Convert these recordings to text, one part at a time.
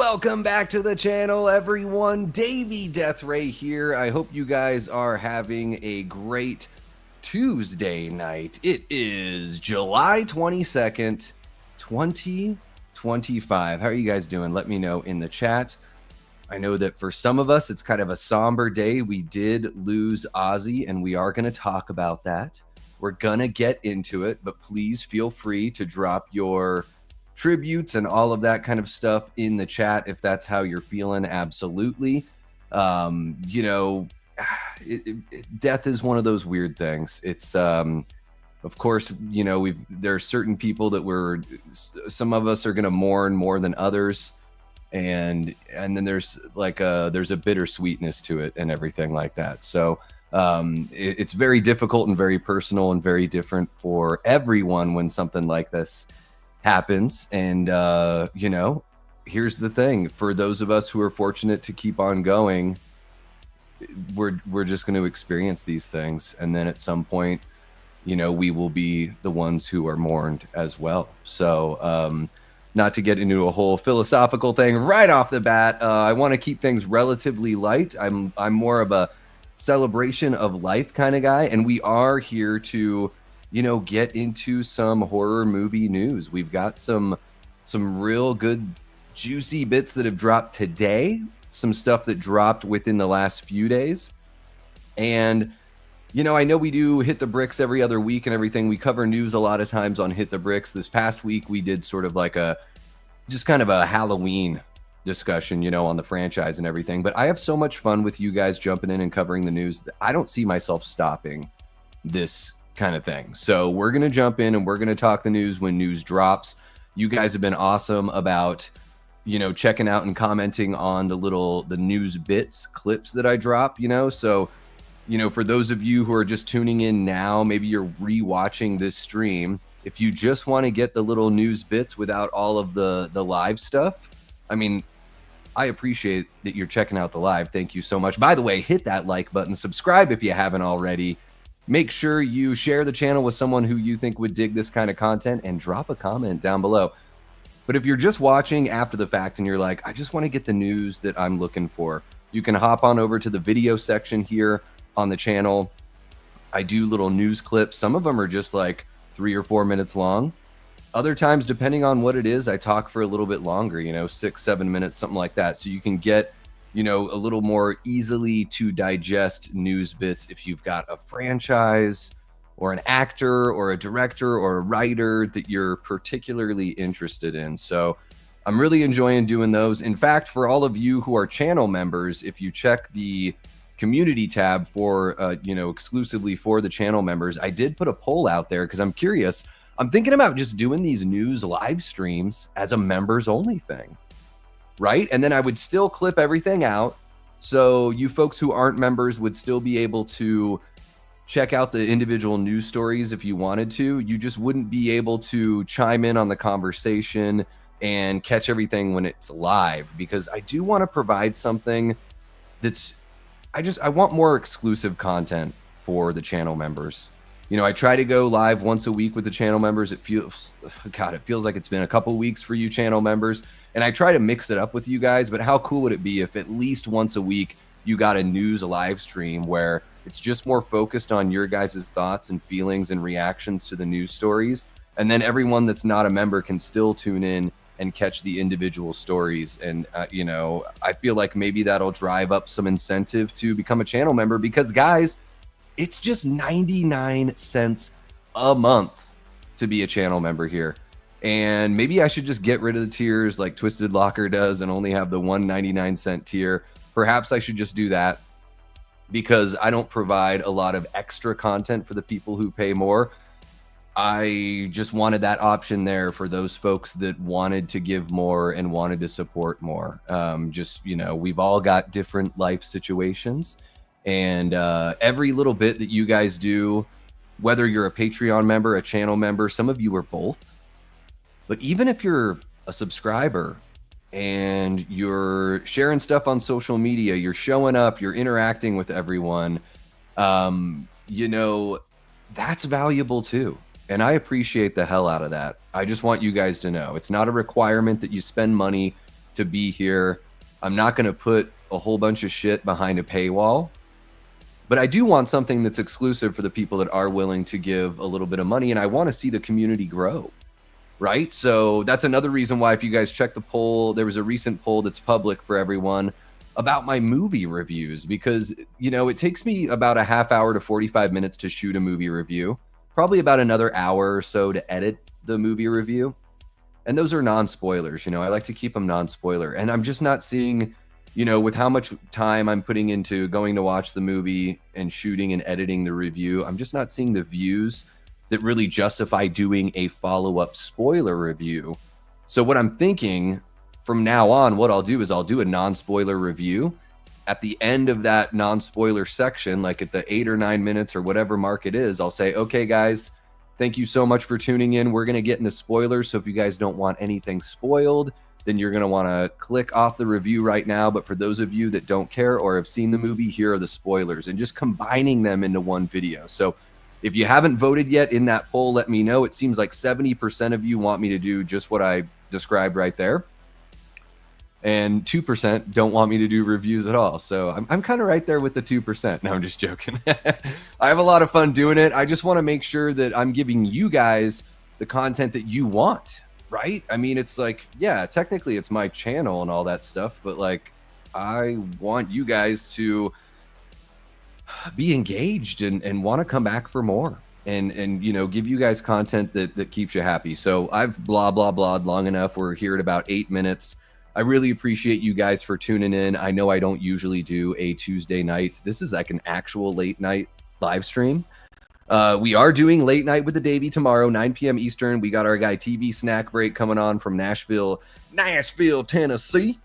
Welcome back to the channel, everyone. Davey Deathray here. I hope you guys are having a great Tuesday night. It is July 22nd, 2025. How are you guys doing? Let me know in the chat. I know that for some of us, it's kind of a somber day. We did lose Ozzy, and we are going to talk about that. We're going to get into it, but please feel free to drop your tributes and all of that kind of stuff in the chat if that's how you're feeling. Absolutely. Death is one of those weird things. It's of course, there are certain people that some of us are going to mourn more than others, and then there's there's a bittersweetness to it and everything like that. So it's very difficult and very personal and very different for everyone when something like this happens. And here's the thing: for those of us who are fortunate to keep on going, we're just going to experience these things, and then at some point, we will be the ones who are mourned as well. So not to get into a whole philosophical thing right off the bat, I want to keep things relatively light. I'm more of a celebration of life kind of guy, and we are here to get into some horror movie news. We've got some real good juicy bits that have dropped today, some stuff that dropped within the last few days. And I know we do Hit the Bricks every other week and everything. We cover news a lot of times on Hit the Bricks. This past week we did sort of like just kind of a Halloween discussion, on the franchise and everything. But I have so much fun with you guys jumping in and covering the news that I don't see myself stopping this kind of thing. So we're going to jump in and we're going to talk the news when news drops. You guys have been awesome about, checking out and commenting on the news bits clips that I drop, so, for those of you who are just tuning in now, maybe you're rewatching this stream. If you just want to get the little news bits without all of the live stuff, I appreciate that you're checking out the live. Thank you so much. By the way, hit that like button, subscribe if you haven't already. Make sure you share the channel with someone who you think would dig this kind of content, and drop a comment down below. But if you're just watching after the fact and you're like, I just want to get the news that I'm looking for, you can hop on over to the video section here on the channel. I do little news clips. Some of them are just like 3 or 4 minutes long. Other times, depending on what it is, I talk for a little bit longer, 6-7 minutes, something like that. So you can get a little more easily to digest news bits if you've got a franchise or an actor or a director or a writer that you're particularly interested in. So I'm really enjoying doing those. In fact, for all of you who are channel members, if you check the community tab for, exclusively for the channel members, I did put a poll out there because I'm curious. I'm thinking about just doing these news live streams as a members only thing. Right? And then I would still clip everything out. So you folks who aren't members would still be able to check out the individual news stories if you wanted to. You just wouldn't be able to chime in on the conversation and catch everything when it's live, because I do want to provide something that's, I want more exclusive content for the channel members. I try to go live once a week with the channel members. It feels like it's been a couple weeks for you channel members. And I try to mix it up with you guys, but how cool would it be if at least once a week you got a news live stream where it's just more focused on your guys' thoughts and feelings and reactions to the news stories. And then everyone that's not a member can still tune in and catch the individual stories. And, I feel like maybe that'll drive up some incentive to become a channel member, because guys, it's just 99 cents a month to be a channel member here. And maybe I should just get rid of the tiers like Twisted Locker does and only have the 1.99 tier. Perhaps I should just do that, because I don't provide a lot of extra content for the people who pay more. I just wanted that option there for those folks that wanted to give more and wanted to support more. We've all got different life situations, and every little bit that you guys do, whether you're a Patreon member, a channel member, some of you are both. But even if you're a subscriber and you're sharing stuff on social media, you're showing up, you're interacting with everyone, that's valuable too. And I appreciate the hell out of that. I just want you guys to know it's not a requirement that you spend money to be here. I'm not going to put a whole bunch of shit behind a paywall, but I do want something that's exclusive for the people that are willing to give a little bit of money, and I want to see the community grow, right? So that's another reason why, if you guys check the poll, there was a recent poll that's public for everyone about my movie reviews, because, you know, it takes me about a half hour to 45 minutes to shoot a movie review, probably about another hour or so to edit the movie review. And those are non-spoilers, you know, I like to keep them non-spoiler. And I'm just not seeing, you know, with how much time I'm putting into going to watch the movie and shooting and editing the review, I'm just not seeing the views that really justify doing a follow-up spoiler review. So what I'm thinking from now on, what I'll do is I'll do a non-spoiler review. At the end of that non-spoiler section, like at the 8 or 9 minutes or whatever mark it is, I'll say, okay, guys, thank you so much for tuning in. We're going to get into spoilers. So if you guys don't want anything spoiled, then you're going to want to click off the review right now. But for those of you that don't care or have seen the movie, here are the spoilers, and just combining them into one video. So if you haven't voted yet in that poll, let me know. It seems like 70% of you want me to do just what I described right there, and 2% don't want me to do reviews at all. So I'm kind of right there with the 2%. No, I'm just joking. I have a lot of fun doing it. I just want to make sure that I'm giving you guys the content that you want, right? I mean, it's like, yeah, technically it's my channel and all that stuff, but like, I want you guys to be engaged and want to come back for more, and you know, give you guys content that keeps you happy. So I've blah long enough. We're here at about 8 minutes. I really appreciate you guys for tuning in. I know I don't usually do a Tuesday night. This is like an actual late night live stream. We are doing Late Night with the Davey tomorrow, 9 p.m. Eastern. We got our guy TV Snack Break coming on from Nashville, Tennessee.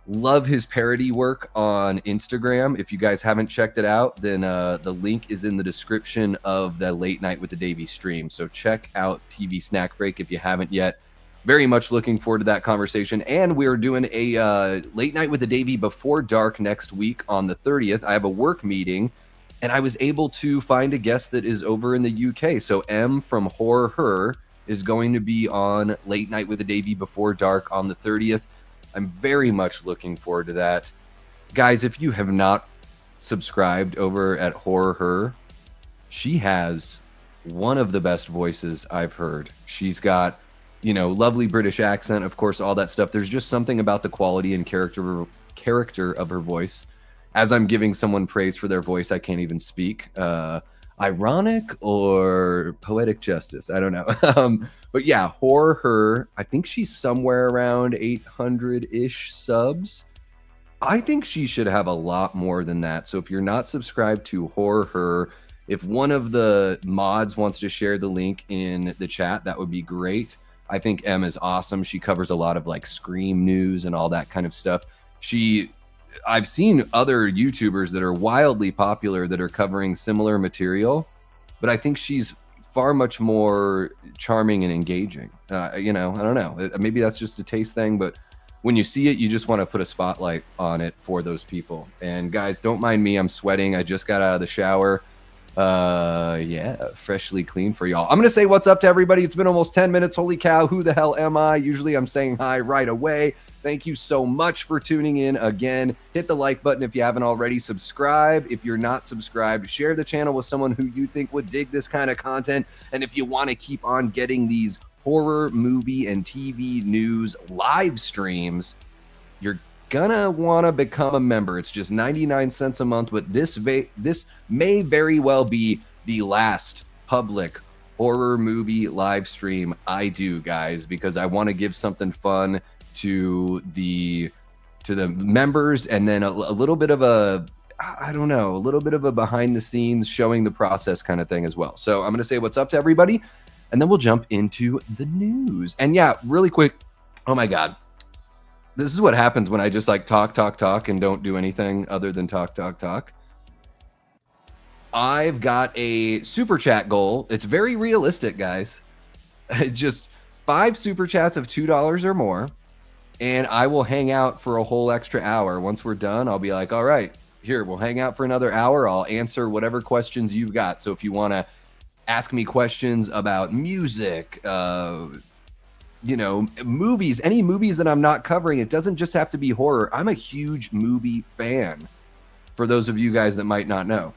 Love his parody work on Instagram. If you guys haven't checked it out, then the link is in the description of the Late Night with the Davey stream. So check out TV Snack Break if you haven't yet. Very much looking forward to that conversation. And we're doing a Late Night with the Davey Before Dark next week on the 30th. I have a work meeting, and I was able to find a guest that is over in the UK. So M from Horror Her is going to be on Late Night with the Davey Before Dark on the 30th. I'm very much looking forward to that. Guys, if you have not subscribed over at Horror Her, she has one of the best voices I've heard. She's got, you know, lovely British accent, of course, all that stuff. There's just something about the quality and character of her voice. As I'm giving someone praise for their voice, I can't even speak. Ironic or poetic justice, I don't know. But yeah, Horror Her, I think she's somewhere around 800-ish subs. I think she should have a lot more than that. So if you're not subscribed to Horror Her, if one of the mods wants to share the link in the chat, that would be great. I think Em is awesome. She covers a lot of like Scream news and all that kind of stuff. I've seen other YouTubers that are wildly popular that are covering similar material, but I think she's far much more charming and engaging. You know, I don't know. Maybe that's just a taste thing, but when you see it, you just want to put a spotlight on it for those people. And guys, don't mind me. I'm sweating. I just got out of the shower. Yeah, freshly clean for y'all. I'm going to say what's up to everybody. It's been almost 10 minutes. Holy cow. Who the hell am I? Usually I'm saying hi right away. Thank you so much for tuning in again. Hit the like button if you haven't already. Subscribe if you're not subscribed. Share the channel with someone who you think would dig this kind of content. And if you want to keep on getting these horror movie and TV news live streams, you're gonna want to become a member. It's just 99 cents a month, but this may very well be the last public horror movie live stream I do, guys, because I want to give something fun to the members, and then a little bit of a, I don't know, a little bit of a behind the scenes showing the process kind of thing as well. So I'm going to say what's up to everybody, and then we'll jump into the news. And yeah, really quick. Oh my God. This is what happens when I just like talk and don't do anything other than talk. I've got a super chat goal. It's very realistic, guys. Just 5 super chats of $2 or more, and I will hang out for a whole extra hour. Once we're done, I'll be like, all right, here, we'll hang out for another hour. I'll answer whatever questions you've got. So if you want to ask me questions about music, you know, movies, any movies that I'm not covering. It doesn't just have to be horror. I'm a huge movie fan, for those of you guys that might not know.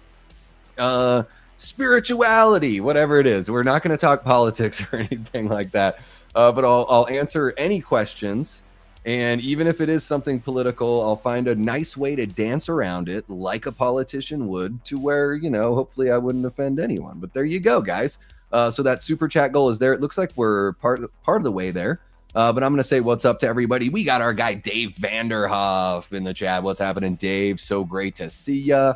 Spirituality, whatever it is. We're not going to talk politics or anything like that, but I'll answer any questions. And even if it is something political, I'll find a nice way to dance around it like a politician would, to where, you know, hopefully I wouldn't offend anyone. But there you go, guys. So that super chat goal is there. It looks like we're part of the way there. But I'm going to say what's up to everybody. We got our guy Dave Vanderhoff in the chat. What's happening, Dave? So great to see ya.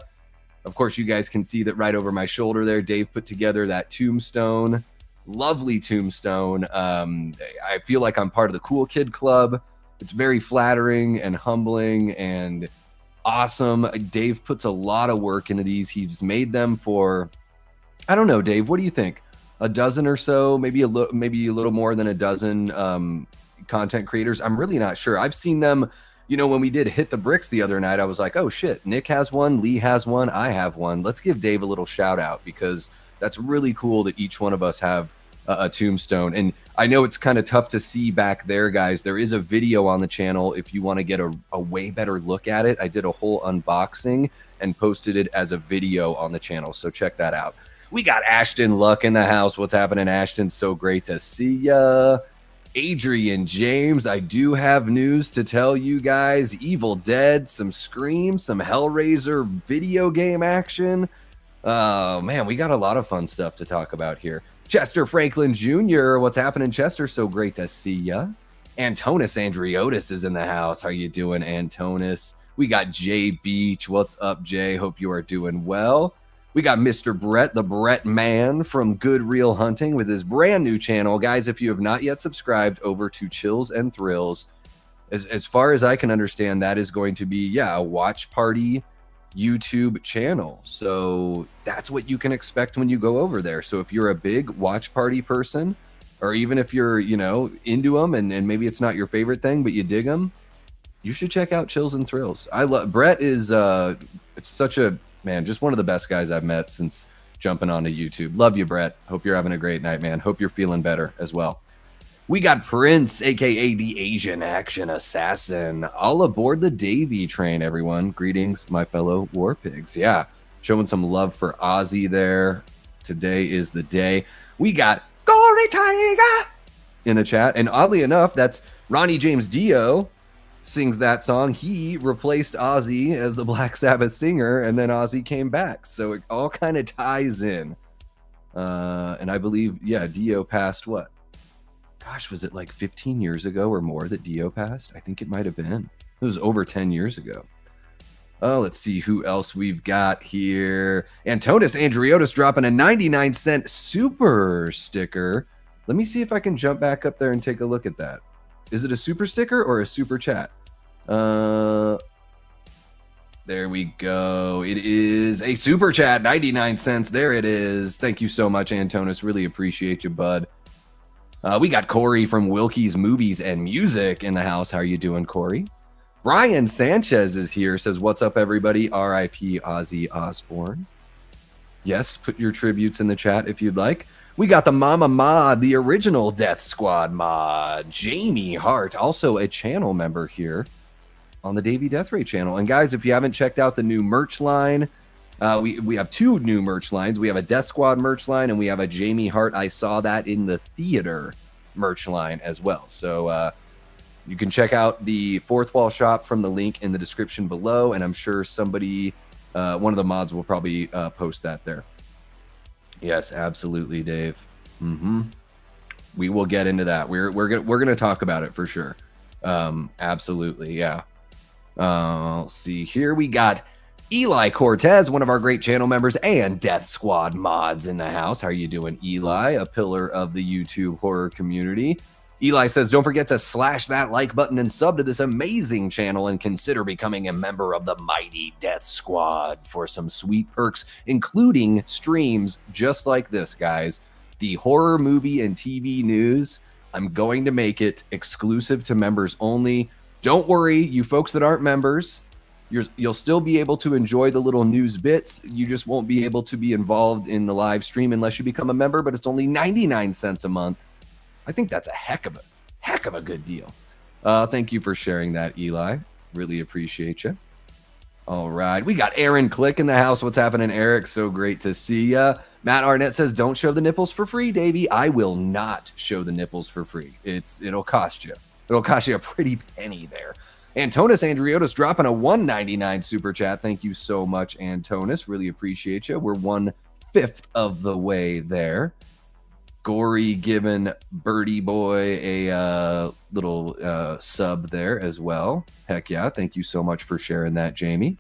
Of course, you guys can see that right over my shoulder there. Dave put together that tombstone. Lovely tombstone. I feel like I'm part of the cool kid club. It's very flattering and humbling and awesome. Dave puts a lot of work into these. He's made them for, I don't know, Dave, what do you think? A dozen or so, maybe a little more than a dozen content creators. I'm really not sure. I've seen them, you know, when we did Hit the Bricks the other night, I was like, oh shit, Nick has one, Lee has one, I have one. Let's give Dave a little shout out, because that's really cool that each one of us have a tombstone. And I know it's kind of tough to see back there, guys. There is a video on the channel if you want to get a way better look at it. I did a whole unboxing and posted it as a video on the channel, so check that out. We got Ashton Luck in the house. What's happening, Ashton? So great to see ya. Adrian James, I do have news to tell you guys. Evil Dead, some Scream, some Hellraiser video game action. Oh, man, we got a lot of fun stuff to talk about here. Chester Franklin Jr., what's happening, Chester? So great to see ya. Antonis Andriotis is in the house. How you doing, Antonis? We got Jay Beach. What's up, Jay? Hope you are doing well. We got Mr. Brett, the Brett Man from Good Real Hunting, with his brand new channel. Guys, if you have not yet subscribed over to Chills and Thrills, as far as I can understand, that is going to be, a watch party YouTube channel. So that's what you can expect when you go over there. So if you're a big watch party person, or even if you're, you know, into them and maybe it's not your favorite thing, but you dig them, you should check out Chills and Thrills. I love Brett. Is it's such a man, just one of the best guys I've met since jumping onto YouTube. Love you, Brett. Hope you're having a great night, man. Hope you're feeling better as well. We got Prince, aka the Asian Action Assassin, all aboard the Davy train, everyone. Greetings, my fellow war pigs. Yeah, showing some love for Ozzy there. Today is the day. We got Gory Tiger in the chat. And oddly enough, that's Ronnie James Dio sings that song. He replaced Ozzy as the Black Sabbath singer, and then Ozzy came back. So it all kind of ties in. And I believe, Dio passed what? Gosh, was it like 15 years ago or more that Dio passed? I think it might have been. It was over 10 years ago. Oh, let's see who else we've got here. Antonis Andriotis dropping a 99-cent super sticker. Let me see if I can jump back up there and take a look at that. Is it a super sticker or a super chat? There we go. It is a super chat, 99 cents. There it is. Thank you so much, Antonis. Really appreciate you, bud. We got Corey from Wilkie's Movies and Music in the house. How are you doing, Corey? Brian Sanchez is here. Says, what's up, everybody? R.I.P. Ozzy Osbourne. Yes, put your tributes in the chat if you'd like. We got the Mama Mod, the original Death Squad mod. Jamie Hart, also a channel member here on the Davey Death Ray channel. And guys, if you haven't checked out the new merch line, we have two new merch lines. We have a Death Squad merch line, and we have a Jamie Hart, I Saw That in the Theater merch line as well. So you can check out the Fourth Wall Shop from the link in the description below, and I'm sure somebody, one of the mods will probably post that there. Yes, absolutely, Dave. We will get into that. We're gonna talk about it for sure. Absolutely, yeah. Let's see here. We got Eli Cortez, one of our great channel members and Death Squad mods in the house. How are you doing, Eli? A pillar of the YouTube horror community. Eli says, don't forget to slash that like button and sub to this amazing channel, and consider becoming a member of the mighty Death Squad for some sweet perks, including streams just like this, guys. The horror movie and TV news, I'm going to make it exclusive to members only. Don't worry, you folks that aren't members, you'll still be able to enjoy the little news bits. You just won't be able to be involved in the live stream unless you become a member, but it's only 99 cents a month. I think that's a heck heck of a good deal. Thank you for sharing that, Eli. Really appreciate you. All right. We got Aaron Click in the house. What's happening, Eric? So great to see ya. Matt Arnett says, don't show the nipples for free, Davey. I will not show the nipples for free. It'll cost you. It'll cost you a pretty penny there. Antonis Andriotis dropping a $1.99 super chat. Thank you so much, Antonis. Really appreciate you. We're 1/5 of the way there. Gory giving Birdie Boy a little sub there as well. Heck yeah. Thank you so much for sharing that, Jamie.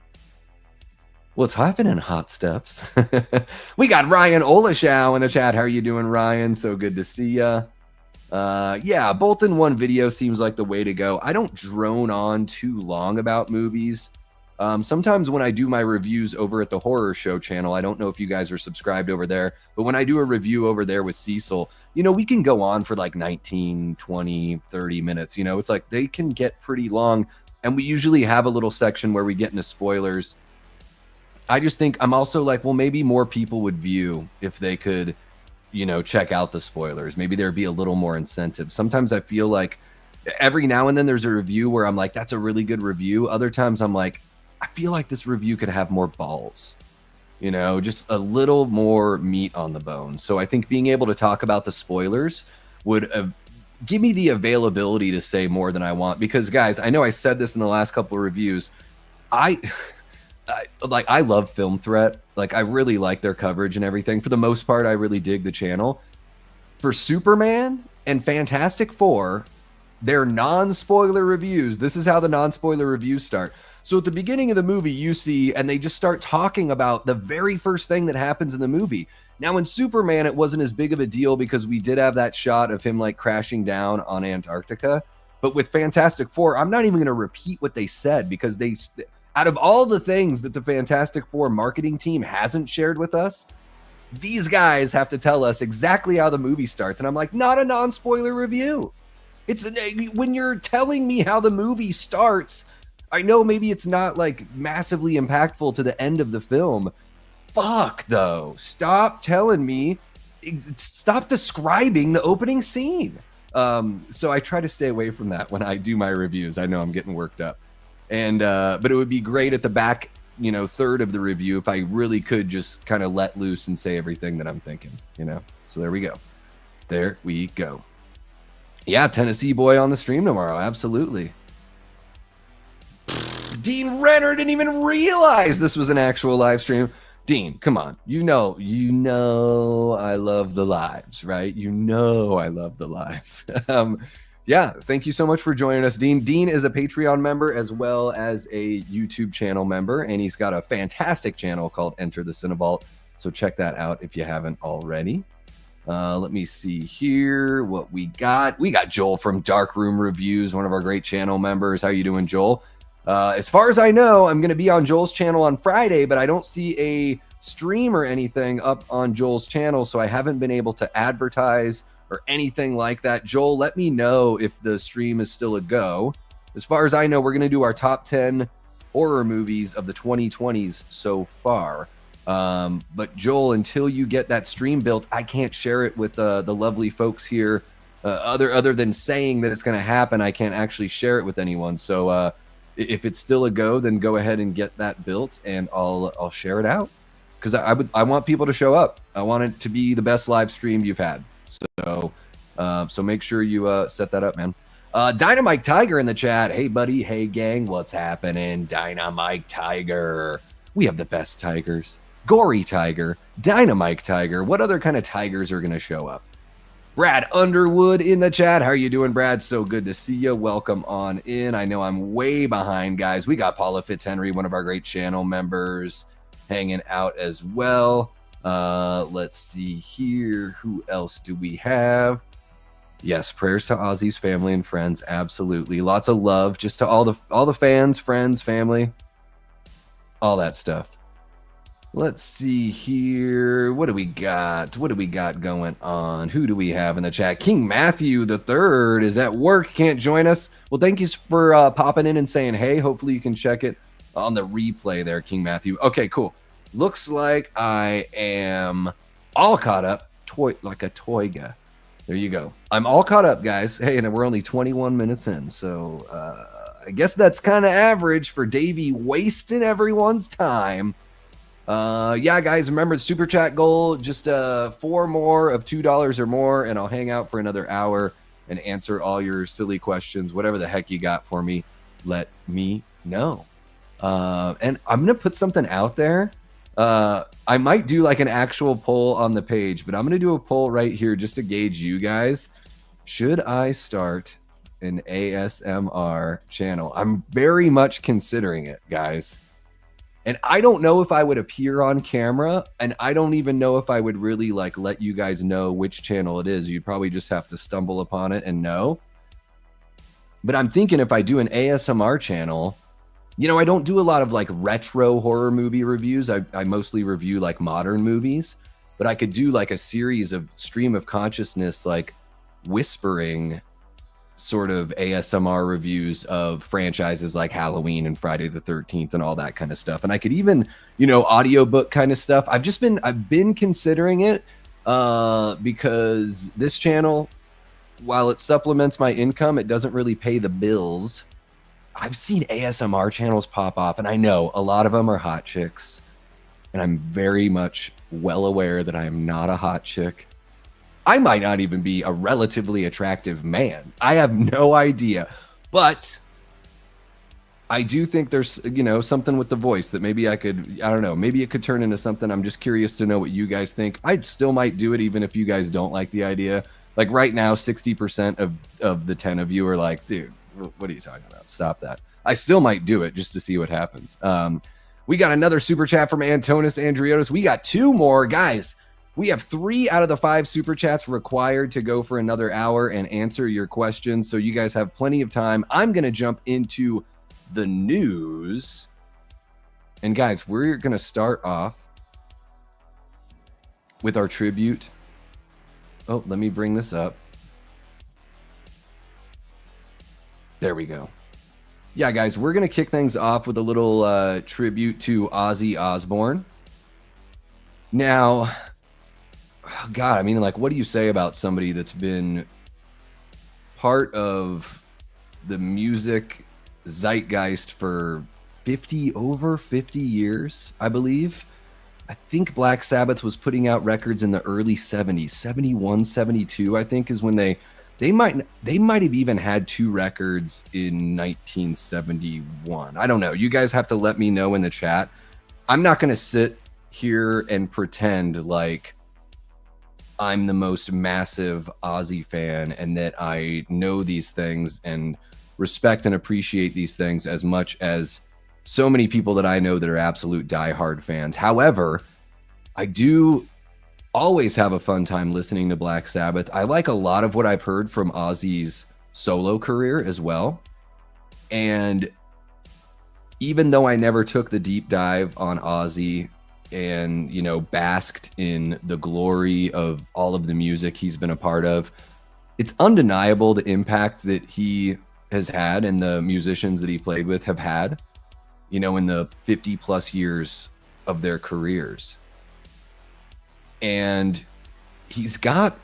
What's happening, hot stuffs? We got Ryan Olashow in the chat. How are you doing, Ryan? So good to see ya. Yeah, both in one video seems like the way to go. I don't drone on too long about movies. Sometimes when I do my reviews over at the Horror Show channel, I don't know if you guys are subscribed over there, but when I do a review over there with Cecil, you know, we can go on for like 19, 20, 30 minutes. You know, it's like they can get pretty long, and we usually have a little section where we get into spoilers. I just think I'm also like, well, maybe more people would view if they could, you know, check out the spoilers. Maybe there'd be a little more incentive. Sometimes I feel like every now and then there's a review where I'm like, that's a really good review. Other times I'm like, I feel like this review could have more balls, you know, just a little more meat on the bone. So I think being able to talk about the spoilers would give me the availability to say more than I want. Because guys, I know I said this in the last couple of reviews. I love Film Threat. Like, I really like their coverage and everything. For the most part, I really dig the channel. For Superman and Fantastic Four, they're non-spoiler reviews. This is how the non-spoiler reviews start. So at the beginning of the movie, you see, and they just start talking about the very first thing that happens in the movie. Now, in Superman, it wasn't as big of a deal because we did have that shot of him, like, crashing down on Antarctica. But with Fantastic Four, I'm not even going to repeat what they said because out of all the things that the Fantastic Four marketing team hasn't shared with us, these guys have to tell us exactly how the movie starts. And I'm like, not a non-spoiler review. It's when you're telling me how the movie starts, I know maybe it's not like massively impactful to the end of the film. Fuck though. Stop telling me, stop describing the opening scene. So I try to stay away from that when I do my reviews. I know I'm getting worked up. And but it would be great at the back, you know, third of the review if I really could just kind of let loose and say everything that I'm thinking, you know. So there we go. There we go. Yeah, Tennessee boy on the stream tomorrow. Absolutely. Dean Renner didn't even realize this was an actual live stream. Dean, come on. You know I love the lives, right? You know I love the lives. Yeah, thank you so much for joining us, Dean. Dean is a Patreon member as well as a YouTube channel member, and he's got a fantastic channel called Enter the Cinevault. So check that out if you haven't already. Let me see here what we got. We got Joel from Darkroom Reviews, one of our great channel members. How you doing, Joel? As far as I know, I'm going to be on Joel's channel on Friday, but I don't see a stream or anything up on Joel's channel, so I haven't been able to advertise or anything like that. Joel, let me know if the stream is still a go. As far as I know, we're going to do our top 10 horror movies of the 2020s so far. But Joel, until you get that stream built, I can't share it with the lovely folks here. Other than saying that it's going to happen, I can't actually share it with anyone. So if it's still a go, then go ahead and get that built, and I'll share it out because I want people to show up. I want it to be the best live stream you've had. So make sure you set that up, man. Dynamite Tiger in the chat. Hey, buddy. Hey, gang. What's happening? Dynamite Tiger. We have the best tigers. Gory Tiger. Dynamite Tiger. What other kind of tigers are going to show up? Brad Underwood in the chat. How are you doing, Brad? So good to see you. Welcome on in. I know I'm way behind, guys. We got Paula Fitzhenry, one of our great channel members, hanging out as well. Let's see here. Who else do we have? Yes, prayers to Ozzy's family and friends. Absolutely. Lots of love just to all the fans, friends, family, all that stuff. Let's see here. What do we got? What do we got going on? Who do we have in the chat? King Matthew the Third is at work. Can't join us. Well, thank you for popping in and saying hey. Hopefully you can check it on the replay there, King Matthew. Okay, cool. Looks like I am all caught up, like a toy guy. There you go. I'm all caught up, guys. Hey, and we're only 21 minutes in, so I guess that's kind of average for Davey wasting everyone's time. Yeah, guys, remember the super chat goal, just 4 more of $2 or more, and I'll hang out for another hour and answer all your silly questions. Whatever the heck you got for me, let me know. And I'm gonna put something out there. I might do like an actual poll on the page, but I'm gonna do a poll right here just to gauge you guys. Should I start an ASMR channel? I'm very much considering it, guys. And I don't know if I would appear on camera, and I don't even know if I would really like let you guys know which channel it is. You'd probably just have to stumble upon it and know. But I'm thinking if I do an ASMR channel, you know, I don't do a lot of like retro horror movie reviews. I mostly review like modern movies, but I could do like a series of stream of consciousness, like whispering sort of ASMR reviews of franchises like Halloween and Friday the 13th and all that kind of stuff. And I could even, you know, audiobook kind of stuff. I've been considering it because this channel, while it supplements my income, it doesn't really pay the bills. I've seen ASMR channels pop off, and I know a lot of them are hot chicks, and I'm very much well aware that I am not a hot chick. I might not even be a relatively attractive man. I have no idea. But I do think there's, you know, something with the voice that maybe I don't know, maybe it could turn into something. I'm just curious to know what you guys think. I still might do it even if you guys don't like the idea. Like right now, 60% of the 10 of you are like, dude, what are you talking about? Stop that. I still might do it just to see what happens. We got another super chat from Antonis Andriotis. We got 2 more. Guys, we have 3 out of the 5 super chats required to go for another hour and answer your questions. So you guys have plenty of time. I'm going to jump into the news. And guys, we're going to start off with our tribute. Oh, let me bring this up. There we go. Yeah, guys, we're going to kick things off with a little tribute to Ozzy Osbourne. Now, God, I mean, like, what do you say about somebody that's been part of the music zeitgeist for over 50 years, I believe? I think Black Sabbath was putting out records in the early 70s, 71, 72, I think is when they might have even had 2 records in 1971. I don't know. You guys have to let me know in the chat. I'm not going to sit here and pretend like I'm the most massive Ozzy fan and that I know these things and respect and appreciate these things as much as so many people that I know that are absolute diehard fans. However, I do always have a fun time listening to Black Sabbath. I like a lot of what I've heard from Ozzy's solo career as well. And even though I never took the deep dive on Ozzy and, you know, basked in the glory of all of the music he's been a part of, it's undeniable the impact that he has had and the musicians that he played with have had, you know, in the 50 plus years of their careers. And he's got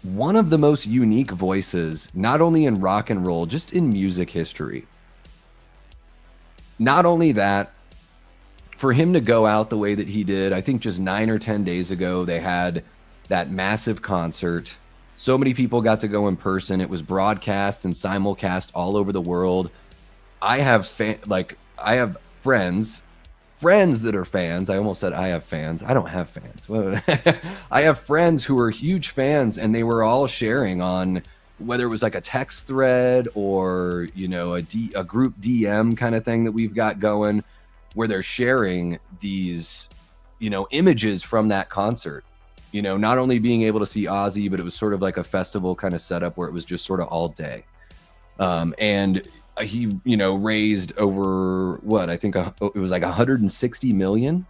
one of the most unique voices, not only in rock and roll, just in music history. Not only that, for him to go out the way that he did, I think just 9 or 10 days ago, they had that massive concert. So many people got to go in person. It was broadcast and simulcast all over the world. I have friends that are fans. I almost said I have fans. I don't have fans. I have friends who are huge fans, and they were all sharing on whether it was like a text thread or, you know, a group DM kind of thing that we've got going, where they're sharing these, you know, images from that concert. You know, not only being able to see Ozzy, but it was sort of like a festival kind of setup where it was just sort of all day. And he, you know, raised over what I think it was like 160 million.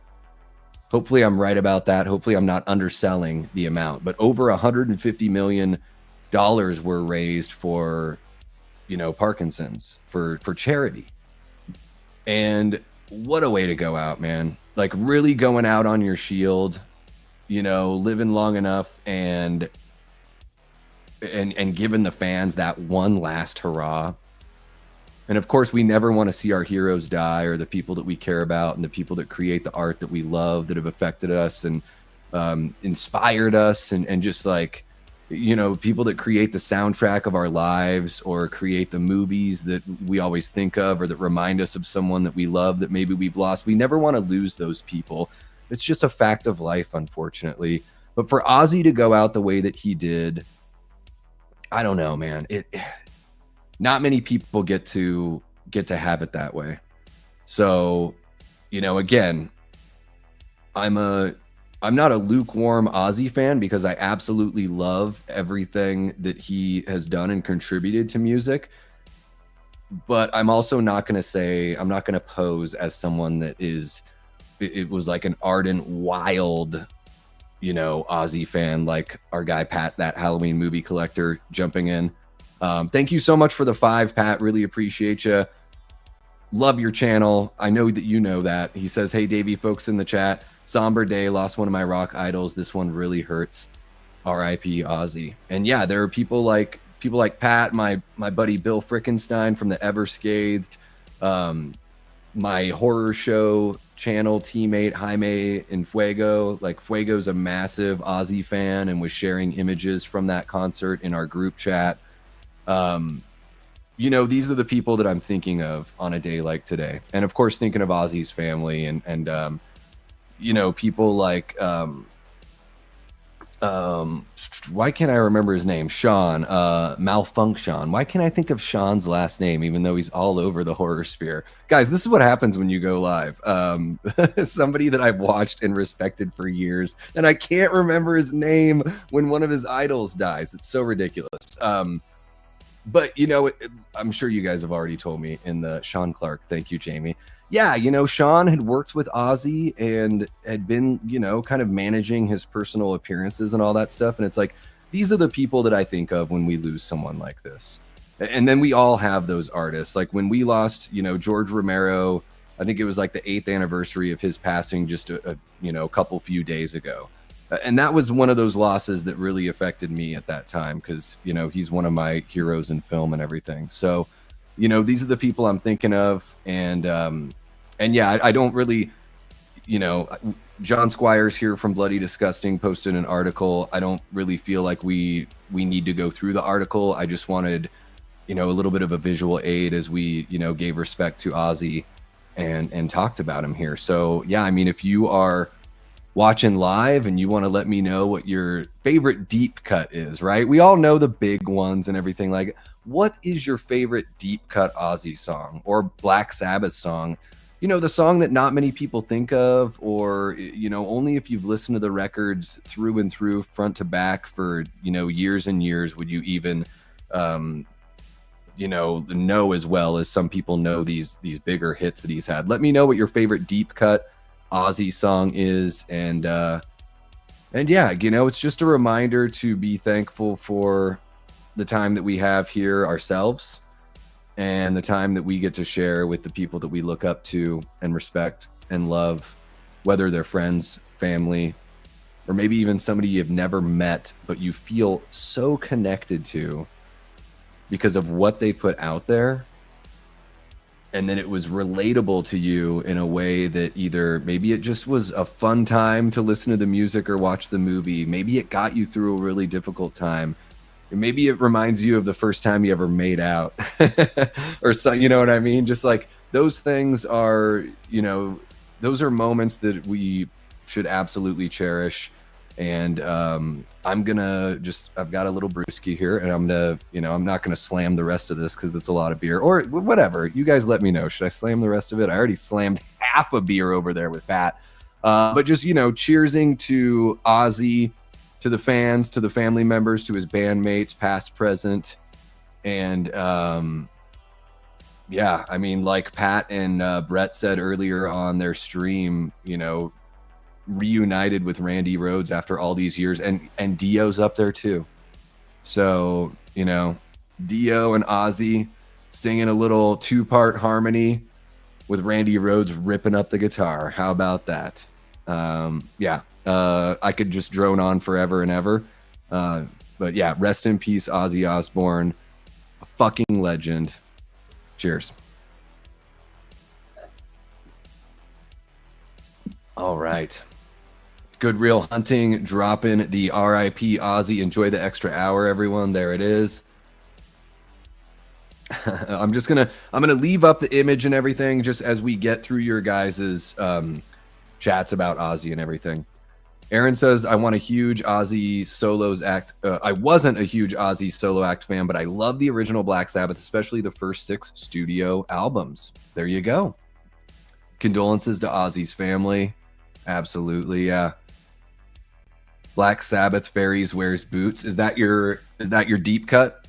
Hopefully I'm right about that. Hopefully I'm not underselling the amount, but over 150 million dollars were raised for, you know, Parkinson's for charity. And what a way to go out, man. Like really going out on your shield, you know, living long enough and and given the fans that one last hurrah. And of course, we never want to see our heroes die, or the people that we care about and the people that create the art that we love, that have affected us and inspired us, and just like, you know, people that create the soundtrack of our lives or create the movies that we always think of, or that remind us of someone that we love that maybe we've lost. We never want to lose those people. It's just a fact of life, unfortunately. But for Ozzy to go out the way that he did, I don't know, man. Not many people get to have it that way. So, you know, again, I'm not a lukewarm Ozzy fan, because I absolutely love everything that he has done and contributed to music. But I'm also not going to say, I'm not going to pose as someone that is, it was like an ardent, wild, you know, Ozzy fan, like our guy Pat, that Halloween movie collector, jumping in. Thank you so much for the 5, Pat. Really appreciate you. Love your channel. I know that you know that. He says, hey, Davey, folks in the chat, somber day, lost one of my rock idols. This one really hurts. R.I.P. Ozzy. And yeah, there are people like Pat, my buddy Bill Frickenstein from the Ever Scathed, my horror show channel teammate Jaime in Fuego. Like, Fuego's a massive Ozzy fan and was sharing images from that concert in our group chat. You know, these are the people that I'm thinking of on a day like today. And of course, thinking of Ozzy's family and you know, people like, why can't I remember his name? Sean, Malfunction. Why can't I think of Sean's last name, even though he's all over the horror sphere? Guys, this is what happens when you go live. Somebody that I've watched and respected for years, and I can't remember his name when one of his idols dies. It's so ridiculous. But, you know, I'm sure you guys have already told me in the Sean Clark. Thank you, Jamie. Yeah, you know, Sean had worked with Ozzy and had been, you know, kind of managing his personal appearances and all that stuff. And it's like, these are the people that I think of when we lose someone like this. And then we all have those artists. Like when we lost, you know, George Romero, I think it was like the 8th anniversary of his passing just a few days ago. And that was one of those losses that really affected me at that time, because, you know, he's one of my heroes in film and everything. So, you know, these are the people I'm thinking of. And yeah, I don't really, you know, John Squires here from Bloody Disgusting posted an article. I don't really feel like we need to go through the article. I just wanted, you know, a little bit of a visual aid as we, you know, gave respect to Ozzy and talked about him here. So yeah, I mean, if you are watching live and you want to let me know what your favorite deep cut is, right? We all know the big ones and everything. Like, what is your favorite deep cut Ozzy song or Black Sabbath song? You know, the song that not many people think of, or, you know, only if you've listened to the records through and through, front to back for, you know, years and years, would you even, you know as well as some people know these bigger hits that he's had. Let me know what your favorite deep cut Ozzy song is. And yeah, you know, it's just a reminder to be thankful for the time that we have here ourselves and the time that we get to share with the people that we look up to and respect and love, whether they're friends, family, or maybe even somebody you've never met, but you feel so connected to because of what they put out there. And then it was relatable to you in a way that either maybe it just was a fun time to listen to the music or watch the movie. Maybe it got you through a really difficult time. Or maybe it reminds you of the first time you ever made out or so, you know what I mean? Just like those things are, you know, those are moments that we should absolutely cherish. And I've got a little brewski here, and I'm not gonna slam the rest of this because it's a lot of beer or whatever. You guys let me know. Should I slam the rest of it? I already slammed half a beer over there with Pat. But just, you know, cheersing to Ozzy, to the fans, to the family members, to his bandmates, past, present. And yeah, I mean, like Pat and Brett said earlier on their stream, you know, reunited with Randy Rhoads after all these years, and Dio's up there too. So, you know, Dio and Ozzy singing a little 2-part harmony with Randy Rhoads ripping up the guitar. How about that? Yeah, I could just drone on forever and ever. But yeah, rest in peace, Ozzy Osbourne. A fucking legend. Cheers. All right. Good Real Hunting dropping the RIP Ozzy. Enjoy the extra hour, everyone. There it is. I'm gonna leave up the image and everything just as we get through your guys's chats about Ozzy and everything. Aaron says, I want a huge Ozzy solos act. I wasn't a huge Ozzy solo act fan, but I love the original Black Sabbath, especially the first 6 studio albums. There you go. Condolences to Ozzy's family. Absolutely, yeah. Black Sabbath Fairies Wears Boots. Is that your deep cut?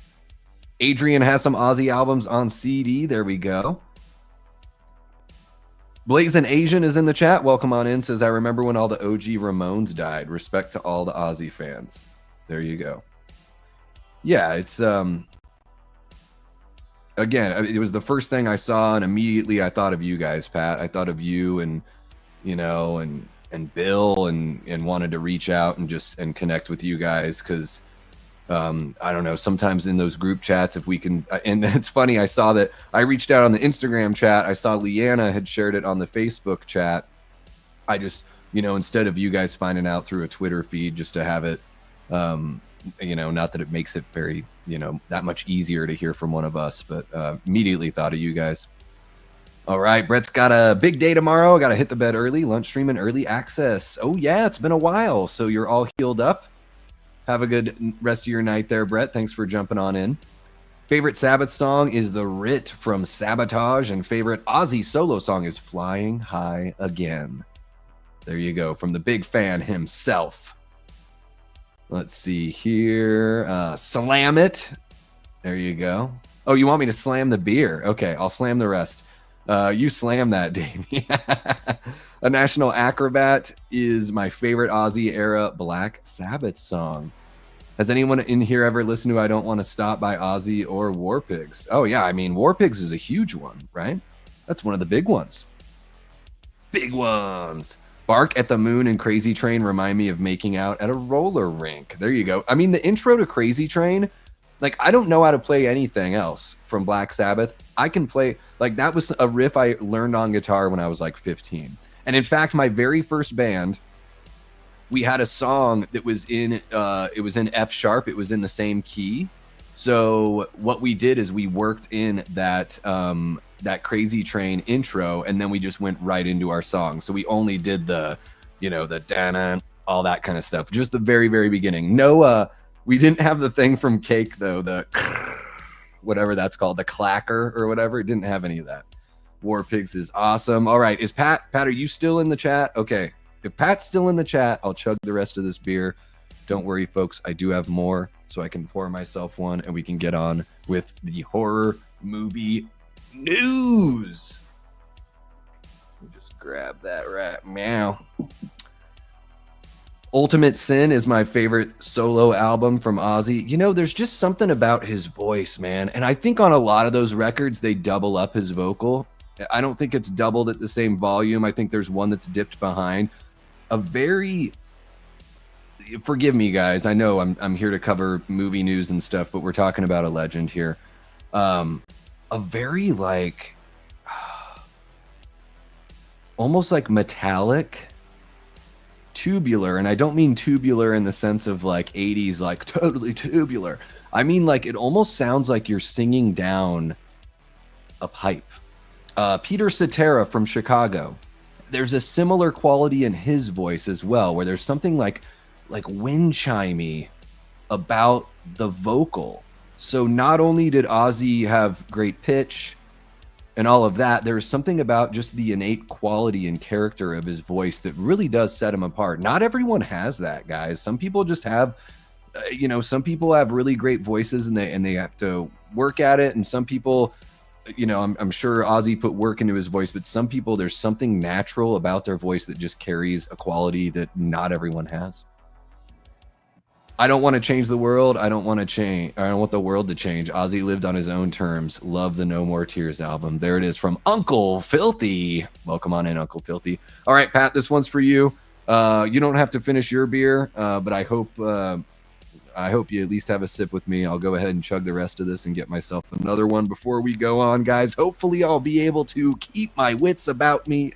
Adrian has some Ozzy albums on CD. There we go. Blazing Asian is in the chat. Welcome on in. Says, I remember when all the OG Ramones died. Respect to all the Ozzy fans. There you go. Yeah, it's again, it was the first thing I saw, and immediately I thought of you guys, Pat. I thought of you and Bill and wanted to reach out and connect with you guys because I don't know, sometimes in those group chats, if we can, and it's funny, I saw that I reached out on the Instagram chat. I saw Leanna had shared it on the Facebook chat. I just, instead of you guys finding out through a Twitter feed, just to have it, not that it makes it very, that much easier to hear from one of us, but immediately thought of you guys. All right, Brett's got a big day tomorrow. Got to hit the bed early, lunch stream and early access. Oh yeah, it's been a while. So you're all healed up. Have a good rest of your night there, Brett. Thanks for jumping on in. Favorite Sabbath song is The Writ from Sabotage, and favorite Ozzy solo song is Flying High Again. There you go, from the big fan himself. Let's see here. Slam it. There you go. Oh, you want me to slam the beer? Okay, I'll slam the rest. You slam that, Davey. A National Acrobat is my favorite Ozzy era Black Sabbath song. Has anyone in here ever listened to I Don't Want to Stop by Ozzy or War Pigs? Oh yeah, I mean, War Pigs is a huge one, right? That's one of the big ones. Big ones. Bark at the Moon and Crazy Train remind me of making out at a roller rink. There you go. I mean, the intro to Crazy Train, like, I don't know how to play anything else from Black Sabbath. I can play, like, that was a riff I learned on guitar when I was like 15. And in fact, my very first band, we had a song that was in F sharp. It was in the same key. So what we did is we worked in that Crazy Train intro, and then we just went right into our song. So we only did the da-na, all that kind of stuff. Just the very, very beginning. No, we didn't have the thing from Cake though, the whatever that's called, the clacker or whatever. It didn't have any of that. War Pigs is awesome. All right, is Pat, are you still in the chat? Okay, if Pat's still in the chat, I'll chug the rest of this beer. Don't worry, folks, I do have more, so I can pour myself one, and we can get on with the horror movie news. Let me just grab that right now. Ultimate Sin is my favorite solo album from Ozzy. There's just something about his voice, man. And I think on a lot of those records, they double up his vocal. I don't think it's doubled at the same volume. I think there's one that's dipped behind. Forgive me, guys. I know I'm here to cover movie news and stuff, but we're talking about a legend here. A very, like, almost like metallic, tubular, and I don't mean tubular in the sense of like 80s, like totally tubular. I mean, like, it almost sounds like you're singing down a pipe. Peter Cetera from Chicago. There's a similar quality in his voice as well, where there's something like wind chimey about the vocal. So not only did Ozzy have great pitch and all of that, there's something about just the innate quality and character of his voice that really does set him apart. Not everyone has that, guys. Some people just have, some people have really great voices and they have to work at it. And some people, I'm sure Ozzy put work into his voice, but some people, there's something natural about their voice that just carries a quality that not everyone has. I don't want to change the world. I don't want the world to change. Ozzy lived on his own terms. Love the No More Tears album. There it is from Uncle Filthy. Welcome on in, Uncle Filthy. All right, Pat, this one's for you. You don't have to finish your beer, but I hope I hope you at least have a sip with me. I'll go ahead and chug the rest of this and get myself another one before we go on, guys. Hopefully I'll be able to keep my wits about me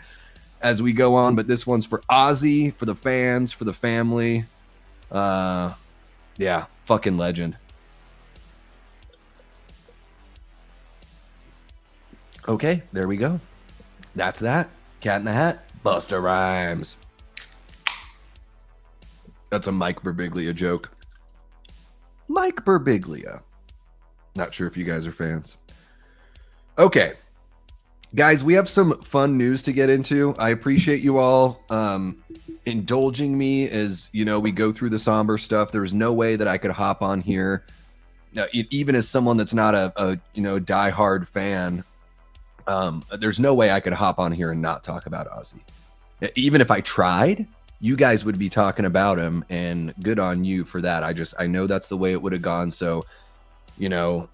as we go on, but this one's for Ozzy, for the fans, for the family. Yeah, fucking legend. Okay, there we go. That's that. Cat in the Hat, Busta Rhymes. That's a Mike Birbiglia joke. Mike Birbiglia. Not sure if you guys are fans. Okay. Guys, we have some fun news to get into. I appreciate you all indulging me as, you know, we go through the somber stuff. There was no way that I could hop on here, even as someone that's not a you know, diehard fan. There's no way I could hop on here and not talk about Ozzy. Even if I tried, you guys would be talking about him, and good on you for that. I know that's the way it would have gone. So, you know,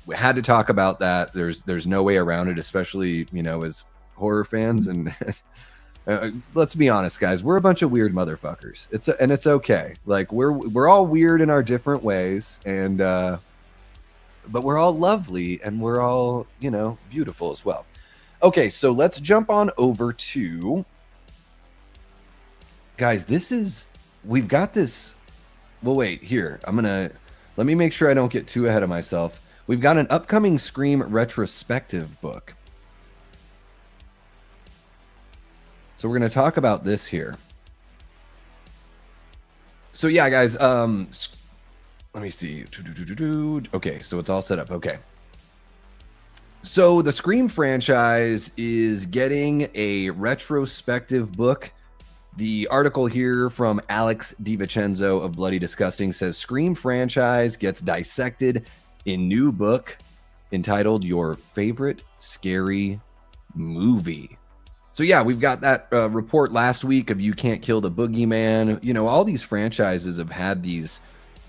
we had to talk about that. There's no way around it, especially, you know, as horror fans. And let's be honest, guys, we're a bunch of weird motherfuckers. It's okay. Like we're all weird in our different ways, and but we're all lovely, and we're all, you know, beautiful as well. Okay, so let's jump on over to, guys, we've got this. Well, wait, here. Let me make sure I don't get too ahead of myself. We've got an upcoming Scream retrospective book. So we're going to talk about this here. So yeah, guys, let me see. Okay, so it's all set up. Okay. So the Scream franchise is getting a retrospective book. The article here from Alex DiVincenzo of Bloody Disgusting says Scream franchise gets dissected in new book entitled Your Favorite Scary Movie. So yeah, we've got that report last week of You Can't Kill the Boogeyman. You know, all these franchises have had these,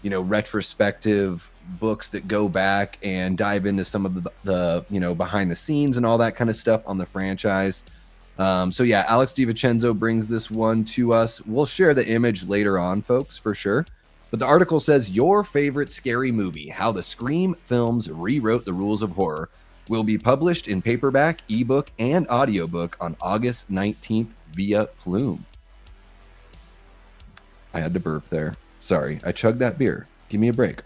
you know, retrospective books that go back and dive into some of the you know, behind the scenes and all that kind of stuff on the franchise. So yeah, Alex DiVincenzo brings this one to us. We'll share the image later on, folks, for sure. But the article says Your Favorite Scary Movie, How the Scream Films Rewrote the Rules of Horror, will be published in paperback, ebook, and audiobook on August 19th via Plume. I had to burp there. Sorry, I chugged that beer. Give me a break.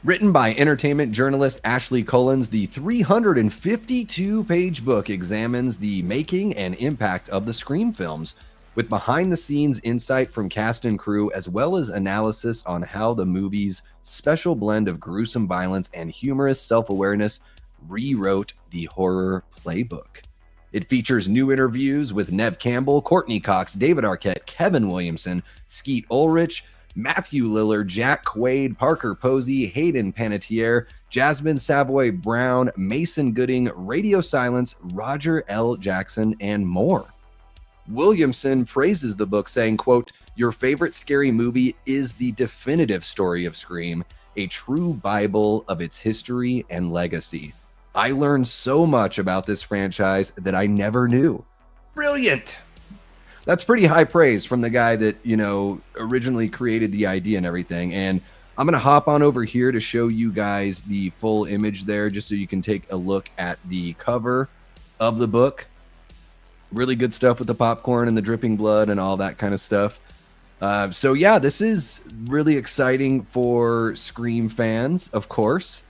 Written by entertainment journalist Ashley Collins, the 352-page book examines the making and impact of the Scream films, with behind-the-scenes insight from cast and crew, as well as analysis on how the movie's special blend of gruesome violence and humorous self-awareness rewrote the horror playbook. It features new interviews with Neve Campbell, Courtney Cox, David Arquette, Kevin Williamson, Skeet Ulrich, Matthew Lillard, Jack Quaid, Parker Posey, Hayden Panettiere, Jasmine Savoy Brown, Mason Gooding, Radio Silence, Roger L. Jackson, and more. Williamson praises the book, saying, quote, "Your favorite scary movie is the definitive story of Scream, a true Bible of its history and legacy. I learned so much about this franchise that I never knew." Brilliant. That's pretty high praise from the guy that, you know, originally created the idea and everything. And I'm going to hop on over here to show you guys the full image there, just so you can take a look at the cover of the book. Really good stuff with the popcorn and the dripping blood and all that kind of stuff. So yeah, this is really exciting for Scream fans, of course.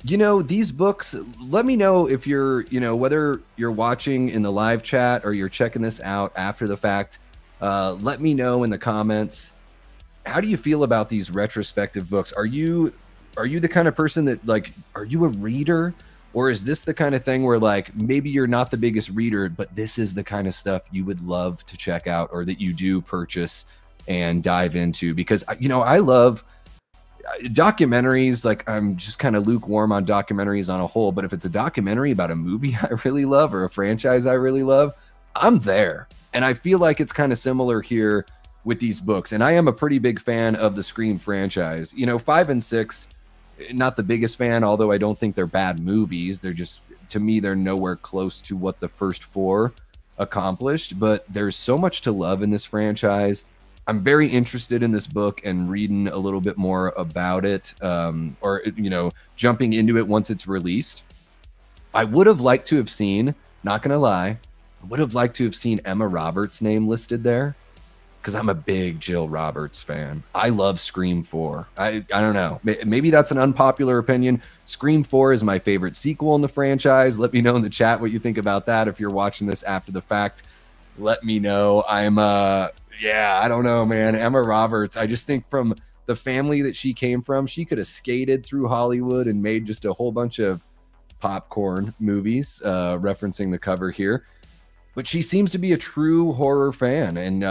You know, these books, let me know if you're, you know, whether you're watching in the live chat or you're checking this out after the fact. Let me know in the comments. How do you feel about these retrospective books? Are you the kind of person that, like, are you a reader? Or is this the kind of thing where, like, maybe you're not the biggest reader, but this is the kind of stuff you would love to check out, or that you do purchase and dive into? Because, you know, I love documentaries. Like, I'm just kind of lukewarm on documentaries on a whole, but if it's a documentary about a movie I really love or a franchise I really love, I'm there. And I feel like it's kind of similar here with these books. And I am a pretty big fan of the Scream franchise. You know, 5 and 6, not the biggest fan, although I don't think they're bad movies. They're just, to me, they're nowhere close to what the first 4 accomplished. But there's so much to love in this franchise. I'm very interested in this book and reading a little bit more about it, or, you know, jumping into it once it's released. I would have liked to have seen, not going to lie, I would have liked to have seen Emma Roberts' name listed there, because I'm a big Jill Roberts fan. I love Scream 4. I don't know. Maybe that's an unpopular opinion. Scream 4 is my favorite sequel in the franchise. Let me know in the chat what you think about that. If you're watching this after the fact, let me know. Yeah, I don't know, man. Emma Roberts, I just think from the family that she came from, she could have skated through Hollywood and made just a whole bunch of popcorn movies, referencing the cover here. But she seems to be a true horror fan, and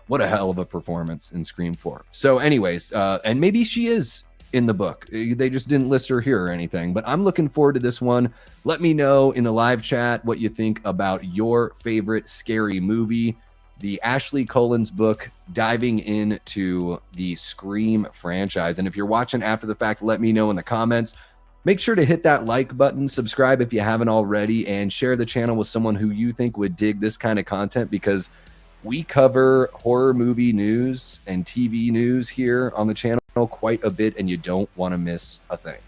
what a hell of a performance in Scream 4. So anyways, and maybe she is in the book. They just didn't list her here or anything, but I'm looking forward to this one. Let me know in the live chat what you think about your favorite scary movie. The Ashley Collins book diving into the Scream franchise. And if you're watching after the fact, let me know in the comments. Make sure to hit that like button, subscribe if you haven't already, and share the channel with someone who you think would dig this kind of content, because we cover horror movie news and TV news here on the channel quite a bit, and you don't want to miss a thing.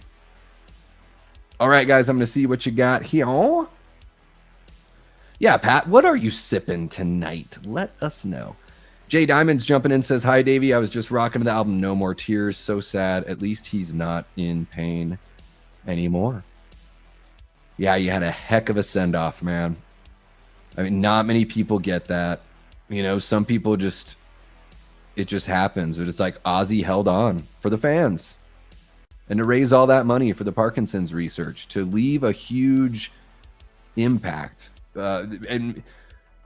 All right, guys, I'm going to see what you got here. Yeah, Pat, what are you sipping tonight? Let us know. Jay Diamond's jumping in, says, hi, Davey. I was just rocking to the album No More Tears. So sad. At least he's not in pain anymore. Yeah, you had a heck of a send-off, man. I mean, not many people get that. You know, some people just, it just happens. But it's like Ozzy held on for the fans. And to raise all that money for the Parkinson's research, to leave a huge impact. And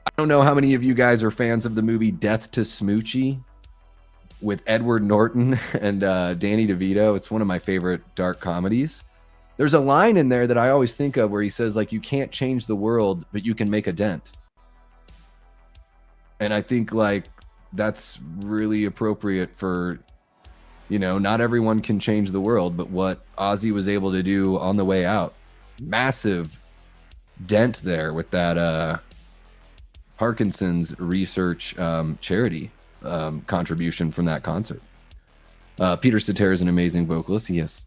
I don't know how many of you guys are fans of the movie Death to Smoochie with Edward Norton and Danny DeVito. It's one of my favorite dark comedies. There's a line in there that I always think of where he says, like, you can't change the world, but you can make a dent. And I think, like, that's really appropriate for, you know, not everyone can change the world, but what Ozzy was able to do on the way out. Massive dent there with that Parkinson's research charity contribution from that concert. Peter Cetera is an amazing vocalist. Yes.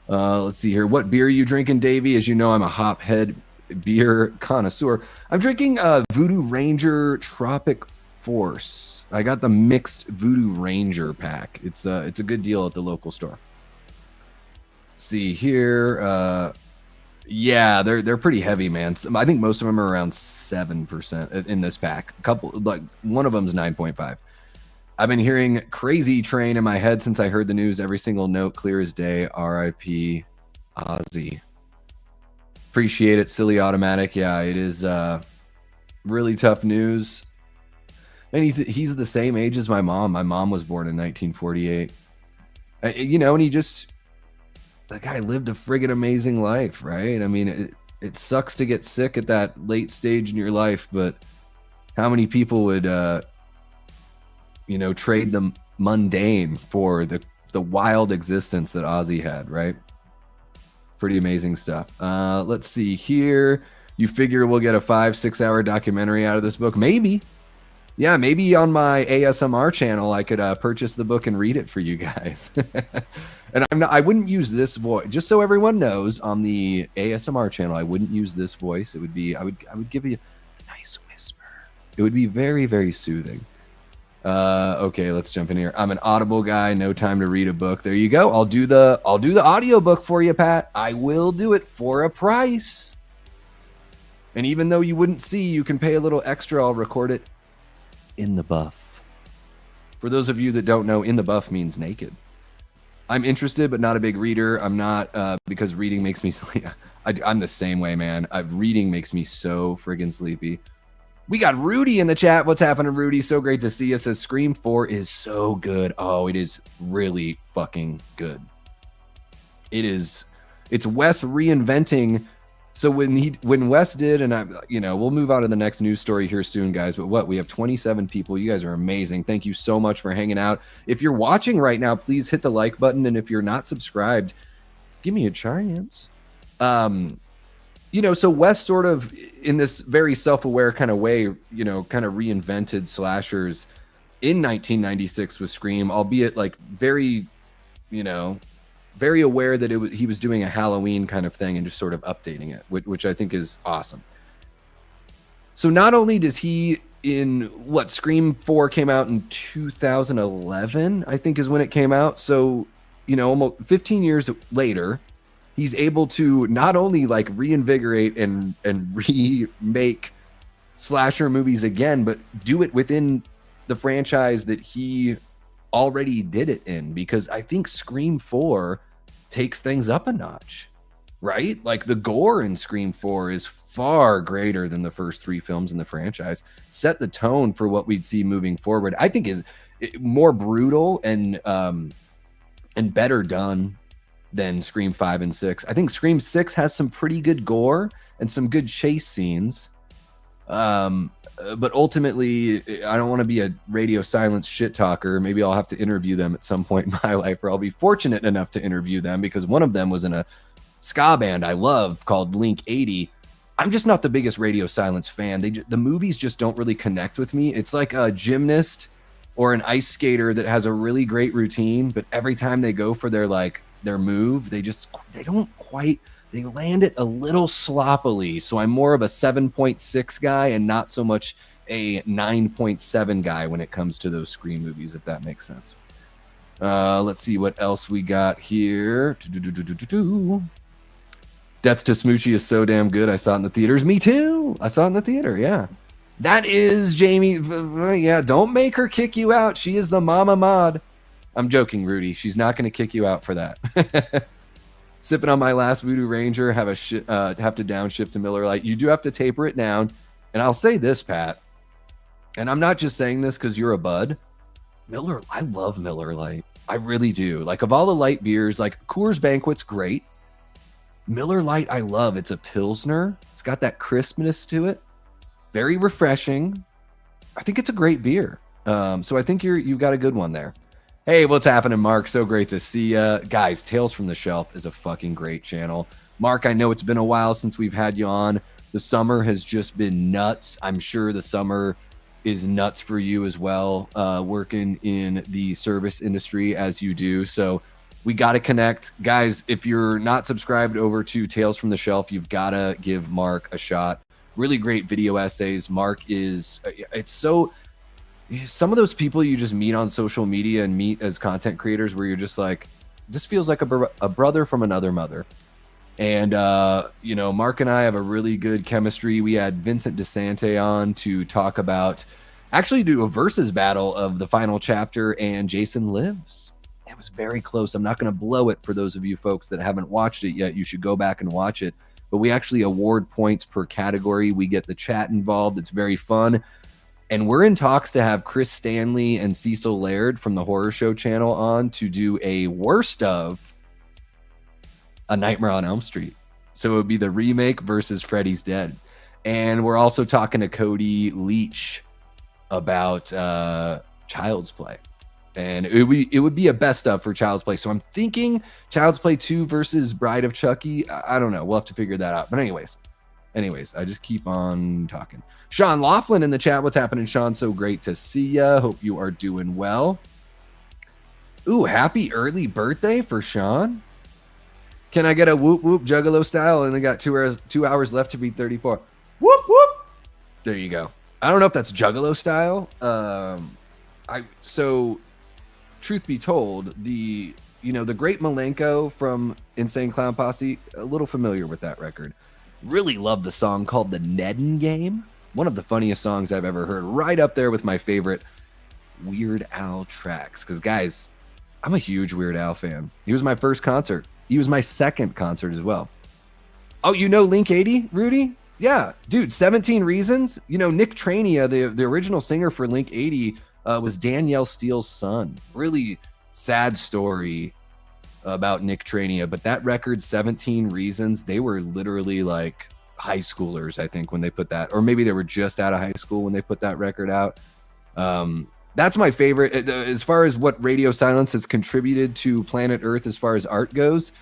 Let's see here. What beer are you drinking, Davey? As you know, I'm a hophead beer connoisseur. I'm drinking Voodoo Ranger Tropic Force. I got the mixed Voodoo Ranger pack. It's a good deal at the local store. Let's see here. Yeah, they're pretty heavy, man. I think most of them are around 7% in this pack. A couple, like one of them's 9.5. I've been hearing Crazy Train in my head since I heard the news. Every single note clear as day. R.I.P. Ozzy. Appreciate it, Silly Automatic. Yeah, it is really tough news. And he's the same age as my mom. My mom was born in 1948. You know, and that guy lived a friggin' amazing life, right? I mean, it sucks to get sick at that late stage in your life, but how many people would, you know, trade the mundane for the wild existence that Ozzy had, right? Pretty amazing stuff. Let's see here. You figure we'll get a 5-6 hour documentary out of this book? Maybe. Yeah, maybe on my ASMR channel, I could purchase the book and read it for you guys. And I wouldn't use this voice, just so everyone knows, on the ASMR channel, I wouldn't use this voice. It would be, I would give you a nice whisper. It would be very, very soothing. Okay, let's jump in here. I'm an Audible guy, no time to read a book. There you go. I'll do the audio book for you, Pat. I will do it for a price. And even though you wouldn't see, you can pay a little extra. I'll record it in the buff. For those of you that don't know, in the buff means naked. I'm interested, but not a big reader. I'm not, because reading makes me sleep. I'm the same way, man. Reading makes me so friggin' sleepy. We got Rudy in the chat. What's happening, Rudy? So great to see you. Says Scream 4 is so good. Oh, it is really fucking good. It's Wes reinventing. So when Wes did, and we'll move on to the next news story here soon, guys. But we have 27 people. You guys are amazing. Thank you so much for hanging out. If you're watching right now, please hit the like button. And if you're not subscribed, give me a chance. So Wes sort of, in this very self-aware kind of way, kind of reinvented slashers in 1996 with Scream, albeit like very, you know, very aware that he was doing a Halloween kind of thing and just sort of updating it, which I think is awesome. So not only does he Scream 4 came out in 2011, I think is when it came out. So, you know, almost 15 years later, he's able to not only like reinvigorate and remake slasher movies again, but do it within the franchise that he already did it in, because I think Scream 4 takes things up a notch, right? Like the gore in Scream 4 is far greater than the first 3 films in the franchise. Set the tone for what we'd see moving forward. I think is more brutal and better done than Scream 5 and 6. I think Scream 6 has some pretty good gore and some good chase scenes. But ultimately, I don't want to be a radio silence shit talker. Maybe I'll have to interview them at some point in my life, or I'll be fortunate enough to interview them, because one of them was in a ska band I love called Link 80. I'm just not the biggest radio silence fan. The movies just don't really connect with me. It's like a gymnast or an ice skater that has a really great routine, but every time they go for their move, they land it a little sloppily. So I'm more of a 7.6 guy and not so much a 9.7 guy when it comes to those Scream movies, if that makes sense. Let's see what else we got here. Death to Smoochie is so damn good. I saw it in the theaters. Me too. I saw it in the theater. Yeah. That is Jamie. Yeah. Don't make her kick you out. She is the mama mod. I'm joking, Rudy. She's not going to kick you out for that. Sipping on my last Voodoo Ranger. Have to downshift to Miller Lite. You do have to taper it down. And I'll say this, Pat. And I'm not just saying this because you're a bud. I love Miller Lite. I really do. Like, of all the light beers, like Coors Banquet's great. Miller Lite, I love. It's a Pilsner. It's got that crispness to it. Very refreshing. I think it's a great beer. So I think you've got a good one there. Hey, what's happening, Mark? So great to see you. Guys, Tales from the Shelf is a fucking great channel. Mark, I know it's been a while since we've had you on. The summer has just been nuts. I'm sure the summer is nuts for you as well, working in the service industry as you do. So we got to connect. Guys, if you're not subscribed over to Tales from the Shelf, you've got to give Mark a shot. Really great video essays. Mark some of those people you just meet on social media and meet as content creators where you're just like, this feels like a brother from another mother. And, Mark and I have a really good chemistry. We had Vincent DeSante on to talk about, actually do a versus battle of the final chapter and Jason Lives. It was very close. I'm not going to blow it for those of you folks that haven't watched it yet. You should go back and watch it. But we actually award points per category. We get the chat involved. It's very fun. And we're in talks to have Chris Stanley and Cecil Laird from the Horror Show channel on to do a worst of A Nightmare on Elm Street. So it would be the remake versus Freddy's Dead. And we're also talking to Cody Leach about Child's Play. And it would be a best of for Child's Play. So I'm thinking Child's Play 2 versus Bride of Chucky. I don't know. We'll have to figure that out. But anyways, I just keep on talking. Sean Laughlin in the chat. What's happening, Sean? So great to see ya. Hope you are doing well. Ooh, happy early birthday for Sean. Can I get a whoop whoop Juggalo style? And they got 2 hours left to be 34. Whoop whoop. There you go. I don't know if that's Juggalo style. Truth be told, the great Malenko from Insane Clown Posse, a little familiar with that record. Really love the song called The Nedden Game. One of the funniest songs I've ever heard. Right up there with my favorite Weird Al tracks. Because, guys, I'm a huge Weird Al fan. He was my first concert. He was my second concert as well. Oh, you know Link 80, Rudy? Yeah, dude, 17 Reasons. Nick Trania, the original singer for Link 80, was Danielle Steele's son. Really sad story about Nick Trania, but that record, 17 Reasons, they were literally like high schoolers, I think, when they put that, or maybe they were just out of high school when they put that record out. That's my favorite. As far as what Radio Silence has contributed to Planet Earth as far as art goes,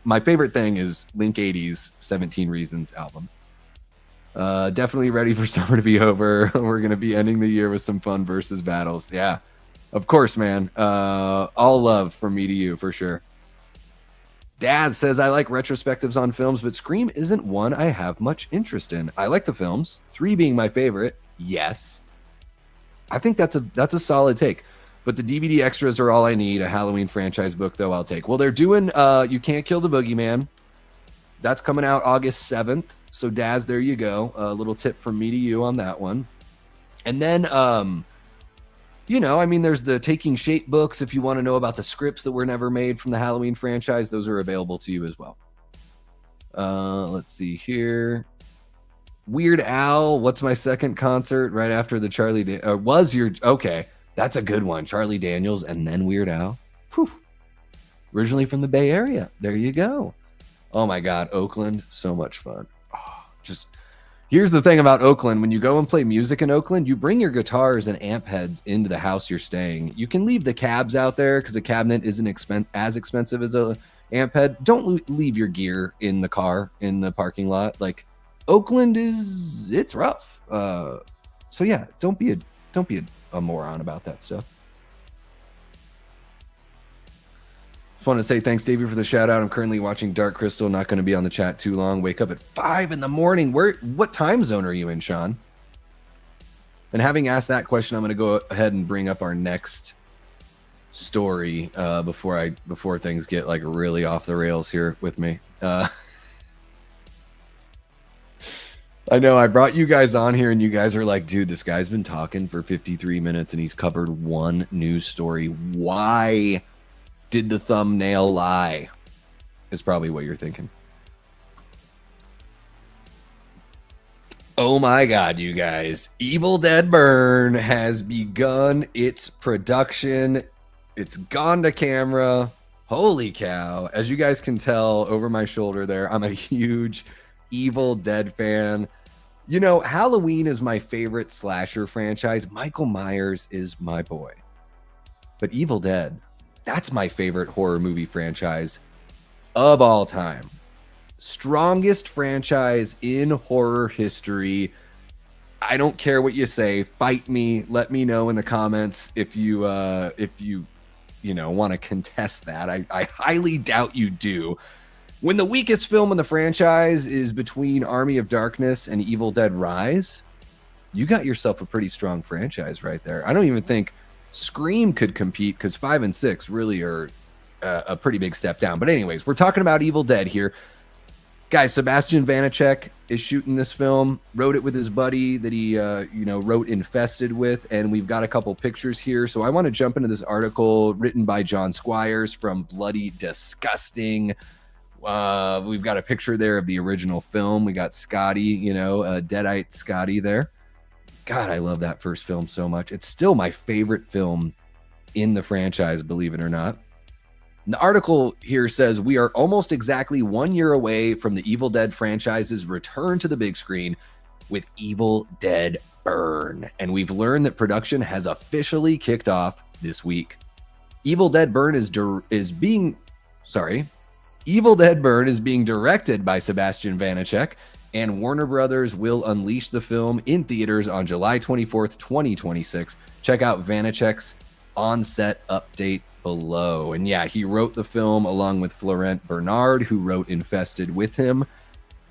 my favorite thing is Link 80's 17 Reasons album. Definitely ready for summer to be over. We're going to be ending the year with some fun versus battles. Yeah. Of course, man. All love from me to you for sure. Daz says, I like retrospectives on films, but Scream isn't one I have much interest in. I like the films, 3 being my favorite. Yes. I think that's a solid take. But the DVD extras are all I need. A Halloween franchise book, though, I'll take. Well, they're doing You Can't Kill the Boogeyman. That's coming out August 7th. So, Daz, there you go. A little tip from me to you on that one. And then, there's the Taking Shape books. If you want to know about the scripts that were never made from the Halloween franchise, those are available to you as well. Let's see here. Weird Al, what's my second concert right after the Charlie okay, that's a good one. Charlie Daniels and then Weird Al. Whew. Originally from the Bay Area. There you go. Oh my God, Oakland, so much fun. Here's the thing about Oakland. When you go and play music in Oakland, you bring your guitars and amp heads into the house you're staying. You can leave the cabs out there because a cabinet isn't as expensive as a amp head. Don't leave your gear in the car in the parking lot. Like, Oakland it's rough. So yeah, don't be a moron about that stuff. Just want to say thanks, Davey, for the shout out. I'm currently watching Dark Crystal. Not going to be on the chat too long. Wake up at 5 in the morning. What time zone are you in, Sean? And having asked that question, I'm going to go ahead and bring up our next story before things get like really off the rails here with me. I know I brought you guys on here and you guys are like, dude, this guy's been talking for 53 minutes and he's covered one news story. Why did the thumbnail lie? Is probably what you're thinking. Oh my God, you guys. Evil Dead Burn has begun its production. It's gone to camera. Holy cow. As you guys can tell over my shoulder there, I'm a huge Evil Dead fan. You know, Halloween is my favorite slasher franchise. Michael Myers is my boy. But Evil Dead, that's my favorite horror movie franchise of all time. Strongest franchise in horror history. I don't care what you say. Fight me. Let me know in the comments if you want to contest that. I highly doubt you do. When the weakest film in the franchise is between Army of Darkness and Evil Dead Rise, you got yourself a pretty strong franchise right there. I don't even think Scream could compete because 5 and 6 really are a pretty big step down. But anyways, we're talking about Evil Dead here. Guys, Sebastian Vanacek is shooting this film, wrote it with his buddy that he, wrote Infested with, and we've got a couple pictures here. So I want to jump into this article written by John Squires from Bloody Disgusting. We've got a picture there of the original film. We got Scotty, Deadite Scotty there. God, I love that first film so much. It's still my favorite film in the franchise, believe it or not. The article here says, we are almost exactly 1 year away from the Evil Dead franchise's return to the big screen with Evil Dead Burn. And we've learned that production has officially kicked off this week. Evil Dead Burn is being directed by Sebastian Vanacek, and Warner Brothers will unleash the film in theaters on July 24th, 2026. Check out Vanacek's on-set update below. And yeah, he wrote the film along with Florent Bernard, who wrote Infested with him.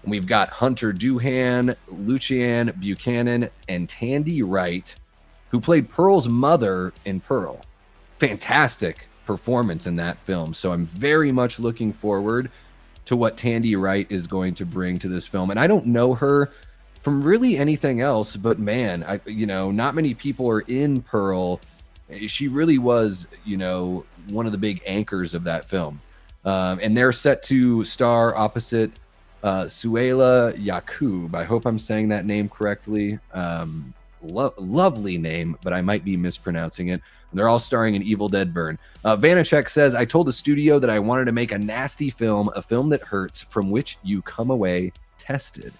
And we've got Hunter Doohan, Lucian Buchanan, and Tandy Wright, who played Pearl's mother in Pearl. Fantastic performance in that film. So I'm very much looking forward to what Tandy Wright is going to bring to this film. And I don't know her from really anything else, but man, not many people are in Pearl. She really was, one of the big anchors of that film. And they're set to star opposite Suela Yakub. I hope I'm saying that name correctly. Lovely name, but I might be mispronouncing it. They're all starring in Evil Dead Burn. Vanacek says, I told the studio that I wanted to make a nasty film, a film that hurts, from which you come away tested.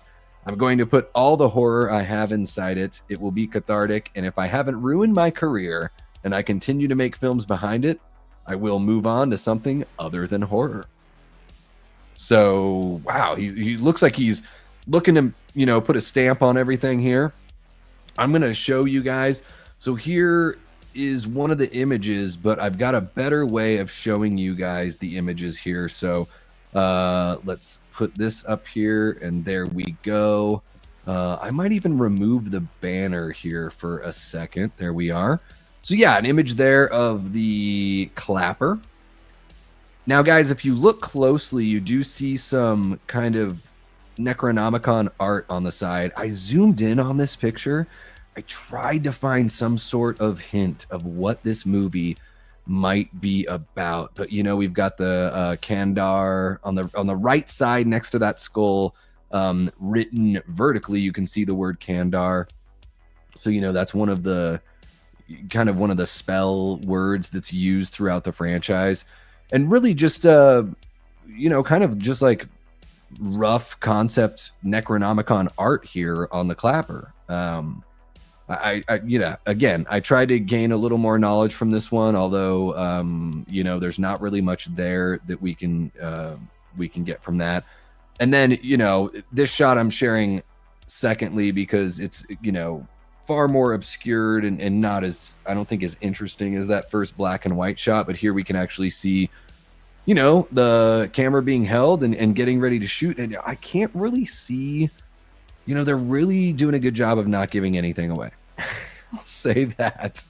I'm going to put all the horror I have inside it. It will be cathartic, and if I haven't ruined my career and I continue to make films behind it, I will move on to something other than horror. So, wow, he looks like he's looking to, put a stamp on everything here. I'm going to show you guys. So here is one of the images, but I've got a better way of showing you guys the images here. So let's put this up here, and there we go. I might even remove the banner here for a second. There we are. So yeah, an image there of the clapper. Now, guys, if you look closely, you do see some kind of Necronomicon art on the side. I zoomed in on this picture. I tried to find some sort of hint of what this movie might be about, but you know, we've got the Kandar on the right side next to that skull, written vertically. You can see the word Kandar, so you know that's one of the spell words that's used throughout the franchise, and really just you know, kind of just like rough concept Necronomicon art here on the clapper. I you know, again, I tried to gain a little more knowledge from this one, although you know, there's not really much there that we can get from that. And then, you know, this shot I'm sharing secondly because it's, you know, far more obscured and not as, I don't think, as interesting as that first black and white shot. But here we can actually see, you know, the camera being held and getting ready to shoot. And I can't really see, you know, they're really doing a good job of not giving anything away. I'll say that.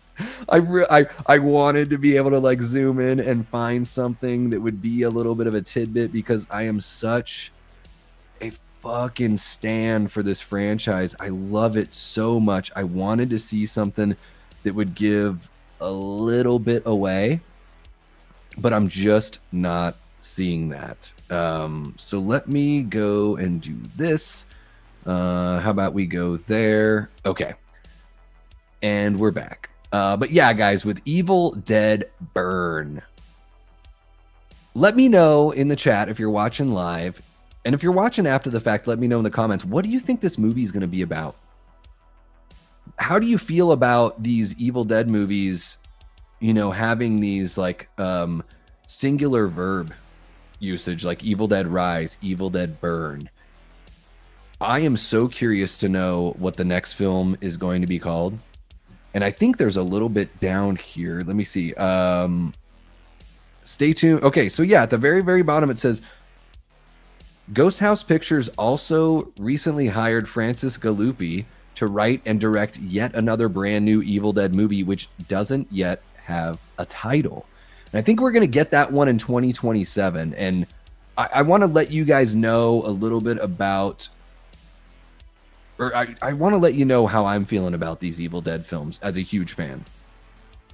I wanted to be able to like zoom in and find something that would be a little bit of a tidbit, because I am such a fucking stan for this franchise. I love it so much. I wanted to see something that would give a little bit away, but I'm just not seeing that. So let me go and do this. How about we go there? Okay. And we're back. But yeah, guys, with Evil Dead Burn, let me know in the chat if you're watching live. And if you're watching after the fact, let me know in the comments, what do you think this movie is going to be about? How do you feel about these Evil Dead movies, you know, having these like singular verb usage, like Evil Dead Rise, Evil Dead Burn? I am so curious to know what the next film is going to be called. And I think there's a little bit down here. Let me see. Stay tuned. Okay, so yeah, at the very, very bottom it says, Ghost House Pictures also recently hired Francis Galuppi to write and direct yet another brand new Evil Dead movie, which doesn't yet have a title. And I think we're going to get that one in 2027. And I want to let you guys know a little bit about, or I want to let you know how I'm feeling about these Evil Dead films as a huge fan.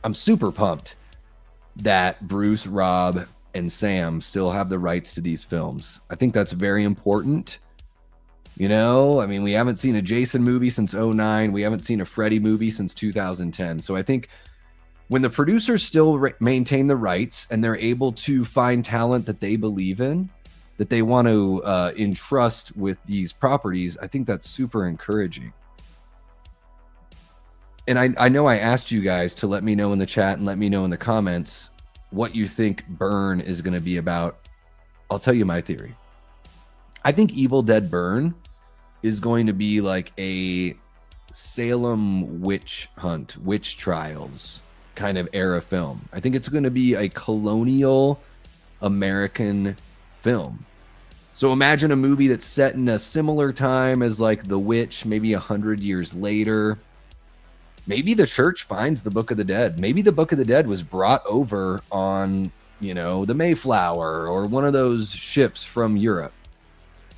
I'm super pumped that Bruce, Rob, and Sam still have the rights to these films. I think that's very important. You know, I mean, we haven't seen a Jason movie since 2009. We haven't seen a Freddy movie since 2010. So I think when the producers still maintain the rights and they're able to find talent that they believe in, that they want to entrust with these properties, I think that's super encouraging. And I know I asked you guys to let me know in the chat and let me know in the comments what you think Burn is going to be about. I'll tell you my theory. I think Evil Dead Burn is going to be like a Salem witch hunt, witch trials kind of era film. I think it's going to be a colonial American film. So imagine a movie that's set in a similar time as like The Witch, maybe 100 years later. Maybe the church finds the Book of the Dead. Maybe the Book of the Dead was brought over on, you know, the Mayflower or one of those ships from Europe.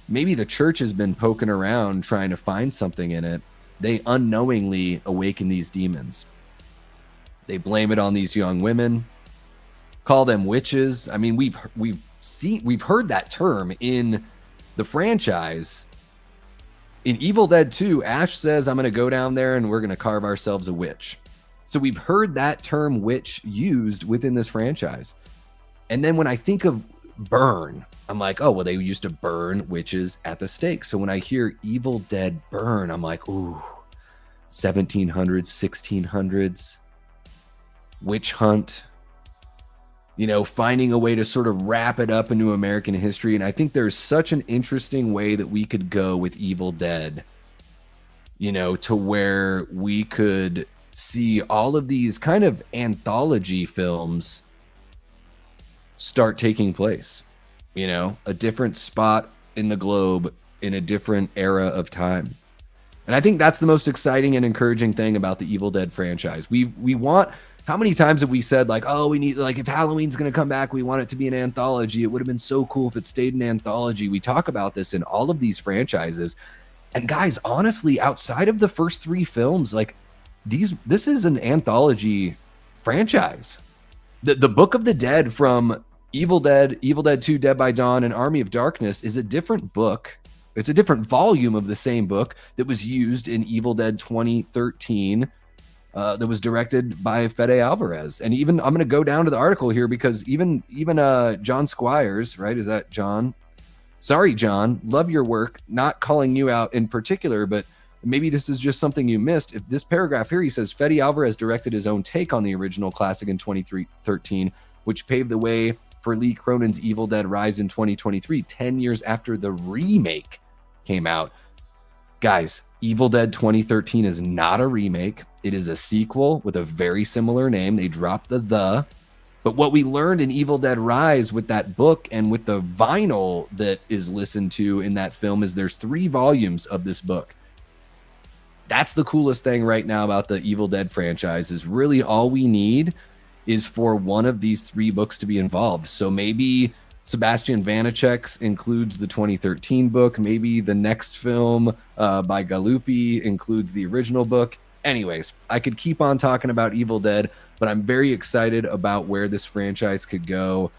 Maybe the church has been poking around trying to find something in it. They unknowingly awaken these demons. They blame it on these young women, call them witches. I mean, we've heard that term in the franchise. In Evil Dead 2, Ash says, I'm going to go down there and we're going to carve ourselves a witch. So we've heard that term witch used within this franchise. And then when I think of burn, I'm like, oh, well, they used to burn witches at the stake. So when I hear Evil Dead Burn, I'm like, ooh, 1700s, 1600s, witch hunt, you know, finding a way to sort of wrap it up into American history. And I think there's such an interesting way that we could go with Evil Dead, you know, to where we could see all of these kind of anthology films start taking place. You know, a different spot in the globe in a different era of time. And I think that's the most exciting and encouraging thing about the Evil Dead franchise. We want, how many times have we said like, oh, we need, like, if Halloween's going to come back, we want it to be an anthology. It would have been so cool if it stayed an anthology. We talk about this in all of these franchises. And guys, honestly, outside of the first 3 films, like this is an anthology franchise. The Book of the Dead from Evil Dead 2, Dead by Dawn, and Army of Darkness is a different book. It's a different volume of the same book that was used in Evil Dead 2013 that was directed by Fede Alvarez. And even, I'm going to go down to the article here because even John Squires, right? Is that John? Sorry, John. Love your work. Not calling you out in particular, but maybe this is just something you missed. If this paragraph here, he says, Fede Alvarez directed his own take on the original classic in 2013, which paved the way for Lee Cronin's Evil Dead Rise in 2023, 10 years after the remake came out. Guys, Evil Dead 2013 is not a remake. It is a sequel with a very similar name. They dropped the. But what we learned in Evil Dead Rise with that book and with the vinyl that is listened to in that film is there's 3 volumes of this book. That's the coolest thing right now about the Evil Dead franchise, is really all we need is for one of these 3 books to be involved. So maybe Sebastian Vanacek's includes the 2013 book. Maybe the next film by Galuppi includes the original book. Anyways, I could keep on talking about Evil Dead, but I'm very excited about where this franchise could go.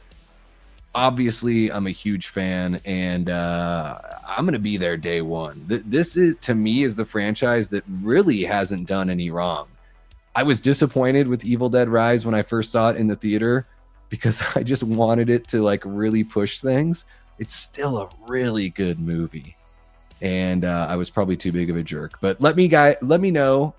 Obviously, I'm a huge fan, and I'm going to be there day one. This is, to me, is the franchise that really hasn't done any wrong. I was disappointed with Evil Dead Rise when I first saw it in the theater because I just wanted it to like really push things. It's still a really good movie, and I was probably too big of a jerk. But let me guys know.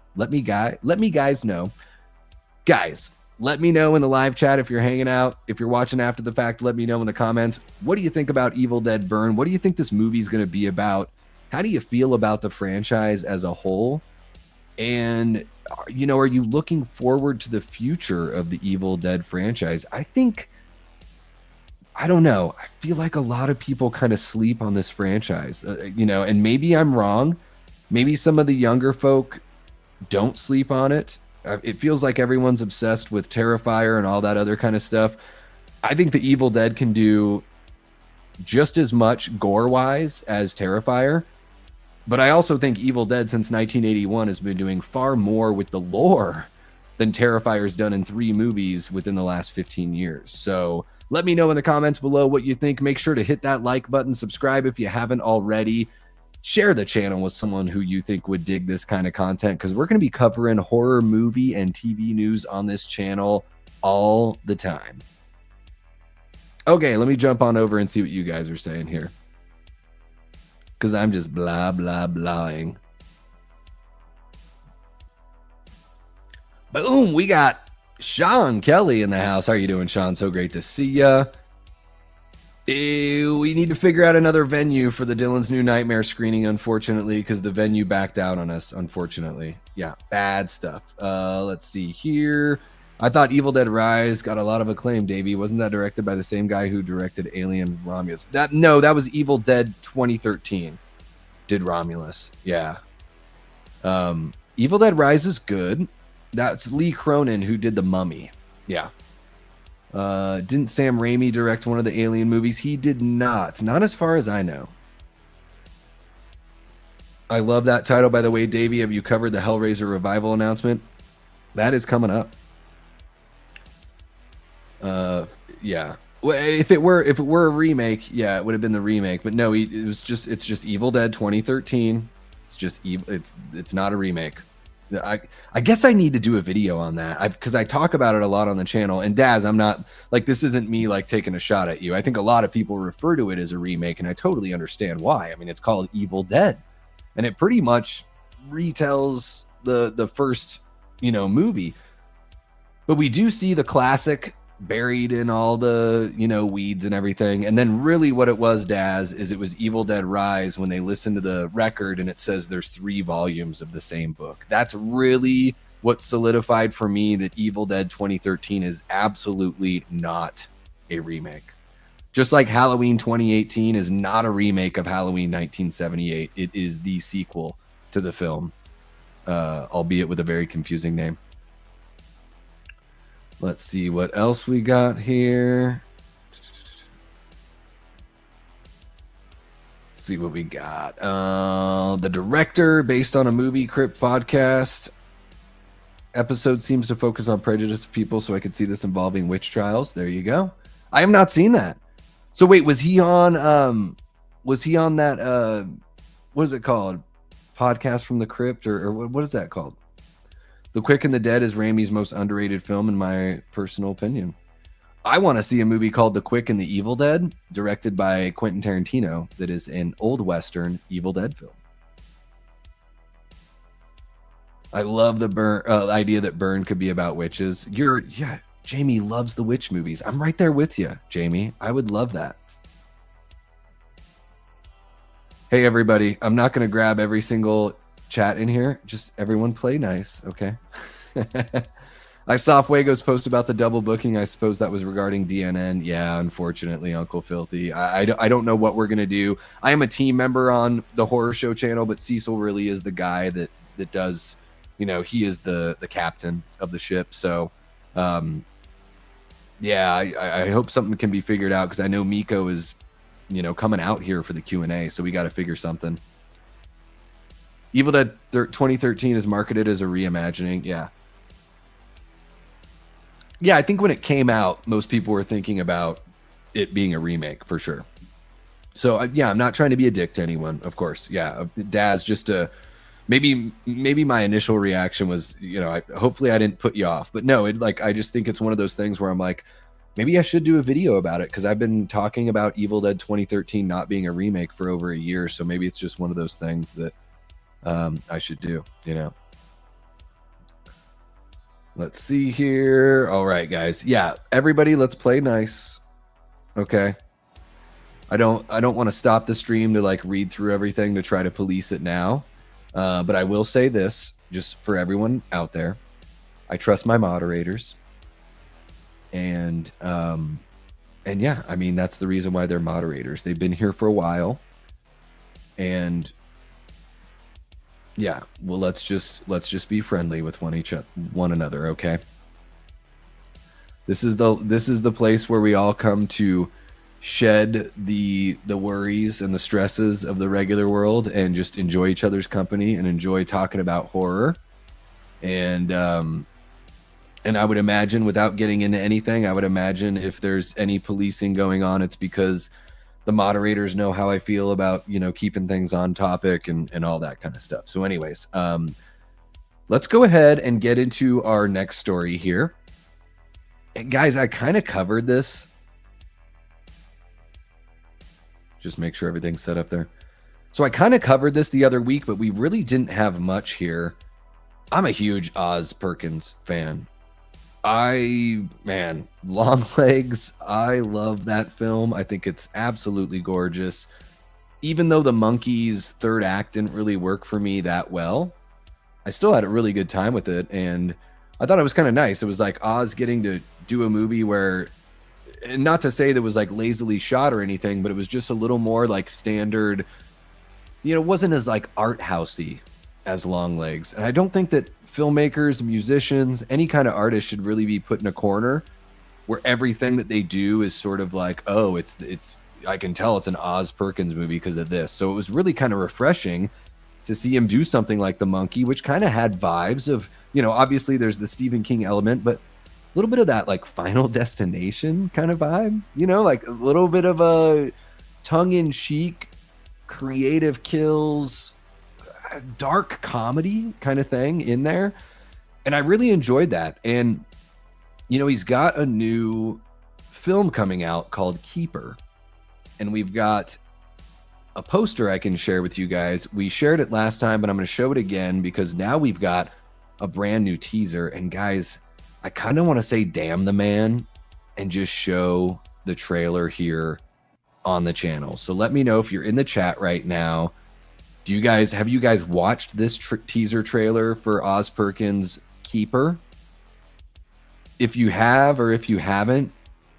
Guys, let me know in the live chat if you're hanging out. If you're watching after the fact, let me know in the comments. What do you think about Evil Dead Burn? What do you think this movie is going to be about? How do you feel about the franchise as a whole? And, you know, are you looking forward to the future of the Evil Dead franchise? I don't know. I feel like a lot of people kind of sleep on this franchise, you know, and maybe I'm wrong. Maybe some of the younger folk don't sleep on it. It feels like everyone's obsessed with Terrifier and all that other kind of stuff. I think the Evil Dead can do just as much gore-wise as Terrifier. But I also think Evil Dead since 1981 has been doing far more with the lore than Terrifier's done in 3 movies within the last 15 years. So let me know in the comments below what you think. Make sure to hit that like button, subscribe if you haven't already. Share the channel with someone who you think would dig this kind of content, because we're going to be covering horror movie and TV news on this channel all the time. Okay, let me jump on over and see what you guys are saying here, because I'm just blah, blah, blahing. Boom, we got Sean Kelly in the house. How are you doing, Sean? So great to see ya. We need to figure out another venue for the Dylan's New Nightmare screening, unfortunately, because the venue backed out on us, unfortunately. Yeah, bad stuff. Let's see here. I thought Evil Dead Rise got a lot of acclaim, Davey. Wasn't that directed by the same guy who directed Alien Romulus? No, that was Evil Dead 2013. Did Romulus. Yeah. Evil Dead Rise is good. That's Lee Cronin who did The Mummy. Yeah. Didn't Sam Raimi direct one of the Alien movies? He did not. Not as far as I know. I love that title, by the way. Davey, have you covered the Hellraiser revival announcement? That is coming up. Yeah. Well, if it were a remake, yeah, it would have been the remake. But no, it's just Evil Dead 2013. It's just it's not a remake. I guess I need to do a video on that because I talk about it a lot on the channel. And Daz, I'm not like, this isn't me like taking a shot at you. I think a lot of people refer to it as a remake, and I totally understand why. I mean, it's called Evil Dead, and it pretty much retells the first, you know, movie. But we do see the classic buried in all the, you know, weeds and everything. And then really what it was, Daz, is it was Evil Dead Rise when they listened to the record and it says there's 3 volumes of the same book. That's really what solidified for me that Evil Dead 2013 is absolutely not a remake. Just like Halloween 2018 is not a remake of Halloween 1978. It is the sequel to the film, albeit with a very confusing name. Let's see what else we got here. Let's see what we got. The director, based on a movie Crypt podcast. Episode seems to focus on prejudiced people, so I could see this involving witch trials. There you go. I have not seen that. So wait, was he on that what is it called? Podcast from the Crypt, or what is that called? The Quick and the Dead is Raimi's most underrated film in my personal opinion. I want to see a movie called The Quick and the Evil Dead, directed by Quentin Tarantino, that is an old Western Evil Dead film. I love the idea that Burn could be about witches. Jamie loves the witch movies. I'm right there with you, Jamie. I would love that. Hey, everybody. I'm not going to grab every single chat in here. Just everyone play nice, okay? I saw Fuego's post about the double booking. I suppose that was regarding DNN. Yeah, unfortunately, Uncle Filthy. I don't know what we're going to do. I am a team member on the Horror Show channel, but Cecil really is the guy that does, he is the captain of the ship. So, yeah, I hope something can be figured out, because I know Miko is, coming out here for the Q&A, so we got to figure something. Evil Dead 2013 is marketed as a reimagining. Yeah. Yeah, I think when it came out, most people were thinking about it being a remake for sure. So, yeah, I'm not trying to be a dick to anyone, of course. Yeah, Daz, just maybe my initial reaction was, hopefully I didn't put you off. But no, I just think it's one of those things where I'm like, maybe I should do a video about it, because I've been talking about Evil Dead 2013 not being a remake for over a year. So maybe it's just one of those things that I should do, Let's see here. All right, guys. Yeah, everybody, let's play nice. Okay. I don't want to stop the stream to read through everything to try to police it now. But I will say this, just for everyone out there. I trust my moderators. And yeah, I mean, that's the reason why they're moderators. They've been here for a while. And yeah, well, let's just be friendly with one another, okay? This is the place where we all come to shed the worries and the stresses of the regular world and just enjoy each other's company and enjoy talking about horror. And I would imagine, without getting into anything, I would imagine if there's any policing going on, it's because the moderators know how I feel about, keeping things on topic and all that kind of stuff. So anyways, let's go ahead and get into our next story here. And guys, I kind of covered this. Just make sure everything's set up there. So I kind of covered this the other week, but we really didn't have much here. I'm a huge Oz Perkins fan. Long Legs, I love that film. I think it's absolutely gorgeous. Even though the monkeys' third act didn't really work for me that well, I still had a really good time with it. And I thought it was kind of nice. It was like Oz getting to do a movie where, and not to say that it was lazily shot or anything, but it was just a little more standard, it wasn't as art housey as Long Legs. And I don't think that filmmakers, musicians, any kind of artist should really be put in a corner where everything that they do is sort of oh, it's I can tell it's an Oz Perkins movie because of this. So it was really kind of refreshing to see him do something like The Monkey, which kind of had vibes of, obviously there's the Stephen King element, but a little bit of that Final Destination kind of vibe, a little bit of a tongue-in-cheek, creative kills, dark comedy kind of thing in there. And I really enjoyed that. And, he's got a new film coming out called Keeper. And we've got a poster I can share with you guys. We shared it last time, but I'm going to show it again because now we've got a brand new teaser. And guys, I kind of want to say damn the man and just show the trailer here on the channel. So let me know if you're in the chat right now. Have you guys watched this teaser trailer for Oz Perkins Keeper. If you have or if you haven't,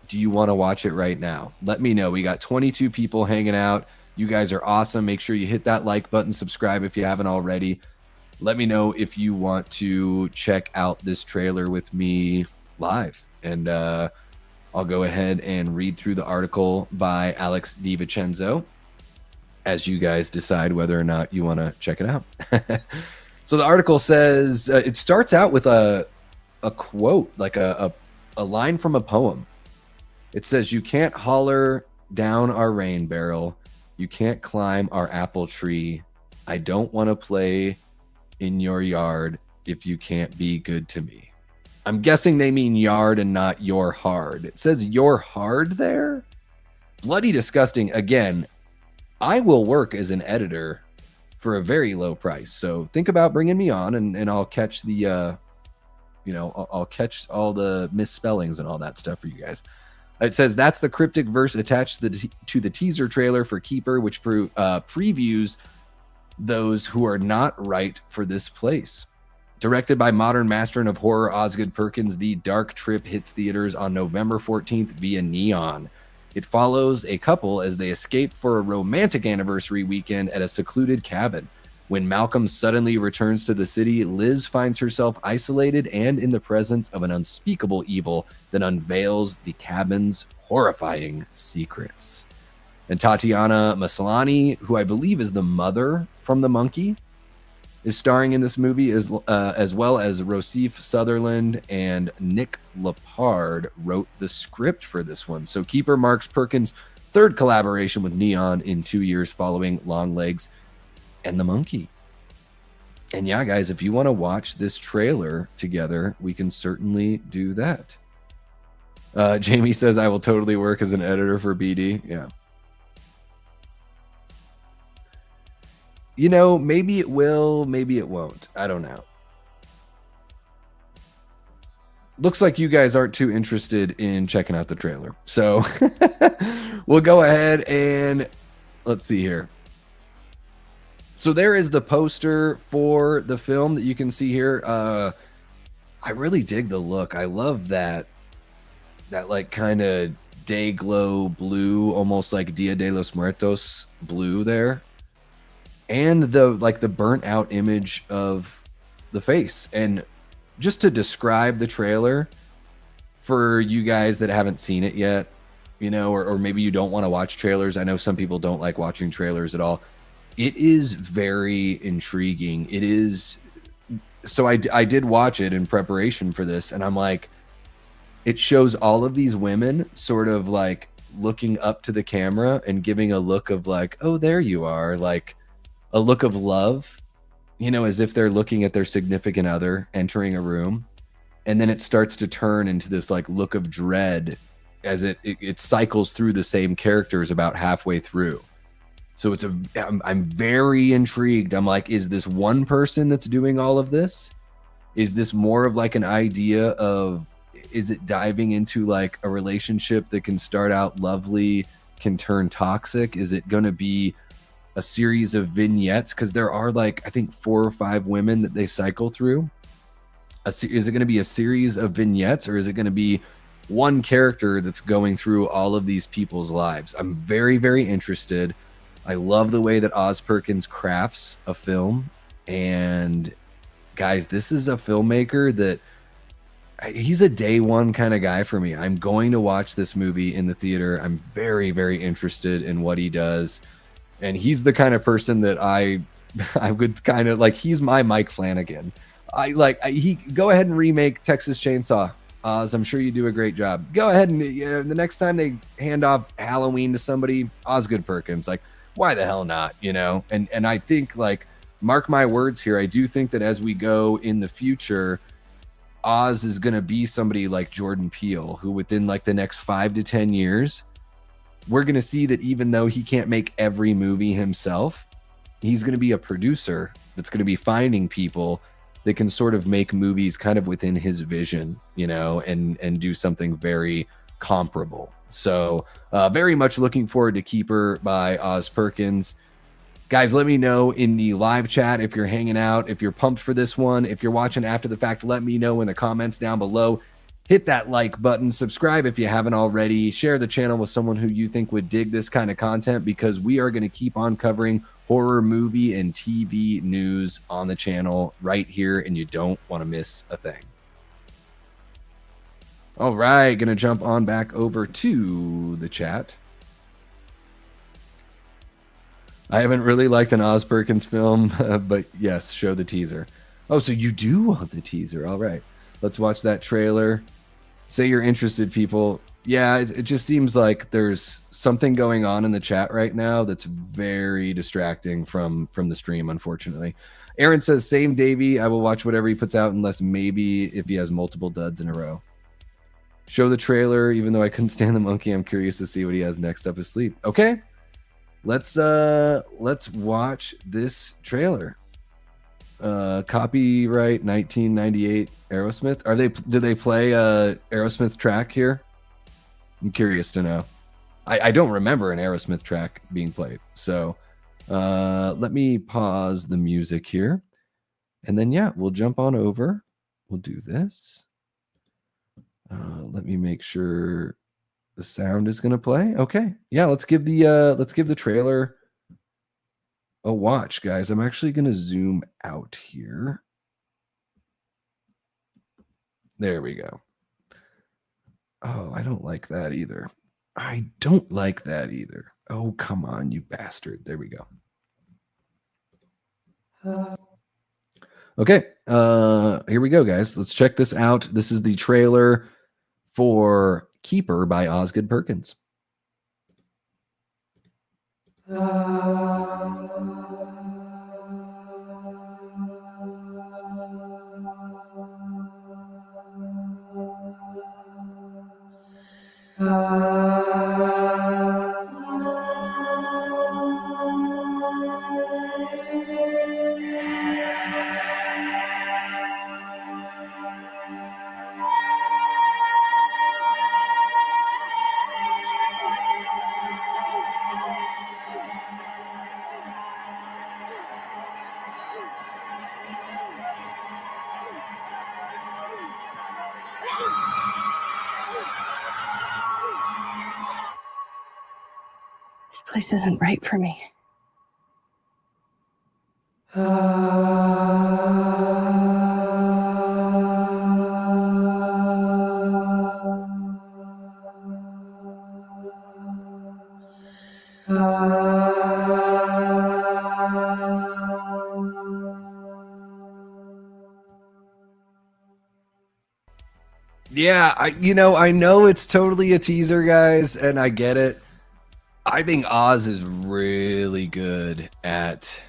do you want to watch it right now? Let me know. We got 22 people hanging out. You guys are awesome. Make sure you hit that like button, subscribe if you haven't already. Let me know if you want to check out this trailer with me live. And I'll go ahead and read through the article by Alex DiVincenzo as you guys decide whether or not you want to check it out. So the article says, it starts out with a quote, like a line from a poem. It says, "You can't holler down our rain barrel. You can't climb our apple tree. I don't want to play in your yard if you can't be good to me." I'm guessing they mean yard and not your hard. It says your hard there. Bloody disgusting. Again, I will work as an editor for a very low price. So think about bringing me on and I'll catch the, I'll catch all the misspellings and all that stuff for you guys. It says that's the cryptic verse attached to the teaser trailer for Keeper, which previews those who are not right for this place. Directed by modern master of horror Osgood Perkins, The Dark Trip hits theaters on November 14th via Neon. It follows a couple as they escape for a romantic anniversary weekend at a secluded cabin. When Malcolm suddenly returns to the city, Liz finds herself isolated and in the presence of an unspeakable evil that unveils the cabin's horrifying secrets. And Tatiana Maslany, who I believe is the mother from The Monkey, is starring in this movie, as well as Rossif Sutherland and Nick Lepard wrote the script for this one. So Keeper marks Perkins' third collaboration with Neon in 2 years following Longlegs and The Monkey. And yeah, guys, if you want to watch this trailer together, we can certainly do that. Jamie says, I will totally work as an editor for BD. Yeah. You know, maybe it will, maybe it won't. I don't know. Looks like you guys aren't too interested in checking out the trailer. So we'll go ahead and let's see here. So there is the poster for the film that you can see here. I really dig the look. I love that like kind of day glow blue, almost like Dia de los Muertos blue there. And the burnt out image of the face. And just to describe the trailer for you guys that haven't seen it yet, you know, or maybe you don't want to watch trailers. I know some people don't like watching trailers at all. It is very intriguing. It is. So I did watch it in preparation for this, and I'm like, it shows all of these women sort of like looking up to the camera and giving a look of like, oh, there you are, like a look of love, you know, as if they're looking at their significant other entering a room. And then it starts to turn into this like look of dread as it cycles through the same characters about halfway through. So I'm very intrigued. I'm like, is this one person that's doing all of this? Is this more of like an idea of, is it diving into like a relationship that can start out lovely, can turn toxic? Is it going to be a series of vignettes? Because there are like, I think 4 or 5 women that they cycle through. Is it going to be a series of vignettes, or is it going to be one character that's going through all of these people's lives? I'm very, very interested. I love the way that Oz Perkins crafts a film. And guys, this is a filmmaker that he's a day one kind of guy for me. I'm going to watch this movie in the theater. I'm very, very interested in what he does. And he's the kind of person that I would kind of like, he's my Mike Flanagan. He go ahead and remake Texas Chainsaw. Oz, I'm sure you do a great job. Go ahead and the next time they hand off Halloween to somebody, Osgood Perkins, like, why the hell not, you know? And I think, like, mark my words here, I do think that as we go in the future, Oz is going to be somebody like Jordan Peele, who within like the next 5 to 10 years, we're going to see that even though he can't make every movie himself, he's going to be a producer that's going to be finding people that can sort of make movies kind of within his vision, you know, and do something very comparable. So very much looking forward to Keeper by Oz Perkins. Guys, let me know in the live chat if you're hanging out, if you're pumped for this one. If you're watching after the fact, let me know in the comments down below. Hit that like button, subscribe if you haven't already, share the channel with someone who you think would dig this kind of content, because we are going to keep on covering horror movie and TV news on the channel right here, and you don't want to miss a thing. All right, going to jump on back over to the chat. I haven't really liked an Oz Perkins film, but yes, show the teaser. Oh, so you do want the teaser. All right. Let's watch that trailer. Say you're interested, people. Yeah, it just seems like there's something going on in the chat right now that's very distracting from the stream, unfortunately. Aaron says, same Davey. I will watch whatever he puts out, unless maybe if he has multiple duds in a row. Show the trailer. Even though I couldn't stand the monkey, I'm curious to see what he has next up his sleeve. Okay. Let's watch this trailer. Copyright 1998 Aerosmith. Do they play a Aerosmith track here? I'm curious to know. I don't remember an Aerosmith track being played. So let me pause the music here. And then yeah, we'll jump on over. We'll do this. Let me make sure the sound is going to play. Okay. Yeah, let's give the trailer a watch, guys. I'm actually going to zoom out here. There we go. Oh, I don't like that either. I don't like that either. Oh, come on, you bastard. There we go. Okay. Here we go, guys. Let's check this out. This is the trailer for Keeper by Osgood Perkins. This place isn't right for me. Yeah, I know it's totally a teaser, guys, and I get it. I think Oz is really good at,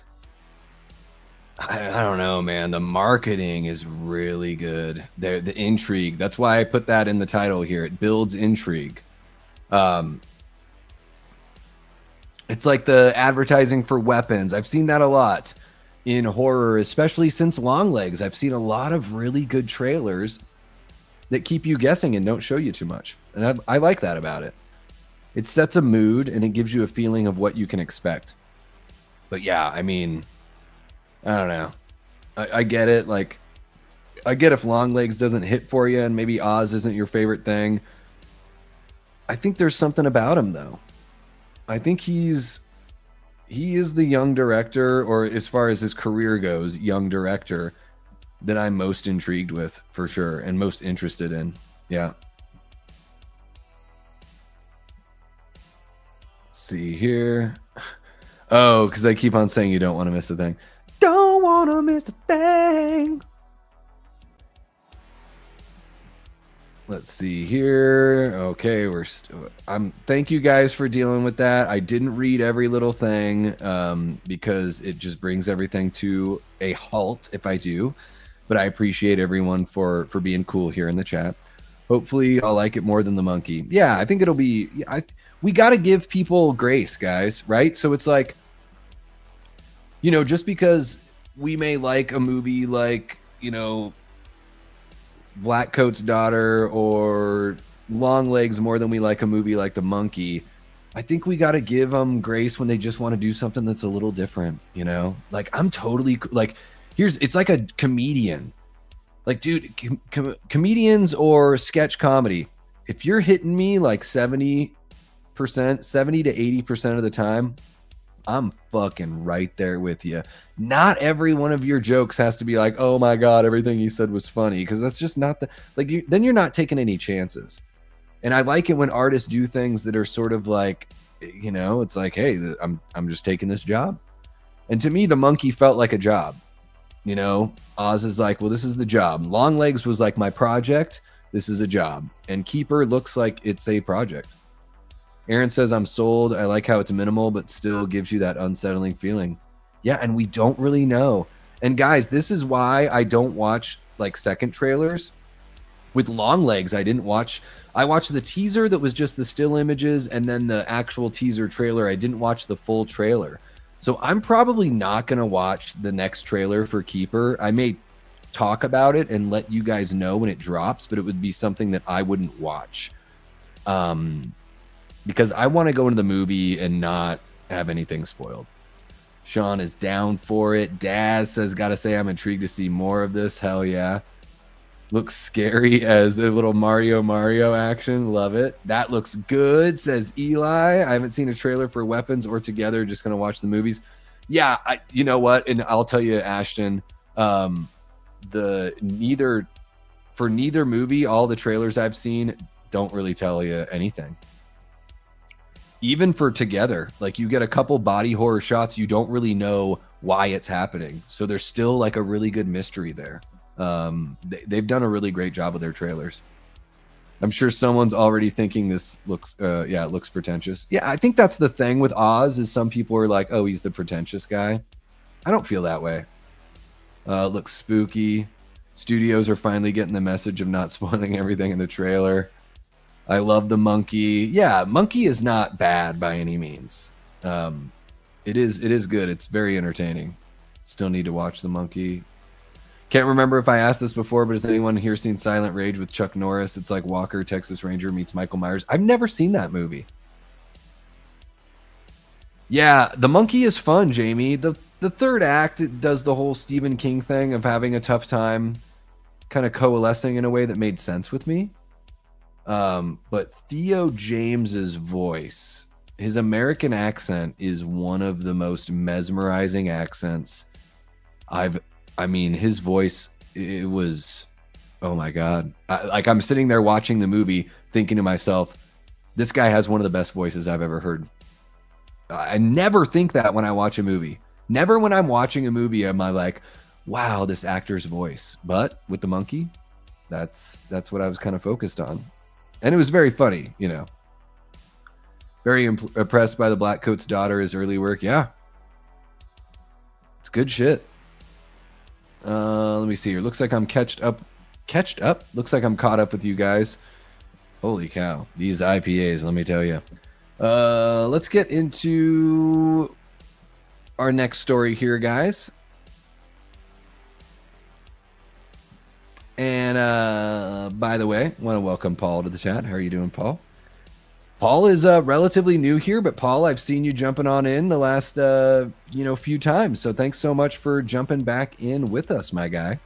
I don't know, man. The marketing is really good. The intrigue. That's why I put that in the title here. It builds intrigue. It's like the advertising for weapons. I've seen that a lot in horror, especially since Longlegs. I've seen a lot of really good trailers that keep you guessing and don't show you too much. And I like that about it. It sets a mood and it gives you a feeling of what you can expect. But yeah, I mean, I don't know. I get it. Like, I get if Longlegs doesn't hit for you and maybe Oz isn't your favorite thing. I think there's something about him, though. I think he is the young director, or as far as his career goes, young director that I'm most intrigued with, for sure, and most interested in. Yeah. Let's see here. Oh, because I keep on saying you don't want to miss a thing. Don't want to miss a thing. Let's see here. Okay, thank you guys for dealing with that. I didn't read every little thing because it just brings everything to a halt if I do. But I appreciate everyone for being cool here in the chat. Hopefully I'll like it more than the monkey. Yeah, I think it'll be, we got to give people grace, guys, right? So it's like, just because we may like a movie like, Blackcoat's Daughter or Longlegs more than we like a movie like The Monkey, I think we got to give them grace when they just want to do something that's a little different, you know? Like, I'm totally, like, it's like a comedian. Like, dude, comedians or sketch comedy, if you're hitting me like 70 to 80% of the time, I'm fucking right there with you. Not every one of your jokes has to be like, oh my God, everything he said was funny. Because that's just not then you're not taking any chances. And I like it when artists do things that are sort of like, you know, it's like, hey, I'm just taking this job. And to me, the monkey felt like a job. You know, Oz is like, well, this is the job. Long Legs was like my project. This is a job. And Keeper looks like it's a project. Aaron says, I'm sold. I like how it's minimal, but still gives you that unsettling feeling. Yeah, and we don't really know. And guys, this is why I don't watch like second trailers. With Long Legs, I watched the teaser that was just the still images and then the actual teaser trailer. I didn't watch the full trailer. So I'm probably not going to watch the next trailer for Keeper. I may talk about it and let you guys know when it drops, but it would be something that I wouldn't watch. Because I want to go into the movie and not have anything spoiled. Sean is down for it. Daz says, gotta say, I'm intrigued to see more of this. Hell yeah. Looks scary as a little Mario action. Love it. That looks good, says Eli. I haven't seen a trailer for Weapons or Together. Just going to watch the movies. Yeah, you know what? And I'll tell you, Ashton, for neither movie, all the trailers I've seen don't really tell you anything. Even for Together, like you get a couple body horror shots, you don't really know why it's happening. So there's still like a really good mystery there. They've done a really great job with their trailers. I'm sure someone's already thinking this looks, it looks pretentious. Yeah, I think that's the thing with Oz is some people are like, oh, he's the pretentious guy. I don't feel that way. Looks spooky. Studios are finally getting the message of not spoiling everything in the trailer. I love the monkey. Yeah, monkey is not bad by any means. It is good. It's very entertaining. Still need to watch the monkey. Can't remember if I asked this before, but has anyone here seen Silent Rage with Chuck Norris? It's like Walker, Texas Ranger meets Michael Myers. I've never seen that movie. Yeah, the monkey is fun, Jamie. The third act does the whole Stephen King thing of having a tough time kind of coalescing in a way that made sense with me. But Theo James's voice, his American accent is one of the most mesmerizing accents I mean, his voice, it was, oh my God. I'm sitting there watching the movie thinking to myself, this guy has one of the best voices I've ever heard. I never think that when I watch a movie. Never when I'm watching a movie am I like, wow, this actor's voice. But with the monkey, that's what I was kind of focused on. And it was very funny, you know. Very impressed by the Black Coat's daughter, his early work. Yeah. It's good shit. Let me see here. Looks like I'm catched up. Looks like I'm caught up with you guys. Holy cow. These IPAs, let me tell you. Let's get into our next story here, guys. And by the way, I want to welcome Paul to the chat. How are you doing, Paul? Paul is relatively new here, but Paul, I've seen you jumping on in the last few times. So thanks so much for jumping back in with us, my guy.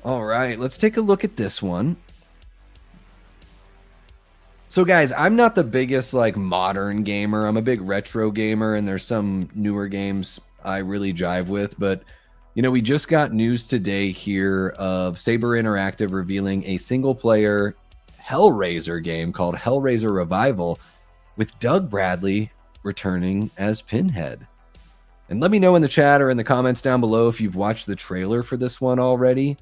All right, let's take a look at this one. So guys, I'm not the biggest like modern gamer. I'm a big retro gamer, and there's some newer games I really jive with, but you know, we just got news today here of Saber Interactive revealing a single player Hellraiser game called Hellraiser Revival with Doug Bradley returning as Pinhead. And let me know in the chat or in the comments down below if you've watched the trailer for this one already.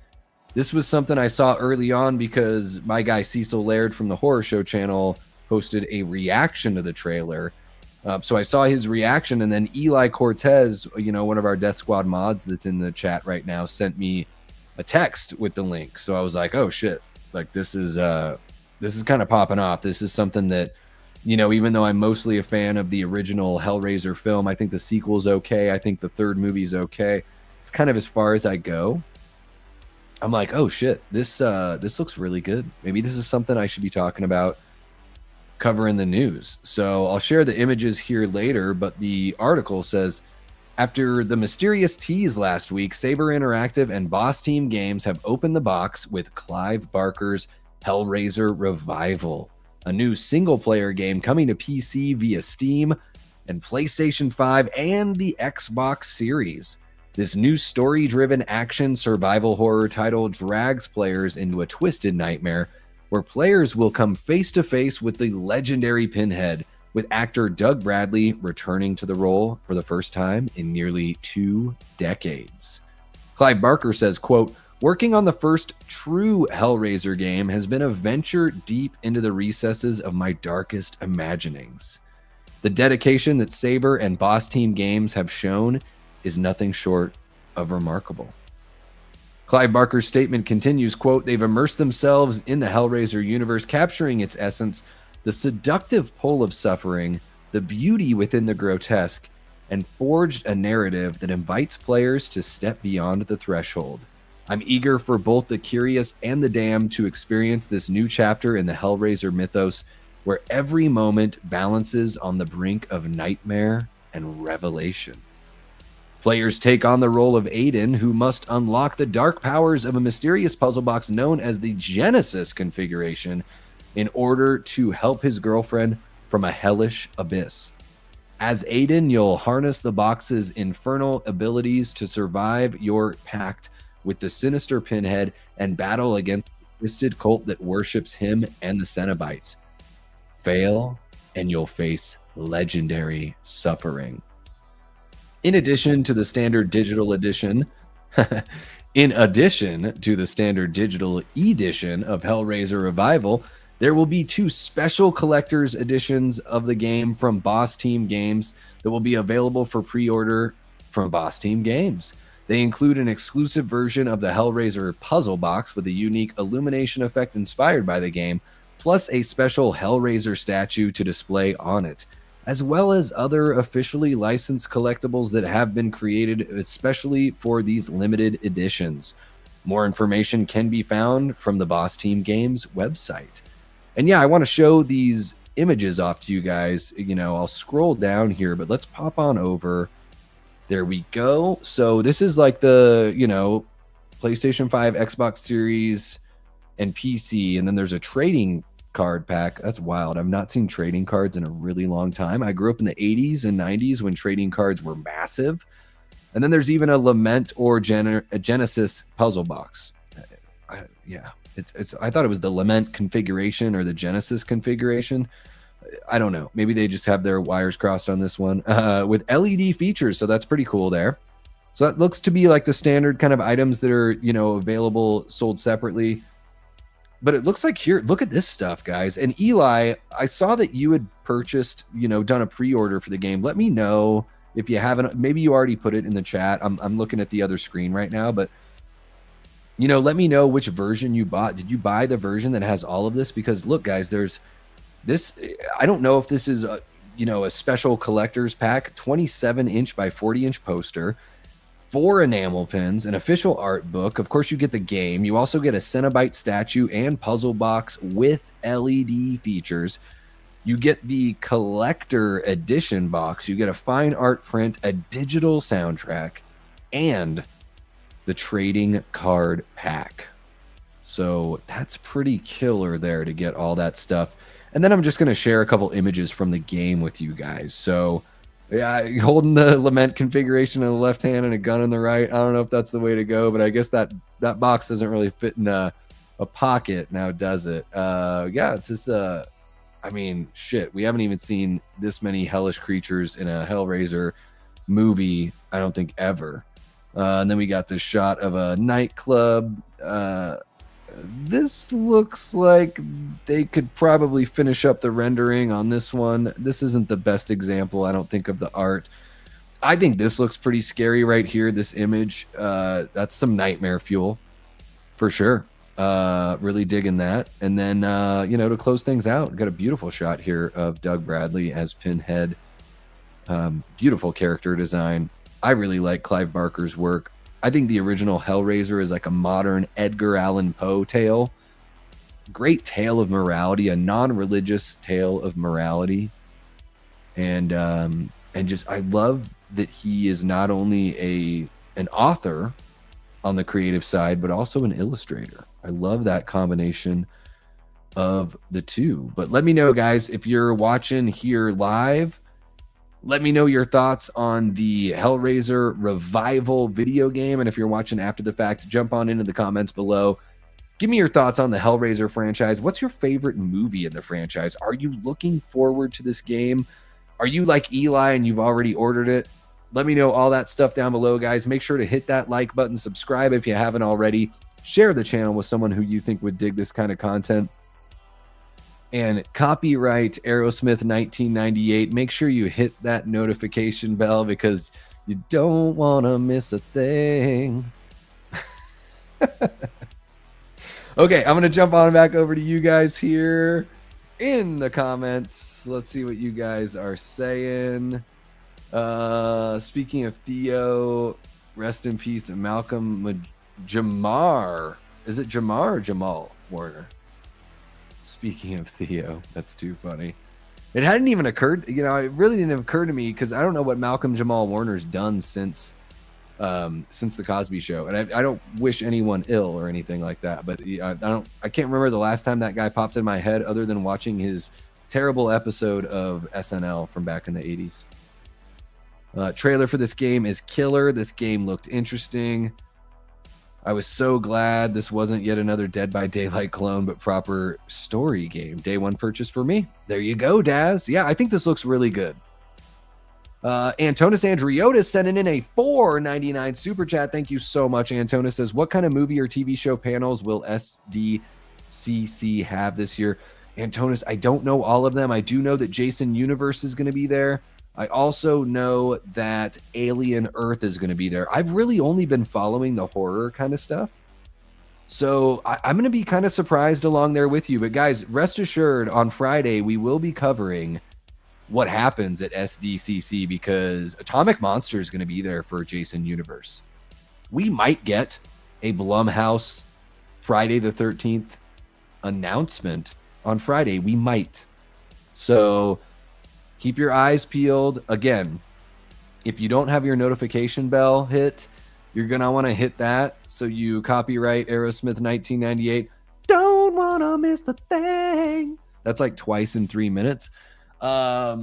This was something I saw early on because my guy Cecil Laird from the Horror Show channel posted a reaction to the trailer. So I saw his reaction, and then Eli Cortez, you know, one of our Death Squad mods that's in the chat right now, sent me a text with the link. So I was like, oh shit, like this is kind of popping off. This is something that, you know, even though I'm mostly a fan of the original Hellraiser film, I think the sequel's okay. I think the third movie's okay. It's kind of as far as I go. I'm like, oh shit, this looks really good. Maybe this is something I should be talking about. covering the news. So I'll share the images here later, but the article says, after the mysterious tease last week, Saber Interactive and Boss Team Games have opened the box with Clive Barker's Hellraiser Revival, a new single-player game coming to PC via Steam and PlayStation 5 and the Xbox Series. This new story-driven action survival horror title drags players into a twisted nightmare where players will come face-to-face with the legendary Pinhead, with actor Doug Bradley returning to the role for the first time in nearly 2 decades. Clive Barker says, quote, "Working on the first true Hellraiser game has been a venture deep into the recesses of my darkest imaginings. The dedication that Saber and Boss Team Games have shown is nothing short of remarkable." Clive Barker's statement continues, quote, "They've immersed themselves in the Hellraiser universe, capturing its essence, the seductive pull of suffering, the beauty within the grotesque, and forged a narrative that invites players to step beyond the threshold. I'm eager for both the curious and the damned to experience this new chapter in the Hellraiser mythos, where every moment balances on the brink of nightmare and revelation. Players take on the role of Aiden, who must unlock the dark powers of a mysterious puzzle box known as the Genesis configuration in order to help his girlfriend from a hellish abyss. As Aiden, you'll harness the box's infernal abilities to survive your pact with the sinister Pinhead and battle against the twisted cult that worships him and the Cenobites. Fail, and you'll face legendary suffering. In addition to the standard digital edition, in addition to the standard digital edition of Hellraiser Revival, there will be 2 special collector's editions of the game from Boss Team Games that will be available for pre-order from Boss Team Games. They include an exclusive version of the Hellraiser puzzle box with a unique illumination effect inspired by the game, plus a special Hellraiser statue to display on it, as well as other officially licensed collectibles that have been created especially for these limited editions. More information can be found from the Boss Team Games website. And yeah, I want to show these images off to you guys. You know, I'll scroll down here, but let's pop on over. There we go. So this is like the, you know, PlayStation 5, Xbox Series, and PC. And then there's a trading card pack. That's wild. I've not seen trading cards in a really long time. I grew up in the 80s and 90s when trading cards were massive. And then there's even a Lament or a Genesis puzzle box. Yeah, I thought it was the Lament configuration or the Genesis configuration. I don't know. Maybe they just have their wires crossed on this one with LED features. So that's pretty cool there. So that looks to be like the standard kind of items that are, you know, available, sold separately. But it looks like here, look at this stuff, guys. And Eli, I saw that you had purchased, you know, done a pre-order for the game. Let me know if you haven't. Maybe you already put it in the chat. I'm looking at the other screen right now, but you know, let me know which version you bought. Did you buy the version that has all of this? Because look, guys, there's this. I don't know if this is a, you know, a special collector's pack, 27-inch by 40-inch poster, 4 enamel pins, an official art book. Of course, you get the game. You also get a Cenobite statue and puzzle box with LED features. You get the collector edition box. You get a fine art print, a digital soundtrack, and the trading card pack. So that's pretty killer there to get all that stuff. And then I'm just going to share a couple images from the game with you guys. So yeah, holding the Lament configuration in the left hand and a gun in the right. I don't know if that's the way to go, but I guess that box doesn't really fit in a pocket now, does it? Yeah, it's just I mean, shit, we haven't even seen this many hellish creatures in a Hellraiser movie, I don't think, ever. And then we got this shot of a nightclub. This looks like they could probably finish up the rendering on this one. This isn't the best example, I don't think, of the art. I think this looks pretty scary right here, this image. That's some nightmare fuel for sure. Really digging that. And then, you know, to close things out, got a beautiful shot here of Doug Bradley as Pinhead. Beautiful character design. I really like Clive Barker's work. I think the original Hellraiser is like a modern Edgar Allan Poe tale. great tale of morality, a non-religious tale of morality. And just I love that he is not only an author on the creative side, but also an illustrator. I love that combination of the two. But let me know, guys, if you're watching here live, let me know your thoughts on the Hellraiser revival video game. And if you're watching after the fact, jump on into the comments below. Give me your thoughts on the Hellraiser franchise. What's your favorite movie in the franchise? Are you looking forward to this game? Are you like Eli and you've already ordered it? Let me know all that stuff down below, guys. Make sure to hit that like button, subscribe if you haven't already, share the channel with someone who you think would dig this kind of content. And copyright Aerosmith 1998. Make sure you hit that notification bell because you don't want to miss a thing. Okay, I'm going to jump on back over to you guys here in the comments. Let's see what you guys are saying. Speaking of Theo, rest in peace, Malcolm Jamar. Is it Jamar or Jamal Warner? Speaking of Theo, that's too funny. It hadn't even occurred, it really didn't occur to me because I don't know what Malcolm Jamal Warner's done since the Cosby Show, and I don't wish anyone ill or anything like that. But I can't remember the last time that guy popped in my head, other than watching his terrible episode of SNL from back in the 80s. Trailer for this game is killer. This game looked interesting. I was so glad this wasn't yet another Dead by Daylight clone, but proper story game. Day one purchase for me. There you go, Daz. Yeah, I think this looks really good. Antonis Andriotis sending in a $4.99 super chat. Thank you so much, Antonis. Says, what kind of movie or TV show panels will SDCC have this year? Antonis, I don't know all of them. I do know that Jason Universe is going to be there. I also know that Alien Earth is going to be there. I've really only been following the horror kind of stuff, so I'm going to be kind of surprised along there with you. But guys, rest assured, on Friday, we will be covering what happens at SDCC because Atomic Monster is going to be there for Jason Universe. We might get a Blumhouse Friday the 13th announcement on Friday. We might. So keep your eyes peeled. Again, if you don't have your notification bell hit, you're going to want to hit that so you copyright Aerosmith 1998. Don't want to miss a thing. That's like twice in 3 minutes. Yeah,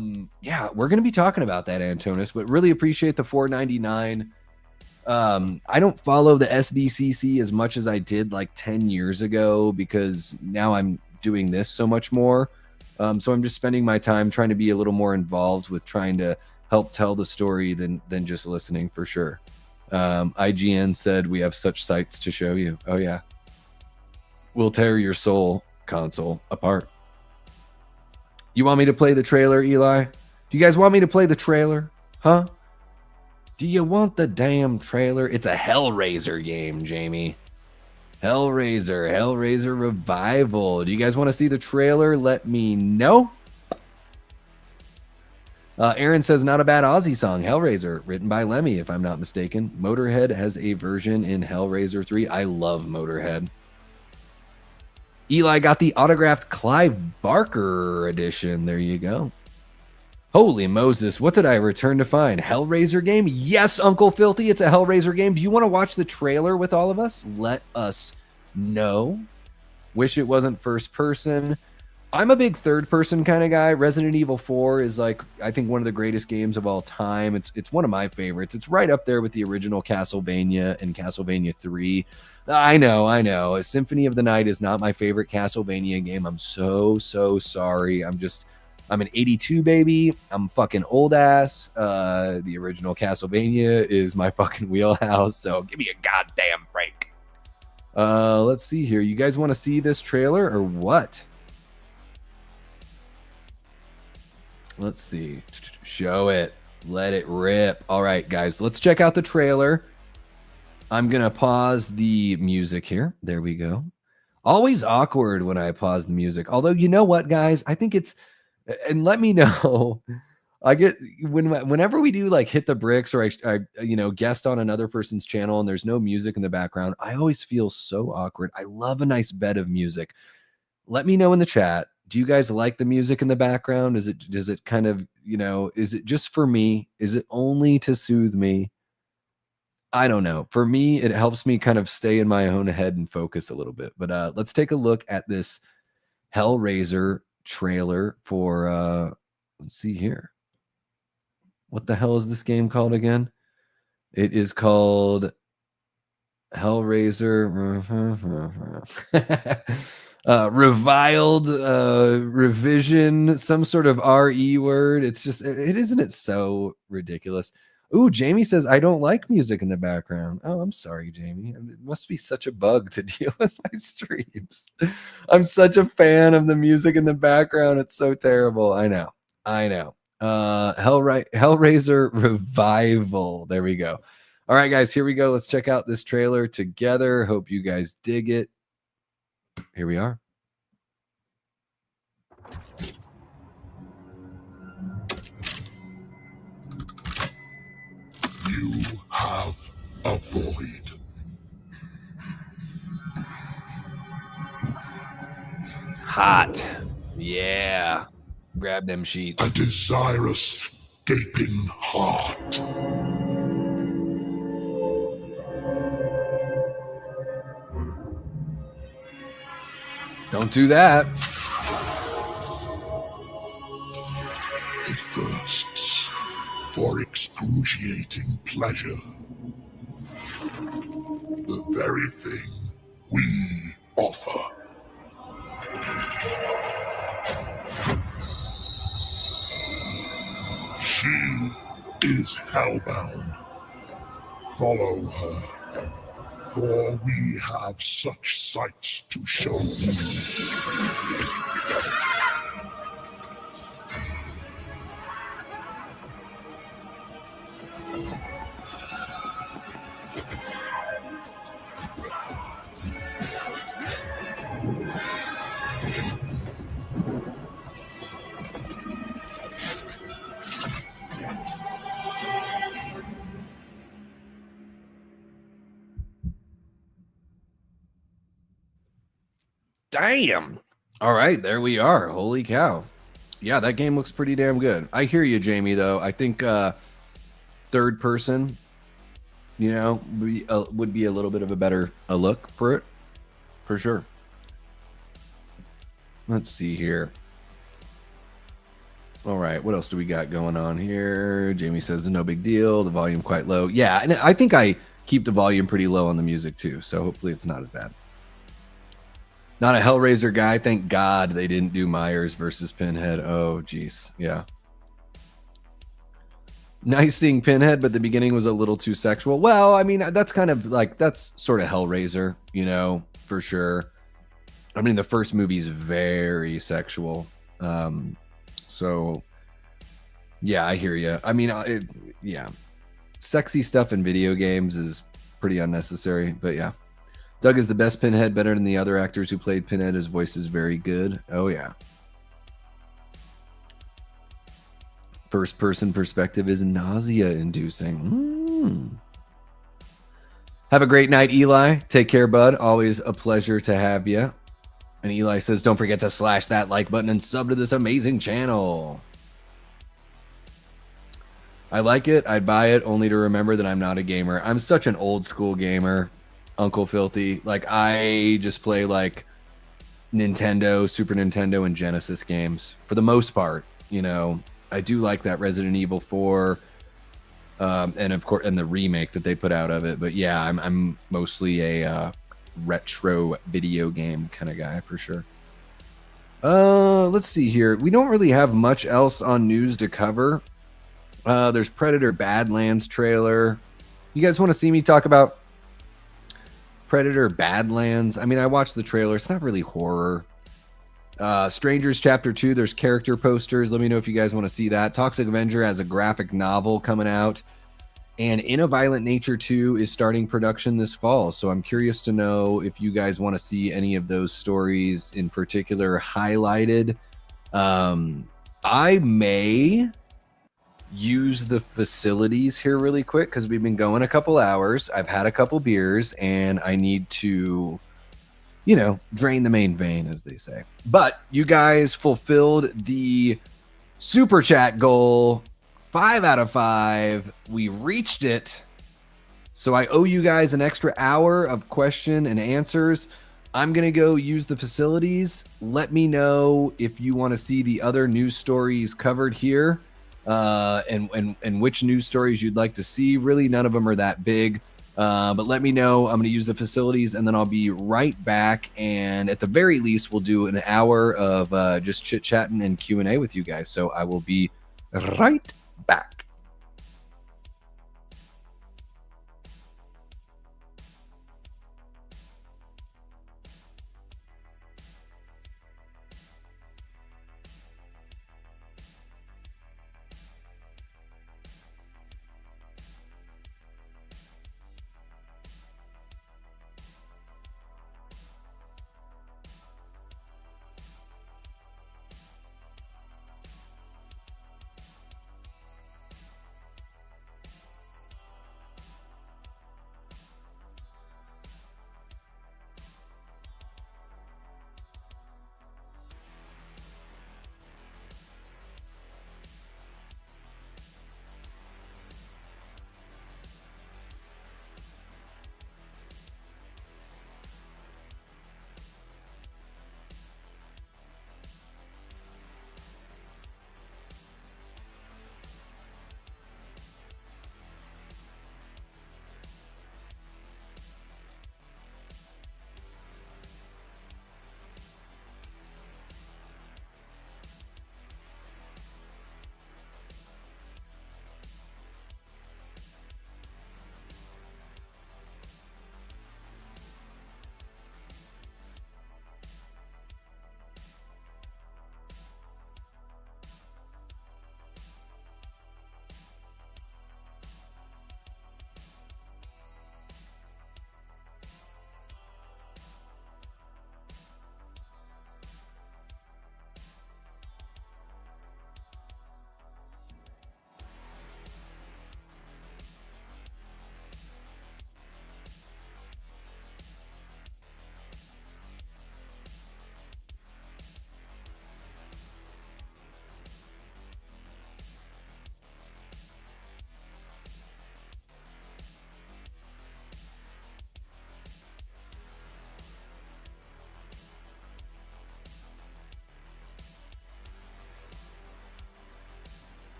we're going to be talking about that, Antonis, but really appreciate the $4.99. I don't follow the SDCC as much as I did like 10 years ago because now I'm doing this so much more. So I'm just spending my time trying to be a little more involved with trying to help tell the story than just listening, for sure. IGN said we have such sights to show you. Oh yeah. We'll tear your soul console apart. You want me to play the trailer, Eli? Do you guys want me to play the trailer? Huh? Do you want the damn trailer? It's a Hellraiser game, Jamie. Hellraiser Revival. Do you guys want to see the trailer? Let me know. Aaron says, not a bad Aussie song. Hellraiser, written by Lemmy, if I'm not mistaken. Motorhead has a version in Hellraiser 3. I love Motorhead. Eli got the autographed Clive Barker edition. There you go. Holy Moses, what did I return to find? Hellraiser game? Yes, Uncle Filthy, it's a Hellraiser game. Do you want to watch the trailer with all of us? Let us know. Wish it wasn't first person. I'm a big third person kind of guy. Resident Evil 4 is like, I think, one of the greatest games of all time. It's one of my favorites. It's right up there with the original Castlevania and Castlevania 3. I know. Symphony of the Night is not my favorite Castlevania game. I'm so sorry. I'm an 82 baby. I'm fucking old ass. The original Castlevania is my fucking wheelhouse. So give me a goddamn break. Let's see here. You guys want to see this trailer or what? Let's see. Show it. Let it rip. All right, guys, let's check out the trailer. I'm going to pause the music here. There we go. Always awkward when I pause the music. Although, you know what, guys? I think it's, and let me know. I get, whenever we do like Hit the Bricks or I guest on another person's channel and there's no music in the background, I always feel so awkward. I love a nice bed of music. Let me know in the chat. Do you guys like the music in the background? Does it kind of, is it just for me? Is it only to soothe me? I don't know. For me, it helps me kind of stay in my own head and focus a little bit. But let's take a look at this Hellraiser trailer for let's see here. What the hell is this game called again? It is called Hellraiser reviled revision, some sort of RE word. It's just, it isn't it so ridiculous. Ooh, Jamie says I don't like music in the background. Oh, I'm sorry, Jamie. It must be such a bug to deal with my streams. I'm such a fan of the music in the background. It's so terrible. I know. Hellraiser revival. There we go. All right, guys, here we go. Let's check out this trailer together. Hope you guys dig it. Here we are. You have a void. Hot. Yeah. Grab them sheets. A desirous, gaping heart. Don't do that. It thirsts for excruciating pleasure. The very thing we offer. She is hellbound. Follow her, for we have such sights to show you. Damn. All right, there we are. Holy cow. Yeah, that game looks pretty damn good. I hear you, Jamie, though. I think third person, would be a little bit of a better look for it, for sure. Let's see here. All right, what else do we got going on here? Jamie says no big deal. The volume quite low. Yeah, and I think I keep the volume pretty low on the music too, so hopefully it's not as bad. Not a Hellraiser guy. Thank God they didn't do Myers versus Pinhead. Oh, geez. Yeah. Nice seeing Pinhead, but the beginning was a little too sexual. Well, I mean, that's kind of like, that's sort of Hellraiser, for sure. I mean, the first movie's very sexual. So, yeah, I hear you. I mean, yeah. Sexy stuff in video games is pretty unnecessary, but yeah. Doug is the best Pinhead, better than the other actors who played Pinhead. His voice is very good. Oh, yeah. First person perspective is nausea-inducing. Have a great night, Eli. Take care, bud. Always a pleasure to have you. And Eli says, don't forget to slash that like button and sub to this amazing channel. I like it. I'd buy it only to remember that I'm not a gamer. I'm such an old school gamer. Uncle Filthy. Like, I just play like Nintendo, Super Nintendo, and Genesis games for the most part. I do like that Resident Evil 4, and of course, and the remake that they put out of it. But yeah, I'm mostly a retro video game kind of guy for sure. Let's see here. We don't really have much else on news to cover. There's Predator Badlands trailer. You guys want to see me talk about Predator Badlands? I mean, I watched the trailer. It's not really horror. Strangers Chapter 2, there's character posters. Let me know if you guys want to see that. Toxic Avenger has a graphic novel coming out. And In a Violent Nature 2 is starting production this fall. So I'm curious to know if you guys want to see any of those stories in particular highlighted. I may use the facilities here really quick because we've been going a couple hours. I've had a couple beers and I need to you know, drain the main vein, as they say. But you guys fulfilled the super chat goal. 5 out of 5. We reached it. So I owe you guys an extra hour of question and answers. I'm going to go use the facilities. Let me know if you want to see the other news stories covered here, and which news stories you'd like to see. Really, none of them are that big. But let me know. I'm going to use the facilities, and then I'll be right back. And at the very least, we'll do an hour of just chit-chatting and Q&A with you guys. So I will be right back.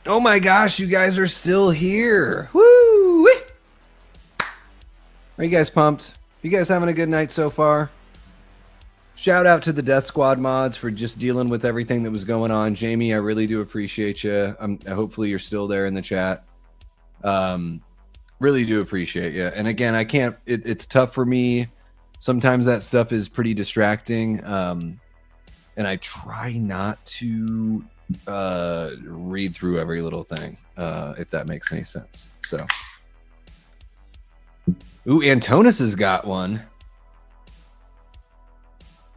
Oh my gosh, you guys are still here. Woo! Are you guys pumped? You guys having a good night so far? Shout out to the Death Squad mods for just dealing with everything that was going on. Jamie, I really do appreciate you. Hopefully you're still there in the chat. Really do appreciate you. And again, I can't, it's tough for me. Sometimes that stuff is pretty distracting. And I try not to read through every little thing, if that makes any sense. So, ooh, Antonis has got one.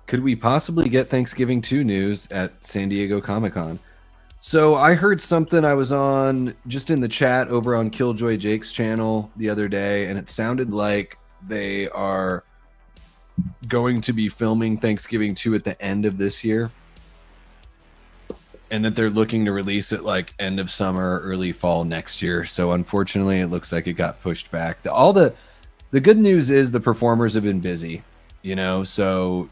Could we possibly get Thanksgiving 2 news at San Diego Comic-Con? So I heard something. I was on just in the chat over on Killjoy Jake's channel the other day, and it sounded like they are going to be filming Thanksgiving 2 at the end of this year, and that they're looking to release it like end of summer, early fall next year. So unfortunately, it looks like it got pushed back. The good news is the performers have been busy, you know, so,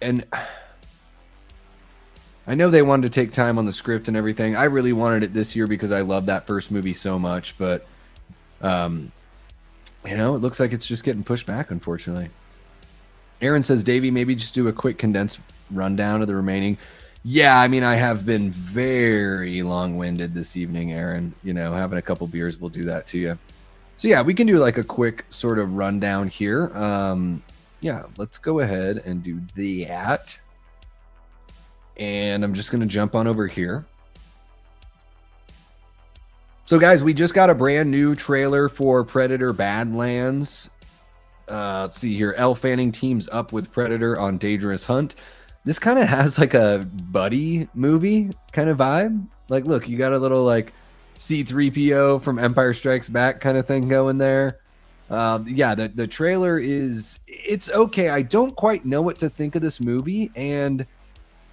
and I know they wanted to take time on the script and everything. I really wanted it this year because I love that first movie so much, but you know, it looks like it's just getting pushed back, unfortunately. Aaron says, Davey, maybe just do a quick condensed rundown of the remaining. Yeah, I mean, I have been very long-winded this evening, Aaron. You know, having a couple beers will do that to you. So yeah, we can do like a quick sort of rundown here. Yeah, let's go ahead and do that. And I'm just going to jump on over here. So guys, we just got a brand new trailer for Predator Badlands. Let's see here. Elle Fanning teams up with Predator on Dangerous Hunt. This kind of has like a buddy movie kind of vibe. Like, look, you got a little like C-3PO from Empire Strikes Back kind of thing going there. Yeah, the trailer it's okay. I don't quite know what to think of this movie, and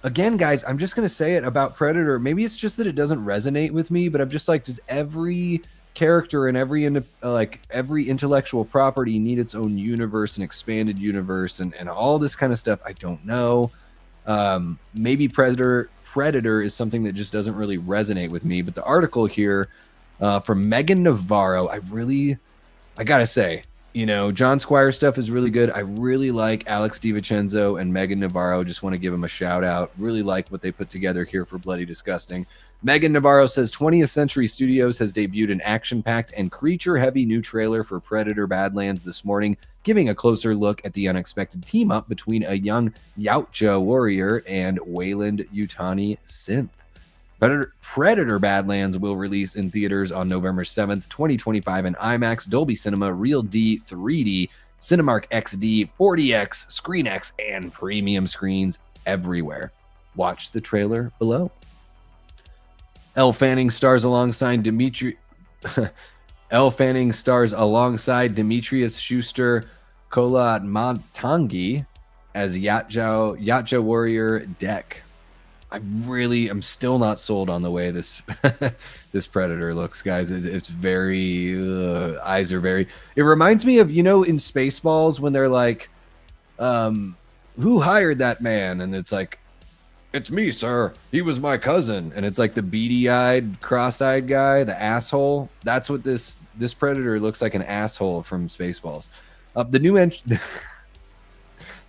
again, guys, I'm just gonna say it about Predator. Maybe it's just that it doesn't resonate with me, but I'm just like, does every character and every intellectual property need its own universe and expanded universe and all this kind of stuff? I don't know. Maybe Predator is something that just doesn't really resonate with me. But the article here from Megan Navarro, I gotta say, John Squire stuff is really good. I really like Alex DiVincenzo and Megan Navarro. Just want to give them a shout out. Really like what they put together here for Bloody Disgusting. Megan Navarro says 20th Century Studios has debuted an action-packed and creature-heavy new trailer for Predator Badlands this morning, giving a closer look at the unexpected team-up between a young Yautja warrior and Wayland Yutani synth. Predator Badlands will release in theaters on November 7th, 2025 in IMAX, Dolby Cinema, Real D, 3D, Cinemark XD, 4DX, ScreenX, and premium screens everywhere. Watch the trailer below. Elle Fanning stars alongside Demetrius Schuster Kolat-Matangi as Yautja warrior Deck. I'm still not sold on the way this this Predator looks, guys. It's very eyes are very. It reminds me of in Spaceballs when they're like, who hired that man? And it's like, it's me, sir. He was my cousin. And it's like the beady-eyed, cross-eyed guy, the asshole. That's what this Predator looks like, an asshole from Spaceballs. The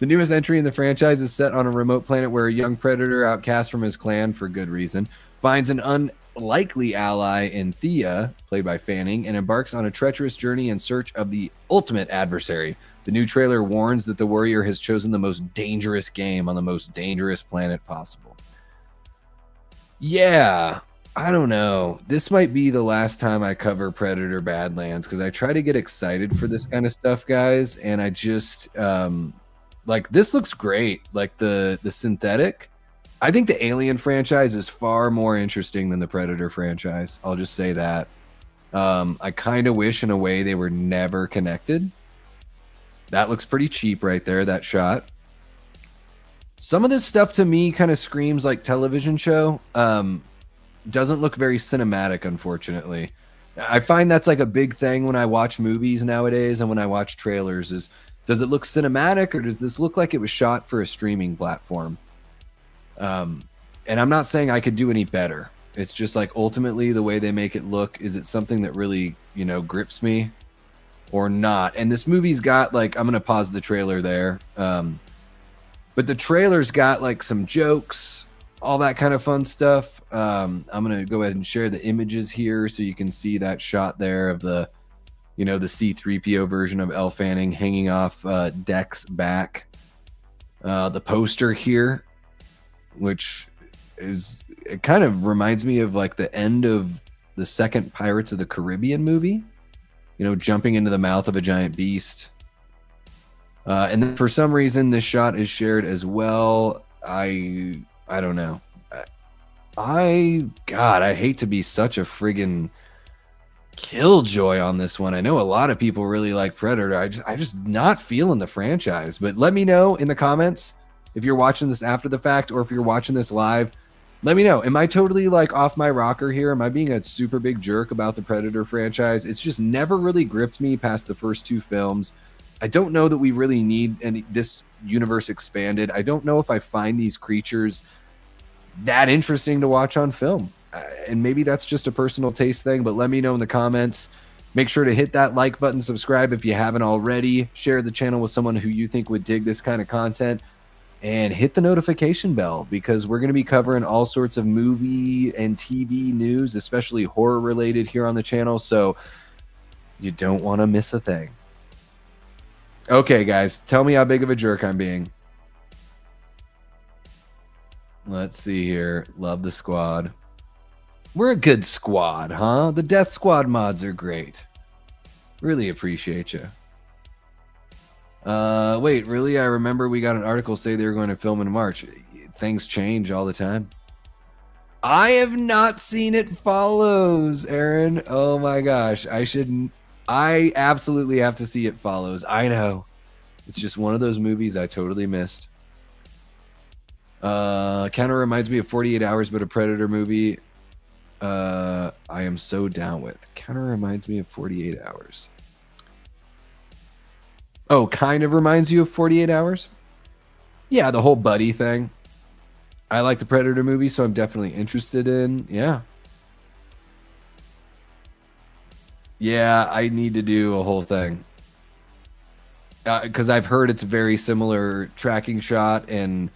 newest entry in the franchise is set on a remote planet where a young Predator, outcast from his clan for good reason, finds an unlikely ally in Thea, played by Fanning, and embarks on a treacherous journey in search of the ultimate adversary. The new trailer warns that the warrior has chosen the most dangerous game on the most dangerous planet possible. Yeah, I don't know. This might be the last time I cover Predator Badlands because I try to get excited for this kind of stuff, guys, and I just... this looks great. Like the synthetic. I think the Alien franchise is far more interesting than the Predator franchise. I'll just say that. I kind of wish in a way they were never connected. That looks pretty cheap right there, that shot. Some of this stuff to me kind of screams like television show. Doesn't look very cinematic, unfortunately. I find that's like a big thing when I watch movies nowadays and when I watch trailers is, does it look cinematic or does this look like it was shot for a streaming platform? And I'm not saying I could do any better. It's just like ultimately the way they make it look, is it something that really, grips me or not? And this movie's got I'm going to pause the trailer there. But the trailer's got some jokes, all that kind of fun stuff. I'm going to go ahead and share the images here so you can see that shot there of the C-3PO version of Elle Fanning hanging off Deck's back. The poster here, which it kind of reminds me of the end of the second Pirates of the Caribbean movie, jumping into the mouth of a giant beast. And then for some reason, this shot is shared as well. I don't know. I hate to be such a friggin' killjoy on this one. I know a lot of people really like Predator. I just not feeling the franchise. But let me know in the comments if you're watching this after the fact or if you're watching this live. Let me know. Am I totally off my rocker here? Am I being a super big jerk about the Predator franchise? It's just never really gripped me past the first two films. I don't know that we really need this universe expanded. I don't know if I find these creatures that interesting to watch on film. And maybe that's just a personal taste thing, but let me know in the comments. Make sure to hit that like button, subscribe if you haven't already, share the channel with someone who you think would dig this kind of content, and hit the notification bell because we're going to be covering all sorts of movie and TV news, especially horror related here on the channel. So you don't want to miss a thing. Okay, guys, tell me how big of a jerk I'm being. Let's see here. Love the squad. We're a good squad, huh? The Death Squad mods are great. Really appreciate you. Wait, really? I remember we got an article say they were going to film in March. Things change all the time. I have not seen It Follows, Aaron. Oh my gosh. I should I absolutely have to see It Follows. I know. It's just one of those movies I totally missed. Kind of reminds me of 48 Hours, but a Predator movie. I am so down with. Kind of reminds me of 48 Hours. Oh, kind of reminds you of 48 Hours? Yeah, the whole buddy thing. I like the Predator movie, so I'm definitely interested in. Yeah. Yeah, I need to do a whole thing. Because I've heard it's very similar tracking shot, and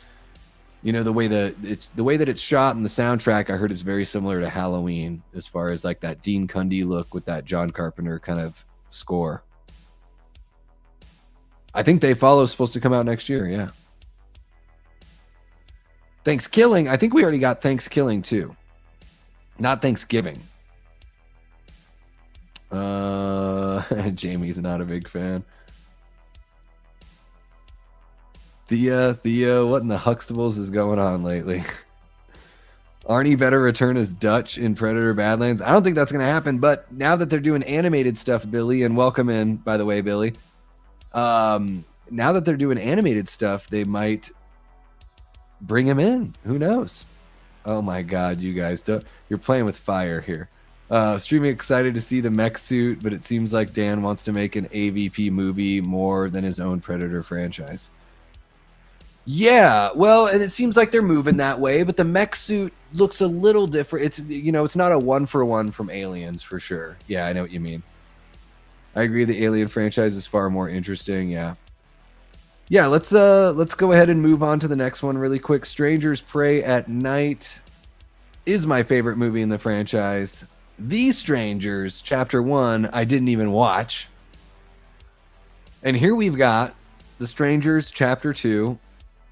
you know the way that it's shot and the soundtrack. I heard it's very similar to Halloween as far as like that Dean Cundy look with that John Carpenter kind of score. I think They Follow is supposed to come out next year. Yeah. Thanksgiving. I think we already got Thanksgiving too, not Thanksgiving. Jamie's not a big fan. Theo, what in the Huxtables is going on lately? Arnie better return as Dutch in Predator Badlands. I don't think that's going to happen, but now that they're doing animated stuff, Billy, and welcome in, by the way, Billy. Now that they're doing animated stuff, they might bring him in. Who knows? Oh my God, you guys, you're playing with fire here. Streaming excited to see the mech suit, but it seems like Dan wants to make an AVP movie more than his own Predator franchise. Yeah, well, and it seems like they're moving that way, but the mech suit looks a little different. It's, you know, it's not a 1-for-1 from Aliens for sure. Yeah, I know what you mean. I agree. The Alien franchise is far more interesting. Yeah. Yeah, let's go ahead and move on to the next one really quick. Strangers Prey at Night is my favorite movie in the franchise. The Strangers, Chapter 1, I didn't even watch. And here we've got The Strangers, Chapter 2.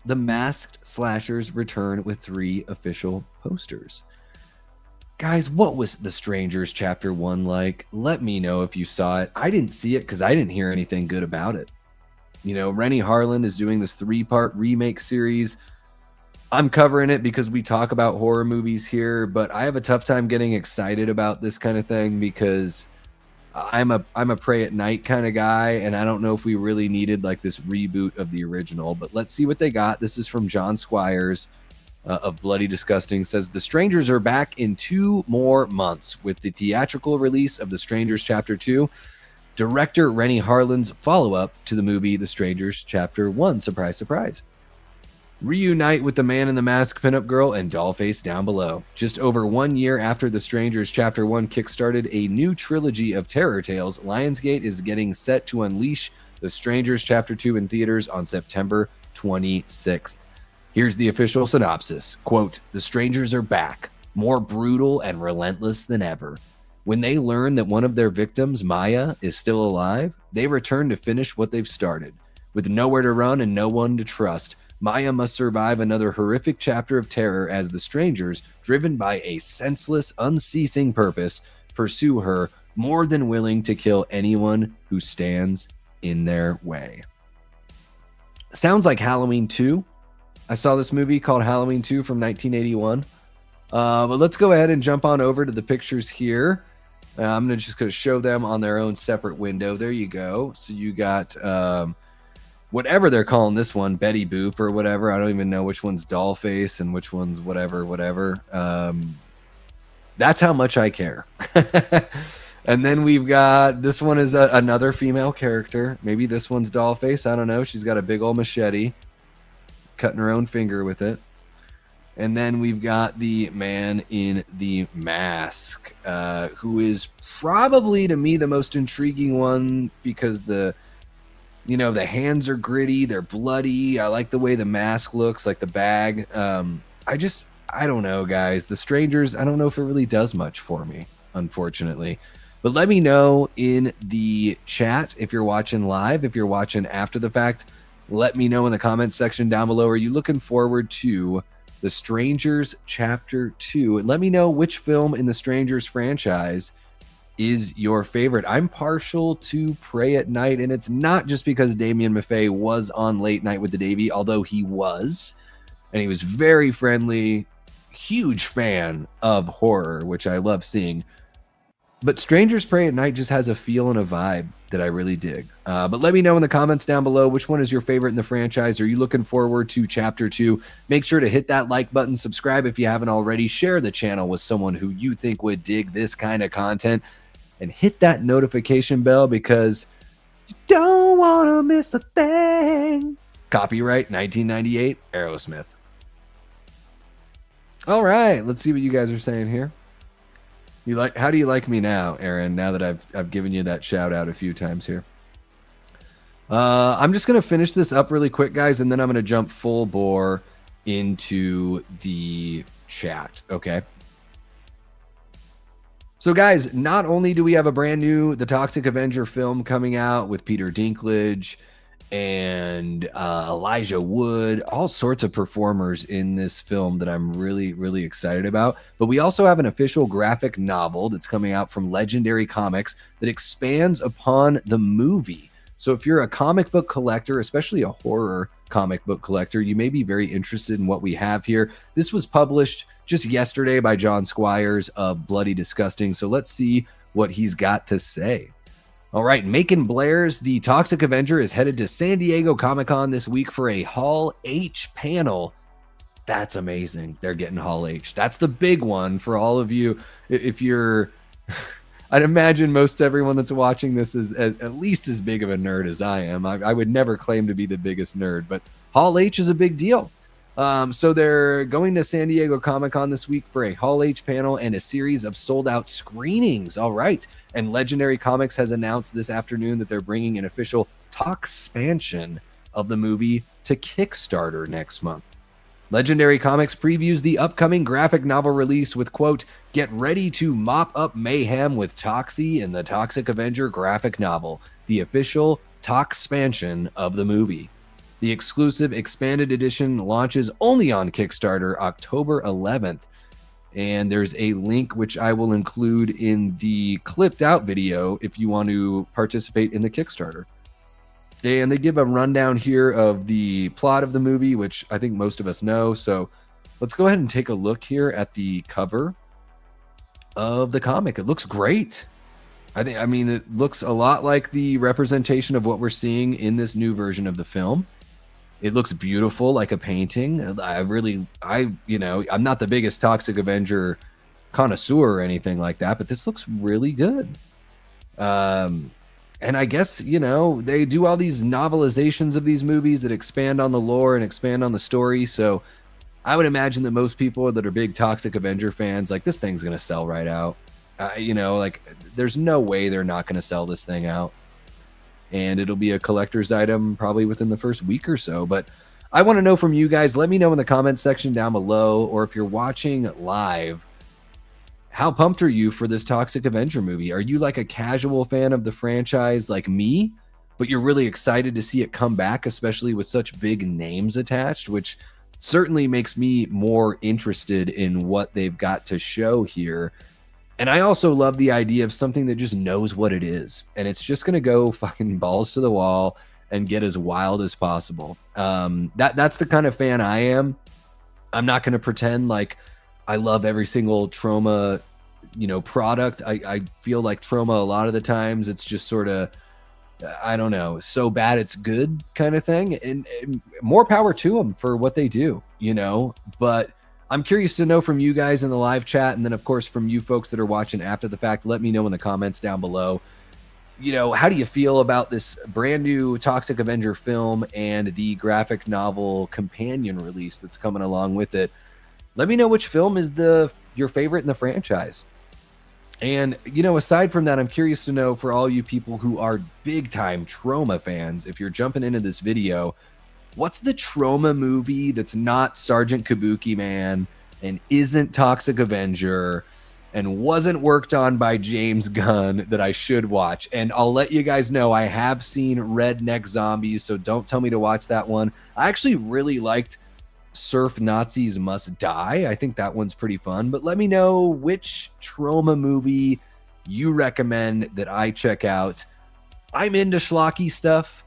The Masked Slashers return with 3 official posters. Guys, what was The Strangers Chapter 1 like? Let me know if you saw it. I didn't see it because I didn't hear anything good about it. You know, Rennie Harlan is doing this 3-part remake series. I'm covering it because we talk about horror movies here, but I have a tough time getting excited about this kind of thing because I'm a Prey at Night kind of guy, and I don't know if we really needed like this reboot of the original, but let's see what they got. This is from John Squires of Bloody Disgusting. Says The Strangers are back in 2 more months with the theatrical release of The Strangers Chapter 2, director Rennie Harlan's follow-up to the movie The Strangers Chapter 1. Surprise, surprise. Reunite with the Man in the Mask pinup girl and Dollface down below. Just over 1 year after The Strangers Chapter 1 kickstarted a new trilogy of terror tales, Lionsgate is getting set to unleash The Strangers Chapter 2 in theaters on September 26th. Here's the official synopsis. Quote, "The strangers are back, more brutal and relentless than ever. When they learn that one of their victims, Maya, is still alive, they return to finish what they've started. With nowhere to run and no one to trust, Maya must survive another horrific chapter of terror as the strangers, driven by a senseless, unceasing purpose, pursue her, more than willing to kill anyone who stands in their way." Sounds like Halloween 2. I saw this movie called Halloween 2 from 1981. But let's go ahead and jump on over to the pictures here. I'm just going to show them on their own separate window. There you go. So you got whatever they're calling this one, Betty Boop or whatever. I don't even know which one's Dollface and which one's whatever. That's how much I care. And then we've got, this one is another female character. Maybe this one's Dollface. I don't know. She's got a big old machete, cutting her own finger with it. And then we've got the Man in the Mask, who is probably, to me, the most intriguing one because the hands are gritty, they're bloody. I like the way the mask looks, like the bag. I don't know, guys. The Strangers, I don't know if it really does much for me, unfortunately. But let me know in the chat if you're watching live, if you're watching after the fact. Let me know in the comments section down below. Are you looking forward to The Strangers Chapter 2? And let me know which film in the Strangers franchise is your favorite. I'm partial to Prey at Night, and it's not just because Damien Maffei was on Late Night with the Davey, although he was, and he was very friendly, huge fan of horror, which I love seeing. But Strangers Prey at Night just has a feel and a vibe that I really dig. But let me know in the comments down below, which one is your favorite in the franchise? Are you looking forward to Chapter 2? Make sure to hit that like button, subscribe if you haven't already, share the channel with someone who you think would dig this kind of content, and hit that notification bell because you don't want to miss a thing. Copyright 1998, Aerosmith. All right, let's see what you guys are saying here. How do you like me now, Aaron, now that I've given you that shout out a few times here? I'm just going to finish this up really quick, guys, and then I'm going to jump full bore into the chat, okay? So, guys, not only do we have a brand new The Toxic Avenger film coming out with Peter Dinklage and Elijah Wood, all sorts of performers in this film that I'm really, really excited about. But we also have an official graphic novel that's coming out from Legendary Comics that expands upon the movie. So if you're a comic book collector, especially a horror comic book collector, you may be very interested in what we have here. This was published just yesterday by John Squires of Bloody Disgusting. So let's see what he's got to say. All right, Macon Blair's The Toxic Avenger is headed to San Diego Comic-Con this week for a Hall H panel. That's amazing. They're getting Hall H. That's the big one for all of you. If you're, I'd imagine most everyone that's watching this is at least as big of a nerd as I am. I would never claim to be the biggest nerd, but Hall H is a big deal. So they're going to San Diego Comic-Con this week for a Hall H panel and a series of sold-out screenings. All right. And Legendary Comics has announced this afternoon that they're bringing an official talk-spansion of the movie to Kickstarter next month. Legendary Comics previews the upcoming graphic novel release with, quote, "Get ready to mop up mayhem with Toxie in the Toxic Avenger graphic novel, the official talk-spansion of the movie." The exclusive expanded edition launches only on Kickstarter October 11th. And there's a link which I will include in the clipped out video if you want to participate in the Kickstarter. And they give a rundown here of the plot of the movie, which I think most of us know. So let's go ahead and take a look here at the cover of the comic. It looks great. I mean, it looks a lot like the representation of what we're seeing in this new version of the film. It looks beautiful, like a painting. I'm not the biggest Toxic Avenger connoisseur or anything like that, but this looks really good. And I guess, they do all these novelizations of these movies that expand on the lore and expand on the story. So I would imagine that most people that are big Toxic Avenger fans, like, this thing's going to sell right out. There's no way they're not going to sell this thing out. And it'll be a collector's item probably within the first week or so. But I want to know from you guys. Let me know in the comment section down below, or if you're watching live, how pumped are you for this Toxic Avenger movie? Are you like a casual fan of the franchise like me, but you're really excited to see it come back, especially with such big names attached, which certainly makes me more interested in what they've got to show here. And I also love the idea of something that just knows what it is. And it's just going to go fucking balls to the wall and get as wild as possible. That's the kind of fan I am. I'm not going to pretend like I love every single Troma, product. I feel like Troma a lot of the times it's just sort of, I don't know, so bad it's good kind of thing. And more power to them for what they do, But I'm curious to know from you guys in the live chat, and then, of course, from you folks that are watching after the fact. Let me know in the comments down below. How do you feel about this brand new Toxic Avenger film and the graphic novel companion release that's coming along with it? Let me know which film is your favorite in the franchise. And, aside from that, I'm curious to know, for all you people who are big-time Troma fans, if you're jumping into this video, what's the Troma movie that's not Sergeant Kabuki Man and isn't Toxic Avenger and wasn't worked on by James Gunn that I should watch? And I'll let you guys know I have seen Redneck Zombies, so don't tell me to watch that one. I actually really liked Surf Nazis Must Die. I think that one's pretty fun. But let me know which Troma movie you recommend that I check out. I'm into schlocky stuff.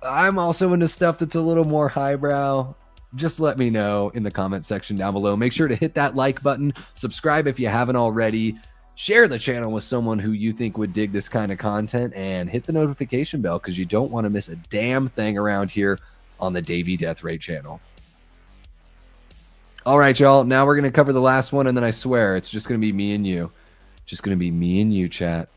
I'm also into stuff that's a little more highbrow. Just let me know in the comment section down below. Make sure to hit that like button. Subscribe if you haven't already. share the channel with someone who you think would dig this kind of content, and hit the notification bell because you don't want to miss a damn thing around here on the Davey Death Ray channel. All right, y'all. Now we're going to cover the last one, and then I swear it's just going to be me and you. Just going to be me and you, chat.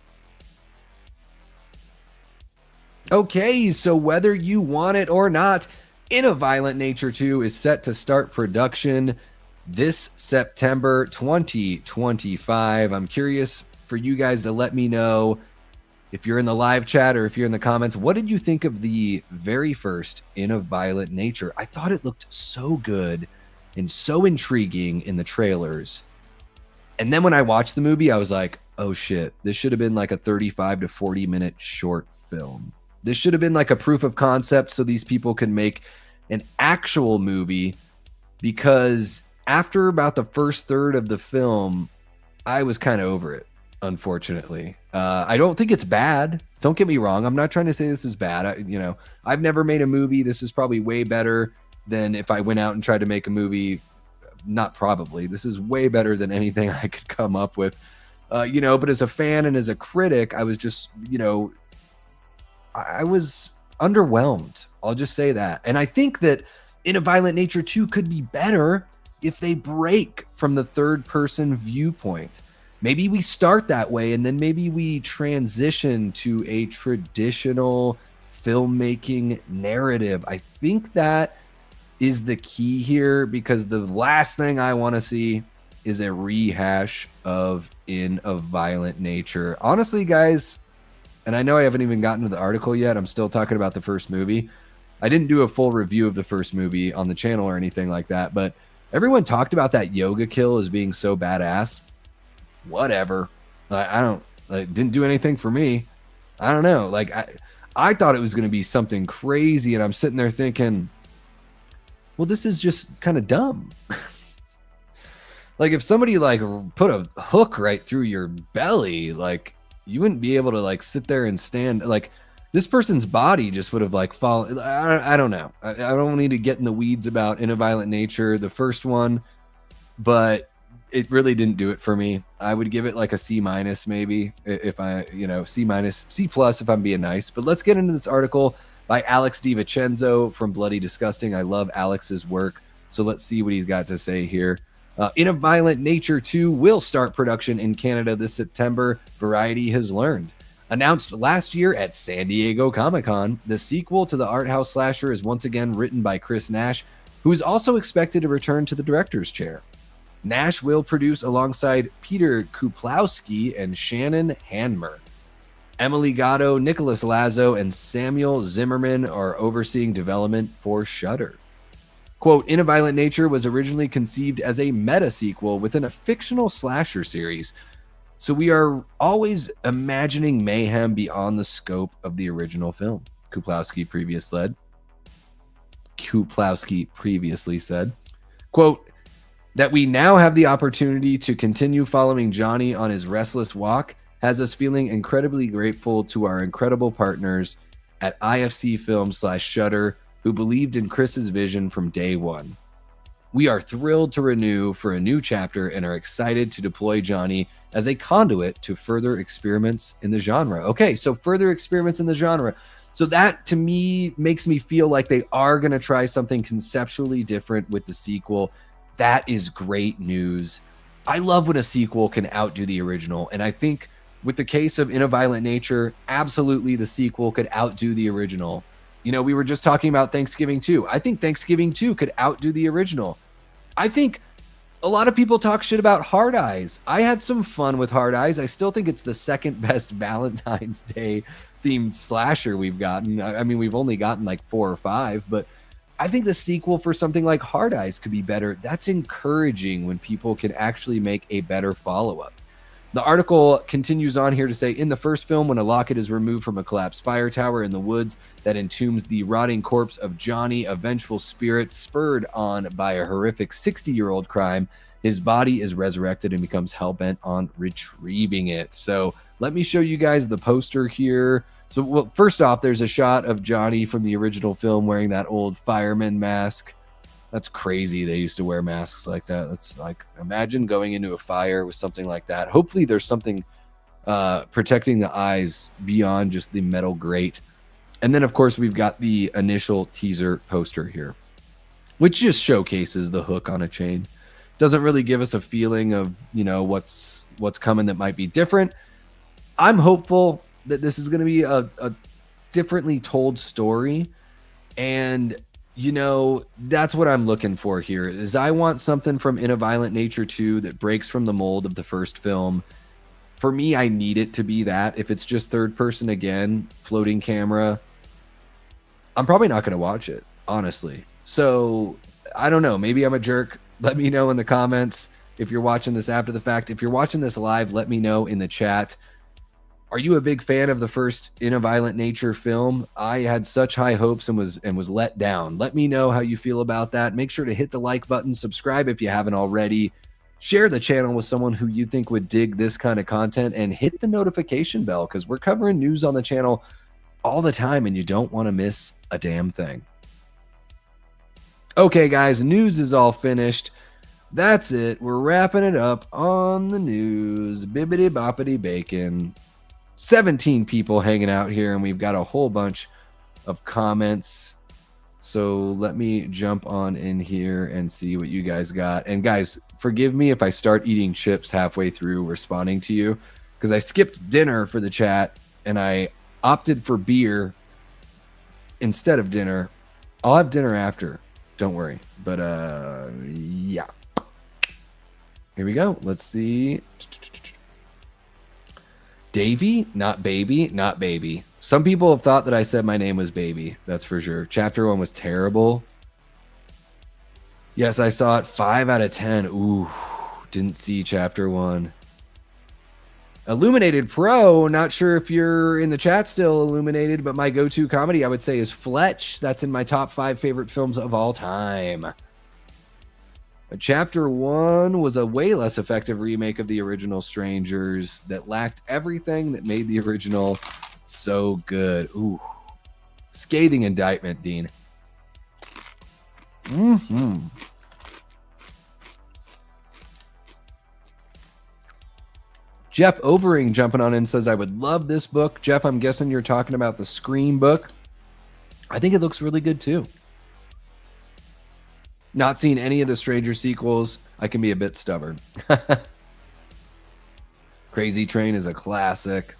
Okay, so whether you want it or not, In a Violent Nature 2 is set to start production this September 2025. I'm curious for you guys to let me know, if you're in the live chat or if you're in the comments, what did you think of the very first In a Violent Nature? I thought it looked so good and so intriguing in the trailers. And then when I watched the movie, I was like, oh shit, this should have been like a 35 to 40 minute short film. This should have been like a proof of concept so these people can make an actual movie, because after about the first third of the film, I was kind of over it, unfortunately. I don't think it's bad. Don't get me wrong. I'm not trying to say this is bad. I've never made a movie. This is probably way better than if I went out and tried to make a movie. Not probably. This is way better than anything I could come up with. But as a fan and as a critic, I was just, I was underwhelmed. I'll just say that. And I think that In a Violent Nature 2 could be better if they break from the third person viewpoint. Maybe we start that way and then maybe we transition to a traditional filmmaking narrative. I think that is the key here, because the last thing I want to see is a rehash of In a Violent Nature. Honestly, guys, and I know I haven't even gotten to the article yet. I'm still talking about the first movie. I didn't do a full review of the first movie on the channel or anything like that, but everyone talked about that yoga kill as being so badass. Whatever. It didn't do anything for me. I don't know. Like, I thought it was going to be something crazy, and I'm sitting there thinking, well, this is just kind of dumb. Like, if somebody like put a hook right through your belly, like, you wouldn't be able to like sit there and stand. Like, this person's body just would have like fallen. I don't know. I don't need to get in the weeds about In a Violent Nature, the first one, but it really didn't do it for me. I would give it like a C- maybe, if I, C+, C+ if I'm being nice. But let's get into this article by Alex DiVincenzo from Bloody Disgusting. I love Alex's work, so let's see what he's got to say here. In a Violent Nature 2 will start production in Canada this September, Variety has learned. Announced last year at San Diego Comic-Con, the sequel to the art house slasher is once again written by Chris Nash, who is also expected to return to the director's chair. Nash will produce alongside Peter Kuplowski and Shannon Hanmer. Emily Gatto, Nicholas Lazo, and Samuel Zimmerman are overseeing development for Shudder. Quote, In a Violent Nature was originally conceived as a meta-sequel within a fictional slasher series, so we are always imagining mayhem beyond the scope of the original film, Kuplowski previously said. Quote, that we now have the opportunity to continue following Johnny on his restless walk has us feeling incredibly grateful to our incredible partners at IFC Film/Shudder, who believed in Chris's vision from day one. We are thrilled to renew for a new chapter and are excited to deploy Johnny as a conduit to further experiments in the genre. Okay, so further experiments in the genre. So that, to me, makes me feel like they are going to try something conceptually different with the sequel. That is great news. I love when a sequel can outdo the original, and I think with the case of In a Violent Nature, absolutely the sequel could outdo the original. We were just talking about Thanksgiving 2. I think Thanksgiving 2 could outdo the original. I think a lot of people talk shit about Hard Eyes. I had some fun with Hard Eyes. I still think it's the second best Valentine's Day themed slasher we've gotten. I mean, we've only gotten like 4 or 5, but I think the sequel for something like Hard Eyes could be better. That's encouraging when people can actually make a better follow-up. The article continues on here to say, in the first film, when a locket is removed from a collapsed fire tower in the woods that entombs the rotting corpse of Johnny, a vengeful spirit spurred on by a horrific 60-year-old crime, his body is resurrected and becomes hellbent on retrieving it. So let me show you guys the poster here. So, well, first off, there's a shot of Johnny from the original film wearing that old fireman mask. That's crazy. They used to wear masks like that. That's like, imagine going into a fire with something like that. Hopefully there's something protecting the eyes beyond just the metal grate. And then, of course, we've got the initial teaser poster here, which just showcases the hook on a chain. Doesn't really give us a feeling of, you know, what's coming that might be different. I'm hopeful that this is going to be a differently told story. And, you know, that's what I'm looking for here is I want something from In a Violent Nature 2 that breaks from the mold of the first film. For me, I need it to be that. If it's just third person again, floating camera, I'm probably not going to watch it, honestly. So I don't know. Maybe I'm a jerk. Let me know in the comments if you're watching this after the fact. If you're watching this live, let me know in the chat. Are you a big fan of the first In a Violent Nature film? I had such high hopes and was let down. Let me know how you feel about that. Make sure to hit the like button, subscribe if you haven't already. Share the channel with someone who you think would dig this kind of content, and hit the notification bell because we're covering news on the channel all the time and you don't want to miss a damn thing. Okay, guys, news is all finished. That's it. We're wrapping it up on the news. Bibbidi boppity bacon. 17 people hanging out here, and we've got a whole bunch of comments. So let me jump on in here and see what you guys got. And guys, forgive me if I start eating chips halfway through responding to you, because I skipped dinner for the chat and I opted for beer instead of dinner. I'll have dinner after, don't worry. But yeah, here we go. Let's see. Davey, not baby, not baby. Some people have thought that I said my name was baby. That's for sure. Chapter 1 was terrible. Yes, I saw it. 5 out of 10. Ooh, didn't see chapter 1. Illuminated Pro, not sure if you're in the chat still, Illuminated, but my go-to comedy I would say is Fletch. That's in my top 5 favorite films of all time. But chapter 1 was a way less effective remake of the original Strangers that lacked everything that made the original so good. Ooh, scathing indictment, Dean. Jeff Overing jumping on in says, I would love this book. Jeff, I'm guessing you're talking about the Scream book. I think it looks really good too. Not seen any of the Stranger sequels. I can be a bit stubborn. Crazy Train is a classic.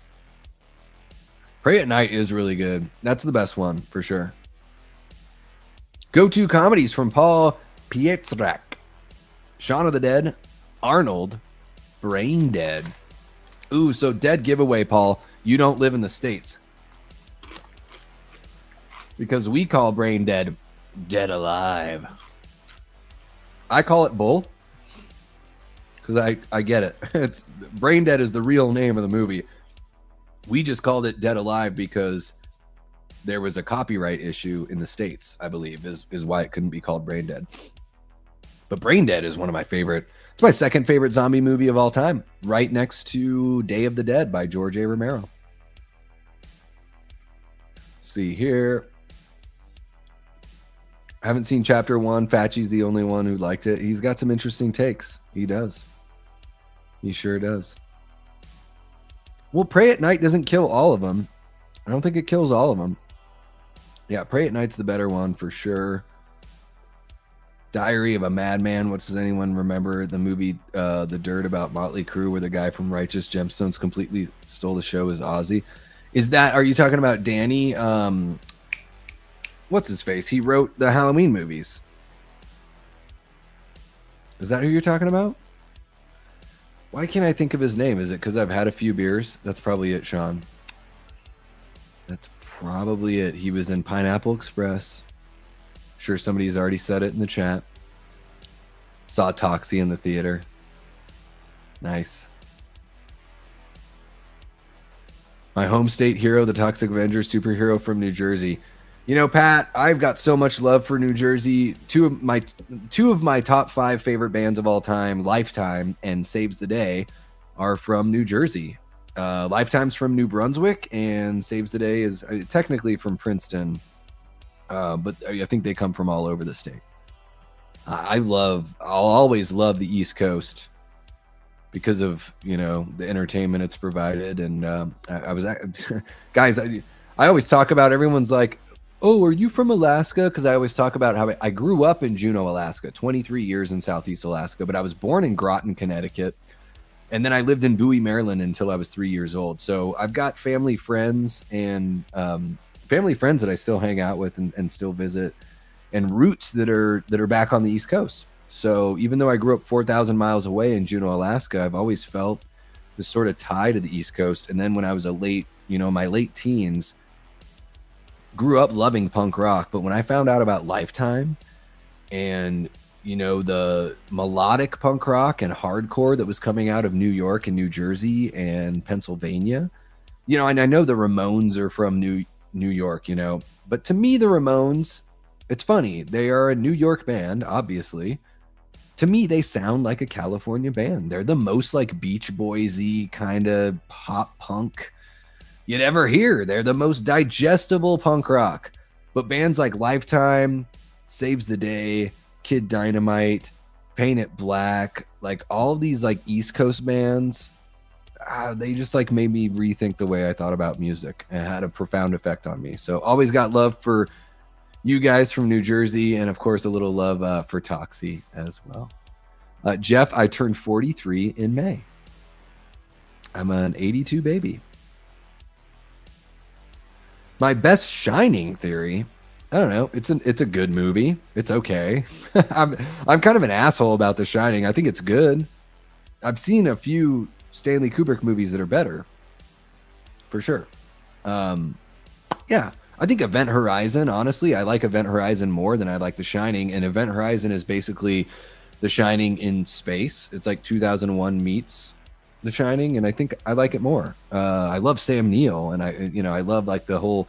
Pray at Night is really good. That's the best one for sure. Go-to comedies from Paul Pietrzak. Shaun of the Dead, Arnold, Brain Dead. Ooh, so dead giveaway, Paul. You don't live in the States. Because we call Brain Dead Dead Alive. I call it both because I get it. It's Brain Dead is the real name of the movie. We just called it Dead Alive because there was a copyright issue in the States, I believe, is why it couldn't be called Brain Dead. But Brain Dead is one of my favorite. It's my second favorite zombie movie of all time, right next to Day of the Dead by George A. Romero. See here. I haven't seen chapter 1. Fatchy's the only one who liked it. He's got some interesting takes. He does. He sure does. Well, Pray at Night doesn't kill all of them. I don't think it kills all of them. Yeah, Pray at Night's the better one for sure. Diary of a Madman. What does anyone remember? The movie The Dirt about Motley Crue where the guy from Righteous Gemstones completely stole the show as Ozzy. Are you talking about Danny? What's his face? He wrote the Halloween movies. Is that who you're talking about? Why can't I think of his name? Is it because I've had a few beers? That's probably it, Sean. That's probably it. He was in Pineapple Express. Sure somebody's already said it in the chat. Saw Toxie in the theater. Nice. My home state hero, the Toxic Avenger superhero from New Jersey. You know, Pat, I've got so much love for New Jersey. Two of my top 5 favorite bands of all time, Lifetime and Saves the Day, are from New Jersey. Lifetime's from New Brunswick, and Saves the Day is technically from Princeton, but I think they come from all over the state. I'll always love the East Coast because of, you know, the entertainment it's provided. And I was, guys, I always talk about, everyone's like, oh, are you from Alaska? Because I always talk about how I grew up in Juneau, Alaska, 23 years in Southeast Alaska, but I was born in Groton, Connecticut. And then I lived in Bowie, Maryland until I was 3 years old. So I've got family friends and that I still hang out with and still visit, and roots that are back on the East Coast. So even though I grew up 4,000 miles away in Juneau, Alaska, I've always felt this sort of tie to the East Coast. And then when I was my late teens, grew up loving punk rock. But when I found out about Lifetime and, you know, the melodic punk rock and hardcore that was coming out of New York and New Jersey and Pennsylvania, you know, and I know the Ramones are from New York, you know, but to me, the Ramones, it's funny. They are a New York band, obviously. To me, they sound like a California band. They're the most like Beach Boys-y kind of pop punk you'd ever hear. They're the most digestible punk rock. But bands like Lifetime, Saves the Day, Kid Dynamite, Paint It Black, like all of these like East Coast bands, they just like made me rethink the way I thought about music and had a profound effect on me. So always got love for you guys from New Jersey, and of course a little love for Toxie as well. Jeff, I turned 43 in May. I'm an 82 baby. My best Shining theory, I don't know. It's a good movie. It's okay. I'm kind of an asshole about The Shining. I think it's good. I've seen a few Stanley Kubrick movies that are better, for sure. Yeah, I think Event Horizon. Honestly, I like Event Horizon more than I like The Shining. And Event Horizon is basically The Shining in space. It's like 2001 meets The Shining, and I think I like it more. I love Sam Neill, and I love like the whole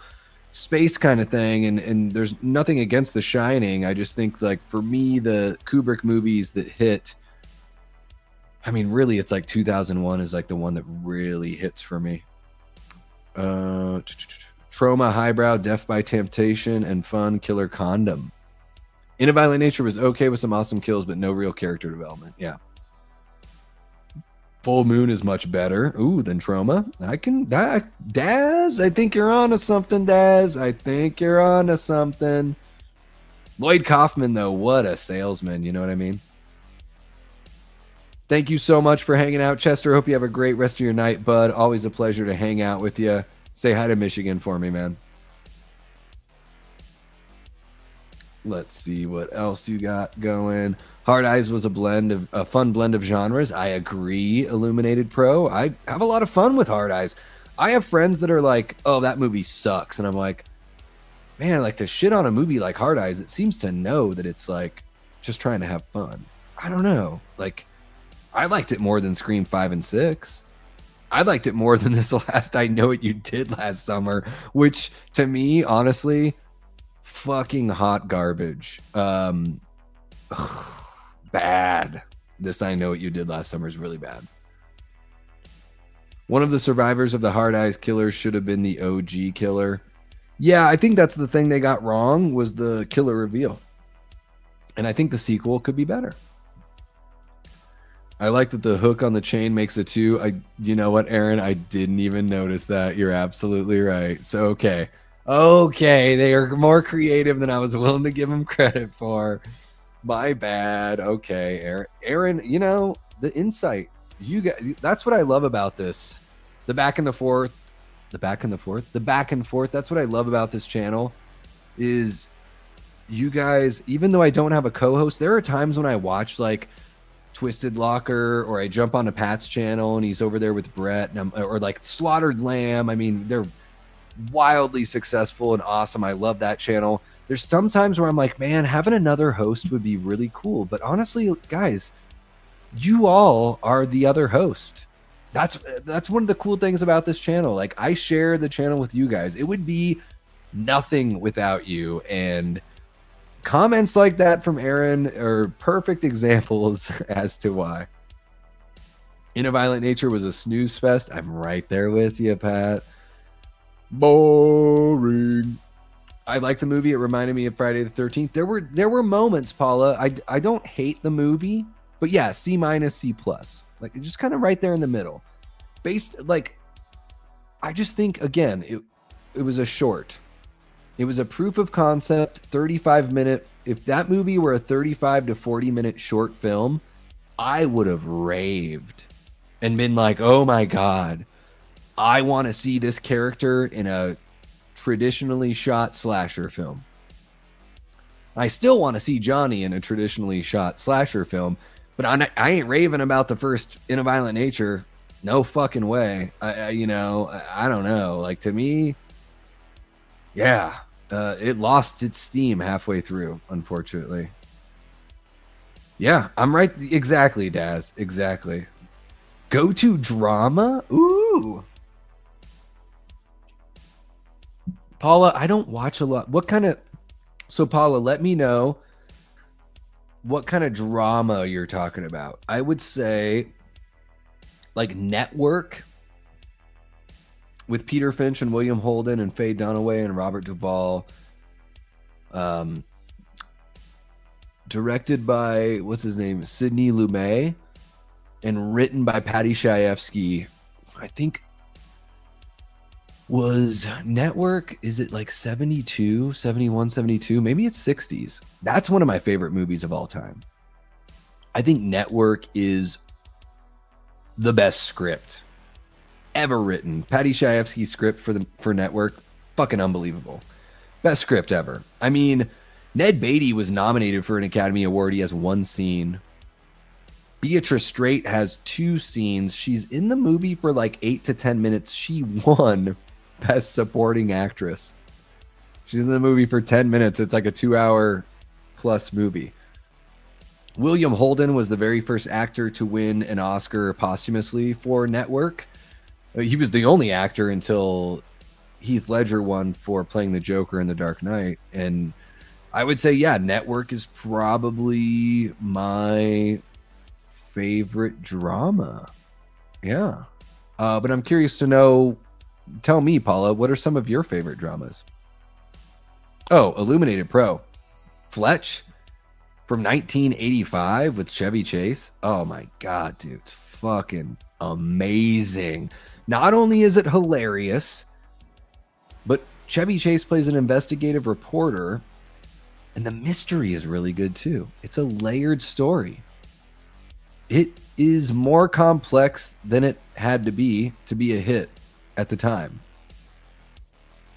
space kind of thing, and there's nothing against The Shining. I just think like for me, the Kubrick movies that hit, I mean, really, it's like 2001 is like the one that really hits for me. Trauma, Highbrow, Death by Temptation, and Fun, Killer Condom. In a Violent Nature was okay with some awesome kills, but no real character development. Yeah. Full Moon is much better. Ooh, than Trauma. Daz, I think you're on to something, Daz. I think you're on to something. Lloyd Kaufman, though, what a salesman. You know what I mean? Thank you so much for hanging out, Chester. Hope you have a great rest of your night, bud. Always a pleasure to hang out with you. Say hi to Michigan for me, man. Let's see what else you got going. Hard Eyes was a fun blend of genres. I agree, Illuminated Pro. I have a lot of fun with Hard Eyes. I have friends that are like, oh, that movie sucks. And I'm like, man, like to shit on a movie like Hard Eyes, it seems to know that it's like just trying to have fun. I don't know. Like, I liked it more than Scream 5 and 6. I liked it more than this last I Know What You Did Last Summer, which to me, honestly, fucking hot garbage. Bad. This I Know What You Did Last Summer is really bad. One of the survivors of the Hard Eyes killers should have been the OG killer. Yeah, I think that's the thing they got wrong, was the killer reveal. And I think the sequel could be better. I like that the hook on the chain makes a 2. You know what, Aaron? I didn't even notice that. You're absolutely right. So, okay. Okay, they are more creative than I was willing to give them credit for. My bad. Okay, Aaron, you know, the insight. You got, that's what I love about this. The back and forth. That's what I love about this channel is you guys, even though I don't have a co-host, there are times when I watch like Twisted Locker, or I jump onto Pat's channel and he's over there with Brett, or like Slaughtered Lamb. I mean, they're wildly successful and awesome. I love that channel. There's some times where I'm like, man, having another host would be really cool. But honestly, guys, you all are the other host. That's one of the cool things about this channel. Like, I share the channel with you guys. It would be nothing without you. And comments like that from Aaron are perfect examples as to why. In a Violent Nature was a snooze fest. I'm right there with you, Pat. Boring. I like the movie. It reminded me of Friday the 13th. There were moments, Paula. I don't hate the movie, but yeah, C-, C+. Like just kind of right there in the middle. I just think again, it was a short. It was a proof of concept, 35-minute. If that movie were a 35 to 40-minute short film, I would have raved and been like, "Oh my god, I want to see this character in a traditionally shot slasher film." I still want to see Johnny in a traditionally shot slasher film, but I ain't raving about the first In a Violent Nature. No fucking way. I don't know. Like, to me, yeah, it lost its steam halfway through, unfortunately. Yeah, I'm right. Exactly, Daz. Exactly. Go-to drama? Ooh. Paula, I don't watch a lot. So Paula, let me know what kind of drama you're talking about. I would say like Network with Peter Finch and William Holden and Faye Dunaway and Robert Duvall. Directed by, what's his name? Sidney Lumet, and written by Patty Chayefsky. I think was Network, is it like 72, 71, 72? Maybe it's 60s. That's one of my favorite movies of all time. I think Network is the best script ever written. Patty Chayefsky's script for Network, fucking unbelievable. Best script ever. I mean, Ned Beatty was nominated for an Academy Award. He has one scene. Beatrice Straight has 2 scenes. She's in the movie for like 8 to 10 minutes. She won Best Supporting Actress. She's in the movie for 10 minutes. It's like a 2-hour plus movie. William Holden was the very first actor to win an Oscar posthumously for Network. He was the only actor until Heath Ledger won for playing the Joker in The Dark Knight. And I would say, yeah, Network is probably my favorite drama. Yeah. But I'm curious to know, tell me, Paula, what are some of your favorite dramas? Oh, Illuminated Pro. Fletch from 1985 with Chevy Chase. Oh my God, dude. It's fucking amazing. Not only is it hilarious, but Chevy Chase plays an investigative reporter, and the mystery is really good too. It's a layered story. It is more complex than it had to be a hit at the time.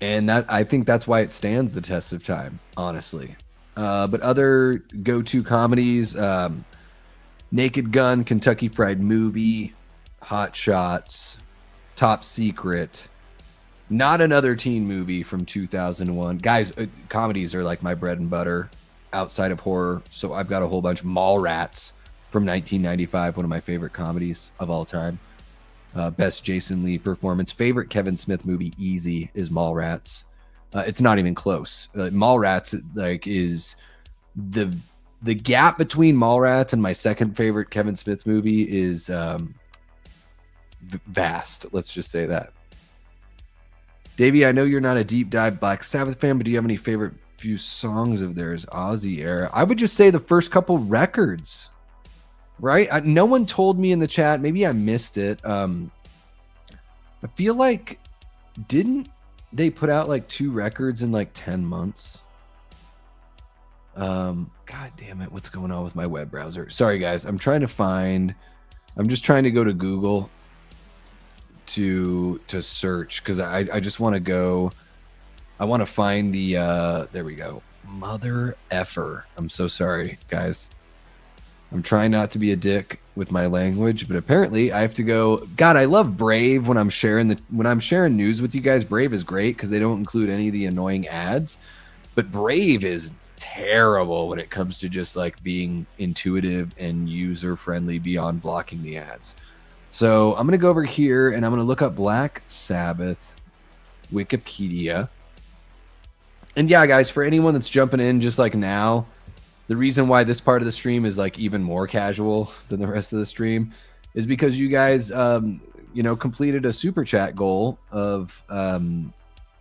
And that, I think that's why it stands the test of time, honestly. But other go-to comedies, Naked Gun, Kentucky Fried Movie, Hot Shots, Top Secret, Not Another Teen Movie from 2001. Guys, comedies are like my bread and butter outside of horror. So I've got a whole bunch. Mallrats from 1995, one of my favorite comedies of all time. Best Jason Lee performance. Favorite Kevin Smith movie, easy, is Mallrats. It's not even close. Mallrats is the gap between Mallrats and my second favorite Kevin Smith movie is vast. Let's just say that. Davey, I know you're not a deep dive Black Sabbath fan, but do you have any favorite few songs of theirs, Ozzy era? I would just say the first couple records, right? No one told me in the chat. Maybe I missed it. I feel like, didn't they put out like 2 records in like 10 months? God damn it. What's going on with my web browser? Sorry, guys. I'm just trying to go to Google to search, because I just want to go. I want to find the there we go. Mother effer. I'm so sorry, guys. I'm trying not to be a dick with my language, but apparently I have to go. God, I love Brave when I'm sharing news with you guys. Brave is great because they don't include any of the annoying ads, but Brave is terrible when it comes to just like being intuitive and user friendly beyond blocking the ads. So I'm going to go over here and I'm going to look up Black Sabbath Wikipedia. And yeah, guys, for anyone that's jumping in just like now, the reason why this part of the stream is like even more casual than the rest of the stream is because you guys, completed a super chat goal of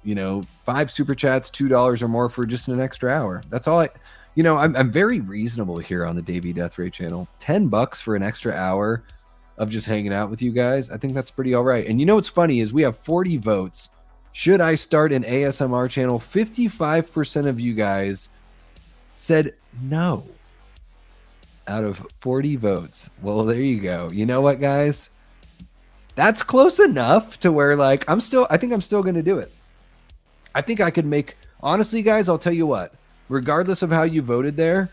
you know, 5 super chats, $2 or more for just an extra hour. That's all I'm very reasonable here on the Davey Death Ray channel. $10 for an extra hour of just hanging out with you guys. I think that's pretty all right. And you know what's funny is we have 40 votes. Should I start an ASMR channel? 55% of you guys said no out of 40 votes. Well, there you go. You know what, guys? That's close enough to where, like, I think I'm still going to do it. I think I could make, honestly, guys, I'll tell you what, regardless of how you voted there,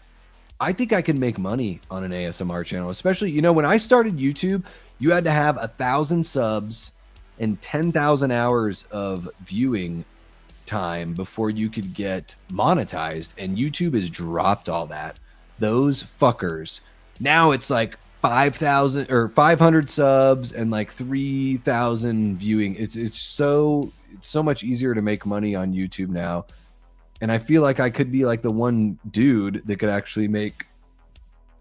I think I can make money on an ASMR channel, especially, you know, when I started YouTube, you had to have 1,000 subs and 10,000 hours of viewing time before you could get monetized, and YouTube has dropped all that. Those fuckers. Now it's like 5,000 or 500 subs and like 3,000 viewing. It's so much easier to make money on YouTube now. And I feel like I could be like the one dude that could actually make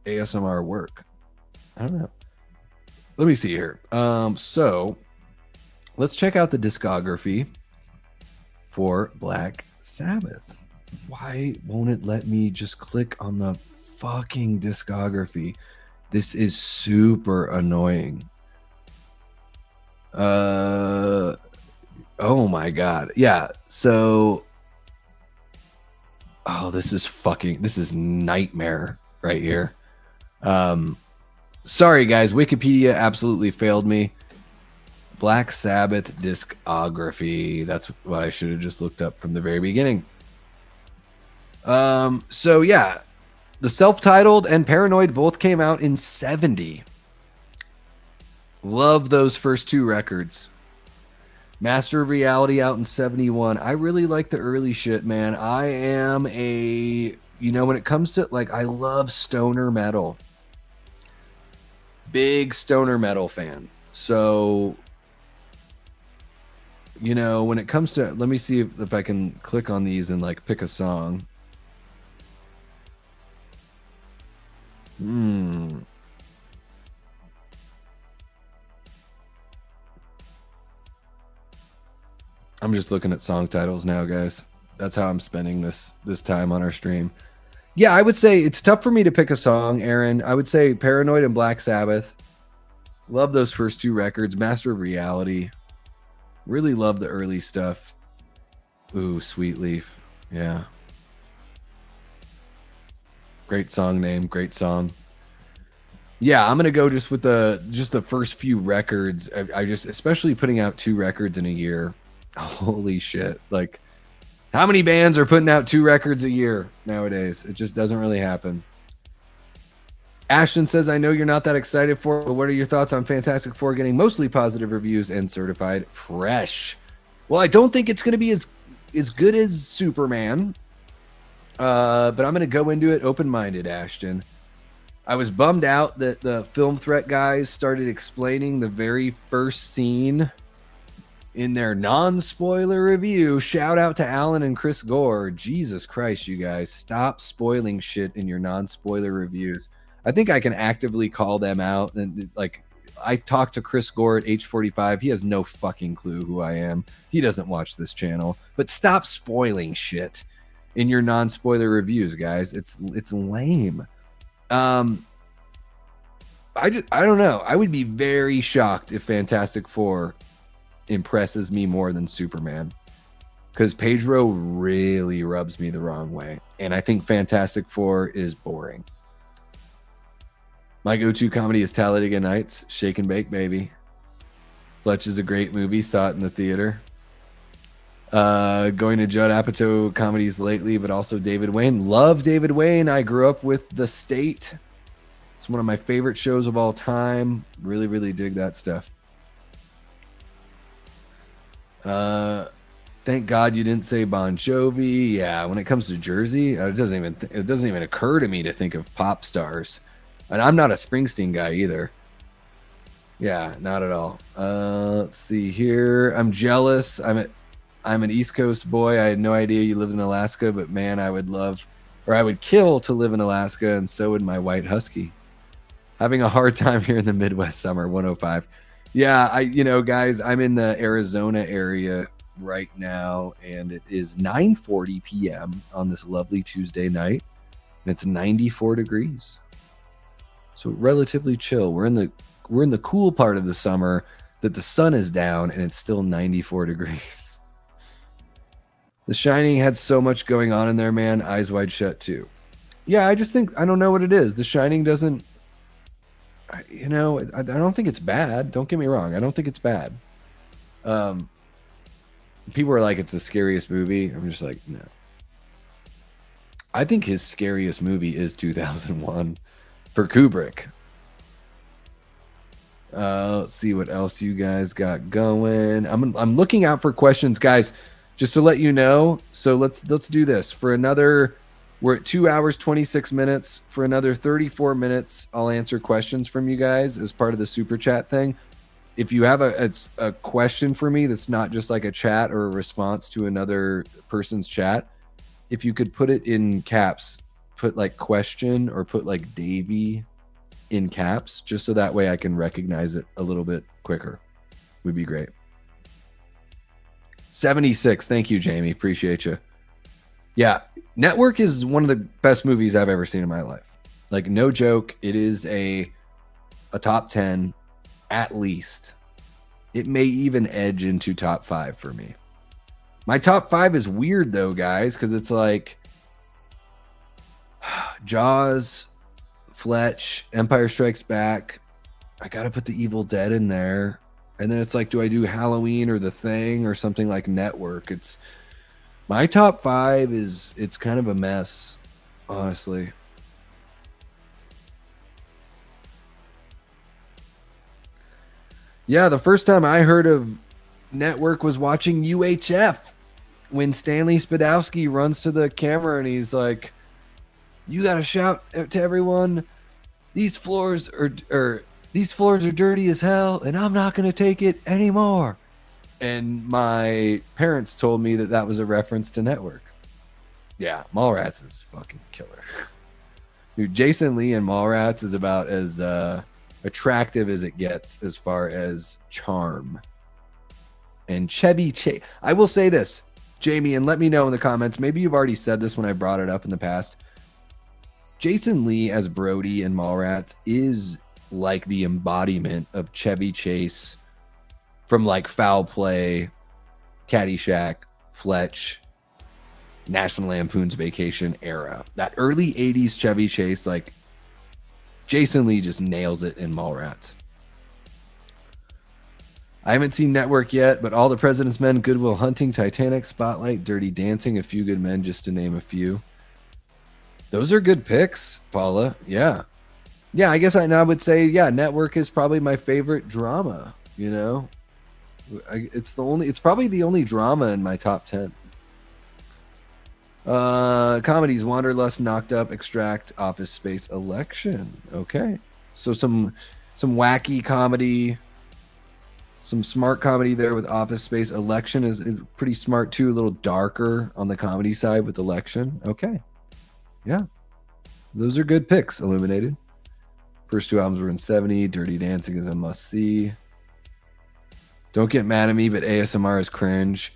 ASMR work. I don't know. Let me see here. So let's check out the discography for Black Sabbath. Why won't it let me just click on the fucking discography? This is super annoying. Oh my god. Yeah, so this is nightmare right here. Sorry guys, Wikipedia absolutely failed me. Black Sabbath discography. That's what I should have just looked up from the very beginning. So yeah, the Self-Titled and Paranoid both came out in 70. Love those first two records. Master of Reality out in 71. I really like the early shit, man. I am when it comes to, like, I love stoner metal. Big stoner metal fan. So, you know, when it comes to, let me see if I can click on these and like pick a song. I'm just looking at song titles now, guys. That's how I'm spending this time on our stream. Yeah, I would say it's tough for me to pick a song, Aaron. I would say Paranoid and Black Sabbath. Love those first two records. Master of Reality. Really love the early stuff. Ooh, Sweet Leaf. Yeah. Great song name. Great song. Yeah, I'm gonna go just with the first few records. I just, especially putting out 2 records in a year. Holy shit! Like, how many bands are putting out 2 records a year nowadays? It just doesn't really happen. Ashton says, I know you're not that excited for it, but what are your thoughts on Fantastic Four getting mostly positive reviews and certified fresh? Well, I don't think it's going to be as good as Superman, but I'm going to go into it open-minded, Ashton. I was bummed out that the Film Threat guys started explaining the very first scene in their non-spoiler review. Shout out to Alan and Chris Gore. Jesus Christ, you guys. Stop spoiling shit in your non-spoiler reviews. I think I can actively call them out. And like, I talked to Chris Gore at H45. He has no fucking clue who I am. He doesn't watch this channel. But stop spoiling shit in your non-spoiler reviews, guys. It's lame. I don't know. I would be very shocked if Fantastic Four impresses me more than Superman, because Pedro really rubs me the wrong way, and I think Fantastic Four is boring. My go-to comedy is Talladega Nights. Shake and Bake, baby. Fletch is a great movie. Saw it in the theater. Going to Judd Apatow comedies lately, but also David Wayne. Love David Wayne. I grew up with The State. It's one of my favorite shows of all time. Really, really dig that stuff. Thank God you didn't say Bon Jovi. Yeah, when it comes to Jersey, it doesn't even occur to me to think of pop stars. And I'm not a Springsteen guy either. Yeah, not at all. Let's see here. I'm jealous. I'm an East Coast boy. I had no idea you lived in Alaska, but man, I would kill to live in Alaska, and so would my white husky. Having a hard time here in the Midwest summer, 105. Yeah, guys, I'm in the Arizona area right now, and it is 9:40 p.m. on this lovely Tuesday night, and it's 94 degrees. So relatively chill. We're in the cool part of the summer that the sun is down and it's still 94 degrees. The Shining had so much going on in there, man. Eyes Wide Shut too. Yeah, I just think I don't know what it is. The Shining doesn't, you know, I don't think it's bad. Don't get me wrong. I don't think it's bad. People are like, it's the scariest movie. I'm just like, no. I think his scariest movie is 2001 for Kubrick. Let's see what else you guys got going. I'm looking out for questions, guys, just to let you know. So let's do this for another. We're at 2 hours 26 minutes. For another 34 minutes, I'll answer questions from you guys as part of the super chat thing. If you have a question for me that's not just like a chat or a response to another person's chat, if you could put it in caps, put like question or put like Davey in caps, just so that way I can recognize it a little bit quicker, would be great. 76. Thank you, Jamie. Appreciate you. Yeah. Network is one of the best movies I've ever seen in my life. Like, no joke. It is a top 10 at least. It may even edge into top 5 for me. My top 5 is weird though, guys, because it's like Jaws, Fletch, Empire Strikes Back. I gotta put The Evil Dead in there. And then it's like, do I do Halloween or The Thing or something like Network? It's my top 5 is, it's kind of a mess, honestly. Yeah, the first time I heard of Network was watching UHF when Stanley Spadowski runs to the camera and he's like, you got to shout to everyone, these floors are dirty as hell and I'm not going to take it anymore. And my parents told me that was a reference to Network. Yeah, Mallrats is fucking killer. Dude, Jason Lee in Mallrats is about as attractive as it gets as far as charm. And Chevy Chase. I will say this, Jamie, and let me know in the comments. Maybe you've already said this when I brought it up in the past. Jason Lee as Brody in Mallrats is like the embodiment of Chevy Chase from like Foul Play, Caddyshack, Fletch, National Lampoon's Vacation era. That early 80s Chevy Chase, like Jason Lee just nails it in Mallrats. I haven't seen Network yet, but All the President's Men, Good Will Hunting, Titanic, Spotlight, Dirty Dancing, A Few Good Men, just to name a few. Those are good picks, Paula. Yeah. Yeah, I guess I would say, yeah, Network is probably my favorite drama, you know? It's probably the only drama in my top 10. Comedies: Wanderlust, Knocked Up, Extract, Office Space, Election. Okay. So some wacky comedy, some smart comedy there with Office Space. Election is pretty smart too, a little darker on the comedy side with Election. Okay. Yeah. Those are good picks, Illuminated. First 2 albums were in 70. Dirty Dancing is a must-see. Don't get mad at me, but ASMR is cringe.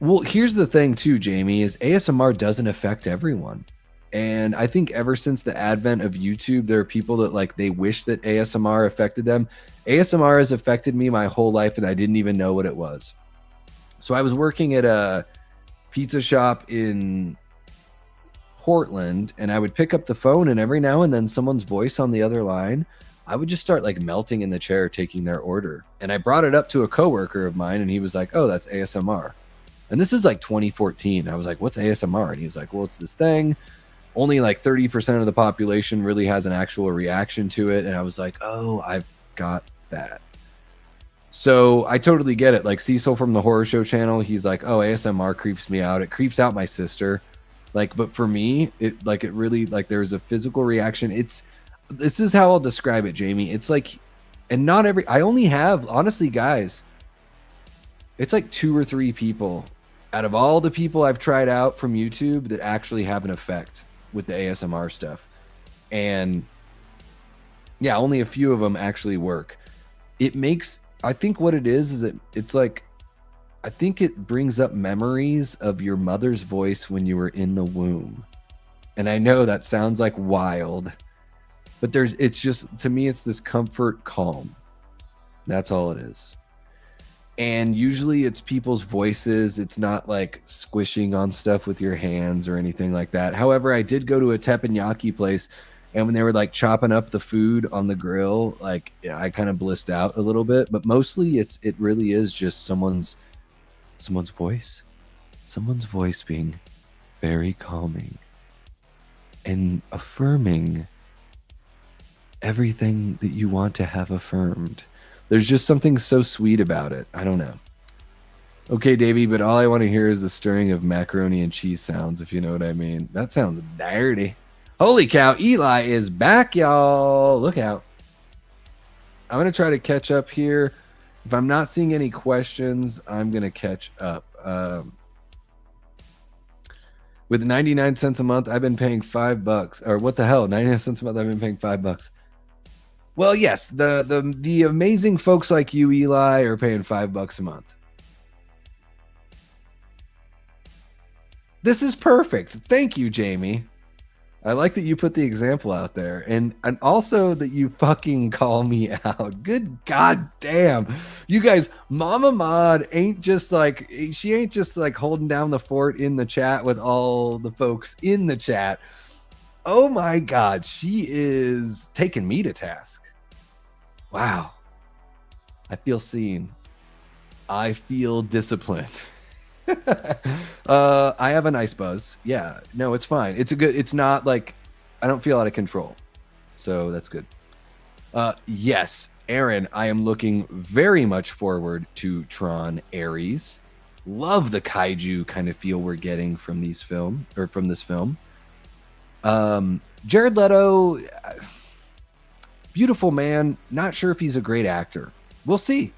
Well, here's the thing too, Jamie, is ASMR doesn't affect everyone. And I think ever since the advent of YouTube, there are people that like, they wish that ASMR affected them. ASMR has affected me my whole life and I didn't even know what it was. So I was working at a pizza shop in Portland and I would pick up the phone and every now and then someone's voice on the other line, I would just start like melting in the chair taking their order. And I brought it up to a coworker of mine and he was like, oh, that's ASMR. And this is like 2014. I was like, what's ASMR? And he's like, well, it's this thing. Only like 30% of the population really has an actual reaction to it. And I was like, oh, I've got that. So I totally get it. Like Cecil from the Horror Show channel, he's like, oh, ASMR creeps me out. It creeps out my sister. Like, but for me, it really, like there's a physical reaction. This is how I'll describe it, Jamie. It's like, and not every, I only have, honestly, guys, it's like 2 or 3 people out of all the people I've tried out from YouTube that actually have an effect with the ASMR stuff. And yeah, only a few of them actually work. It makes, I think what it is it's like, I think it brings up memories of your mother's voice when you were in the womb. And I know that sounds like wild, but it's just, to me, it's this comfort calm. That's all it is. And usually it's people's voices. It's not like squishing on stuff with your hands or anything like that. However, I did go to a teppanyaki place, and when they were like chopping up the food on the grill, like, yeah, I kind of blissed out a little bit, but mostly it really is just someone's voice. Someone's voice being very calming and affirming everything that you want to have affirmed. There's just something so sweet about it. I don't know. Okay, Davey, but all I want to hear is the stirring of macaroni and cheese sounds, if you know what I mean. That sounds dirty. Holy cow, Eli is back, y'all. Look out. I'm going to try to catch up here. If I'm not seeing any questions, I'm going to catch up. With 99 cents a month, I've been paying $5. Or what the hell? 99 cents a month, I've been paying $5. Well, yes, the amazing folks like you, Eli, are paying $5 a month. This is perfect. Thank you, Jamie. I like that you put the example out there, and also that you fucking call me out. Good goddamn. You guys, Mama Mod ain't just like holding down the fort in the chat with all the folks in the chat. Oh my God, she is taking me to task. Wow. I feel seen. I feel disciplined. I have a nice buzz. Yeah, no, it's fine. It's not like, I don't feel out of control. So that's good. Yes, Aaron, I am looking very much forward to Tron Ares. Love the kaiju kind of feel we're getting from this film. Jared Leto, beautiful man. Not sure if he's a great actor. We'll see.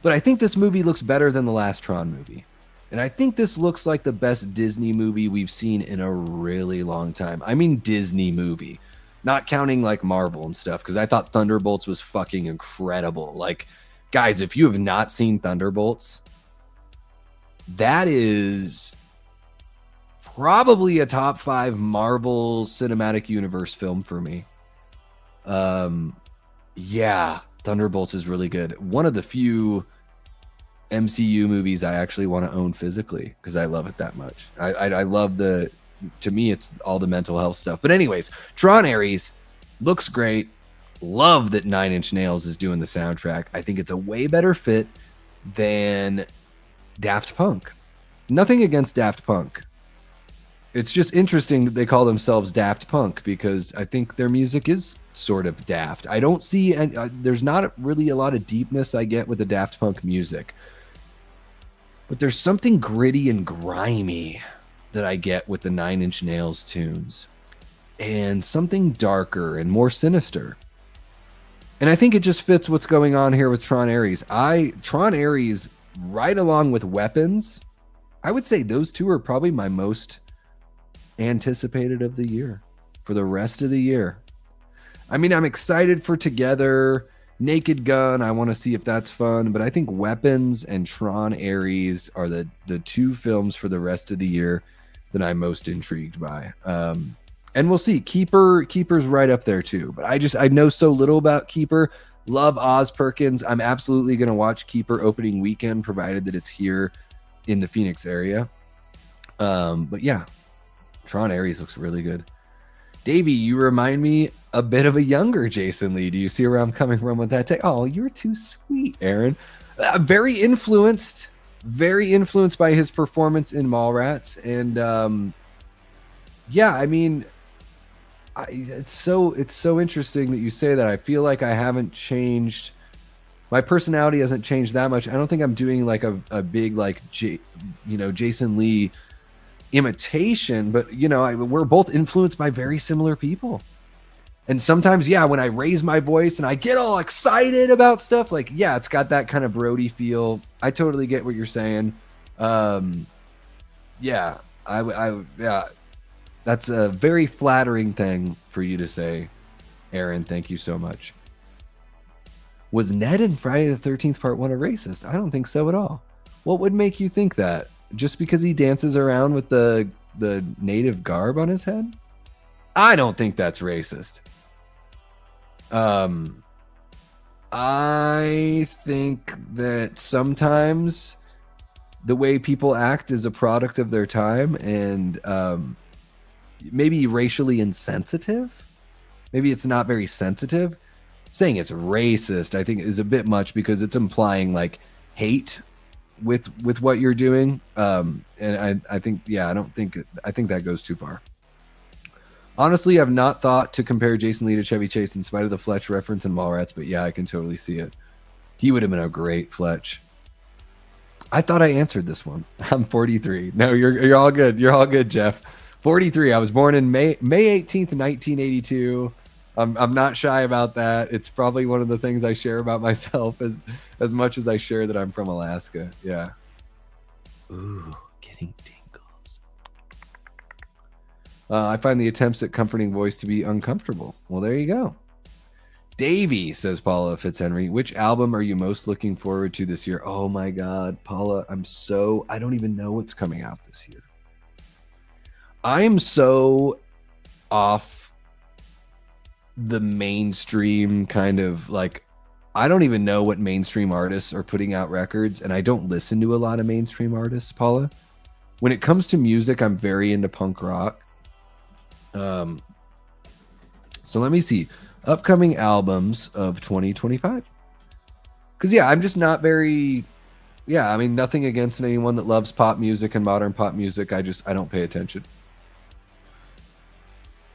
But I think this movie looks better than the last Tron movie. And I think this looks like the best Disney movie we've seen in a really long time. I mean Disney movie. Not counting like Marvel and stuff, because I thought Thunderbolts was fucking incredible. Like, guys, if you have not seen Thunderbolts, that is probably a top 5 Marvel Cinematic Universe film for me. Yeah, Thunderbolts is really good. One of the few MCU movies I actually want to own physically because I love it that much. I love to me, it's all the mental health stuff. But anyways, Tron Ares looks great. Love that 9 Inch Nails is doing the soundtrack. I think it's a way better fit than Daft Punk. Nothing against Daft Punk. It's just interesting that they call themselves Daft Punk because I think their music is sort of daft. I don't see, there's not really a lot of deepness I get with the Daft Punk music. But there's something gritty and grimy that I get with the 9 Inch Nails tunes. And something darker and more sinister. And I think it just fits what's going on here with Tron Ares. Tron Ares, right along with Weapons, I would say those two are probably my most anticipated of the year for the rest of the year. I mean, I'm excited for Together, Naked Gun. I want to see if that's fun, but I think Weapons and Tron Ares are the two films for the rest of the year that I'm most intrigued by. And we'll see. Keeper's right up there too, but I know so little about Keeper. Love Oz Perkins. I'm absolutely going to watch Keeper opening weekend, provided that it's here in the Phoenix area. But yeah, Tron Ares looks really good. Davey, you remind me a bit of a younger Jason Lee. Do you see where I'm coming from with that? Oh, you're too sweet, Aaron. Very influenced by his performance in Mallrats. And yeah, I mean, it's so interesting that you say that. I feel like I haven't changed. My personality hasn't changed that much. I don't think I'm doing like a big like Jason Lee imitation, but we're both influenced by very similar people. And sometimes, yeah, when I raise my voice and I get all excited about stuff, like, yeah, it's got that kind of Brody feel. I totally get what you're saying. Yeah, yeah, that's a very flattering thing for you to say, Aaron. Thank you so much. Was Ned in Friday the 13th Part 1 a racist? I don't think so at all. What would make you think that? Just because he dances around with the native garb on his head? I don't think that's racist. I think that sometimes the way people act is a product of their time, and maybe racially insensitive. Maybe it's not very sensitive. Saying it's racist, I think, is a bit much because it's implying like hate with what you're doing. And I think, yeah, I think that goes too far. Honestly, I've not thought to compare Jason Lee to Chevy Chase in spite of the Fletch reference in Mallrats, but yeah, I can totally see it. He would have been a great Fletch. I thought I answered this one. I'm 43. No, you're all good. You're all good, Jeff. 43. I was born in May 18th, 1982. I'm not shy about that. It's probably one of the things I share about myself as much as I share that I'm from Alaska. Yeah. Ooh, getting tingles. I find the attempts at comforting voice to be uncomfortable. Well, there you go. Davey, says Paula Fitzhenry, which album are you most looking forward to this year? Oh my God, Paula, I don't even know what's coming out this year. I am so off the mainstream kind of like, I don't even know what mainstream artists are putting out records, and I don't listen to a lot of mainstream artists, Paula. When it comes to music, I'm very into punk rock. So let me see. Upcoming albums of 2025. Because, yeah, I'm just not very... Yeah, I mean, nothing against anyone that loves pop music and modern pop music. I don't pay attention.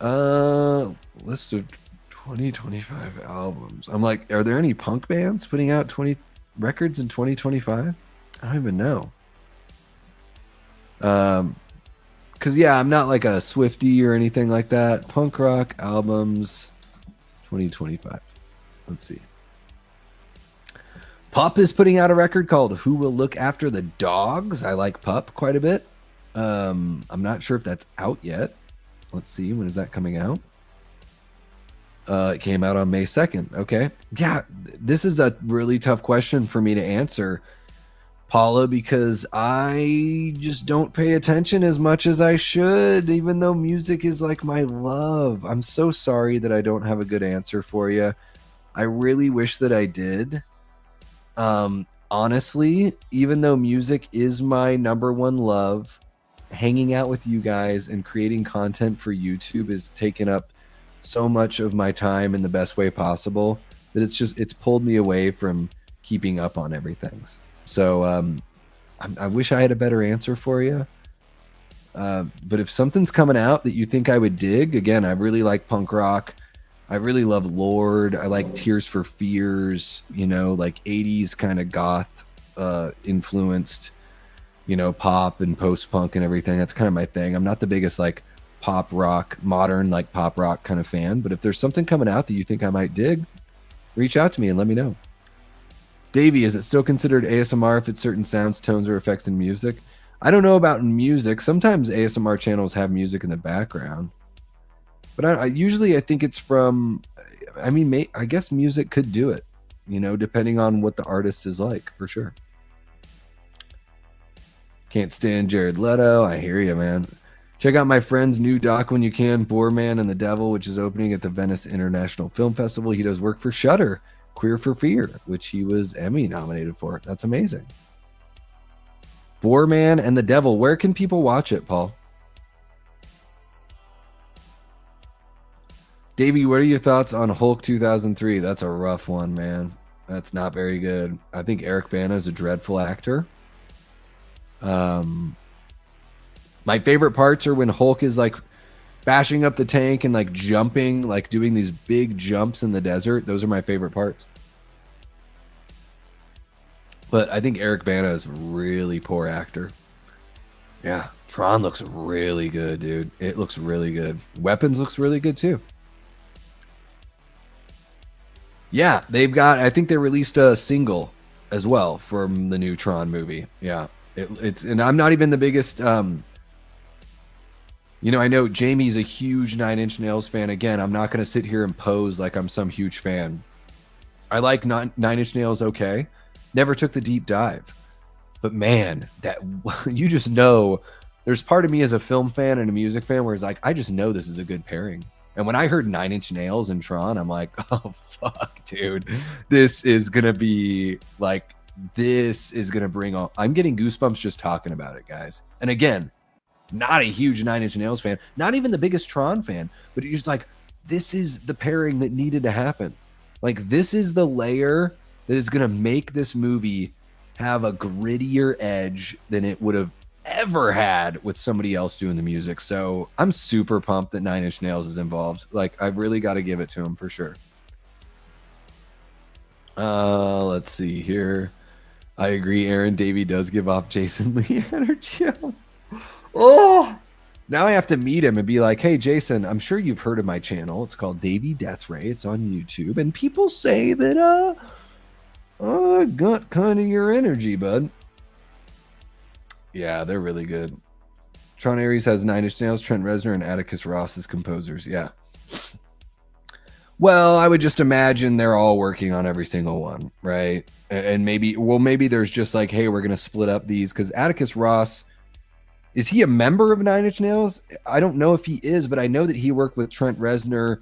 List of 2025 albums. I'm like, are there any punk bands putting out 20 records in 2025? I don't even know. Because, yeah, I'm not like a Swiftie or anything like that. Punk rock albums 2025. Let's see. Pup is putting out a record called Who Will Look After the Dogs. I like Pup quite a bit. I'm not sure if that's out yet. Let's see. When is that coming out? It came out on May 2nd. Okay. Yeah, this is a really tough question for me to answer, Paula, because I just don't pay attention as much as I should, even though music is like my love. I'm so sorry that I don't have a good answer for you. I really wish that I did. Honestly, even though music is my number one love, hanging out with you guys and creating content for YouTube has taken up so much of my time in the best way possible that it's pulled me away from keeping up on everything. So I wish I had a better answer for you. But if something's coming out that you think I would dig, again, I really like punk rock. I really love Lord. I like Tears for Fears, like 80s kind of goth influenced, pop and post-punk and everything. That's kind of my thing. I'm not the biggest like pop rock, modern like pop rock kind of fan, but if there's something coming out that you think I might dig, reach out to me and let me know. Davey, is it still considered ASMR if it's certain sounds, tones, or effects in music? I don't know about in music. Sometimes ASMR channels have music in the background, but I think it's from, I guess music could do it, depending on what the artist is like, for sure. Can't stand Jared Leto. I hear you, man. Check out my friend's new doc when you can, Boorman and the Devil, which is opening at the Venice International Film Festival. He does work for Shudder, Queer for Fear, which he was Emmy nominated for. That's amazing. Boorman and the Devil. Where can people watch it, Paul? Davey, what are your thoughts on Hulk 2003? That's a rough one, man. That's not very good. I think Eric Bana is a dreadful actor. My favorite parts are when Hulk is like bashing up the tank and like jumping, like doing these big jumps in the desert. Those are my favorite parts. But I think Eric Bana is a really poor actor. Yeah, Tron looks really good, dude. It looks really good. Weapons looks really good too. Yeah, I think they released a single as well from the new Tron movie. Yeah, and I'm not even the biggest, I know Jamie's a huge Nine Inch Nails fan. Again, I'm not going to sit here and pose like I'm some huge fan. I like Nine Inch Nails. Okay, never took the deep dive, but man, that you just know. There's part of me as a film fan and a music fan where it's like, I just know this is a good pairing. And when I heard Nine Inch Nails and Tron, I'm like, oh fuck, dude, this is gonna be like, this is gonna bring all. I'm getting goosebumps just talking about it, guys. And again, not a huge Nine Inch Nails fan, not even the biggest Tron fan, but you're just like, this is the pairing that needed to happen. Like, this is the layer that is gonna make this movie have a grittier edge than it would have ever had with somebody else doing the music. So I'm super pumped that Nine Inch Nails is involved. Like, I really got to give it to him for sure. Let's see here. I agree, Aaron. Davey does give off Jason Lee energy. Oh, now I have to meet him and be like, hey, Jason, I'm sure you've heard of my channel. It's called Davey Death Ray. It's on YouTube. And people say that I got kind of your energy, bud. Yeah, they're really good. Tron Ares has Nine Inch Nails, Trent Reznor, and Atticus Ross as composers. Yeah. Well, I would just imagine they're all working on every single one, right? And maybe there's just like, hey, we're going to split up these, because Atticus Ross, is he a member of Nine Inch Nails? I don't know if he is, but I know that he worked with Trent Reznor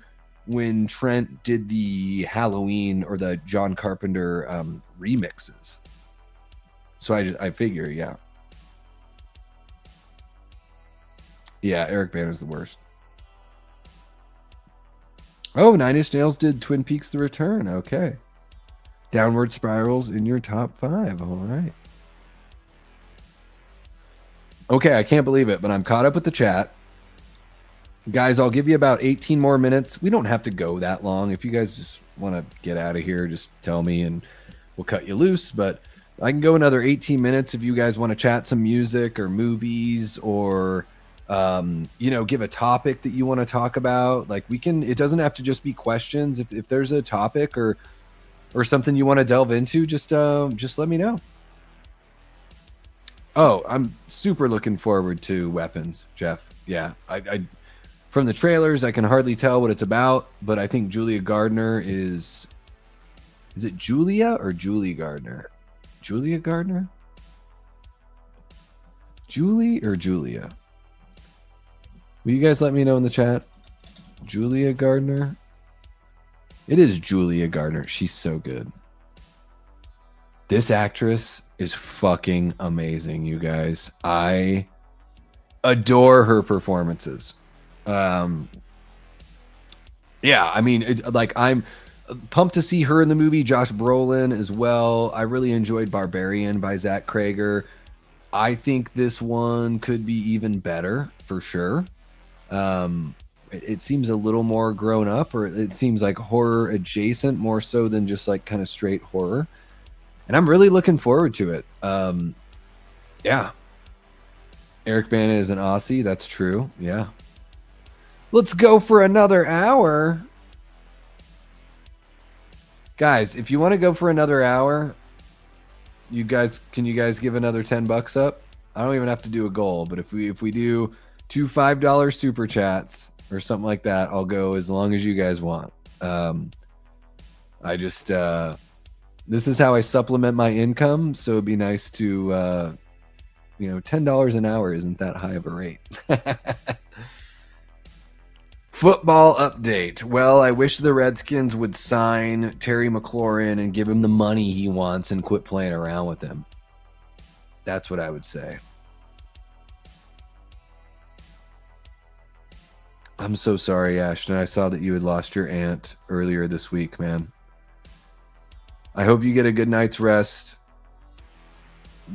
when Trent did the Halloween or the John Carpenter remixes. So I figure, yeah. Yeah, Eric Banner's the worst. Oh, Nine Inch Nails did Twin Peaks: The Return. Okay. Downward Spirals in your top 5. All right. Okay, I can't believe it, but I'm caught up with the chat. Guys, I'll give you about 18 more minutes. We don't have to go that long. If you guys just want to get out of here, just tell me and we'll cut you loose. But I can go another 18 minutes if you guys want to chat some music or movies or... give a topic that you want to talk about. Like, we can, it doesn't have to just be questions. If there's a topic or something you want to delve into, just let me know. Oh, I'm super looking forward to Weapons, Jeff. Yeah. I from the trailers, I can hardly tell what it's about, but I think Julia Gardner is it Julia or Julie Gardner? Julia Gardner? Julie or Julia? Will you guys let me know in the chat? Julia Gardner? It is Julia Gardner. She's so good. This actress is fucking amazing, you guys. I adore her performances. Yeah, I mean, I'm pumped to see her in the movie. Josh Brolin as well. I really enjoyed Barbarian by Zach Krager. I think this one could be even better for sure. It seems a little more grown up, or it seems like horror adjacent more so than just like kind of straight horror. And I'm really looking forward to it. Yeah. Eric Bana is an Aussie. That's true. Yeah. Let's go for another hour. Guys, if you want to go for another hour, can you guys give another $10 up? I don't even have to do a goal, but if we do 2 $5 super chats or something like that, I'll go as long as you guys want. I just this is how I supplement my income, so it'd be nice to $10 an hour isn't that high of a rate. Football update. Well, I wish the Redskins would sign Terry McLaurin and give him the money he wants and quit playing around with him. That's what I would say. I'm so sorry, Ashton. I saw that you had lost your aunt earlier this week, man. I hope you get a good night's rest.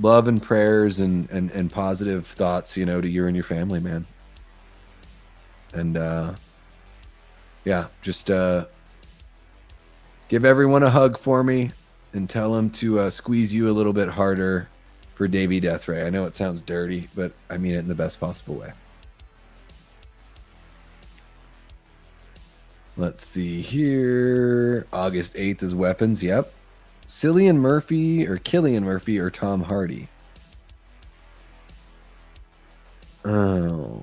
Love and prayers and positive thoughts, to you and your family, man. And yeah, just give everyone a hug for me and tell them to squeeze you a little bit harder for Davey Death Ray. I know it sounds dirty, but I mean it in the best possible way. Let's see here. August 8th is Weapons. Yep. Cillian Murphy or Tom Hardy? Oh,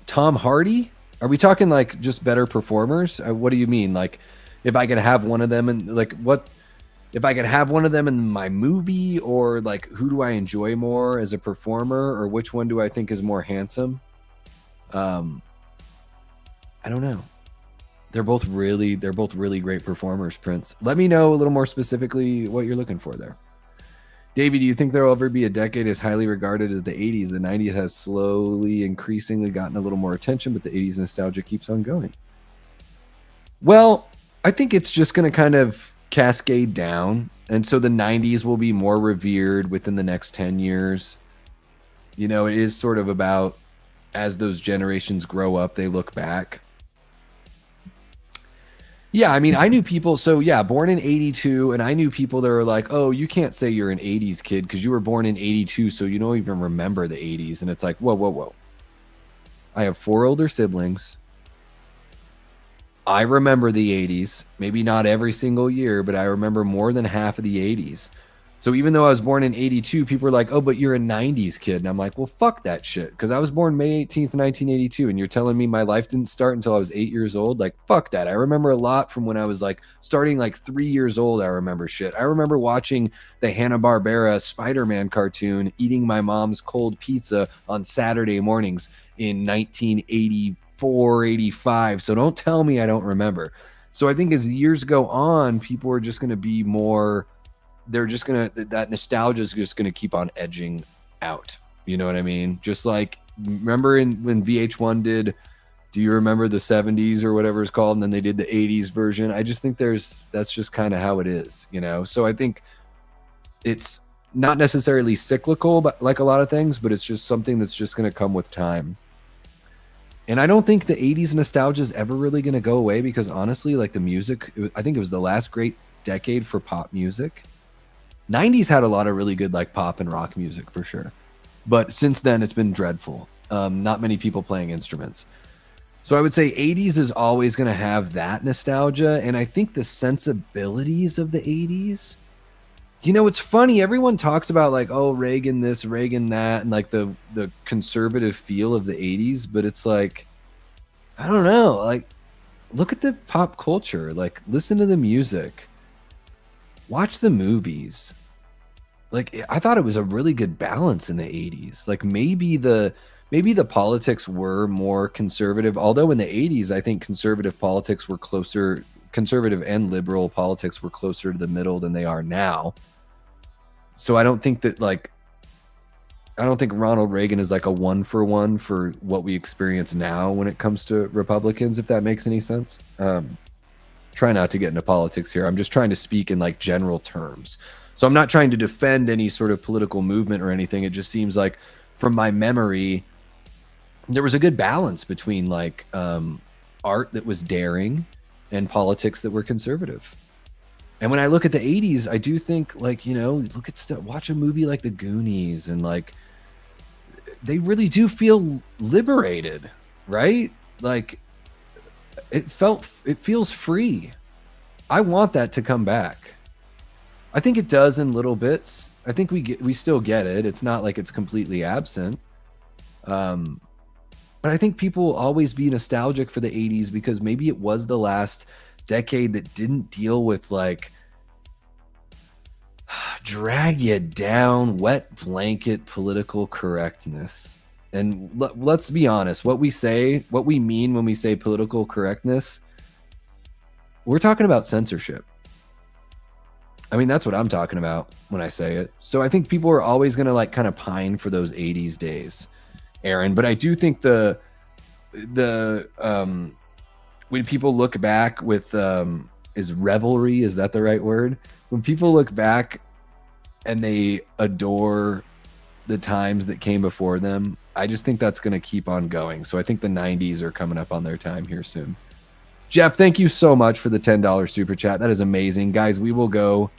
Tom Hardy? Are we talking like just better performers? What do you mean? Like, if I could have one of them, and like, what if I could have one of them in my movie, or like who do I enjoy more as a performer, or which one do I think is more handsome? I don't know. They're both really great performers, Prince. Let me know a little more specifically what you're looking for there. Davey, do you think there will ever be a decade as highly regarded as the 80s? The 90s has slowly, increasingly gotten a little more attention, but the 80s nostalgia keeps on going. Well, I think it's just going to kind of cascade down. And so the 90s will be more revered within the next 10 years. You know, it is sort of about as those generations grow up, they look back. Yeah, I mean, I knew people. So yeah, born in 82, and I knew people that were like, oh, you can't say you're an 80s kid because you were born in 82, so you don't even remember the 80s. And it's like, whoa, whoa, whoa. I have 4 older siblings. I remember the 80s, maybe not every single year, but I remember more than half of the 80s. So even though I was born in 82, people were like, oh, but you're a 90s kid. And I'm like, well, fuck that shit. Because I was born May 18th, 1982. And you're telling me my life didn't start until I was 8 years old? Like, fuck that. I remember a lot from when I was like starting like 3 years old. I remember shit. I remember watching the Hanna-Barbera Spider-Man cartoon, eating my mom's cold pizza on Saturday mornings in 1984, 85. So don't tell me I don't remember. So I think as years go on, people are just going to be more... they're just gonna, that nostalgia is just gonna keep on edging out. You know what I mean? Just like, remember when VH1 did, do you remember the 70s or whatever it's called, and then they did the 80s version? I just think that's just kind of how it is, you know? So I think it's not necessarily cyclical, but like a lot of things, but it's just something that's just gonna come with time. And I don't think the 80s nostalgia is ever really gonna go away, because honestly, like the music, I think it was the last great decade for pop music. 90s had a lot of really good like pop and rock music for sure, but since then it's been dreadful. Not many people playing instruments. So I would say 80s is always going to have that nostalgia. And I think the sensibilities of the 80s, you know, it's funny, everyone talks about like, oh, Reagan this, Reagan that, and like the conservative feel of the 80s, but it's like, I don't know, like look at the pop culture, like listen to the music, watch the movies. Like I thought it was a really good balance in the 80s. Like maybe the politics were more conservative, although in the 80s I think conservative politics were closer, conservative and liberal politics were closer to the middle than they are now. So I don't think that like, I don't think Ronald Reagan is like a 1-for-1 for what we experience now when it comes to Republicans, if that makes any sense. Try not to get into politics here. I'm just trying to speak in like general terms. So I'm not trying to defend any sort of political movement or anything. It just seems like from my memory, there was a good balance between like art that was daring and politics that were conservative. And when I look at the 80s, I do think like, you know, look at stuff, watch a movie like The Goonies, and like they really do feel liberated, right? Like it feels free. I want that to come back. I think it does in little bits. I think we still get it. It's not like it's completely absent. But I think people will always be nostalgic for the 80s because maybe it was the last decade that didn't deal with like drag you down, wet blanket political correctness. And let's be honest, what we say, what we mean when we say political correctness, we're talking about censorship. I mean, that's what I'm talking about when I say it. So I think people are always going to like kind of pine for those 80s days, Aaron. But I do think the when people look back with is revelry, is that the right word? When people look back and they adore the times that came before them, I just think that's going to keep on going. So I think the 90s are coming up on their time here soon. Jeff, thank you so much for the $10 super chat. That is amazing. Guys, we will go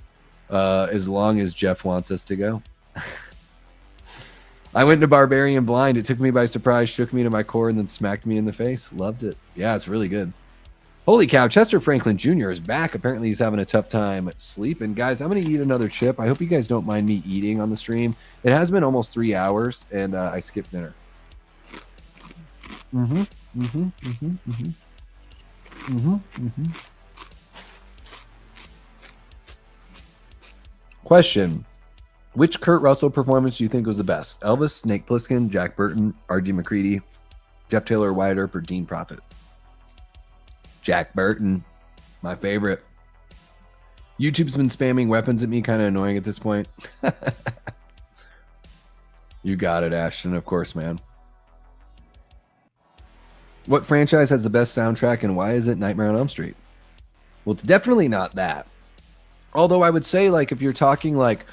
as long as Jeff wants us to go. I went to Barbarian blind. It took me by surprise, shook me to my core, and then smacked me in the face. Loved it. Yeah, it's really good. Holy cow, Chester Franklin Jr. is back. Apparently he's having a tough time sleeping. Guys, I'm going to eat another chip. I hope you guys don't mind me eating on the stream. It has been almost 3 hours, and I skipped dinner. Question. Which Kurt Russell performance do you think was the best? Elvis, Snake Plissken, Jack Burton, R.G. McCready, Jeff Taylor White Earp, or Dean Prophet? Jack Burton. My favorite. YouTube's been spamming weapons at me, kind of annoying at this point. You got it, Ashton, of course, man. What franchise has the best soundtrack and why is it Nightmare on Elm Street? Well, it's definitely not that. Although I would say, like, if you're talking like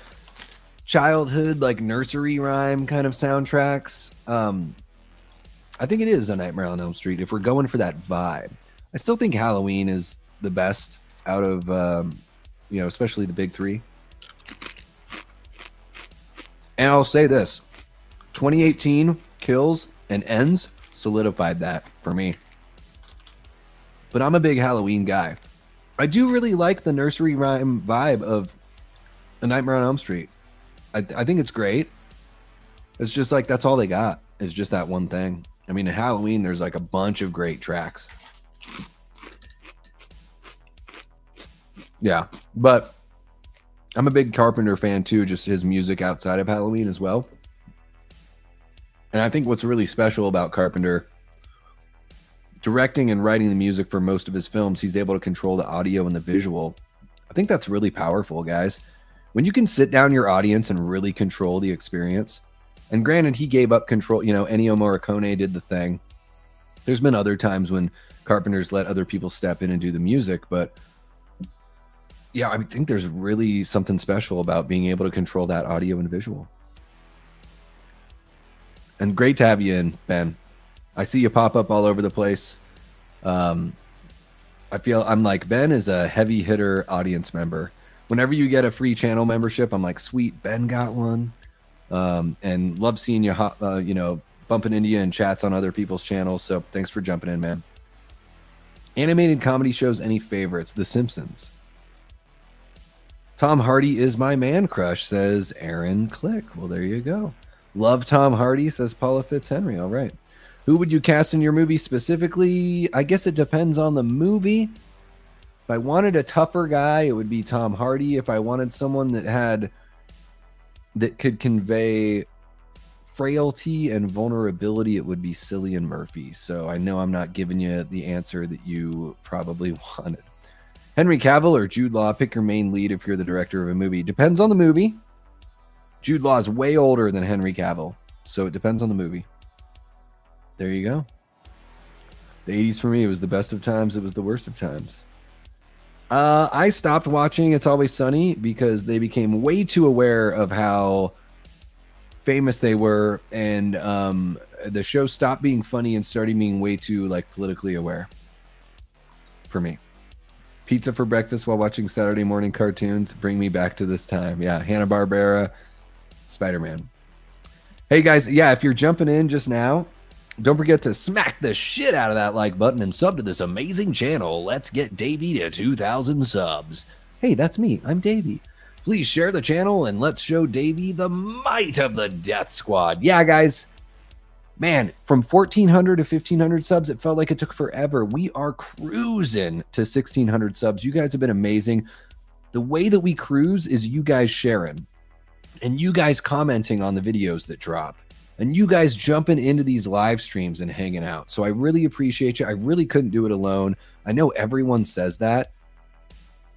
childhood, like nursery rhyme kind of soundtracks, I think it is a Nightmare on Elm Street if we're going for that vibe. I still think Halloween is the best out of, especially the big three. And I'll say this, 2018 Kills and Ends solidified that for me. But I'm a big Halloween guy. I do really like the nursery rhyme vibe of A Nightmare on Elm Street. I think it's great. It's just like, that's all they got. It's just that one thing. I mean, in Halloween, there's like a bunch of great tracks. Yeah, but I'm a big Carpenter fan too, just his music outside of Halloween as well. And I think what's really special about Carpenter, directing and writing the music for most of his films, he's able to control the audio and the visual. I think that's really powerful, guys. When you can sit down your audience and really control the experience, and granted, he gave up control, Ennio Morricone did the thing. There's been other times when Carpenter's let other people step in and do the music, but yeah, I think there's really something special about being able to control that audio and visual. And great to have you in, Ben. I see you pop up all over the place. I feel I'm like, Ben is a heavy hitter audience member. Whenever you get a free channel membership, I'm like, sweet, Ben got one. And love seeing you, bumping into you in chats on other people's channels. So thanks for jumping in, man. Animated comedy shows, any favorites? The Simpsons. Tom Hardy is my man crush, says Aaron Click. Well, there you go. Love Tom Hardy, says Paula Fitzhenry. All right. Who would you cast in your movie specifically? I guess it depends on the movie. If I wanted a tougher guy, it would be Tom Hardy. If I wanted someone that could convey frailty and vulnerability, it would be Cillian Murphy. So I know I'm not giving you the answer that you probably wanted. Henry Cavill or Jude Law? Pick your main lead if you're the director of a movie. Depends on the movie. Jude Law is way older than Henry Cavill, so it depends on the movie. There you go. The 80s for me, it was the best of times. It was the worst of times. I stopped watching It's Always Sunny because they became way too aware of how famous they were, and the show stopped being funny and started being way too politically aware for me. Pizza for breakfast while watching Saturday morning cartoons. Bring me back to this time. Yeah, Hanna-Barbera, Spider-Man. Hey guys, yeah, if you're jumping in just now, don't forget to smack the shit out of that like button and sub to this amazing channel. Let's get Davey to 2,000 subs. Hey, that's me. I'm Davey. Please share the channel and let's show Davey the might of the Death Squad. Yeah, guys. Man, from 1,400 to 1,500 subs, it felt like it took forever. We are cruising to 1,600 subs. You guys have been amazing. The way that we cruise is you guys sharing and you guys commenting on the videos that drop and you guys jumping into these live streams and hanging out. So I really appreciate you. I really couldn't do it alone. I know everyone says that,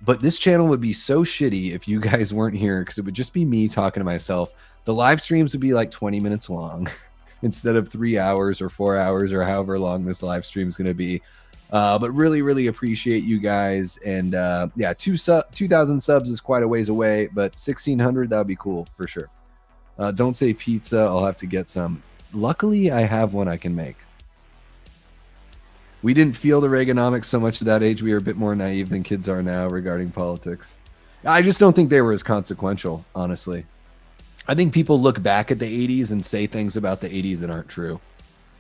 but this channel would be so shitty if you guys weren't here because it would just be me talking to myself. The live streams would be like 20 minutes long. Instead of 3 hours or 4 hours or however long this live stream is going to be. But really, really appreciate you guys. And yeah, 2,000 subs is quite a ways away, but 1,600, that would be cool for sure. Don't say pizza. I'll have to get some. Luckily, I have one I can make. We didn't feel the Reaganomics so much at that age. We were a bit more naive than kids are now regarding politics. I just don't think they were as consequential, honestly. I think people look back at the 80s and say things about the 80s that aren't true.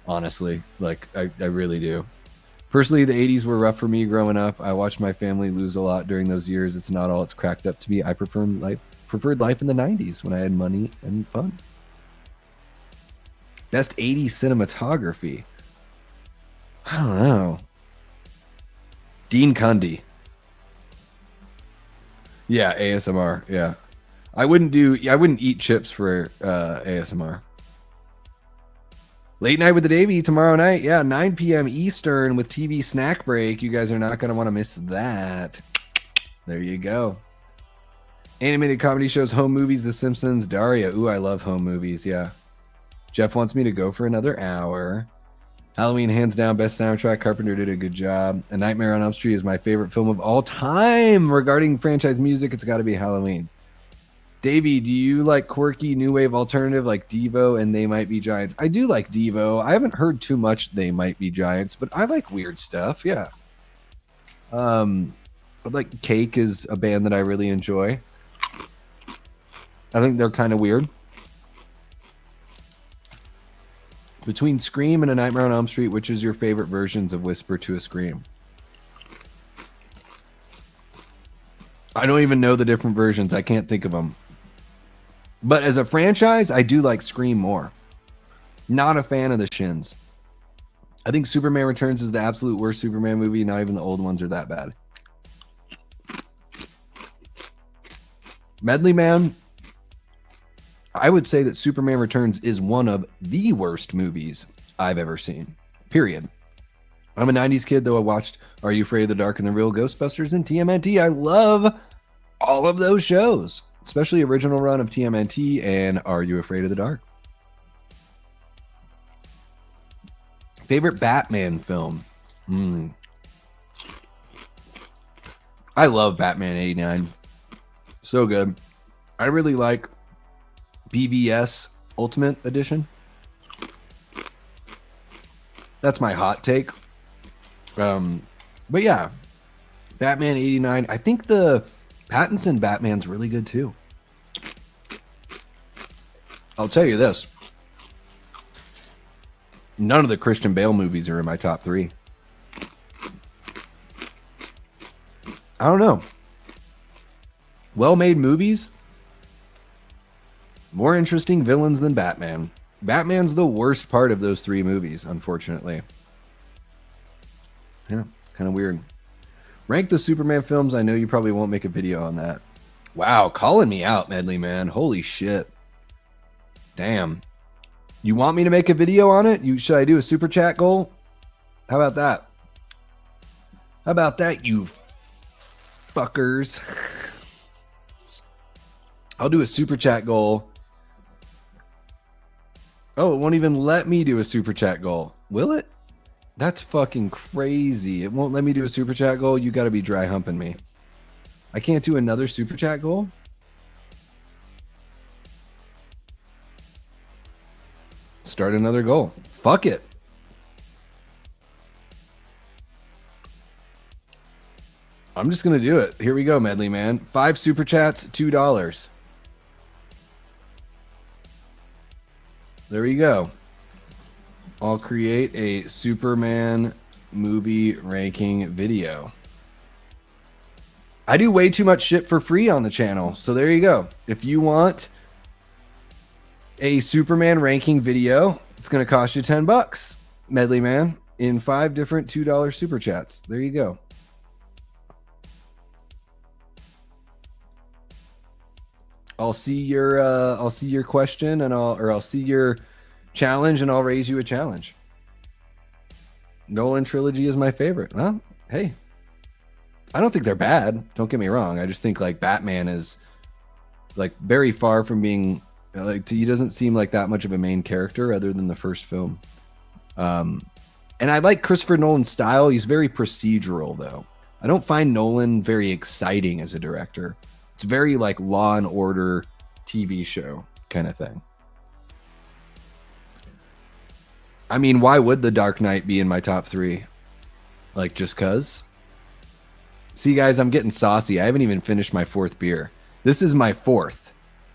Honestly, I really do. Personally, the 80s were rough for me growing up. I watched my family lose a lot during those years. It's not all it's cracked up to be. I preferred life in the 90s when I had money and fun. Best 80s cinematography. I don't know. Dean Cundy. Yeah, ASMR. Yeah. I wouldn't eat chips for ASMR. Late night with the Davey tomorrow night. Yeah, 9 p.m. Eastern with TV snack break. You guys are not going to want to miss that. There you go. Animated comedy shows, home movies, The Simpsons, Daria. Ooh, I love home movies. Yeah. Jeff wants me to go for another hour. Halloween, hands down, best soundtrack. Carpenter did a good job. A Nightmare on Elm Street is my favorite film of all time. Regarding franchise music, it's got to be Halloween. Davey, do you like quirky new wave alternative like Devo and They Might Be Giants? I do like Devo. I haven't heard too much They Might Be Giants, but I like weird stuff. Yeah. Like Cake is a band that I really enjoy. I think they're kind of weird. Between Scream and A Nightmare on Elm Street, which is your favorite versions of Whisper to a Scream? I don't even know the different versions. I can't think of them. But as a franchise, I do like Scream more. Not a fan of the Shins. I think Superman Returns is the absolute worst Superman movie. Not even the old ones are that bad. Medley Man, I would say that Superman Returns is one of the worst movies I've ever seen. Period. I'm a 90s kid, though I watched Are You Afraid of the Dark and The Real Ghostbusters and TMNT. I love all of those shows, especially original run of TMNT and Are You Afraid of the Dark. Favorite Batman film? I love Batman 89. So good. I really like BVS Ultimate Edition. That's my hot take. But yeah, Batman 89. I think the Pattinson Batman's really good too. I'll tell you this. None of the Christian Bale movies are in my top 3. I don't know. Well-made movies. More interesting villains than Batman. Batman's the worst part of those 3 movies, unfortunately. Yeah, kind of weird. Rank the Superman films. I know you probably won't make a video on that. Wow, calling me out, Medley Man. Holy shit. Damn. You want me to make a video on it? Should I do a super chat goal? How about that? How about that, you fuckers? I'll do a super chat goal. Oh, it won't even let me do a super chat goal. Will it? That's fucking crazy. It won't let me do a super chat goal. You got to be dry humping me. I can't do another super chat goal? Start another goal. Fuck it. I'm just going to do it. Here we go, Medley Man. 5 super chats, $2. There you go. I'll create a Superman movie ranking video. I do way too much shit for free on the channel. So there you go. If you want a Superman ranking video, it's going to cost you $10, Medley Man, in 5 different $2 super chats. There you go. I'll see your question and I'll see your challenge and I'll raise you a challenge. Nolan trilogy is my favorite. Well, hey, I don't think they're bad. Don't get me wrong. I just think like Batman is like very far from being like, he doesn't seem like that much of a main character other than the first film. And I like Christopher Nolan's style. He's very procedural though. I don't find Nolan very exciting as a director. It's very like Law and Order TV show kind of thing. I mean, why would The Dark Knight be in my top 3? Like, just cuz? See, guys, I'm getting saucy. I haven't even finished my 4th beer. This is my 4th.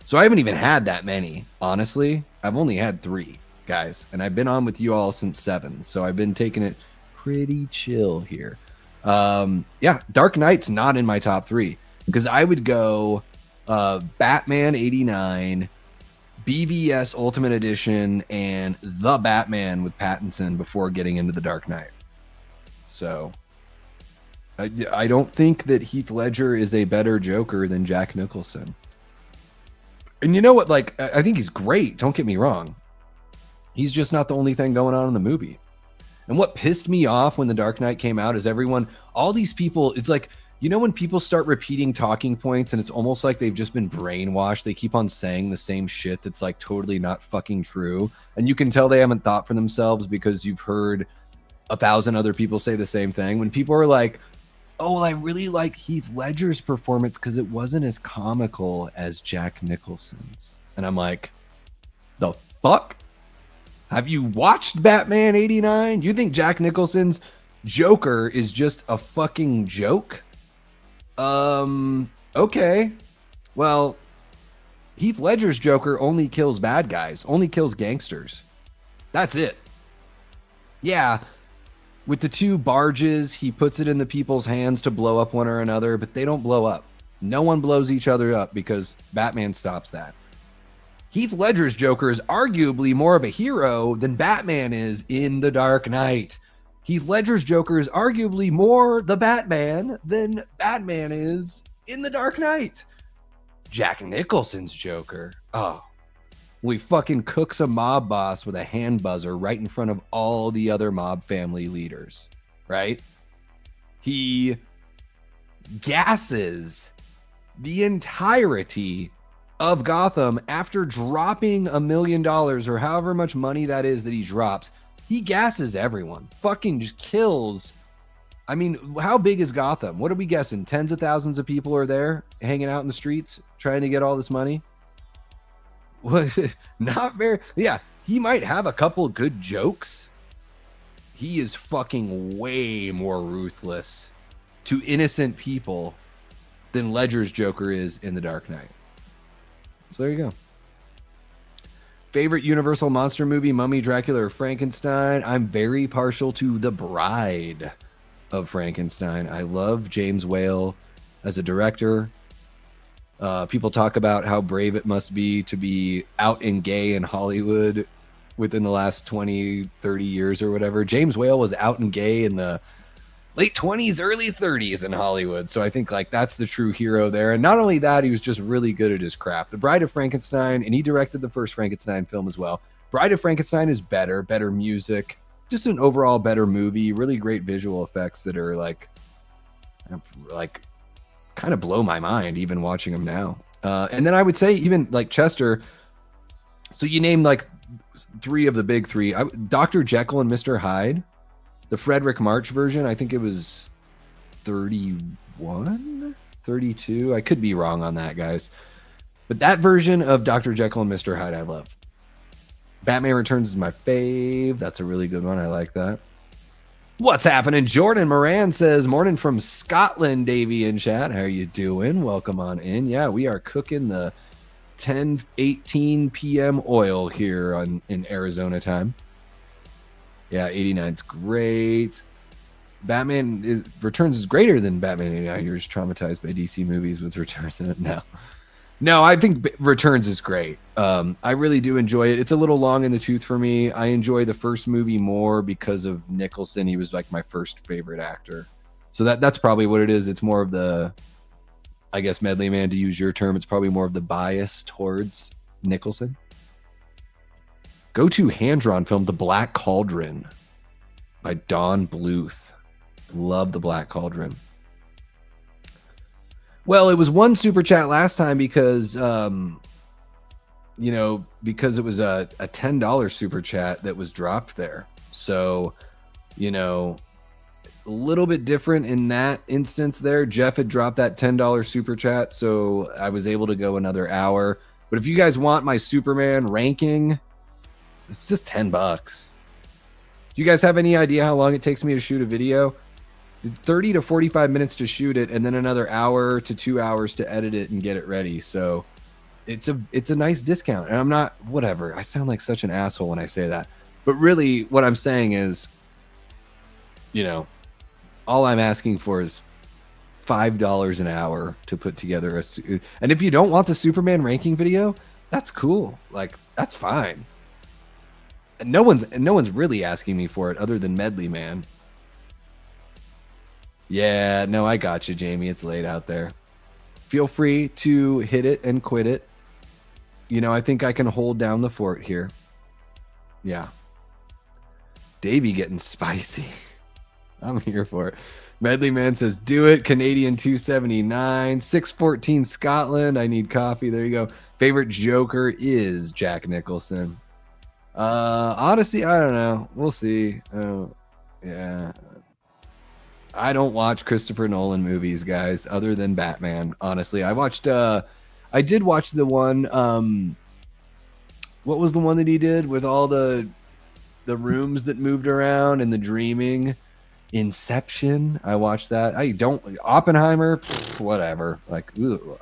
So I haven't even had that many, honestly. I've only had 3, guys. And I've been on with you all since 7. So I've been taking it pretty chill here. Yeah, Dark Knight's not in my top 3. Because I would go Batman 89, BVS Ultimate Edition, and The Batman with Pattinson before getting into The Dark Knight. So I don't think that Heath Ledger is a better Joker than Jack Nicholson. And you know what? Like, I think he's great. Don't get me wrong. He's just not the only thing going on in the movie. And what pissed me off when The Dark Knight came out is all these people, it's like, you know, when people start repeating talking points and it's almost like they've just been brainwashed. They keep on saying the same shit that's like totally not fucking true. And you can tell they haven't thought for themselves because you've heard 1,000 other people say the same thing. When people are like, oh, I really like Heath Ledger's performance because it wasn't as comical as Jack Nicholson's. And I'm like, the fuck? Have you watched Batman 89? You think Jack Nicholson's Joker is just a fucking joke? Okay. Well, Heath Ledger's Joker only kills bad guys, only kills gangsters. That's it. Yeah, with the 2 barges, he puts it in the people's hands to blow up one or another, but they don't blow up. No one blows each other up because Batman stops that. Heath Ledger's Joker is arguably more of a hero than Batman is in The Dark Knight. Heath Ledger's Joker is arguably more the Batman than Batman is in The Dark Knight. Jack Nicholson's Joker, oh, we fucking cooks a mob boss with a hand buzzer right in front of all the other mob family leaders, right? He gasses the entirety of Gotham after dropping $1 million or however much money that is that he drops. He gasses everyone, fucking just kills. I mean, how big is Gotham? What are we guessing? Tens of thousands of people are there hanging out in the streets trying to get all this money? What? Not very. Yeah, he might have a couple good jokes. He is fucking way more ruthless to innocent people than Ledger's Joker is in The Dark Knight. So there you go. Favorite Universal monster movie, Mummy, Dracula, or Frankenstein? I'm very partial to The Bride of Frankenstein. I love James Whale as a director. People talk about how brave it must be to be out and gay in Hollywood within the last 20, 30 years or whatever. James Whale was out and gay in the late 20s, early 30s in Hollywood. So I think like that's the true hero there. And not only that, he was just really good at his craft. The Bride of Frankenstein, and he directed the first Frankenstein film as well. Bride of Frankenstein is better music, just an overall better movie, really great visual effects that are like kind of blow my mind even watching them now. And then I would say even like Chester. So you named like 3 of the big 3. Dr. Jekyll and Mr. Hyde. The Frederick March version, I think it was 31, 32. I could be wrong on that, guys. But that version of Dr. Jekyll and Mr. Hyde, I love. Batman Returns is my fave. That's a really good one. I like that. What's happening? Jordan Moran says, morning from Scotland, Davey in chat. How are you doing? Welcome on in. Yeah, we are cooking the 10:18 p.m. oil here in Arizona time. Yeah, 89's great. Batman Returns is greater than Batman 89. You're just traumatized by DC movies with Returns in it. No, I think Returns is great. I really do enjoy it. It's a little long in the tooth for me. I enjoy the first movie more because of Nicholson. He was like my first favorite actor. So that's probably what it is. It's more of the, I guess, Medley Man, to use your term, it's probably more of the bias towards Nicholson. Go-to hand-drawn film, The Black Cauldron by Don Bluth. Love The Black Cauldron. Well, it was one super chat last time because, because it was a $10 super chat that was dropped there. So, a little bit different in that instance there. Jeff had dropped that $10 super chat, so I was able to go another hour. But if you guys want my Superman ranking, it's just $10. Do you guys have any idea how long it takes me to shoot a video? 30 to 45 minutes to shoot it, and then another hour to 2 hours to edit it and get it ready. So it's a nice discount. And I'm not, whatever. I sound like such an asshole when I say that. But really what I'm saying is, all I'm asking for is $5 an hour to put together and if you don't want the Superman ranking video, that's cool. Like, that's fine. And no one's really asking me for it other than Medley Man. Yeah, no, I got you, Jamie. It's late out there. Feel free to hit it and quit it. You know, I think I can hold down the fort here. Yeah. Davey getting spicy. I'm here for it. Medley Man says, do it. Canadian 279. 614 Scotland. I need coffee. There you go. Favorite Joker is Jack Nicholson. Honestly, I don't know. We'll see. Yeah. I don't watch Christopher Nolan movies, guys, other than Batman. Honestly, I did watch the one, what was the one that he did with all the rooms that moved around and the dreaming? Inception. I watched that. Oppenheimer, whatever. Like,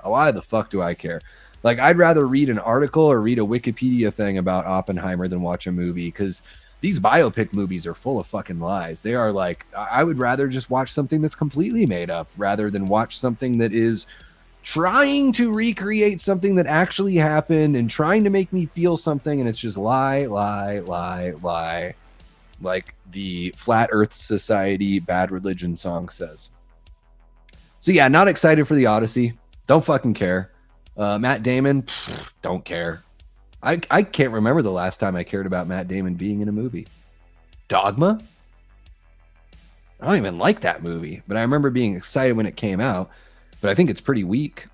why the fuck do I care? Like, I'd rather read an article or read a Wikipedia thing about Oppenheimer than watch a movie, because these biopic movies are full of fucking lies. They are like, I would rather just watch something that's completely made up rather than watch something that is trying to recreate something that actually happened and trying to make me feel something, and it's just lie, like the Flat Earth Society Bad Religion song says. So yeah, not excited for the Odyssey. Don't fucking care. Matt Damon, don't care. I can't remember the last time I cared about Matt Damon being in a movie. Dogma? I don't even like that movie, but I remember being excited when it came out, but I think it's pretty weak.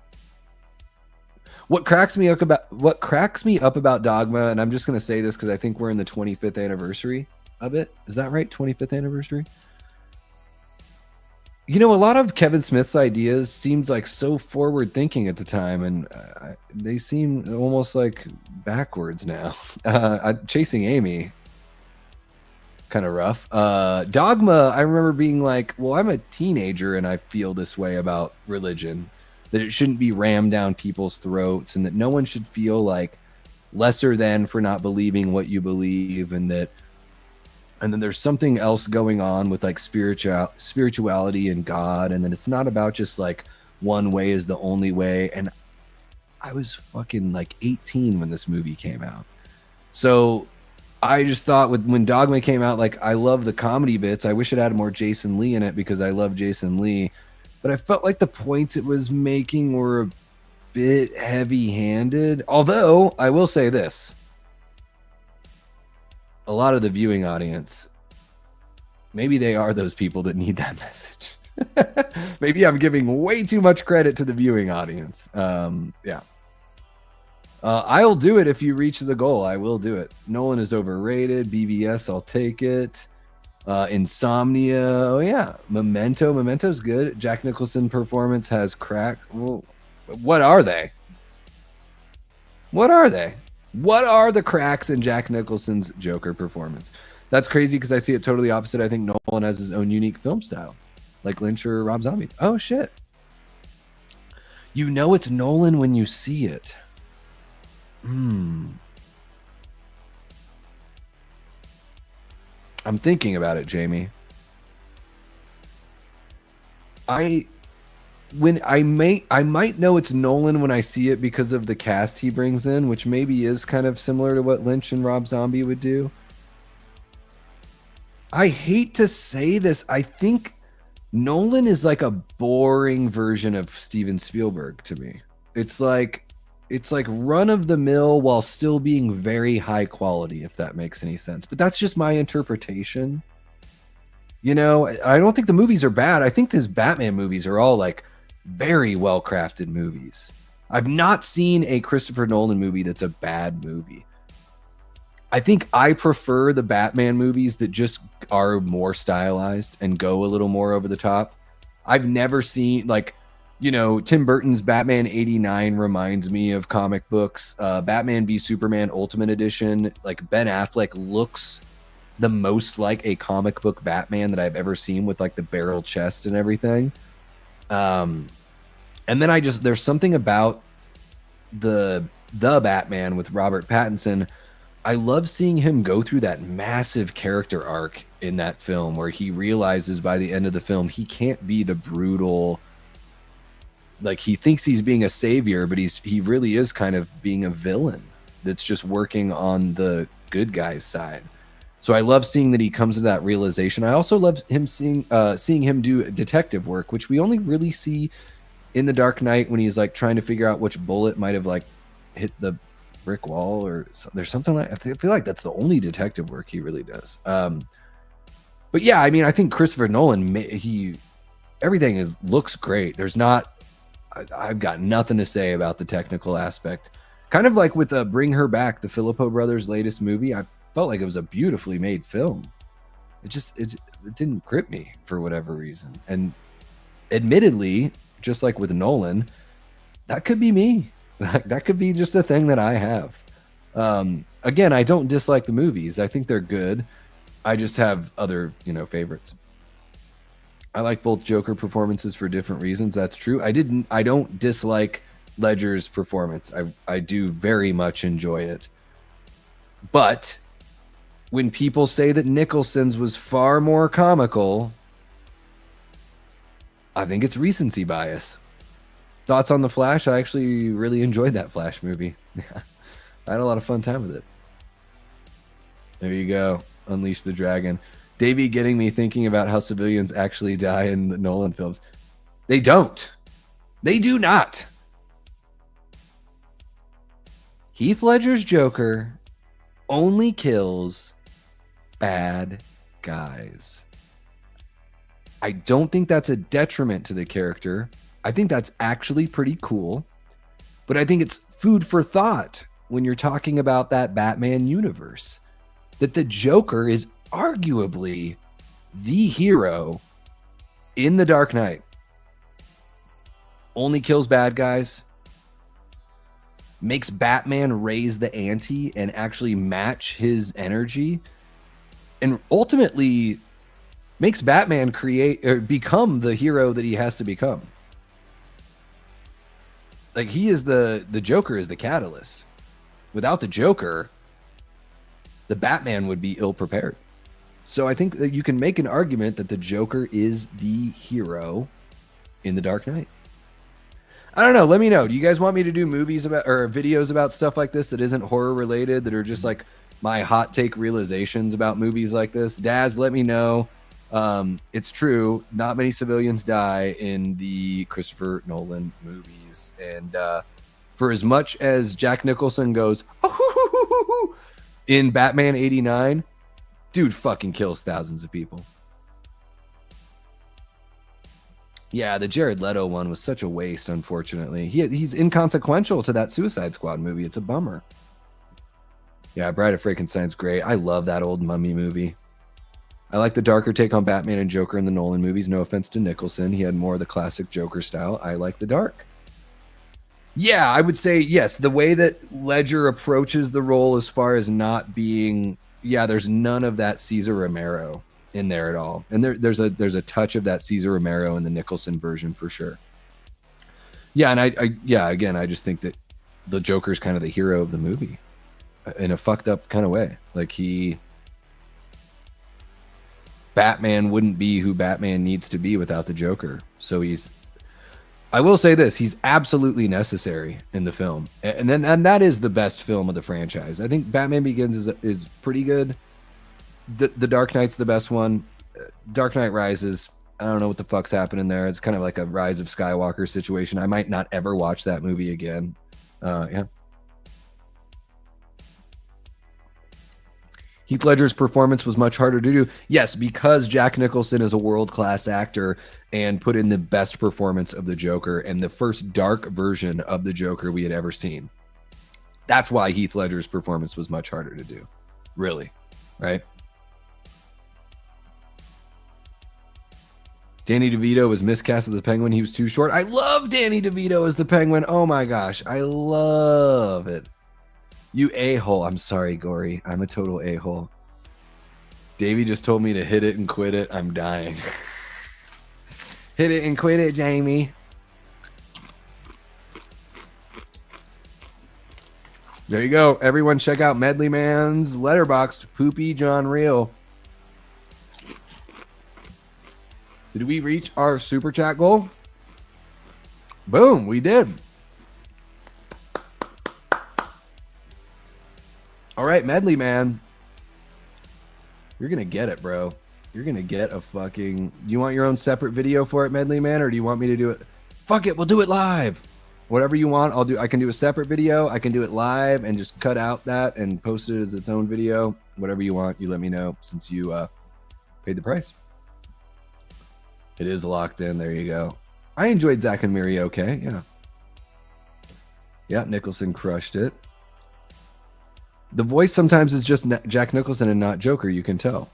What cracks me up about Dogma, and I'm just going to say this because I think we're in the 25th anniversary of it. Is that right? 25th anniversary? You know, a lot of Kevin Smith's ideas seemed like so forward thinking at the time, and they seem almost like backwards now. Chasing Amy, kind of rough. Dogma, I remember being like, well, I'm a teenager and I feel this way about religion, that it shouldn't be rammed down people's throats and that no one should feel like lesser than for not believing what you believe, and then there's something else going on with like spirituality and God, and then it's not about just like one way is the only way. And I was fucking like 18 when this movie came out, so I just thought when Dogma came out, like, I love the comedy bits. I wish it had more Jason Lee in it because I love Jason Lee, but I felt like the points it was making were a bit heavy-handed. Although I will say this, a lot of the viewing audience, maybe they are those people that need that message. Maybe I'm giving way too much credit to the viewing audience. Yeah. I'll do it if you reach the goal. I will do it. Nolan is overrated. BVS, I'll take it. Insomnia. Oh, yeah. Memento's good. Jack Nicholson performance has crack. Well, what are they? What are they? What are the cracks in Jack Nicholson's Joker performance? That's crazy because I see it totally opposite. I think Nolan has his own unique film style, like Lynch or Rob Zombie. Oh, shit. You know it's Nolan when you see it. I'm thinking about it, Jamie. I might know it's Nolan when I see it because of the cast he brings in, which maybe is kind of similar to what Lynch and Rob Zombie would do. I hate to say this. I think Nolan is like a boring version of Steven Spielberg to me. It's like run of the mill while still being very high quality, if that makes any sense. But that's just my interpretation. You know, I don't think the movies are bad. I think his Batman movies are all like very well crafted movies. I've not seen a Christopher Nolan movie that's a bad movie. I think I prefer the Batman movies that just are more stylized and go a little more over the top. I've never seen, like, you know, Tim Burton's Batman 89 reminds me of comic books. Batman v Superman Ultimate Edition, like Ben Affleck looks the most like a comic book Batman that I've ever seen, with like the barrel chest and everything. And then there's something about the Batman with Robert Pattinson. I love seeing him go through that massive character arc in that film where he realizes by the end of the film he can't be the brutal, like, he thinks he's being a savior, but he really is kind of being a villain that's just working on the good guy's side. So I love seeing that he comes to that realization. I also love him seeing him do detective work, which we only really see in The Dark Knight when he's like trying to figure out which bullet might have like hit the brick wall, or there's something like, I feel like that's the only detective work he really does. But yeah, I mean, I think Christopher Nolan, everything looks great. There's not, I've got nothing to say about the technical aspect. Kind of like with Bring Her Back, the Filippo brothers' latest movie. I felt like it was a beautifully made film. It didn't grip me for whatever reason. And admittedly, just like with Nolan, that could be me. That could be just a thing that I have. Again, I don't dislike the movies. I think they're good. I just have other, favorites. I like both Joker performances for different reasons. That's true. I don't dislike Ledger's performance. I do very much enjoy it. But when people say that Nicholson's was far more comical, I think it's recency bias. Thoughts on The Flash? I actually really enjoyed that Flash movie. I had a lot of fun time with it. There you go. Unleash the Dragon. Davey getting me thinking about how civilians actually die in the Nolan films. They don't. They do not. Heath Ledger's Joker only kills bad guys. I don't think that's a detriment to the character. I think that's actually pretty cool. But I think it's food for thought when you're talking about that Batman universe. That the Joker is arguably the hero in The Dark Knight. Only kills bad guys. Makes Batman raise the ante and actually match his energy. And ultimately makes Batman become the hero that he has to become. Like, he is the Joker is the catalyst. Without the Joker, the Batman would be ill prepared. So I think that you can make an argument that the Joker is the hero in The Dark Knight. I don't know. Let me know. Do you guys want me to do movies about or videos about stuff like this that isn't horror related, that are just like my hot take realizations about movies like this? Daz, let me know. It's true. Not many civilians die in the Christopher Nolan movies. And for as much as Jack Nicholson goes in Batman 89, dude fucking kills thousands of people. Yeah, the Jared Leto one was such a waste, unfortunately. He's inconsequential to that Suicide Squad movie. It's a bummer. Yeah, Bride of Frankenstein's great. I love that old Mummy movie. I like the darker take on Batman and Joker in the Nolan movies. No offense to Nicholson. He had more of the classic Joker style. I like the dark. Yeah, I would say, yes, the way that Ledger approaches the role as far as not being... Yeah, there's none of that Cesar Romero in there at all. And there's a touch of that Cesar Romero in the Nicholson version for sure. Yeah, and I just think that the Joker's kind of the hero of the movie in a fucked up kind of way. Like, Batman wouldn't be who Batman needs to be without the Joker. So I will say this, he's absolutely necessary in the film. And that is the best film of the franchise. I think Batman Begins is pretty good. The Dark Knight's the best one. Dark Knight Rises, I don't know what the fuck's happening there. It's kind of like a Rise of Skywalker situation. I might not ever watch that movie again. Yeah. Heath Ledger's performance was much harder to do. Yes, because Jack Nicholson is a world-class actor and put in the best performance of the Joker and the first dark version of the Joker we had ever seen. That's why Heath Ledger's performance was much harder to do. Really, right? Danny DeVito was miscast as the Penguin. He was too short. I love Danny DeVito as the Penguin. Oh my gosh, I love it. You a-hole. I'm sorry, Gory. I'm a total a-hole. Davey just told me to hit it and quit it. I'm dying. Hit it and quit it, Jamie. There you go. Everyone check out Medley Man's Letterboxd. Poopy John Real. Did we reach our super chat goal? Boom, we did. All right, Medley Man. You're going to get it, bro. You're going to get a fucking... You want your own separate video for it, Medley Man, or do you want me to do it? Fuck it, we'll do it live. Whatever you want, I'll do. I can do a separate video. I can do it live and just cut out that and post it as its own video. Whatever you want, you let me know since you paid the price. It is locked in. There you go. I enjoyed Zack and Miri. Okay, yeah. Yeah, Nicholson crushed it. The voice sometimes is just Jack Nicholson and not Joker. You can tell.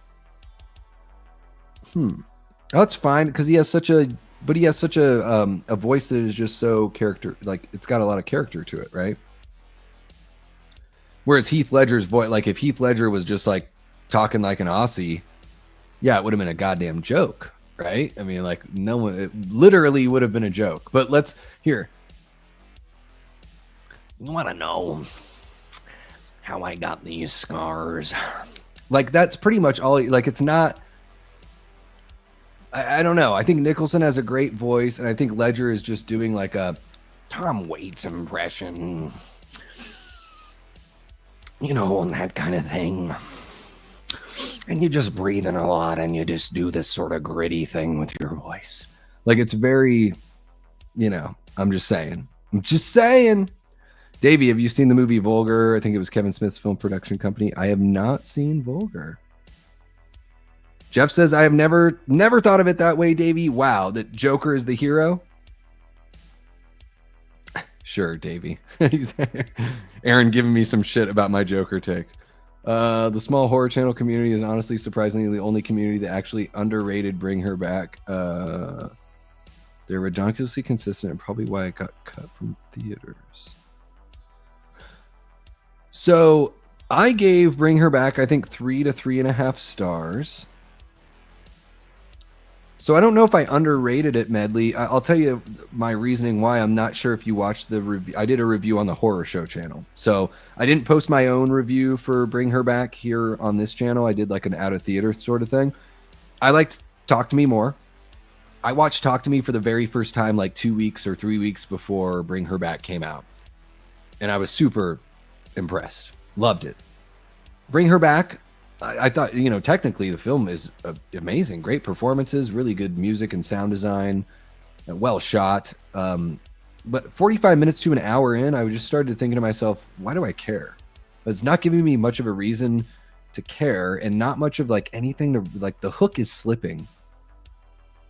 Oh, that's fine because he has such a voice that is just so character, like it's got a lot of character to it, right? Whereas Heath Ledger's voice, like if Heath Ledger was just like talking like an Aussie, yeah, it would have been a goddamn joke, right? I mean, like no one, it literally would have been a joke. But let's here. You want to know how I got these scars? Like that's pretty much all. Like it's not. I don't know. I think Nicholson has a great voice, and I think Ledger is just doing like a Tom Waits impression. You know, that kind of thing. And you just breathe in a lot, and you just do this sort of gritty thing with your voice. Like it's very, you know, I'm just saying. Davey, have you seen the movie Vulgar? I think it was Kevin Smith's film production company. I have not seen Vulgar. Jeff says, I have never thought of it that way, Davey. Wow, that Joker is the hero? Sure, Davey. Aaron giving me some shit about my Joker take. The small horror channel community is honestly surprisingly the only community that actually underrated Bring Her Back. They're ridiculously consistent and probably why it got cut from theaters. So I gave Bring Her Back, I think 3 to 3.5 stars. So I don't know if I underrated it, Medley. I'll tell you my reasoning why. I'm not sure if you watched the review. I did a review on the Horror Show channel. So I didn't post my own review for Bring Her Back here on this channel. I did like an out of theater sort of thing. I liked Talk to Me more. I watched Talk to Me for the very first time like 2 weeks or 3 weeks before Bring Her Back came out. And I was super impressed. Loved it. Bring Her Back. I thought, you know, technically the film is amazing. Great performances, really good music and sound design, well shot. But 45 minutes to an hour in, I just started thinking to myself, why do I care? It's not giving me much of a reason to care and not much of like anything to like the hook is slipping.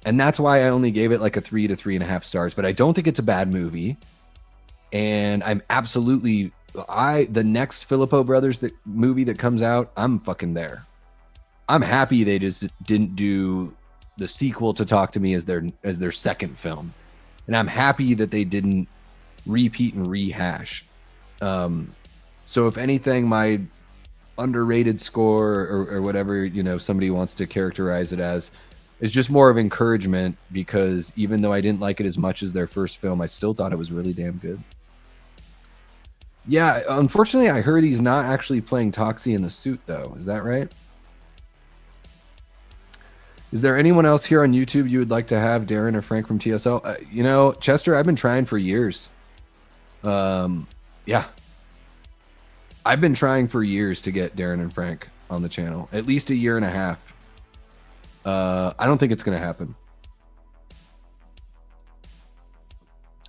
And that's why I only gave it like a 3 to 3.5 stars. But I don't think it's a bad movie. And I'm absolutely... the next Filippo Brothers movie that comes out, I'm fucking there. I'm happy they just didn't do the sequel to Talk to Me as their second film, and I'm happy that they didn't repeat and rehash. So if anything, my underrated score or whatever, you know, somebody wants to characterize it as, is just more of encouragement because even though I didn't like it as much as their first film, I still thought it was really damn good. Yeah, unfortunately, I heard he's not actually playing Toxie in the suit, though. Is that right? Is there anyone else here on YouTube you would like to have, Darren or Frank from TSL? You know, Chester, I've been trying for years. Yeah. I've been trying for years to get Darren and Frank on the channel. At least 1.5 years. I don't think it's going to happen.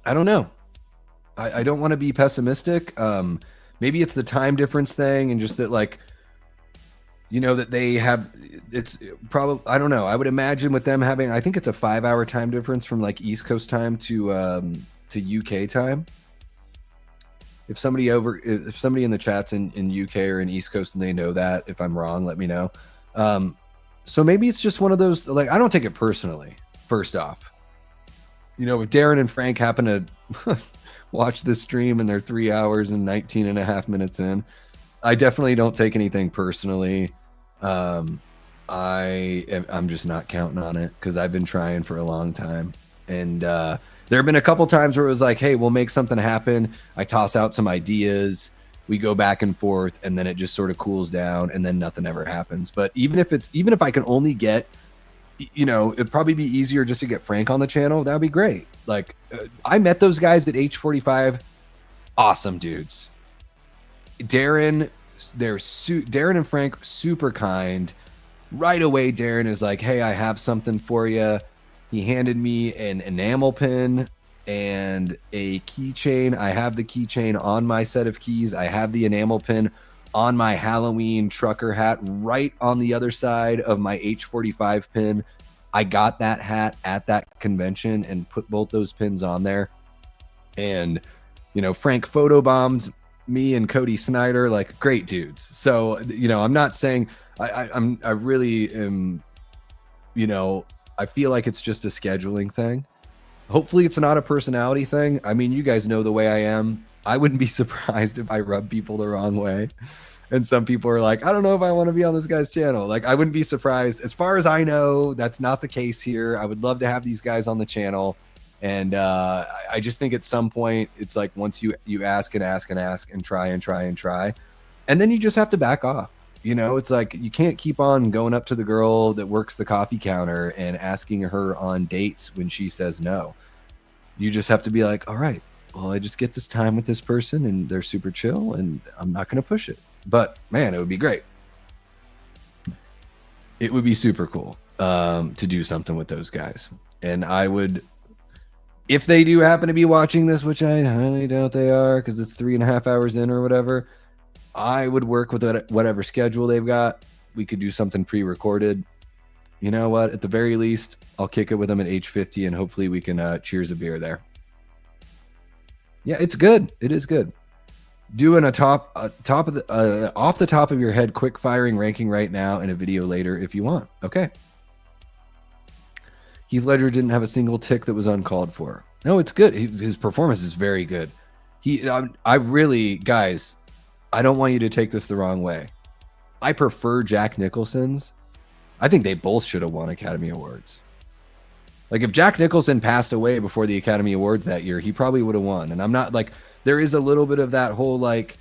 I don't know. I don't want to be pessimistic. Maybe it's the time difference thing and just that, like, you know, that they have, it's probably, I don't know. I would imagine with them having, I think it's a 5-hour time difference from like East Coast time to UK time. If somebody in the chats in UK or in East Coast and they know that, if I'm wrong, let me know. So maybe it's just one of those, like, I don't take it personally, first off. You know, if Darren and Frank happen to watch this stream and they're 3 hours and 19.5 minutes in, I definitely don't take anything personally. I'm just not counting on it because I've been trying for a long time. And there have been a couple times where it was like, hey, we'll make something happen. I toss out some ideas, we go back and forth, and then it just sort of cools down and then nothing ever happens. But even if I can only get, you know, it'd probably be easier just to get Frank on the channel. That'd be great. Like, I met those guys at H45. Awesome dudes. Darren and Frank, super kind. Right away, Darren is like, hey, I have something for you. He handed me an enamel pin and a keychain. I have the keychain on my set of keys. I have the enamel pin on my Halloween trucker hat right on the other side of my H45 pin. I got that hat at that convention and put both those pins on there. And, you know, Frank photobombed me and Cody Snyder, like, great dudes. So, you know, I'm not saying I really am, you know, I feel like it's just a scheduling thing. Hopefully it's not a personality thing. I mean, you guys know the way I am. I wouldn't be surprised if I rub people the wrong way. And some people are like, I don't know if I want to be on this guy's channel. Like, I wouldn't be surprised. As far as I know, that's not the case here. I would love to have these guys on the channel. And I just think at some point, it's like once you ask and ask and ask and try and try and try, and then you just have to back off. You know, it's like you can't keep on going up to the girl that works the coffee counter and asking her on dates when she says no. You just have to be like, all right, well, I just get this time with this person and they're super chill and I'm not going to push it. But man, it would be great. It would be super cool to do something with those guys. And I would, if they do happen to be watching this, which I highly doubt they are because it's 3.5 hours in or whatever, I would work with whatever schedule they've got. We could do something pre-recorded. You know what? At the very least, I'll kick it with them at H50 and hopefully we can cheers a beer there. Yeah, it's good. It is good. Doing a off the top of your head quick firing ranking right now and a video later if you want. Okay. Heath Ledger didn't have a single tick that was uncalled for. No, it's good. His performance is very good. I really, guys, I don't want you to take this the wrong way. I prefer Jack Nicholson's. I think they both should have won Academy Awards. Like if Jack Nicholson passed away before the Academy Awards that year, he probably would have won. And I'm not like, there is a little bit of that whole like,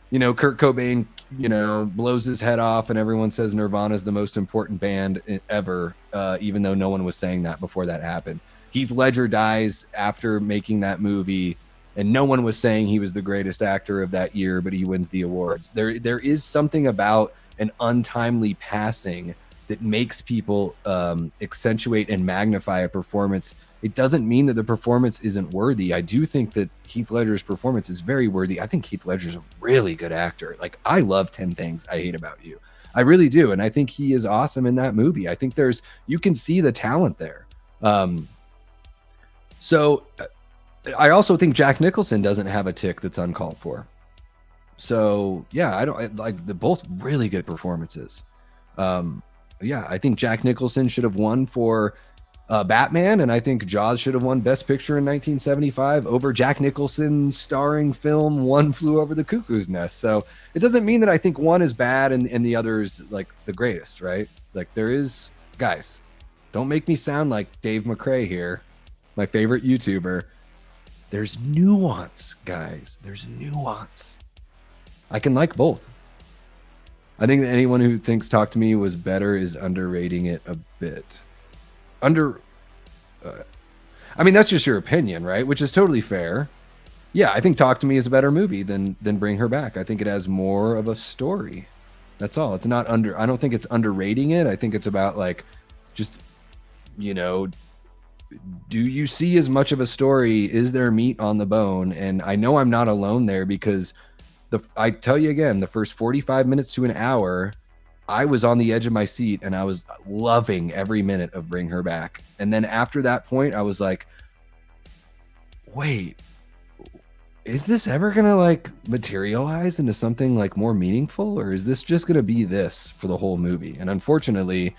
you know, Kurt Cobain, you know, blows his head off and everyone says Nirvana is the most important band ever, even though no one was saying that before that happened. Heath Ledger dies after making that movie and no one was saying he was the greatest actor of that year, but he wins the awards. There is something about an untimely passing that makes people accentuate and magnify a performance. It doesn't mean that the performance isn't worthy. I do think that Heath Ledger's performance is very worthy. I think Heath Ledger's a really good actor. Like, I love 10 Things I Hate About You. I really do. And I think he is awesome in that movie. I think you can see the talent there. So I also think Jack Nicholson doesn't have a tick that's uncalled for. So yeah, I like the both really good performances. Yeah, I think Jack Nicholson should have won for Batman, and I think Jaws should have won Best Picture in 1975 over Jack Nicholson starring film One Flew Over the Cuckoo's Nest. So it doesn't mean that I think one is bad and the other is like the greatest, right? Like there is, guys, don't make me sound like Dave McRae here, my favorite YouTuber. There's nuance, guys. There's nuance. I can like both. I think that anyone who thinks Talk to Me was better is underrating it a bit. I mean, that's just your opinion, right? Which is totally fair. Yeah, I think Talk to Me is a better movie than Bring Her Back. I think it has more of a story. That's all. It's not I don't think it's underrating it. I think it's about like, just, you know, do you see as much of a story? Is there meat on the bone? And I know I'm not alone there because I tell you again, the first 45 minutes to an hour, I was on the edge of my seat and I was loving every minute of Bring Her Back. And then after that point, I was like, wait, is this ever going to like materialize into something like more meaningful? Or is this just going to be this for the whole movie? And unfortunately,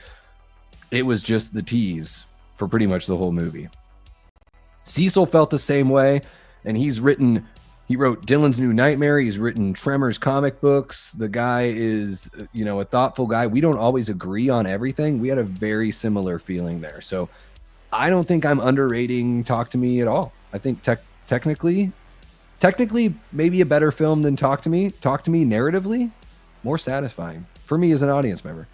it was just the tease for pretty much the whole movie. Cecil felt the same way. And he wrote Dylan's New Nightmare. He's written Tremors comic books. The guy is, you know, a thoughtful guy. We don't always agree on everything. We had a very similar feeling there. So I don't think I'm underrating Talk to Me at all. I think technically, maybe a better film than Talk to Me. Talk to Me narratively, more satisfying for me as an audience member.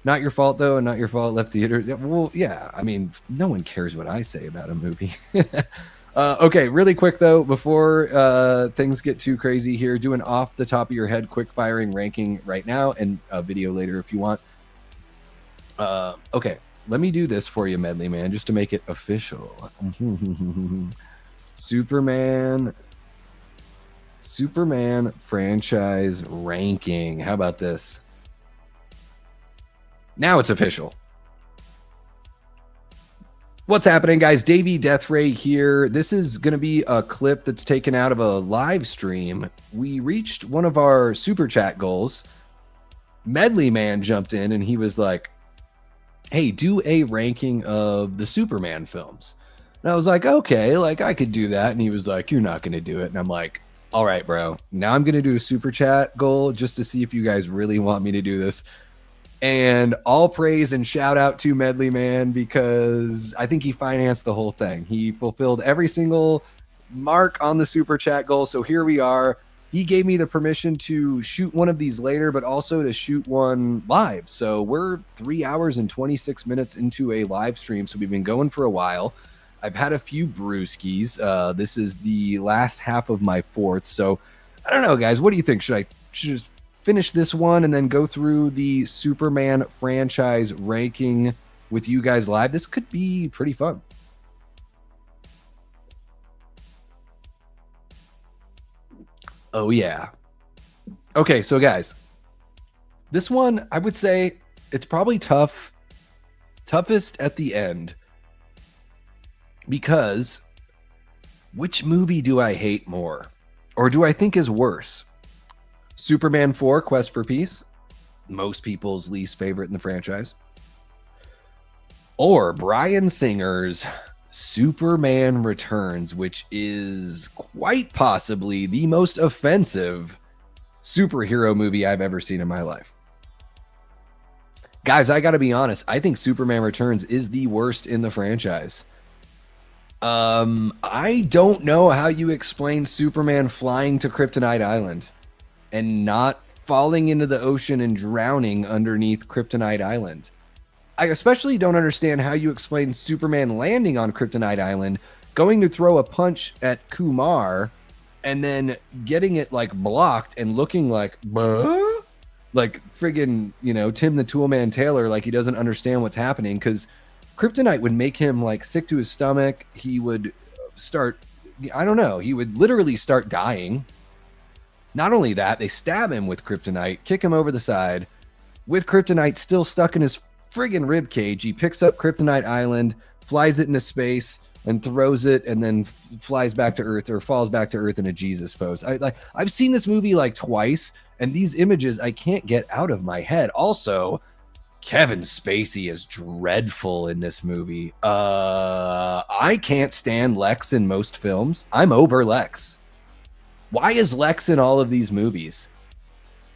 Not your fault, though, and not your fault left theater. Well, yeah, I mean, no one cares what I say about a movie. Okay, really quick, though, before things get too crazy here, do an off the top of your head quick firing ranking right now and a video later if you want. Okay, let me do this for you, Medley Man, just to make it official. Superman franchise ranking. How about this? Now it's official. What's happening, guys? Davey Deathray here. This is going to be a clip that's taken out of a live stream. We reached one of our super chat goals. Medley Man jumped in and he was like, hey, do a ranking of the Superman films. And I was like, okay, like I could do that. And he was like, you're not going to do it. And I'm like, all right, bro. Now I'm going to do a super chat goal just to see if you guys really want me to do this. And all praise and shout out to Medley Man, because I think he financed the whole thing. He fulfilled every single mark on the super chat goal. So here we are. He gave me the permission to shoot one of these later, but also to shoot one live. So we're 3 hours and 26 minutes into a live stream. So we've been going for a while. I've had a few brewskis. This is the last half of my fourth. So I don't know, guys. What do you think? Should I just finish this one and then go through the Superman franchise ranking with you guys live? This could be pretty fun. Oh, yeah. Okay, so guys, this one, I would say it's probably toughest at the end, because which movie do I hate more, or do I think is worse? Superman 4, Quest for Peace, most people's least favorite in the franchise, or Bryan Singer's Superman Returns, which is quite possibly the most offensive superhero movie I've ever seen in my life. Guys, I gotta be honest, I think Superman Returns is the worst in the franchise. I don't know how you explain Superman flying to Kryptonite Island and not falling into the ocean and drowning underneath Kryptonite Island. I especially don't understand how you explain Superman landing on Kryptonite Island, going to throw a punch at Kumar, and then getting it like blocked and looking like, like friggin', you know, Tim the Toolman Taylor, like he doesn't understand what's happening, because Kryptonite would make him like sick to his stomach. He would start, I don't know, he would literally start dying. Not only that, they stab him with kryptonite, kick him over the side with kryptonite still stuck in his friggin' rib cage. He picks up Kryptonite Island, flies it into space, and throws it, and then flies back to Earth, or falls back to Earth in a Jesus pose. I've seen this movie like twice, and these images I can't get out of my head. Also, Kevin Spacey is dreadful in this movie. I can't stand Lex in most films. I'm over Lex. Why is Lex in all of these movies?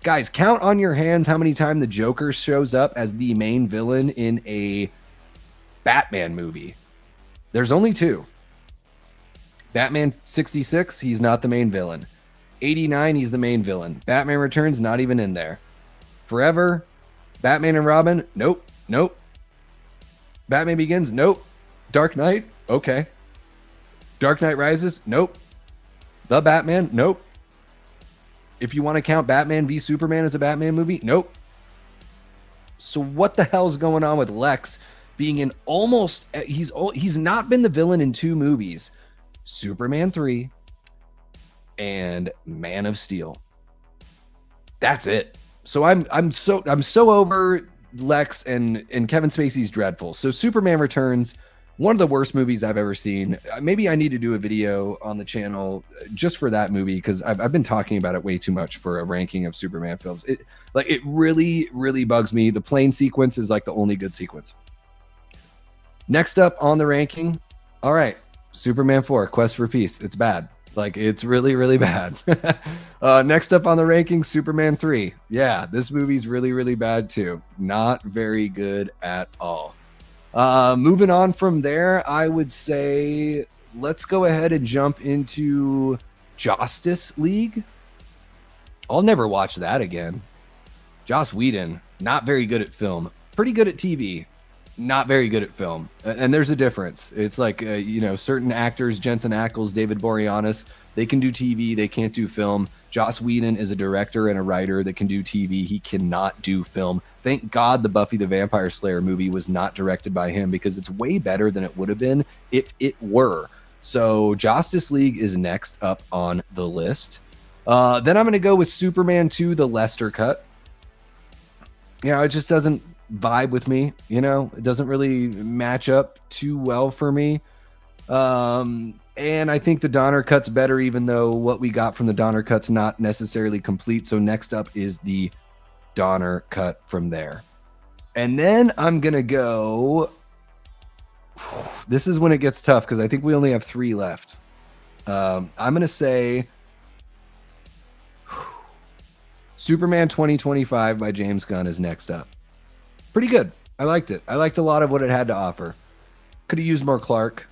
Guys, count on your hands how many times the Joker shows up as the main villain in a Batman movie. There's only 2. Batman 66, he's not the main villain. 89, he's the main villain. Batman Returns, not even in there. Forever, Batman and Robin, nope. Batman Begins, nope. Dark Knight, okay. Dark Knight Rises, nope. The Batman, nope. If you want to count Batman v Superman as a Batman movie, nope. So what the hell's going on with Lex being in almost, he's not been the villain in 2 movies, Superman 3 and Man of Steel. That's it. So I'm so over Lex, and Kevin Spacey's dreadful. So Superman Returns, one of the worst movies I've ever seen. Maybe I need to do a video on the channel just for that movie, because I've been talking about it way too much for a ranking of Superman films. It really, really bugs me. The plane sequence is like the only good sequence. Next up on the ranking, all right, Superman 4, Quest for Peace. It's bad. Like, it's really, really bad. Next up on the ranking, Superman 3. Yeah, this movie's really, really bad too. Not very good at all. Moving on from there, I would say let's go ahead and jump into Justice League. I'll never watch that again. Joss Whedon, not very good at film. Pretty good at TV. Not very good at film. And there's a difference. It's like, certain actors, Jensen Ackles, David Boreanaz, they can do TV, they can't do film. Joss Whedon is a director and a writer that can do TV. He cannot do film. Thank God the Buffy the Vampire Slayer movie was not directed by him, because it's way better than it would have been if it were. So Justice League is next up on the list. Then I'm going to go with Superman 2, the Lester cut. It just doesn't vibe with me. It doesn't really match up too well for me. And I think the Donner cut's better, even though what we got from the Donner cut's not necessarily complete. So next up is the Donner cut from there. And then I'm going to go... This is when it gets tough because I think we only have 3 left. I'm going to say Superman 2025 by James Gunn is next up. Pretty good. I liked it. I liked a lot of what it had to offer. Could have used more Clark.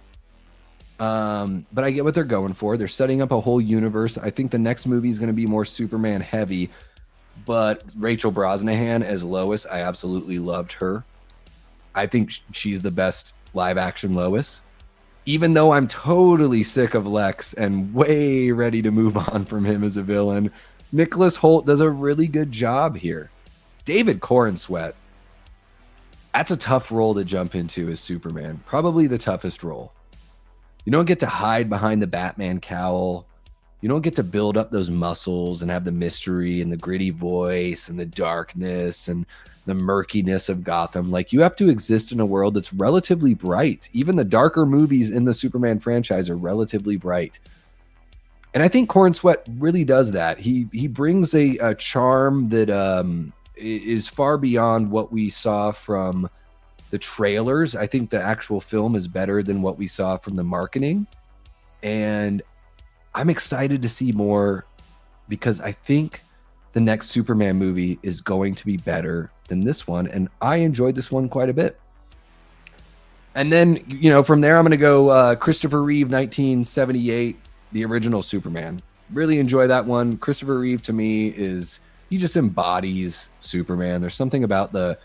But I get what they're going for. They're setting up a whole universe. I think the next movie is going to be more Superman heavy. But Rachel Brosnahan as Lois, I absolutely loved her. I think she's the best live action Lois, even though I'm totally sick of Lex and way ready to move on from him as a villain. Nicholas Hoult does a really good job here. David Corenswet, that's a tough role to jump into as Superman. Probably the toughest role. You don't get to hide behind the Batman cowl. You don't get to build up those muscles and have the mystery and the gritty voice and the darkness and the murkiness of Gotham. Like, you have to exist in a world that's relatively bright. Even the darker movies in the Superman franchise are relatively bright. And I think Corenswet really does that. He brings a charm that is far beyond what we saw from the trailers. I think the actual film is better than what we saw from the marketing. And I'm excited to see more because I think the next Superman movie is going to be better than this one. And I enjoyed this one quite a bit. And then, from there, I'm going to go Christopher Reeve, 1978, the original Superman. Really enjoy that one. Christopher Reeve, to me, he just embodies Superman. There's something about the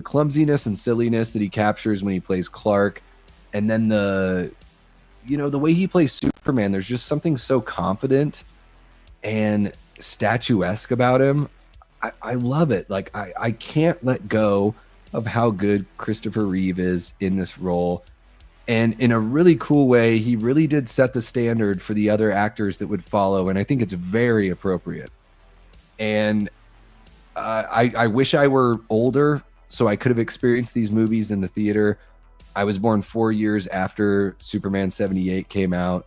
clumsiness and silliness that he captures when he plays Clark. And then the way he plays Superman, there's just something so confident and statuesque about him. I love it. Like, I can't let go of how good Christopher Reeve is in this role. And in a really cool way, he really did set the standard for the other actors that would follow. And I think it's very appropriate. And I wish I were older so I could have experienced these movies in the theater. I was born 4 years after Superman 78 came out.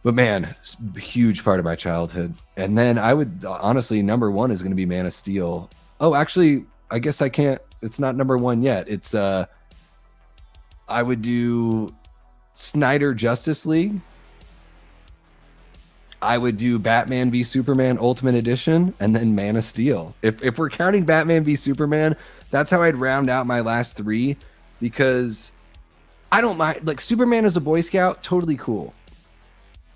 But man, it's a huge part of my childhood. And then I would honestly, number 1 is going to be Man of Steel. Oh, actually, I guess I can't. It's not number 1 yet. It's I would do Snyder Justice League. I would do Batman v Superman Ultimate Edition, and then Man of Steel. If we're counting Batman v Superman, that's how I'd round out my last 3, because I don't mind. Like, Superman as a Boy Scout, totally cool.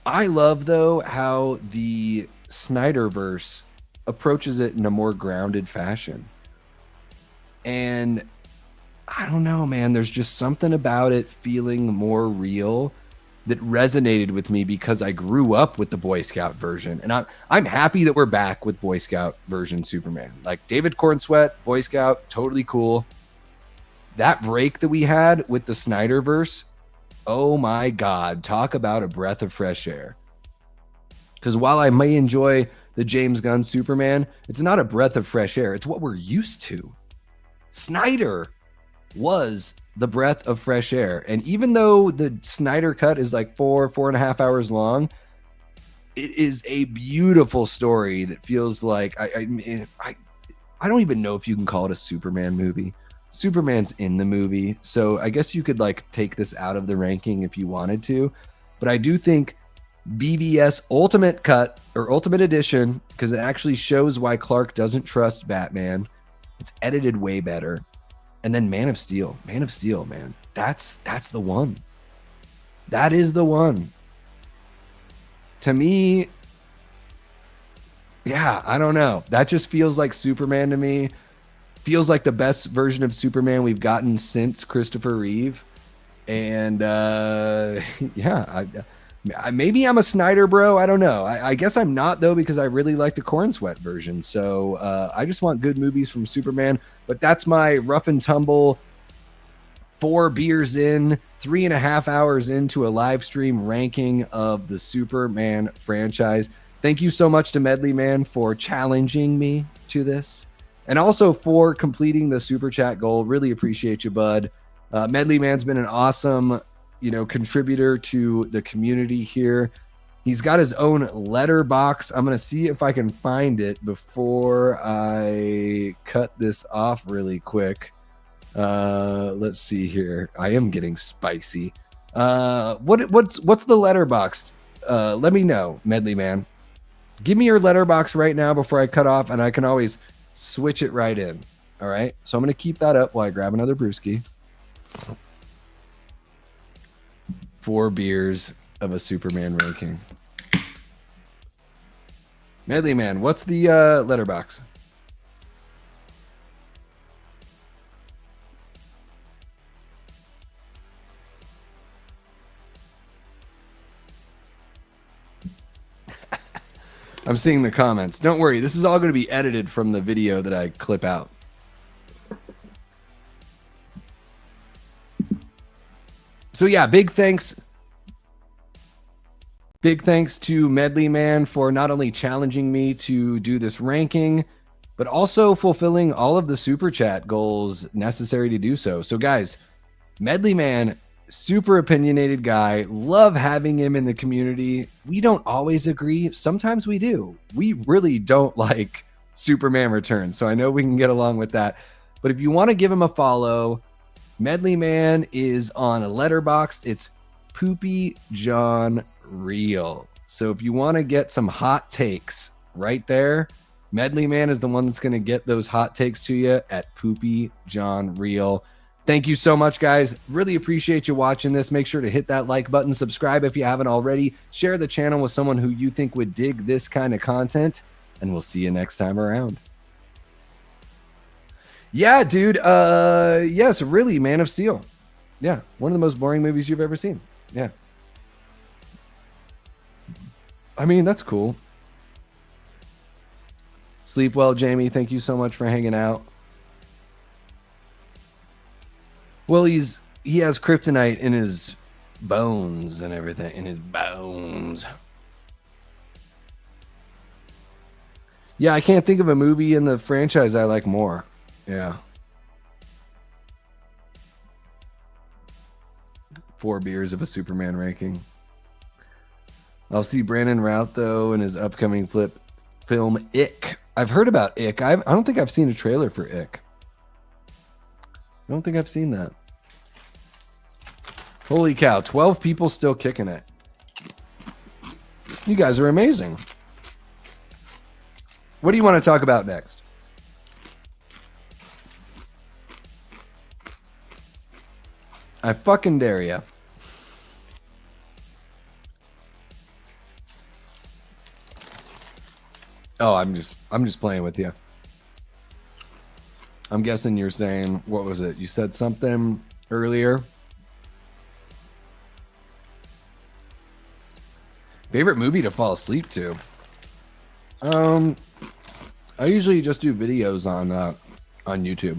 I love, though, how the Snyderverse approaches it in a more grounded fashion. And I don't know, man, there's just something about it feeling more real that resonated with me because I grew up with the Boy Scout version. And I'm happy that we're back with Boy Scout version Superman. Like, David Corenswet, Boy Scout, totally cool. That break that we had with the Snyderverse, oh my God, talk about a breath of fresh air. Because while I may enjoy the James Gunn Superman, it's not a breath of fresh air. It's what we're used to. Snyder was the breath of fresh air. And even though the Snyder cut is like 4.5 hours long, it is a beautiful story that feels like I don't even know if you can call it a Superman movie. Superman's in the movie, so I guess you could like take this out of the ranking if you wanted to. But I do think BVS Ultimate Cut or Ultimate Edition, because it actually shows why Clark doesn't trust Batman. It's edited way better. And then Man of Steel, man, that's the one. That is the one. To me, yeah, I don't know. That just feels like Superman to me. Feels like the best version of Superman we've gotten since Christopher Reeve. And yeah, maybe I'm a Snyder bro. I don't know. I guess I'm not, though, because I really like the Corenswet version. So I just want good movies from Superman. But that's my rough and tumble 4 beers in, 3.5 hours into a live stream ranking of the Superman franchise. Thank you so much to Medley Man for challenging me to this, and also for completing the super chat goal. Really appreciate you, bud. Medley Man's been an awesome, contributor to the community here. He's got his own letterbox. I'm going to see if I can find it before I cut this off really quick. Let's see here. I am getting spicy. What's the letterbox? Let me know, Medley Man. Give me your letterbox right now before I cut off, and I can always switch it right in. All right. So I'm going to keep that up while I grab another brewski. 4 beers of a Superman ranking. Medley Man, what's the letterbox? I'm seeing the comments. Don't worry, this is all going to be edited from the video that I clip out. So yeah, big thanks to Medley Man for not only challenging me to do this ranking, but also fulfilling all of the super chat goals necessary to do so. So guys, Medley Man, super opinionated guy. Love having him in the community. We don't always agree. Sometimes we do. We really don't like Superman Returns, so I know we can get along with that. But if you want to give him a follow, Medley Man is on a letterbox. It's Poopy John Real. So if you want to get some hot takes right there, Medley Man is the one that's going to get those hot takes to you at Poopy John Real. Thank you so much, guys. Really appreciate you watching this. Make sure to hit that like button, subscribe if you haven't already, share the channel with someone who you think would dig this kind of content, and we'll see you next time around. Yeah, dude. Yes, really, Man of Steel. Yeah, one of the most boring movies you've ever seen. Yeah. I mean, that's cool. Sleep well, Jamie. Thank you so much for hanging out. Well, he has kryptonite in his bones and everything. In his bones. Yeah, I can't think of a movie in the franchise I like more. Yeah. 4 beers of a Superman ranking. I'll see Brandon Routh, though, in his upcoming film, Ick. I've heard about Ick. I don't think I've seen a trailer for Ick. I don't think I've seen that. Holy cow, 12 people still kicking it. You guys are amazing. What do you want to talk about next? I fucking dare ya. Oh, I'm just playing with you. I'm guessing you're saying, what was it? You said something earlier. Favorite movie to fall asleep to? I usually just do videos on YouTube.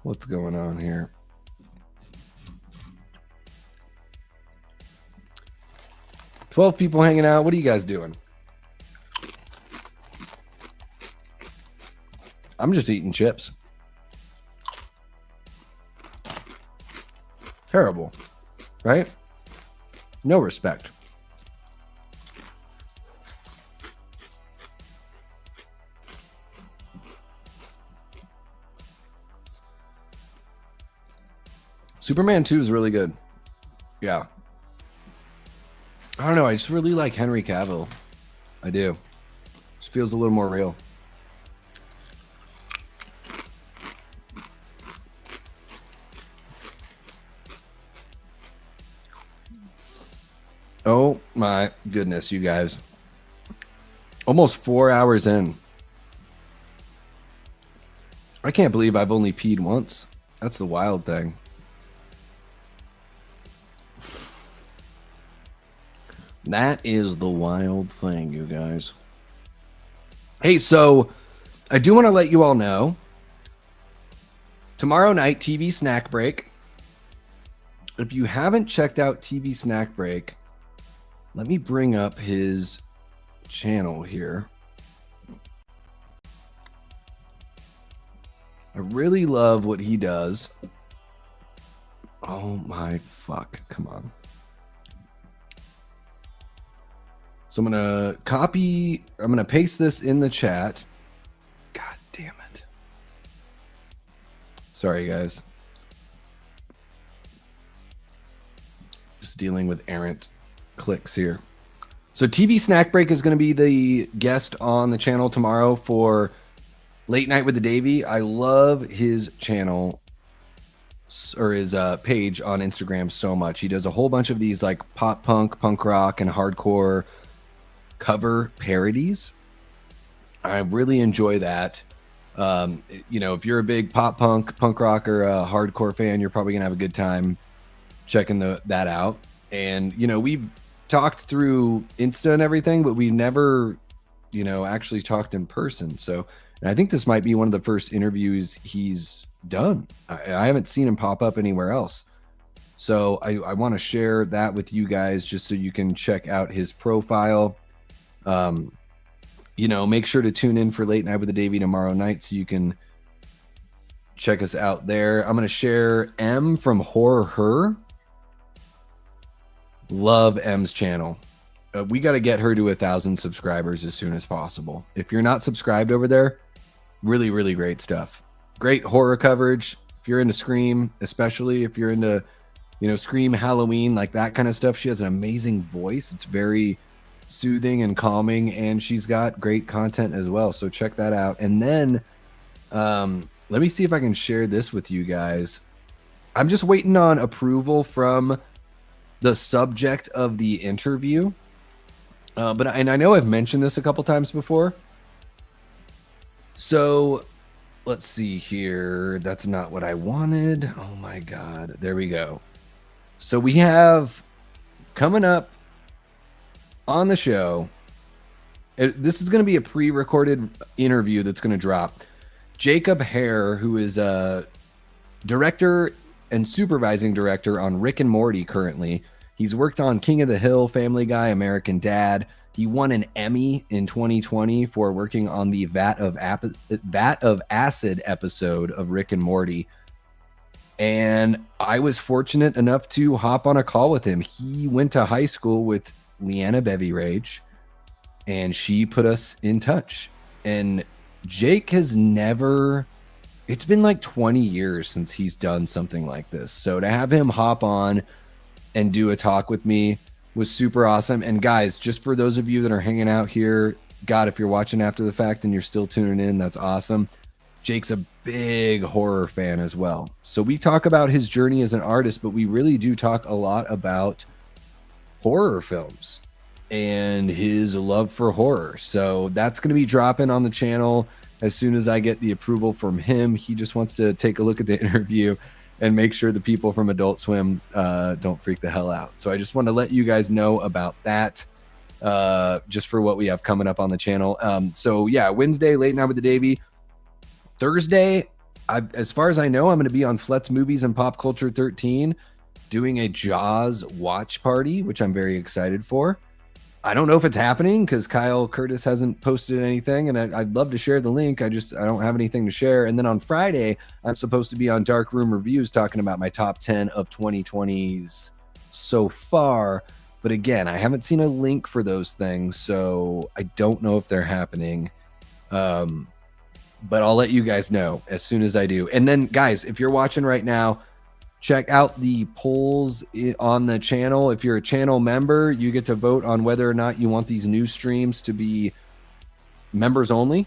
What's going on here? $12 people hanging out. What are you guys doing? I'm just eating chips. Terrible, right? No respect. Superman 2 is really good. Yeah. I don't know. I just really like Henry Cavill. I do. Just feels a little more real. Oh my goodness, you guys. Almost 4 hours in. I can't believe I've only peed once. That's the wild thing. That is the wild thing, you guys. Hey, so I do want to let you all know, tomorrow night, TV Snack Break. If you haven't checked out TV Snack Break, let me bring up his channel here. I really love what he does. Oh my fuck, come on. So I'm going to paste this in the chat. God damn it. Sorry, guys. Just dealing with errant clicks here. So TV Snack Break is going to be the guest on the channel tomorrow for Late Night with the Davey. I love his channel or his page on Instagram so much. He does a whole bunch of these like pop punk, punk rock, and hardcore cover parodies. I really enjoy that. You know, if you're a big pop punk, punk rock, or hardcore fan, you're probably gonna have a good time checking that out. And you know, we've talked through Insta and everything, but we never, you know, actually talked in person. So I think this might be one of the first interviews he's done. I haven't seen him pop up anywhere else. So I want to share that with you guys just so you can check out his profile. You know, make sure to tune in for Late Night with the Davey tomorrow night so you can check us out there. I'm going to share M from Horror Her. Love M's channel. We got to get her to 1,000 subscribers as soon as possible. If you're not subscribed over there, really, really great stuff. Great horror coverage. If you're into Scream, especially if you're into, you know, Scream, Halloween, like that kind of stuff, she has an amazing voice. It's very soothing and calming, and she's got great content as well. So check that out. And then let me see if I can share this with you guys. I'm just waiting on approval from the subject of the interview. But I know I've mentioned this a couple times before. So let's see here. That's not what I wanted. Oh my God. There we go. So we have coming up on the show. This is going to be a pre-recorded interview that's going to drop. Jacob Hare, who is a director and supervising director on Rick and Morty currently. He's worked on King of the Hill, Family Guy, American Dad. He won an Emmy in 2020 for working on the Vat of Acid episode of Rick and Morty. And I was fortunate enough to hop on a call with him. He went to high school with Leanna Bevy Rage, and she put us in touch. And Jake has never... It's been like 20 years since he's done something like this. So to have him hop on and do a talk with me was super awesome. And guys, just for those of you that are hanging out here, God, if you're watching after the fact and you're still tuning in, that's awesome. Jake's a big horror fan as well. So we talk about his journey as an artist, but we really do talk a lot about horror films and his love for horror. So that's going to be dropping on the channel as soon as I get the approval from him. He just wants to take a look at the interview and make sure the people from Adult Swim don't freak the hell out. So I just want to let you guys know about that, just for what we have coming up on the channel. So yeah, Wednesday, Late Night with the Davey. Thursday, as far as I know, I'm going to be on Flet's Movies and Pop Culture 13 doing a Jaws watch party, which I'm very excited for. I don't know if it's happening because Kyle Curtis hasn't posted anything, and I'd love to share the link. I don't have anything to share. And then on Friday, I'm supposed to be on Dark Room Reviews talking about my top 10 of 2020s so far. But again, I haven't seen a link for those things, so I don't know if they're happening. But I'll let you guys know as soon as I do. And then, guys, if you're watching right now, check out the polls on the channel. If you're a channel member, you get to vote on whether or not you want these new streams to be members only.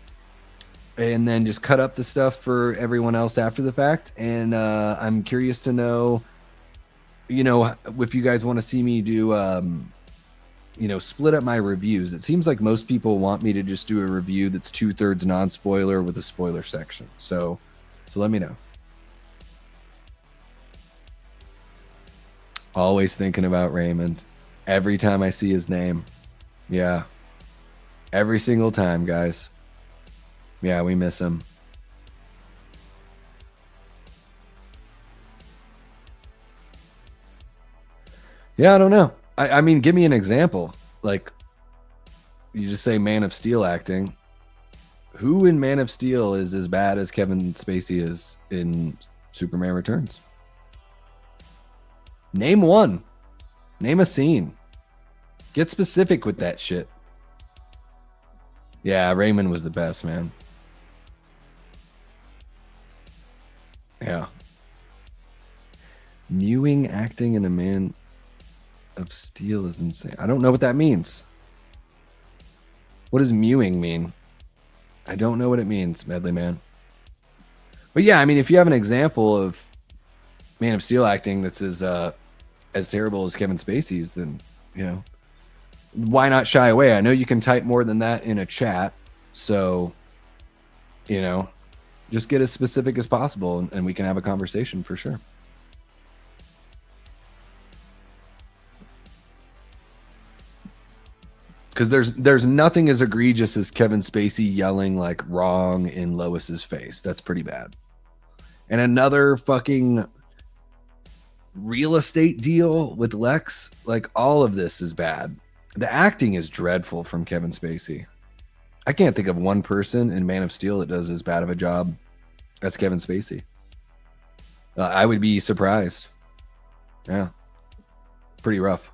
And then just cut up the stuff for everyone else after the fact. And I'm curious to know, you know, if you guys want to see me do, you know, split up my reviews. It seems like most people want me to just do a review that's 2/3 non-spoiler with a spoiler section. So let me know. Always thinking about Raymond. Every time I see his name. Yeah. Every single time, guys. Yeah, we miss him. Yeah, I don't know. I mean, give me an example. Like, you just say Man of Steel acting. Who in Man of Steel is as bad as Kevin Spacey is in Superman Returns? Name one. Name a scene. Get specific with that shit. Yeah, Raymond was the best, man. Yeah. Mewing acting in a Man of Steel is insane. I don't know what that means. What does mewing mean? I don't know what it means, Medley Man. But yeah, I mean, if you have an example of Man of Steel acting that's as terrible as Kevin Spacey's, then, you know, why not shy away? I know you can type more than that in a chat, so, you know, just get as specific as possible, and we can have a conversation for sure. Because there's nothing as egregious as Kevin Spacey yelling like wrong in Lois's face. That's pretty bad. And another fucking real estate deal with Lex, like all of this is bad. The acting is dreadful from Kevin Spacey. I can't think of one person in Man of Steel that does as bad of a job as Kevin Spacey. I would be surprised. Yeah. Pretty rough.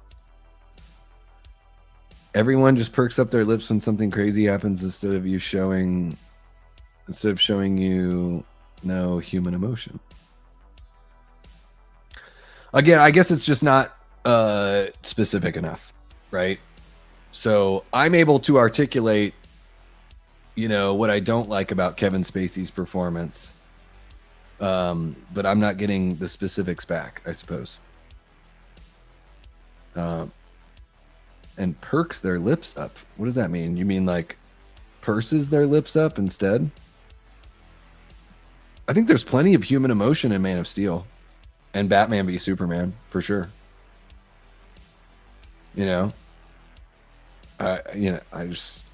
Everyone just perks up their lips when something crazy happens instead of showing you no human emotion. Again, I guess it's just not specific enough, right? So I'm able to articulate, you know, what I don't like about Kevin Spacey's performance, but I'm not getting the specifics back, I suppose. And perks their lips up. What does that mean? You mean like purses their lips up instead? I think there's plenty of human emotion in Man of Steel and Batman v Superman for sure. You know, I just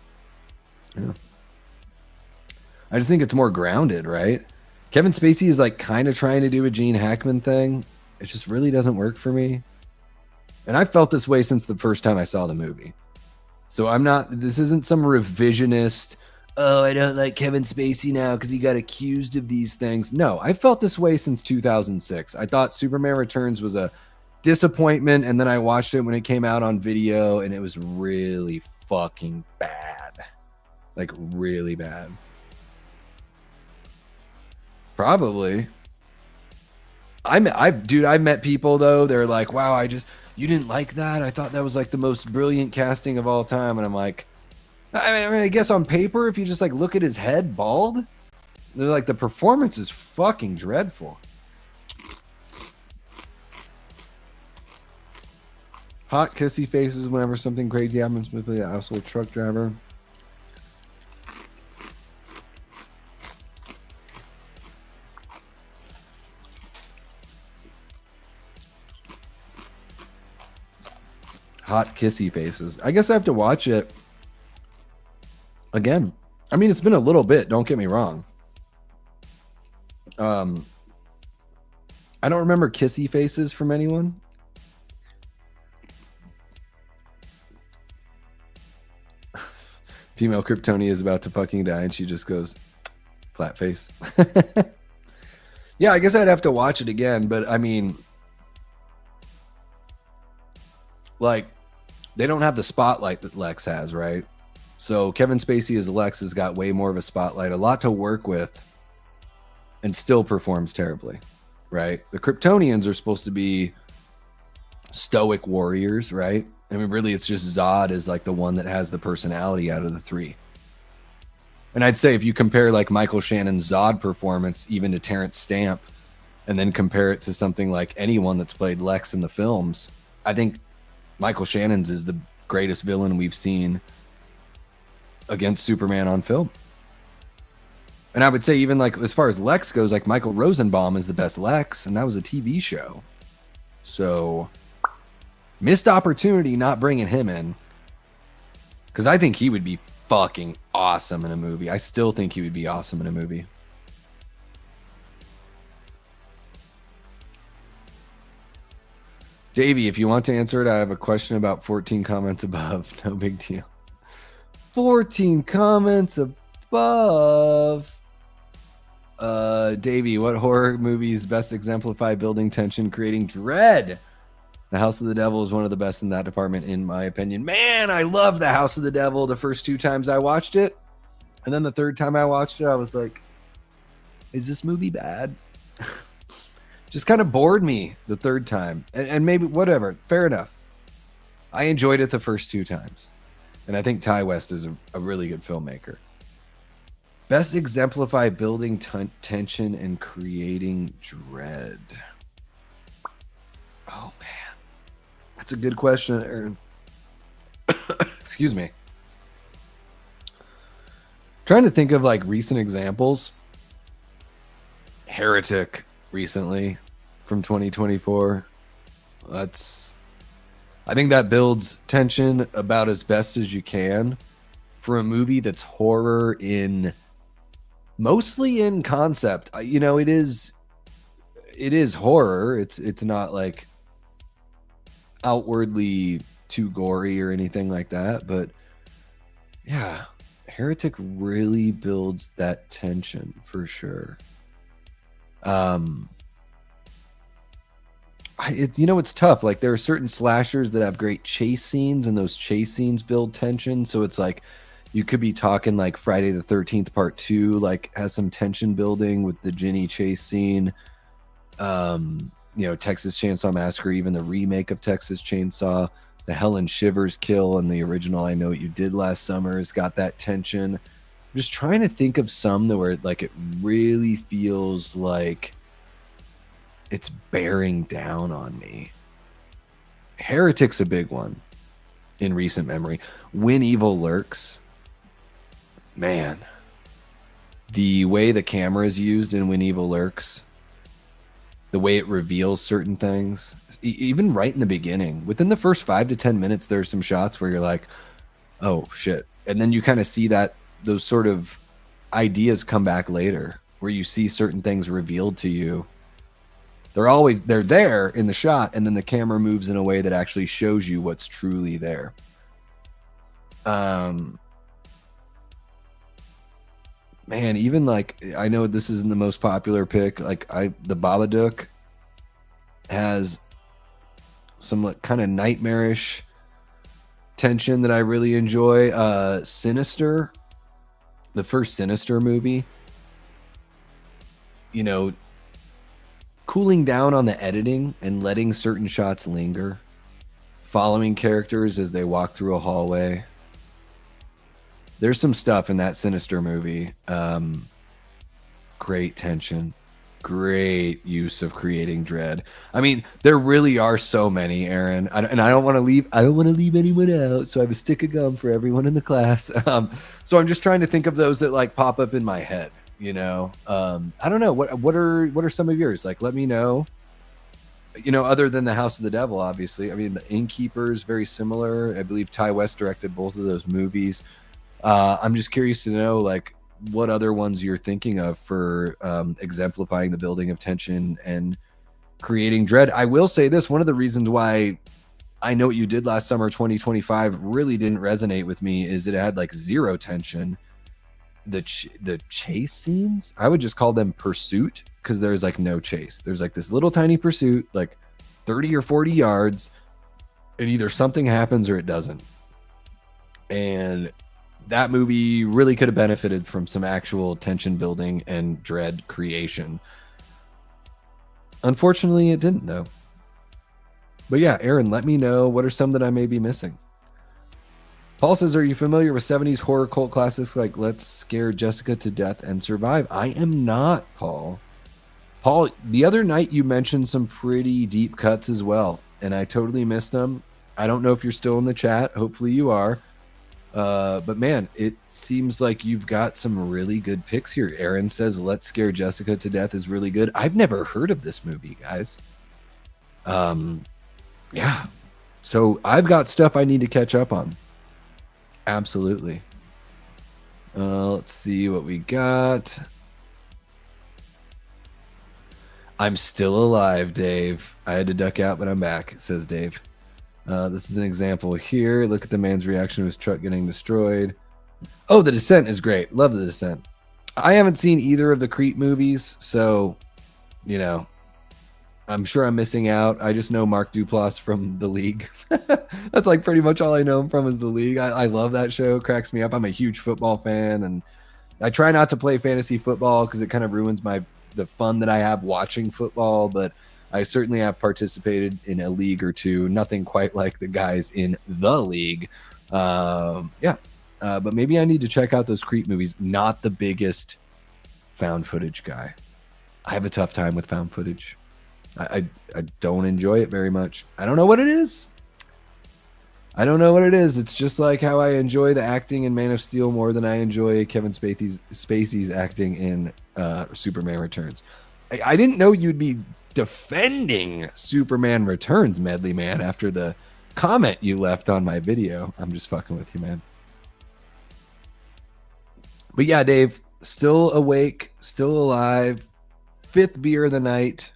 think it's more grounded, right? Kevin Spacey is like kind of trying to do a Gene Hackman thing. It just really doesn't work for me. And I felt this way since the first time I saw the movie. So this isn't some revisionist, oh, I don't like Kevin Spacey now because he got accused of these things. No, I felt this way since 2006. I thought Superman Returns was a disappointment, and then I watched it when it came out on video, and it was really fucking bad. Like, really bad. Probably. I've met people, though, they're like, wow, you didn't like that? I thought that was like the most brilliant casting of all time. And I'm like, I guess on paper, if you just like look at his head bald, they're like, the performance is fucking dreadful. Hot kissy faces whenever something crazy happens with the asshole truck driver. Hot kissy faces. I guess I have to watch it again. I mean, it's been a little bit, don't get me wrong. I don't remember kissy faces from anyone. Female Kryptonia is about to fucking die and she just goes flat face. Yeah, I guess I'd have to watch it again, but I mean, like, they don't have the spotlight that Lex has, right? So Kevin Spacey as Lex has got way more of a spotlight, a lot to work with, and still performs terribly, right? The Kryptonians are supposed to be stoic warriors, right? I mean, really, it's just Zod is like the one that has the personality out of the three. And I'd say if you compare like Michael Shannon's Zod performance even to Terrence Stamp, and then compare it to something like anyone that's played Lex in the films, I think Michael Shannon's is the greatest villain we've seen against Superman on film. And I would say even like as far as Lex goes, like Michael Rosenbaum is the best Lex, and that was a TV show. So Missed opportunity not bringing him in, because I think he would be fucking awesome in a movie. I still think he would be awesome in a movie. Davey, if you want to answer it, I have a question about 14 comments above. No big deal. 14 comments above. Davey, what horror movies best exemplify building tension, creating dread? The House of the Devil is one of the best in that department, in my opinion. Man, I love The House of the Devil the first 2 times I watched it. And then the 3rd time I watched it, I was like, is this movie bad? Just kind of bored me the 3rd time. And maybe, whatever, fair enough. I enjoyed it the first 2 times. And I think Ty West is a really good filmmaker. Best exemplify building tension and creating dread. Oh, man. That's a good question, Aaron. Excuse me. Trying to think of like recent examples. Heretic recently from 2024. I think that builds tension about as best as you can for a movie that's horror in mostly in concept. You know, it is horror. It's not like outwardly too gory or anything like that, but yeah, Heretic really builds that tension for sure. It's tough. Like there are certain slashers that have great chase scenes, and those chase scenes build tension. So it's like you could be talking like Friday the 13th Part 2, like has some tension building with the Ginny chase scene. Texas Chainsaw Massacre, even the remake of Texas Chainsaw, the Helen Shivers kill and the original I Know What You Did Last Summer has got that tension. I'm just trying to think of some that where like it really feels like it's bearing down on me. Heretic's a big one in recent memory. When Evil Lurks, man, the way the camera is used in When Evil Lurks, the way it reveals certain things, even right in the beginning, within the first 5 to 10 minutes, there's some shots where you're like, oh shit. And then you kind of see that those sort of ideas come back later where you see certain things revealed to you. They're there in the shot, and then the camera moves in a way that actually shows you what's truly there. Man, even like, I know this isn't the most popular pick. Like the Babadook has some like kind of nightmarish tension that I really enjoy. Sinister, the first Sinister movie, cooling down on the editing and letting certain shots linger, following characters as they walk through a hallway. There's some stuff in that Sinister movie. Great tension, great use of creating dread. I mean, there really are so many, Aaron, and I don't want to leave anyone out. So I have a stick of gum for everyone in the class. So I'm just trying to think of those that like pop up in my head. I don't know what are some of yours? Like, let me know. Other than The House of the Devil, obviously. I mean, The Innkeeper is very similar. I believe Ty West directed both of those movies. I'm just curious to know, like, what other ones you're thinking of for exemplifying the building of tension and creating dread. I will say this: one of the reasons why I Know What You Did Last Summer 2025 really didn't resonate with me is it had like zero tension. The chase scenes, I would just call them pursuit, because there's like no chase. There's like this little tiny pursuit, like 30 or 40 yards, and either something happens or it doesn't. And that movie really could have benefited from some actual tension building and dread creation. Unfortunately, it didn't, though. But yeah, Aaron, let me know what are some that I may be missing. Paul says, are you familiar with 70s horror cult classics like Let's Scare Jessica to Death and Survive? I am not, Paul. Paul, the other night you mentioned some pretty deep cuts as well, and I totally missed them. I don't know if you're still in the chat. Hopefully you are. But man, it seems like you've got some really good picks here. Aaron says Let's Scare Jessica to Death is really good. I've never heard of this movie, guys. Yeah, So I've got stuff I need to catch up on. Absolutely. Let's see what we got. I'm still alive, Dave. I had to duck out, but I'm back, says Dave. This is an example here. Look at the man's reaction to his truck getting destroyed. Oh, The Descent is great. Love The Descent. I haven't seen either of the Creep movies, so, you know, I'm sure I'm missing out. I just know Mark Duplass from The League. That's like pretty much all I know him from is The League. I love that show. It cracks me up. I'm a huge football fan, and I try not to play fantasy football because it kind of ruins the fun that I have watching football, but I certainly have participated in a league or two. Nothing quite like the guys in The League. But maybe I need to check out those Creep movies. Not the biggest found footage guy. I have a tough time with found footage. I don't enjoy it very much. I don't know what it is. It's just like how I enjoy the acting in Man of Steel more than I enjoy Kevin Spacey's acting in Superman Returns. I didn't know you'd be defending Superman Returns, Medley Man, after the comment you left on my video. I'm just fucking with you, man. But yeah, Dave, still awake, still alive. 5th beer of the night.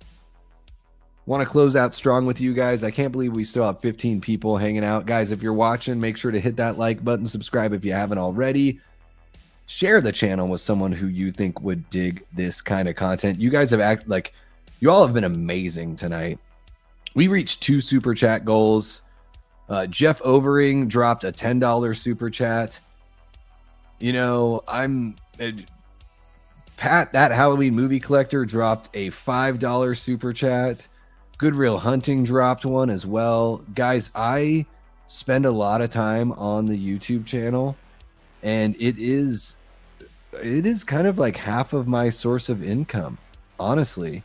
Want to close out strong with you guys. I can't believe we still have 15 people hanging out. Guys, if you're watching, make sure to hit that like button, subscribe if you haven't already. Share the channel with someone who you think would dig this kind of content. You guys have you all have been amazing tonight. We reached 2 super chat goals. Jeff Overing dropped a $10 super chat. You know, Pat, that Halloween movie collector, dropped a $5 super chat. Good Real Hunting dropped one as well. Guys, I spend a lot of time on the YouTube channel, and it is kind of like half of my source of income, honestly.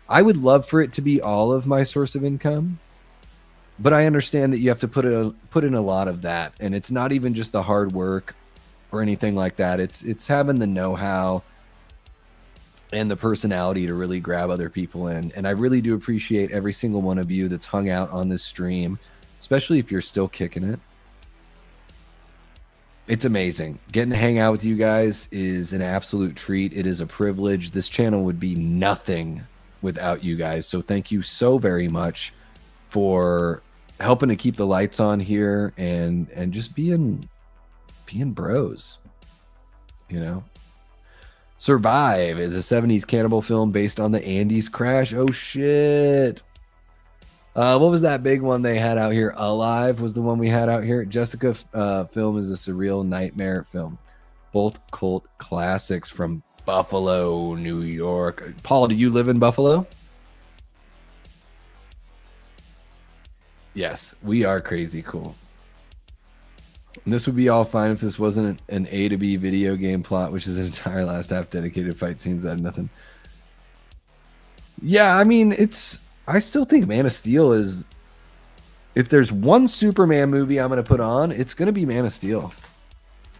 I would love for it to be all of my source of income, but I understand that you have to put in a lot of that, and it's not even just the hard work or anything like that. It's having the know-how and the personality to really grab other people in. And I really do appreciate every single one of you that's hung out on this stream, especially if you're still kicking it. It's amazing. Getting to hang out with you guys is an absolute treat. It is a privilege. This channel would be nothing without you guys. So thank you so very much for helping to keep the lights on here and just being bros, you know. Survive is a 70s cannibal film based on the Andes crash. Oh shit. What was that big one they had out here? Alive was the one we had out here. Jessica film is a surreal nightmare film. Both cult classics from Buffalo, New York. Paul, do you live in Buffalo? Yes, we are crazy cool. And this would be all fine if this wasn't an A to B video game plot, which is an entire last half dedicated fight scenes that had nothing. Yeah, I mean, I still think Man of Steel is, if there's one Superman movie I'm going to put on, it's going to be Man of Steel.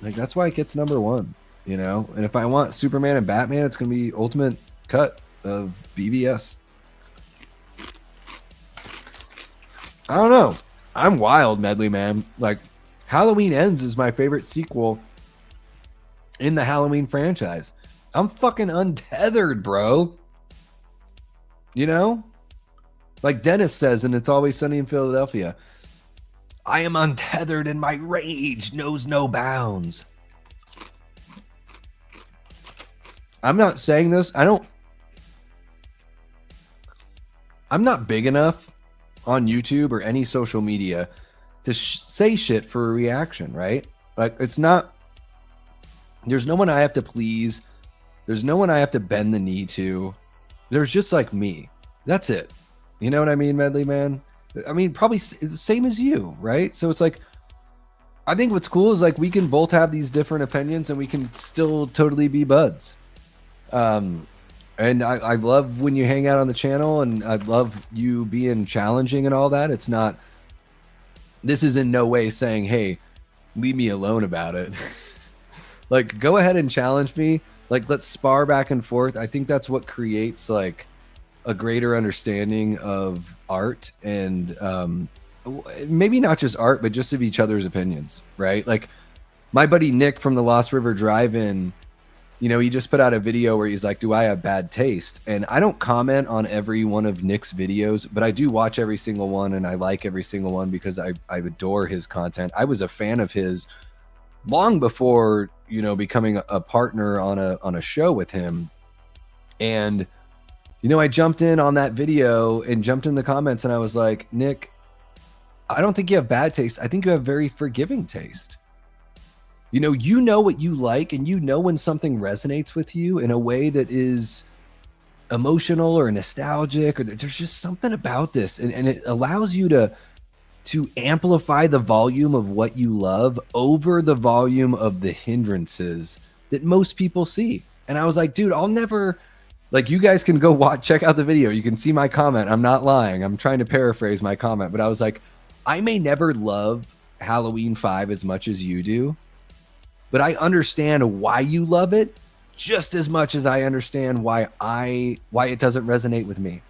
Like, that's why it gets #1, you know? And if I want Superman and Batman, it's going to be Ultimate Cut of BVS. I don't know. I'm wild, Medley, man. Like, Halloween Ends is my favorite sequel in the Halloween franchise. I'm fucking untethered, bro. You know? Like Dennis says, and It's Always Sunny in Philadelphia, I am untethered and my rage knows no bounds. I'm not saying this. I'm not big enough on YouTube or any social media to say shit for a reaction, right? Like, it's not, there's no one I have to please. There's no one I have to bend the knee to. There's just like me. That's it. You know what I mean, Medley Man? I mean, probably the same as you, right? So it's like, I think what's cool is like we can both have these different opinions and we can still totally be buds. And I love when you hang out on the channel, and I love you being challenging and all that. It's not, this is in no way saying, hey, leave me alone about it. Like, go ahead and challenge me. Like, let's spar back and forth. I think that's what creates like a greater understanding of art and maybe not just art, but just of each other's opinions, right? Like my buddy Nick from the Lost River Drive-In, you know, he just put out a video where he's like, do I have bad taste? And I don't comment on every one of Nick's videos, but I do watch every single one, and I like every single one because I adore his content. I was a fan of his long before, you know, becoming a partner on a show with him. And, you know, I jumped in on that video and jumped in the comments, and I was like, Nick, I don't think you have bad taste. I think you have very forgiving taste. You know what you like, and you know when something resonates with you in a way that is emotional or nostalgic, or there's just something about this, and it allows you to amplify the volume of what you love over the volume of the hindrances that most people see. And I was like, dude, I'll never, like, you guys can go check out the video. You can see my comment. I'm not lying. I'm trying to paraphrase my comment, but I was like, I may never love Halloween 5 as much as you do, but I understand why you love it just as much as I understand why it doesn't resonate with me.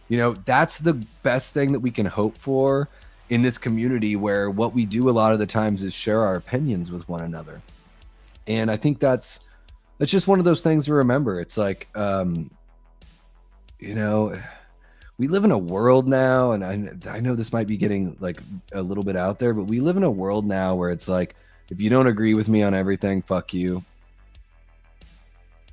You know, that's the best thing that we can hope for in this community, where what we do a lot of the times is share our opinions with one another. And I think that's just one of those things to remember. It's like, you know, we live in a world now, and I know this might be getting like a little bit out there, but we live in a world now where it's like, if you don't agree with me on everything, fuck you.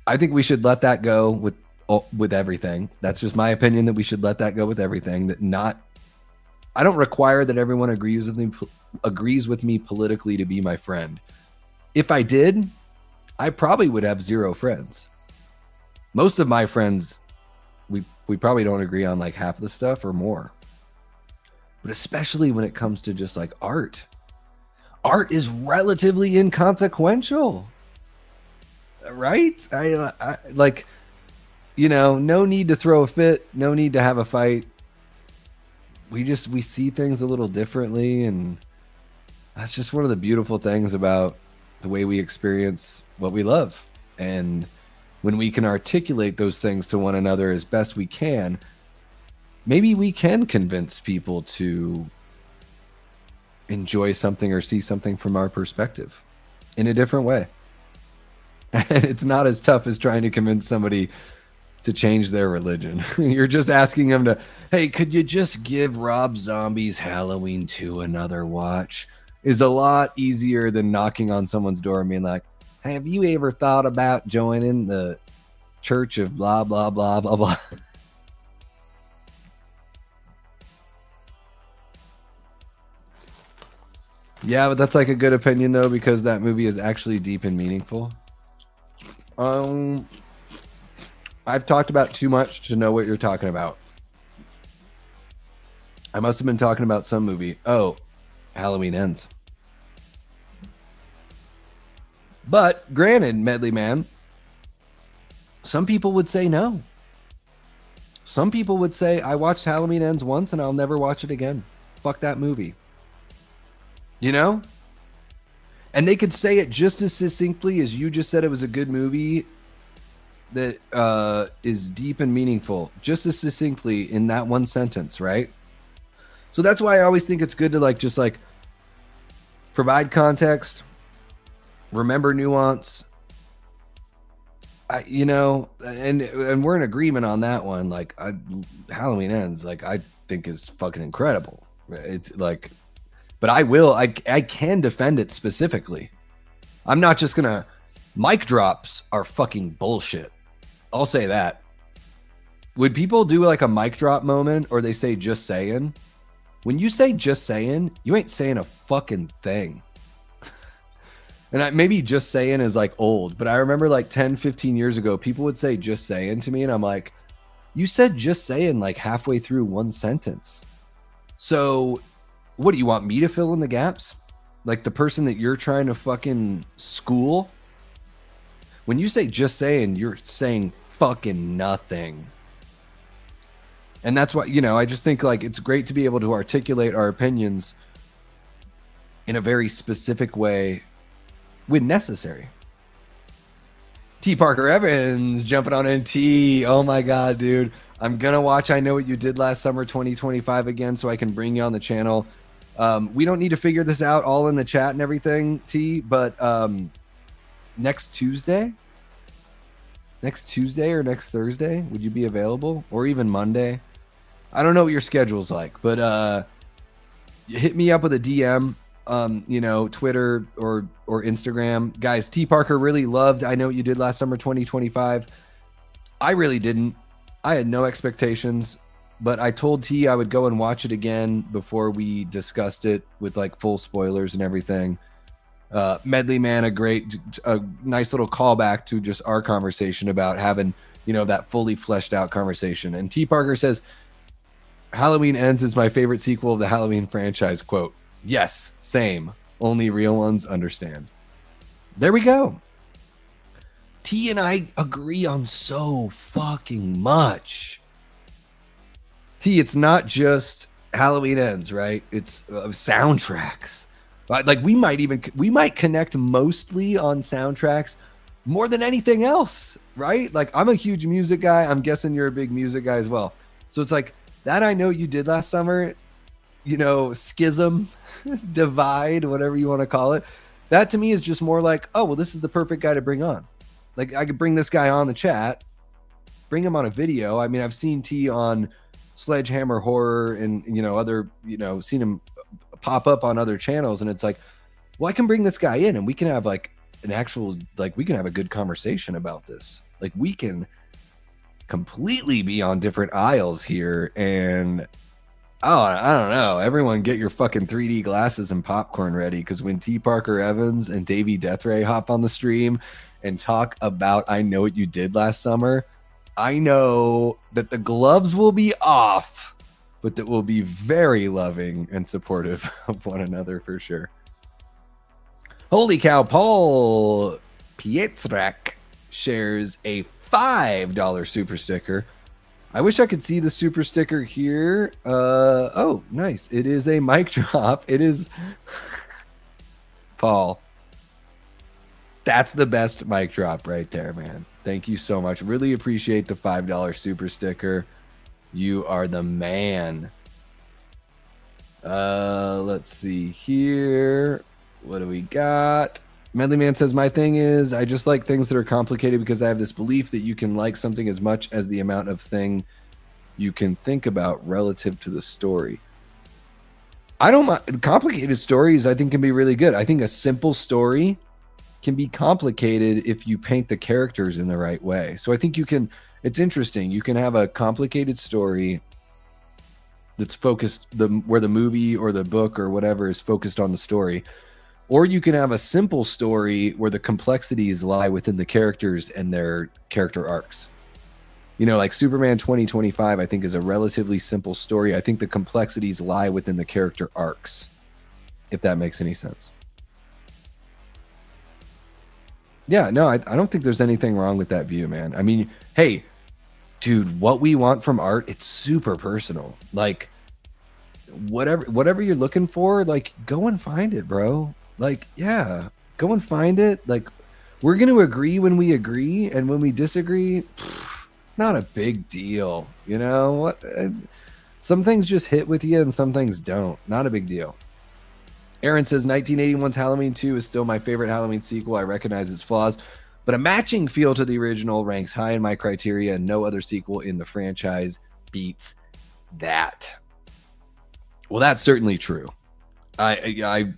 I think we should let that go with everything. That's just my opinion, that we should let that go with everything. I don't require that everyone agrees with me politically to be my friend. If I did, I probably would have 0 friends. Most of my friends, we probably don't agree on like half the stuff or more. But especially when it comes to just like art. Art is relatively inconsequential, right? I like, you know, no need to throw a fit, no need to have a fight. We see things a little differently, and that's just one of the beautiful things about the way we experience what we love. And when we can articulate those things to one another as best we can, maybe we can convince people to enjoy something or see something from our perspective in a different way. And it's not as tough as trying to convince somebody to change their religion. You're just asking them to, hey, could you just give Rob Zombie's Halloween 2 another watch? Is a lot easier than knocking on someone's door and being like, hey, have you ever thought about joining the church of blah, blah, blah, blah, blah? Yeah, but that's like a good opinion though, because that movie is actually deep and meaningful. I've talked about too much to know what you're talking about. I must have been talking about some movie. Oh, Halloween Ends. But granted, Medley Man, some people would say no. Some people would say, I watched Halloween Ends once and I'll never watch it again. Fuck that movie. You know? And they could say it just as succinctly as you just said it was a good movie that is deep and meaningful. Just as succinctly in that one sentence, right? So that's why I always think it's good to just provide context, remember nuance. And we're in agreement on that one. Halloween Ends, I think is fucking incredible. It's like, but I can defend it specifically. I'm not just gonna, mic drops are fucking bullshit. I'll say that. Would people do a mic drop moment, or they say just saying? When you say just saying, you ain't saying a fucking thing. And maybe just saying is old, but I remember 10, 15 years ago, people would say just saying to me, and I'm like, you said just saying halfway through one sentence. So what do you want me to fill in the gaps? Like the person that you're trying to fucking school? When you say just saying, you're saying fucking nothing. And that's why, I just think it's great to be able to articulate our opinions in a very specific way when necessary. T. Parker Evans jumping on NT. Oh my God, dude. I'm going to watch I Know What You Did Last Summer 2025 again so I can bring you on the channel. We don't need to figure this out all in the chat and everything, T, but next Tuesday or next Thursday, would you be available? Or even Monday? I don't know what your schedule's like, but hit me up with a DM, Twitter or Instagram. Guys, T. Parker really loved I Know What You Did Last Summer 2025. I really didn't. I had no expectations, but I told T I would go and watch it again before we discussed it with like full spoilers and everything. Medley Man, a nice little callback to just our conversation about having, that fully fleshed out conversation. And T. Parker says, Halloween Ends is my favorite sequel of the Halloween franchise. Quote, yes, same. Only real ones understand. There we go. T and I agree on so fucking much. T, it's not just Halloween Ends, right? It's soundtracks. Like we might connect mostly on soundtracks more than anything else, right? Like I'm a huge music guy. I'm guessing you're a big music guy as well. So it's like that I Know You Did Last Summer, schism, divide, whatever you want to call it. That to me is just more like, oh, well, this is the perfect guy to bring on. Like I could bring this guy on the chat, bring him on a video. I mean, I've seen T on Sledgehammer Horror and, other, seen him pop up on other channels. And it's like, well, I can bring this guy in and we can have like an actual, like we can have a good conversation about this. Like we can completely be on different aisles here. And I don't know. Everyone get your fucking 3D glasses and popcorn ready. Because when T. Parker Evans and Davey Deathray hop on the stream and talk about I Know What You Did Last Summer, I know that the gloves will be off, but that we'll be very loving and supportive of one another for sure. Holy cow, Paul Pietrek shares a $5 super sticker. I wish I could see the super sticker here. Oh, nice. It is a mic drop. It is Paul. That's the best mic drop right there, man. Thank you so much. Really appreciate the $5 super sticker. You are the man. Let's see here. What do we got? Medley Man says, my thing is, I just like things that are complicated because I have this belief that you can like something as much as the amount of thing you can think about relative to the story. I don't mind. Complicated stories, I think, can be really good. I think a simple story can be complicated if you paint the characters in the right way. So I think it's interesting. You can have a complicated story that's focused, where the movie or the book or whatever is focused on the story. Or you can have a simple story where the complexities lie within the characters and their character arcs. Like Superman 2025, I think is a relatively simple story. I think the complexities lie within the character arcs, if that makes any sense. Yeah, no, I don't think there's anything wrong with that view, man. I mean, hey, dude, what we want from art, it's super personal. Like, whatever you're looking for, like, go and find it, bro. Like, yeah, go and find it. Like, we're going to agree when we agree, and when we disagree, not a big deal. What? Some things just hit with you and some things don't. Not a big deal. Aaron says 1981's Halloween 2 is still my favorite Halloween sequel. I recognize its flaws, but a matching feel to the original ranks high in my criteria, and no other sequel in the franchise beats that. Well, that's certainly true. Yeah.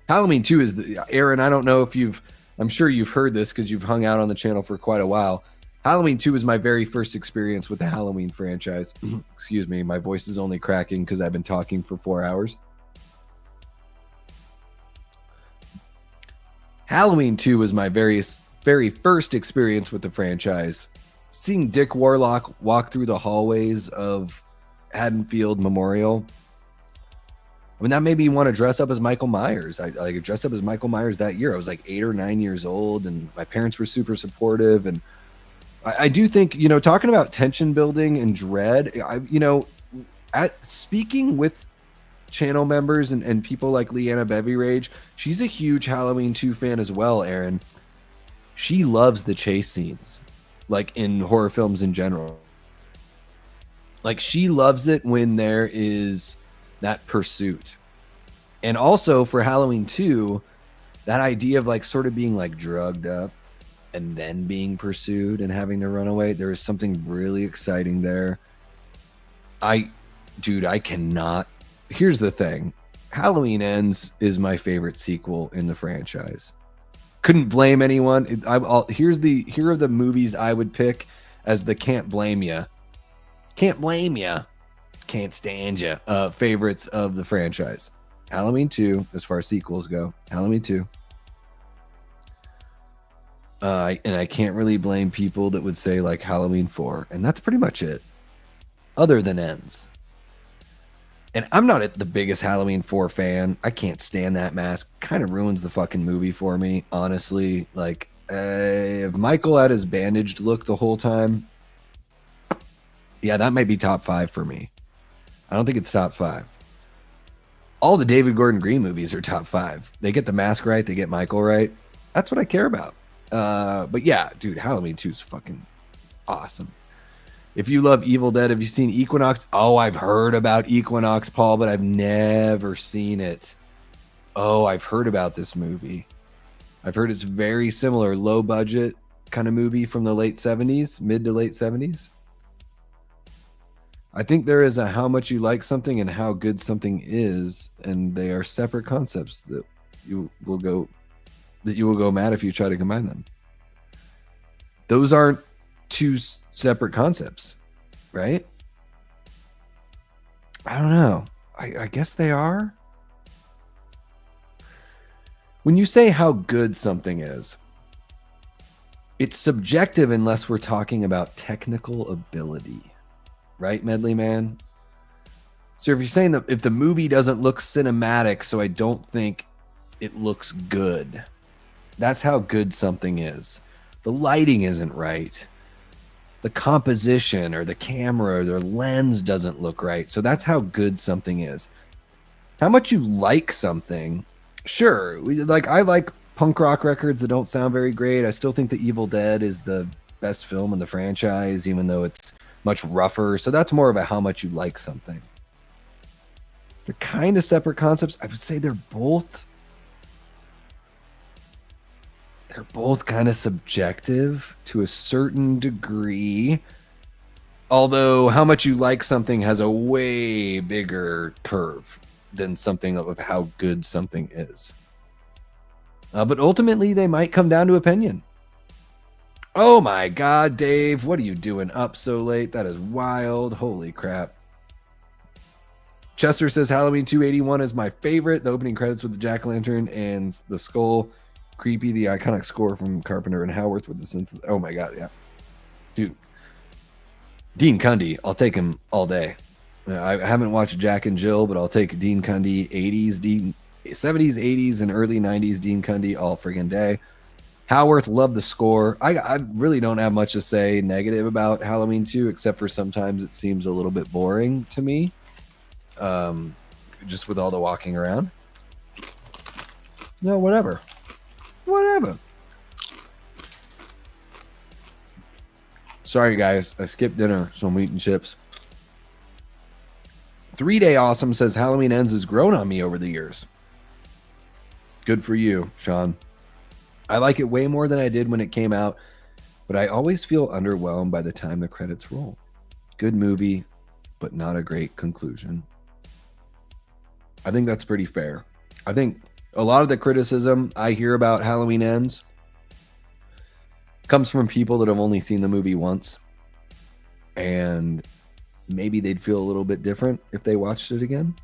Halloween 2 is Aaron, I don't know if I'm sure you've heard this because you've hung out on the channel for quite a while. Halloween 2 is my very first experience with the Halloween franchise. Excuse me, my voice is only cracking because I've been talking for 4 hours. Halloween 2 was my very first experience with the franchise. Seeing Dick Warlock walk through the hallways of Haddonfield Memorial, I mean, that made me want to dress up as Michael Myers. I dressed up as Michael Myers that year. I was like 8 or 9 years old, and my parents were super supportive. And I do think, talking about tension building and dread, speaking with channel members and people like Leanna Bevy Rage, she's a huge Halloween 2 fan as well, Aaron. she loves the chase scenes, like in horror films in general. Like she loves it when there is that pursuit. And also for Halloween 2, that idea of like sort of being like drugged up and then being pursued and having to run away, there is something really exciting there. Dude, I cannot. Here's the thing. Halloween Ends is my favorite sequel in the franchise. Couldn't blame anyone. Here are the movies I would pick as the can't blame ya. Can't blame ya. Can't stand ya. Favorites of the franchise. Halloween 2, as far as sequels go. Halloween 2. And I can't really blame people that would say like Halloween 4. And that's pretty much it. Other than Ends. And I'm not the biggest Halloween 4 fan. I can't stand that mask. Kind of ruins the fucking movie for me, honestly. Like, if Michael had his bandaged look the whole time, yeah, that might be top 5 for me. I don't think it's top 5. All the David Gordon Green movies are top 5. They get the mask right. They get Michael right. That's what I care about. But yeah, dude, Halloween 2 is fucking awesome. If you love Evil Dead, have you seen Equinox? Oh, I've heard about Equinox, Paul, but I've never seen it. Oh, I've heard about this movie. I've heard it's very similar, low budget kind of movie from the late 70s, mid to late 70s. I think there is a how much you like something and how good something is, and they are separate concepts that you will go mad if you try to combine them. Those aren't two separate concepts, right? I don't know. I guess they are. When you say how good something is, it's subjective unless we're talking about technical ability. Right, Medley Man? So if you're saying that if the movie doesn't look cinematic, so I don't think it looks good, that's how good something is. The lighting isn't right. The composition or the camera or their lens doesn't look right. So that's how good something is. How much you like something, sure. I like punk rock records that don't sound very great. I still think The Evil Dead is the best film in the franchise, even though it's much rougher. So that's more of a how much you like something. They're kind of separate concepts. I would say they're both kind of subjective to a certain degree. Although how much you like something has a way bigger curve than something of how good something is. But ultimately, they might come down to opinion. Oh my God, Dave, what are you doing up so late? That is wild. Holy crap. Chester says Halloween 281 is my favorite. The opening credits with the jack-o'-lantern and the skull. Creepy, the iconic score from Carpenter and Howarth with the synth. Oh my God, yeah. Dude. Dean Cundy, I'll take him all day. I haven't watched Jack and Jill, but I'll take Dean Cundy 70s, 80s, and early 90s Dean Cundy all friggin' day. Howarth, loved the score. I really don't have much to say negative about Halloween 2, except for sometimes it seems a little bit boring to me. Just with all the walking around. No, whatever. Whatever. Sorry, guys. I skipped dinner, so I'm eating chips. 3-Day Awesome says Halloween Ends has grown on me over the years. Good for you, Sean. I like it way more than I did when it came out, but I always feel underwhelmed by the time the credits roll. Good movie, but not a great conclusion. I think that's pretty fair. I think a lot of the criticism I hear about Halloween Ends comes from people that have only seen the movie once, and maybe they'd feel a little bit different if they watched it again.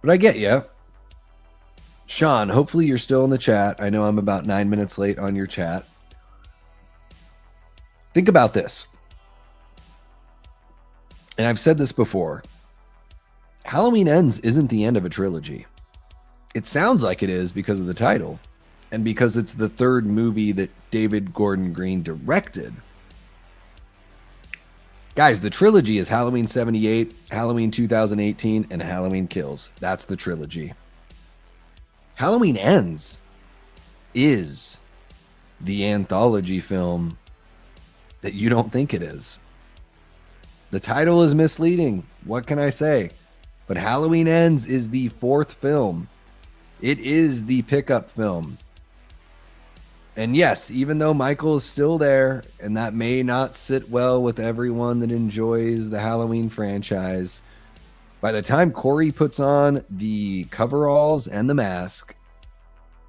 But I get you. Sean, hopefully you're still in the chat. I know I'm about 9 minutes late on your chat. Think about this. And I've said this before. Halloween Ends isn't the end of a trilogy. It sounds like it is because of the title and because it's the third movie that David Gordon Green directed. Guys, the trilogy is Halloween 78, Halloween 2018, and Halloween Kills. That's the trilogy. Halloween Ends is the anthology film that you don't think it is. The title is misleading. What can I say? But Halloween Ends is the 4th film. It is the pickup film. And yes, even though Michael is still there, and that may not sit well with everyone that enjoys the Halloween franchise, by the time Corey puts on the coveralls and the mask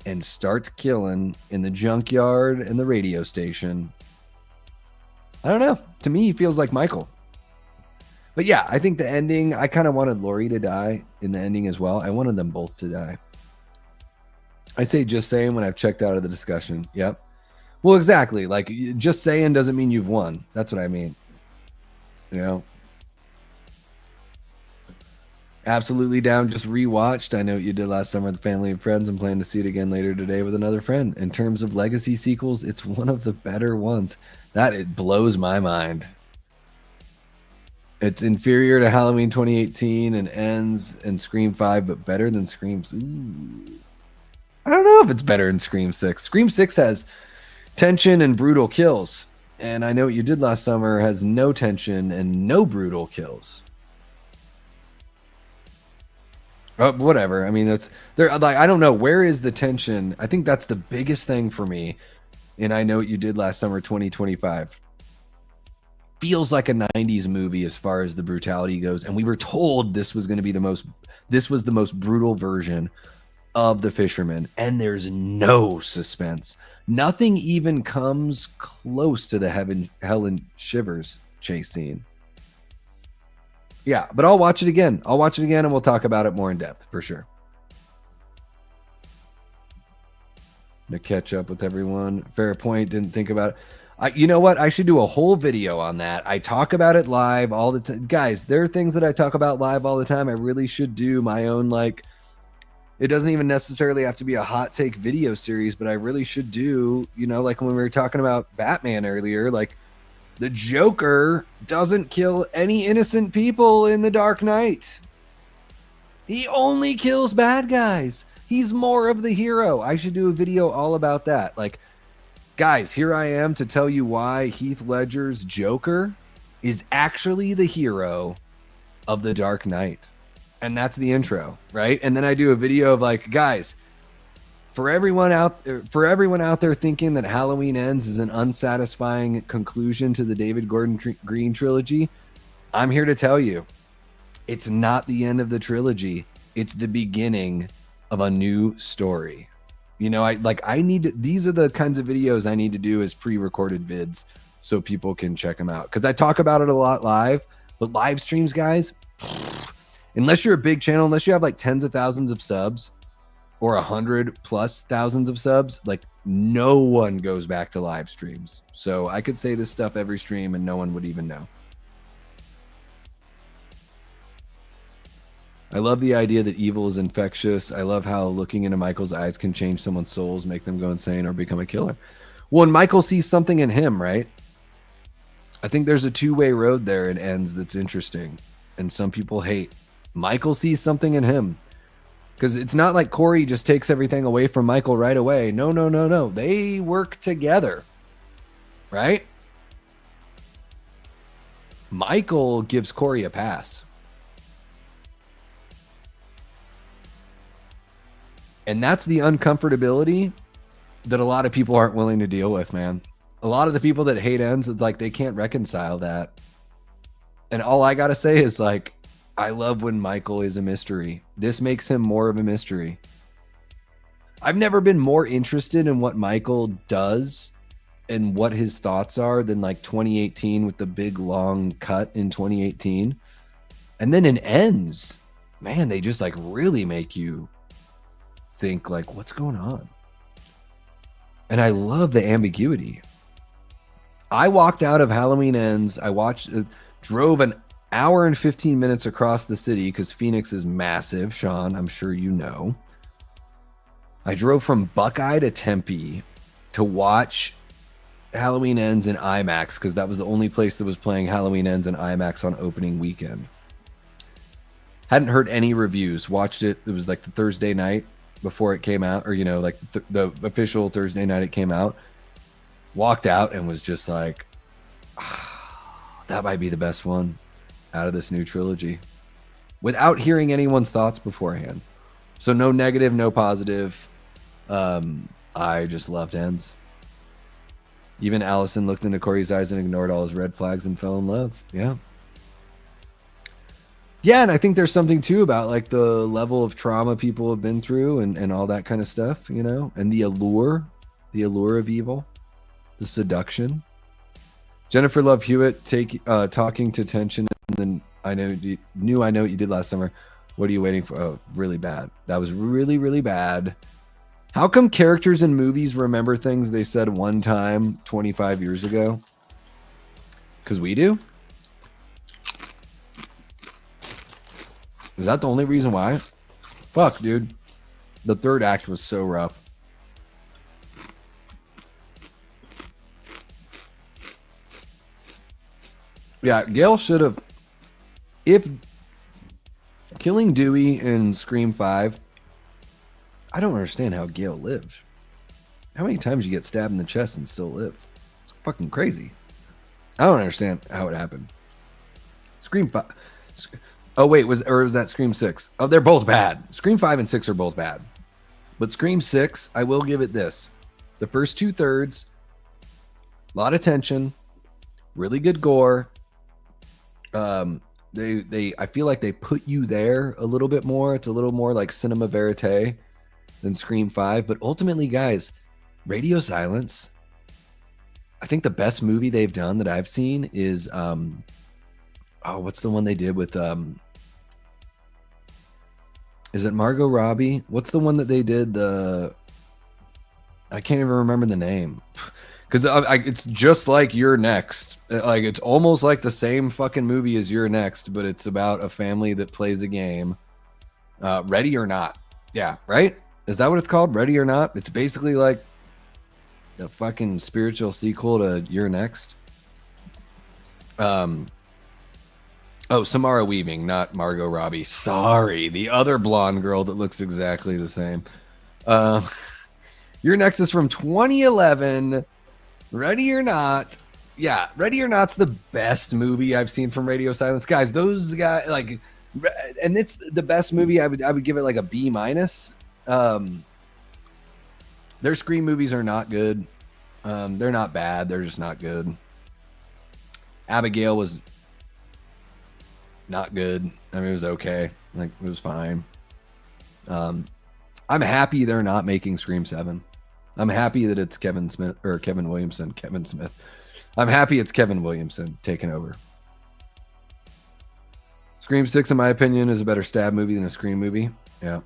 and starts killing in the junkyard and the radio station, I don't know. To me, he feels like Michael. But yeah, I think the ending, I kind of wanted Laurie to die in the ending as well. I wanted them both to die. I say just saying when I've checked out of the discussion. Yep. Well, exactly. Like, just saying doesn't mean you've won. That's what I mean. You know? Absolutely down. Just rewatched. I know what you did last summer with family and friends. I'm planning to see it again later today with another friend. In terms of legacy sequels, it's one of the better ones. That, it blows my mind. It's inferior to Halloween 2018 and Ends and Scream 5, but better than Scream's. Ooh. I don't know if it's better than Scream 6. Scream 6 has tension and brutal kills. And I Know What You Did Last Summer has no tension and no brutal kills. Whatever. I mean, that's there. Like, I don't know. Where is the tension? I think that's the biggest thing for me in I Know What You Did Last Summer 2025. Feels like a 90s movie as far as the brutality goes. And we were told this was going to be the most brutal version of The Fisherman. And there's no suspense. Nothing even comes close to the Helen Shivers chase scene. Yeah, but I'll watch it again. And we'll talk about it more in depth for sure. To catch up with everyone. Fair point. Didn't think about it. You know what? I should do a whole video on that. I talk about it live all the time. Guys, there are things that I talk about live all the time. I really should do my own, like, it doesn't even necessarily have to be a hot take video series, but I really should do, you know, like when we were talking about Batman earlier, like the Joker doesn't kill any innocent people in The Dark Knight. He only kills bad guys. He's more of the hero. I should do a video all about that. Like, guys, here I am to tell you why Heath Ledger's Joker is actually the hero of The Dark Knight. And that's the intro, right? And then I do a video of like, guys, for everyone out there thinking that Halloween Ends is an unsatisfying conclusion to the David Gordon Green trilogy, I'm here to tell you, it's not the end of the trilogy. It's the beginning of a new story. You know, these are the kinds of videos I need to do as pre-recorded vids so people can check them out. Because I talk about it a lot live, but live streams, guys, unless you're a big channel, unless you have like tens of thousands of subs or 100+ thousands of subs, like no one goes back to live streams. So I could say this stuff every stream and no one would even know. I love the idea that evil is infectious. I love how looking into Michael's eyes can change someone's souls, make them go insane or become a killer. Well, and Michael sees something in him, right? I think there's a two-way road there in Ends that's interesting. And some people hate. Michael sees something in him. Because it's not like Corey just takes everything away from Michael right away. No. They work together. Right? Michael gives Corey a pass. And that's the uncomfortability that a lot of people aren't willing to deal with, man. A lot of the people that hate Ends, it's like they can't reconcile that. And all I got to say is like, I love when Michael is a mystery. This makes him more of a mystery. I've never been more interested in what Michael does and what his thoughts are than like 2018 with the big long cut in 2018. And then in Ends, man, they just like really make you think like, what's going on? And I love the ambiguity. I walked out of Halloween Ends. I drove an hour and 15 minutes across the city because Phoenix is massive, Sean, I'm sure you know. I drove from Buckeye to Tempe to watch Halloween Ends in IMAX because that was the only place that was playing Halloween Ends in IMAX on opening weekend. Hadn't heard any reviews. Watched it. It was like the Thursday night before it came out, or, you know, like the official Thursday night it came out. walked out and was just like, that might be the best one out of this new trilogy, without hearing anyone's thoughts beforehand. So no negative, no positive. I just loved Ends. Even Allison looked into Corey's eyes and ignored all his red flags and fell in love. Yeah. Yeah, and I think there's something too about like the level of trauma people have been through and all that kind of stuff, you know, and the allure of evil, the seduction. Jennifer Love Hewitt talking to tension, and then I know what you did last summer. What are you waiting for? Oh, really bad. That was really, really bad. How come characters in movies remember things they said one time 25 years ago? Because we do? Is that the only reason why? Fuck, dude. The third act was so rough. Yeah, Gail should have... If killing Dewey in Scream 5... I don't understand how Gail lived. How many times you get stabbed in the chest and still live? It's fucking crazy. I don't understand how it happened. Scream 5... Oh, wait, was that Scream 6? Oh, they're both bad. Scream 5 and 6 are both bad. But Scream 6, I will give it this. The first 2/3, a lot of tension, really good gore. I feel like they put you there a little bit more. It's a little more like cinema verite than Scream 5. But ultimately, guys, Radio Silence, I think the best movie they've done that I've seen is... what's the one they did with is it Margot Robbie? What's the one that they did? I can't even remember the name. Because it's just like You're Next. Like, it's almost like the same fucking movie as You're Next, but it's about a family that plays a game. Ready or Not. Yeah, right? Is that what it's called? Ready or Not? It's basically like the fucking spiritual sequel to You're Next. Samara Weaving, not Margot Robbie. Sorry, the other blonde girl that looks exactly the same. Your Next is from 2011. Ready or Not. Yeah, Ready or Not's the best movie I've seen from Radio Silence. Guys, those guys, like, and it's the best movie. I would give it like a B-. Their Scream movies are not good. They're not bad. They're just not good. Abigail was not good. I mean, it was okay. Like, it was fine. I'm happy they're not making Scream 7. I'm happy that it's Kevin Williamson. I'm happy it's Kevin Williamson taking over. Scream 6, in my opinion, is a better stab movie than a Scream movie. Yeah.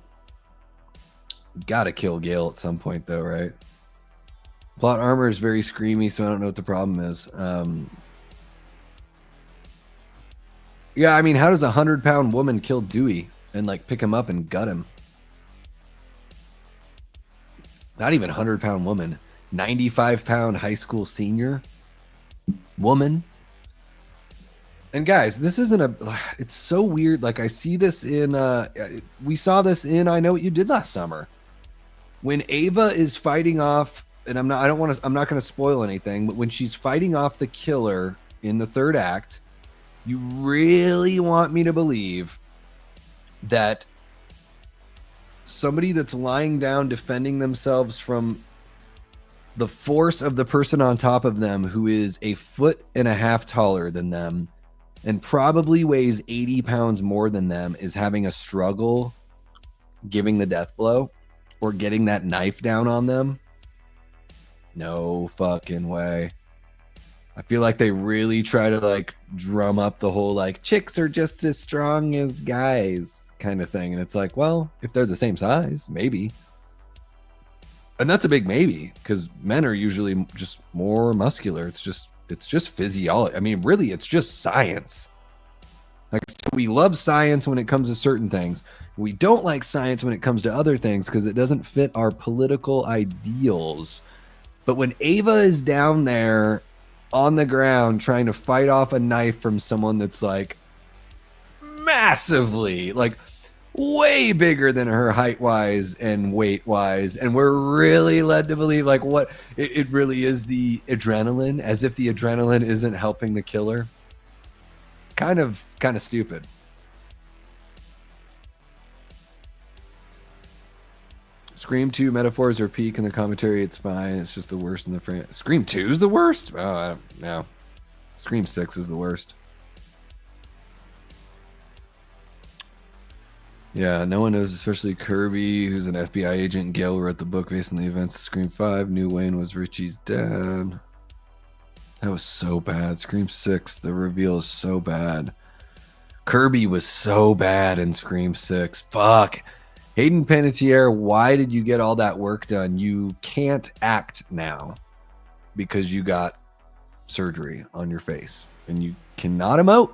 Gotta kill Gale at some point, though, right? Plot armor is very screamy, so I don't know what the problem is. Yeah, I mean, how does a 100-pound woman kill Dewey and like pick him up and gut him? Not even 100-pound woman, 95-pound high school senior woman. And guys, this isn't it's so weird. Like, I see this in we saw this in I Know What You Did Last Summer, when Ava is fighting off, and I'm not going to spoil anything, but when she's fighting off the killer in the third act, you really want me to believe that somebody that's lying down defending themselves from the force of the person on top of them, who is 1.5 feet taller than them and probably weighs 80 pounds more than them, is having a struggle giving the death blow or getting that knife down on them? No fucking way. I feel like they really try to like drum up the whole like chicks are just as strong as guys kind of thing. And it's like, well, if they're the same size, maybe. And that's a big maybe, because men are usually just more muscular. It's just physiology. I mean, really, it's just science. Like, so we love science when it comes to certain things. We don't like science when it comes to other things because it doesn't fit our political ideals. But when Ava is down there on the ground trying to fight off a knife from someone that's like massively, like way bigger than her height-wise and weight-wise, and we're really led to believe like what it really is the adrenaline, as if the adrenaline isn't helping the killer. Kind of stupid. Scream 2 metaphors are peak in the commentary. It's fine. It's just the worst in the frame. Scream 2 is the worst? Oh, I don't know. Scream 6 is the worst. Yeah, no one knows, especially Kirby, who's an FBI agent. Gale wrote the book based on the events of Scream 5. Knew Wayne was Richie's dad. That was so bad. Scream 6, the reveal is so bad. Kirby was so bad in Scream 6. Fuck. Hayden Panettiere, why did you get all that work done? You can't act now because you got surgery on your face and you cannot emote.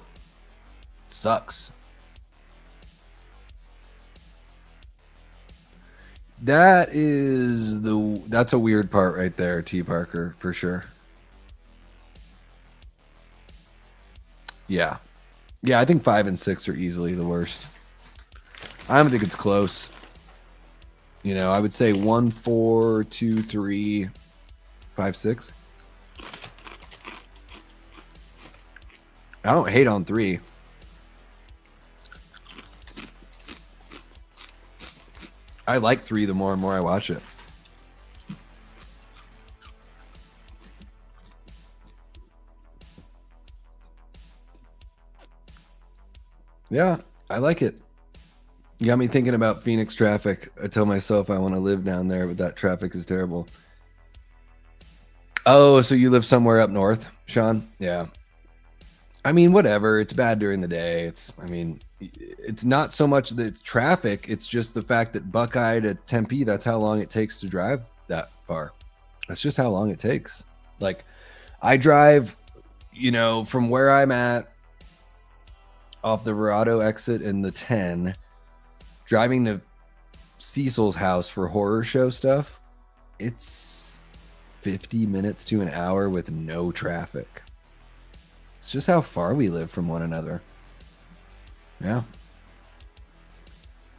Sucks. That's a weird part right there, T. Parker, for sure. Yeah. Yeah, I think 5 and 6 are easily the worst. I don't think it's close. You know, I would say 1, 4, 2, 3, 5, 6. I don't hate on 3. I like 3 the more and more I watch it. Yeah, I like it. You got me thinking about Phoenix traffic. I tell myself I want to live down there, but that traffic is terrible. Oh, so you live somewhere up north, Sean? Yeah. I mean, whatever. It's bad during the day. It's not so much that it's traffic. It's just the fact that Buckeye to Tempe, that's how long it takes to drive that far. That's just how long it takes. Like, I drive, you know, from where I'm at off the Verado exit in the 10, driving to Cecil's house for horror show stuff. It's 50 minutes to an hour with no traffic. It's just how far we live from one another. Yeah.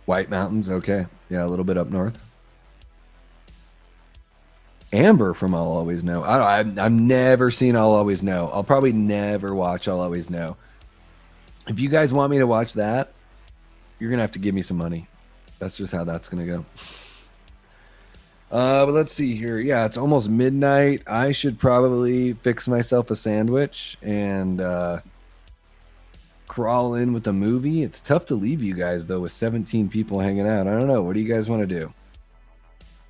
White Mountains, okay. Yeah, a little bit up north. Amber from I'll Always Know. I've never seen I'll Always Know. I'll probably never watch I'll Always Know. If you guys want me to watch that, you're going to have to give me some money. That's just how that's going to go. But let's see here. Yeah, it's almost midnight. I should probably fix myself a sandwich and crawl in with a movie. It's tough to leave you guys, though, with 17 people hanging out. I don't know. What do you guys want to do?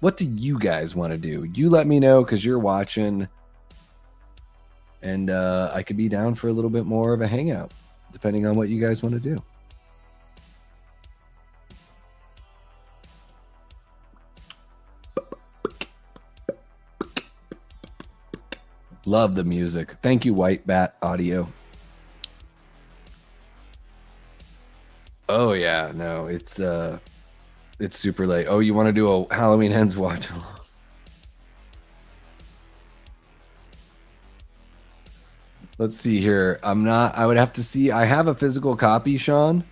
What do you guys want to do? You let me know because you're watching. And I could be down for a little bit more of a hangout, depending on what you guys want to do. Love the music. Thank you, White Bat Audio. Oh yeah, no, it's super late. Oh, you want to do a Halloween Ends watch along? Let's see here. I would have to see. I have a physical copy, Sean,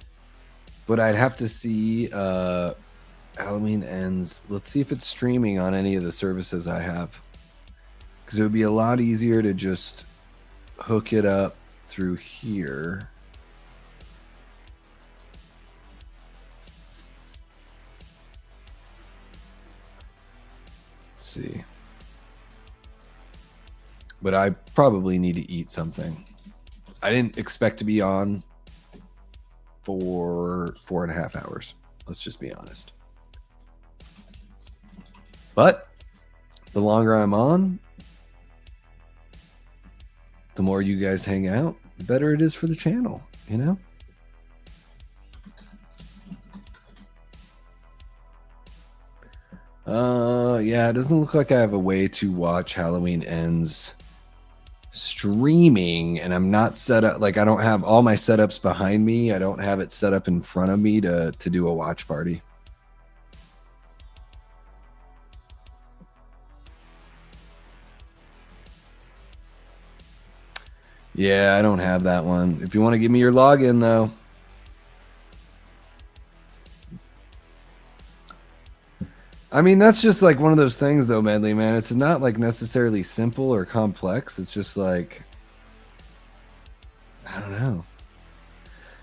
but I'd have to see Halloween Ends. Let's see if it's streaming on any of the services I have. Because it would be a lot easier to just hook it up through here. Let's see. But I probably need to eat something. I didn't expect to be on for 4.5 hours. Let's just be honest. But the longer I'm on, the more you guys hang out, the better it is for the channel, you know? Yeah, it doesn't look like I have a way to watch Halloween Ends streaming, and I'm not set up, like I don't have all my setups behind me. I don't have it set up in front of me to do a watch party. Yeah, I don't have that one. If you want to give me your login, though, I mean, that's just like one of those things, though, Medley, man. It's not like necessarily simple or complex. It's just like, I don't know.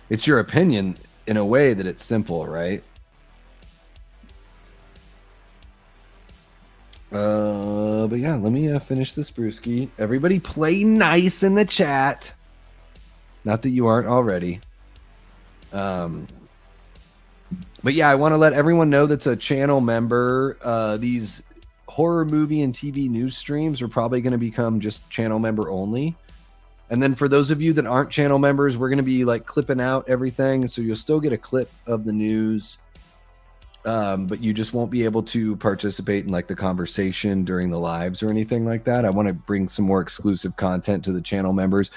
It's your opinion in a way that it's simple, right? But yeah, let me finish this brewski. Everybody play nice in the chat. Not that you aren't already. But yeah, I want to let everyone know that's a channel member. These horror movie and TV news streams are probably going to become just channel member only. And then for those of you that aren't channel members, we're going to be like clipping out everything. So you'll still get a clip of the news. But you just won't be able to participate in like the conversation during the lives or anything like that. I want to bring some more exclusive content to the channel members.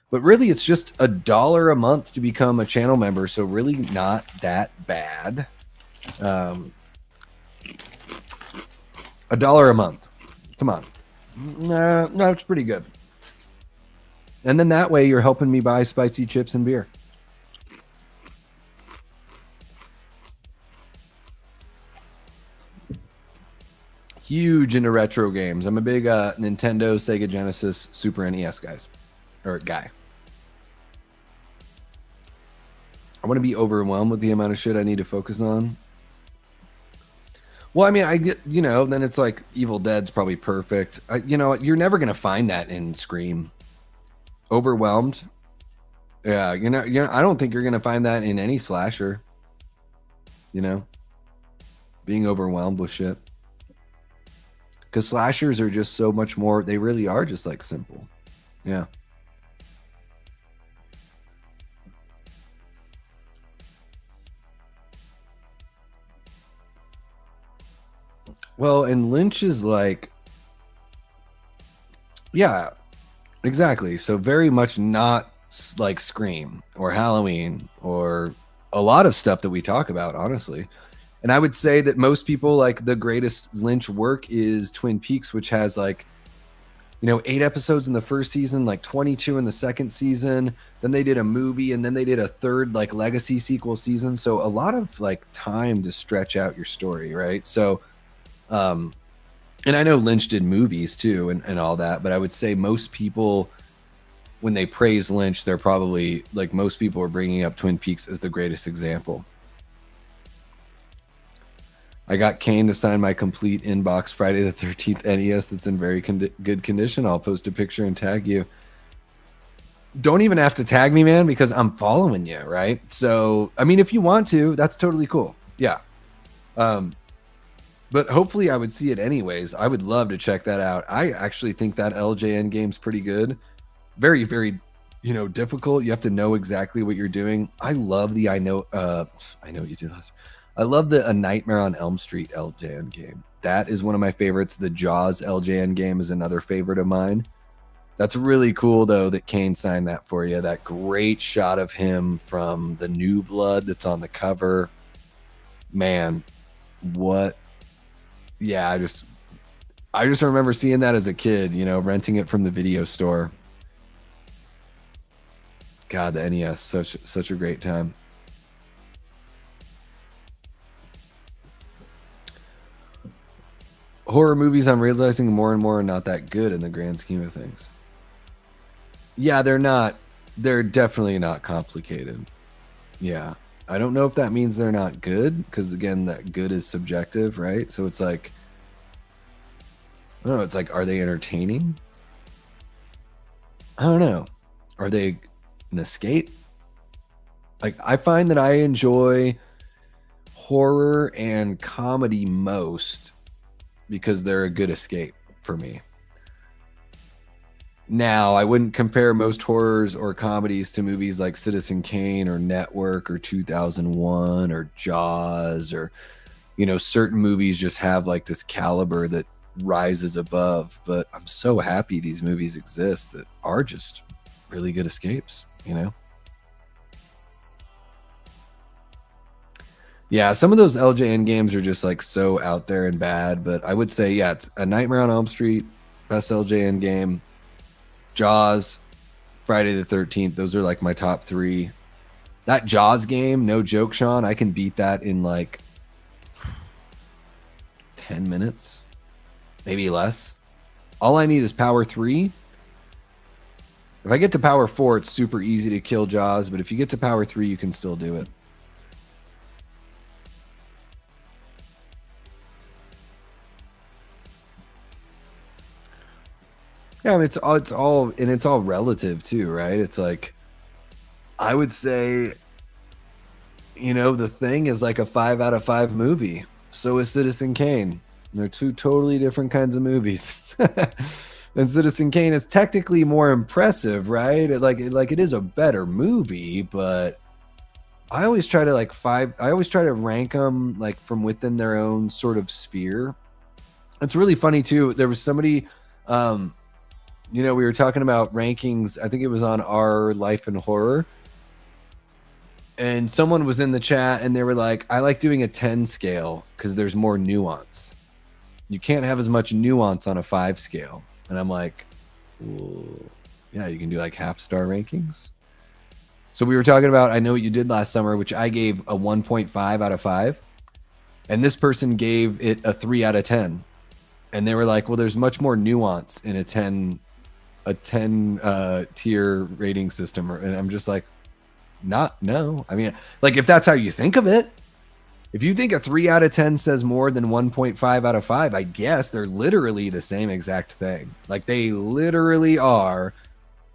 But really, it's just $1 a month to become a channel member. So really not that bad. $1 a month. Come on. No, it's pretty good. And then that way you're helping me buy spicy chips and beer. Huge into retro games. I'm a big Nintendo, Sega Genesis, Super NES guy. I want to be overwhelmed with the amount of shit I need to focus on. Well, I mean, I get, you know, then it's like Evil Dead's probably perfect. You know, you're never going to find that in Scream. Overwhelmed. Yeah, I don't think you're going to find that in any slasher. You know, being overwhelmed with shit. Because slashers are just so much more, they really are just like simple. Yeah. Well, and Lynch is like, yeah, exactly. So very much not like Scream or Halloween or a lot of stuff that we talk about, honestly. And I would say that most people, like, the greatest Lynch work is Twin Peaks, which has like, you know, 8 episodes in the first season, like 22 in the second season. Then they did a movie, and then they did a third like legacy sequel season. So a lot of like time to stretch out your story, right? So and I know Lynch did movies too and all that, but I would say most people, when they praise Lynch, they're probably like, most people are bringing up Twin Peaks as the greatest example. I got Kane to sign my complete inbox Friday the 13th NES that's in very good condition. I'll post a picture and tag you. Don't even have to tag me, man, because I'm following you, right? So, I mean, if you want to, that's totally cool. Yeah. But hopefully I would see it anyways. I would love to check that out. I actually think that LJN game's pretty good. Very, very, you know, difficult. You have to know exactly what you're doing. I love the I know what you did last. I love the A Nightmare on Elm Street LJN game. That is one of my favorites. The Jaws LJN game is another favorite of mine. That's really cool, though, that Kane signed that for you. That great shot of him from the New Blood that's on the cover. Man, what? Yeah, I just remember seeing that as a kid, you know, renting it from the video store. God, the NES, such a great time. Horror movies, I'm realizing more and more are not that good in the grand scheme of things. Yeah, they're definitely not complicated. Yeah. I don't know if that means they're not good, because again, that good is subjective, right? So it's like, I don't know, it's like, are they entertaining? I don't know. Are they an escape? Like, I find that I enjoy horror and comedy most because they're a good escape for me. Now, I wouldn't compare most horrors or comedies to movies like Citizen Kane or Network or 2001 or Jaws, or, you know, certain movies just have like this caliber that rises above. But I'm so happy these movies exist that are just really good escapes, you know? Yeah, some of those LJN games are just like so out there and bad, but I would say, yeah, it's A Nightmare on Elm Street, best LJN game. Jaws, Friday the 13th. Those are like my top 3. That Jaws game, no joke, Sean, I can beat that in like 10 minutes, maybe less. All I need is power 3. If I get to power 4, it's super easy to kill Jaws, but if you get to power 3, you can still do it. Yeah, I mean, it's all relative too, right? It's like, I would say, The Thing is like a 5 out of 5 movie. So is Citizen Kane. They're two totally different kinds of movies. And Citizen Kane is technically more impressive, right? It is a better movie, but I always try to rank them like from within their own sort of sphere. It's really funny too. There was somebody, we were talking about rankings. I think it was on Our Life in Horror. And someone was in the chat and they were like, I like doing a 10 scale because there's more nuance. You can't have as much nuance on a 5 scale. And I'm like, well, yeah, you can do like half-star rankings. So we were talking about I Know What You Did Last Summer, which I gave a 1.5 out of 5. And this person gave it a 3 out of 10. And they were like, well, there's much more nuance in a 10 tier rating system. And I'm just like, no. I mean, like, if that's how you think of it, if you think a 3 out of 10 says more than 1.5 out of 5, I guess they're literally the same exact thing. Like, they literally are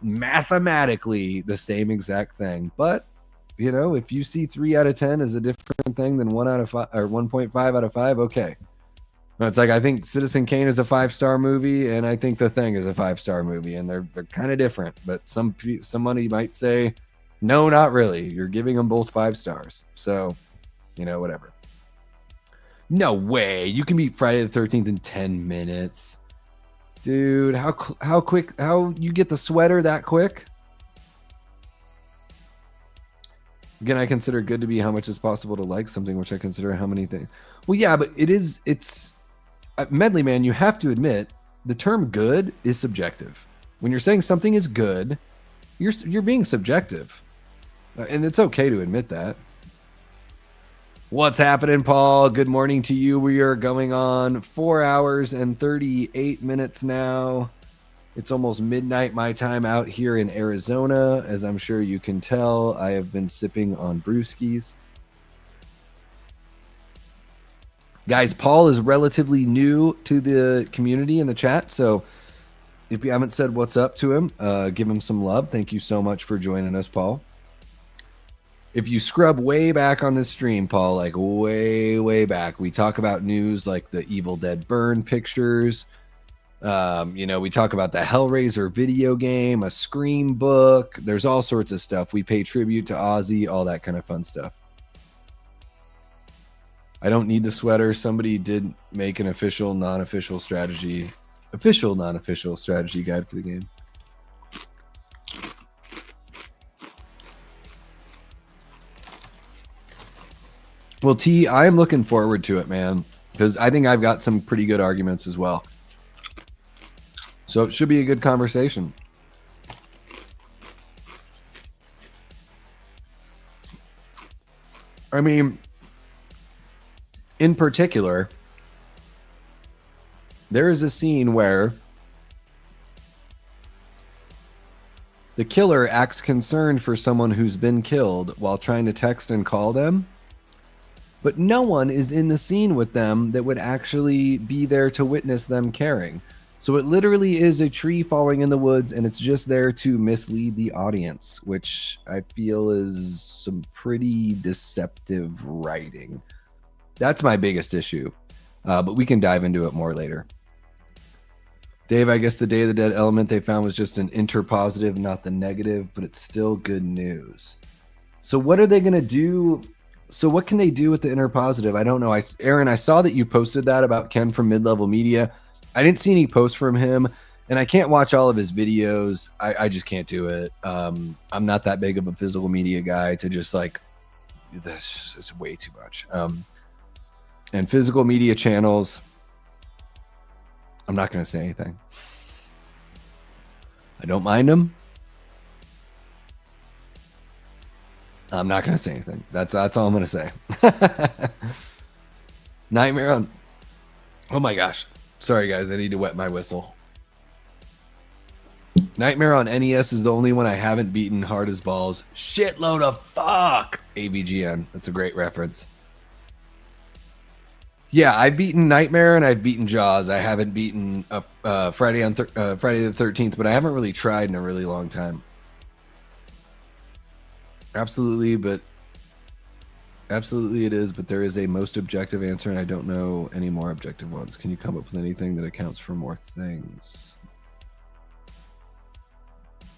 mathematically the same exact thing. But, if you see 3 out of 10 as a different thing than 1 out of 5 or 1.5 out of 5, okay. It's like, I think Citizen Kane is a 5-star movie, and I think The Thing is a 5-star movie, and they're kind of different. But somebody might say, no, not really. You're giving them both 5 stars. So, whatever. No way. You can beat Friday the 13th in 10 minutes. Dude, how quick, how you get the sweater that quick? Again, I consider good to be how much is possible to like something, which I consider how many things. Well, yeah, but it's Medley Man, you have to admit the term good is subjective. When you're saying something is good, you're being subjective. And it's okay to admit that. What's happening, Paul? Good morning to you. We are going on 4 hours and 38 minutes now. It's almost midnight my time out here in Arizona. As I'm sure you can tell, I have been sipping on brewskis. Guys, Paul is relatively new to the community in the chat, so if you haven't said what's up to him, give him some love. Thank you so much for joining us, Paul. If you scrub way back on this stream, Paul, like way back, we talk about news like the Evil Dead Burn pictures. We talk about the Hellraiser video game, a Scream book. There's all sorts of stuff. We pay tribute to Ozzy, all that kind of fun stuff. I don't need the sweater. Somebody did make an official, non-official strategy guide for the game. Well, T, I'm looking forward to it, man, because I think I've got some pretty good arguments as well. So it should be a good conversation. I mean, in particular, there is a scene where the killer acts concerned for someone who's been killed while trying to text and call them. But no one is in the scene with them that would actually be there to witness them caring. So it literally is a tree falling in the woods, and it's just there to mislead the audience, which I feel is some pretty deceptive writing. That's my biggest issue, but we can dive into it more later. Dave, I guess the Day of the Dead element they found was just an interpositive, not the negative, but it's still good news. So what are they going to do? So what can they do with the interpositive? I don't know. Aaron, I saw that you posted that about Ken from Mid-Level Media. I didn't see any posts from him, and I can't watch all of his videos. I just can't do it. I'm not that big of a physical media guy to just like, it's way too much. And physical media channels, I'm not going to say anything. I don't mind them. I'm not going to say anything. That's all I'm going to say. Nightmare on Oh my gosh. Sorry, guys. I need to wet my whistle. Nightmare on NES is the only one I haven't beaten hard as balls. Shitload of fuck. AVGN. That's a great reference. Yeah, I've beaten Nightmare and I've beaten Jaws. I haven't beaten Friday the 13th, but I haven't really tried in a really long time. Absolutely it is, but there is a most objective answer, and I don't know any more objective ones. Can you come up with anything that accounts for more things?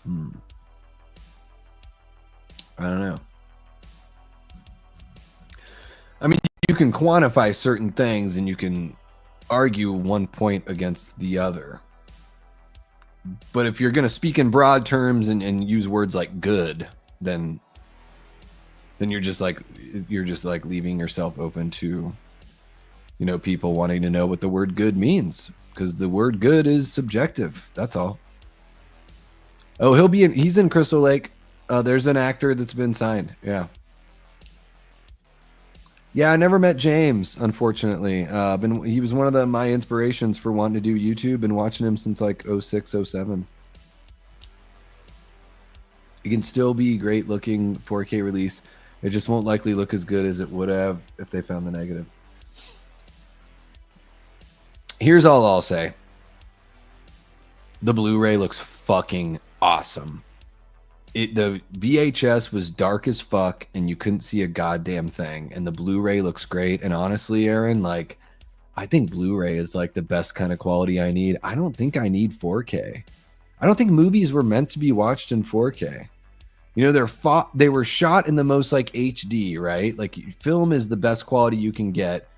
I don't know. I mean, you can quantify certain things and you can argue one point against the other. But if you're going to speak in broad terms and use words like good, then you're just like leaving yourself open to, you know, people wanting to know what the word good means, because the word good is subjective. That's all. Oh, he's in Crystal Lake. There's an actor that's been signed. Yeah. Yeah, I never met James, unfortunately. He was one of my inspirations for wanting to do YouTube, and watching him since like 06, 07. It can still be great looking 4K release. It just won't likely look as good as it would have if they found the negative. Here's all I'll say. The Blu-ray looks fucking awesome. The VHS was dark as fuck and you couldn't see a goddamn thing, and the Blu-ray looks great. And honestly, Aaron, like, I think Blu-ray is like the best kind of quality I need. I don't think I need 4K. I don't think movies were meant to be watched in 4K. You know, they were shot in the most like HD, right? Like, film is the best quality you can get.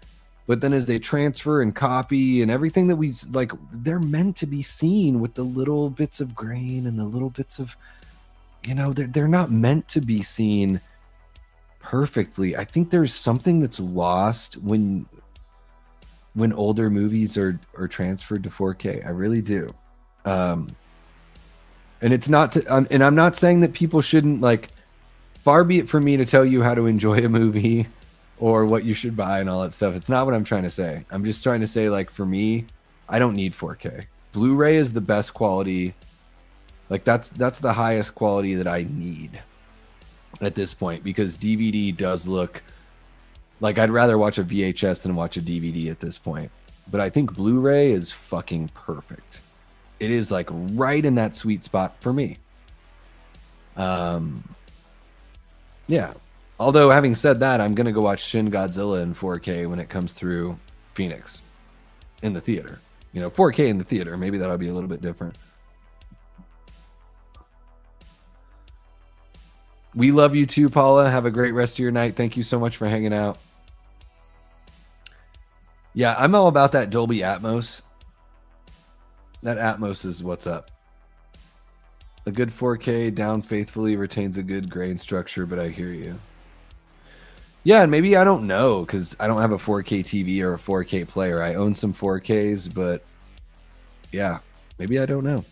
But then as they transfer and copy and everything that we like, they're meant to be seen with the little bits of grain and the little bits of, you know, they're not meant to be seen perfectly. I think there's something that's lost when older movies are transferred to 4K. I really do. And it's not to, and I'm not saying that people shouldn't, like, far be it from me to tell you how to enjoy a movie or what you should buy and all that stuff. It's not what I'm trying to say. I'm just trying to say, like, for me, I don't need 4K. Blu-ray is the best quality. Like, that's the highest quality that I need at this point, because DVD does look like I'd rather watch a VHS than watch a DVD at this point. But I think Blu-ray is fucking perfect. It is like right in that sweet spot for me. Yeah. Although, having said that, I'm going to go watch Shin Godzilla in 4K when it comes through Phoenix in the theater. You know, 4K in the theater. Maybe that'll be a little bit different. We love you too, Paula. Have a great rest of your night. Thank you so much for hanging out. Yeah, I'm all about that Dolby Atmos. That Atmos is what's up. A good 4K down faithfully retains a good grain structure, but I hear you. Yeah, and maybe I don't know, because I don't have a 4K TV or a 4K player. I own some 4Ks, but yeah, maybe I don't know.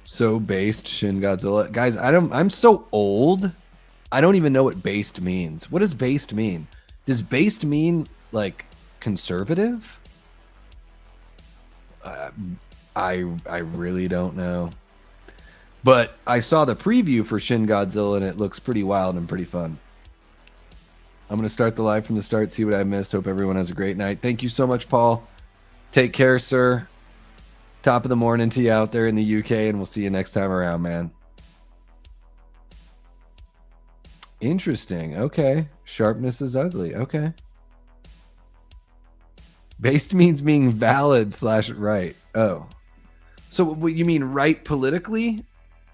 So based, Shin Godzilla. Guys, I'm so old, I don't even know what based means. What does based mean? Does based mean like conservative? I really don't know. But I saw the preview for Shin Godzilla and it looks pretty wild and pretty fun. I'm going to start the live from the start, see what I missed. Hope everyone has a great night. Thank you so much, Paul. Take care, sir. Top of the morning to you out there in the UK, and we'll see you next time around, man. Interesting. Okay. Sharpness is ugly. Okay. Based means being valid / right. Oh. So what you mean right politically?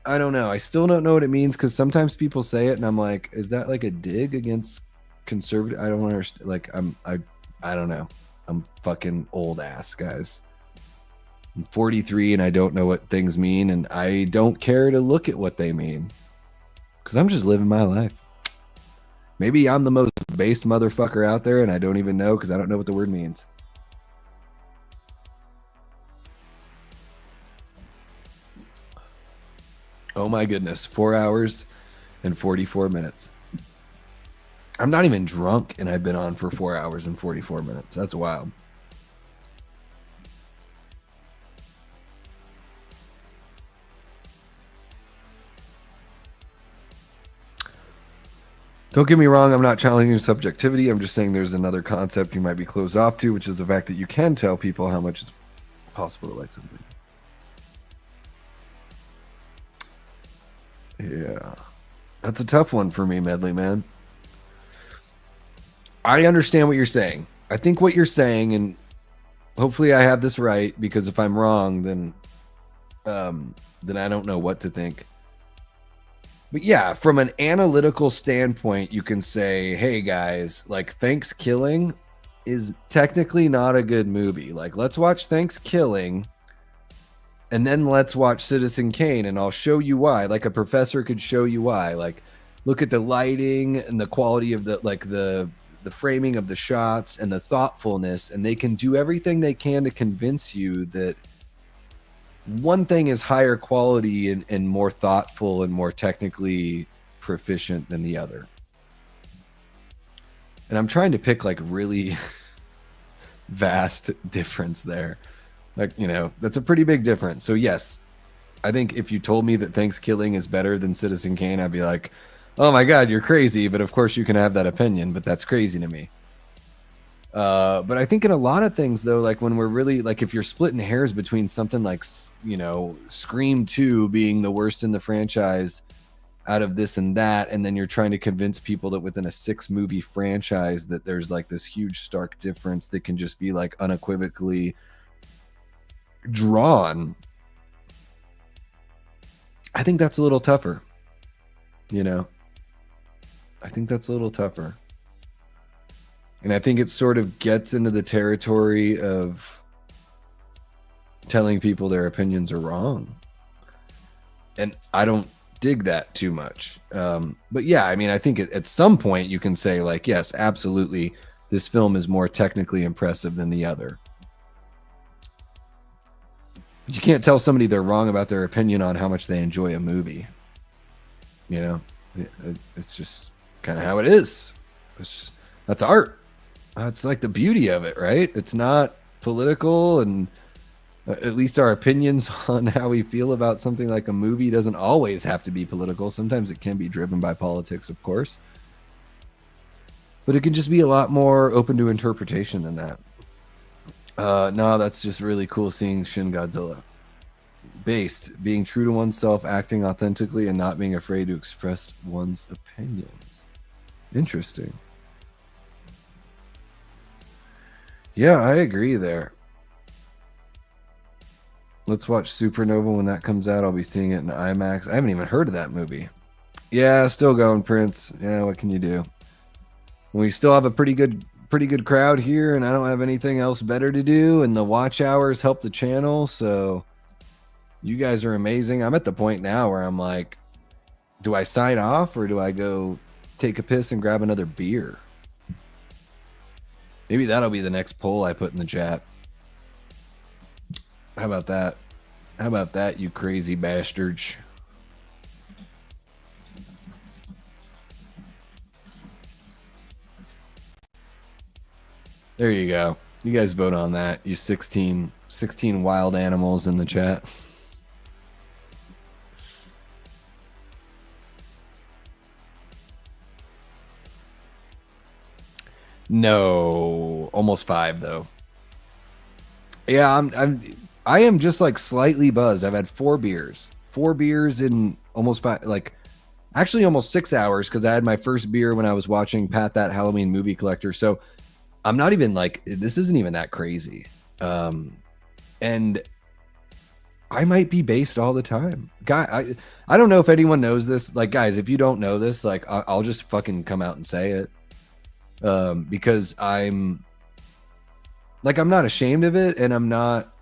I don't know. I still don't know what it means, because sometimes people say it and I'm like, is that like a dig against conservative? I don't understand. Like, I don't know. I'm fucking old ass, guys. I'm 43 and I don't know what things mean, and I don't care to look at what they mean, because I'm just living my life. Maybe I'm the most based motherfucker out there and I don't even know, because I don't know what the word means. Oh my goodness, 4 hours and 44 minutes. I'm not even drunk, and I've been on for 4 hours and 44 minutes. That's wild. Don't get me wrong, I'm not challenging subjectivity. I'm just saying there's another concept you might be closed off to, which is the fact that you can tell people how much it's possible to like something. Yeah. That's a tough one for me, Medley, man. I understand what you're saying. I think what you're saying, and hopefully I have this right, because if I'm wrong, then I don't know what to think. But yeah, from an analytical standpoint, you can say, hey guys, like Thanksgiving is technically not a good movie. Like, let's watch Thanksgiving and then let's watch Citizen Kane, and I'll show you why. Like a professor could show you why. Like, look at the lighting and the quality of the framing of the shots and the thoughtfulness, and they can do everything they can to convince you that one thing is higher quality and more thoughtful and more technically proficient than the other. And I'm trying to pick like really vast difference there. Like, you know, that's a pretty big difference. So yes, I think if you told me that Thanksgiving is better than Citizen Kane, I'd be like, oh my God, you're crazy. But of course you can have that opinion, but that's crazy to me. But I think in a lot of things, though, like when we're really like, if you're splitting hairs between something like, you know, Scream 2 being the worst in the franchise out of this and that, and then you're trying to convince people that within a 6-movie franchise that there's like this huge stark difference that can just be like unequivocally drawn. I think that's a little tougher, you know. I think that's a little tougher. And I think it sort of gets into the territory of telling people their opinions are wrong. And I don't dig that too much. But yeah, I mean, I think at some point you can say like, yes, absolutely, this film is more technically impressive than the other. But you can't tell somebody they're wrong about their opinion on how much they enjoy a movie. You know, it's just kind of how it is. That's art. It's like the beauty of it, right? It's not political, and at least our opinions on how we feel about something like a movie doesn't always have to be political. Sometimes it can be driven by politics, of course. But it can just be a lot more open to interpretation than that. No, that's just really cool seeing Shin Godzilla. Based, being true to oneself, acting authentically, and not being afraid to express one's opinions. Interesting. Yeah, I agree there. Let's watch Supernova when that comes out. I'll be seeing it in IMAX. I haven't even heard of that movie. Yeah, still going, Prince. Yeah, what can you do? We still have a pretty good crowd here, and I don't have anything else better to do, and the watch hours help the channel, so you guys are amazing. I'm at the point now where I'm like, do I sign off or do I go take a piss and grab another beer? Maybe that'll be the next poll I put in the chat. How about that? How about that, you crazy bastards? There you go. You guys vote on that. You 16 wild animals in the chat. No, almost 5 though. Yeah, I am just like slightly buzzed. I've had 4 beers. 4 beers in almost 5, like actually almost 6 hours, because I had my first beer when I was watching Pat That Halloween Movie Collector. So I'm not even like, this isn't even that crazy. And I might be based all the time. Guy, I don't know if anyone knows this. Like, guys, if you don't know this, like, I'll just fucking come out and say it. Because I'm not ashamed of it, and I'm not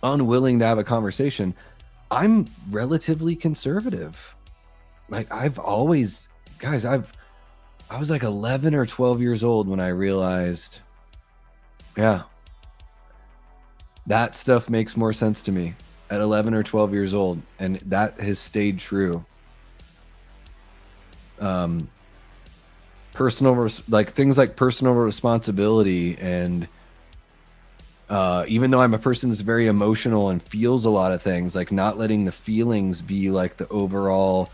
unwilling to have a conversation. I'm relatively conservative. Like, I've always, guys, I was like 11 or 12 years old when I realized, yeah, that stuff makes more sense to me at 11 or 12 years old. And that has stayed true. like things like personal responsibility, and even though I'm a person that's very emotional and feels a lot of things, like not letting the feelings be like the overall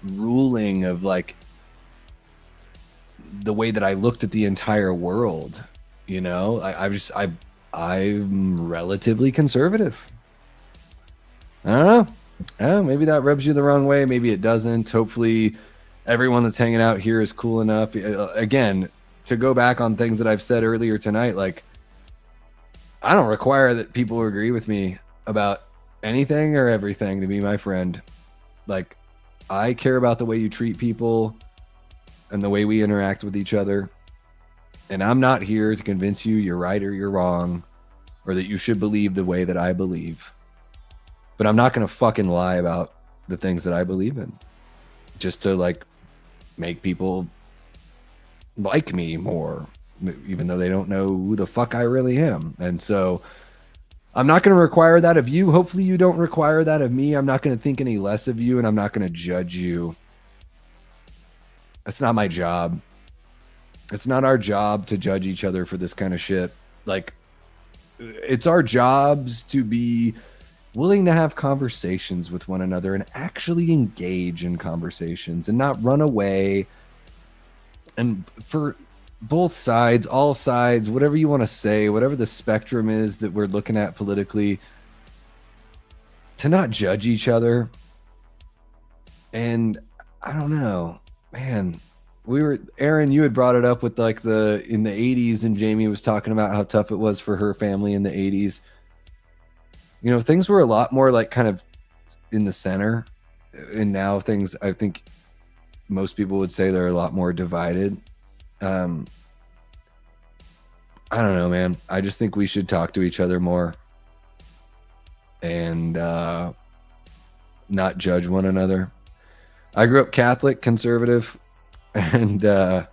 ruling of like the way that I looked at the entire world. You know, I'm relatively conservative. I don't know. Oh, maybe that rubs you the wrong way. Maybe it doesn't. Hopefully everyone that's hanging out here is cool enough. Again, to go back on things that I've said earlier tonight, like, I don't require that people agree with me about anything or everything to be my friend. Like, I care about the way you treat people and the way we interact with each other. And I'm not here to convince you you're right or you're wrong, or that you should believe the way that I believe. But I'm not going to fucking lie about the things that I believe in just to like make people like me more, even though they don't know who the fuck I really am. And so I'm not going to require that of you. Hopefully you don't require that of me. I'm not going to think any less of you, and I'm not going to judge you. That's not my job. It's not our job to judge each other for this kind of shit. Like, it's our jobs to be willing to have conversations with one another and actually engage in conversations and not run away. And for both sides, all sides, whatever you want to say, whatever the spectrum is that we're looking at politically, to not judge each other. And I don't know, man, Aaron, you had brought it up with like in the 80s, and Jamie was talking about how tough it was for her family in the 80s. You know, things were a lot more like kind of in the center, and now things, I think most people would say they're a lot more divided. I don't know, man. I just think we should talk to each other more and not judge one another. I grew up Catholic, conservative, and I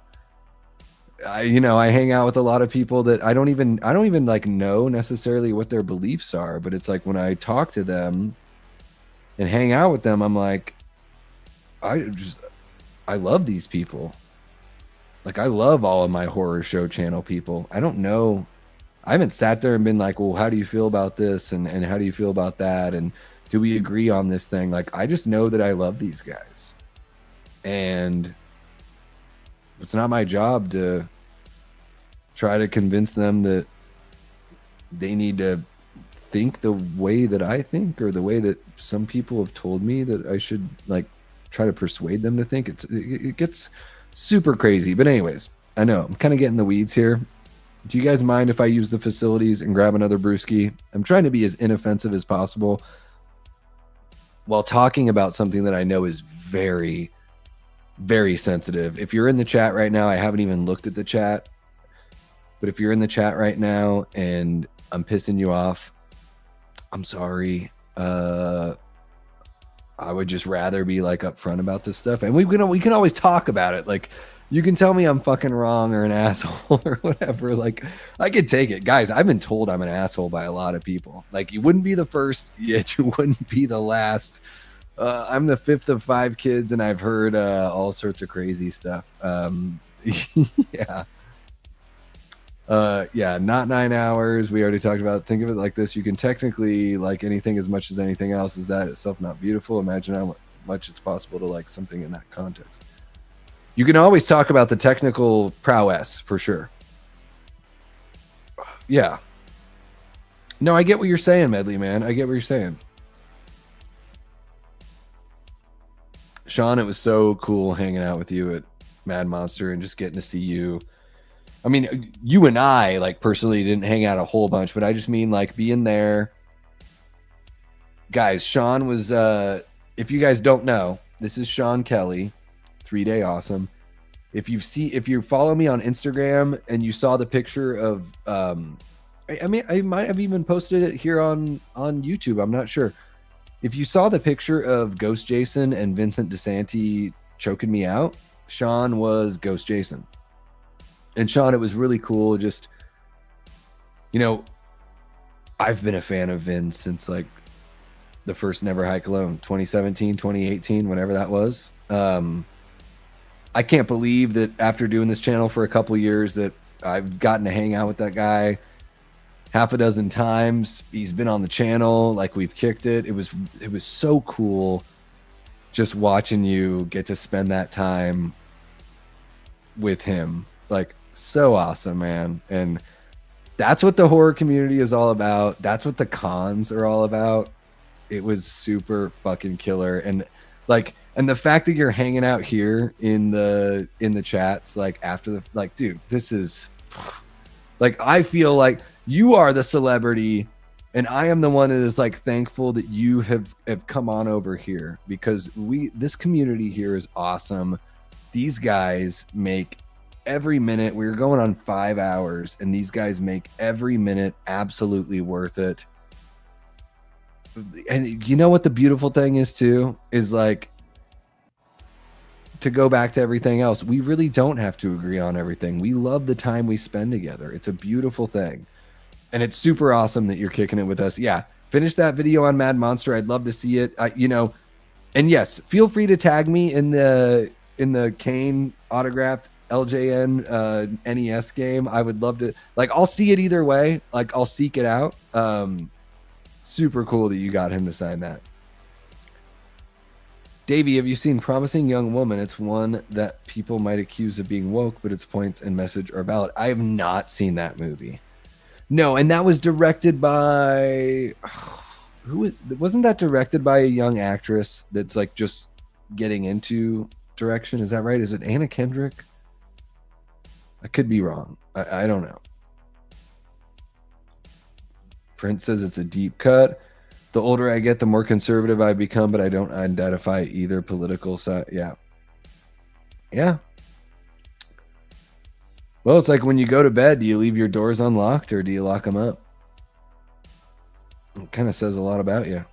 hang out with a lot of people that I don't even like know necessarily what their beliefs are, but it's like when I talk to them and hang out with them, I'm like, I love these people. Like, I love all of my horror show channel people. I don't know. I haven't sat there and been like, well, how do you feel about this? And how do you feel about that? And do we agree on this thing? Like, I just know that I love these guys. And it's not my job to try to convince them that they need to think the way that I think, or the way that some people have told me that I should like try to persuade them to think. It gets super crazy. But anyways, I know I'm kind of getting the weeds here. Do you guys mind if I use the facilities and grab another brewski? I'm trying to be as inoffensive as possible while talking about something that I know is very, very sensitive. If you're in the chat right now, I haven't even looked at the chat, but if you're in the chat right now and I'm pissing you off, I'm sorry. I would just rather be like upfront about this stuff, and we can always talk about it. Like, you can tell me I'm fucking wrong or an asshole or whatever. Like, I could take it. Guys, I've been told I'm an asshole by a lot of people. Like, you wouldn't be the first, yet you wouldn't be the last. I'm the fifth of 5 kids, and I've heard all sorts of crazy stuff. Yeah. Yeah, not 9 hours. We already talked about it. Think of it like this. You can technically like anything as much as anything else. Is that itself not beautiful? Imagine how much it's possible to like something in that context. You can always talk about the technical prowess for sure. Yeah. No, I get what you're saying, Medley, man. I get what you're saying. Sean, it was so cool hanging out with you at Mad Monster and just getting to see you. I mean, you and I, like, personally didn't hang out a whole bunch, but I just mean, like, being there. Guys, Sean was, if you guys don't know, this is Sean Kelly, 3-Day Awesome. If you follow me on Instagram and you saw the picture of, I mean, I might have even posted it here on YouTube. I'm not sure. If you saw the picture of Ghost Jason and Vincent DeSanti choking me out, Sean was Ghost Jason. And Sean, it was really cool. Just, you know, I've been a fan of Vin since like the first Never Hike Alone, 2017, 2018, whenever that was. I can't believe that after doing this channel for a couple years that I've gotten to hang out with that guy half a dozen times. He's been on the channel, like we've kicked it. It was so cool just watching you get to spend that time with him. Like, so awesome, man. And that's what the horror community is all about. That's what the cons are all about. It was super fucking killer. And like, and the fact that you're hanging out here in the chats, like after the, like, dude, this is like, I feel like you are the celebrity and I am the one that is like thankful that you have come on over here, because this community here is awesome. These guys make every minute. We were going on 5 hours and these guys make every minute absolutely worth it. And you know what the beautiful thing is too, is like, to go back to everything else, we really don't have to agree on everything. We love the time we spend together. It's a beautiful thing. And it's super awesome that you're kicking it with us. Yeah, finish that video on Mad Monster. I'd love to see it. You know, and yes, feel free to tag me in the Kane autographed LJN NES game. I would love to, like, I'll see it either way. Like, I'll seek it out. Super cool that you got him to sign that. Davey, have you seen Promising Young Woman? It's one that people might accuse of being woke, but its point and message are valid. I have not seen that movie. No, and that was directed by wasn't that directed by a young actress that's like just getting into direction? Is that right? Is it Anna Kendrick? I could be wrong. I don't know. Prince says it's a deep cut. The older I get, the more conservative I become, but I don't identify either political side. Yeah. Yeah. Well, it's like when you go to bed, do you leave your doors unlocked or do you lock them up? It kind of says a lot about you.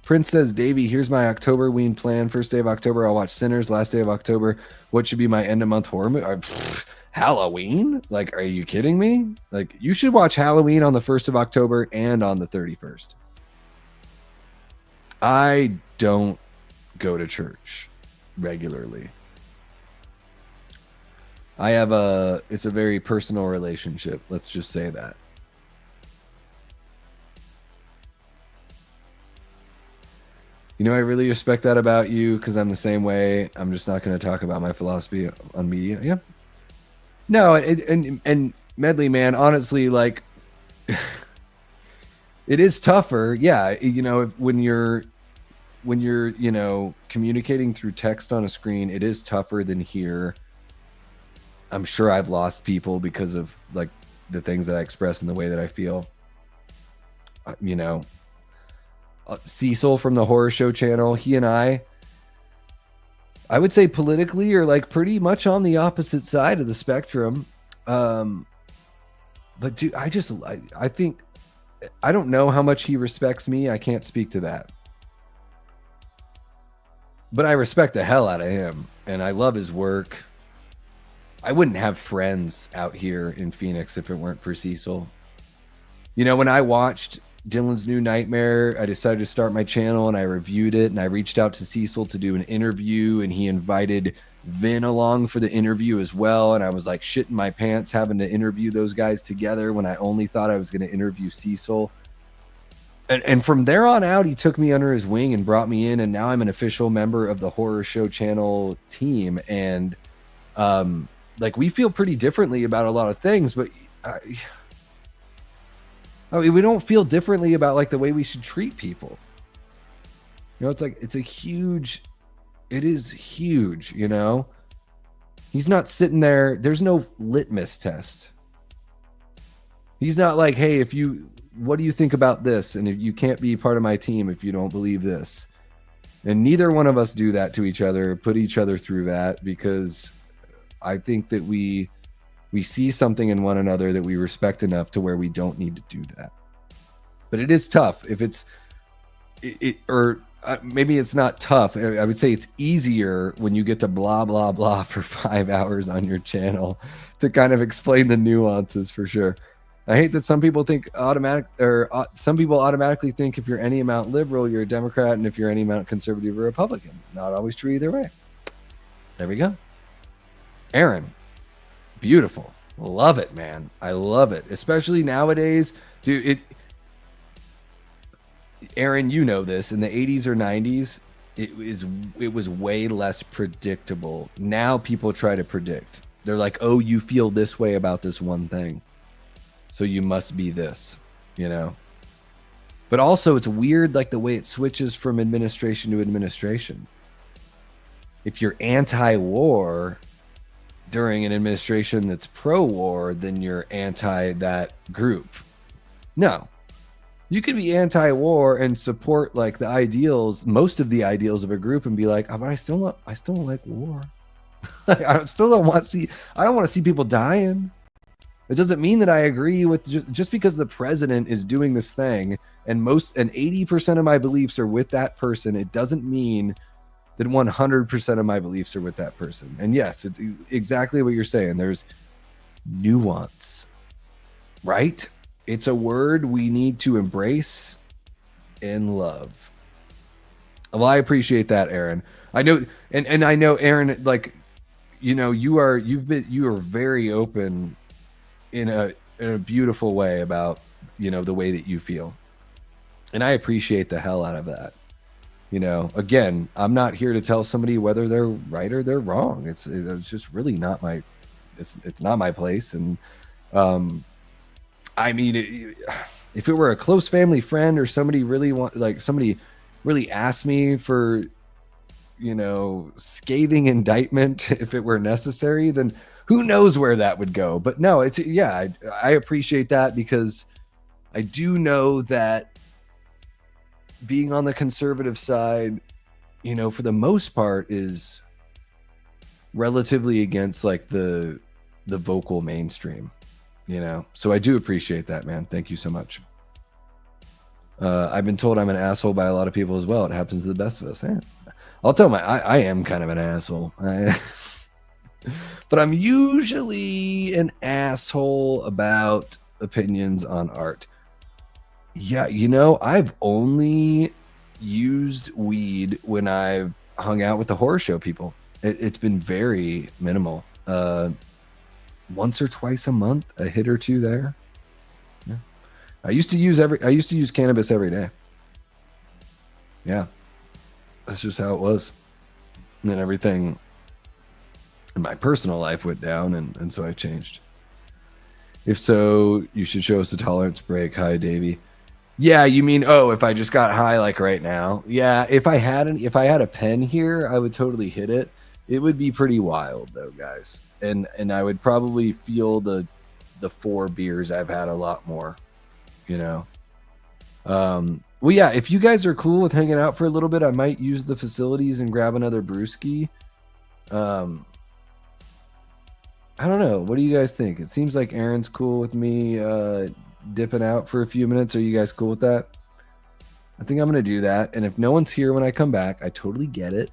Prince says, Davey, here's my Octoberween plan. First day of October, I'll watch Sinners. Last day of October, what should be my end of month horror movie? Halloween? Like, are you kidding me? Like, you should watch Halloween on the 1st of October and on the 31st. I don't go to church regularly. It's a very personal relationship. Let's just say that. You know, I really respect that about you because I'm the same way. I'm just not going to talk about my philosophy on media. Yeah. No, and Medley, man, honestly, like, it is tougher. Yeah. You know, when you're, you know, communicating through text on a screen, it is tougher than here. I'm sure I've lost people because of like the things that I express and the way that I feel. You know, Cecil from the Horror Show channel, he and I would say politically are like pretty much on the opposite side of the spectrum. But dude, I think, I don't know how much he respects me. I can't speak to that. But I respect the hell out of him and I love his work. I wouldn't have friends out here in Phoenix if it weren't for Cecil. You know, when I watched Dylan's New Nightmare, I decided to start my channel and I reviewed it and I reached out to Cecil to do an interview and he invited Vin along for the interview as well. And I was like shitting my pants having to interview those guys together when I only thought I was going to interview Cecil. And from there on out, he took me under his wing and brought me in. And now I'm an official member of the Horror Show channel team. And like we feel pretty differently about a lot of things, but I mean, we don't feel differently about like the way we should treat people. You know, it's like, it is huge, you know? He's not sitting there. There's no litmus test. He's not like, hey, what do you think about this? And if you can't be part of my team if you don't believe this. And neither one of us do that to each other, put each other through that, because I think that we see something in one another that we respect enough to where we don't need to do that. But it is tough if it's maybe it's not tough. I would say it's easier when you get to blah blah blah for 5 hours on your channel to kind of explain the nuances, for sure. I hate that some people some people automatically think if you're any amount liberal, you're a Democrat, and if you're any amount conservative or Republican. Not always true either way. There we go. Aaron, beautiful. Love it, man. I love it. Especially nowadays. Dude, Aaron, you know this. In the 80s or 90s, it was way less predictable. Now people try to predict. They're like, "Oh, you feel this way about this one thing, so you must be this," you know? But also it's weird, like the way it switches from administration to administration. If you're anti-war during an administration that's pro-war, then you're anti that group. No. You could be anti-war and support like the ideals, most of the ideals of a group, and be like, "Oh, but I still don't like war. I still don't want to see. I don't want to see people dying." It doesn't mean that I agree with just because the president is doing this thing and 80% of my beliefs are with that person. It doesn't mean that 100% of my beliefs are with that person. And yes, it's exactly what you're saying. There's nuance, right? It's a word we need to embrace and love. Well, I appreciate that, Aaron. I know, and I know, Aaron, like, you know, you are very open in a beautiful way about, you know, the way that you feel. And I appreciate the hell out of that. You know, again, I'm not here to tell somebody whether they're right or they're wrong. It's just really not my, it's not my place. And, I mean, if it were a close family friend or somebody somebody really asked me for, you know, scathing indictment, if it were necessary, then who knows where that would go. But no, it's, yeah, I appreciate that, because I do know that being on the conservative side, you know, for the most part is relatively against like the vocal mainstream, you know. So I do appreciate that, man. Thank you so much. I've been told I'm an asshole by a lot of people as well. It happens to the best of us. I'll tell I am kind of an asshole. But I'm usually an asshole about opinions on art. Yeah, you know, I've only used weed when I've hung out with the horror show people. It's been very minimal. Once or twice a month, a hit or two there. Yeah. I used to use cannabis every day. Yeah. That's just how it was. And then everything in my personal life went down, and so I changed. If so, you should show us a tolerance break. Hi, Davey. Yeah, you mean, oh, if I just got high like right now? Yeah, if I had a pen here, I would totally hit it. It would be pretty wild though, guys. And I would probably feel the 4 beers I've had a lot more, you know. Well, yeah, if you guys are cool with hanging out for a little bit, I might use the facilities and grab another brewski. I don't know. What do you guys think? It seems like Aaron's cool with me dipping out for a few minutes. Are you guys cool with that? I think I'm going to do that. And if no one's here when I come back, I totally get it.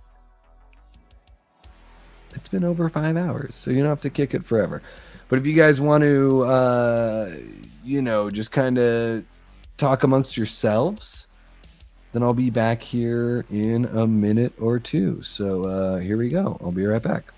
It's been over 5 hours, so you don't have to kick it forever. But if you guys want to, you know, just kind of talk amongst yourselves, then I'll be back here in a minute or two. So here we go. I'll be right back.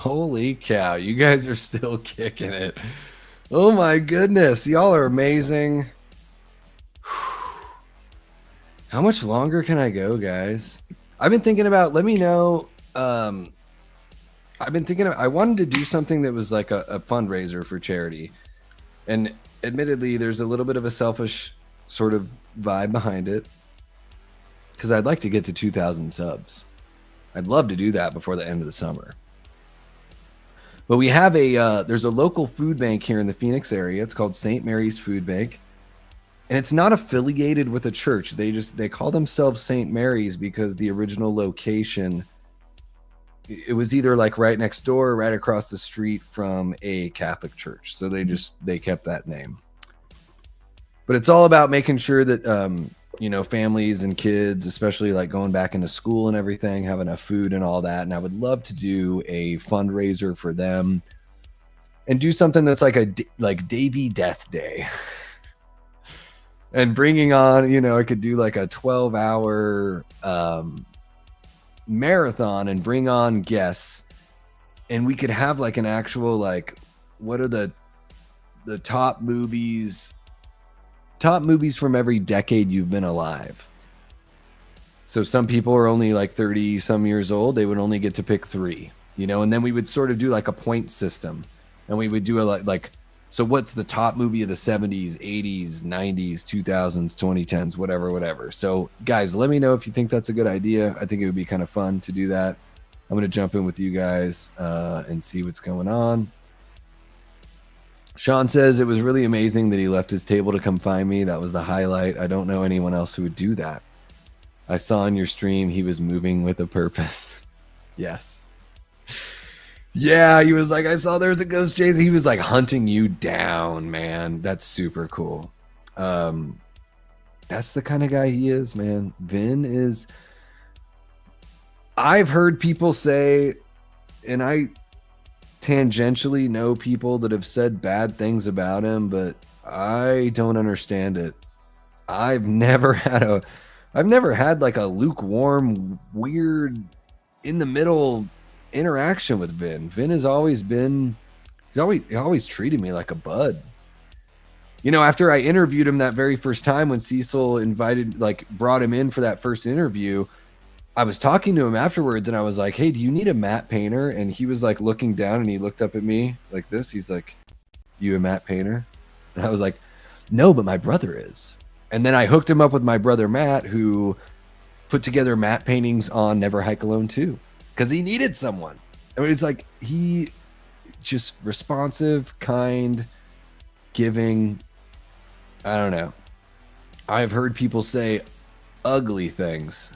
Holy cow, you guys are still kicking it. Oh my goodness, y'all are amazing. How much longer can I go, guys? I've been thinking about, let me know. I've been thinking I wanted to do something that was like a fundraiser for charity. And admittedly, there's a little bit of a selfish sort of vibe behind it, because I'd like to get to 2,000 subs. I'd love to do that before the end of the summer. But we have there's a local food bank here in the Phoenix area. It's called St. Mary's Food Bank. And it's not affiliated with a church. They call themselves St. Mary's because the original location, it was either like right next door or right across the street from a Catholic church. So they kept that name. But it's all about making sure that families and kids, especially like going back into school and everything, have enough food and all that. And I would love to do a fundraiser for them and do something that's like Davy Death Day. And bringing on, I could do like a 12-hour marathon and bring on guests, and we could have like an actual, like, what are the top movies from every decade you've been alive. So some people are only like 30 some years old. They would only get to pick 3, and then we would sort of do like a point system, and we would do so what's the top movie of the 70s, 80s, 90s, 2000s, 2010s, whatever. So guys, let me know if you think that's a good idea. I think it would be kind of fun to do that. I'm going to jump in with you guys and see what's going on. Sean says it was really amazing that he left his table to come find me. That was the highlight. I don't know anyone else who would do that. I saw in your stream he was moving with a purpose. Yes. Yeah, he was like, I saw there's a ghost chase. He was like hunting you down, man. That's super cool. That's the kind of guy he is, man. Vin is... I've heard people say, and I tangentially know people that have said bad things about him, but I don't understand it. I've never had like a lukewarm, weird, in the middle interaction with Vin. Vin has always been, he always treated me like a bud. After I interviewed him that very first time when Cecil brought him in for that first interview, I was talking to him afterwards and I was like, hey, do you need a matte painter? And he was like looking down and he looked up at me like this. He's like, you a matte painter? And I was like, no, but my brother is. And then I hooked him up with my brother Matt, who put together matte paintings on Never Hike Alone 2. Because he needed someone. I mean, it's like, he just responsive, kind, giving. I don't know. I've heard people say ugly things.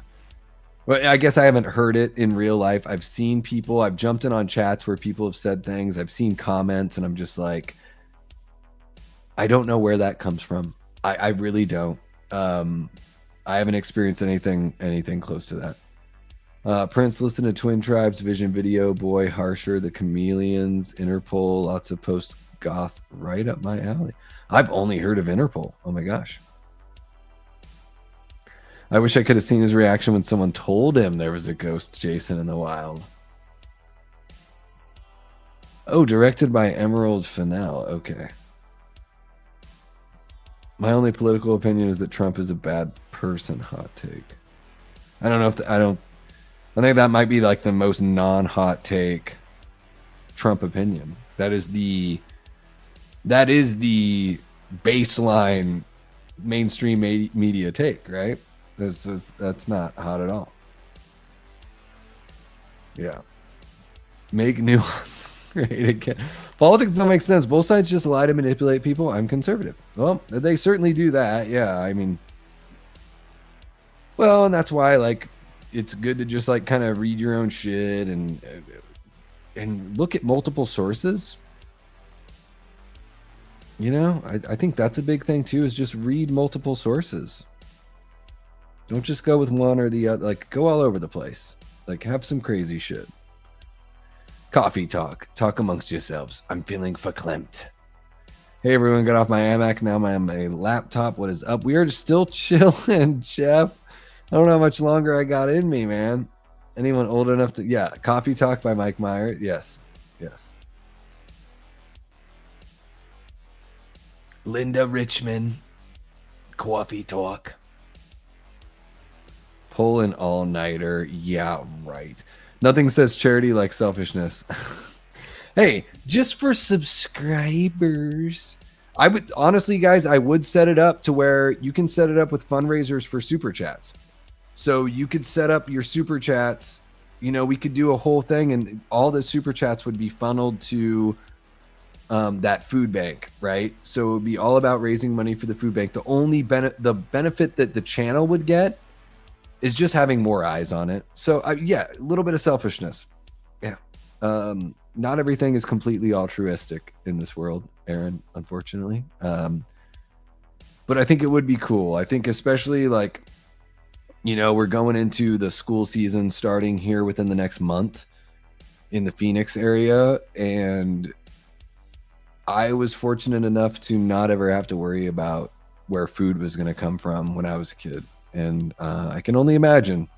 Well, I guess I haven't heard it in real life. I've seen people, I've jumped in on chats where people have said things. I've seen comments and I'm just like, I don't know where that comes from. I really don't. I haven't experienced anything close to that. Prince, listen to Twin Tribes Vision video. Boy, Harsher, The Chameleons, Interpol, lots of post-goth, right up my alley. I've only heard of Interpol. Oh my gosh. I wish I could have seen his reaction when someone told him there was a ghost Jason in the wild. Oh, directed by Emerald Fennell. Okay. My only political opinion is that Trump is a bad person. Hot take. I don't know if I think that might be like the most non-hot take Trump opinion. That is the baseline mainstream media take, right? That's not hot at all. Yeah. Make nuance. Great again. Politics don't make sense. Both sides just lie to manipulate people. I'm conservative. Well, they certainly do that. Yeah, I mean, well, and that's why it's good to just kind of read your own shit and look at multiple sources. I think that's a big thing too, is just read multiple sources. Don't just go with one or the other. Go all over the place. Have some crazy shit. Coffee talk. Talk amongst yourselves. I'm feeling verklempt. Hey everyone, got off my iMac. Now my laptop. What is up? We are still chilling, Jeff. I don't know how much longer I got in me, man. Anyone old enough to... Yeah, Coffee Talk by Mike Meyer. Yes. Yes. Linda Richmond. Coffee talk. Pull an all-nighter. Yeah, right. Nothing says charity like selfishness. Hey, just for subscribers. I would honestly, guys, I would set it up to where you can set it up with fundraisers for super chats. So you could set up your super chats. You know, we could do a whole thing, and all the super chats would be funneled to that food bank, right? So it would be all about raising money for the food bank. The only benefit that the channel would get is just having more eyes on it. So yeah, a little bit of selfishness. Yeah. Not everything is completely altruistic in this world, Aaron, unfortunately. But I think it would be cool. I think especially like, you know, we're going into the school season starting here within the next month in the Phoenix area. And I was fortunate enough to not ever have to worry about where food was going to come from when I was a kid. And I can only imagine.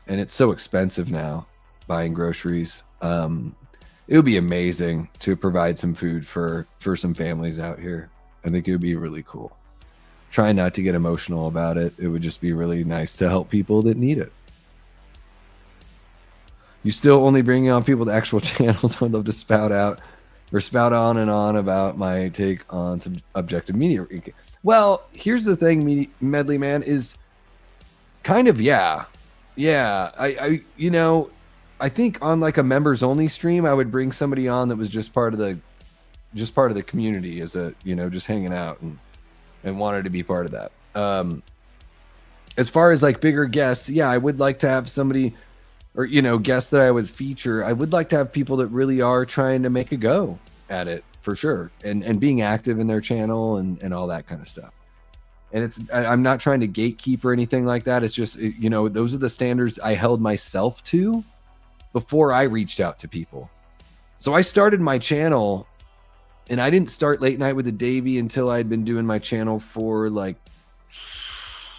And it's so expensive now, buying groceries. It would be amazing to provide some food for some families out here. I think it would be really cool. Try not to get emotional about it. It would just be really nice to help people that need it. You still only bringing on people to actual channels. I'd love to spout on and on about my take on some objective media. Well, here's the thing, Medley Man, is kind of, yeah. I you know, I think on like a members only stream, I would bring somebody on that was just part of the community, as a, you know, just hanging out and wanted to be part of that. As far as like bigger guests, yeah, I would like to have somebody, or, you know, guests that I would feature. I would like to have people that really are trying to make a go at it, for sure, and being active in their channel and all that kind of stuff. And I'm not trying to gatekeep or anything like that. It's just, you know, those are the standards I held myself to before I reached out to people. So I started my channel, and I didn't start Late Night with the Davey until I'd been doing my channel for like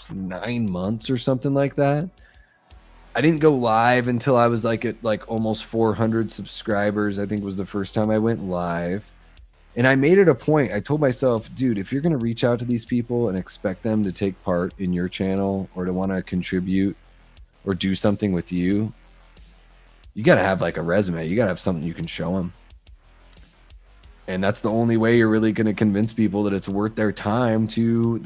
9 months or something like that. I didn't go live until I was like at like almost 400 subscribers. I think was the first time I went live. And I made it a point. I told myself, dude, if you're going to reach out to these people and expect them to take part in your channel or to want to contribute or do something with you, you got to have like a resume. You got to have something you can show them. And that's the only way you're really going to convince people that it's worth their time to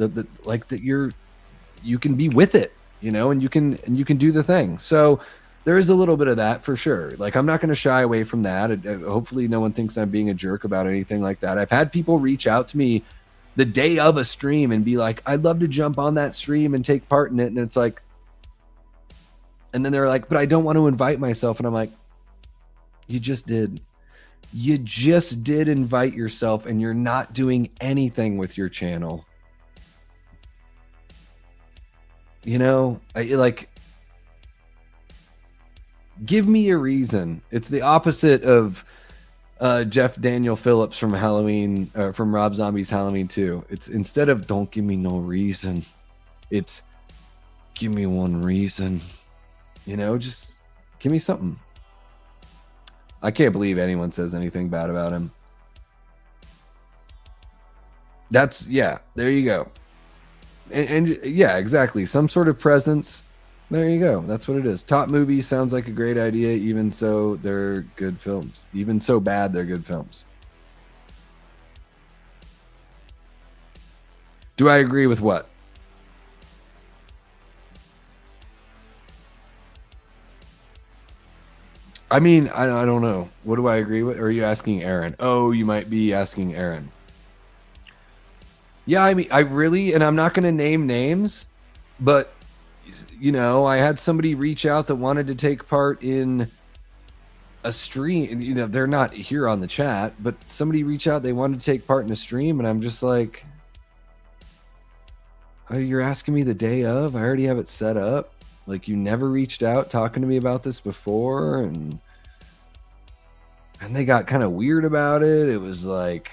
you can be with it, you know, and you can do the thing. So there is a little bit of that for sure. Like, I'm not going to shy away from that. Hopefully no one thinks I'm being a jerk about anything like that. I've had people reach out to me the day of a stream and be like, I'd love to jump on that stream and take part in it. And it's like, and then they're like, but I don't want to invite myself. And I'm like, you just did. You just did invite yourself, and you're not doing anything with your channel. You know, give me a reason. It's the opposite of Jeff Daniel Phillips from Halloween, from Rob Zombie's Halloween 2. It's instead of don't give me no reason, it's give me one reason. You know, just give me something. I can't believe anyone says anything bad about him. That's, yeah, there you go. And yeah, exactly. Some sort of presence. There you go. That's what it is. Top movies sounds like a great idea. Even so, they're good films. Even so bad, they're good films. Do I agree with what? I mean, I don't know. What do I agree with? Or are you asking Aaron? Oh, you might be asking Aaron. Yeah, I mean, I really, and I'm not going to name names, but, you know, I had somebody reach out that wanted to take part in a stream. You know, they're not here on the chat, but somebody reached out, they wanted to take part in a stream, and I'm just like, oh, you're asking me the day of? I already have it set up. Like, you never reached out talking to me about this before, and they got kind of weird about it. It was like,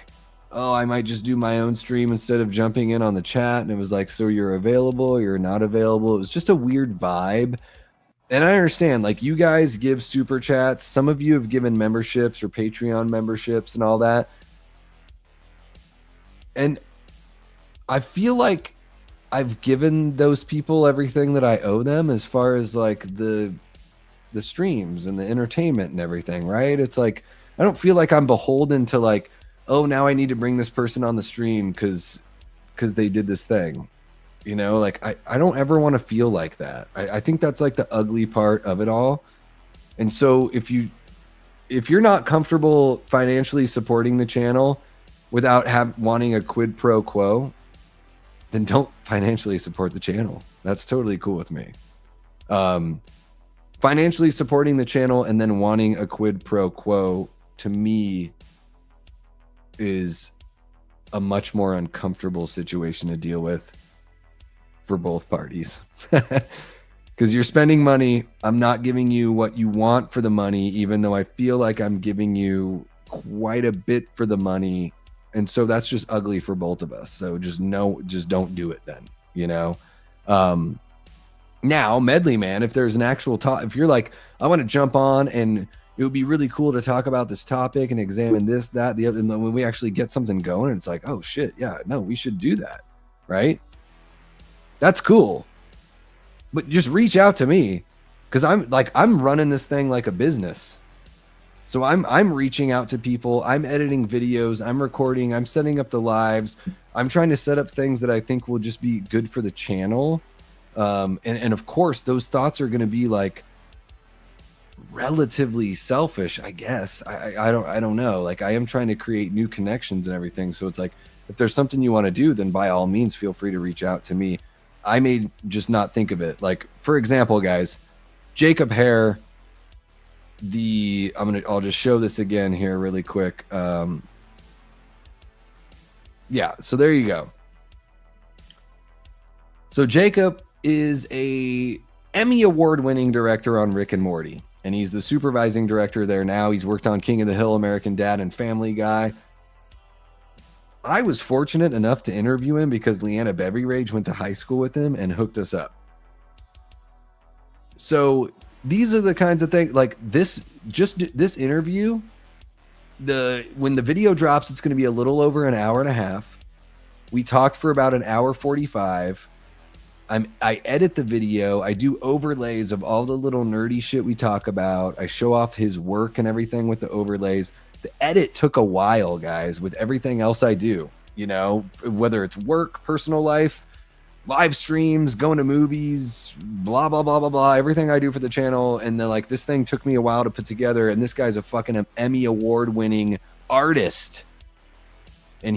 oh, I might just do my own stream instead of jumping in on the chat. And it was like, so you're available, you're not available. It was just a weird vibe. And I understand, like, you guys give super chats. Some of you have given memberships or Patreon memberships and all that. And I feel like I've given those people everything that I owe them as far as like the streams and the entertainment and everything, right? It's like I don't feel like I'm beholden to like, oh, now I need to bring this person on the stream because they did this thing. You know, like I don't ever want to feel like that. I think that's like the ugly part of it all. And so if you're not comfortable financially supporting the channel without wanting a quid pro quo, then don't financially support the channel. That's totally cool with me. Financially supporting the channel and then wanting a quid pro quo, to me, is a much more uncomfortable situation to deal with for both parties. Because you're spending money. I'm not giving you what you want for the money, even though I feel like I'm giving you quite a bit for the money. And so that's just ugly for both of us. So just don't do it then, you know? Now, Medley Man, if there's an actual if you're like, I want to jump on and it would be really cool to talk about this topic and examine this, that, the other, and then when we actually get something going, it's like, oh shit, yeah, no, we should do that, right? That's cool. But just reach out to me, because I'm running this thing like a business. So I'm reaching out to people. I'm editing videos. I'm recording. I'm setting up the lives. I'm trying to set up things that I think will just be good for the channel. And of course, those thoughts are going to be like relatively selfish, I guess. I don't know. Like, I am trying to create new connections and everything. So it's like, if there's something you want to do, then by all means, feel free to reach out to me. I may just not think of it. Like, for example, guys, Jacob Hare, I'll just show this again here really quick. Yeah, so there you go. So Jacob is a Emmy award-winning director on Rick and Morty, and he's the supervising director there now. He's worked on King of the Hill, American Dad, and Family Guy. I was fortunate enough to interview him because Leanna Beverage went to high school with him and hooked us up. So these are the kinds of things like this interview. When the video drops, it's going to be a little over an hour and a half. We talked for about an hour 45. I edit the video. I do overlays of all the little nerdy shit we talk about. I show off his work and everything with the overlays. The edit took a while, guys, with everything else I do, you know, whether it's work, personal life, live streams, going to movies, blah, blah, blah, blah, blah, everything I do for the channel. And then like this thing took me a while to put together. And this guy's a fucking Emmy award winning artist. And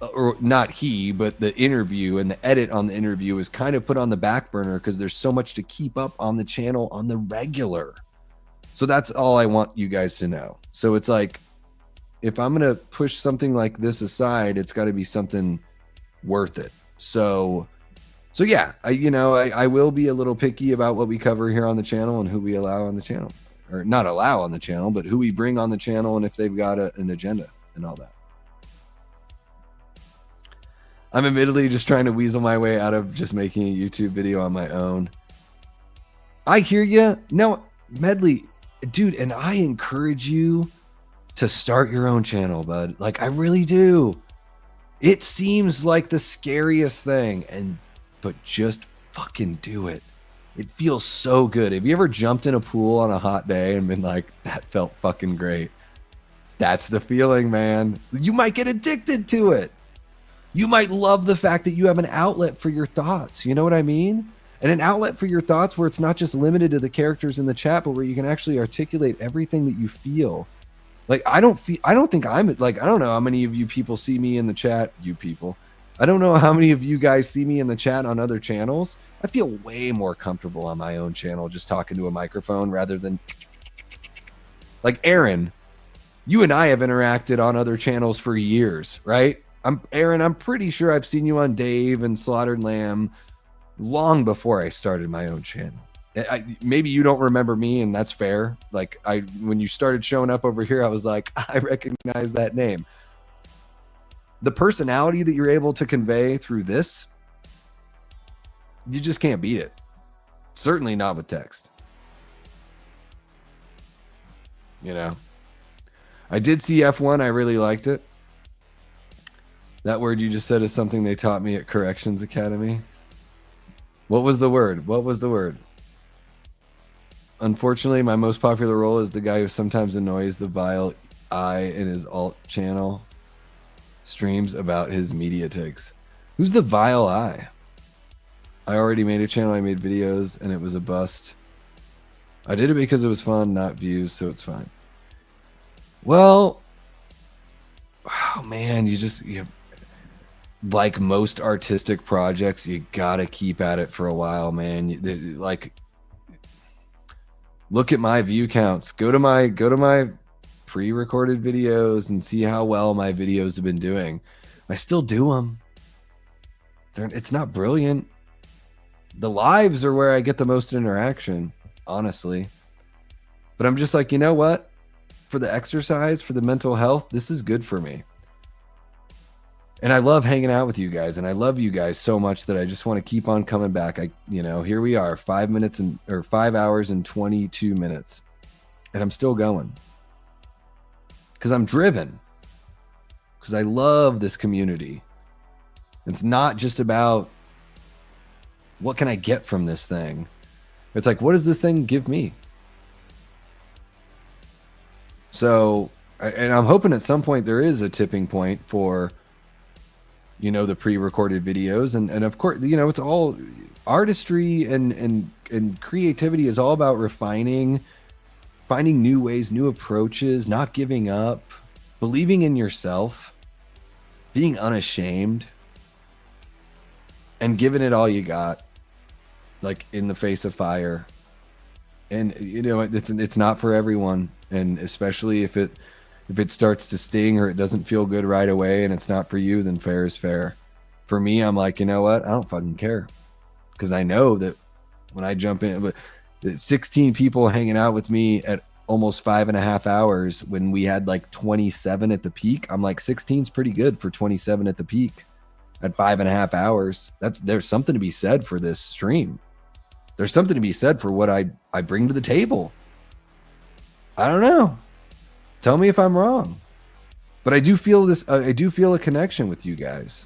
or not he, but the interview and the edit on the interview is kind of put on the back burner because there's so much to keep up on the channel on the regular. So that's all I want you guys to know. So it's like, if I'm going to push something like this aside, it's got to be something worth it. So yeah, I will be a little picky about what we cover here on the channel and who we allow on the channel, or not allow on the channel, but who we bring on the channel and if they've got an agenda and all that. I'm admittedly just trying to weasel my way out of just making a YouTube video on my own. I hear you. No, Medley, dude, and I encourage you to start your own channel, bud. Like, I really do. It seems like the scariest thing, but just fucking do it. It feels so good. Have you ever jumped in a pool on a hot day and been like, that felt fucking great? That's the feeling, man. You might get addicted to it. You might love the fact that you have an outlet for your thoughts. You know what I mean? And an outlet for your thoughts where it's not just limited to the characters in the chat, but where you can actually articulate everything that you feel. Like, I don't think I'm like, I don't know how many of you people see me in the chat, you people. I don't know how many of you guys see me in the chat on other channels. I feel way more comfortable on my own channel just talking to a microphone rather than like Aaron. You and I have interacted on other channels for years, right? Aaron, I'm pretty sure I've seen you on Dave and Slaughtered Lamb long before I started my own channel. Maybe you don't remember me, and that's fair. Like, when you started showing up over here, I was like, I recognize that name. The personality that you're able to convey through this, you just can't beat it. Certainly not with text. You know, I did see F1. I really liked it. That word you just said is something they taught me at Corrections Academy. What was the word? What was the word? Unfortunately, my most popular role is the guy who sometimes annoys the vile eye in his alt channel streams about his media takes. Who's the vile eye? I already made a channel. I made videos and it was a bust. I did it because it was fun, not views, so it's fine. Well, oh man, you like most artistic projects, you gotta keep at it for a while, man. Like, look at my view counts. Go to my pre-recorded videos and see how well my videos have been doing. I still do them. It's not brilliant. The lives are where I get the most interaction, honestly. But I'm just like, you know what? For the exercise, for the mental health, this is good for me. And I love hanging out with you guys, and I love you guys so much that I just want to keep on coming back. Here we are, 5 hours and 22 minutes, and I'm still going because I'm driven, because I love this community. It's not just about what can I get from this thing. It's like, what does this thing give me? So, and I'm hoping at some point there is a tipping point for, the pre-recorded videos. And of course, it's all artistry and creativity is all about refining, finding new ways, new approaches, not giving up, believing in yourself, being unashamed, and giving it all you got, like in the face of fire. And it's not for everyone, and especially if it starts to sting or it doesn't feel good right away and it's not for you, then fair is fair. For me, I'm like, you know what? I don't fucking care, because I know that when I jump in, but 16 people hanging out with me at almost 5.5 hours when we had like 27 at the peak. I'm like, 16's pretty good for 27 at the peak at 5.5 hours. There's something to be said for this stream. There's something to be said for what I bring to the table. I don't know. Tell me if I'm wrong. But I do feel this. I do feel a connection with you guys,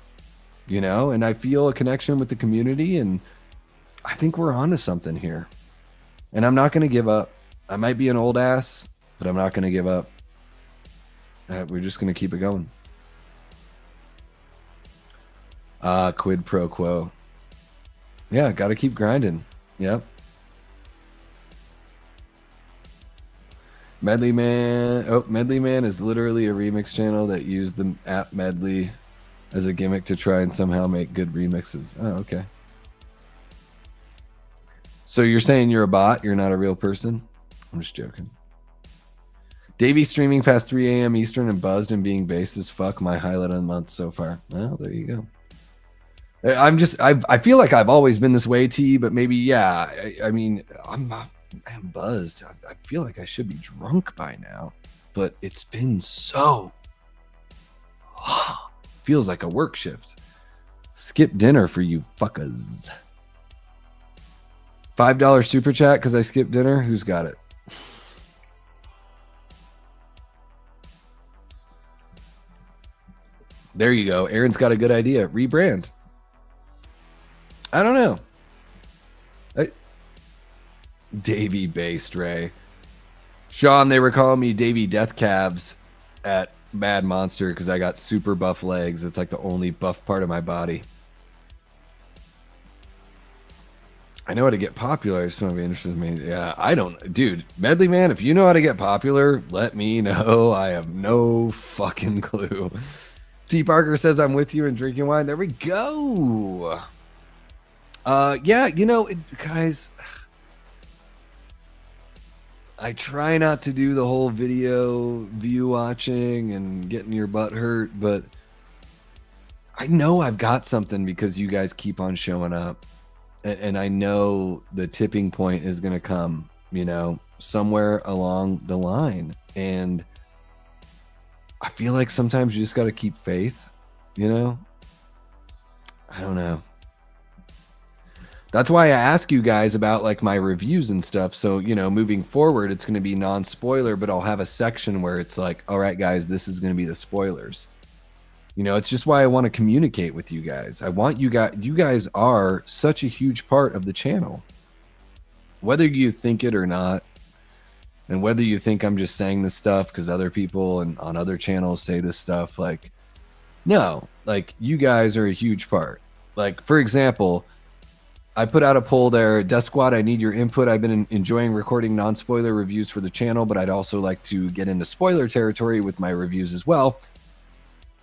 and I feel a connection with the community. And I think we're onto something here. And I'm not going to give up. I might be an old ass, but I'm not going to give up. We're just going to keep it going. Quid pro quo. Yeah, got to keep grinding. Yep. Medley Man. Oh, Medley Man is literally a remix channel that used the app Medley as a gimmick to try and somehow make good remixes. Oh, okay. So you're saying you're a bot? You're not a real person? I'm just joking. Davey streaming past 3 a.m. Eastern and buzzed and being based as fuck. My highlight of the month so far. Well, there you go. I feel like I've always been this way, T, but maybe, yeah. I mean, I'm buzzed. I feel like I should be drunk by now, but it's been so feels like a work shift. Skip dinner for you fuckers. $5 super chat because I skipped dinner. Who's got it? There you go. Aaron's got a good idea. Rebrand. I don't know. Davey based Ray. Sean, they were calling me Davey Death Cabs at Mad Monster because I got super buff legs. It's like the only buff part of my body. I know how to get popular. I just want to be interested in me. Yeah, I don't. Dude, Medley Man, if you know how to get popular, let me know. I have no fucking clue. T. Parker says I'm with you and drinking wine. There we go. Yeah, guys, I try not to do the whole video view watching and getting your butt hurt, but I know I've got something because you guys keep on showing up. And I know the tipping point is going to come, somewhere along the line. And I feel like sometimes you just got to keep faith, I don't know. That's why I ask you guys about like my reviews and stuff. So, you know, moving forward, it's going to be non-spoiler, but I'll have a section where it's like, all right, guys, this is going to be the spoilers. You know, it's just why I want to communicate with you guys. I want you guys are such a huge part of the channel. Whether you think it or not, and whether you think I'm just saying this stuff because other people and on other channels say this stuff, like, no, like you guys are a huge part. Like, for example, I put out a poll there, Death Squad, I need your input. I've been enjoying recording non-spoiler reviews for the channel, but I'd also like to get into spoiler territory with my reviews as well.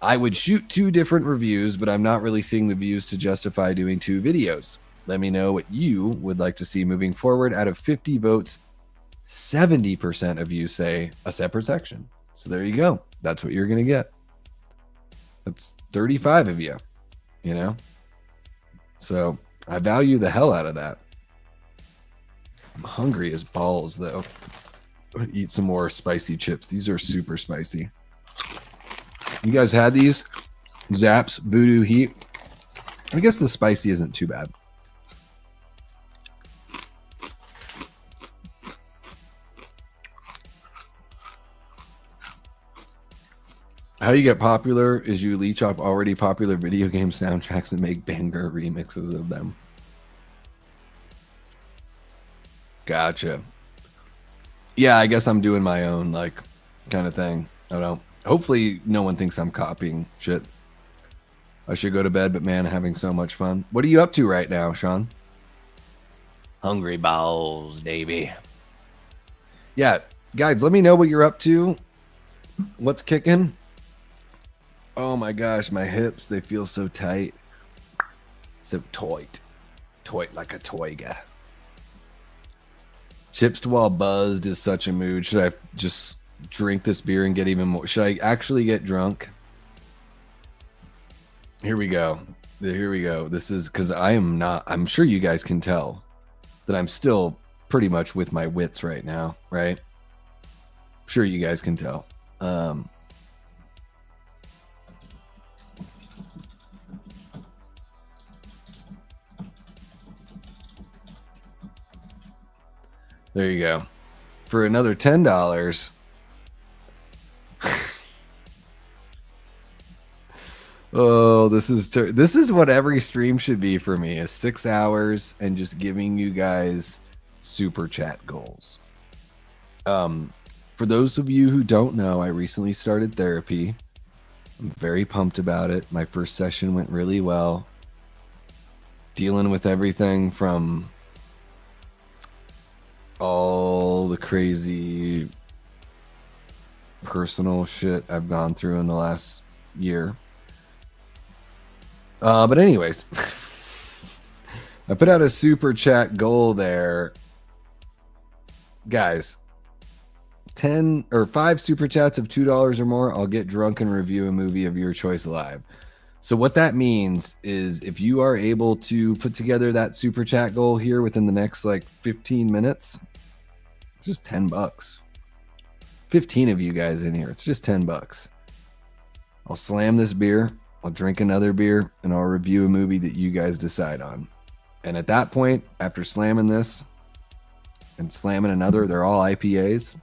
I would shoot 2 different reviews, but I'm not really seeing the views to justify doing 2 videos. Let me know what you would like to see moving forward. Out of 50 votes, 70% of you say a separate section. So there you go. That's what you're going to get. That's 35 of you, you know? So I value the hell out of that. I'm hungry as balls, though. I'm gonna eat some more spicy chips. These are super spicy. You guys had these? Zapp's Voodoo Heat. I guess the spicy isn't too bad. How you get popular is you leech off already popular video game soundtracks and make banger remixes of them. Gotcha. Yeah, I guess I'm doing my own, like, kind of thing. I don't know. Hopefully no one thinks I'm copying shit. I should go to bed, but man, having so much fun. What are you up to right now, Sean? Hungry balls, baby. Yeah, guys, let me know what you're up to. What's kicking? Oh my gosh, my hips, they feel so tight. So tight. Tight like a toiga. Chips while buzzed is such a mood. Should I just drink this beer and get even more? Should I actually get drunk? Here we go. Here we go. This is because I'm sure you guys can tell that I'm still pretty much with my wits right now, right? I'm sure you guys can tell. There you go. For another $10. Oh, this is what every stream should be for me, is 6 hours and just giving you guys super chat goals. For those of you who don't know, I recently started therapy. I'm very pumped about it. My first session went really well. Dealing with everything from all the crazy personal shit I've gone through in the last year. But anyways, I put out a super chat goal there. Guys, 10 or 5 super chats of $2 or more, I'll get drunk and review a movie of your choice live. So what that means is if you are able to put together that super chat goal here within the next like 15 minutes, just $10. 15 of you guys in here, it's just $10. I'll slam this beer, I'll drink another beer, and I'll review a movie that you guys decide on. And at that point, after slamming this and slamming another, they're all IPAs,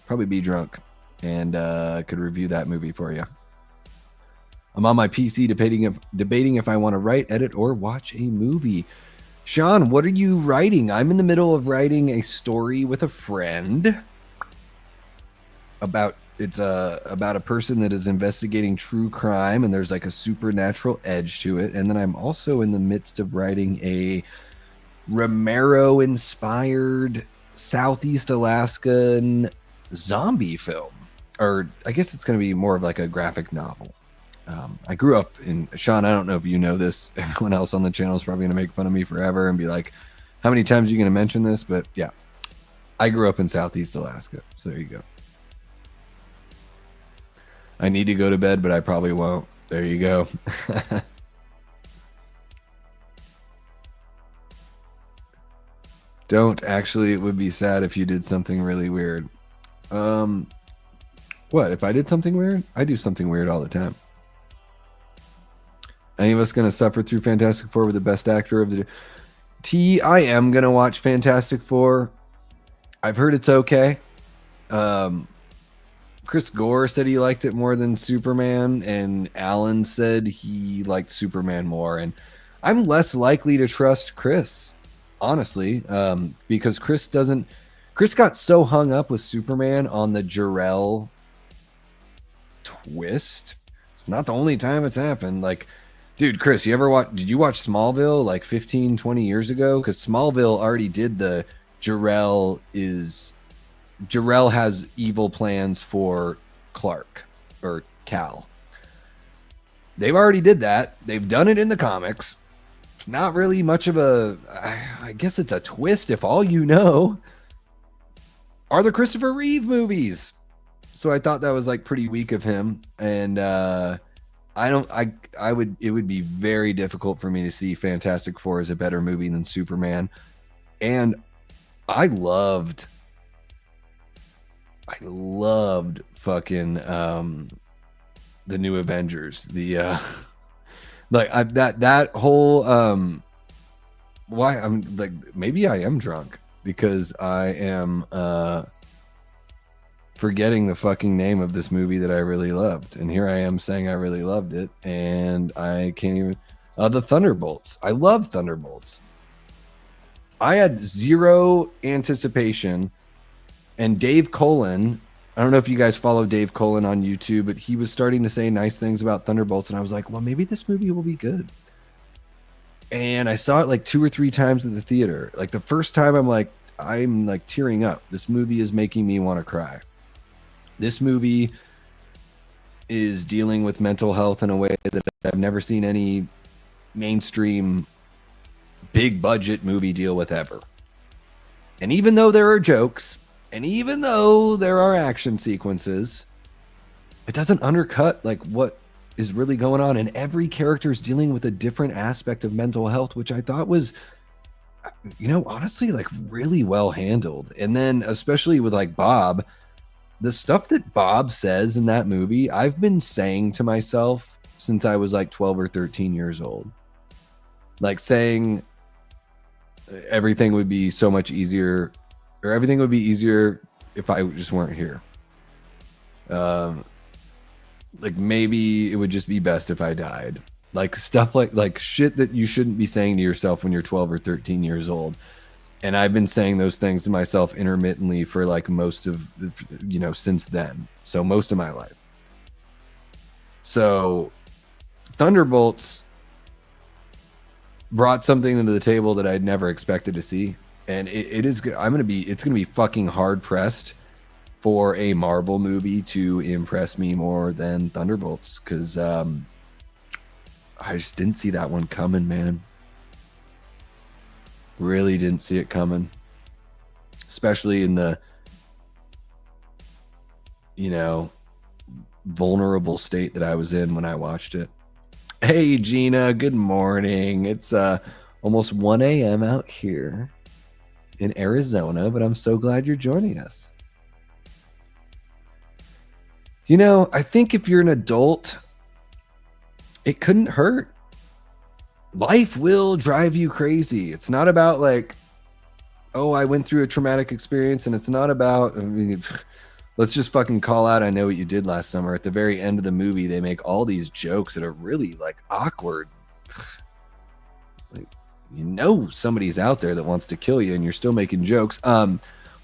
probably be drunk and could review that movie for you. I'm on my PC debating if I want to write, edit, or watch a movie. Sean, what are you writing? I'm in the middle of writing a story with a friend about a person that is investigating true crime, and there's like a supernatural edge to it. And then I'm also in the midst of writing a Romero-inspired Southeast Alaskan zombie film, or I guess it's going to be more of like a graphic novel. I grew up in, Sean, I don't know if you know this, everyone else on the channel is probably going to make fun of me forever and be like, how many times are you going to mention this? But yeah, I grew up in Southeast Alaska. So there you go. I need to go to bed, but I probably won't. There you go. Don't actually, it would be sad if you did something really weird. What, if I did something weird? I do something weird all the time. Any of us going to suffer through Fantastic Four with the best actor of the... I am gonna watch Fantastic Four. I've heard it's okay. Chris Gore said he liked it more than Superman, and Alan said he liked Superman more. And I'm less likely to trust Chris, honestly, because Chris got so hung up with Superman on the Jor-El twist. Not the only time it's happened. Like, dude, Chris, did you watch Smallville like 15, 20 years ago? Because Smallville already did the Jor-El has evil plans for Clark or Cal. They've already did that. They've done it in the comics. It's not really much of I guess it's a twist if all you know are the Christopher Reeve movies. So I thought that was like pretty weak of him. And it would be very difficult for me to see Fantastic Four as a better movie than Superman. And I loved fucking the new Avengers. The that whole why I'm like, maybe I am drunk because I am forgetting the fucking name of this movie that I really loved, and here I am saying I really loved it, and I can't even. The Thunderbolts. I love Thunderbolts. I had zero anticipation, and Dave Cullen. I don't know if you guys follow Dave Cullen on YouTube, but he was starting to say nice things about Thunderbolts, and I was like, well, maybe this movie will be good. And I saw it like 2 or 3 times at the theater. Like the first time, I'm like tearing up. This movie is making me want to cry. This movie is dealing with mental health in a way that I've never seen any mainstream big budget movie deal with ever. And even though there are jokes, and even though there are action sequences, it doesn't undercut like what is really going on. And every character is dealing with a different aspect of mental health, which I thought was, honestly, like really well handled. And then especially with like Bob, the stuff that Bob says in that movie, I've been saying to myself since I was like 12 or 13 years old. Like saying everything would be so much easier, or everything would be easier if I just weren't here. Like maybe it would just be best if I died. Like stuff like shit that you shouldn't be saying to yourself when you're 12 or 13 years old. And I've been saying those things to myself intermittently for like most of, since then. So most of my life. So Thunderbolts brought something to the table that I'd never expected to see. And it's going to be fucking hard pressed for a Marvel movie to impress me more than Thunderbolts. Cause, I just didn't see that one coming, man. Really didn't see it coming, especially in the, vulnerable state that I was in when I watched it. Hey, Gina, good morning. It's almost 1 a.m. out here in Arizona, but I'm so glad you're joining us. I think if you're an adult, it couldn't hurt. Life will drive you crazy. It's not about like, oh, I went through a traumatic experience, and it's not about, let's just fucking call out I Know What You Did Last Summer. At the very end of the movie, they make all these jokes that are really like awkward. Like, somebody's out there that wants to kill you, and you're still making jokes.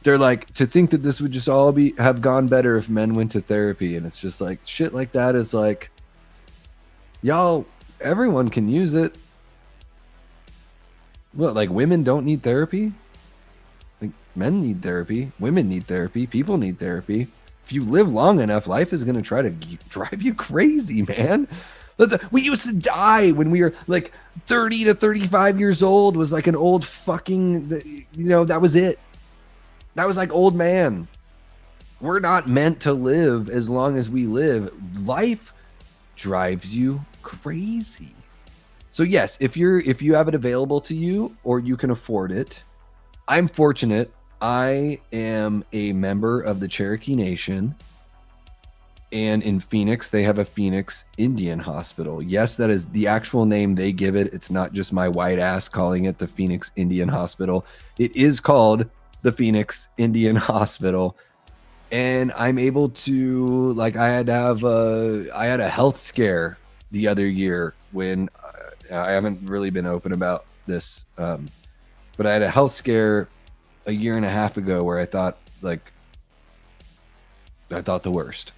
They're like, to think that this would just all have gone better if men went to therapy, and it's just like shit like that is like, y'all, everyone can use it. What, like women don't need therapy? Like men need therapy, women need therapy, people need therapy. If you live long enough, life is going to try to drive you crazy, man. We used to die when we were like 30 to 35 years old was like an old fucking, that was it. That was like old man. We're not meant to live as long as we live. Life drives you crazy. So yes, if you have it available to you or you can afford it, I'm fortunate. I am a member of the Cherokee Nation. And in Phoenix, they have a Phoenix Indian Hospital. Yes, that is the actual name they give it. It's not just my white ass calling it the Phoenix Indian Hospital. It is called the Phoenix Indian Hospital. And I'm able to, like, I had a health scare the other year when I haven't really been open about this, but I had a health scare a year and a half ago where I thought the worst.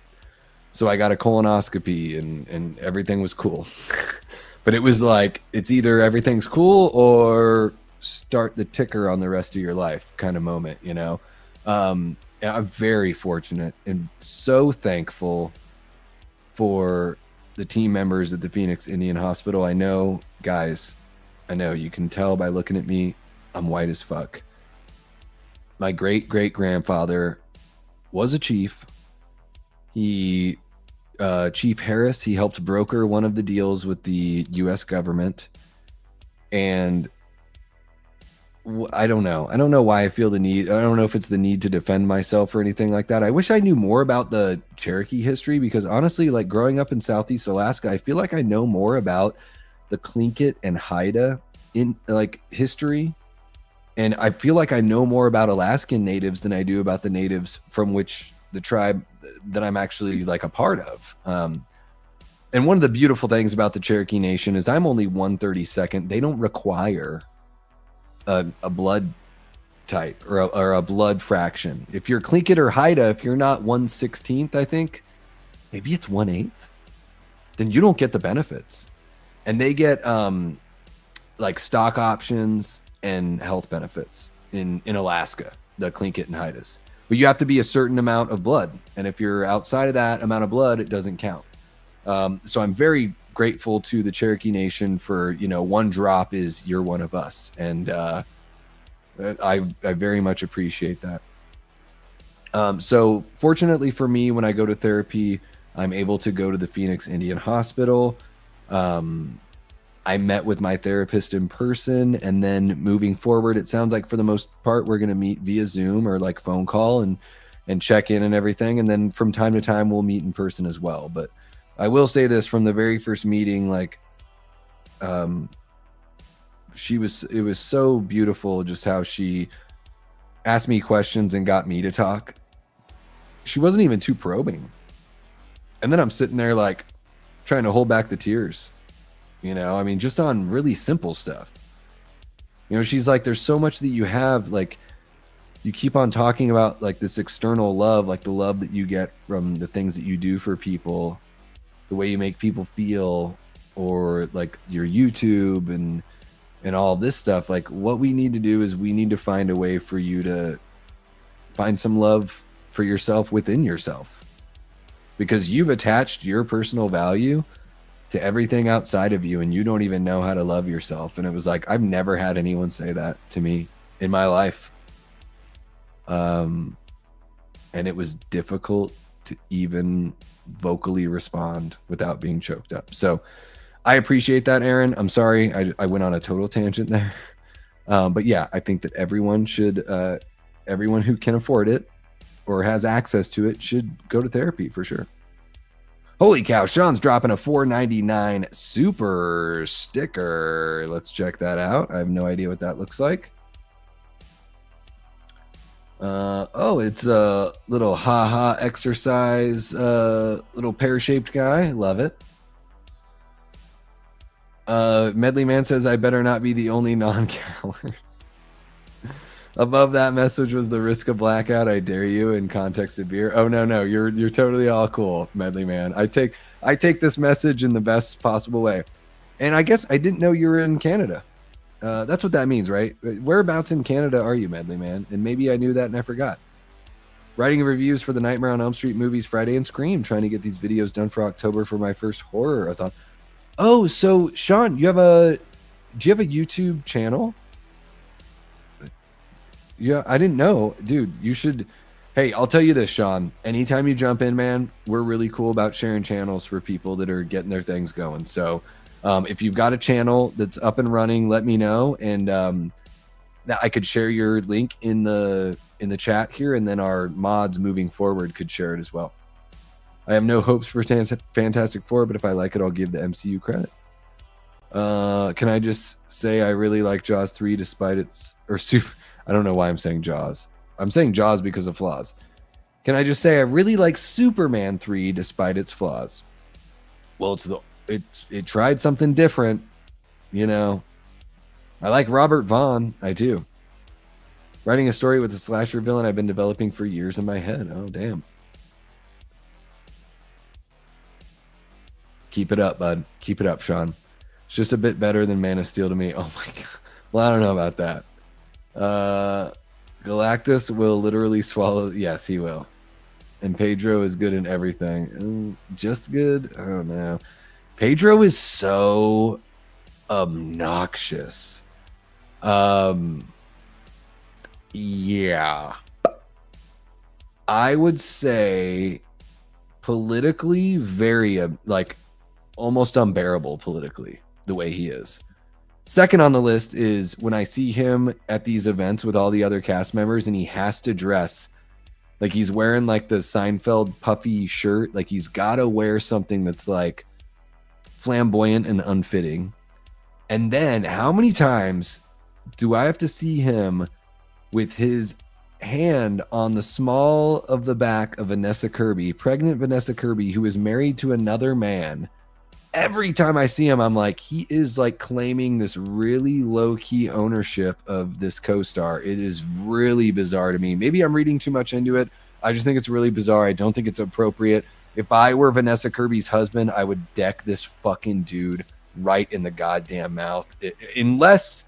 So I got a colonoscopy and everything was cool. But it was like, it's either everything's cool or start the ticker on the rest of your life kind of moment, you know? I'm very fortunate and so thankful for the team members at the Phoenix Indian Hospital. I know, guys, you can tell by looking at me, I'm white as fuck. My great-great-grandfather was a chief. Chief Harris, he helped broker one of the deals with the U.S. government. And I don't know. I don't know why I feel the need. I don't know if it's the need to defend myself or anything like that. I wish I knew more about the Cherokee history, because honestly, like growing up in Southeast Alaska, I feel like I know more about the Tlingit and Haida in like history. And I feel like I know more about Alaskan natives than I do about the natives from which the tribe that I'm actually like a part of. And one of the beautiful things about the Cherokee Nation is I'm only 1/32. They don't require a blood type or a blood fraction. If you're Tlingit or Haida, if you're not 1/16, I think, maybe it's 1/8, then you don't get the benefits. And they get like stock options and health benefits in Alaska, the Tlingit and Haidas. But you have to be a certain amount of blood. And if you're outside of that amount of blood, it doesn't count. So I'm very grateful to the Cherokee Nation for, you know, one drop is you're one of us. And I very much appreciate that. So fortunately for me, when I go to therapy, I'm able to go to the Phoenix Indian Hospital. I met with my therapist in person, and then moving forward, it sounds like for the most part, we're going to meet via Zoom or like phone call and check in and everything. And then from time to time, we'll meet in person as well. But I will say this, from the very first meeting, like, it was so beautiful just how she asked me questions and got me to talk. She wasn't even too probing. And then I'm sitting there like trying to hold back the tears. You know, I mean, just on really simple stuff. You know, she's like, there's so much that you have, like, you keep on talking about like this external love, like the love that you get from the things that you do for people, the way you make people feel, or like your YouTube and all this stuff. Like, what we need to do is we need to find a way for you to find some love for yourself within yourself, because you've attached your personal value to everything outside of you, and you don't even know how to love yourself. And it was like, I've never had anyone say that to me in my life. And it was difficult to even vocally respond without being choked up. So I appreciate that, Aaron. I'm sorry I went on a total tangent there. But yeah, I think that everyone should, everyone who can afford it or has access to it should go to therapy for sure. Holy cow, Sean's dropping a $4.99 super sticker. Let's check that out. I have no idea what that looks like. Oh, it's a little haha exercise, little pear-shaped guy. Love it. Medley Man says, I better not be the only non-coward. Above that message was the risk of blackout. I dare you, in context of beer. Oh no, you're totally all cool, Medley Man. I take this message in the best possible way. And I guess I didn't know you were in Canada. That's what that means, right? Whereabouts in Canada are you, Medley Man? And maybe I knew that and I forgot. Writing reviews for the Nightmare on Elm Street movies Friday and Scream. Trying to get these videos done for October for my first horror. I thought, oh, so Sean, do you have a YouTube channel? Yeah, I didn't know, dude. You should. Hey, I'll tell you this, Sean. Anytime you jump in, man, we're really cool about sharing channels for people that are getting their things going. So if you've got a channel that's up and running, let me know, and that I could share your link in the chat here, and then our mods moving forward could share it as well. I have no hopes for Fantastic Four, but if I like it, I'll give the MCU credit. Can I just say I really like Jaws 3 despite its I don't know why I'm saying Jaws. I'm saying Jaws because of flaws. Can I just say I really like Superman 3 despite its flaws? Well, it tried something different, you know. I like Robert Vaughn. I do. Writing a story with a slasher villain I've been developing for years in my head. Oh, damn. Keep it up, bud. Keep it up, Sean. It's just a bit better than Man of Steel to me. Oh my god. Well, I don't know about that. Galactus will literally swallow. Yes, he will. And Pedro is good in everything. Just good? I don't know. Pedro is so obnoxious. Yeah. I would say politically very like almost unbearable politically the way he is. Second on the list is when I see him at these events with all the other cast members and he has to dress like he's wearing like the Seinfeld puffy shirt. Like he's got to wear something that's like flamboyant and unfitting. And then how many times do I have to see him with his hand on the small of the back of Vanessa Kirby, pregnant Vanessa Kirby, who is married to another man? Every time I see him, I'm like, he is like claiming this really low-key ownership of this co-star. It is really bizarre to me. Maybe I'm reading too much into it. I just think it's really bizarre. I don't think it's appropriate. If I were Vanessa Kirby's husband, I would deck this fucking dude right in the goddamn mouth. Unless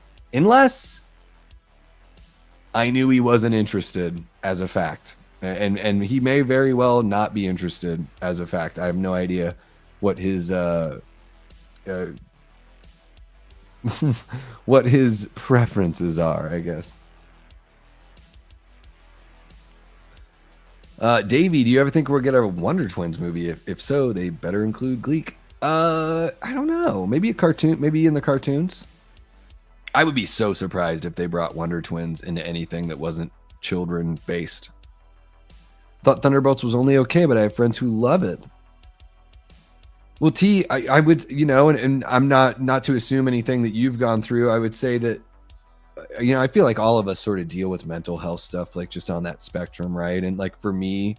I knew he wasn't interested as a fact. And he may very well not be interested as a fact. I have no idea what his what his preferences are, I guess. Davey, do you ever think we'll get a Wonder Twins movie? If so, they better include Gleek. I don't know. Maybe a cartoon, maybe in the cartoons. I would be so surprised if they brought Wonder Twins into anything that wasn't children based. Thought Thunderbolts was only okay, but I have friends who love it. Well, T, I would, you know, and I'm not to assume anything that you've gone through. I would say that, you know, I feel like all of us sort of deal with mental health stuff, like just on that spectrum, right? And like for me,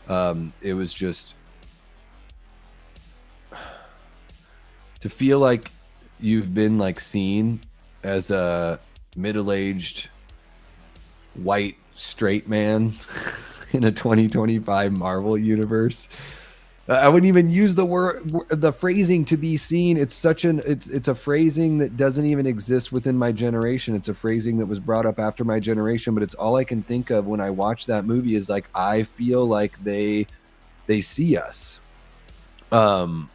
it was just to feel like you've been like seen as a middle-aged white straight man in a 2025 Marvel universe. I wouldn't even use the phrasing to be seen. It's it's a phrasing that doesn't even exist within my generation. It's a phrasing that was brought up after my generation, but it's all I can think of when I watch that movie is like, I feel like they see us. And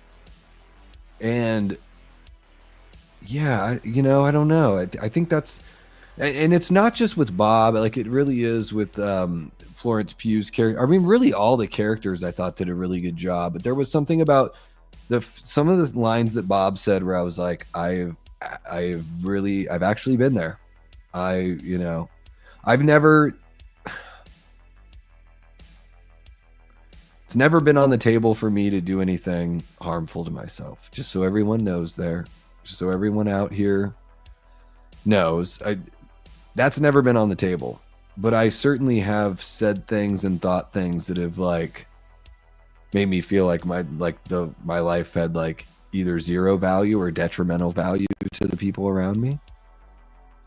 yeah, you know, I don't know. I think that's, and it's not just with Bob, like it really is with Florence Pugh's character. I mean, really all the characters I thought did a really good job, but there was something about some of the lines that Bob said where I was like, I've actually been there. It's never been on the table for me to do anything harmful to myself. Just so everyone knows there. Just so everyone out here knows. That's never been on the table. But I certainly have said things and thought things that have like made me feel like my life had like either zero value or detrimental value to the people around me.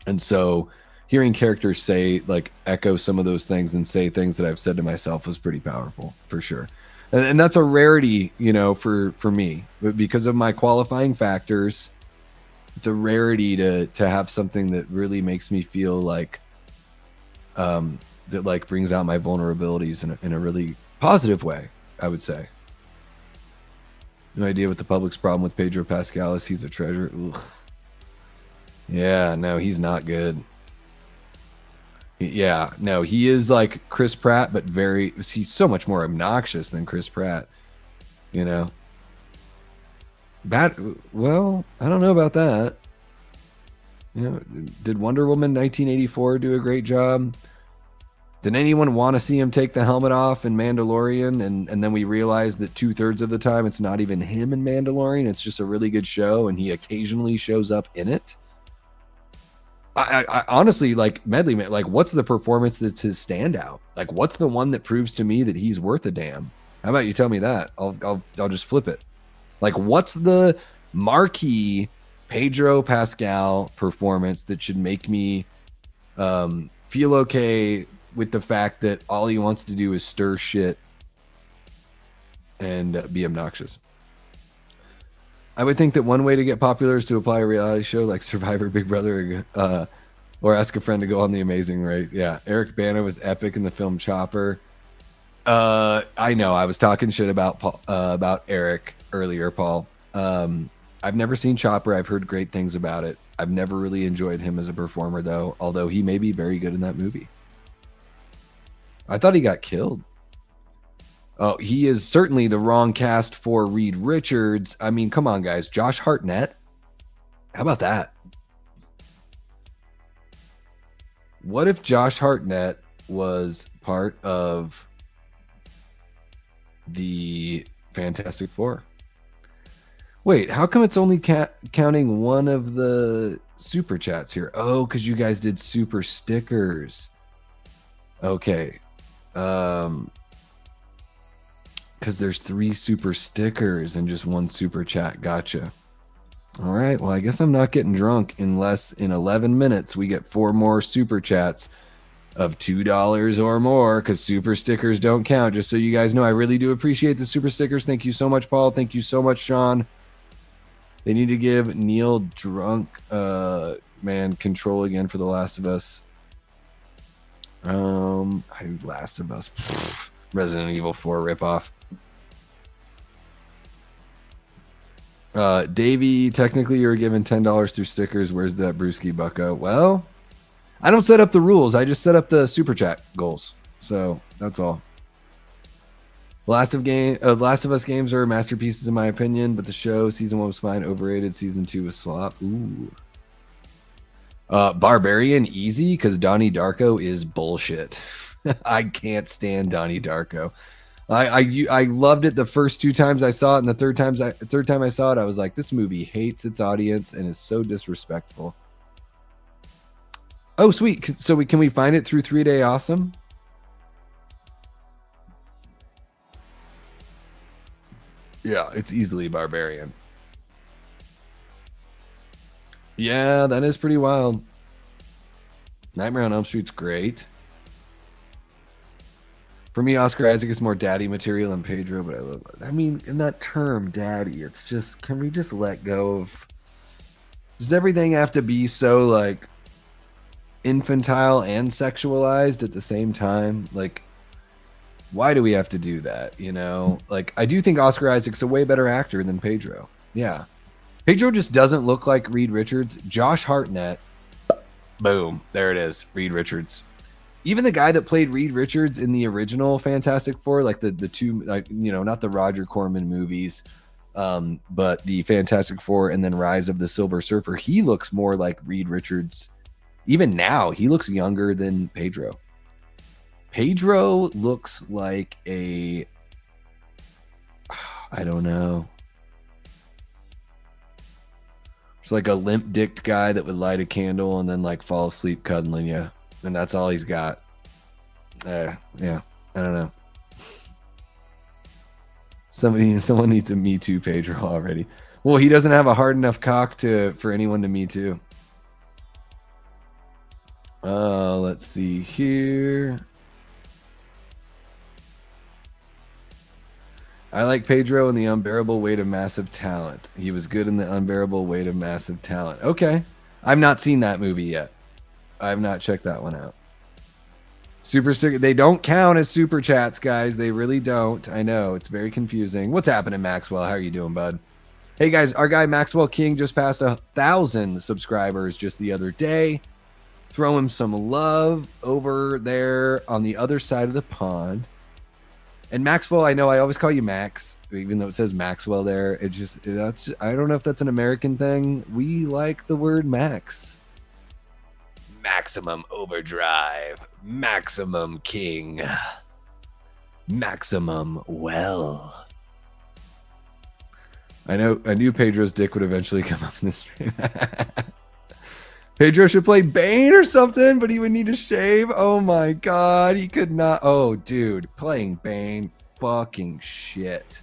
And so hearing characters say, like, echo some of those things and say things that I've said to myself was pretty powerful, for sure. And that's a rarity, you know, for me. But because of my qualifying factors, it's a rarity to have something that really makes me feel like, that like brings out my vulnerabilities in a really positive way, I would say. No idea what the public's problem with Pedro Pascal is. He's a treasure. Ugh. Yeah, no, he's not good. Yeah, no, he is like Chris Pratt, but he's so much more obnoxious than Chris Pratt, you know. Well, I don't know about that. You know, did Wonder Woman 1984 do a great job? Did anyone want to see him take the helmet off in Mandalorian? And then we realized that 2/3 of the time it's not even him in Mandalorian. It's just a really good show, and he occasionally shows up in it. I honestly, like, Medley, like, what's the performance that's his standout? Like, what's the one that proves to me that he's worth a damn? How about you tell me that? I'll just flip it. Like, what's the marquee Pedro Pascal performance that should make me feel okay with the fact that all he wants to do is stir shit and be obnoxious? I would think that one way to get popular is to apply a reality show like Survivor, Big Brother, or ask a friend to go on The Amazing Race. Yeah, Eric Bana was epic in the film Chopper. I know I was talking shit about Eric earlier, Paul. I've never seen Chopper. I've heard great things about it. I've never really enjoyed him as a performer, though, although he may be very good in that movie. I thought he got killed. Oh, he is certainly the wrong cast for Reed Richards. I mean, come on, guys. Josh Hartnett. How about that? What if Josh Hartnett was part of the Fantastic Four? Wait, how come it's only counting one of the super chats here? Oh, because you guys did super stickers. Okay. Because there's 3 super stickers and just 1 super chat. Gotcha. All right. Well, I guess I'm not getting drunk unless in 11 minutes we get 4 more super chats of $2 or more, because super stickers don't count. Just so you guys know, I really do appreciate the super stickers. Thank you so much, Paul. Thank you so much, Sean. They need to give Neil drunk man control again for The Last of Us. Last of Us. Resident Evil 4 ripoff. Davey, technically you were given $10 through stickers. Where's that brewski bucko? Well, I don't set up the rules. I just set up the super chat goals. So that's all. Last of Us games are masterpieces in my opinion, but the show season 1 was fine. Overrated. Season 2 was slop. Ooh. Barbarian easy because Donnie Darko is bullshit. I can't stand Donnie Darko. I loved it the first 2 times I saw it, and the third time I saw it, I was like, this movie hates its audience and is so disrespectful. Oh, sweet. So can we find it through 3 Day Awesome? Yeah, it's easily Barbarian. Yeah, that is pretty wild. Nightmare on Elm Street's great. For me, Oscar Isaac is more daddy material than Pedro, but I mean, in that term, daddy, it's just, can we just let go of, does everything have to be so, like, infantile and sexualized at the same time? Like, why do we have to do that, you know? Like, I do think Oscar Isaac's a way better actor than Pedro. Yeah. Pedro just doesn't look like Reed Richards. Josh Hartnett, boom, there it is, Reed Richards. Even the guy that played Reed Richards in the original Fantastic Four, like the 2, like, you know, not the Roger Corman movies, but the Fantastic Four and then Rise of the Silver Surfer, he looks more like Reed Richards. Even now, he looks younger than Pedro. Pedro looks like I don't know. It's like a limp-dicked guy that would light a candle and then like fall asleep cuddling you. And that's all he's got. Yeah, I don't know. Someone needs a Me Too Pedro already. Well, he doesn't have a hard enough cock for anyone to Me Too. Let's see here. I like Pedro in The Unbearable Weight of Massive Talent. He was good in The Unbearable Weight of Massive Talent. Okay. I've not seen that movie yet. I've not checked that one out. Super sticker. They don't count as super chats, guys. They really don't. I know. It's very confusing. What's happening, Maxwell? How are you doing, bud? Hey, guys. Our guy Maxwell King just passed 1,000 subscribers just the other day. Throw him some love over there on the other side of the pond. And Maxwell, I know I always call you Max, even though it says Maxwell there. It's just, I don't know if that's an American thing. We like the word Max. Maximum Overdrive, Maximum King, Maximum Well. I knew Pedro's dick would eventually come up in the stream. Pedro should play Bane or something, but he would need to shave. Oh my god, he could not. Oh, dude, playing Bane, fucking shit.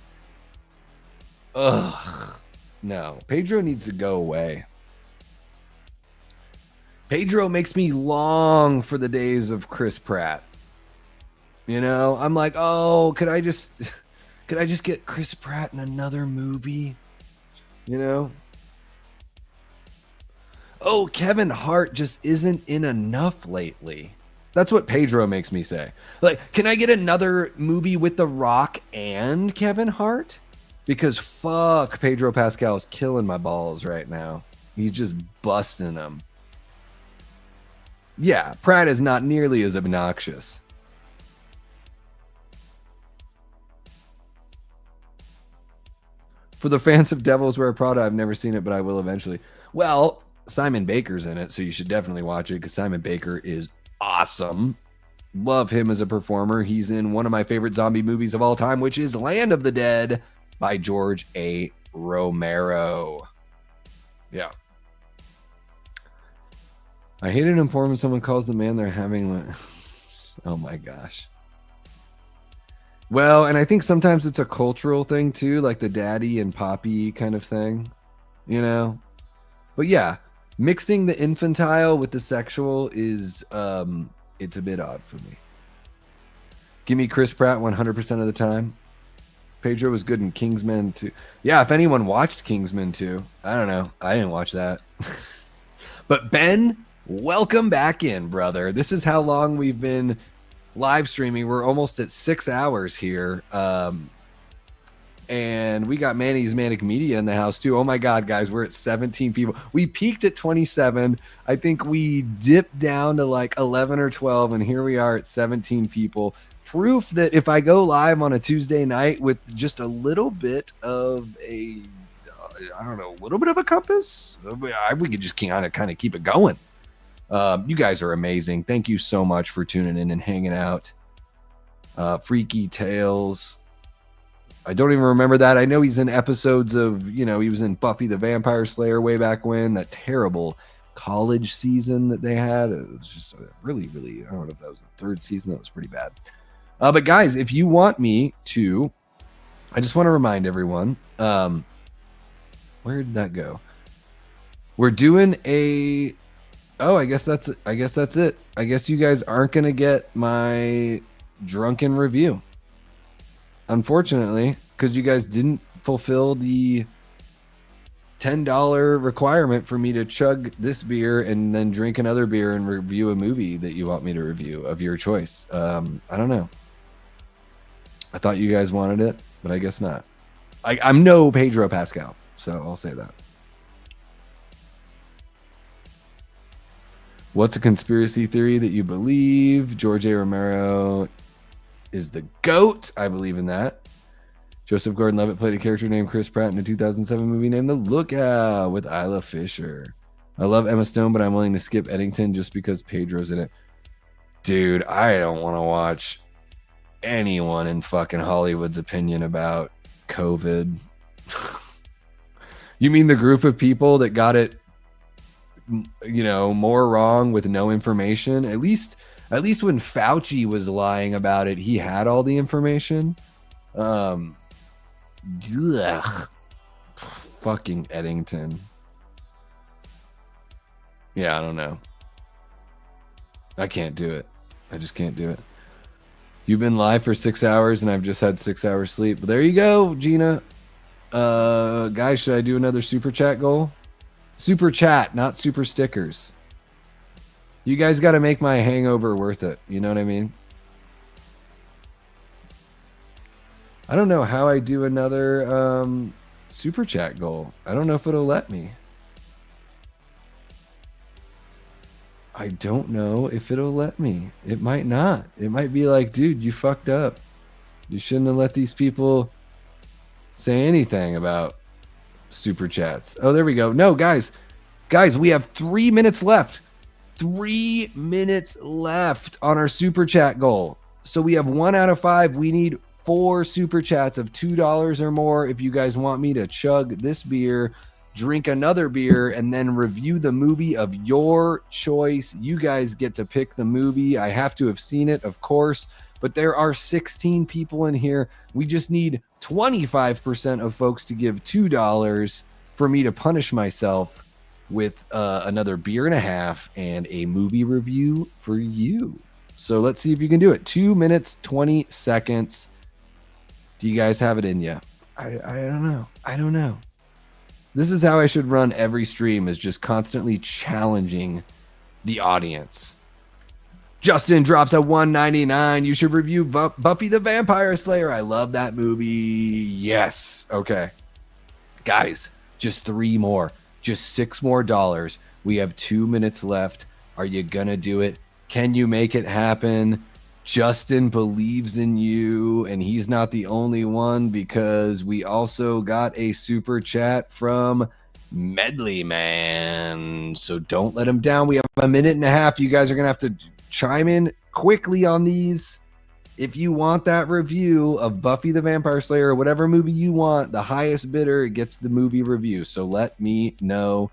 Ugh. No, Pedro needs to go away. Pedro makes me long for the days of Chris Pratt. You know, I'm like, oh, could I just get Chris Pratt in another movie? You know? Oh, Kevin Hart just isn't in enough lately. That's what Pedro makes me say. Like, can I get another movie with The Rock and Kevin Hart? Because fuck, Pedro Pascal is killing my balls right now. He's just busting them. Yeah, Pratt is not nearly as obnoxious. For the fans of Devils Wear Prada, I've never seen it, but I will eventually. Well, Simon Baker's in it, so you should definitely watch it because Simon Baker is awesome. Love him as a performer. He's in one of my favorite zombie movies of all time, which is Land of the Dead by George A. Romero. Yeah. I hate it in porn when someone calls the man they're having. Oh my gosh. Well, and I think sometimes it's a cultural thing too, like the daddy and poppy kind of thing, you know? But yeah, mixing the infantile with the sexual is, it's a bit odd for me. Give me Chris Pratt 100% of the time. Pedro was good in Kingsman 2. Yeah, if anyone watched Kingsman 2, I don't know. I didn't watch that. But Ben, welcome back in, brother. This is how long we've been live streaming. We're almost at 6 hours here. And we got Manny's Manic Media in the house too. Oh my God, guys, we're at 17 people. We peaked at 27. I think we dipped down to like 11 or 12, and here we are at 17 people. Proof that if I go live on a Tuesday night with just a little bit of a, I don't know, a little bit of a compass, we could just kind of keep it going. You guys are amazing. Thank you so much for tuning in and hanging out. Freaky Tales. I don't even remember that. I know he's in episodes of, you know, he was in Buffy the Vampire Slayer way back when, that terrible college season that they had. It was just really, really, I don't know if that was the third season. That was pretty bad. But guys, if you want me to, I just want to remind everyone, where did that go? We're doing a, oh, I guess that's it. I guess you guys aren't going to get my drunken review. Unfortunately, because you guys didn't fulfill the $10 requirement for me to chug this beer and then drink another beer and review a movie that you want me to review of your choice. I don't know. I thought you guys wanted it, but I guess not. I'm no Pedro Pascal, so I'll say that. What's a conspiracy theory that you believe? George A. Romero is the GOAT. I believe in that. Joseph Gordon-Levitt played a character named Chris Pratt in a 2007 movie named The Lookout with Isla Fisher. I love Emma Stone, but I'm willing to skip Eddington just because Pedro's in it. Dude, I don't want to watch anyone in fucking Hollywood's opinion about COVID. You mean the group of people that got it, you know, more wrong with no information? At least when Fauci was lying about it, he had all the information. Ugh. Fucking Eddington. Yeah, I don't know. I can't do it. I just can't do it. You've been live for 6 hours and I've just had 6 hours sleep. But there you go, Gina. Guys, should I do another super chat goal? Super chat, not super stickers. You guys got to make my hangover worth it. You know what I mean? I don't know how I do another super chat goal. I don't know if it'll let me. I don't know if it'll let me. It might not. It might be like, dude, you fucked up. You shouldn't have let these people say anything about super chats. Oh, there we go. No, guys, we have 3 minutes left. 3 minutes left on our super chat goal. So we have 1 out of 5. We need 4 super chats of $2 or more if you guys want me to chug this beer, drink another beer, and then review the movie of your choice. You guys get to pick the movie. I have to have seen it, of course, but there are 16 people in here. We just need 25% of folks to give $2 for me to punish myself with another beer and a half and a movie review for you. So let's see if you can do it. 2 minutes, 20 seconds. Do you guys have it in you? I don't know. I don't know. This is how I should run every stream, is just constantly challenging the audience. Justin drops a $1.99. You should review Buffy the Vampire Slayer. I love that movie. Yes. Okay. Guys, just 3 more. Just 6 more dollars. We have 2 minutes left. Are you going to do it? Can you make it happen? Justin believes in you, and he's not the only one, because we also got a super chat from Medley Man. So don't let him down. We have a minute and a half. You guys are going to have to chime in quickly on these. If you want that review of Buffy the Vampire Slayer or whatever movie you want, the highest bidder gets the movie review. So let me know.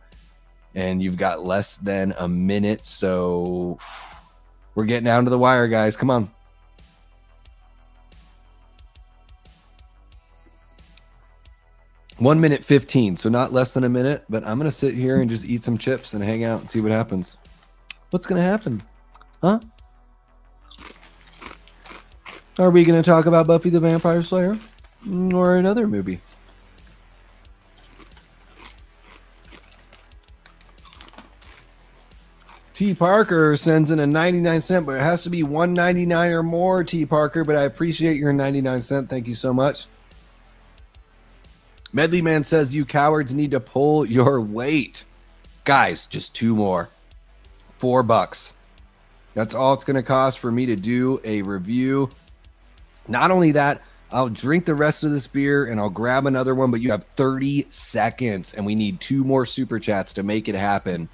And you've got less than a minute, so we're getting down to the wire, guys. Come on. One minute 15, so not less than a minute, but I'm going to sit here and just eat some chips and hang out and see what happens. What's going to happen? Huh? Are we going to talk about Buffy the Vampire Slayer or another movie? T. Parker sends in a 99 cent, but it has to be $1.99 or more, T. Parker, but I appreciate your 99 cent. Thank you so much. Medley Man says, you cowards need to pull your weight. Guys, just 2 more. $4. That's all it's going to cost for me to do a review. Not only that, I'll drink the rest of this beer and I'll grab another one, but you have 30 seconds and we need 2 more super chats to make it happen.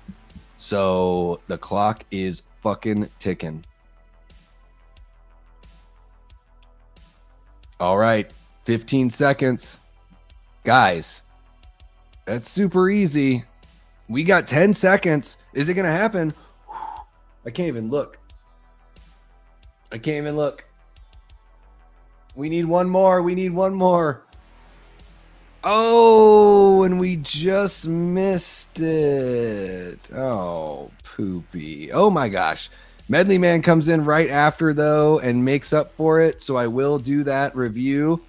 So the clock is fucking ticking. All right, 15 seconds. Guys, that's super easy. We got 10 seconds. Is it going to happen? I can't even look. I can't even look. We need 1 more. We need 1 more. Oh, and we just missed it. Oh, poopy. Oh my gosh. Medley Man comes in right after, though, and makes up for it. So I will do that review.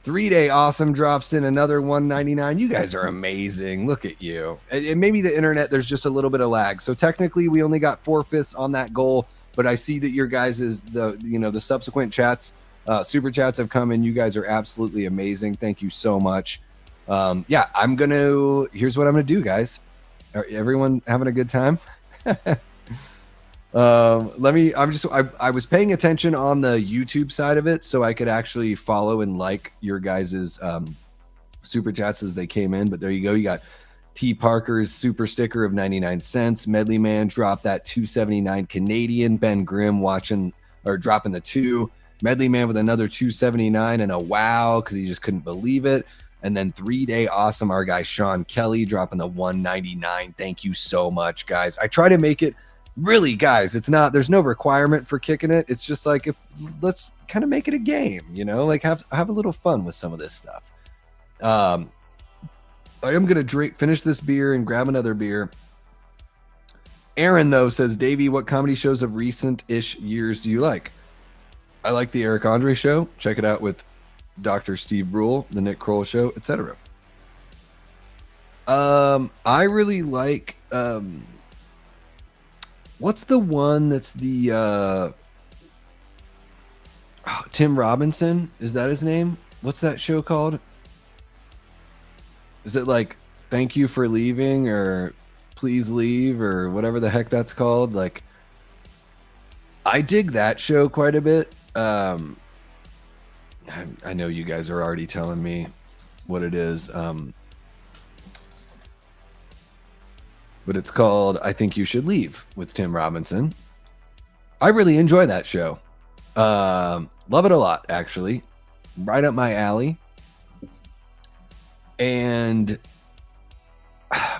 3-Day Awesome drops in another $1.99. You guys are amazing. Look at you. And maybe the internet, there's just a little bit of lag. So technically, we only got 4/5 on that goal. But I see that your guys' the subsequent chats, super chats have come in. You guys are absolutely amazing. Thank you so much. Yeah, here's what I'm gonna do, guys. Are everyone having a good time? I was paying attention on the YouTube side of it so I could actually follow and like your guys' super chats as they came in. But there you go. You got T. Parker's super sticker of 99 cents. Medley Man dropped that $2.79 Canadian. Ben Grimm dropping the 2. Medley Man with another $2.79 and a wow, because he just couldn't believe it. And then 3-Day Awesome, our guy Sean Kelly dropping the $1.99. Thank you so much, guys. I try to make it really, guys. There's no requirement for kicking it. It's just like, let's kind of make it a game, like have a little fun with some of this stuff. I am gonna finish this beer and grab another beer. Aaron though says, Davey, what comedy shows of recent-ish years do you like? I like the Eric Andre show. Check it out with Dr. Steve Brule, the Nick Kroll show, etc. I really like what's the one that's the Tim Robinson? Is that his name? What's that show called? Is it like Thank You for Leaving or Please Leave or whatever the heck that's called? Like, I dig that show quite a bit. I know you guys are already telling me what it is. but it's called I Think You Should Leave with Tim Robinson. I really enjoy that show. Love it a lot, actually. Right up my alley. And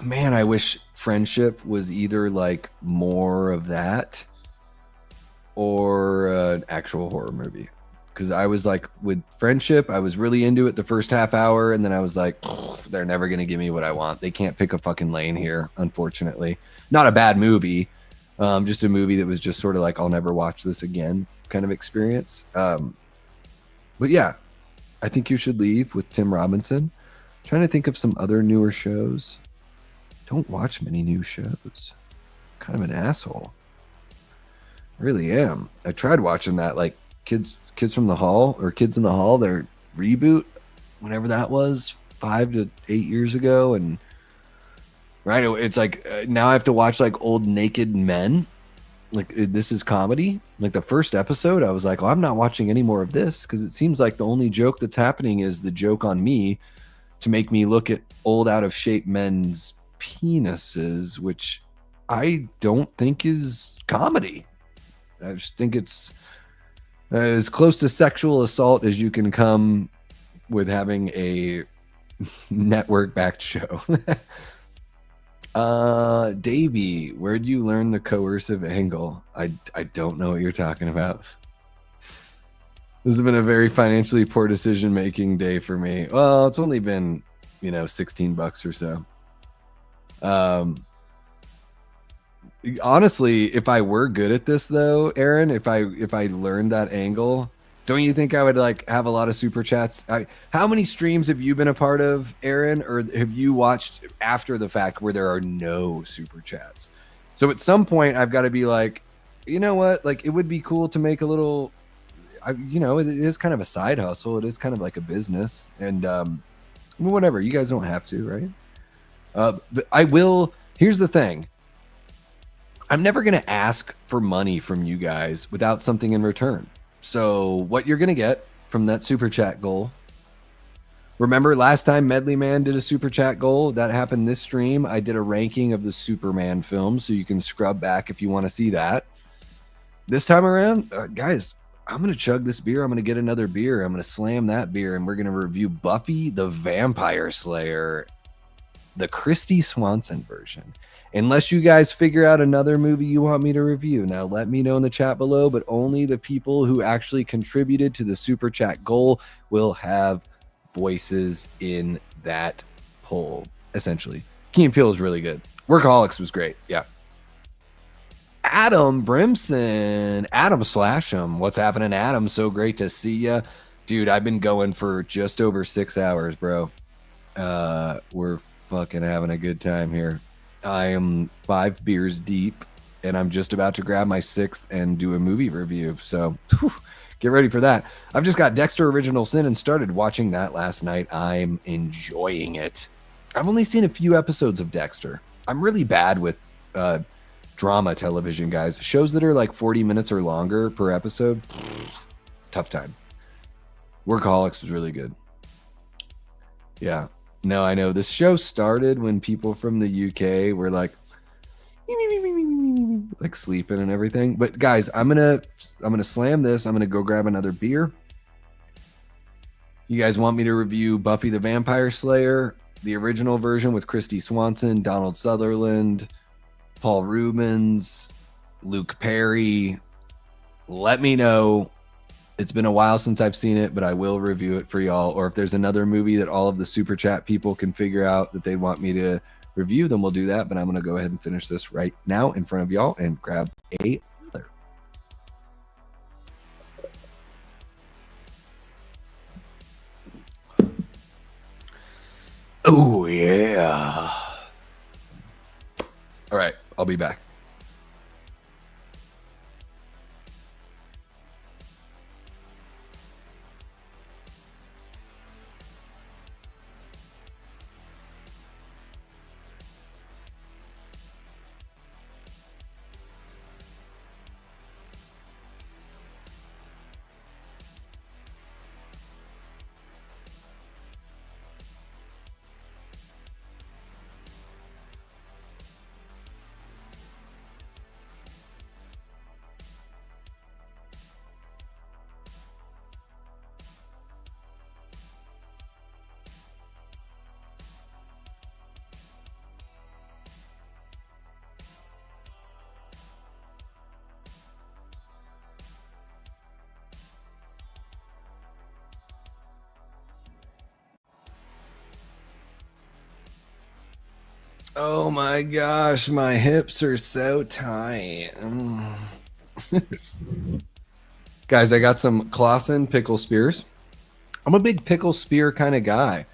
man, I wish Friendship was either like more of that or an actual horror movie. Because I was like, with Friendship, I was really into it the first half hour, and then I was like, they're never going to give me what I want. They can't pick a fucking lane here, unfortunately. Not a bad movie, just a movie that was just sort of like, I'll never watch this again kind of experience. But yeah, I Think You Should Leave with Tim Robinson. Trying to think of some other newer shows. Don't watch many new shows. Kind of an asshole. Really am. I tried watching that, like Kids from the Hall or Kids in the Hall, their reboot, whenever that was, 5 to 8 years ago, and right, it's like now I have to watch like old naked men. Like this is comedy. Like the first episode, I was like, well, I'm not watching any more of this because it seems like the only joke that's happening is the joke on me to make me look at old out of shape men's penises, which I don't think is comedy. I just think it's as close to sexual assault as you can come with having a network-backed show. Davey, where'd you learn the coercive angle? I don't know what you're talking about. This has been a very financially poor decision-making day for me. Well, it's only been, $16 or so. Honestly, if I were good at this though, Aaron, if I learned that angle, don't you think I would like have a lot of super chats? How many streams have you been a part of, Aaron, or have you watched after the fact where there are no super chats? So at some point I've got to be like, you know what? Like it would be cool to make a little, it is kind of a side hustle. It is kind of like a business, and whatever. You guys don't have to, right? But I will. Here's the thing. I'm never going to ask for money from you guys without something in return. So what you're going to get from that super chat goal. Remember last time Medley Man did a super chat goal? That happened this stream. I did a ranking of the Superman films, so you can scrub back if you want to see that. This time around, guys, I'm going to chug this beer. I'm going to get another beer. I'm going to slam that beer, and we're going to review Buffy the Vampire Slayer, the Christy Swanson version. Unless you guys figure out another movie you want me to review. Now, let me know in the chat below, but only the people who actually contributed to the super chat goal will have voices in that poll, essentially. Key and Peele is really good. Workaholics was great. Yeah. Adam Brimson. Adam Slasham. What's happening, Adam? So great to see ya. Dude, I've been going for just over 6 hours, bro. We're fucking having a good time here. I am 5 beers deep, and I'm just about to grab my 6th and do a movie review. So get ready for that. I've just got Dexter Original Sin and started watching that last night. I'm enjoying it. I've only seen a few episodes of Dexter. I'm really bad with drama television, guys. Shows that are like 40 minutes or longer per episode, tough time. Workaholics was really good. Yeah. No, I know. This show started when people from the UK were like sleeping and everything. But guys, I'm gonna slam this. I'm gonna go grab another beer. You guys want me to review Buffy the Vampire Slayer, the original version with Christy Swanson, Donald Sutherland, Paul Rubens, Luke Perry? Let me know. It's been a while since I've seen it, but I will review it for y'all. Or if there's another movie that all of the super chat people can figure out that they want me to review, then we'll do that. But I'm going to go ahead and finish this right now in front of y'all and grab another. Oh, yeah. All right. I'll be back. Oh my gosh, my hips are so tight. Guys, I got some Clausen pickle spears. I'm a big pickle spear kind of guy.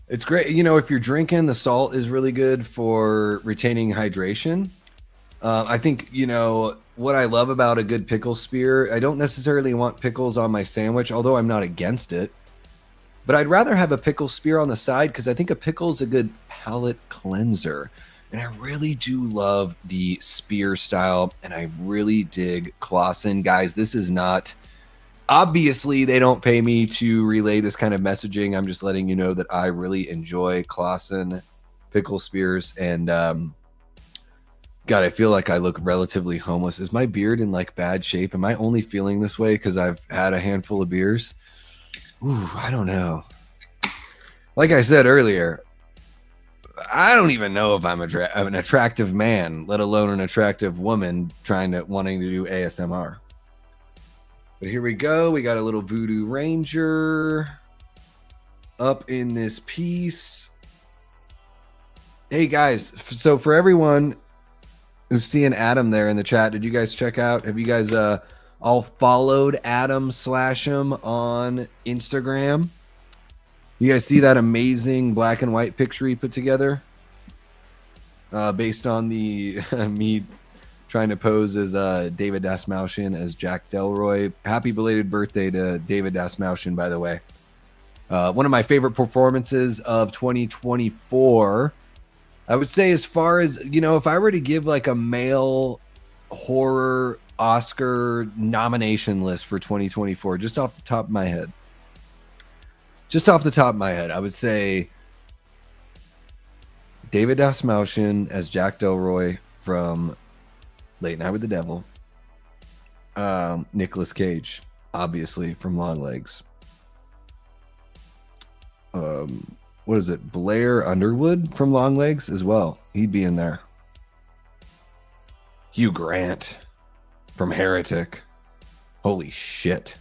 It's great. You know, if you're drinking, the salt is really good for retaining hydration. I think, you know, what I love about a good pickle spear, I don't necessarily want pickles on my sandwich, although I'm not against it. But I'd rather have a pickle spear on the side because I think a pickle is a good palate cleanser. And I really do love the spear style, and I really dig Clausen. Guys, this is not... Obviously, they don't pay me to relay this kind of messaging. I'm just letting you know that I really enjoy Clausen pickle spears. And God, I feel like I look relatively homeless. Is my beard in like bad shape? Am I only feeling this way because I've had a handful of beers? Ooh, I don't know. Like I said earlier, I don't even know if I'm an attractive man, let alone an attractive woman wanting to do ASMR. But here we go. We got a little Voodoo Ranger up in this piece. Hey guys, so for everyone who's seeing Adam there in the chat, did you guys check out? Have you guys all followed Adam/him on Instagram? You guys see that amazing black and white picture he put together? Based on the me trying to pose as David Dasmalchian as Jack Delroy. Happy belated birthday to David Dasmalchian, by the way. One of my favorite performances of 2024. I would say, as far as, you know, if I were to give like a male horror Oscar nomination list for 2024, just off the top of my head, I would say David Dasmalchian as Jack Delroy from Late Night with the Devil. Nicolas Cage, obviously, from Longlegs. What is it? Blair Underwood from Longlegs as well. He'd be in there. Hugh Grant from Heretic. Holy shit.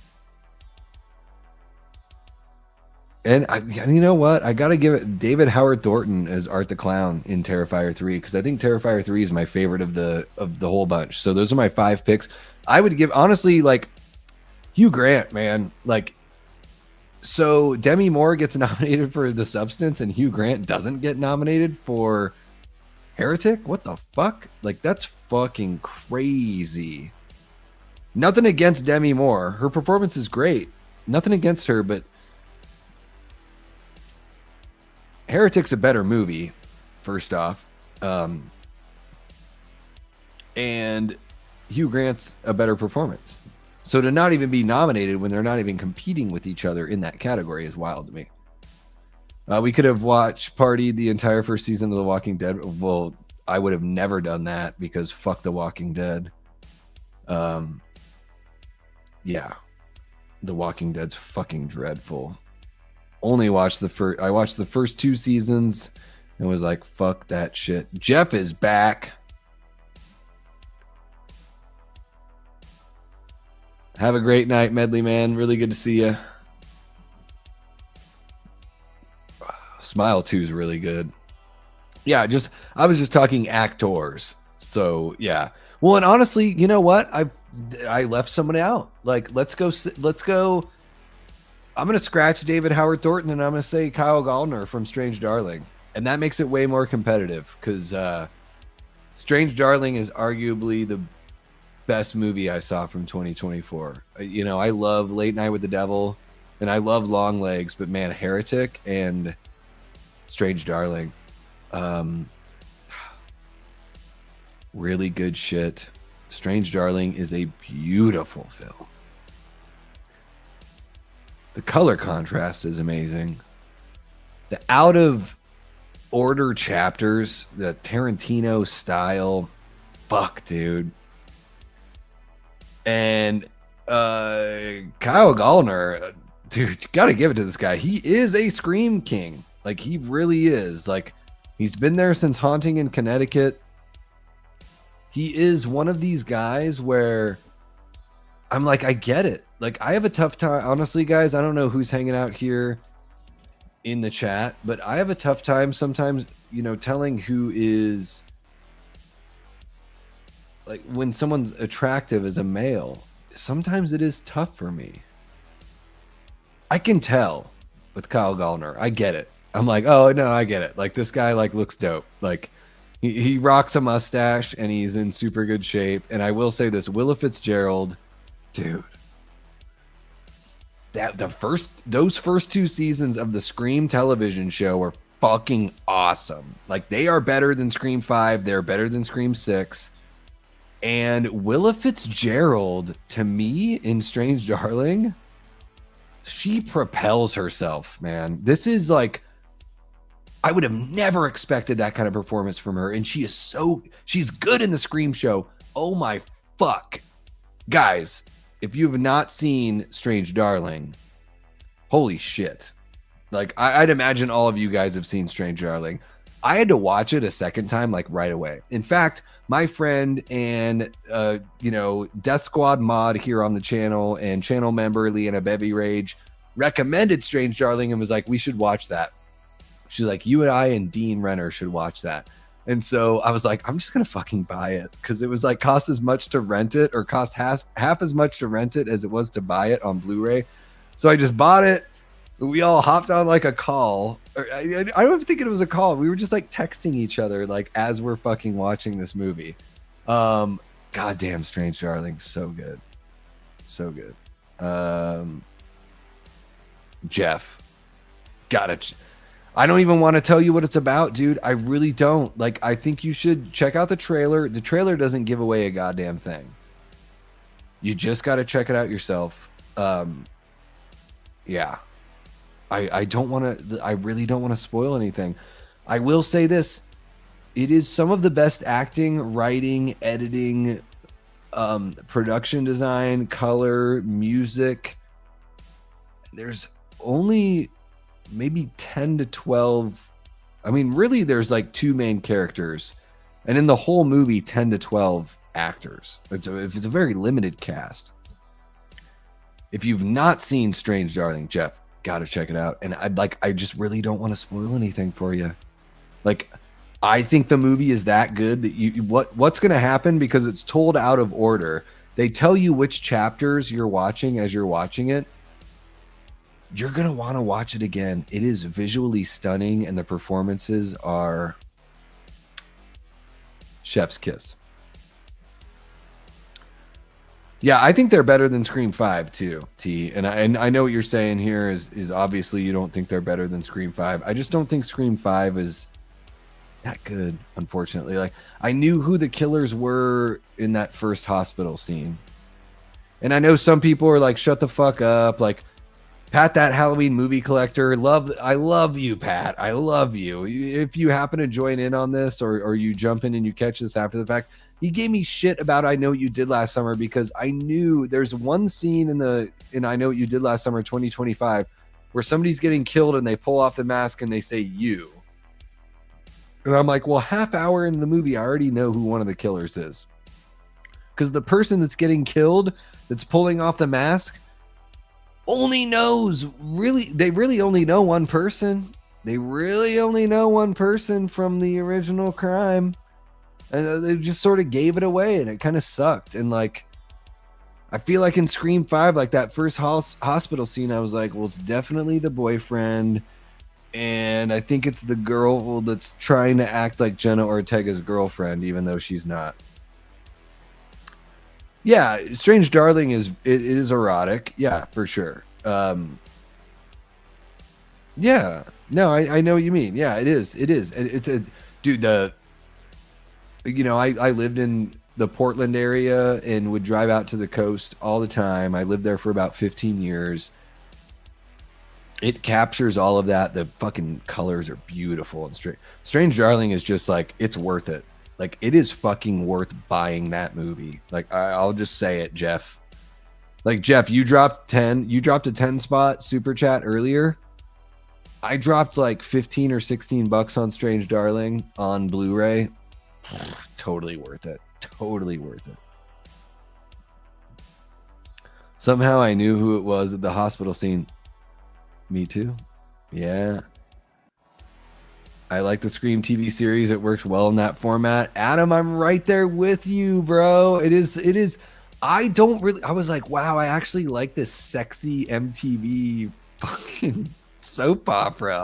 And you know what? I got to give it David Howard Thornton as Art the Clown in Terrifier 3, because I think Terrifier 3 is my favorite of the whole bunch. So those are my 5 picks. I would give, honestly, like Hugh Grant, man. Like, so Demi Moore gets nominated for The Substance and Hugh Grant doesn't get nominated for Heretic? What the fuck? Like, that's fucking crazy. Nothing against Demi Moore. Her performance is great. Nothing against her, but Heretic's a better movie, first off. And Hugh Grant's a better performance. So to not even be nominated when they're not even competing with each other in that category is wild to me. We could have partied the entire first season of The Walking Dead. Well, I would have never done that because fuck The Walking Dead. Yeah. The Walking Dead's fucking dreadful. Only watched I watched the first 2 seasons and was like, fuck that shit. Jeff is back. Have a great night, Medley Man. Really good to see you. Smile 2 is really good. Yeah, I was just talking actors. So yeah. Well, and honestly, you know what? I left someone out. Like, let's go. I'm gonna scratch David Howard Thornton and I'm gonna say Kyle Gallner from Strange Darling, and that makes it way more competitive because Strange Darling is arguably the best movie I saw from 2024. You know, I love Late Night with the Devil and I love Longlegs, but man, Heretic and Strange Darling, really good shit. Strange Darling is a beautiful film. The color contrast is amazing. The out of order chapters, the Tarantino style, fuck, dude. And Kyle Gallner, dude, you gotta give it to this guy. He is a scream king. Like, he really is. Like, he's been there since Haunting in Connecticut. He is one of these guys where I'm like, I get it. Like, I have a tough time. Honestly, guys, I don't know who's hanging out here in the chat, but I have a tough time sometimes, you know, telling who is, like, when someone's attractive as a male, sometimes it is tough for me. I can tell with Kyle Gallner. I get it. I'm like, oh no, I get it. Like, this guy like looks dope. Like, he rocks a mustache and he's in super good shape. And I will say this, Willa Fitzgerald, dude, that those first 2 seasons of the Scream television show were fucking awesome. Like, they are better than Scream 5. They're better than Scream 6. And Willa Fitzgerald, to me, in Strange Darling, she propels herself, man. This is like, I would have never expected that kind of performance from her. And she's good in the Scream show. Oh my fuck. Guys, if you have not seen Strange Darling, holy shit. Like, I'd imagine all of you guys have seen Strange Darling. I had to watch it a second time, like, right away. In fact, my friend and, you know, Death Squad mod here on the channel and channel member Leanna Bevy Rage recommended Strange Darling and was like, we should watch that. She's like, you and I and Dean Renner should watch that. And so I was like, I'm just going to fucking buy it. Because it was like cost as much to rent it, or cost half as much to rent it as it was to buy it on Blu-ray. So I just bought it. We all hopped on like a call. I don't think it was a call. We were just like texting each other like as we're fucking watching this movie. Goddamn Strange Darling. So good. So good. Jeff. Got it. I don't even want to tell you what it's about, dude. I really don't. Like, I think you should check out the trailer. The trailer doesn't give away a goddamn thing. You just got to check it out yourself. Yeah. I don't want to, I really don't want to spoil anything. I will say this. It is some of the best acting, writing, editing, production design, color, music. There's only maybe 10 to 12. I mean, really, there's like 2 main characters. And in the whole movie, 10 to 12 actors. It's a very limited cast. If you've not seen Strange Darling, Jeff, gotta check it out. And I just really don't want to spoil anything for you. Like, I think the movie is that good that what's going to happen, because it's told out of order. They tell you which chapters you're watching as you're watching it. You're going to want to watch it again. It is visually stunning, and the performances are chef's kiss. Yeah, I think they're better than Scream 5 too, T. And I know what you're saying here is obviously you don't think they're better than Scream 5. I just don't think Scream 5 is that good, unfortunately. Like, I knew who the killers were in that first hospital scene. And I know some people are like, shut the fuck up. Like, Pat, that Halloween movie collector, I love you, Pat. I love you. If you happen to join in on this, or you jump in and you catch this after the fact, he gave me shit about I Know What You Did Last Summer, because I knew there's one scene in I Know What You Did Last Summer 2025 where somebody's getting killed and they pull off the mask and they say you. And I'm like, well, half hour into the movie, I already know who one of the killers is. Because the person that's getting killed, that's pulling off the mask, only knows, they really only know one person. They really only know one person from the original crime. And they just sort of gave it away, and it kind of sucked. And like, I feel like in Scream 5, like that first hospital scene, I was like, well, it's definitely the boyfriend. And I think it's the girl that's trying to act like Jenna Ortega's girlfriend, even though she's not. Yeah, Strange Darling it is erotic. Yeah, for sure. Yeah, no, I know what you mean. Yeah, it is. It's a dude. I lived in the Portland area and would drive out to the coast all the time. I lived there for about 15 years. It captures all of that. The fucking colors are beautiful, and Strange Darling is just like, it's worth it. Like, it is fucking worth buying that movie. Like, I'll just say it, Jeff. Like, Jeff, you dropped a 10 spot super chat earlier. I dropped like 15 or 16 bucks on Strange Darling on Blu-ray. Totally worth it. Totally worth it. Somehow I knew who it was at the hospital scene. Me too. Yeah. I like the Scream TV series. It works well in that format. Adam, I'm right there with you, bro. It is. I was like, wow, I actually like this sexy MTV fucking soap opera.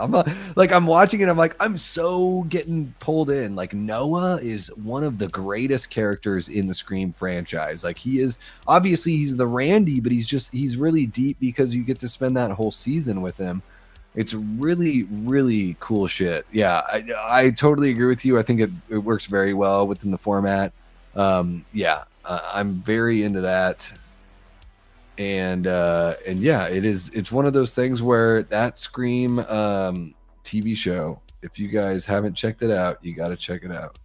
I'm watching it. I'm like, I'm so getting pulled in. Like, Noah is one of the greatest characters in the Scream franchise. Like, he is, obviously he's the Randy, but he's really deep because you get to spend that whole season with him. It's really, really cool shit. Yeah, I totally agree with you. I think it works very well within the format. Yeah, I'm very into that. And yeah, it's one of those things where that Scream TV show, if you guys haven't checked it out, you got to check it out.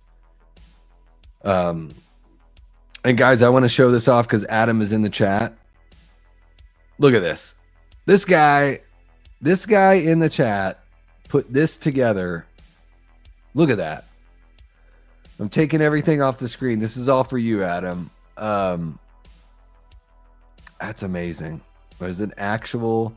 And guys, I want to show this off because Adam is in the chat. Look at this. This guy in the chat put this together. Look at that. I'm taking everything off the screen. This is all for you, Adam. That's amazing. There's an actual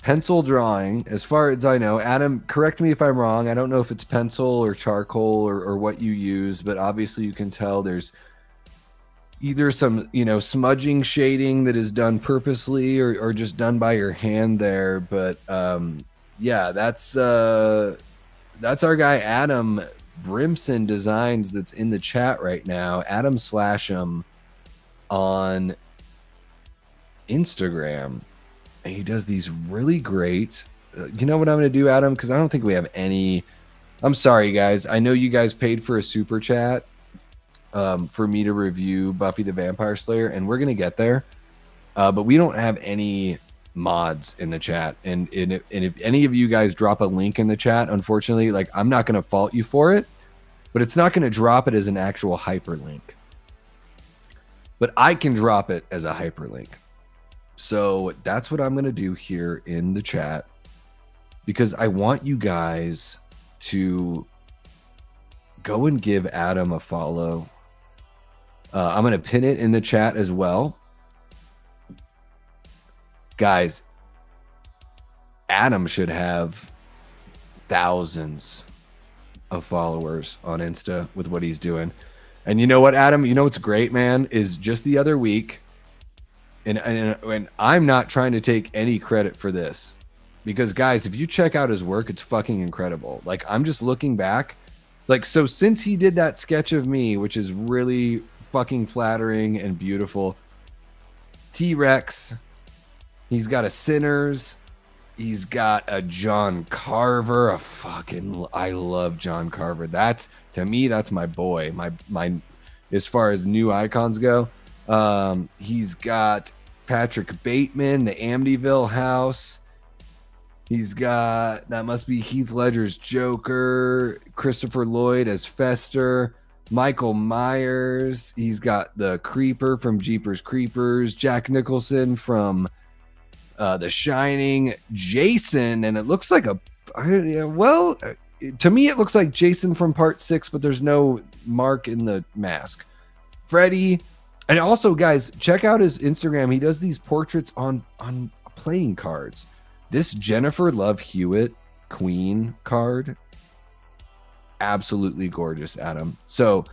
pencil drawing, as far as I know. Adam, correct me if I'm wrong. I don't know if it's pencil or charcoal or what you use, but obviously you can tell there's either some, smudging shading that is done purposely or just done by your hand there. But yeah, that's our guy Adam Brimson Designs that's in the chat right now. Adam Slasham on Instagram, and he does these really great. You know what I'm going to do, Adam? Because I don't think we have any. I'm sorry, guys. I know you guys paid for a super chat for me to review Buffy the Vampire Slayer, and we're gonna get there, but we don't have any mods in the chat, and if any of you guys drop a link in the chat, unfortunately, like, I'm not gonna fault you for it, but it's not gonna drop it as an actual hyperlink, but I can drop it as a hyperlink. So that's what I'm gonna do here in the chat, because I want you guys to go and give Adam a follow. I'm going to pin it in the chat as well. Guys, Adam should have thousands of followers on Insta with what he's doing. And you know what, Adam? You know what's great, man, is just the other week, and I'm not trying to take any credit for this, because, guys, if you check out his work, it's fucking incredible. Like, I'm just looking back. Like, so since he did that sketch of me, which is really fucking flattering and beautiful, T-Rex, he's got a Sinners, he's got a John Carver, I love John Carver. That's, to me, that's my boy, my as far as new icons go. He's got Patrick Bateman, the Amityville House. He's got, that must be Heath Ledger's Joker, Christopher Lloyd as Fester, Michael Myers. He's got the Creeper from Jeepers Creepers, Jack Nicholson from The Shining, Jason, and it looks like to me it looks like Jason from Part 6, but there's no mark in the mask. Freddy, and also, guys, check out his Instagram. He does these portraits on playing cards. This Jennifer Love Hewitt Queen card, absolutely gorgeous, Adam. So,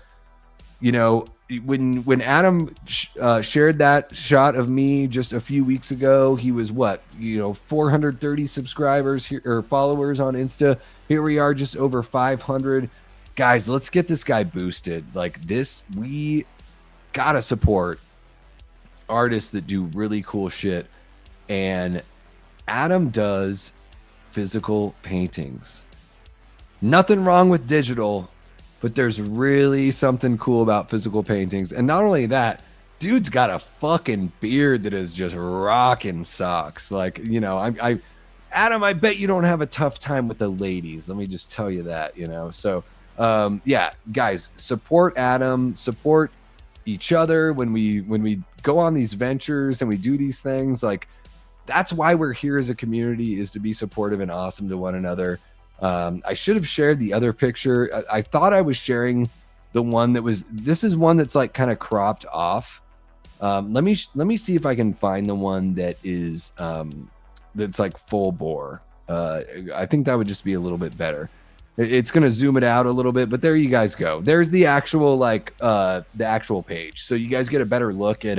when Adam shared that shot of me just a few weeks ago, he was 430 subscribers here, or followers on Insta. Here we are, just over 500. Guys, let's get this guy boosted. Like this, we gotta support artists that do really cool shit, and Adam does physical paintings. Nothing wrong with digital, but there's really something cool about physical paintings. And not only that, dude's got a fucking beard that is just rocking socks. Like, Adam, I bet you don't have a tough time with the ladies. Let me just tell you that, So, yeah, guys, support Adam, support each other when we go on these ventures and we do these things. Like, that's why we're here as a community, is to be supportive and awesome to one another. I should have shared the other picture. I thought I was sharing the one this is one that's like kind of cropped off. Let me see if I can find the one that is that's like full bore. I think that would just be a little bit better. It's going to zoom it out a little bit, but there you guys go. There's the actual the actual page. So you guys get a better look at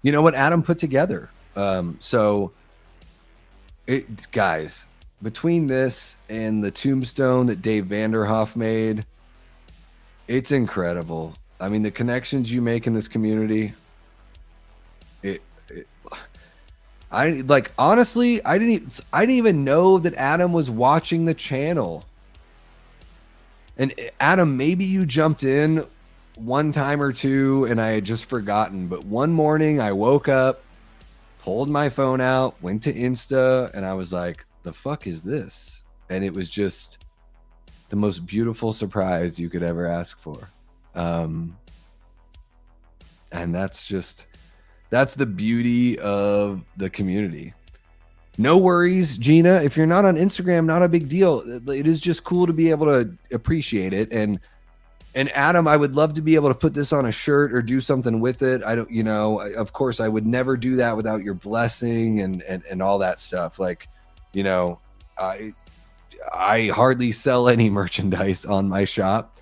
you know what Adam put together. So it, guys, between this and the tombstone that Dave Vanderhoff made, it's incredible. I mean, the connections you make in this community, I like, honestly, I didn't even know that Adam was watching the channel. And Adam, maybe you jumped in one time or two and I had just forgotten, but one morning I woke up, pulled my phone out, went to Insta, and I was like, the fuck is this? And it was just the most beautiful surprise you could ever ask for. And that's the beauty of the community. No worries, Gina. If you're not on Instagram, not a big deal. It is just cool to be able to appreciate it. And Adam, I would love to be able to put this on a shirt or do something with it. I don't, of course I would never do that without your blessing and all that stuff. Like, I hardly sell any merchandise on my shop.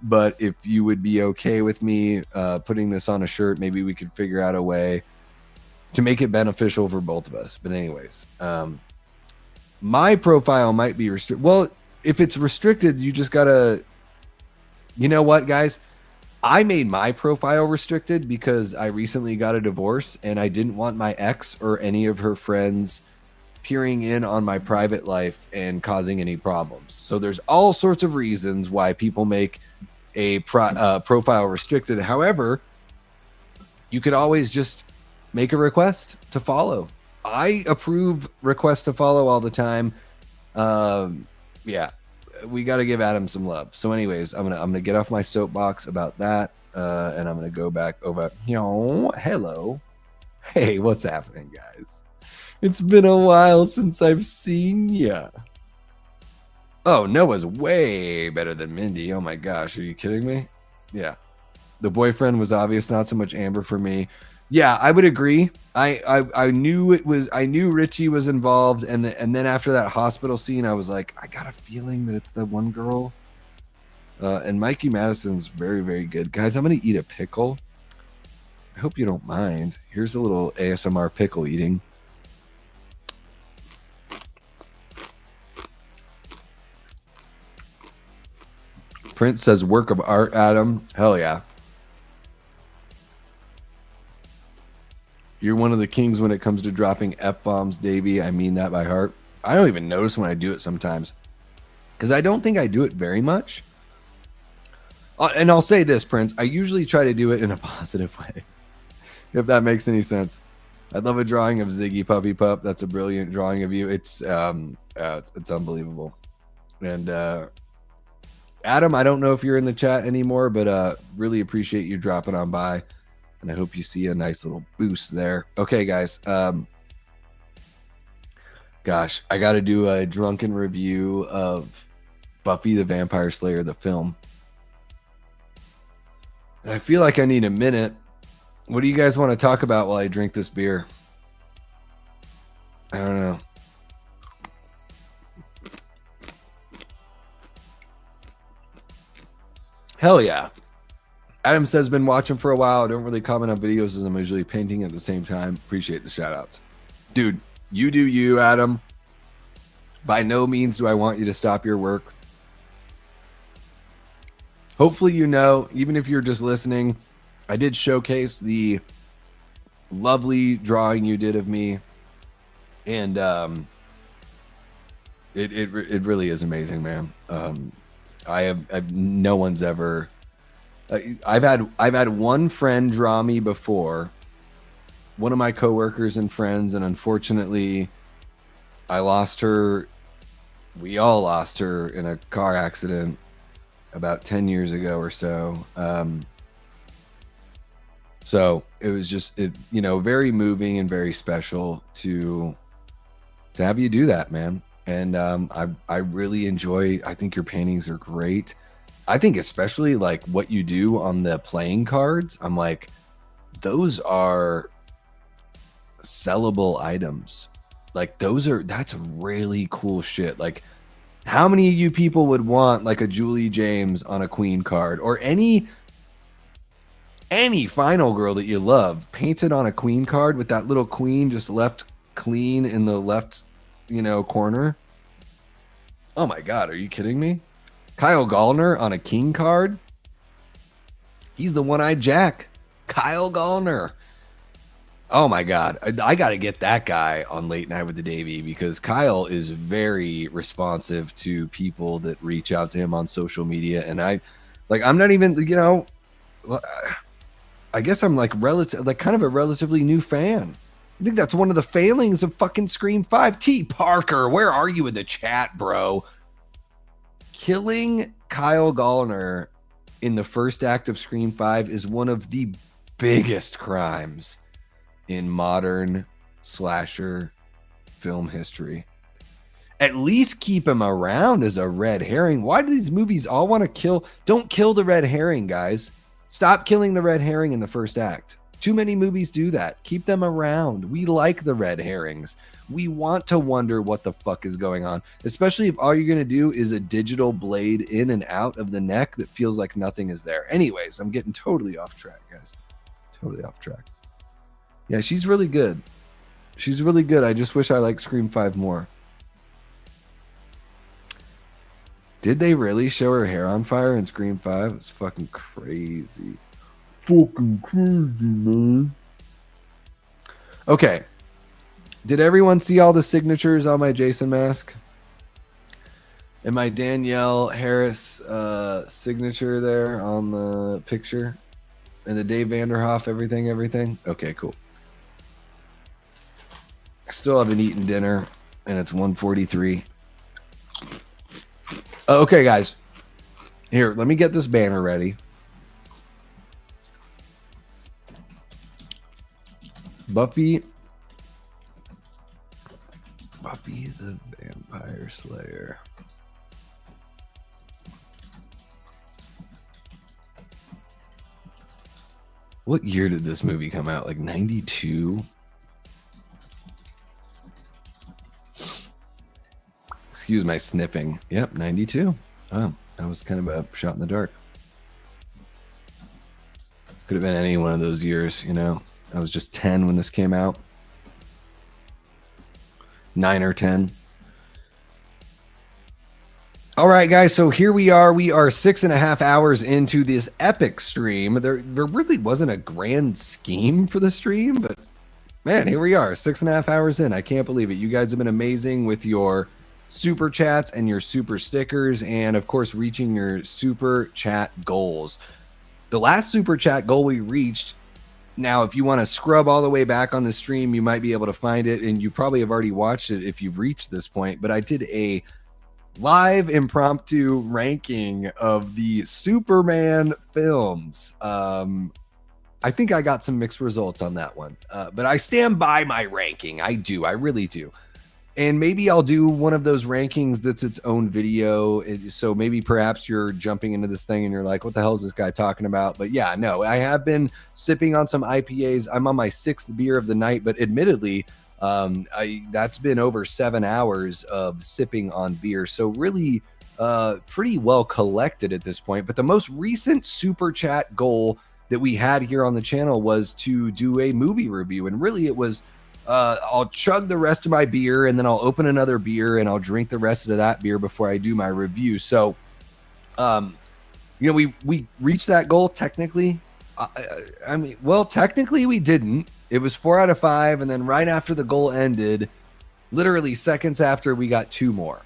But if you would be okay with me putting this on a shirt, maybe we could figure out a way to make it beneficial for both of us. But anyways, my profile might be restricted. Well, if it's restricted, you just gotta, you know what, guys? I made my profile restricted because I recently got a divorce and I didn't want my ex or any of her friends peering in on my private life and causing any problems. So there's all sorts of reasons why people make a profile restricted. However, you could always just make a request to follow. I approve requests to follow all the time. Yeah, we got to give Adam some love. So anyways, I'm gonna get off my soapbox about that, and I'm gonna go back over. Hello, hey, what's happening, guys? It's been a while since I've seen ya. Oh, Noah's way better than Mindy. Oh my gosh, are you kidding me? Yeah, the boyfriend was obvious, not so much Amber for me. Yeah, I would agree. I knew it was. I knew Richie was involved, and then after that hospital scene, I was like, I got a feeling that it's the one girl. And Mikey Madison's very, very good, guys. I'm gonna eat a pickle. I hope you don't mind. Here's a little ASMR pickle eating. Prince says work of art, Adam. Hell yeah. You're one of the kings when it comes to dropping F-bombs, Davey. I mean that by heart. I don't even notice when I do it sometimes, because I don't think I do it very much. And I'll say this, Prince, I usually try to do it in a positive way, if that makes any sense. I'd love a drawing of Ziggy Puppy Pup. That's a brilliant drawing of you. It's unbelievable. And Adam, I don't know if you're in the chat anymore, but really appreciate you dropping on by. And I hope you see a nice little boost there. Okay, guys. Gosh, I got to do a drunken review of Buffy the Vampire Slayer, the film. And I feel like I need a minute. What do you guys want to talk about while I drink this beer? I don't know. Hell yeah. Adam says, been watching for a while. I don't really comment on videos as I'm usually painting at the same time. Appreciate the shout outs. Dude, you do you, Adam. By no means do I want you to stop your work. Hopefully, even if you're just listening, I did showcase the lovely drawing you did of me. And it really is amazing, man. I've no one's ever... I've had one friend draw me before, one of my coworkers and friends, and unfortunately I lost her. We all lost her in a car accident about 10 years ago or so. So it was just, very moving and very special to have you do that, man. And I really enjoy, I think your paintings are great. I think especially like what you do on the playing cards, I'm like, those are sellable items. Like that's really cool shit. Like, how many of you people would want like a Julie James on a queen card, or any final girl that you love painted on a queen card with that little queen just left clean in the left, corner? Oh my God, are you kidding me? Kyle Gallner on a king card? He's the one-eyed Jack. Kyle Gallner. Oh my God. I got to get that guy on Late Night with the Davey, because Kyle is very responsive to people that reach out to him on social media. And I'm not even, I guess I'm like kind of a relatively new fan. I think that's one of the failings of fucking Scream 5. T. Parker, where are you in the chat, bro? Killing Kyle Gallner in the first act of Scream 5 is one of the biggest crimes in modern slasher film history. At least keep him around as a red herring. Why do these movies all want to kill? Don't kill the red herring, guys. Stop killing the red herring in the first act. Too many movies do that. Keep them around. We like the red herrings. We want to wonder what the fuck is going on, especially if all you're going to do is a digital blade in and out of the neck that feels like nothing is there. Anyways, I'm getting totally off track, guys. Totally off track. Yeah, she's really good. She's really good. I just wish I liked Scream 5 more. Did they really show her hair on fire in Scream 5? It's fucking crazy. Fucking crazy, man. Okay. Did everyone see all the signatures on my Jason mask? And my Danielle Harris signature there on the picture? And the Dave Vanderhoff, everything? Okay, cool. I still haven't eaten dinner, and it's 1:43. Okay, guys. Here, let me get this banner ready. Buffy the Vampire Slayer. What year did this movie come out? Like 92? Excuse my sniffing. Yep, 92. Oh, that was kind of a shot in the dark. Could have been any one of those years, I was just 10 when this came out. 9 or 10. All right, guys, so here we are. We are 6.5 hours into this epic stream. There really wasn't a grand scheme for the stream, but man, here we are, 6.5 hours in. I can't believe it. You guys have been amazing with your super chats and your super stickers, and of course, reaching your super chat goals. The last super chat goal we reached, now, if you want to scrub all the way back on the stream, you might be able to find it, and you probably have already watched it if you've reached this point, but I did a live impromptu ranking of the Superman films. I think I got some mixed results on that one, but I stand by my ranking. I really do. And maybe I'll do one of those rankings that's its own video. So maybe perhaps you're jumping into this thing and you're like, what the hell is this guy talking about? But yeah, no, I have been sipping on some IPAs. I'm on my 6th beer of the night, but admittedly, that's been over 7 hours of sipping on beer. So really pretty well collected at this point. But the most recent super chat goal that we had here on the channel was to do a movie review. And really it was, I'll chug the rest of my beer, and then I'll open another beer, and I'll drink the rest of that beer before I do my review. So, we reached that goal technically. Technically we didn't. It was 4 out of 5, and then right after the goal ended, literally seconds after, we got 2 more.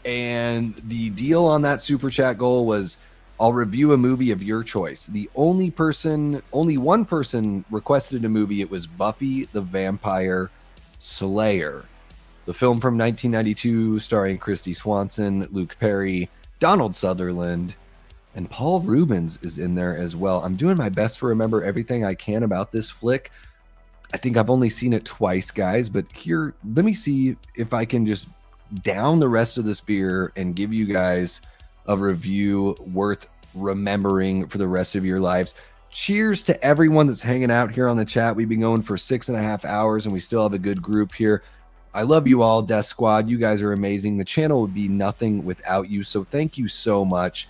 And the deal on that super chat goal was, I'll review a movie of your choice. Only one person requested a movie. It was Buffy the Vampire Slayer, the film from 1992 starring Christy Swanson, Luke Perry, Donald Sutherland, and Paul Rubens is in there as well. I'm doing my best to remember everything I can about this flick. I think I've only seen it twice, guys, but here, let me see if I can just down the rest of this beer and give you guys a review worth remembering for the rest of your lives. Cheers to everyone that's hanging out here on the chat. We've been going for 6.5 hours, and we still have a good group here. I love you all, Death Squad. You guys are amazing. The channel would be nothing without you. So thank you so much.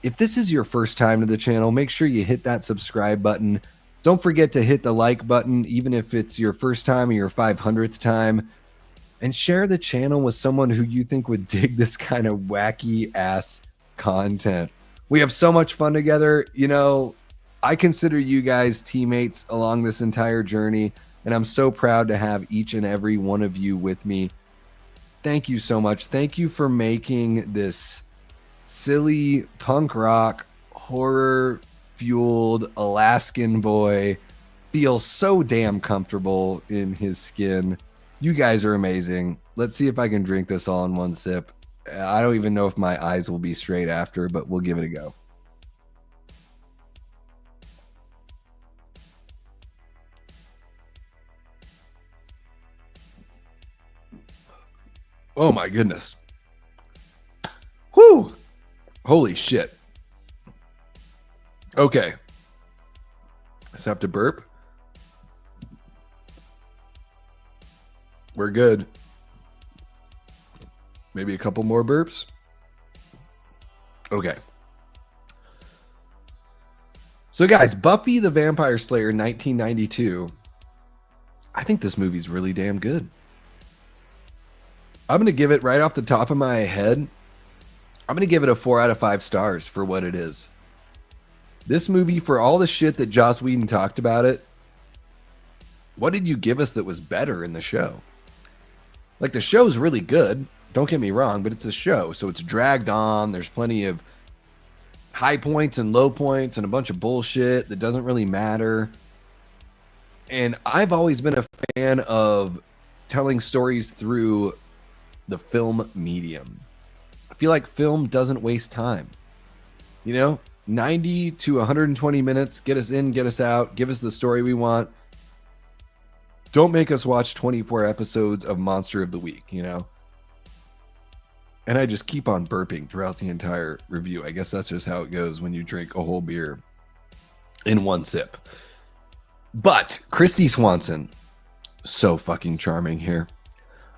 If this is your first time to the channel, make sure you hit that subscribe button. Don't forget to hit the like button, even if it's your first time or your 500th time. And share the channel with someone who you think would dig this kind of wacky ass content. We have so much fun together. You know, I consider you guys teammates along this entire journey, and I'm so proud to have each and every one of you with me. Thank you so much. Thank you for making this silly punk rock horror fueled Alaskan boy feel so damn comfortable in his skin. You guys are amazing. Let's see if I can drink this all in one sip. I don't even know if my eyes will be straight after, but we'll give it a go. Oh my goodness. Whew. Holy shit. Okay. Just have to burp. We're good. Maybe a couple more burps. Okay. So guys, Buffy the Vampire Slayer 1992. I think this movie's really damn good. I'm going to give it right off the top of my head. I'm going to give it a 4 out of 5 stars for what it is. This movie, for all the shit that Joss Whedon talked about it, what did you give us that was better in the show? Like, the show's really good. Don't get me wrong, but it's a show, so it's dragged on. There's plenty of high points and low points and a bunch of bullshit that doesn't really matter. And I've always been a fan of telling stories through the film medium. I feel like film doesn't waste time. You know, 90 to 120 minutes, get us in, get us out, give us the story we want. Don't make us watch 24 episodes of Monster of the Week, you know? And I just keep on burping throughout the entire review. I guess that's just how it goes when you drink a whole beer in one sip. But Christy Swanson, so fucking charming here.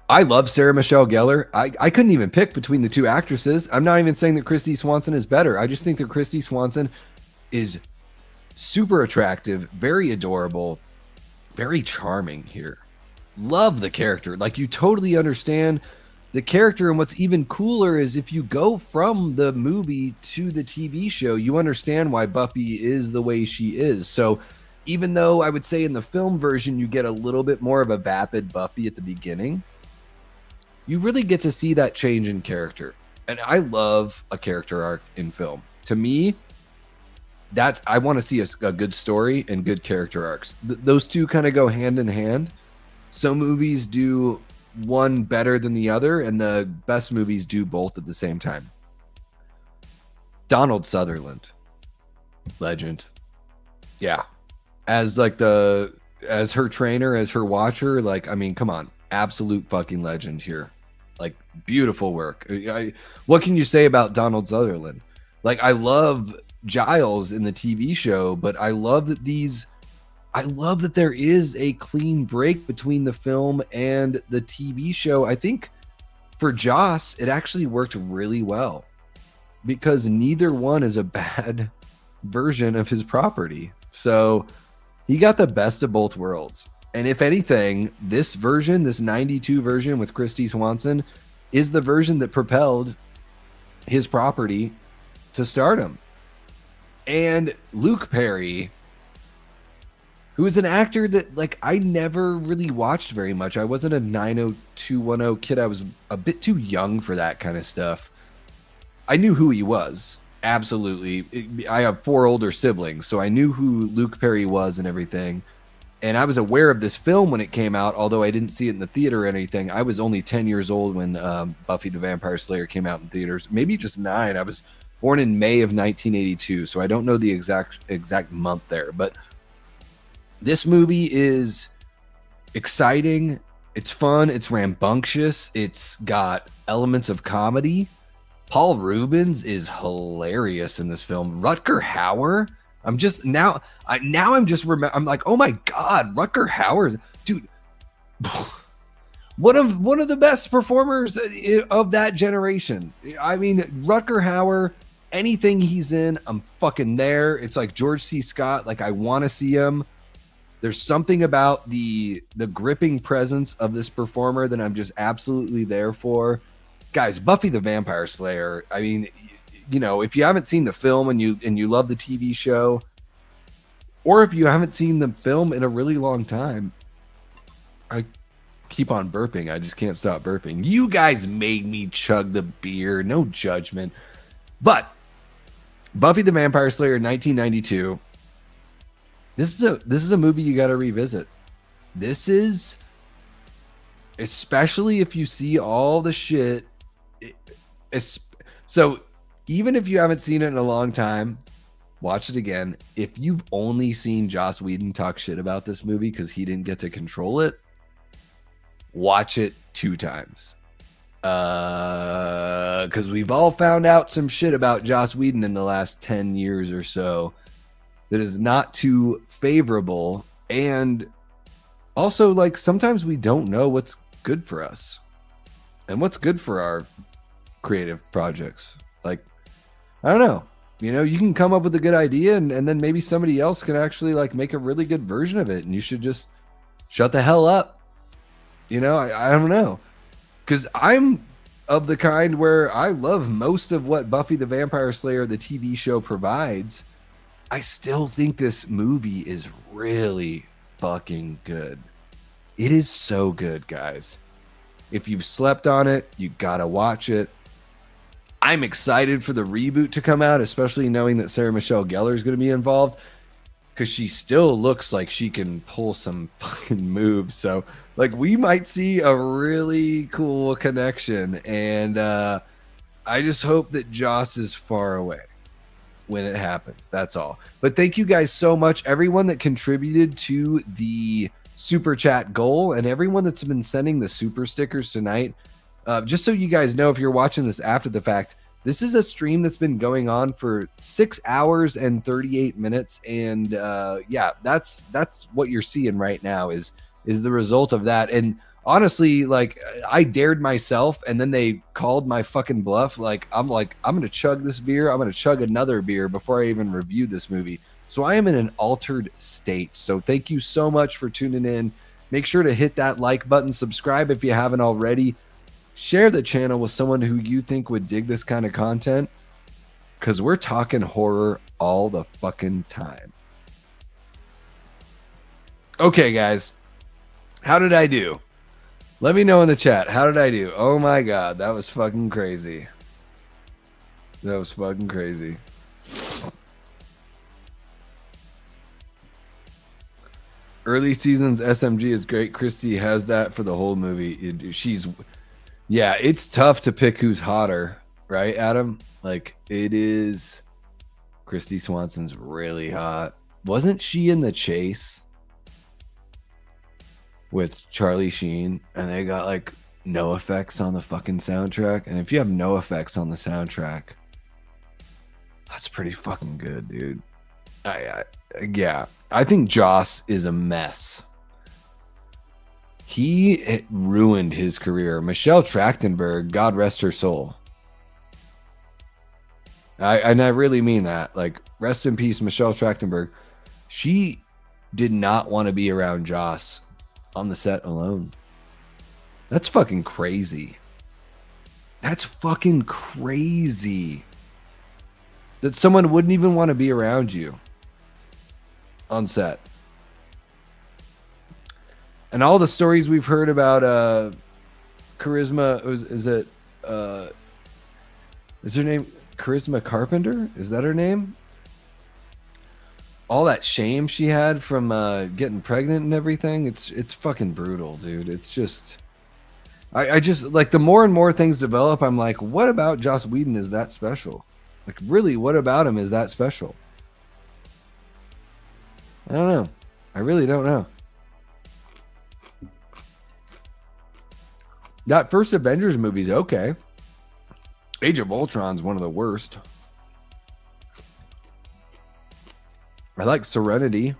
I love Sarah Michelle Gellar. I couldn't even pick between the two actresses. I'm not even saying that Christy Swanson is better. I just think that Christy Swanson is super attractive, very adorable, very charming here. Love the character. Like, you totally understand the character, and what's even cooler is if you go from the movie to the TV show, you understand why Buffy is the way she is. So even though I would say in the film version you get a little bit more of a vapid Buffy at the beginning, you really get to see that change in character. And I love a character arc in film. To me, I want to see a good story and good character arcs. Those two kind of go hand in hand. Some movies do one better than the other, and the best movies do both at the same time. Donald Sutherland, legend. Yeah. As her trainer, as her watcher, like, I mean, come on. Absolute fucking legend here. Like, beautiful work. What can you say about Donald Sutherland? Like, I love Giles in the TV show, but I love that there is a clean break between the film and the TV show. I think for Joss, it actually worked really well because neither one is a bad version of his property. So he got the best of both worlds. And if anything, this version, this 92 version with Christy Swanson, is the version that propelled his property to stardom. And Luke Perry, who is an actor that, like, I never really watched very much. I wasn't a 90210 kid. I was a bit too young for that kind of stuff. I knew who he was. Absolutely. I have 4 older siblings, so I knew who Luke Perry was and everything. And I was aware of this film when it came out, although I didn't see it in the theater or anything. I was only 10 years old when Buffy the Vampire Slayer came out in theaters. Maybe just 9. I was born in May of 1982, so I don't know the exact month there. But this movie is exciting. It's fun. It's rambunctious. It's got elements of comedy. Paul Rubens is hilarious in this film. Rutger Hauer. I'm like, oh my God, Rutger Hauer, dude. one of the best performers of that generation. I mean, Rutger Hauer, anything he's in, I'm fucking there. It's like George C. Scott. Like, I want to see him. There's something about the gripping presence of this performer that I'm just absolutely there for. Guys, Buffy the Vampire Slayer. I mean, you know, if you haven't seen the film and you love the TV show, or if you haven't seen the film in a really long time, I keep on burping. I just can't stop burping. You guys made me chug the beer. No judgment. But Buffy the Vampire Slayer 1992. This is a movie you got to revisit. This is, especially if you see all the shit. So even if you haven't seen it in a long time, watch it again. If you've only seen Joss Whedon talk shit about this movie because he didn't get to control it, watch it 2 times. Because we've all found out some shit about Joss Whedon in the last 10 years or so that is not too favorable. And also, like, sometimes we don't know what's good for us and what's good for our creative projects. Like, I don't know. You know, you can come up with a good idea and then maybe somebody else can actually like make a really good version of it. And you should just shut the hell up. You know, I don't know. Because I'm of the kind where I love most of what Buffy the Vampire Slayer, the TV show, provides. I still think this movie is really fucking good. It is so good, guys. If you've slept on it, you gotta watch it. I'm excited for the reboot to come out, especially knowing that Sarah Michelle Gellar is going to be involved, because she still looks like she can pull some fucking moves. So, like, we might see a really cool connection, and I just hope that Joss is far away when it happens. That's all. But thank you guys so much, everyone that contributed to the super chat goal and everyone that's been sending the super stickers tonight. Just so you guys know, if you're watching this after the fact, this is a stream that's been going on for 6 hours and 38 minutes. And yeah, that's what you're seeing right now is the result of that. And honestly, like, I dared myself and then they called my fucking bluff. I'm going to chug this beer. I'm going to chug another beer before I even review this movie. So I am in an altered state. So thank you so much for tuning in. Make sure to hit that like button, subscribe if you haven't already. Share the channel with someone who you think would dig this kind of content, because we're talking horror all the fucking time. Okay, guys. How did I do? Let me know in the chat. How did I do? Oh my God, that was fucking crazy. That was fucking crazy. Early seasons SMG is great. Christy has that for the whole movie. Yeah, it's tough to pick who's hotter, right, Adam? Like, it is. Christy Swanson's really hot. Wasn't she in The Chase with Charlie Sheen? And they got, like, no effects on the fucking soundtrack. And if you have no effects on the soundtrack, that's pretty fucking good, dude. Yeah, I think Joss is a mess. He ruined his career. Michelle Trachtenberg, God rest her soul. I really mean that. Like, rest in peace, Michelle Trachtenberg. She did not want to be around Joss on the set alone. That's fucking crazy. That's fucking crazy. That someone wouldn't even want to be around you on set. And all the stories we've heard about Charisma, is her name Charisma Carpenter? Is that her name? All that shame she had from getting pregnant and everything. It's fucking brutal, dude. It's just, I just, like, the more and more things develop, I'm like, what about Joss Whedon is that special? Like, really, what about him is that special? I don't know. I really don't know. That first Avengers movie's okay. Age of Ultron's one of the worst. I like Serenity.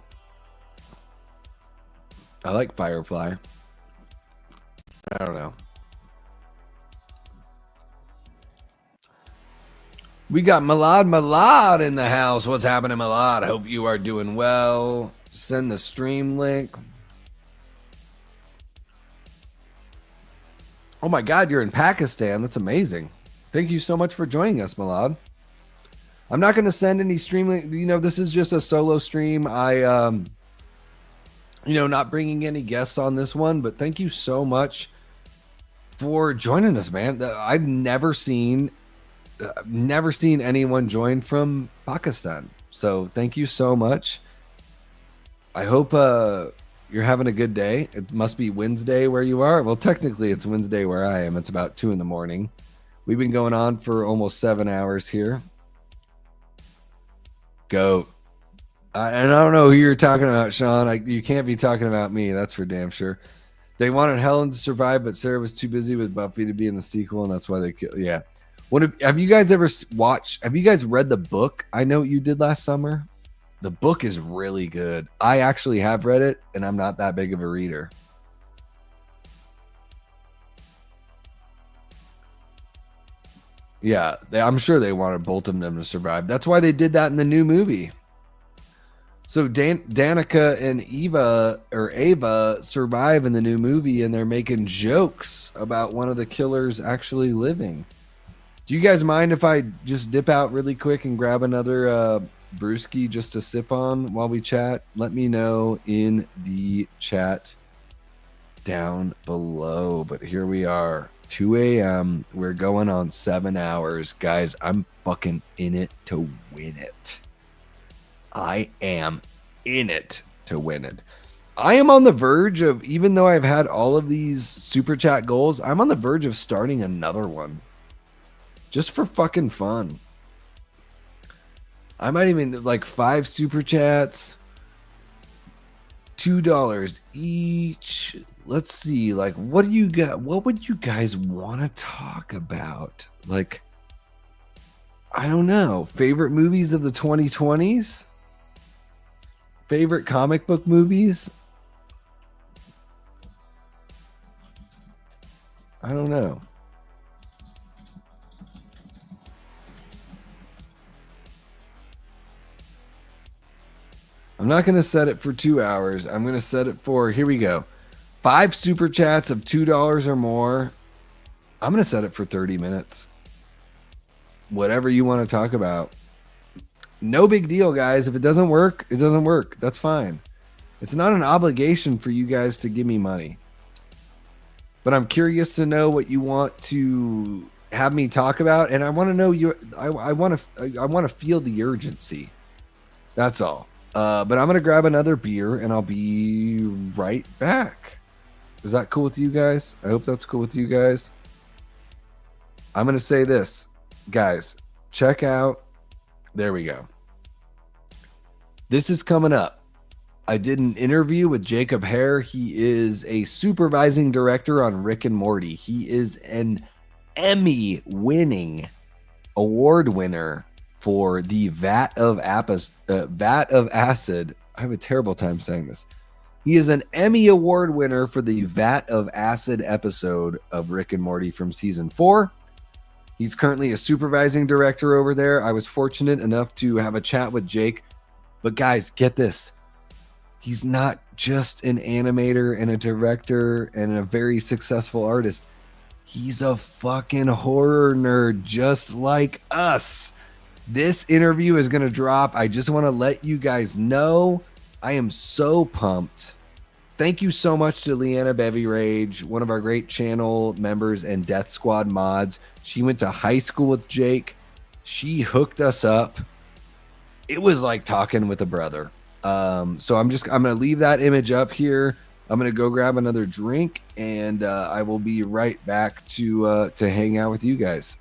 I like Firefly. I don't know. We got Malad in the house. What's happening, Malad? Hope you are doing well. Send the stream link. Oh my God, you're in Pakistan. That's amazing. Thank you so much for joining us, Malad. I'm not going to send any stream link. You know, this is just a solo stream. Not bringing any guests on this one, but thank you so much for joining us, man. I've never seen anyone join from Pakistan. So thank you so much. I hope you're having a good day. It must be Wednesday where you are. Well, technically it's Wednesday where I am. It's about 2 a.m. We've been going on for almost 7 hours here. Goat. And I don't know who you're talking about, Sean. You can't be talking about me. That's for damn sure. They wanted Helen to survive, but Sarah was too busy with Buffy to be in the sequel, and that's why they killed. Yeah. Have you guys ever watched? Have you guys read the book? I know you did last summer. The book is really good. I actually have read it, and I'm not that big of a reader. Yeah, I'm sure they wanted both of them to survive. That's why they did that in the new movie. So Danica and Ava survive in the new movie, and they're making jokes about one of the killers actually living. Do you guys mind if I just dip out really quick and grab another brewski just to sip on while we chat? Let me know in the chat down below. But here we are, 2 a.m. We're going on 7 hours. Guys, I'm fucking in it to win it. I am in it to win it. I am on the verge of, even though I've had all of these super chat goals, I'm on the verge of starting another one. Just for fucking fun. I might even like 5 super chats. $2 each. Let's see. Like, what do you got? What would you guys want to talk about? Like, I don't know. Favorite movies of the 2020s? Favorite comic book movies? I don't know. I'm not going to set it for 2 hours. I'm going to set it for, here we go, 5 super chats of $2 or more. I'm going to set it for 30 minutes. Whatever you want to talk about. No big deal, guys. If it doesn't work, it doesn't work. That's fine. It's not an obligation for you guys to give me money. But I'm curious to know what you want to have me talk about, and I want to know I want to feel the urgency. That's all. But I'm going to grab another beer, and I'll be right back. Is that cool with you guys? I hope that's cool with you guys. I'm going to say this. Guys, check out. There we go. This is coming up. I did an interview with Jacob Hare. He is a supervising director on Rick and Morty. He is an Emmy-winning award winner for the Vat of Acid. I have a terrible time saying this. He is an Emmy Award winner for the Vat of Acid episode of Rick and Morty from season 4. He's currently a supervising director over there. I was fortunate enough to have a chat with Jake. But guys, get this. He's not just an animator and a director and a very successful artist. He's a fucking horror nerd just like us. This interview is going to drop. I just want to let you guys know I am so pumped. Thank you so much to Leanna Bevy Rage, one of our great channel members and Death Squad mods. She went to high school with Jake. She hooked us up. It was like talking with a brother. So I'm going to leave that image up here. I'm going to go grab another drink, and I will be right back to hang out with you guys.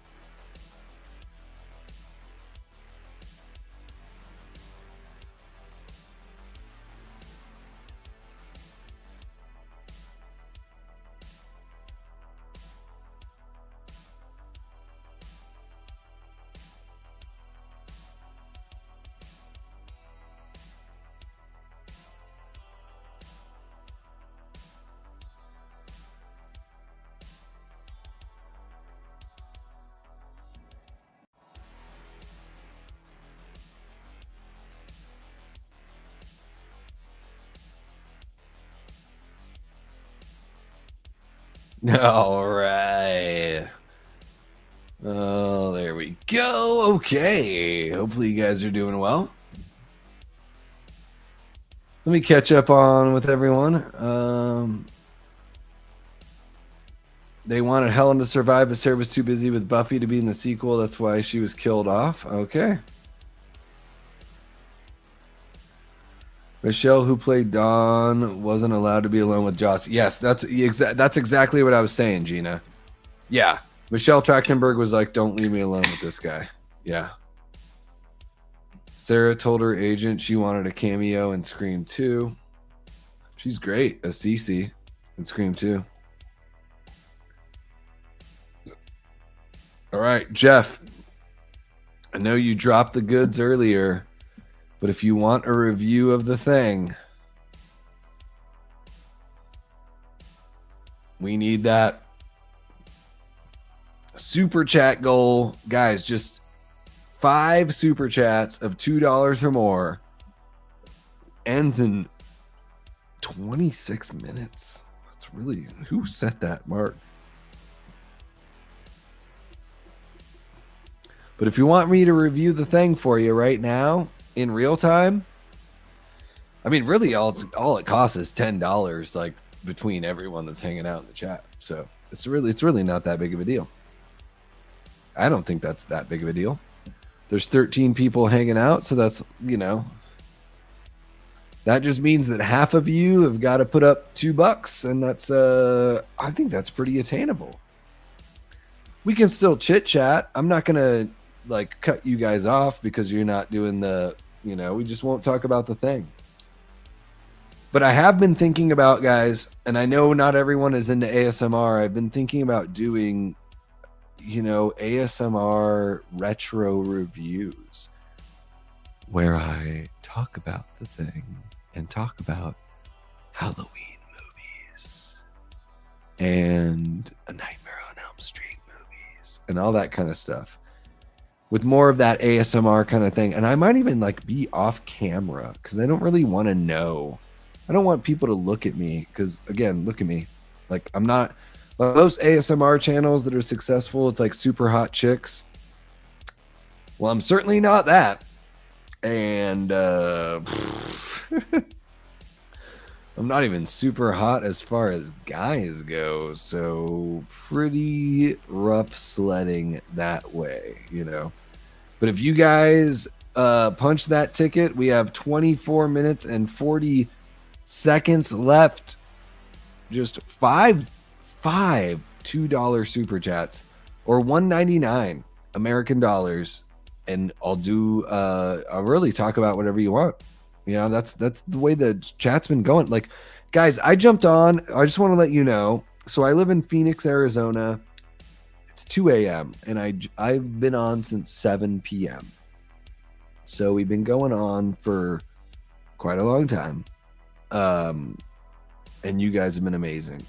All right. Oh, there we go. Okay. Hopefully you guys are doing well. Let me catch up on with everyone. They wanted Helen to survive, but Sarah was too busy with Buffy to be in the sequel. That's why she was killed off. Okay. Michelle, who played Dawn, wasn't allowed to be alone with Joss. Yes, that's exactly what I was saying, Gina. Yeah. Michelle Trachtenberg was like, don't leave me alone with this guy. Yeah. Sarah told her agent she wanted a cameo in Scream 2. She's great as Cece in Scream 2. All right, Jeff. I know you dropped the goods earlier, but if you want a review of The Thing, we need that super chat goal. Guys, just 5 super chats of $2 or more. Ends in 26 minutes. That's really, who set that mark? But if you want me to review The Thing for you right now in real time, I mean, really all it costs is $10, like between everyone that's hanging out in the chat. So it's really not that big of a deal. I don't think that's that big of a deal. There's 13 people hanging out, so that's, that just means that half of you have got to put up $2, and that's I think that's pretty attainable. We can still chit chat. I'm not gonna like cut you guys off because you're not doing the, we just won't talk about The Thing. But I have been thinking about, guys, and I know not everyone is into ASMR. I've been thinking about doing, ASMR retro reviews where I talk about The Thing and talk about Halloween movies and A Nightmare on Elm Street movies and all that kind of stuff, with more of that ASMR kind of thing. And I might even like be off camera because I don't really want to know. I don't want people to look at me because, again, look at me. Like, I'm not, like most ASMR channels that are successful, it's like super hot chicks. Well, I'm certainly not that. And I'm not even super hot as far as guys go. So pretty rough sledding that way, But if you guys punch that ticket, we have 24 minutes and 40 seconds left. Just five $2 super chats or $1.99 American dollars, and I'll really talk about whatever you want. That's the way the chat's been going. Like, guys, I jumped on. I just want to let you know. So I live in Phoenix, Arizona. It's 2 a.m. and I've been on since 7 p.m. So we've been going on for quite a long time. And you guys have been amazing.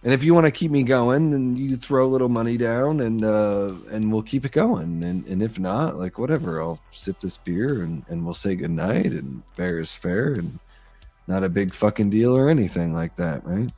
And if you want to keep me going, then you throw a little money down and we'll keep it going. And if not, like, whatever, I'll sip this beer and we'll say goodnight, and fair is fair, and not a big fucking deal or anything like that, right?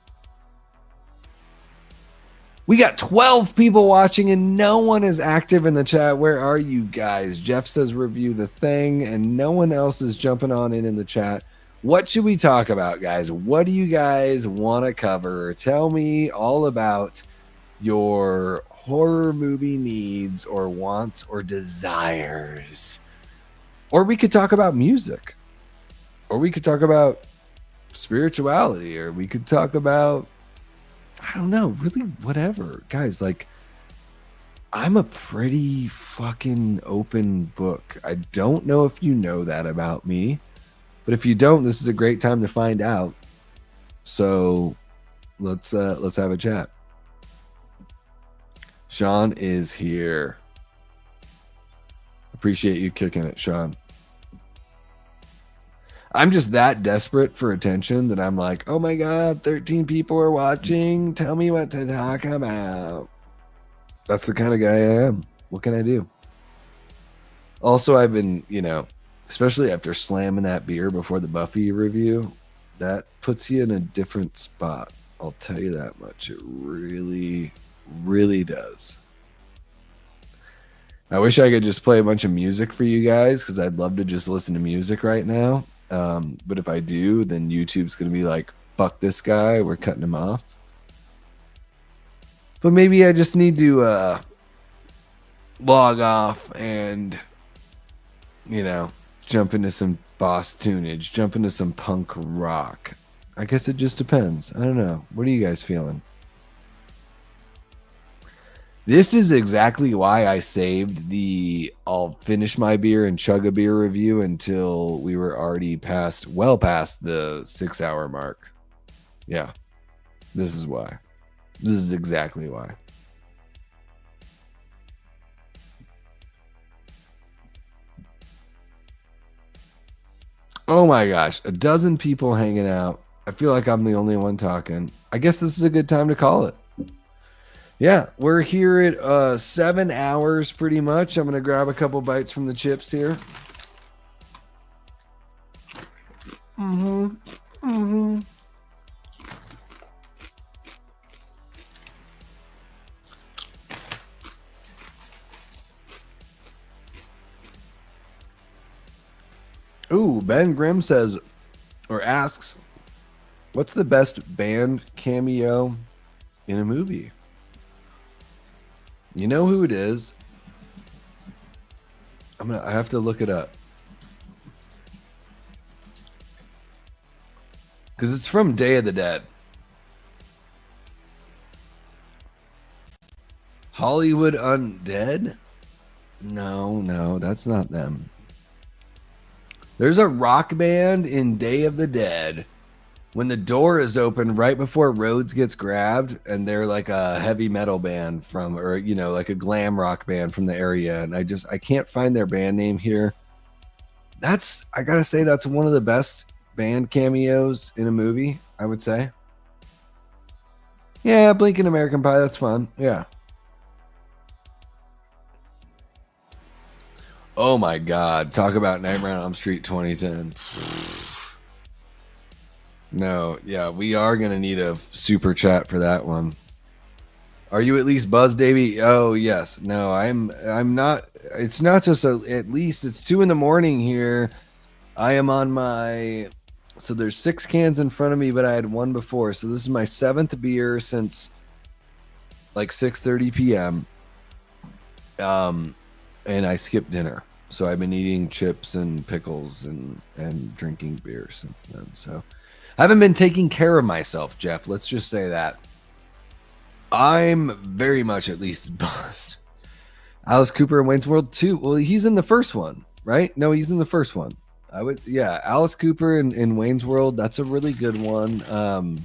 We got 12 people watching and no one is active in the chat. Where are you guys? Jeff says review The Thing and no one else is jumping on in the chat. What should we talk about, guys? What do you guys want to cover? Tell me all about your horror movie needs or wants or desires. Or we could talk about music. Or we could talk about spirituality. Or we could talk about, I don't know, really whatever. Guys, like, I'm a pretty fucking open book. I don't know if you know that about me. But if you don't, this is a great time to find out. So let's have a chat. Sean is here. Appreciate you kicking it, Sean. I'm just that desperate for attention that I'm like, oh my God, 13 people are watching. Tell me what to talk about. That's the kind of guy I am. What can I do? Also, I've been, especially after slamming that beer before the Buffy review, that puts you in a different spot. I'll tell you that much. It really, really does. I wish I could just play a bunch of music for you guys because I'd love to just listen to music right now. But if I do, then YouTube's going to be like, fuck this guy. We're cutting him off. But maybe I just need to log off and, you know, jump into some boss tunage, jump into some punk rock. I guess it just depends. I don't know. What are you guys feeling? This is exactly why I saved the I'll finish my beer and chug a beer review until we were already well past the 6-hour mark. Yeah, this is why. This is exactly why. Oh my gosh, a dozen people hanging out. I feel like I'm the only one talking. I guess this is a good time to call it. Yeah, we're here at 7 hours pretty much. I'm going to grab a couple bites from the chips here. Ooh, Ben Grimm says, or asks, what's the best band cameo in a movie? You know who it is? I have to look it up. Because it's from Day of the Dead. Hollywood Undead? No, that's not them. There's a rock band in Day of the Dead when the door is open right before Rhodes gets grabbed, and they're like a heavy metal band from, or, you know, like a glam rock band from the area. And I can't find their band name here. I gotta say, that's one of the best band cameos in a movie, I would say. Yeah, Blinking American Pie, that's fun. Yeah. Oh my God. Talk about Nightmare on Elm Street 2010. No, yeah, we are going to need a super chat for that one. Are you at least buzzed, Davey? Oh, yes. No, I'm not. It's not just at least. It's 2 a.m. here. I am on my... So there's 6 cans in front of me, but I had one before. So this is my 7th beer since like 6:30 p.m. And I skipped dinner. So I've been eating chips and pickles and drinking beer since then. So I haven't been taking care of myself, Jeff. Let's just say that. I'm very much at least buzzed. Alice Cooper in Wayne's World 2. Well, he's in the first one, right? No, he's in the first one. Alice Cooper in Wayne's World. That's a really good one.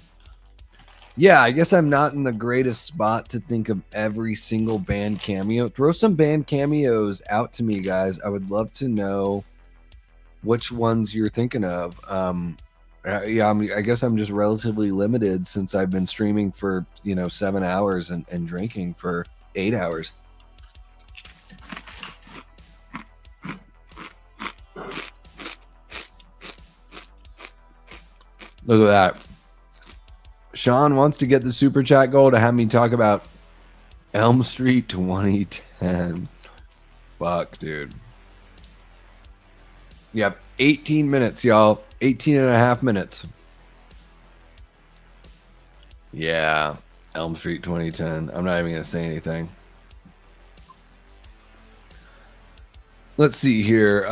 Yeah, I guess I'm not in the greatest spot to think of every single band cameo. Throw some band cameos out to me, guys. I would love to know which ones you're thinking of. I guess I'm just relatively limited since I've been streaming for 7 hours and drinking for 8 hours. Look at that. Sean wants to get the super chat goal to have me talk about Elm Street 2010. Fuck, dude. Yep, 18 minutes, y'all. 18 and a half minutes. Yeah, Elm Street 2010. I'm not even going to say anything. Let's see here.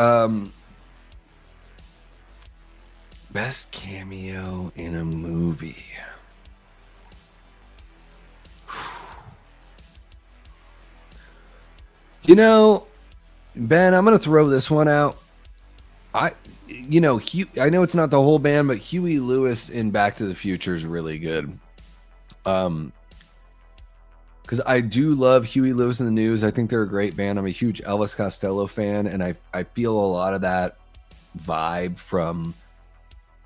Best cameo in a movie. Ben, I'm going to throw this one out. I know it's not the whole band, but Huey Lewis in Back to the Future is really good. Because I do love Huey Lewis and the News. I think they're a great band. I'm a huge Elvis Costello fan, and I feel a lot of that vibe from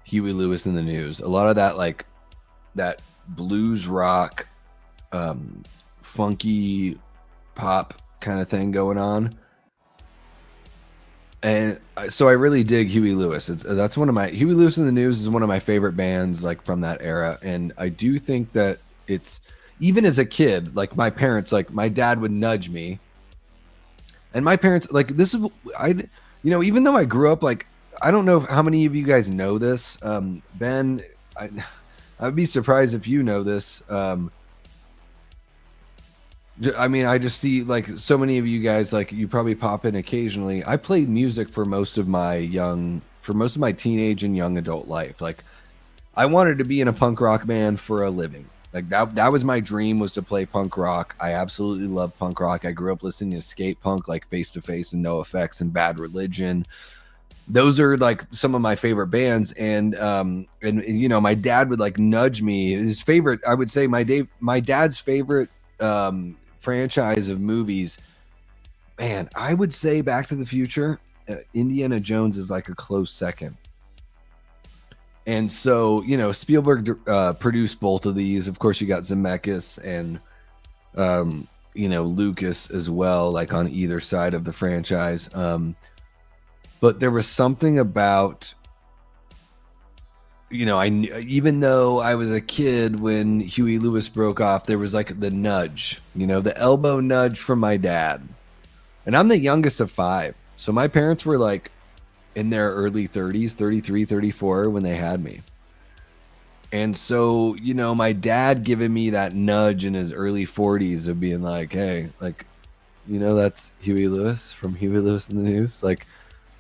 Huey Lewis and the News. A lot of that, like, that blues rock, funky pop kind of thing going on. And so I really dig Huey Lewis. That's one of my Huey Lewis and the News is one of my favorite bands, like from that era. And I do think that it's even as a kid, like my parents, like my dad would nudge me, and my parents, like this is I, you know, even though I grew up like I don't know how many of you guys know this, Ben. I'd be surprised if you know this. I mean, I just see like so many of you guys, like you probably pop in occasionally. I played music for most of my teenage and young adult life. Like I wanted to be in a punk rock band for a living. Like that was my dream, was to play punk rock. I absolutely love punk rock. I grew up listening to skate punk like Face to Face and No Effects and Bad Religion. Those are like some of my favorite bands. And you know, my dad would like nudge me. His favorite, I would say my dad's favorite franchise of movies, man, I would say Back to the Future. Indiana Jones is like a close second. And so, you know, Spielberg produced both of these. Of course, you got Zemeckis and, you know, Lucas as well, like on either side of the franchise. But there was something about, you know, even though I was a kid when Huey Lewis broke off, there was like the nudge, you know, the elbow nudge from my dad. And I'm the youngest of 5. So my parents were like in their early 30s, 33, 34 when they had me. And so, you know, my dad giving me that nudge in his early 40s of being like, hey, like, you know, that's Huey Lewis from Huey Lewis and the News. Like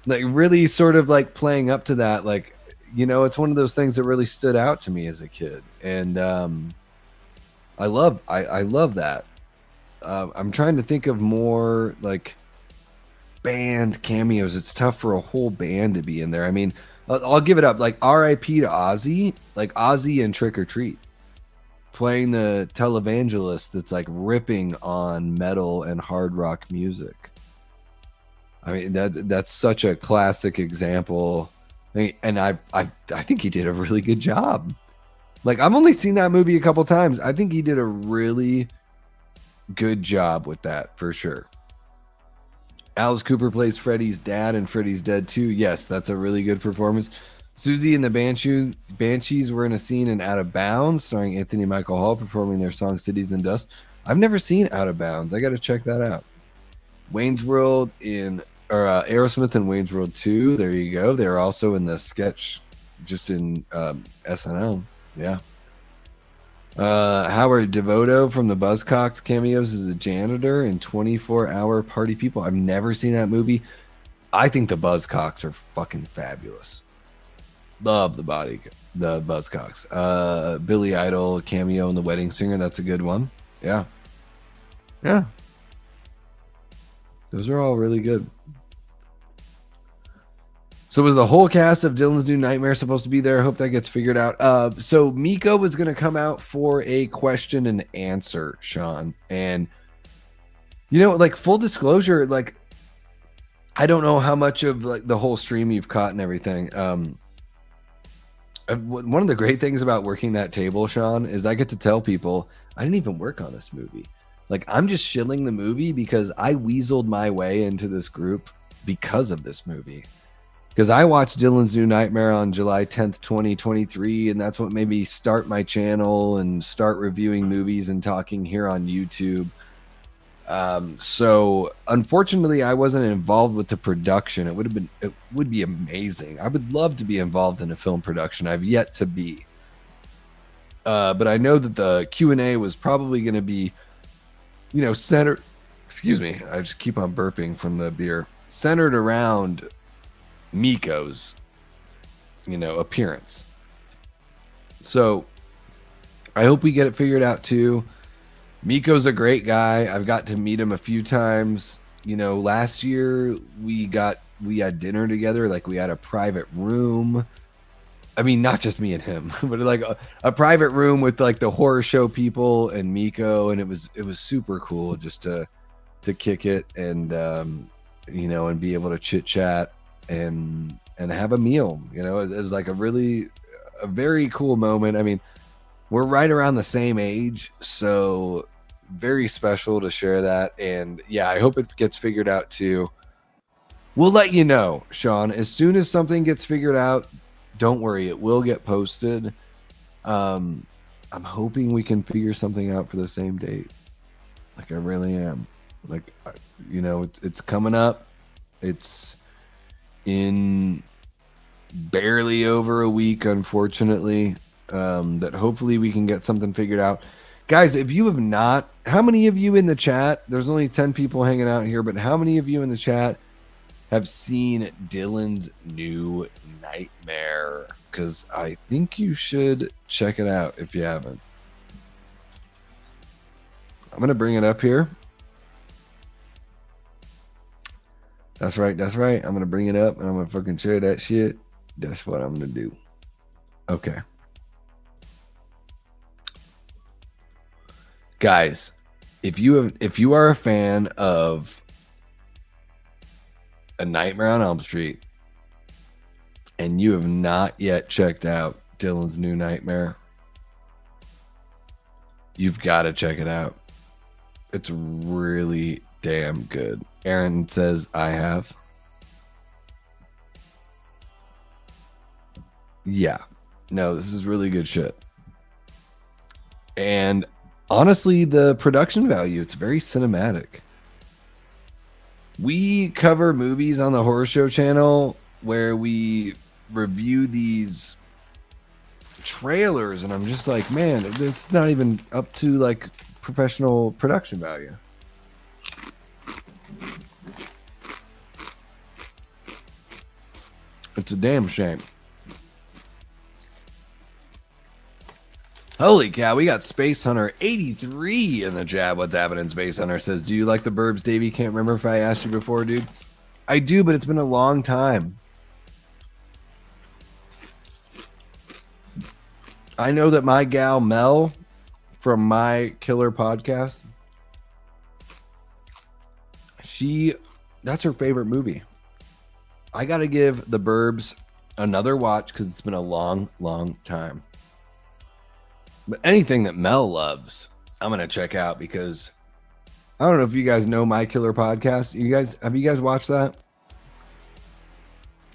really sort of like playing up to that. Like, you know, it's one of those things that really stood out to me as a kid. And I love that. I'm trying to think of more like band cameos. It's tough for a whole band to be in there. I mean, I'll give it up. Like R.I.P. to Ozzy, like Ozzy and Trick or Treat, playing the televangelist that's like ripping on metal and hard rock music. I mean, that's such a classic example. And I think he did a really good job. Like I've only seen that movie a couple times. I think he did a really good job with that for sure. Alice Cooper plays Freddy's dad in Freddy's Dead 2. Yes, that's a really good performance. Susie and the Banshees were in a scene in Out of Bounds, starring Anthony Michael Hall performing their song Cities and Dust. I've never seen Out of Bounds. I got to check that out. Wayne's World Aerosmith and Wayne's World 2. There you go. They're also in the sketch, just in SNL. Yeah. Howard Devoto from the Buzzcocks cameos as a janitor in 24-Hour Party People. I've never seen that movie. I think the Buzzcocks are fucking fabulous. Love the Buzzcocks. Billy Idol cameo in The Wedding Singer. That's a good one. Yeah. Yeah. Those are all really good. So was the whole cast of Dylan's New Nightmare supposed to be there? I hope that gets figured out. So Miko was going to come out for a question and answer, Sean. And, you know, like full disclosure, like, I don't know how much of like the whole stream you've caught and everything. One of the great things about working that table, Sean, is I get to tell people I didn't even work on this movie. Like, I'm just shilling the movie because I weaseled my way into this group because of this movie. Because I watched Dylan's New Nightmare on July 10th, 2023, and that's what made me start my channel and start reviewing movies and talking here on YouTube. So unfortunately, I wasn't involved with the production. It would be amazing. I would love to be involved in a film production. I've yet to be. But I know that the Q&A was probably going to be, you know, centered. Excuse me, I just keep on burping from the beer. Centered around Miko's, you know, appearance. So I hope we get it figured out too. Miko's a great guy. I've got to meet him a few times. You know, last year we had dinner together. Like, we had a private room. I mean, not just me and him, but like a private room with like the horror show people and Miko, and it was super cool just to kick it and you know, and be able to chit chat and have a meal. You know, it was like a very cool moment. I mean, we're right around the same age, so very special to share that. And yeah, I hope it gets figured out too. We'll let you know, Sean, as soon as something gets figured out. Don't worry, it will get posted. I'm hoping we can figure something out for the same date. Like, I really am. Like, you know, it's coming up. It's in barely over a week, unfortunately. That hopefully we can get something figured out. Guys, if you have not, how many of you in the chat, there's only 10 people hanging out here, but how many of you in the chat have seen Dylan's new Nightmare? Because I think you should check it out if you haven't. I'm going to bring it up here. That's right. That's right. I'm going to bring it up and I'm going to fucking share that shit. That's what I'm going to do. Okay. Guys, if you are a fan of A Nightmare on Elm Street and you have not yet checked out Dylan's new Nightmare, you've got to check it out. It's really damn good. Aaron says, I have. Yeah. No, this is really good shit. And honestly, the production value, it's very cinematic. We cover movies on the Horror Show channel where we review these trailers, and I'm just like, man, it's not even up to like professional production value. It's a damn shame. Holy cow, we got Space Hunter 83 in the chat. What's happening? Space Hunter says, do you like the Burbs, Davey? Can't remember if I asked you before, dude. I do, but it's been a long time. I know that my gal Mel from My Killer Podcast, that's her favorite movie. I got to give the Burbs another watch because it's been a long, long time. But anything that Mel loves, I'm going to check out because I don't know if you guys know My Killer Podcast. Have you guys watched that?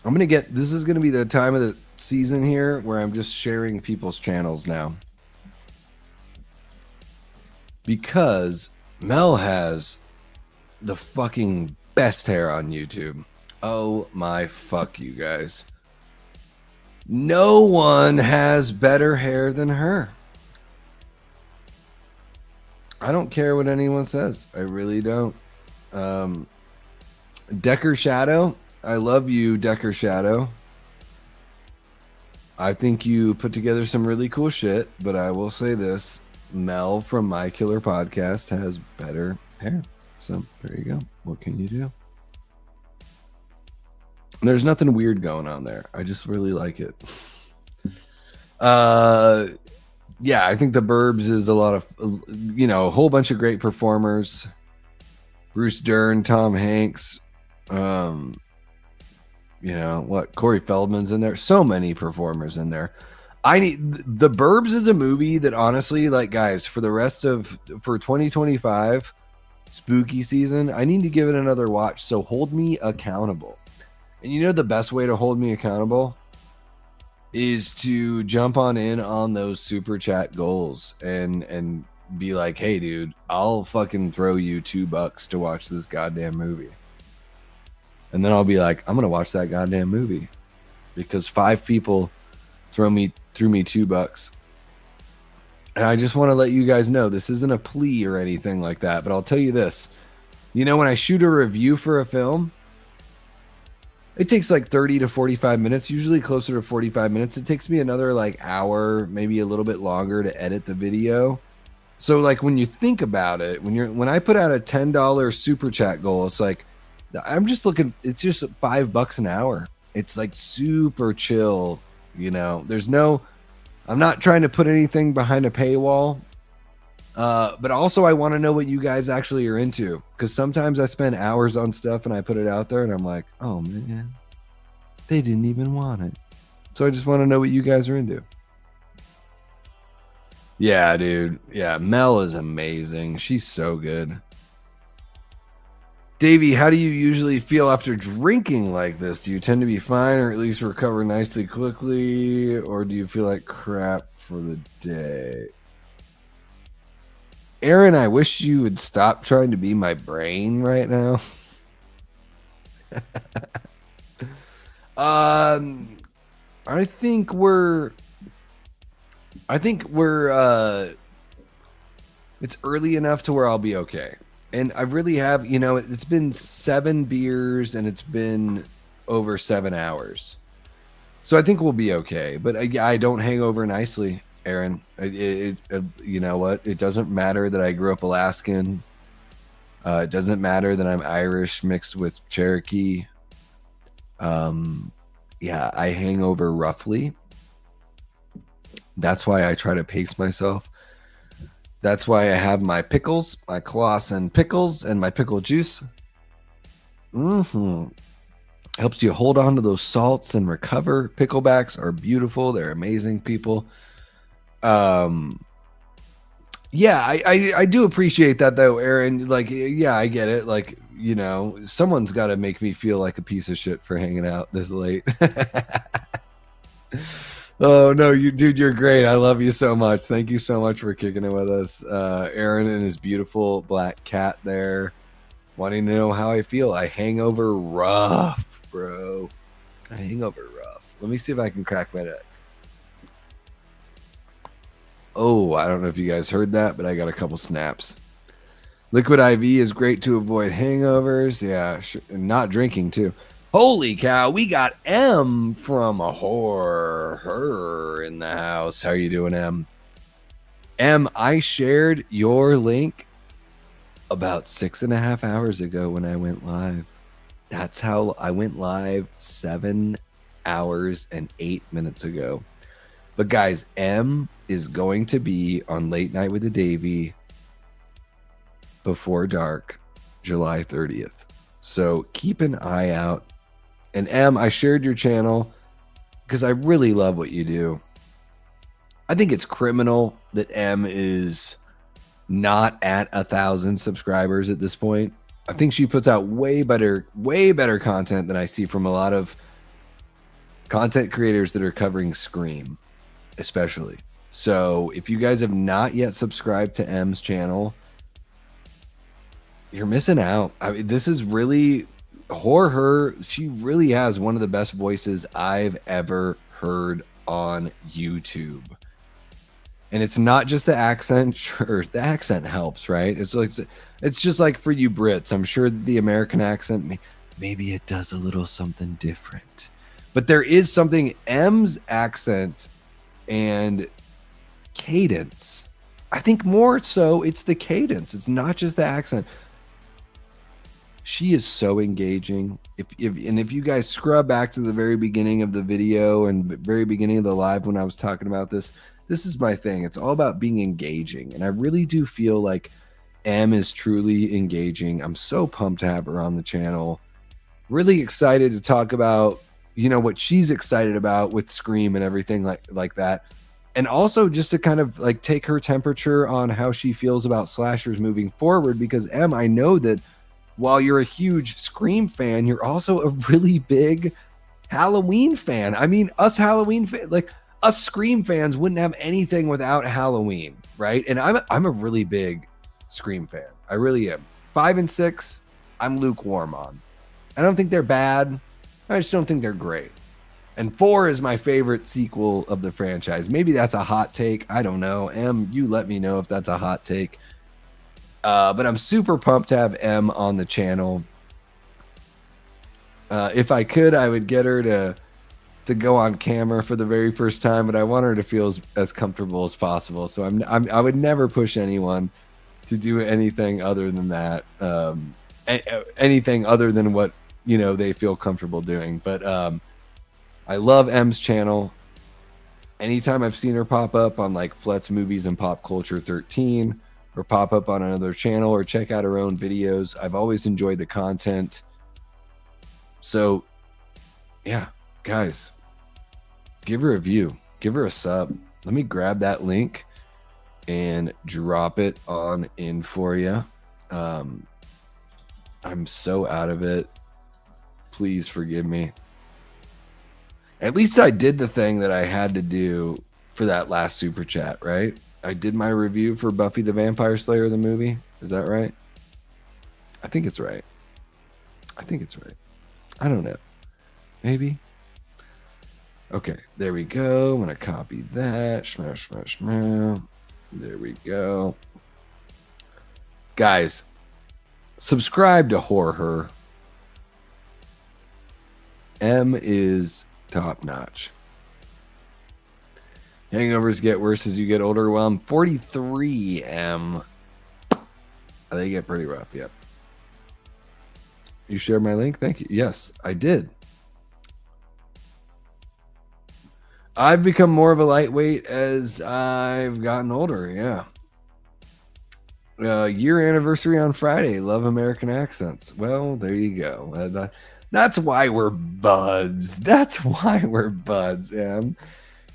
This is going to be the time of the season here where I'm just sharing people's channels now. Because Mel has the fucking best hair on YouTube. Oh my fuck, you guys. No one has better hair than her. I don't care what anyone says. I really don't. Decker Shadow. I love you, Decker Shadow. I think you put together some really cool shit, but I will say this. Mel from My Killer Podcast has better hair. So there you go. What can you do? There's nothing weird going on there. I just really like it. Yeah, I think the Burbs is a lot of, a whole bunch of great performers. Bruce Dern, Tom Hanks, Corey Feldman's in there. So many performers in there. The Burbs is a movie that honestly, like, guys, for 2025 spooky season, I need to give it another watch. So hold me accountable. And the best way to hold me accountable is to jump on those super chat goals and be like, hey dude, I'll fucking throw you $2 to watch this goddamn movie. And then I'll be like, I'm gonna watch that goddamn movie because 5 people threw me $2. And I just want to let you guys know this isn't a plea or anything like that, but I'll tell you this. When I shoot a review for a film, it takes like 30 to 45 minutes, usually closer to 45 minutes. It takes me another like hour, maybe a little bit longer to edit the video. So like when you think about it, when I put out a $10 super chat goal, it's like, it's just $5 an hour. It's like super chill. I'm not trying to put anything behind a paywall. But also I want to know what you guys actually are into, because sometimes I spend hours on stuff and I put it out there and I'm like, oh man, they didn't even want it. So I just want to know what you guys are into. Yeah, dude. Yeah, Mel is amazing. She's so good. Davey, how do you usually feel after drinking like this? Do you tend to be fine or at least recover nicely quickly? Or do you feel like crap for the day? Aaron, I wish you would stop trying to be my brain right now. I think we're it's early enough to where I'll be okay. And I really have, it's been 7 beers and it's been over 7 hours. So I think we'll be okay. But I don't hang over nicely, Aaron. You know what? It doesn't matter that I grew up Alaskan. It doesn't matter that I'm Irish mixed with Cherokee. Yeah, I hang over roughly. That's why I try to pace myself. That's why I have my pickles, my Clausen pickles, and my pickle juice. Helps you hold on to those salts and recover. Picklebacks are beautiful. They're amazing people. Yeah, I do appreciate that though, Aaron. Like, yeah, I get it. Like, someone's got to make me feel like a piece of shit for hanging out this late. Oh no, dude, you're great. I love you so much. Thank you so much for kicking it with us. Aaron and his beautiful black cat there, wanting to know how I feel. I hang over rough, bro. I hang over rough. Let me see if I can crack my neck. Oh, I don't know if you guys heard that, but I got a couple snaps. Liquid IV is great to avoid hangovers. Yeah, and not drinking too. Holy cow, we got M from a horror in the house. How are you doing, M? M, I shared your link about 6.5 hours ago when I went live. That's how I went live 7 hours and 8 minutes ago. But guys, M is going to be on Late Night with the Davey before dark, July 30th. So keep an eye out. And M, I shared your channel because I really love what you do. I think it's criminal that M is not at 1,000 subscribers at this point. I think she puts out way better content than I see from a lot of content creators that are covering Scream, especially. So if you guys have not yet subscribed to M's channel, you're missing out. I mean, this is really horror. She really has one of the best voices I've ever heard on YouTube. And it's not just the accent. Sure, the accent helps, right? It's just like for you Brits. I'm sure the American accent, maybe it does a little something different. But there is something, M's accent and cadence. I think more so it's the cadence. It's not just the accent. She is so engaging. If you guys scrub back to the very beginning of the video and the very beginning of the live when I was talking about this is my thing. It's all about being engaging. And I really do feel like M is truly engaging. I'm so pumped to have her on the channel. Really excited to talk about, what she's excited about with Scream and everything like that. And also just to kind of like take her temperature on how she feels about slashers moving forward, because M, I know that while you're a huge Scream fan, you're also a really big Halloween fan. I mean, us Halloween fans, like us Scream fans wouldn't have anything without Halloween, right? And I'm a really big Scream fan. I really am. 5 and 6, I'm lukewarm on. I don't think they're bad. I just don't think they're great. And 4 is my favorite sequel of the franchise. Maybe that's a hot take. I don't know. M, you let me know if that's a hot take. But I'm super pumped to have M on the channel. If I could, I would get her to go on camera for the very first time, but I want her to feel as comfortable as possible. So I would never push anyone to do anything other than that. Anything other than what they feel comfortable doing. But I love M's channel. Anytime I've seen her pop up on like Flet's Movies and Pop Culture 13, or pop up on another channel, or check out her own videos, I've always enjoyed the content. So yeah, guys, give her a view, give her a sub. Let me grab that link and drop it on in for you. I'm so out of it. Please forgive me. At least I did the thing that I had to do for that last super chat, right? I did my review for Buffy the Vampire Slayer, the movie. Is that right? I think it's right. I think it's right. I don't know. Maybe. Okay, there we go. I'm going to copy that. Smash, smash, smash. There we go. Guys, subscribe to Horror. M is top notch. Hangovers get worse as you get older. Well, I'm 43, M. They get pretty rough, yep. You shared my link? Thank you. Yes, I did. I've become more of a lightweight as I've gotten older, yeah. Year anniversary on Friday. Love American accents. Well, there you go. That's why we're buds. That's why we're buds, Em.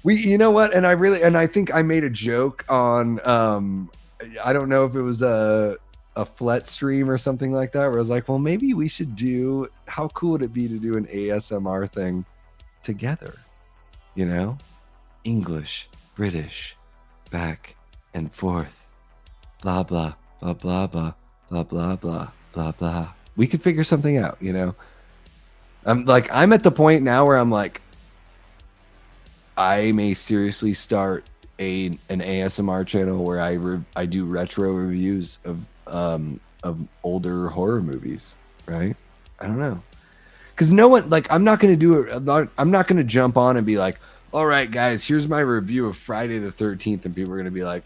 You know what? And I think I made a joke on, I don't know if it was a Flet stream or something like that, where I was like, well, maybe we should do, how cool would it be to do an ASMR thing together? You know, English, British, back and forth, blah, blah, blah, blah, blah, blah, blah, blah, blah, blah. We could figure something out, you know? I'm at the point now where I'm like, I may seriously start an ASMR channel where I do retro reviews of older horror movies, right? I don't know. Because no one, I'm not going to do it. I'm not going to jump on and be like, all right, guys, here's my review of Friday the 13th. And people are going to be like,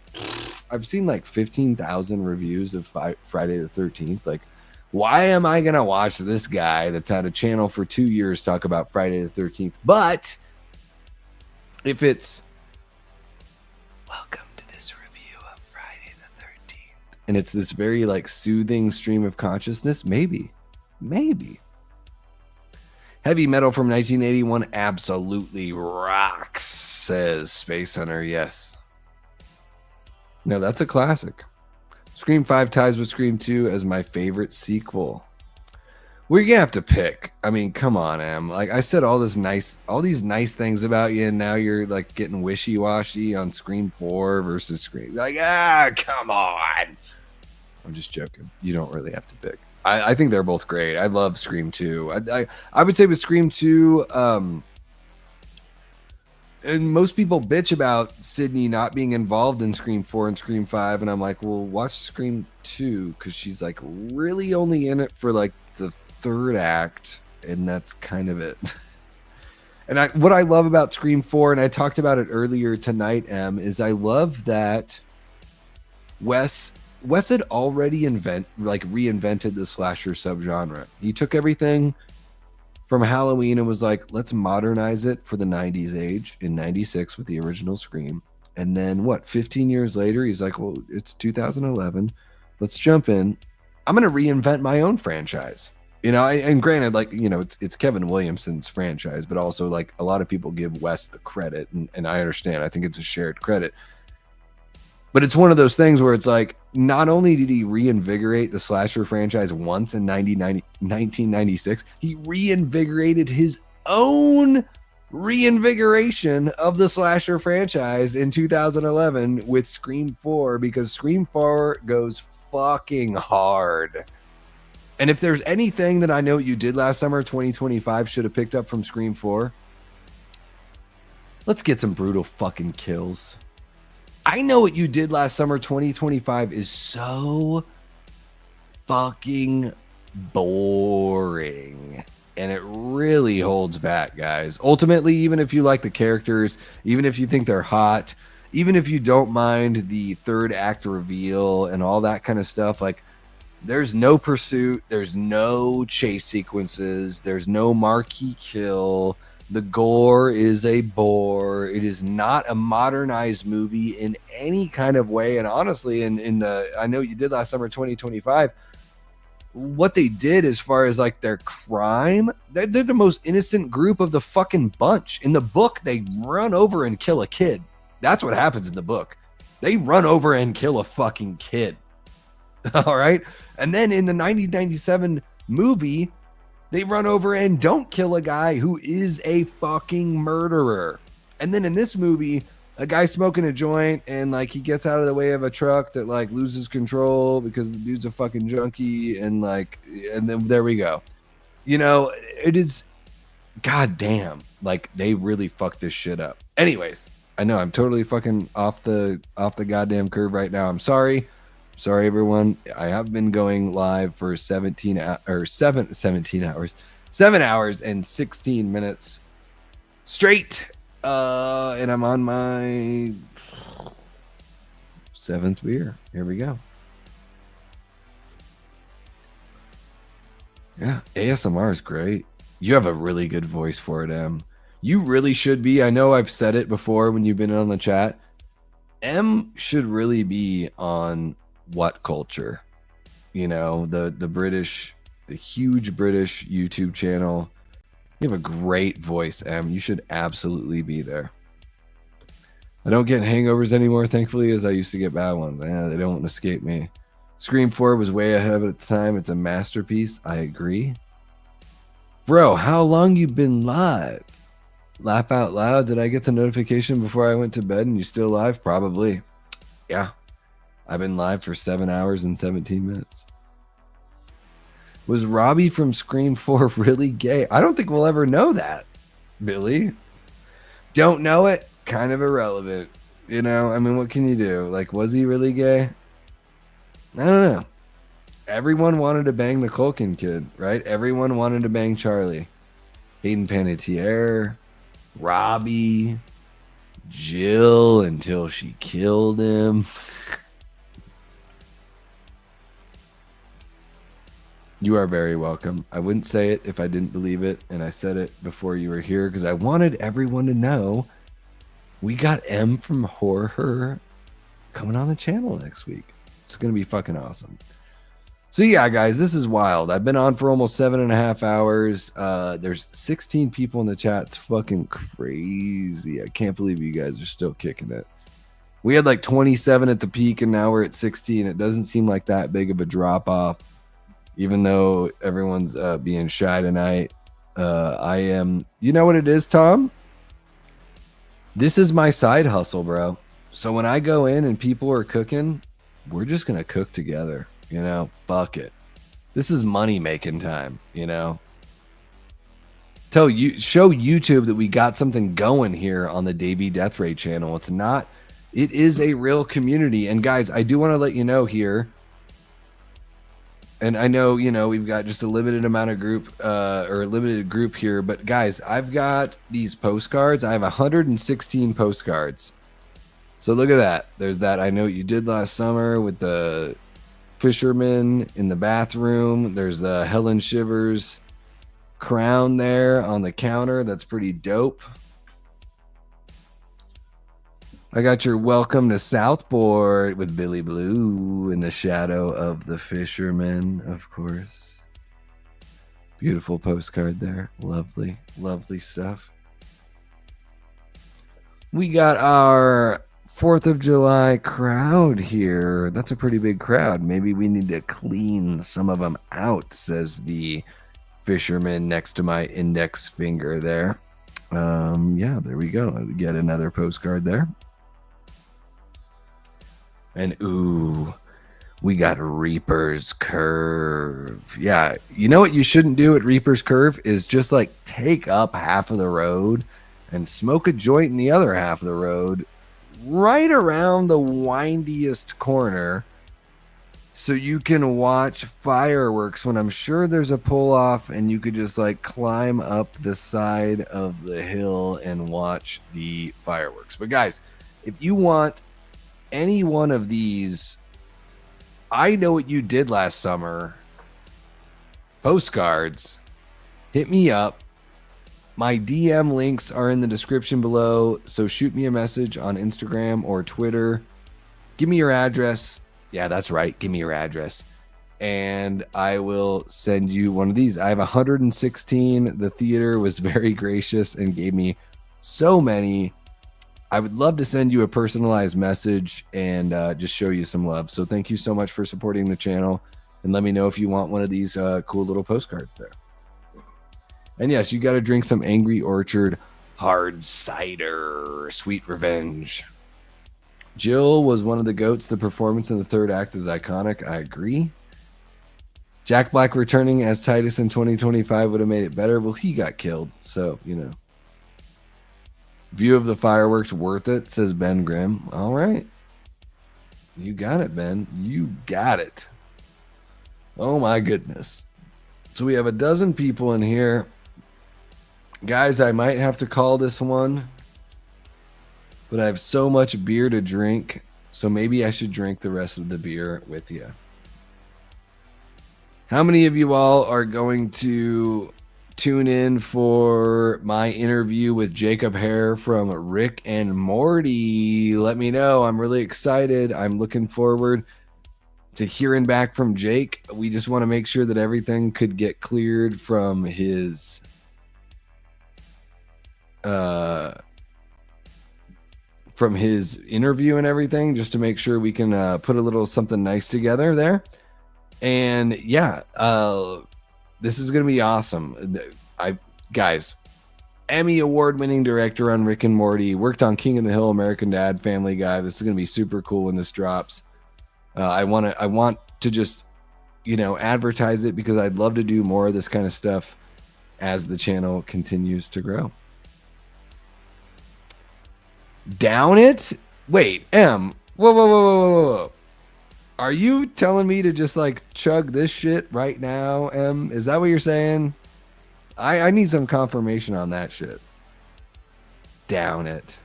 I've seen 15,000 reviews of Friday the 13th. Like, why am I going to watch this guy that's had a channel for 2 years talk about Friday the 13th? But if it's, welcome to this review of Friday the 13th, and it's this very soothing stream of consciousness, maybe. Heavy Metal from 1981 absolutely rocks, says Space Hunter. Yes. No, that's a classic. Scream 5 ties with Scream 2 as my favorite sequel. We're gonna have to pick. I mean, come on, Em. I said all these nice things about you, and now you're getting wishy-washy on Scream 4 versus Scream. Come on. I'm just joking. You don't really have to pick. I think they're both great. I love Scream 2. I would say with Scream 2, and most people bitch about Sydney not being involved in Scream 4 and Scream 5, and I'm like, well, watch Scream 2, because she's really only in it for the third act, and that's kind of it. And what I love about Scream 4, and I talked about it earlier tonight, Em, is I love that Wes had already reinvented the slasher subgenre. He took everything from Halloween and was like, let's modernize it for the 90s age in 96 with the original Scream. And then 15 years later, he's like, well, it's 2011. Let's jump in. I'm going to reinvent my own franchise. And granted, it's Kevin Williamson's franchise, but also a lot of people give Wes the credit, and I understand. I think it's a shared credit. But it's one of those things where it's not only did he reinvigorate the slasher franchise once in 1996, he reinvigorated his own reinvigoration of the slasher franchise in 2011 with Scream 4, because Scream 4 goes fucking hard. And if there's anything that I know you did last summer, 2025 should have picked up from Scream 4, let's get some brutal fucking kills. I know what you did last summer, 2025 is so fucking boring. And it really holds back, guys. Ultimately, even if you like the characters, even if you think they're hot, even if you don't mind the third act reveal and all that kind of stuff, there's no pursuit, there's no chase sequences, there's no marquee kill. The gore is a bore. It is not a modernized movie in any kind of way. And honestly, I know you did last summer, 2025, what they did as far as their crime, they're the most innocent group of the fucking bunch. In the book, they run over and kill a kid. That's what happens in the book. They run over and kill a fucking kid. All right. And then in the 1997 movie, they run over and don't kill a guy who is a fucking murderer. And then in this movie, a guy smoking a joint and like he gets out of the way of a truck that like loses control because the dude's a fucking junkie and then there we go. You know, it is goddamn, like they really fucked this shit up. Anyways, I know I'm totally fucking off the goddamn curve right now. I'm sorry everyone. I have been going live for 7 hours and 16 minutes straight. And I'm on my 7th beer. Here we go. Yeah, ASMR is great. You have a really good voice for it, Em. You really should be. I know I've said it before when you've been on the chat. Em should really be on What Culture. You know, the huge British YouTube channel. You have a great voice, Em. You should absolutely be there. I don't get hangovers anymore, thankfully, as I used to get bad ones. They don't escape me. Scream 4 was way ahead of its time. It's a masterpiece. I agree. Bro, how long you been live? Laugh out loud. Did I get the notification before I went to bed and you still live? Probably. Yeah. I've been live for 7 hours and 17 minutes. Was Robbie from Scream 4 really gay? I don't think we'll ever know that, Billy. Don't know it? Kind of irrelevant. You know, I mean, what can you do? Like, was he really gay? I don't know. Everyone wanted to bang the Culkin kid, right? Everyone wanted to bang Charlie. Hayden Panettiere, Robbie, Jill until she killed him. You are very welcome. I wouldn't say it if I didn't believe it, and I said it before you were here because I wanted everyone to know we got M from Horror coming on the channel next week. It's going to be fucking awesome. So yeah, guys, this is wild. I've been on for almost 7.5 hours. There's 16 people in the chat. It's fucking crazy. I can't believe you guys are still kicking it. We had like 27 at the peak, and now we're at 16. It doesn't seem like that big of a drop off, even though everyone's being shy tonight. I am. You know what it is, Tom? This is my side hustle, bro. So when I go in and people are cooking, we're just gonna cook together. You know, fuck it. This is money making time, you know. Show YouTube that we got something going here on the Davey Death Ray channel. It is a real community. And guys, I do want to let you know here. And I know, you know, we've got just a limited amount of group or a limited group here, but guys, I've got these postcards. I have 116 postcards. So look at that. There's that I Know What You Did Last Summer with the fisherman in the bathroom. There's Helen Shivers crown there on the counter. That's pretty dope. I got your Welcome to Southport with Billy Blue in the shadow of the fisherman, of course. Beautiful postcard there. Lovely, lovely stuff. We got our 4th of July crowd here. That's a pretty big crowd. Maybe we need to clean some of them out, says the fisherman next to my index finger there. Yeah, there we go. Get another postcard there. And ooh, we got Reaper's Curve. Yeah, you know what you shouldn't do at Reaper's Curve is just like take up half of the road and smoke a joint in the other half of the road right around the windiest corner so you can watch fireworks when I'm sure there's a pull off and you could just like climb up the side of the hill and watch the fireworks. But guys, if you want any one of these I Know What You Did Last Summer postcards, hit me up. My DM links are in the description below, so shoot me a message on Instagram or Twitter. Give me your address. Yeah, that's right. Give me your address. And I will send you one of these. I have 116. The theater was very gracious and gave me so many. I would love to send you a personalized message and just show you some love. So thank you so much for supporting the channel. and let me know if you want one of these cool little postcards there. And yes, you got to drink some Angry Orchard hard cider, sweet revenge. Jill was one of the goats. The performance in the third act is iconic. I agree. Jack Black returning as Titus in 2025 would have made it better. Well, he got killed, so, you know. View of the fireworks worth it, says Ben Grimm. All right. You got it, Ben. You got it. Oh, my goodness. So we have a dozen people in here. Guys, I might have to call this one, but I have so much beer to drink, so maybe I should drink the rest of the beer with you. How many of you all are going to tune in for my interview with Jacob Hare from Rick and Morty? Let me know. I'm really excited. I'm looking forward to hearing back from Jake. We just want to make sure that everything could get cleared from his interview and everything, just to make sure we can put a little something nice together there. And yeah, this is going to be awesome. Guys, Emmy award-winning director on Rick and Morty, worked on King of the Hill, American Dad, Family Guy. This is going to be super cool when this drops. I want to just, you know, advertise it because I'd love to do more of this kind of stuff as the channel continues to grow. Down it? Wait, M. Whoa. Are you telling me to just like chug this shit right now, M? Is that what you're saying? I need some confirmation on that shit. Down it.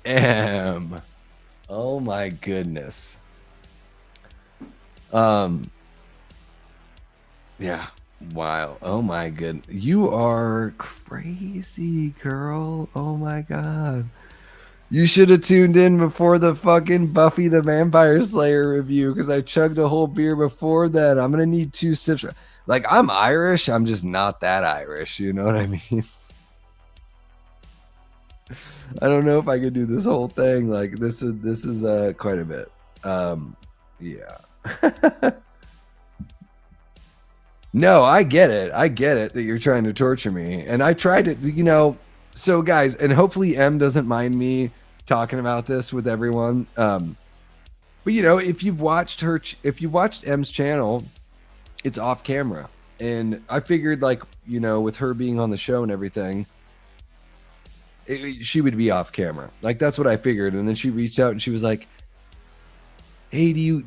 M. Oh my goodness. Yeah. Wow. Oh my goodness. You are crazy, girl. Oh my God. You should have tuned in before the fucking Buffy the Vampire Slayer review, because I chugged a whole beer before that. I'm going to need 2 sips. Like, I'm Irish. I'm just not that Irish. You know what I mean? I don't know if I could do this whole thing. Like, this is quite a bit. Yeah. No, I get it. I get it that you're trying to torture me. And I tried to, you know, so guys, and hopefully M doesn't mind me talking about this with everyone. But you know, if you've watched M's channel, it's off camera. And I figured, like, you know, with her being on the show and everything, she would be off camera. Like, that's what I figured. And then she reached out and she was like, hey, do you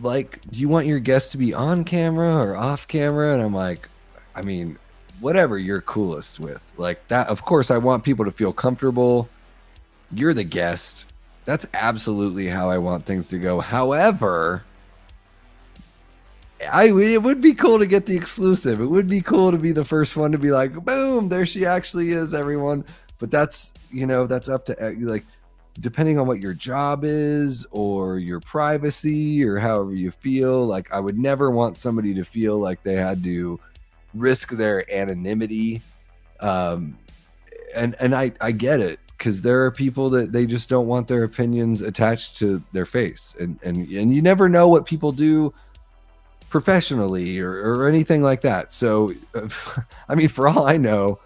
want your guests to be on camera or off camera? And I'm like, I mean, whatever you're coolest with. Like that, of course, I want people to feel comfortable. You're the guest. That's absolutely how I want things to go. However, it would be cool to get the exclusive. It would be cool to be the first one to be like, boom, there she actually is, everyone. But that's, you know, that's up to, like, depending on what your job is or your privacy or however you feel. Like, I would never want somebody to feel like they had to risk their anonymity. And I get it, because there are people that they just don't want their opinions attached to their face. And you never know what people do professionally or anything like that. So, I mean, for all I know,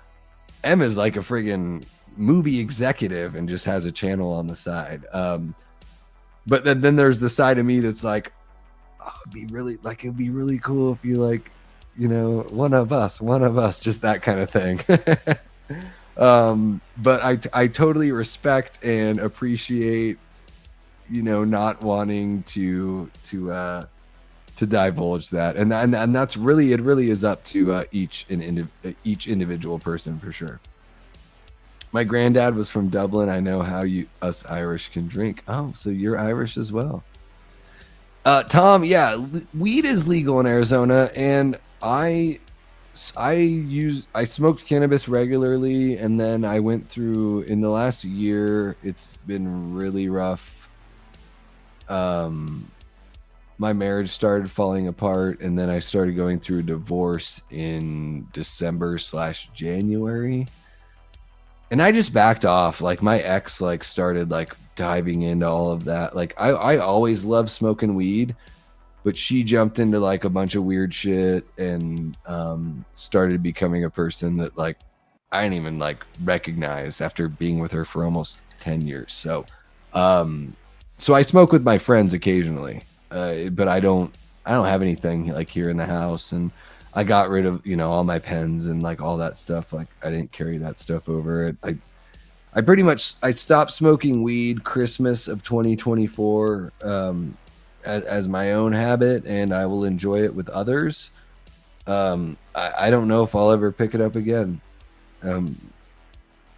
Emma's like a friggin' movie executive and just has a channel on the side. But then there's the side of me that's like, oh, it'd be really cool if you, like, you know, one of us, just that kind of thing. But I totally respect and appreciate, you know, not wanting to divulge that, and that's really, it really is up to each individual person, for sure. My granddad was from Dublin. I know how us Irish can drink. Oh, so you're Irish as well. Tom, yeah, weed is legal in Arizona, and I smoked cannabis regularly, and then I went through, in the last year, it's been really rough. My marriage started falling apart, and then I started going through a divorce in December/January. And I just backed off. Like, my ex, started, diving into all of that. Like, I always loved smoking weed, but she jumped into like a bunch of weird shit and started becoming a person that like I didn't even like recognize after being with her for almost 10 years. So so I smoke with my friends occasionally, but I don't have anything like here in the house, and I got rid of, you know, all my pens and like all that stuff. Like I didn't carry that stuff over. I pretty much I stopped smoking weed Christmas of 2024 as my own habit, and I will enjoy it with others. I don't know if I'll ever pick it up again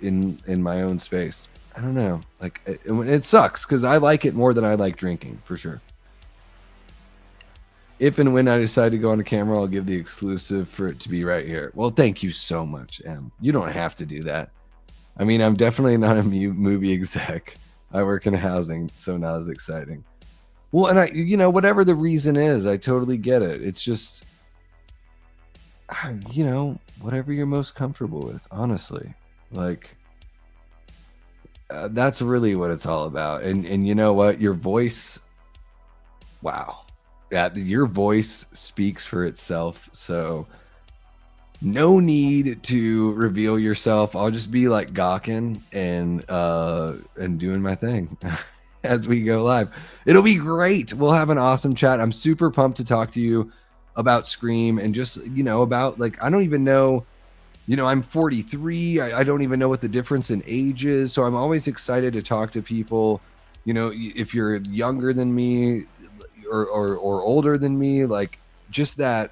in my own space. I don't know. Like it sucks because I like it more than I like drinking for sure. If and when I decide to go on a camera, I'll give the exclusive for it to be right here. Well, thank you so much, Em. You don't have to do that. I mean, I'm definitely not a movie exec. I work in housing, so not as exciting. Well, and you know, whatever the reason is, I totally get it. It's just, you know, whatever you're most comfortable with, honestly. Like, that's really what it's all about. And you know what? Your voice, wow. Yeah, your voice speaks for itself. So no need to reveal yourself. I'll just be like gawking and doing my thing as we go live. It'll be great. We'll have an awesome chat. I'm super pumped to talk to you about Scream and just, you know, about like, I don't even know, you know, I'm 43. I don't even know what the difference in age is. So I'm always excited to talk to people. You know, if you're younger than me or older than me, like just that,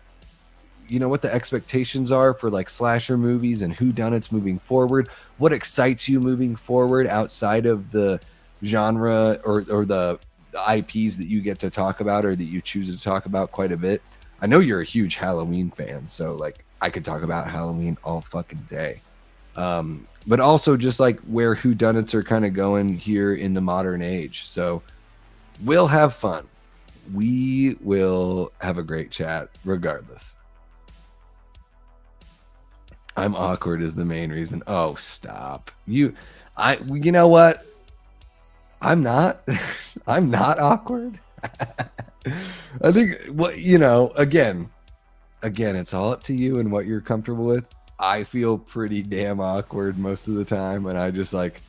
you know, what the expectations are for like slasher movies and whodunits moving forward, what excites you moving forward outside of the genre or the IPs that you get to talk about or that you choose to talk about quite a bit. I know you're a huge Halloween fan, so like I could talk about Halloween all fucking day. But also just like where whodunits are kind of going here in the modern age. So we'll have fun. We will have a great chat regardless. I'm awkward is the main reason. Oh, stop. You know what? I'm not. I'm not awkward. I think what, you know, again, it's all up to you and what you're comfortable with. I feel pretty damn awkward most of the time, and I just like,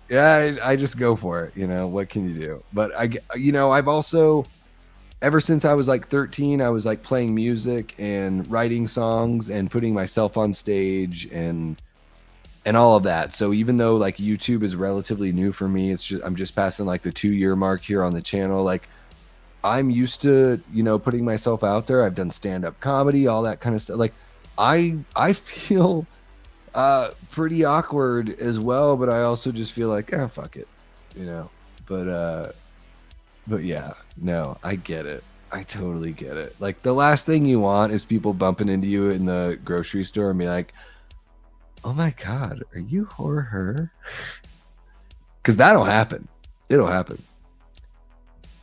yeah, I just go for it. You know, what can you do? But you know, I've also, ever since I was like 13, I was like playing music and writing songs and putting myself on stage and all of that. So even though like YouTube is relatively new for me, it's just, I'm just passing like the 2-year mark here on the channel. Like I'm used to, you know, putting myself out there. I've done stand-up comedy, all that kind of stuff. Like I feel pretty awkward as well, but I also just feel like, oh, fuck it, you know. But yeah, no, I get it. I totally get it. Like the last thing you want is people bumping into you in the grocery store and be like, oh my God, are you or her? Because that'll happen. It'll happen.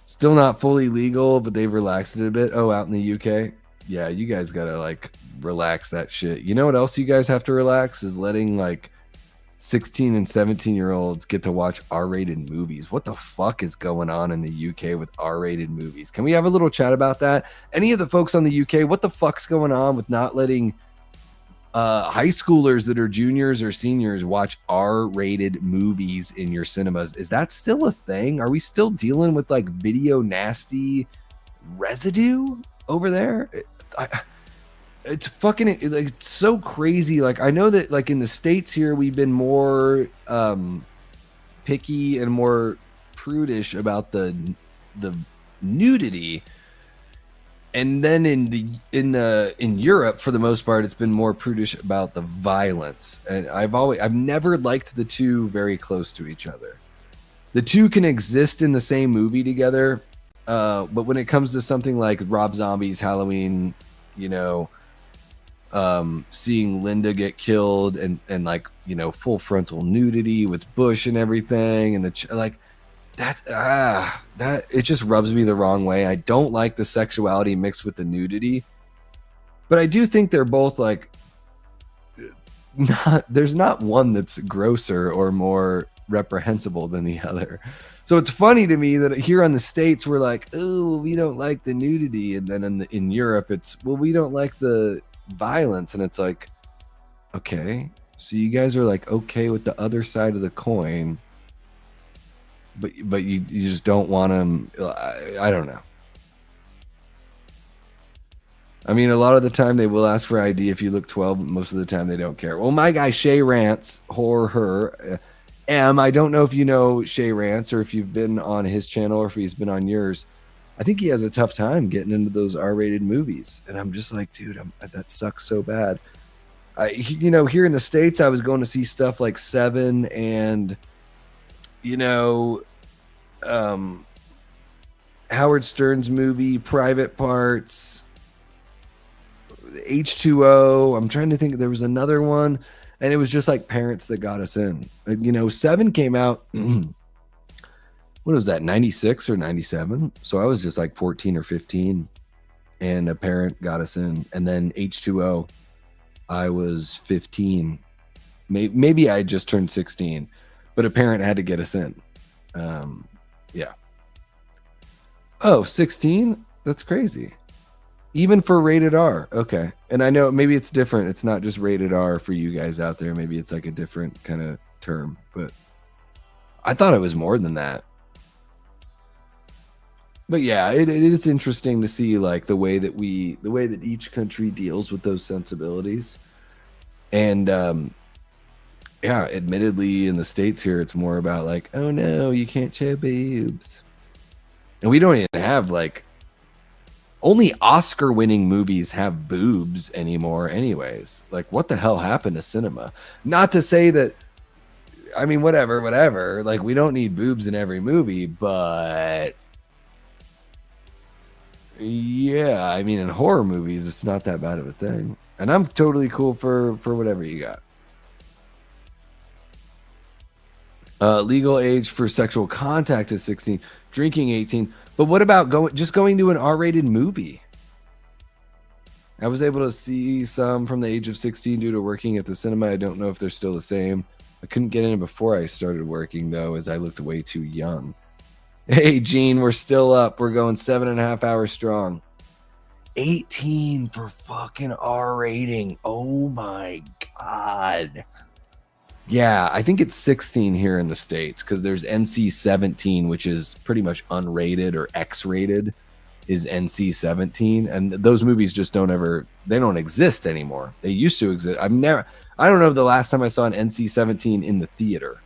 Still not fully legal, but they've relaxed it a bit. Oh, out in the UK? Yeah, you guys gotta like relax that shit. You know what else you guys have to relax is letting like 16 and 17-year-olds get to watch R-rated movies. What the fuck is going on in the UK with R-rated movies? Can we have a little chat about that? Any of the folks on the UK, what the fuck's going on with not letting high schoolers that are juniors or seniors watch R-rated movies in your cinemas? Is that still a thing? Are we still dealing with like video nasty residue over there? It's fucking like so crazy. Like I know that like in the States here we've been more picky and more prudish about the nudity, and then in Europe for the most part it's been more prudish about the violence. And I've never liked the two very close to each other. The two can exist in the same movie together, but when it comes to something like Rob Zombie's Halloween, you know, seeing Linda get killed and like, you know, full frontal nudity with Bush and everything, and like that it just rubs me the wrong way. I don't like the sexuality mixed with the nudity, but I do think they're both like there's not one that's grosser or more reprehensible than the other. So it's funny to me that here on the States we're like, oh, we don't like the nudity, and then in Europe it's, well, we don't like the violence, and it's like, okay, so you guys are like okay with the other side of the coin, but you just don't want them. I don't know. I mean, a lot of the time they will ask for ID if you look 12, but most of the time they don't care. Well, my guy Shay Rants, her, I don't know if you know Shay Rants or if you've been on his channel or if he's been on yours. I think he has a tough time getting into those R-rated movies. And I'm just like, dude, that sucks so bad. You know, here in the States, I was going to see stuff like Seven and, you know, Howard Stern's movie, Private Parts, H2O. I'm trying to think. There was another one, and it was just like parents that got us in. You know, Seven came out. What was that? 96 or 97? So I was just like 14 or 15, and a parent got us in. And then H2O, I was 15. Maybe I just turned 16, but a parent had to get us in. Yeah. Oh, 16? That's crazy. Even for rated R. Okay. And I know maybe it's different. It's not just rated R for you guys out there. Maybe it's like a different kind of term, but I thought it was more than that. But yeah, it is interesting to see like the way that each country deals with those sensibilities. And yeah, admittedly in the States here, it's more about like, oh no, you can't show boobs. And we don't even have like, only Oscar-winning movies have boobs anymore anyways. Like, what the hell happened to cinema? Not to say that, I mean, whatever. Like, we don't need boobs in every movie, but yeah, I mean, in horror movies, it's not that bad of a thing. And I'm totally cool for whatever you got. Legal age for sexual contact is 16, drinking 18. But what about going to an R-rated movie? I was able to see some from the age of 16 due to working at the cinema. I don't know if they're still the same. I couldn't get in before I started working, though, as I looked way too young. Hey, Gene, we're still up. We're going 7.5 hours strong. 18 for fucking R rating. Oh, my God. Yeah, I think it's 16 here in the States because there's NC-17, which is pretty much unrated, or X-rated is NC-17. And those movies just don't exist anymore. They used to exist. I don't know the last time I saw an NC-17 in the theater.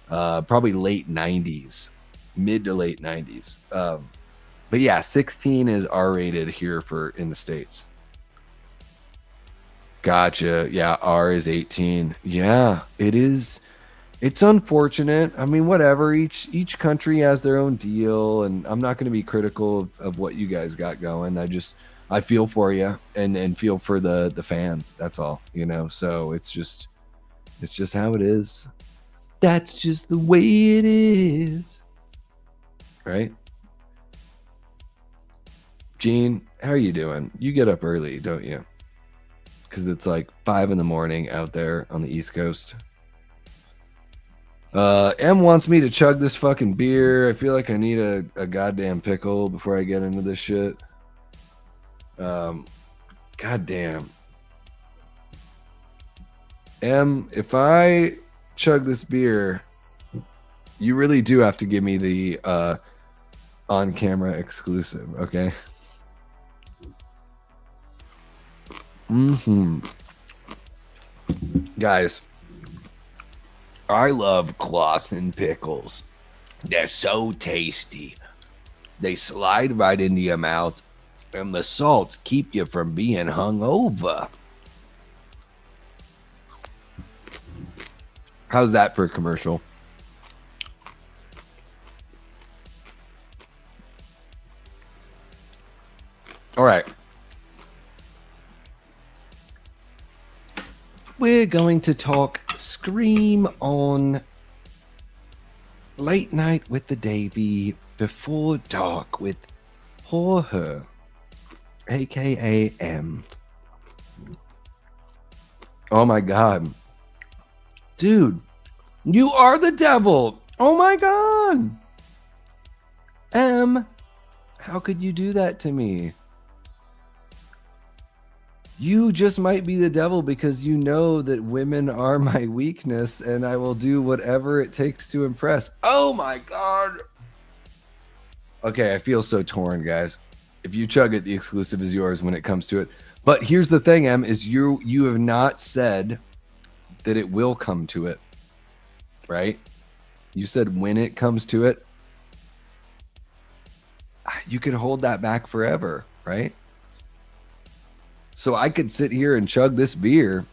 Probably late 90s, mid to late 90s. But yeah, 16 is R-rated here in the States. Gotcha. Yeah, R is 18. Yeah, it is. It's unfortunate. I mean, whatever. Each country has their own deal, and I'm not going to be critical of what you guys got going. I feel for you and feel for the fans. That's all, you know. So it's just how it is. That's just the way it is, right? Gene, how are you doing? You get up early, don't you? Because it's like 5 a.m. out there on the East Coast. M wants me to chug this fucking beer. I feel like I need a goddamn pickle before I get into this shit. Goddamn. M, if I chug this beer, you really do have to give me the on-camera exclusive, okay? Guys, I love Clausen pickles. They're so tasty. They slide right into your mouth, and the salts keep you from being hungover. How's that for a commercial? All right. We're going to talk Scream on Late Night with the Davey Before Dark with Horror, aka M. Oh my God. Dude, You are the devil. Oh my God. How could you do that to me? You just might be the devil because you know that women are my weakness and I will do whatever it takes to impress. Oh my God. Okay, I feel so torn, guys. If you chug it, the exclusive is yours when it comes to it. But here's the thing, Em, is you have not said that it will come to it, right? You said when it comes to it. You could hold that back forever, right? So I could sit here and chug this beer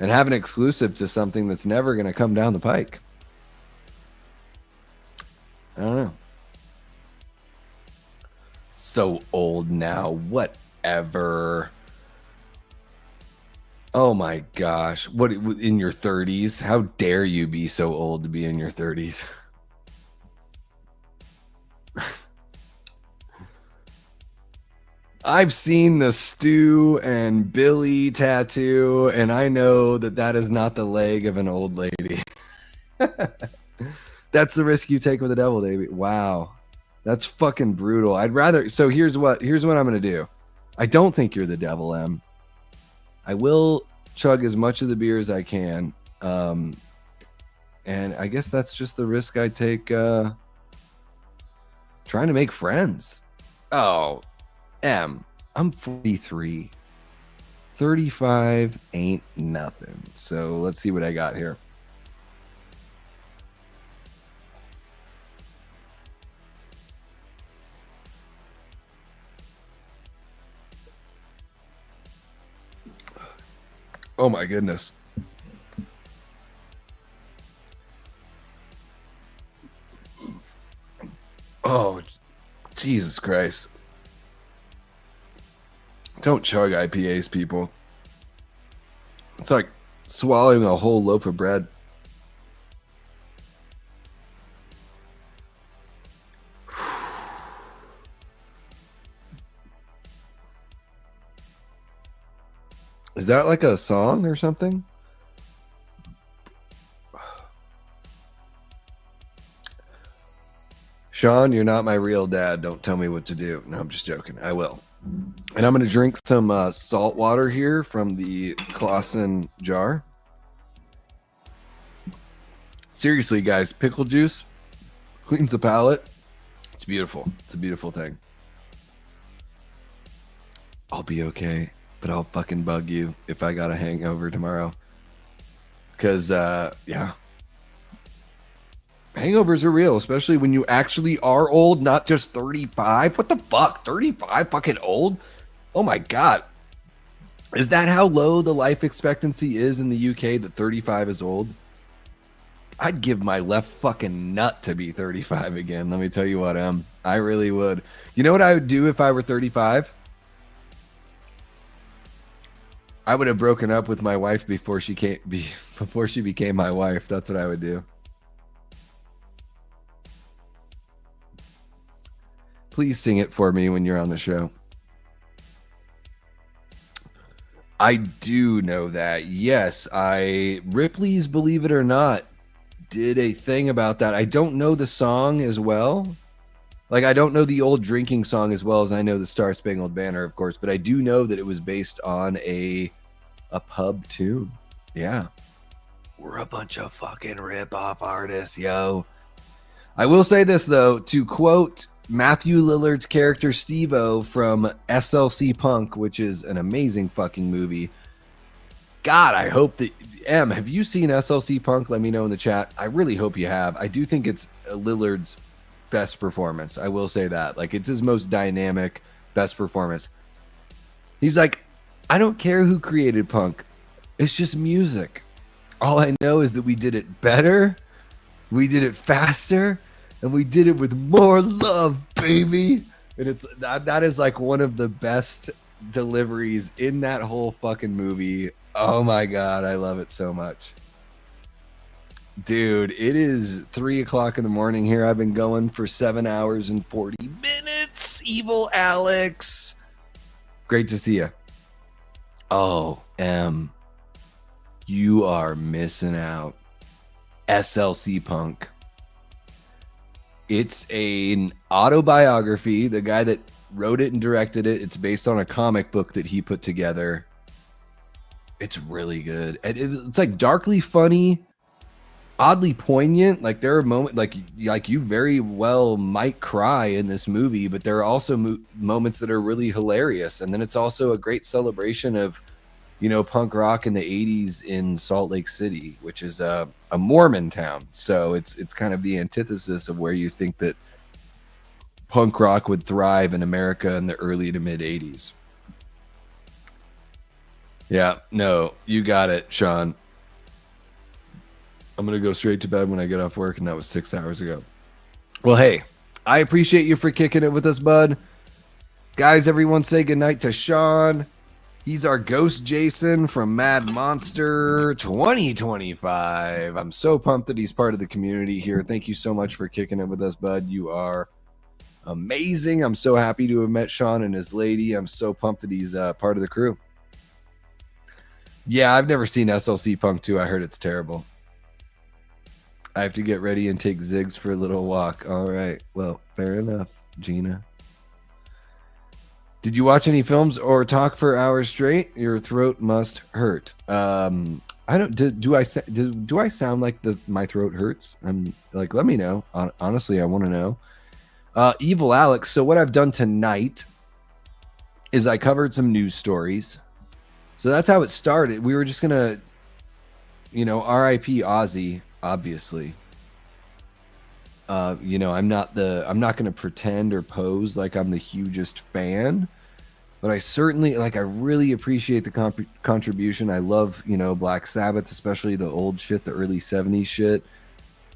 and have an exclusive to something that's never going to come down the pike. I don't know. So old now, whatever. Oh my gosh. What, in your 30s? How dare you be so old to be in your 30s? I've seen the Stu and Billy tattoo, and I know that that is not the leg of an old lady. That's the risk you take with the devil, Davey. Wow. That's fucking brutal. I'd rather... So here's what I'm going to do. I don't think you're the devil, Em. I will chug as much of the beer as I can. And I guess that's just the risk I take trying to make friends. Oh, I'm 43. 35 ain't nothing. So let's see what I got here. Oh my goodness. Oh, Jesus Christ. Don't chug IPAs, people. It's like swallowing a whole loaf of bread. Is that like a song or something? Sean, you're not my real dad. Don't tell me what to do. No, I'm just joking. I will. And I'm going to drink some salt water here from the Clausen jar. Seriously, guys, pickle juice cleans the palate. It's beautiful. It's a beautiful thing. I'll be okay, but I'll fucking bug you if I got a hangover tomorrow. Because, yeah. Hangovers are real, especially when you actually are old, not just 35. What the fuck? 35 fucking old? Oh my God. Is that how low the life expectancy is in the UK, that 35 is old? I'd give my left fucking nut to be 35 again. Let me tell you what, I really would. You know what I would do if I were 35? I would have broken up with my wife before she became my wife. That's what I would do. Please sing it for me when you're on the show. I do know that. Yes, Ripley's Believe It or Not did a thing about that. I don't know the song as well. Like, I don't know the old drinking song as well as I know the Star Spangled Banner, of course, but I do know that it was based on a pub tune. Yeah. We're a bunch of fucking rip-off artists, yo. I will say this, though, to quote Matthew Lillard's character Steve-O from SLC Punk, which is an amazing fucking movie. God, I hope that... Em, have you seen SLC Punk? Let me know in the chat. I really hope you have. I do think it's Lillard's best performance. I will say that. Like, it's his most dynamic, best performance. He's like, I don't care who created punk. It's just music. All I know is that we did it better, we did it faster, and we did it with more love, baby. And it's that is like one of the best deliveries in that whole fucking movie. Oh my God, I love it so much. Dude, it is 3 o'clock in the morning here. I've been going for 7 hours and 40 minutes. Evil Alex. Great to see you. Oh, you are missing out. SLC Punk. It's an autobiography. The guy that wrote it and directed it, it's based on a comic book that he put together. It's really good. It's like darkly funny, oddly poignant. Like there are moments like you very well might cry in this movie, but there are also moments that are really hilarious. And then it's also a great celebration of, you know, punk rock in the 80s in Salt Lake City, which is a Mormon town. So it's kind of the antithesis of where you think that punk rock would thrive in America in the early to mid 80s. Yeah, no, you got it, Sean. I'm going to go straight to bed when I get off work, and that was 6 hours ago. Well, hey, I appreciate you for kicking it with us, bud. Guys, everyone say goodnight to Sean. He's our ghost Jason from Mad Monster 2025. I'm so pumped that he's part of the community here. Thank you so much for kicking it with us, bud. You are amazing. I'm so happy to have met Sean and his lady. I'm so pumped that he's part of the crew. Yeah, I've never seen SLC Punk 2. I heard it's terrible. I have to get ready and take Ziggs for a little walk. All right. Well, fair enough, Gina. Did you watch any films or talk for hours straight? Your throat must hurt. I don't. Do I sound like my throat hurts? I'm like, let me know. Honestly, I want to know. Evil Alex. So what I've done tonight is I covered some news stories. So that's how it started. We were just gonna, you know, R.I.P. Ozzy, obviously. You know, I'm not gonna pretend or pose like I'm the hugest fan, but I certainly I really appreciate the contribution. I love, you know, Black Sabbath, especially the old shit, the early 70s shit.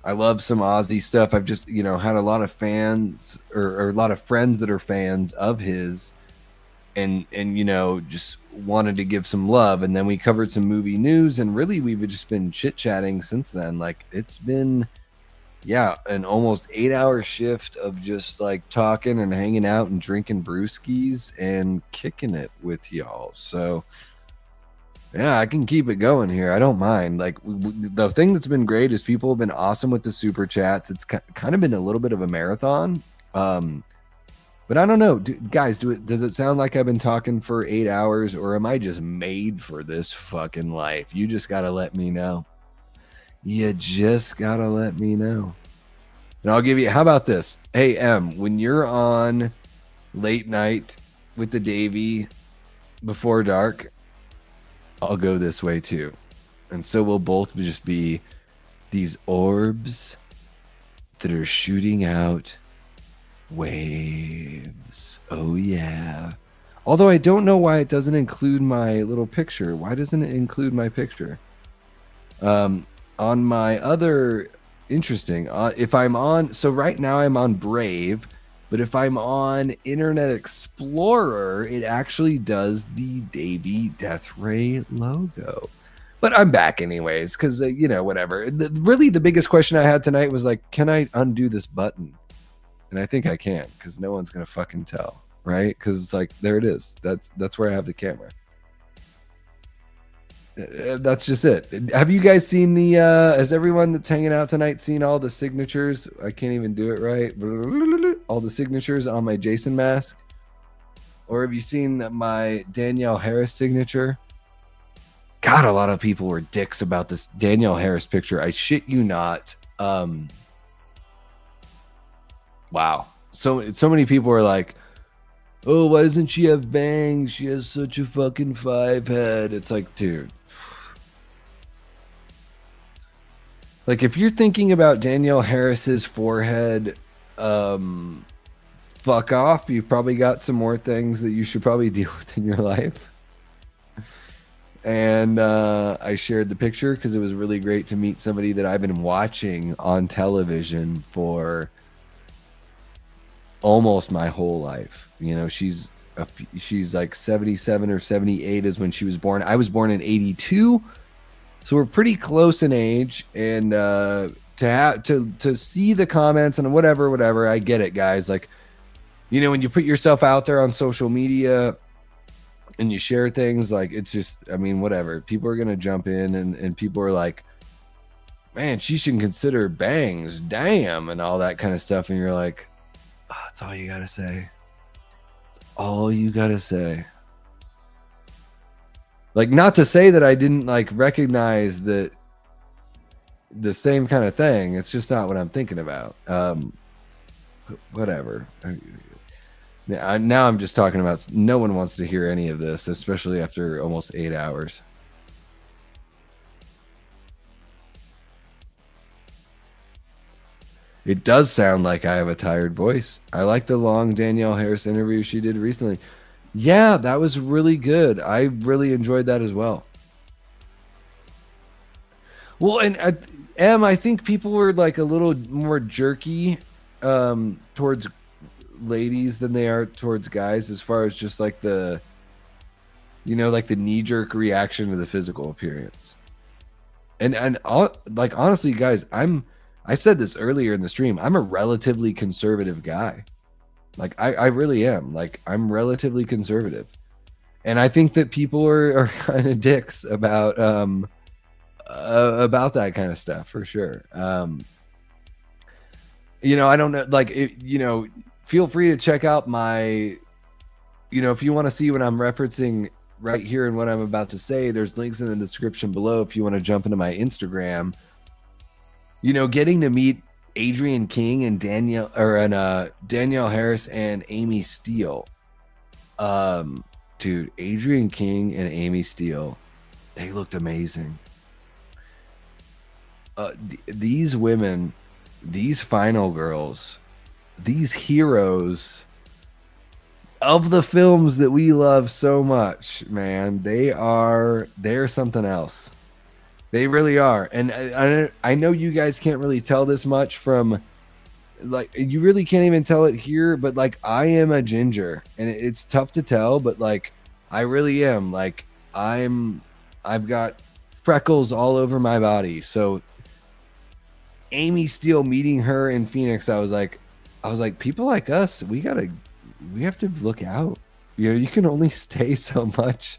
I love some Ozzy stuff. I've just, you know, had a lot of fans or a lot of friends that are fans of his, and you know, just wanted to give some love. And then we covered some movie news, and really we've just been chit-chatting since then. Like it's been, yeah, an almost 8-hour shift of just like talking and hanging out and drinking brewskis and kicking it with y'all. So yeah, I can keep it going here. I don't mind. Like the thing that's been great is people have been awesome with the super chats. It's kind of been a little bit of a marathon. But I don't know, guys, does it sound like I've been talking for 8 hours, or am I just made for this fucking life? You just got to let me know. You just got to let me know. And I'll give you, how about this? Hey, M, when you're on late night with the Davy before dark, I'll go this way too. And so we'll both just be these orbs that are shooting out waves. Oh yeah. Although I don't know why it doesn't include my little picture. Why doesn't it include my picture? On my other interesting, if I'm on, so right now I'm on Brave, but if I'm on Internet Explorer, it actually does the Davy Death Ray logo. But I'm back anyways, because you know, whatever. Really the biggest question I had tonight was like, can I undo this button? And I think I can, because no one's gonna fucking tell, right? Because it's like, there it is. That's where I have the camera. That's just it. Have you guys seen the? Has everyone that's hanging out tonight seen all the signatures? I can't even do it right. All the signatures on my Jason mask, or have you seen my Danielle Harris signature? God, a lot of people were dicks about this Danielle Harris picture. I shit you not. Wow. So many people are like, oh, why doesn't she have bangs? She has such a fucking 5 head. It's like, dude. Like, if you're thinking about Danielle Harris's forehead, fuck off. You've probably got some more things that you should probably deal with in your life. And I shared the picture because it was really great to meet somebody that I've been watching on television for almost my whole life. You know, she's like 77 or 78 is when she was born. I was born in 82, so we're pretty close in age. And to see the comments and whatever, I get it, guys. Like, you know, when you put yourself out there on social media and you share things, like, it's just, I mean, whatever. People are gonna jump in, and people are like, man, she should consider bangs, damn, and all that kind of stuff. And you're like, oh, that's all you gotta say. That's all you gotta say. Like, not to say that I didn't like recognize that the same kind of thing. It's just not what I'm thinking about. Whatever. Now I'm just talking about, no one wants to hear any of this, especially after almost 8 hours. It does sound like I have a tired voice. I like the long Danielle Harris interview she did recently. Yeah, that was really good. I really enjoyed that as well. Well, and I think people were like a little more jerky towards ladies than they are towards guys, as far as just like the, you know, like the knee-jerk reaction to the physical appearance. And like, honestly, guys, I said this earlier in the stream, I'm a relatively conservative guy. Like, I really am. Like, I'm relatively conservative. And I think that people are kind of dicks about that kind of stuff, for sure. You know, I don't know, like, you know, feel free to check out my, you know, if you want to see what I'm referencing right here and what I'm about to say, there's links in the description below if you want to jump into my Instagram. You know, getting to meet Adrienne King and Danielle Harris and Amy Steele. Dude, Adrienne King and Amy Steele, they looked amazing. These women, these final girls, these heroes of the films that we love so much, man, they're something else. They really are. And I know you guys can't really tell this much from, like, you really can't even tell it here, but like, I am a ginger, and it's tough to tell, but like, I really am. Like, I've got freckles all over my body. So Amy Steele, meeting her in Phoenix, I was like, people like us, we have to look out. You know, you can only stay so much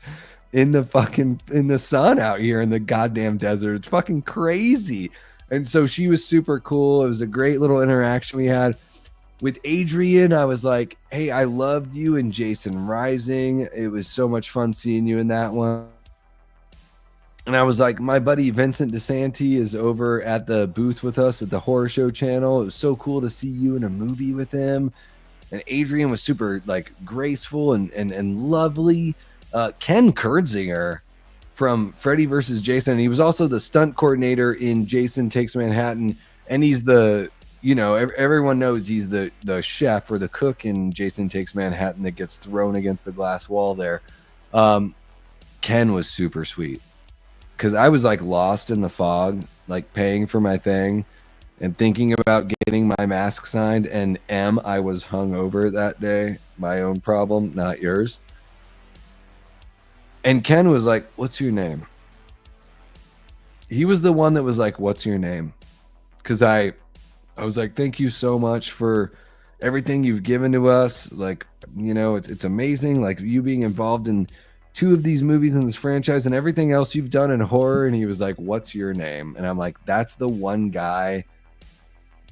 in the sun out here in the goddamn desert. It's fucking crazy. And so she was super cool. It was a great little interaction we had with Adrienne. I was like, hey, I loved you in Jason Rising. It was so much fun seeing you in that one. And I was like, my buddy Vincent DeSanti is over at the booth with us at the Horror Show channel. It was so cool to see you in a movie with him. And Adrienne was super like graceful and lovely. Ken Kurtzinger from Freddy vs. Jason. He was also the stunt coordinator in Jason Takes Manhattan. And he's the, you know, everyone knows he's the chef or the cook in Jason Takes Manhattan that gets thrown against the glass wall there. Ken was super sweet, because I was like lost in the fog, like paying for my thing and thinking about getting my mask signed. And I was hungover that day. My own problem, not yours. And Ken was like, what's your name? He was the one that was like, what's your name? Because I was like, thank you so much for everything you've given to us. Like, you know, it's amazing. Like, you being involved in 2 of these movies in this franchise and everything else you've done in horror. And he was like, what's your name? And I'm like, that's the one guy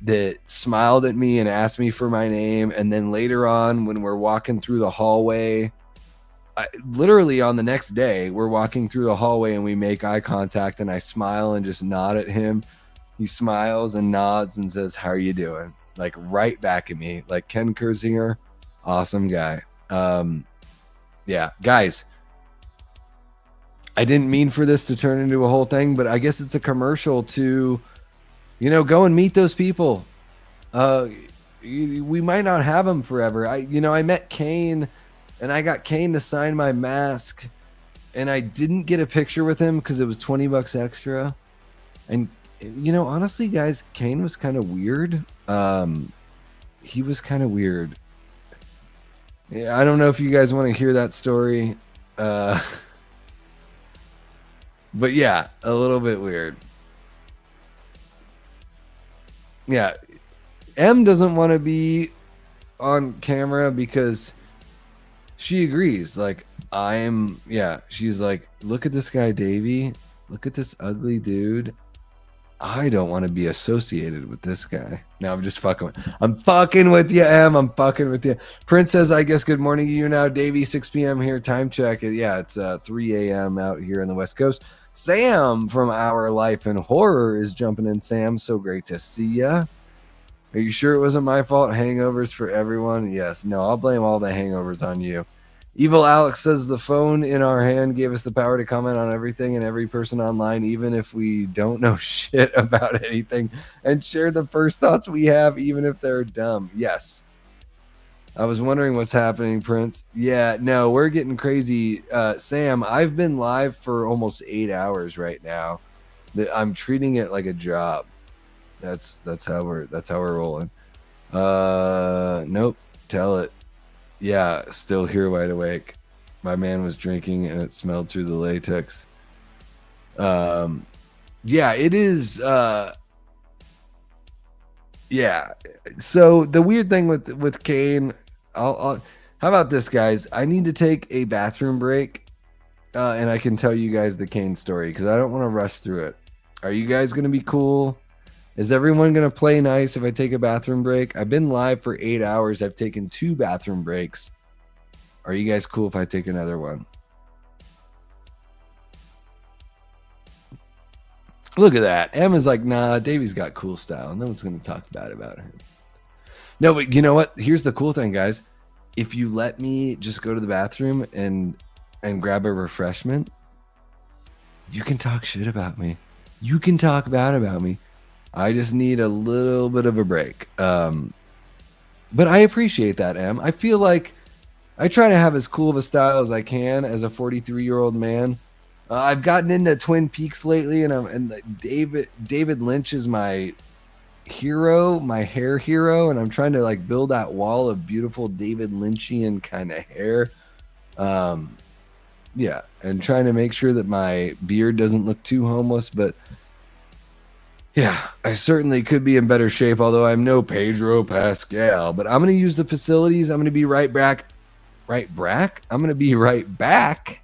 that smiled at me and asked me for my name. And then later on, when we're walking through the hallway, literally on the next day, we're walking through the hallway and we make eye contact, and I smile and just nod at him. He smiles and nods and says, how are you doing? Like, right back at me. Like, Ken Kurzinger, awesome guy. Yeah, guys, I didn't mean for this to turn into a whole thing, but I guess it's a commercial to, you know, go and meet those people. We might not have them forever. I met Kane, and I got Kane to sign my mask, and I didn't get a picture with him because it was $20 extra. And, you know, honestly, guys, Kane was kind of weird. He was kind of weird. Yeah, I don't know if you guys want to hear that story. But yeah, a little bit weird. Yeah. M doesn't want to be on camera because she agrees. Like, she's like, look at this guy, Davey. Look at this ugly dude. I don't want to be associated with this guy. No, I'm just fucking. I'm fucking with you, Em. I'm fucking with you. Prince says, I guess good morning to you now, Davey. 6 p.m. here. Time check. Yeah, it's 3 a.m. out here on the West Coast. Sam from Our Life in Horror is jumping in. Sam, so great to see ya. Are you sure it wasn't my fault? Hangovers for everyone? Yes. No, I'll blame all the hangovers on you. Evil Alex says the phone in our hand gave us the power to comment on everything and every person online, even if we don't know shit about anything, and share the first thoughts we have, even if they're dumb. Yes. I was wondering what's happening, Prince. Yeah, no, we're getting crazy. Sam, I've been live for almost 8 hours right now. I'm treating it like a job. That's how we're rolling. Nope. Tell it. Yeah, still here wide awake. My man was drinking and it smelled through the latex. Yeah, it is. Yeah. So the weird thing with Kane, how about this, guys? I need to take a bathroom break, and I can tell you guys the Kane story because I don't want to rush through it. Are you guys gonna be cool? Is everyone going to play nice if I take a bathroom break? I've been live for 8 hours. I've taken 2 bathroom breaks. Are you guys cool if I take another one? Look at that. Emma's like, nah, Davey's got cool style. No one's going to talk bad about him. No, but you know what? Here's the cool thing, guys. If you let me just go to the bathroom and grab a refreshment, you can talk shit about me. You can talk bad about me. I just need a little bit of a break. But I appreciate that, Em. I feel like I try to have as cool of a style as I can as a 43-year-old man. I've gotten into Twin Peaks lately, and David Lynch is my hero, my hair hero, and I'm trying to like build that wall of beautiful David Lynchian kind of hair. Yeah, and trying to make sure that my beard doesn't look too homeless, but yeah, I certainly could be in better shape, although I'm no Pedro Pascal. But I'm going to use the facilities. I'm going to be right back. I'm going to be right back.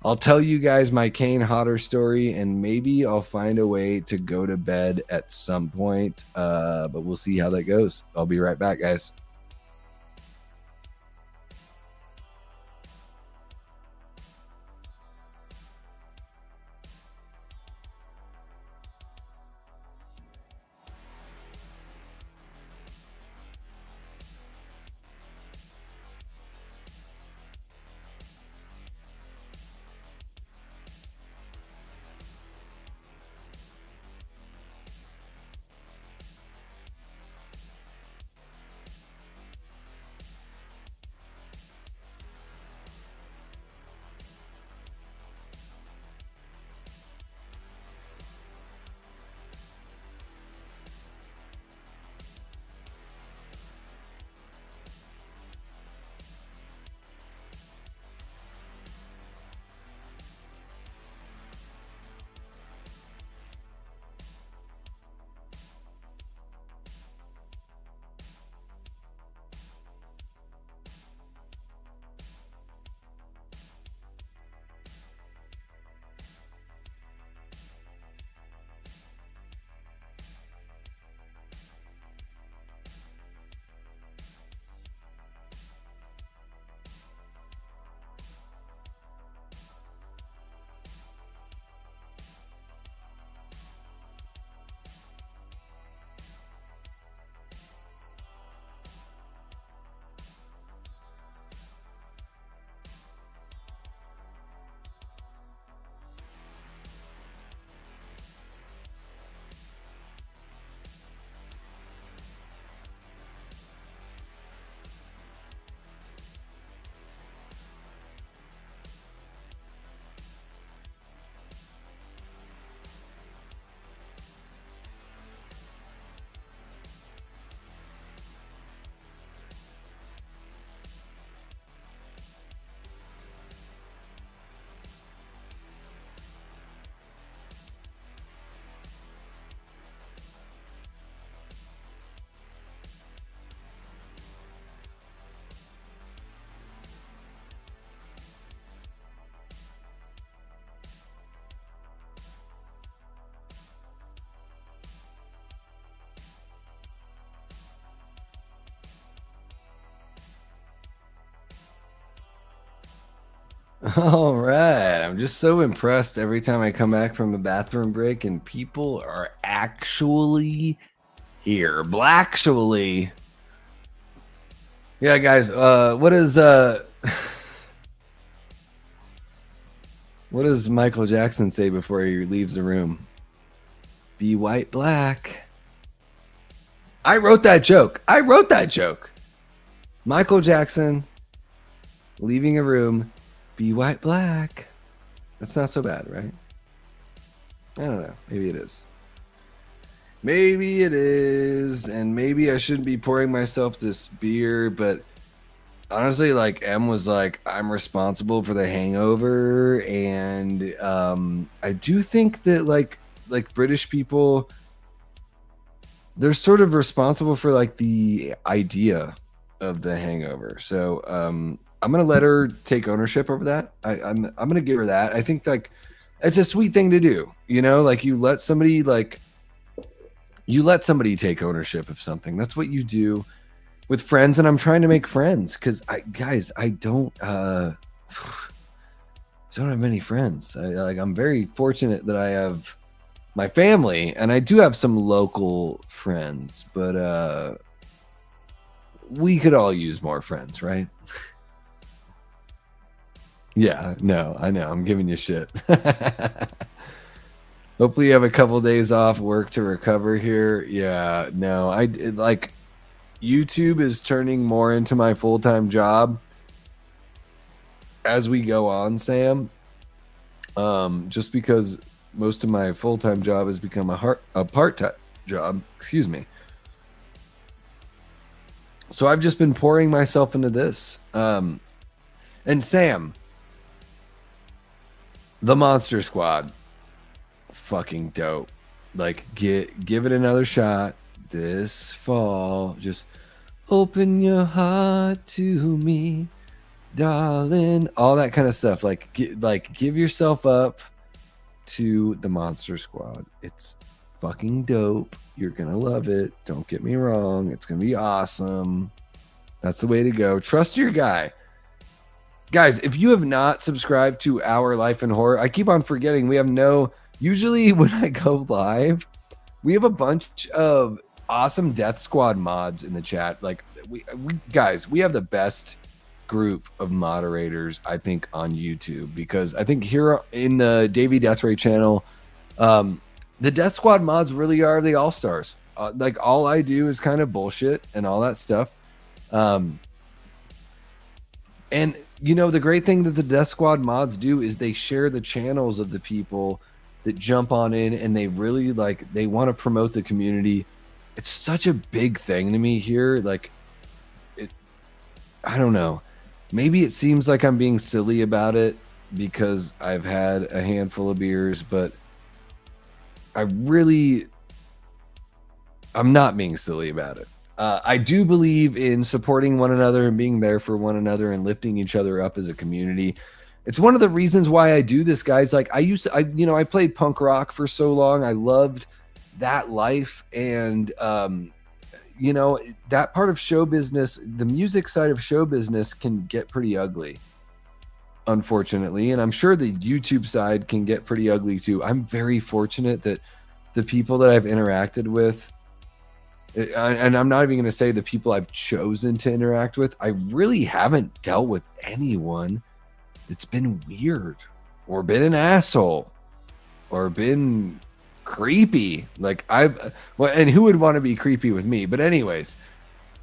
I'll tell you guys my Kane Hodder story, and maybe I'll find a way to go to bed at some point. But we'll see how that goes. I'll be right back, guys. All right. I'm just so impressed every time I come back from a bathroom break and people are actually here. Blacktually. Yeah, guys, what does Michael Jackson say before he leaves the room? Be white, black. I wrote that joke. Michael Jackson leaving a room, be white, black. That's not so bad, right? I don't know. Maybe it is. Maybe it is. And maybe I shouldn't be pouring myself this beer, but honestly, like M was like, I'm responsible for the hangover. And I do think that like British people, they're sort of responsible for like the idea of the hangover. So I'm gonna let her take ownership over that. I'm gonna give her that. I think like it's a sweet thing to do, you know, like you let somebody take ownership of something. That's what you do with friends, and I'm trying to make friends because I don't have many friends. I'm very fortunate that I have my family, and I do have some local friends, but we could all use more friends, right? Yeah, no, I know. I'm giving you shit. Hopefully you have a couple days off work to recover here. Yeah, no, like YouTube is turning more into my full-time job as we go on, Sam. Just because most of my full-time job has become a part-time job. Excuse me. So I've just been pouring myself into this. And Sam, the Monster Squad, fucking dope. Like, give it another shot this fall. Just open your heart to me, darling. All that kind of stuff. Like give yourself up to the Monster Squad. It's fucking dope. You're gonna love it. Don't get me wrong. It's gonna be awesome. That's the way to go. Trust your guy. Guys, if you have not subscribed to Our Life in Horror, I keep on forgetting we have usually when I go live, we have a bunch of awesome Death Squad mods in the chat. Like we guys, we have the best group of moderators, I think, on YouTube, because I think here in the Davey Death Ray channel, the Death Squad mods really are the all-stars. Like all I do is kind of bullshit and all that stuff. And you know, the great thing that the Death Squad mods do is they share the channels of the people that jump on in, and they really they want to promote the community. It's such a big thing to me here. Like I don't know. Maybe it seems like I'm being silly about it because I've had a handful of beers, but I'm not being silly about it. I do believe in supporting one another and being there for one another and lifting each other up as a community. It's one of the reasons why I do this, guys. Like I played punk rock for so long. I loved that life. And, that part of show business, the music side of show business can get pretty ugly, unfortunately. And I'm sure the YouTube side can get pretty ugly too. I'm very fortunate that the people that I've interacted with, and I'm not even going to say the people I've chosen to interact with, I really haven't dealt with anyone that's been weird or been an asshole or been creepy. And who would want to be creepy with me? But anyways,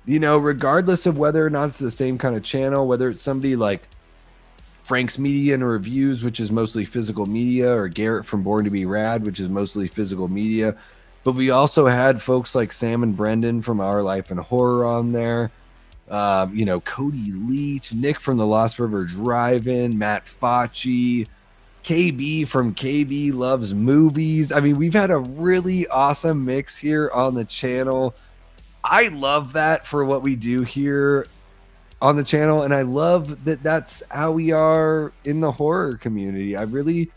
regardless of whether or not it's the same kind of channel, whether it's somebody like Frank's Media and Reviews, which is mostly physical media, or Garrett from Born to Be Rad, which is mostly physical media. But we also had folks like Sam and Brendan from Our Life in Horror on there. Cody Leach, Nick from the Lost River Drive-In, Matt Facci, KB from KB Loves Movies. I mean, we've had a really awesome mix here on the channel. I love that for what we do here on the channel, and I love that that's how we are in the horror community. I really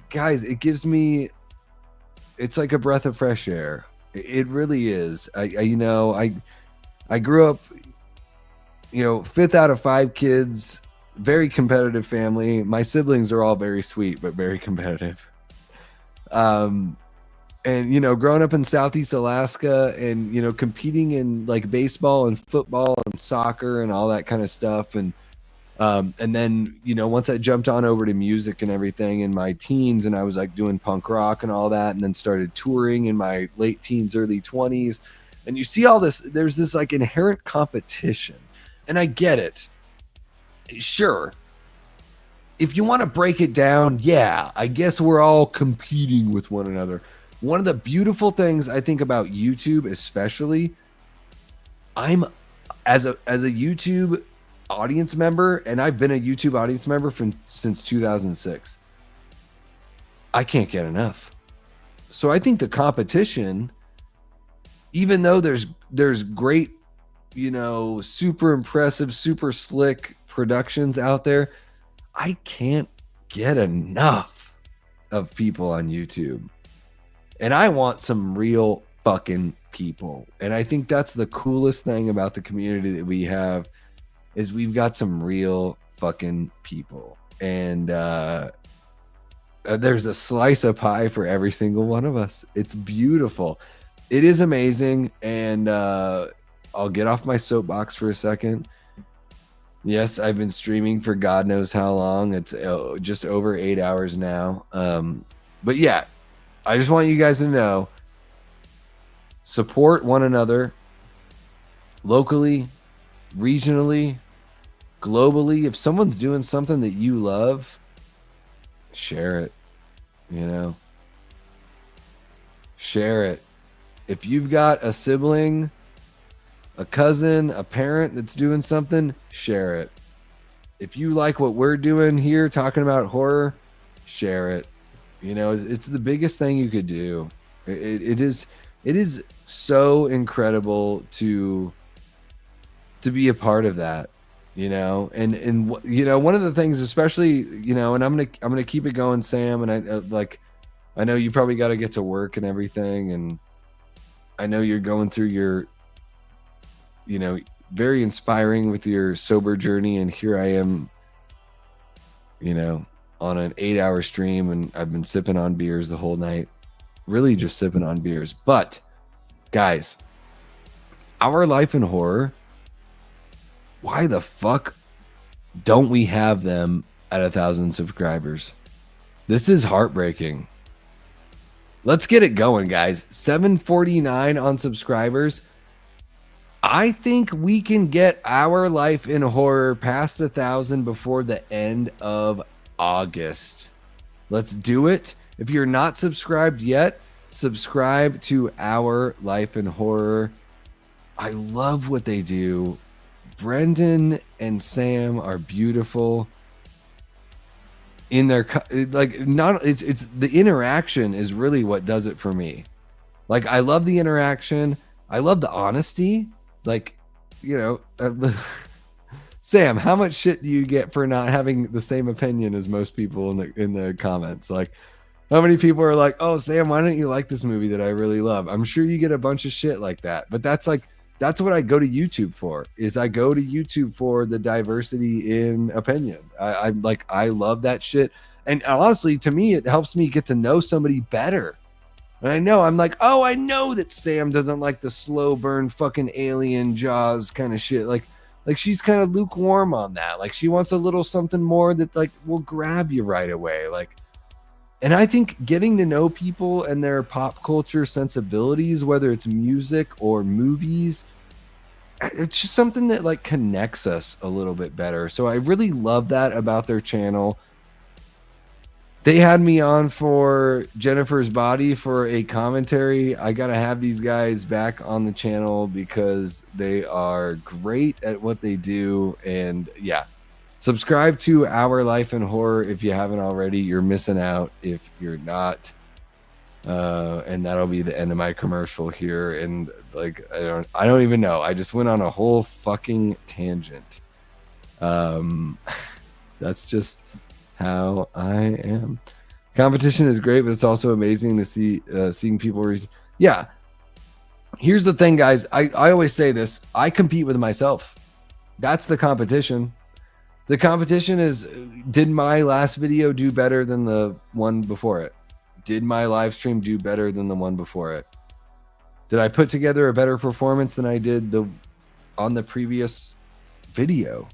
guys, it gives me, it's like a breath of fresh air. It really is. I grew up, 5th out of 5 kids, very competitive family. My siblings are all very sweet, but very competitive. And, you know, growing up in Southeast Alaska and, you know, competing in like baseball and football and soccer and all that kind of stuff. And then, you know, once I jumped on over to music and everything in my teens, and I was like doing punk rock and all that, and then started touring in my late teens, early 20s. And you see all this, there's this like inherent competition. And I get it. Sure. If you want to break it down, yeah, I guess we're all competing with one another. One of the beautiful things I think about YouTube, especially, I'm as a YouTube audience member, and I've been a YouTube audience member since 2006. I can't get enough. So I think the competition, even though there's great, you know, super impressive, super slick productions out there, I can't get enough of people on YouTube. And I want some real fucking people. And I think that's the coolest thing about the community that we have, is we've got some real fucking people. And there's a slice of pie for every single one of us. It's beautiful. It is amazing. And I'll get off my soapbox for a second. Yes, I've been streaming for God knows how long. It's just over 8 hours now. But yeah, I just want you guys to know, support one another locally, regionally, globally. If someone's doing something that you love, share it, you know, share it. If you've got a sibling, a cousin, a parent that's doing something, share it. If you like what we're doing here, talking about horror, share it. You know, it's the biggest thing you could do. It is so incredible to be a part of that, you know. And you know, one of the things, especially, you know, and I'm gonna keep it going, Sam. And I know you probably got to get to work and everything, and I know you're going through your, you know, very inspiring with your sober journey. And here I am, you know, on an 8-hour stream, and I've been sipping on beers the whole night, really just sipping on beers. But guys, Our Life in Horror, why the fuck don't we have them at 1,000 subscribers? This is heartbreaking. Let's get it going, guys. 749 on subscribers. I think we can get Our Life in Horror past 1,000 before the end of August. Let's do it. If you're not subscribed yet, subscribe to Our Life in Horror. I love what they do. Brendan and Sam are beautiful in their, like, not, it's the interaction is really what does it for me. Like, I love the interaction. I love the honesty. Like, you know, Sam, how much shit do you get for not having the same opinion as most people in the comments? Like, how many people are like, "Oh, Sam, why don't you like this movie that I really love?" I'm sure you get a bunch of shit like that. But that's what I go to YouTube for. Is I go to YouTube for the diversity in opinion. I love that shit. And honestly, to me, it helps me get to know somebody better. And I'm like, oh, I know that Sam doesn't like the slow burn fucking alien Jaws kind of shit. Like she's kind of lukewarm on that. Like, she wants a little something more that like will grab you right away. Like, and I think getting to know people and their pop culture sensibilities, whether it's music or movies, it's just something that like connects us a little bit better. So I really love that about their channel. They had me on for Jennifer's Body for a commentary. I got to have these guys back on the channel because they are great at what they do. And yeah, subscribe to Our Life in Horror if you haven't already. You're missing out if you're not. And that'll be the end of my commercial here. And like, I don't even know. I just went on a whole fucking tangent. That's just how I am. Competition is great, but it's also amazing to see seeing people reach. Yeah. Here's the thing, guys. I always say this. I compete with myself. That's the competition. The competition is, did my last video do better than the one before it? Did my live stream do better than the one before it? Did I put together a better performance than I did on the previous video?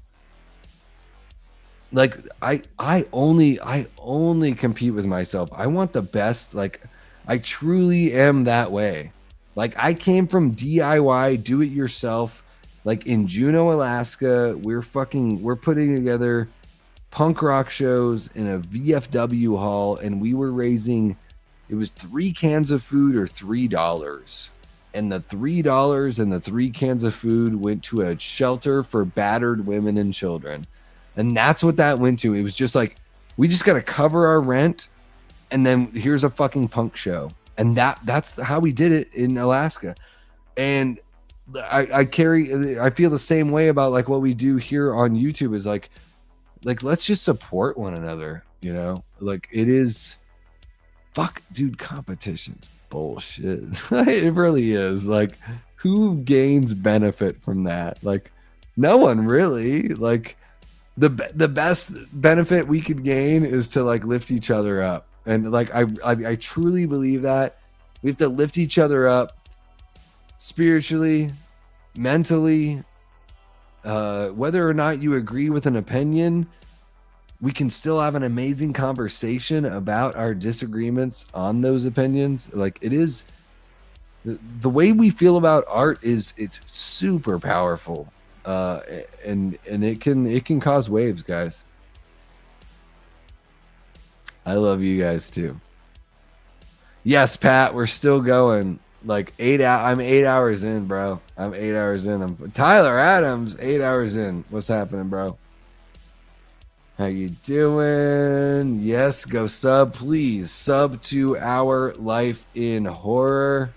Like I only compete with myself. I want the best. Like I truly am that way. Like I came from DIY, do it yourself. Like in Juneau, Alaska, we're putting together punk rock shows in a VFW hall, and we were raising, it was 3 cans of food or $3. And the $3 and the 3 cans of food went to a shelter for battered women and children. And that's what that went to. It was just like, we just got to cover our rent, and then here's a fucking punk show. And that's how we did it in Alaska. And I feel the same way about like what we do here on YouTube is like let's just support one another, you know? Like it is, fuck, dude, competition's bullshit. It really is. Like who gains benefit from that? Like no one really. Like the best benefit we could gain is to like lift each other up. And like I truly believe that we have to lift each other up spiritually, mentally, whether or not you agree with an opinion, we can still have an amazing conversation about our disagreements on those opinions. Like it is, the way we feel about art it's super powerful, and it can cause waves, guys. I love you guys too. Yes, Pat, we're still going. Like 8 hours. I'm 8 hours in, bro. I'm 8 hours in. I'm Tyler Adams, 8 hours in. What's happening, bro? How you doing? Yes, go sub, please. Sub to our Life in Horror.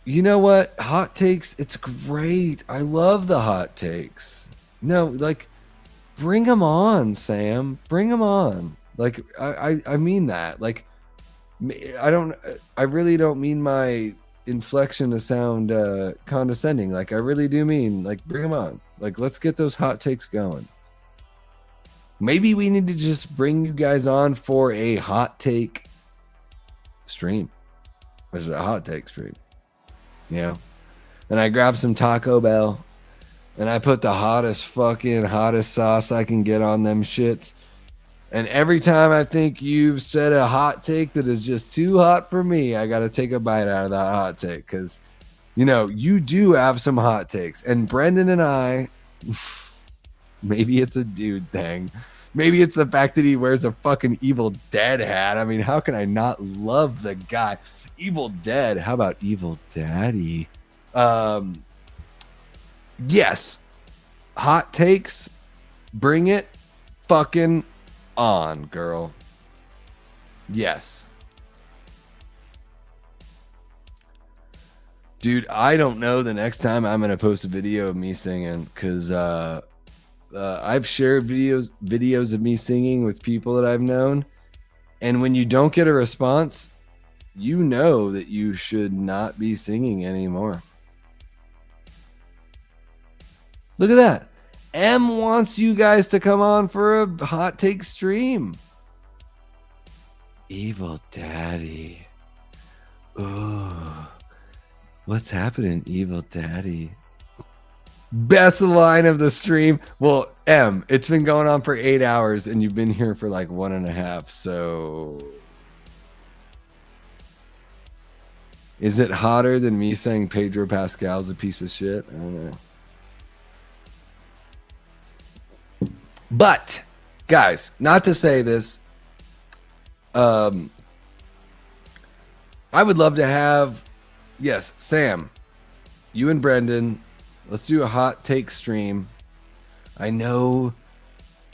You know what? Hot takes, it's great. I love the hot takes. No, like, bring them on, Sam. Bring them on. Like, I mean that. Like, I really don't mean my inflection to sound condescending. Like I really do mean, like, bring them on. Like let's get those hot takes going. Maybe we need to just bring you guys on for a hot take stream. There's a hot take stream. Yeah. And I grab some Taco Bell and I put the hottest sauce I can get on them shits. And every time I think you've said a hot take that is just too hot for me, I got to take a bite out of that hot take. Because, you know, you do have some hot takes. And Brendan and I, maybe it's a dude thing. Maybe it's the fact that he wears a fucking Evil Dead hat. I mean, how can I not love the guy? Evil Dead. How about Evil Daddy? Yes. Hot takes. Bring it fucking on, girl. Yes. Dude, I don't know the next time I'm gonna post a video of me singing, because I've shared videos of me singing with people that I've known, and when you don't get a response, you know that you should not be singing anymore. Look at that. M wants you guys to come on for a hot take stream. Evil Daddy. Ooh. What's happening, Evil Daddy? Best line of the stream. Well, M, it's been going on for 8 hours and you've been here for like 1.5. So is it hotter than me saying Pedro Pascal's a piece of shit? I don't know. But, guys, not to say this, I would love to have, yes, Sam, you and Brendan, let's do a hot take stream. I know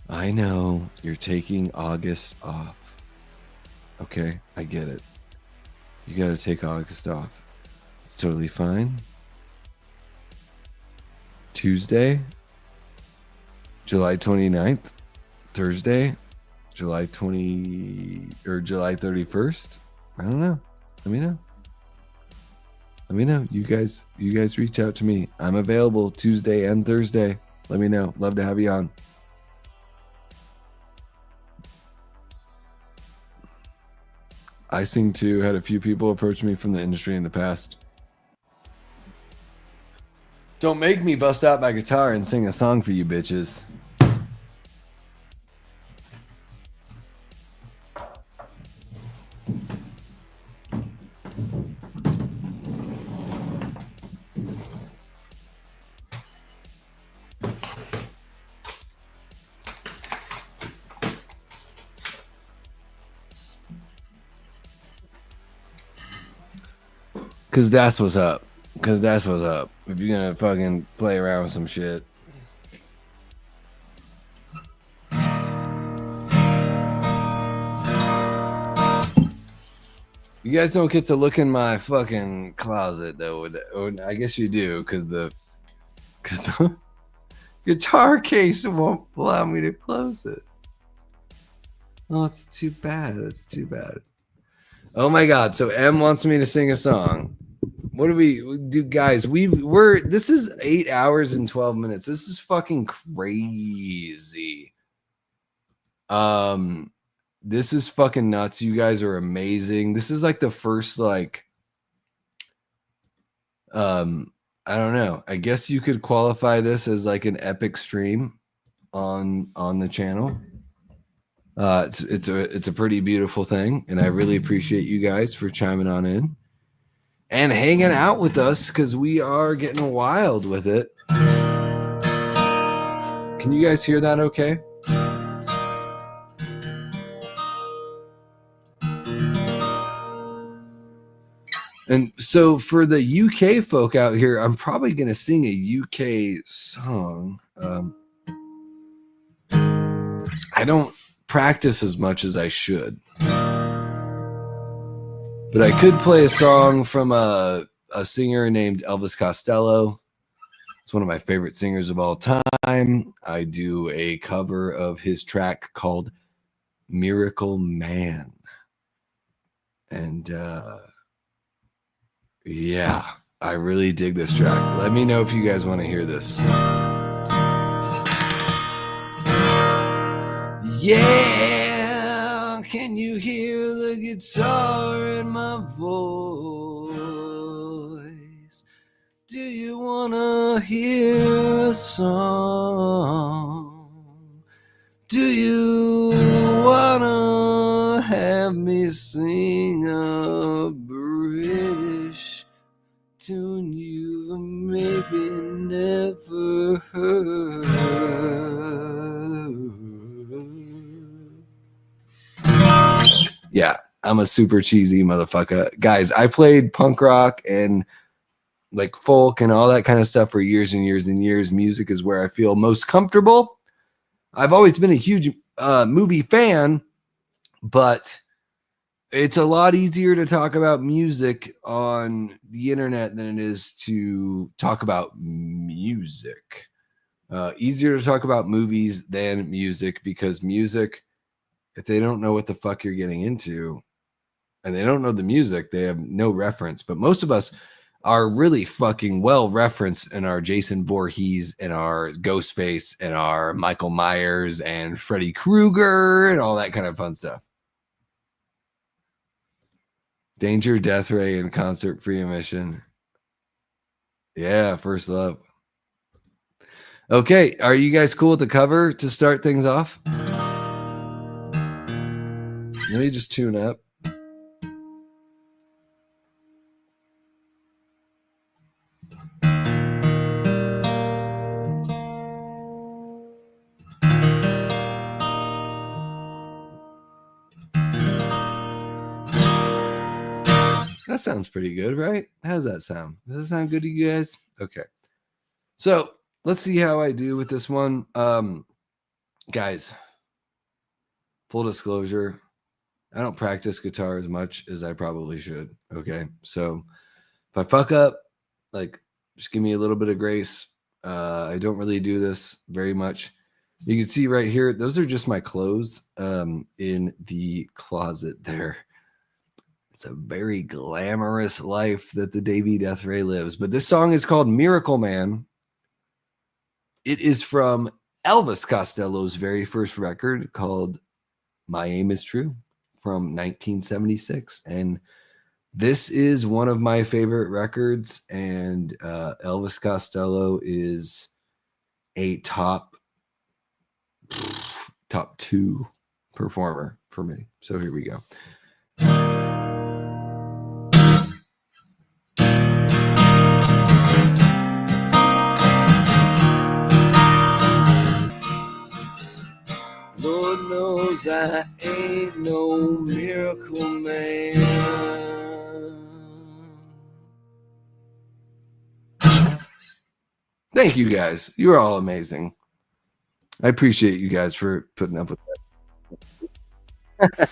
you're taking August off. Okay, I get it. You got to take August off. It's totally fine. Tuesday, July 29th, Thursday, July 31st. I don't know. Let me know. You guys reach out to me. I'm available Tuesday and Thursday. Let me know. Love to have you on. I sing too. Had a few people approach me from the industry in the past. Don't make me bust out my guitar and sing a song for you bitches. Cause that's what's up. Cause that's what's up. If you're gonna fucking play around with some shit. You guys don't get to look in my fucking closet though. I guess you do, cause the guitar case won't allow me to close it. Oh, it's too bad. It's too bad. Oh my god! So M wants me to sing a song. What do we do, guys? We're this is 8 hours and 12 minutes. This is fucking crazy. This is fucking nuts. You guys are amazing. This is like the first like I don't know. I guess you could qualify this as like an epic stream on the channel. It's a pretty beautiful thing, and I really appreciate you guys for chiming on in and hanging out with us because we are getting wild with it. Can you guys hear that okay? And so for the UK folk out here, I'm probably going to sing a UK song. I don't practice as much as I should. But I could play a song from a singer named Elvis Costello. It's one of my favorite singers of all time. I do a cover of his track called Miracle Man. And yeah, I really dig this track. Let me know if you guys want to hear this. Yeah, can you hear the guitar in my voice? Do you wanna hear a song? Do you wanna have me sing a British tune you've maybe never heard? Yeah, I'm a super cheesy motherfucker. Guys, I played punk rock and like folk and all that kind of stuff for years and years and years. Music is where I feel most comfortable. I've always been a huge movie fan, but it's a lot easier to talk about music on the internet than it is to talk about music. Easier to talk about movies than music, because music, if they don't know what the fuck you're getting into and they don't know the music, they have no reference. But most of us are really fucking well referenced in our Jason Voorhees and our Ghostface and our Michael Myers and Freddy Krueger and all that kind of fun stuff. Danger, Death Ray, and Concert Free Admission. Yeah, First Love. Okay, are you guys cool with the cover to start things off? Let me just tune up. That sounds pretty good, right? How does that sound? Does that sound good to you guys? Okay. So let's see how I do with this one. Guys, full disclosure, I don't practice guitar as much as I probably should. Okay. So if I fuck up, like, just give me a little bit of grace. I don't really do this very much. You can see right here, those are just my clothes in the closet there. It's a very glamorous life that the Davey Death Ray lives. But this song is called Miracle Man. It is from Elvis Costello's very first record called My Aim is True from 1976. And this is one of my favorite records. And Elvis Costello is a top 2 performer for me. So here we go. Lord knows I ain't no miracle man. Thank you guys. You're all amazing. I appreciate you guys for putting up with that.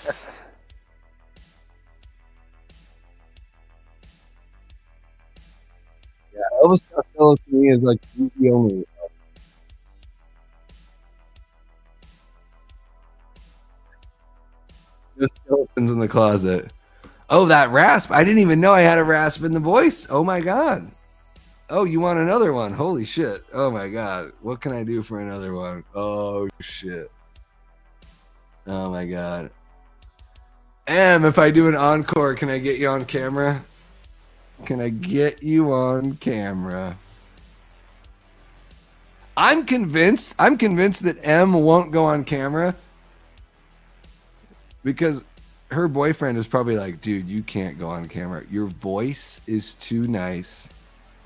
Yeah, Elvis Costello to me is like the only. No skeletons in the closet. Oh, that rasp. I didn't even know I had a rasp in the voice. Oh my God. Oh, you want another one? Holy shit. Oh my God. What can I do for another one? Oh shit. Oh my God. If I do an encore, can I get you on camera? Can I get you on camera? I'm convinced that M won't go on camera because her boyfriend is probably like, dude, you can't go on camera. Your voice is too nice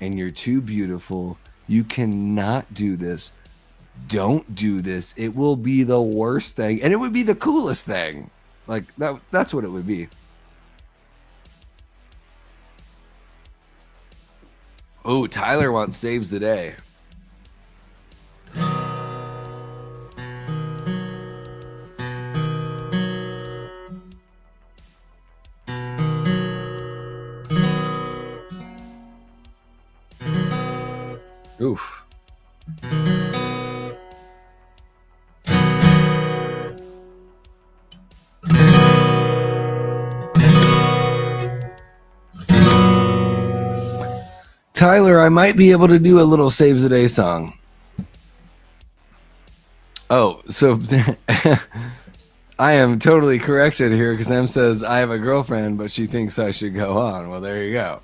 and you're too beautiful. You cannot do this. Don't do this. It will be the worst thing. And it would be the coolest thing. Like that's what it would be. Oh, Tyler wants saves the day. Oof. Tyler, I might be able to do a little saves the day song. Oh, so I am totally corrected here because Em says I have a girlfriend, but she thinks I should go on. Well, there you go.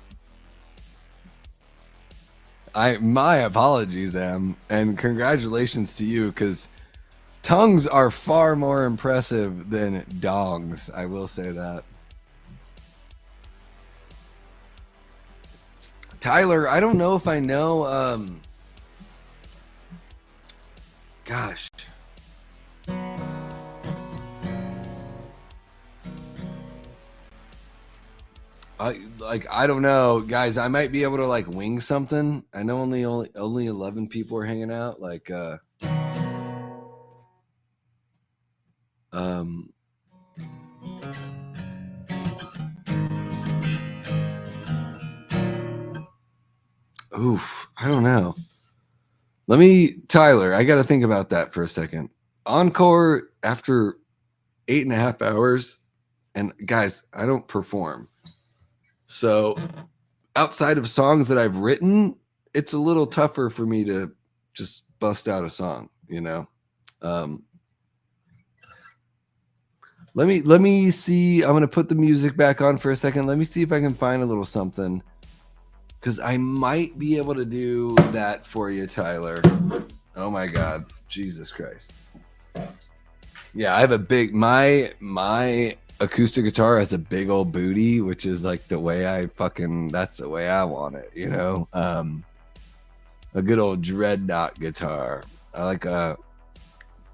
My apologies, Em, and congratulations to you because tongues are far more impressive than dongs. I will say that. Tyler, I don't know if I know. Gosh. I don't know, guys. I might be able to like wing something. I know only 11 people are hanging out. Like oof, I don't know. Tyler, I got to think about that for a second. Encore after 8.5 hours, and guys, I don't perform. So outside of songs that I've written, it's a little tougher for me to just bust out a song, you know? Let me see. I'm going to put the music back on for a second. Let me see if I can find a little something because I might be able to do that for you, Tyler. Oh my God. Jesus Christ. Yeah, I have a big, my acoustic guitar has a big old booty, which is like the way that's the way I want it, you know? A good old dreadnought guitar. I like a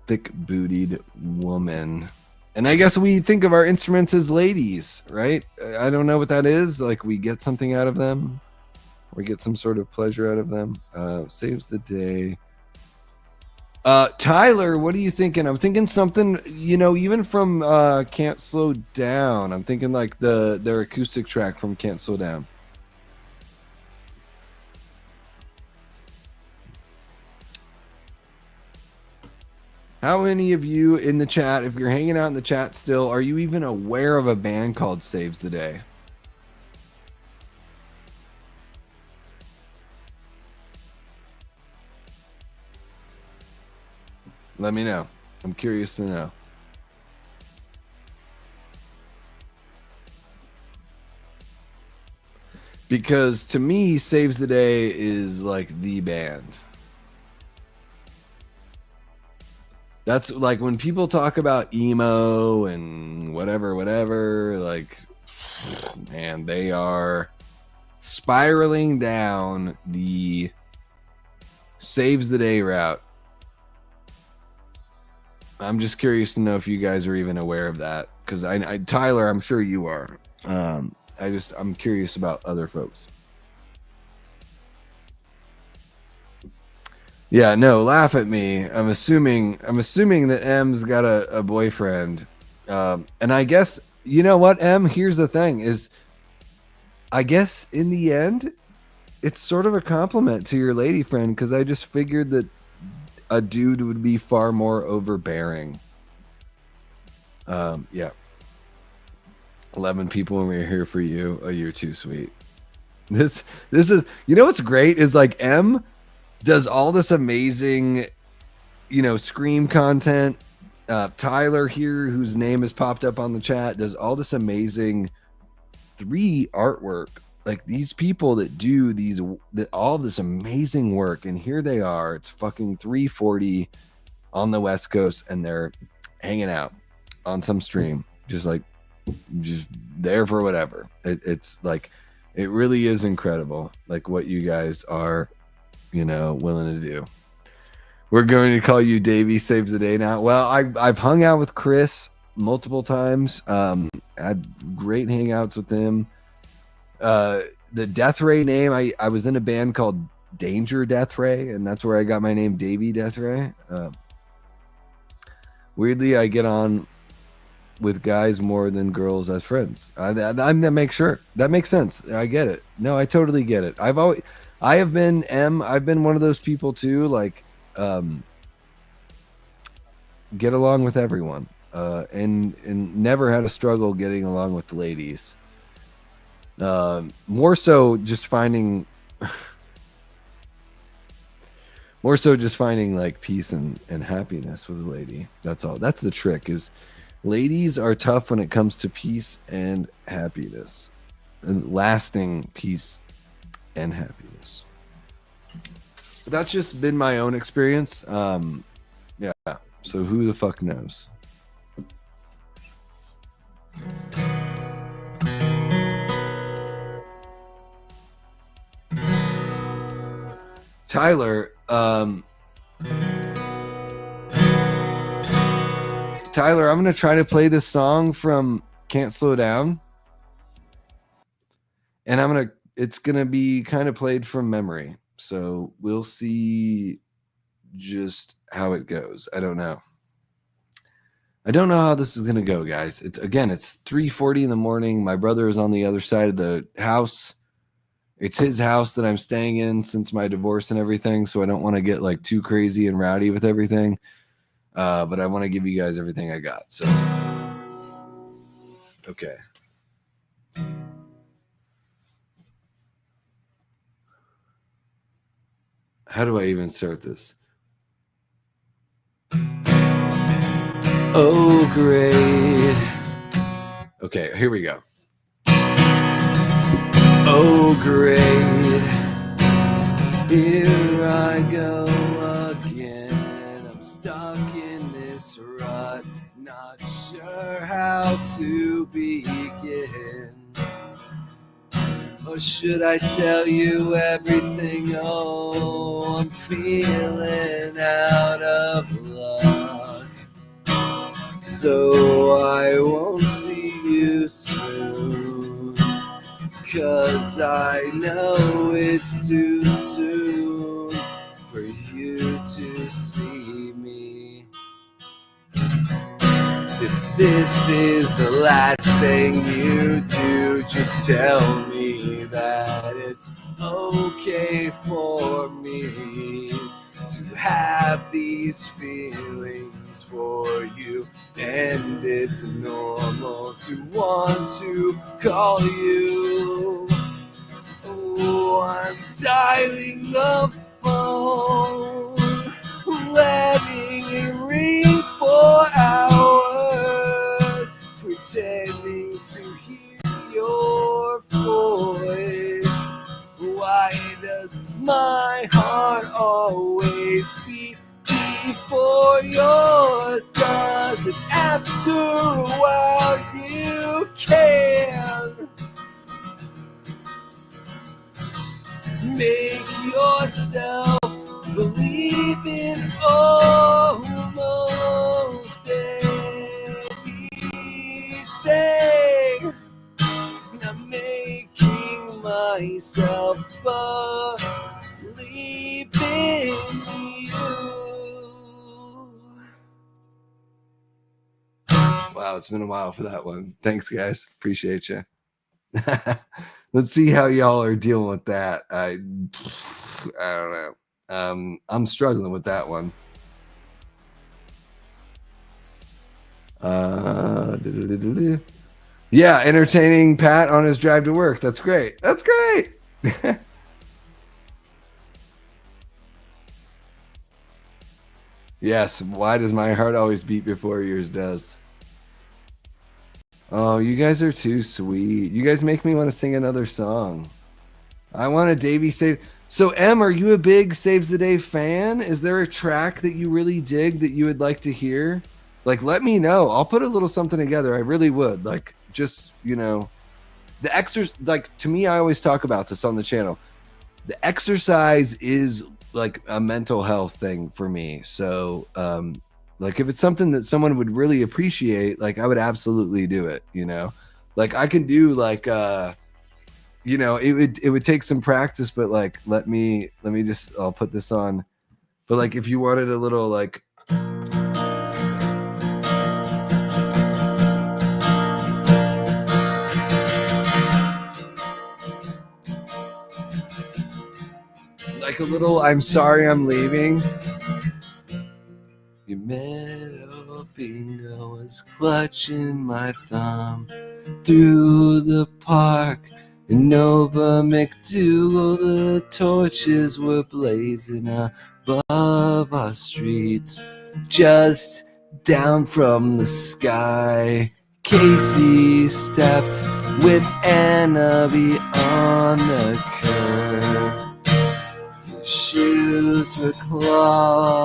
thick bootied woman. And I guess we think of our instruments as ladies, right? I don't know what that is. Like we get something out of them. We get some sort of pleasure out of them. Saves the day. Tyler, what are you thinking? I'm thinking something, you know, even from Can't Slow Down. I'm thinking like their acoustic track from Can't Slow Down. How many of you in the chat, if you're hanging out in the chat still, are you even aware of a band called Saves the Day? Let me know. I'm curious to know. Because to me, Saves the Day is like the band. That's like when people talk about emo and whatever, like, man, they are spiraling down the Saves the Day route. I'm just curious to know if you guys are even aware of that, because I Tyler, I'm sure you are. I'm curious about other folks. Yeah, no, laugh at me. I'm assuming that M's got a boyfriend, and I guess you know what, M. Here's the thing: is I guess in the end, it's sort of a compliment to your lady friend, because I just figured that a dude would be far more overbearing. Yeah. 11 people and we're here for you. Oh, you're too sweet. This is, you know what's great is like M does all this amazing, Scream content. Tyler here, whose name has popped up on the chat, does all this amazing 3 artwork. Like these people that do all this amazing work, and here they are. It's fucking 3:40 on the West Coast, and they're hanging out on some stream, just there for whatever. It's like, it really is incredible, like what you guys are, willing to do. We're going to call you Davey Saves the Day now. Well, I've hung out with Chris multiple times. Had great hangouts with him. The Death Ray name, I was in a band called Danger Death Ray, and that's where I got my name, Davey Death Ray. Weirdly, I get on with guys more than girls as friends. That makes sense. I get it. No, I totally get it. I've been one of those people too, like, get along with everyone, and never had a struggle getting along with the ladies. More so just finding like peace and happiness with a lady. That's all. That's the trick, is ladies are tough when it comes to peace and happiness, and lasting peace and happiness. But that's just been my own experience. Yeah. So who the fuck knows? Tyler, I'm going to try to play this song from Can't Slow Down. And it's going to be kind of played from memory. So we'll see just how it goes. I don't know how this is going to go, guys. It's 3:40 in the morning. My brother is on the other side of the house. It's his house that I'm staying in since my divorce and everything. So I don't want to get like too crazy and rowdy with everything. But I want to give you guys everything I got. So, okay. How do I even start this? Oh, great. Okay, here we go. Oh, great. Here I go again. I'm stuck in this rut, not sure how to begin. Or should I tell you everything? Oh, I'm feeling out of luck. So I won't see you soon, 'cause I know it's too soon for you to see me. If this is the last thing you do, just tell me that it's okay for me to have these feelings for you, and it's normal to want to call you. Oh, I'm dialing the phone, letting it ring. pretending to hear your voice. Why does my heart always beat before yours? Does it after a while you can make yourself believe in almost anything? I'm making myself believe in you. Wow, it's been a while for that one. Thanks, guys. Appreciate you. Let's see how y'all are dealing with that. I don't know. I'm struggling with that one. Yeah, entertaining Pat on his drive to work. That's great. That's great. Yes. Why does my heart always beat before yours does? Oh, you guys are too sweet. You guys make me want to sing another song. I want a Davey save. So, Em, are you a big Saves the Day fan? Is there a track that you really dig that you would like to hear? Like, let me know. I'll put a little something together. I really would. Like, just, you know, the exercise. Like, to me, I always talk about this on the channel. The exercise is like a mental health thing for me. So, like, if it's something that someone would really appreciate, like, I would absolutely do it. You know, like I can do like, you know, it would take some practice, but like, let me just, I'll put this on. But like, if you wanted a little like. Like a little, I'm sorry I'm leaving. Your middle finger was clutching my thumb through the park. And over McDougal, the torches were blazing above our streets. Just down from the sky, Casey stepped with Anna beyond the curb. Shoes were clogs.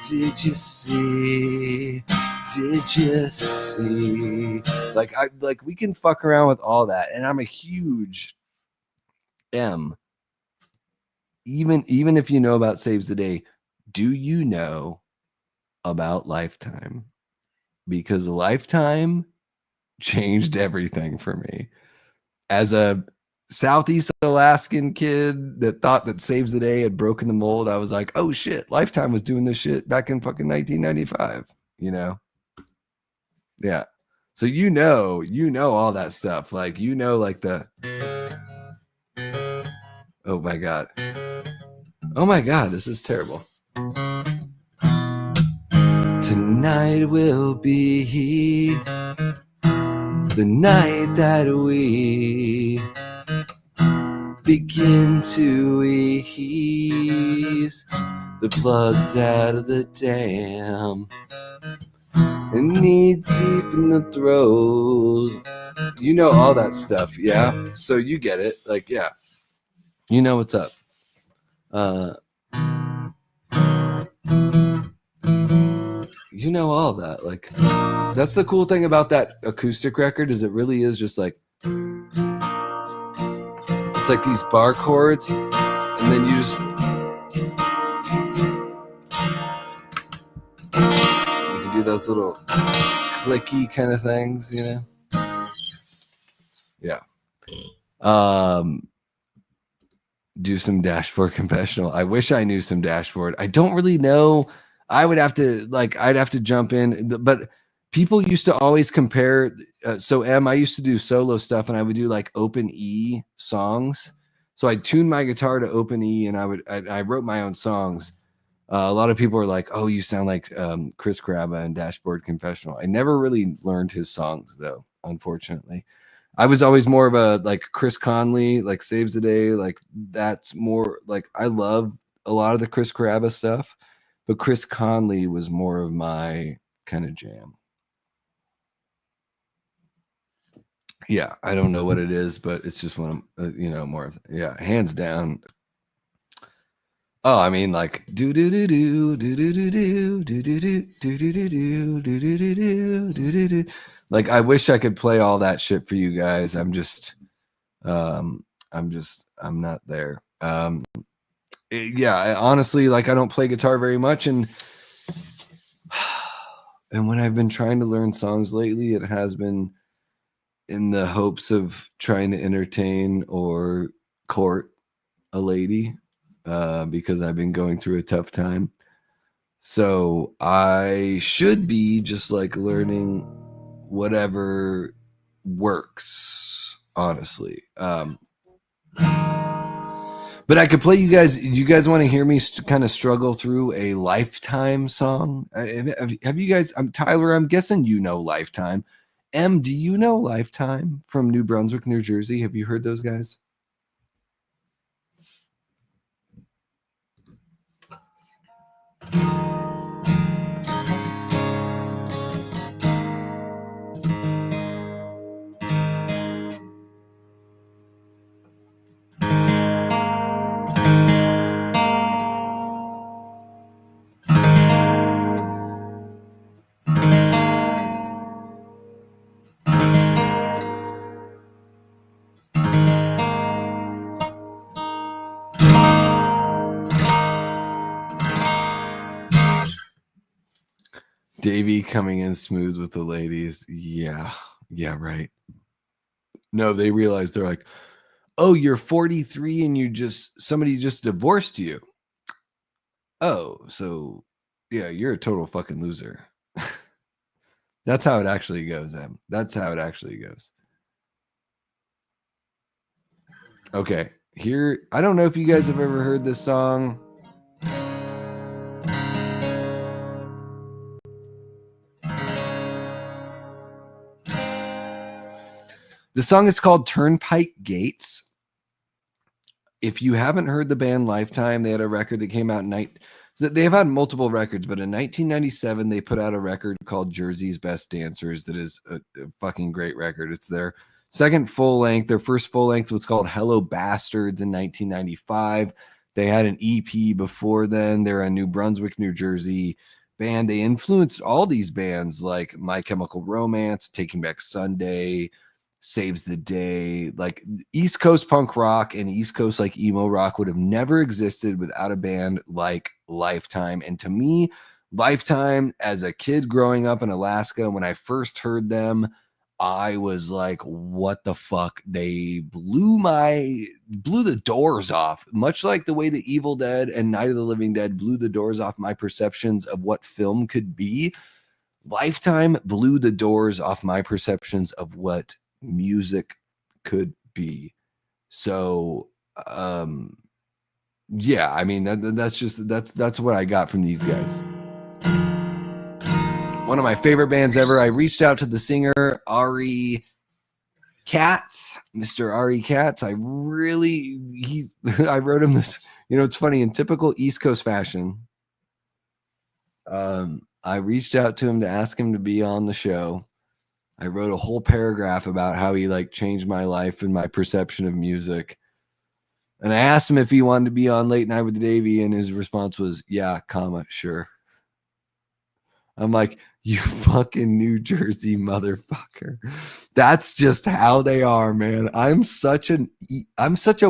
Did you see? Did you see? Like, we can fuck around with all that, and I'm a huge M. Even if you know about Saves the Day, do you know about Lifetime? Because Lifetime changed everything for me. As a Southeast Alaskan kid that thought that Saves the Day had broken the mold, I was like, oh shit, Lifetime was doing this shit back in fucking 1995, you know? Yeah. So you know all that stuff. Like, you know, like the, oh my God. Oh my God, this is terrible. Tonight will be the night that we begin to ease the plugs out of the dam and knee deep in the throat. You know all that stuff, yeah? So you get it. Like, yeah. You know what's up. You know all that. Like, that's the cool thing about that acoustic record, is it really is just like, it's like these bar chords, and then you just, you can do those little clicky kind of things, you know? Yeah. Do some dashboard confessional. I wish I knew some dashboard. I don't really know. I'd have to jump in, but people used to always compare. So I used to do solo stuff, and I would do like open E songs. So I tuned my guitar to open E, and I wrote my own songs. A lot of people are like, "Oh, you sound like Chris Caraba and Dashboard Confessional." I never really learned his songs, though, unfortunately. I was always more of a like Chris Conley, like Saves the Day, like that's more like, I love a lot of the Chris Caraba stuff, but Chris Conley was more of my kind of jam. Yeah, I don't know what it is, but it's just one of more. Yeah, hands down. Oh, I mean, like do do do do do do do do do do do do do do do do do do do. Like, I wish I could play all that shit for you guys. I'm not there. Yeah, honestly, like, I don't play guitar very much, and when I've been trying to learn songs lately, it has been in the hopes of trying to entertain or court a lady, because I've been going through a tough time. So I should be just like learning whatever works, honestly. But I could play you guys. You guys want to hear me kind of struggle through a Lifetime song? Have you guys? I'm Tyler. I'm guessing you know Lifetime. M, do you know Lifetime from New Brunswick, New Jersey? Have you heard those guys? Davey coming in smooth with the ladies. Yeah, right. No, they realize, they're like, oh, you're 43 and somebody just divorced you. Oh, so yeah, you're a total fucking loser. That's how it actually goes, Em. That's how it actually goes. Okay, here, I don't know if you guys have ever heard this song. The song is called Turnpike Gates. If you haven't heard the band Lifetime, they had a record that came out they've had multiple records, but in 1997, they put out a record called Jersey's Best Dancers that is a fucking great record. It's their second full length. Their first full length was called Hello Bastards in 1995. They had an EP before then. They're a New Brunswick, New Jersey band. They influenced all these bands like My Chemical Romance, Taking Back Sunday, Saves the Day. Like, East Coast punk rock and East Coast like emo rock would have never existed without a band like Lifetime. And to me, Lifetime, as a kid growing up in Alaska, when I first heard them, I was like, what the fuck? They blew the doors off, much like the way the Evil Dead and Night of the Living Dead blew the doors off my perceptions of what film could be. Lifetime blew the doors off my perceptions of what music could be. So yeah, I mean, that's what I got from these guys. One of my favorite bands ever. I reached out to the singer Ari Katz, Mr. Ari Katz. I wrote him this, it's funny, in typical East Coast fashion. I reached out to him to ask him to be on the show. I wrote a whole paragraph about how he like changed my life and my perception of music. And I asked him if he wanted to be on Late Night with Davey, and his response was, yeah, sure. I'm like, you fucking New Jersey motherfucker. That's just how they are, man. I'm such a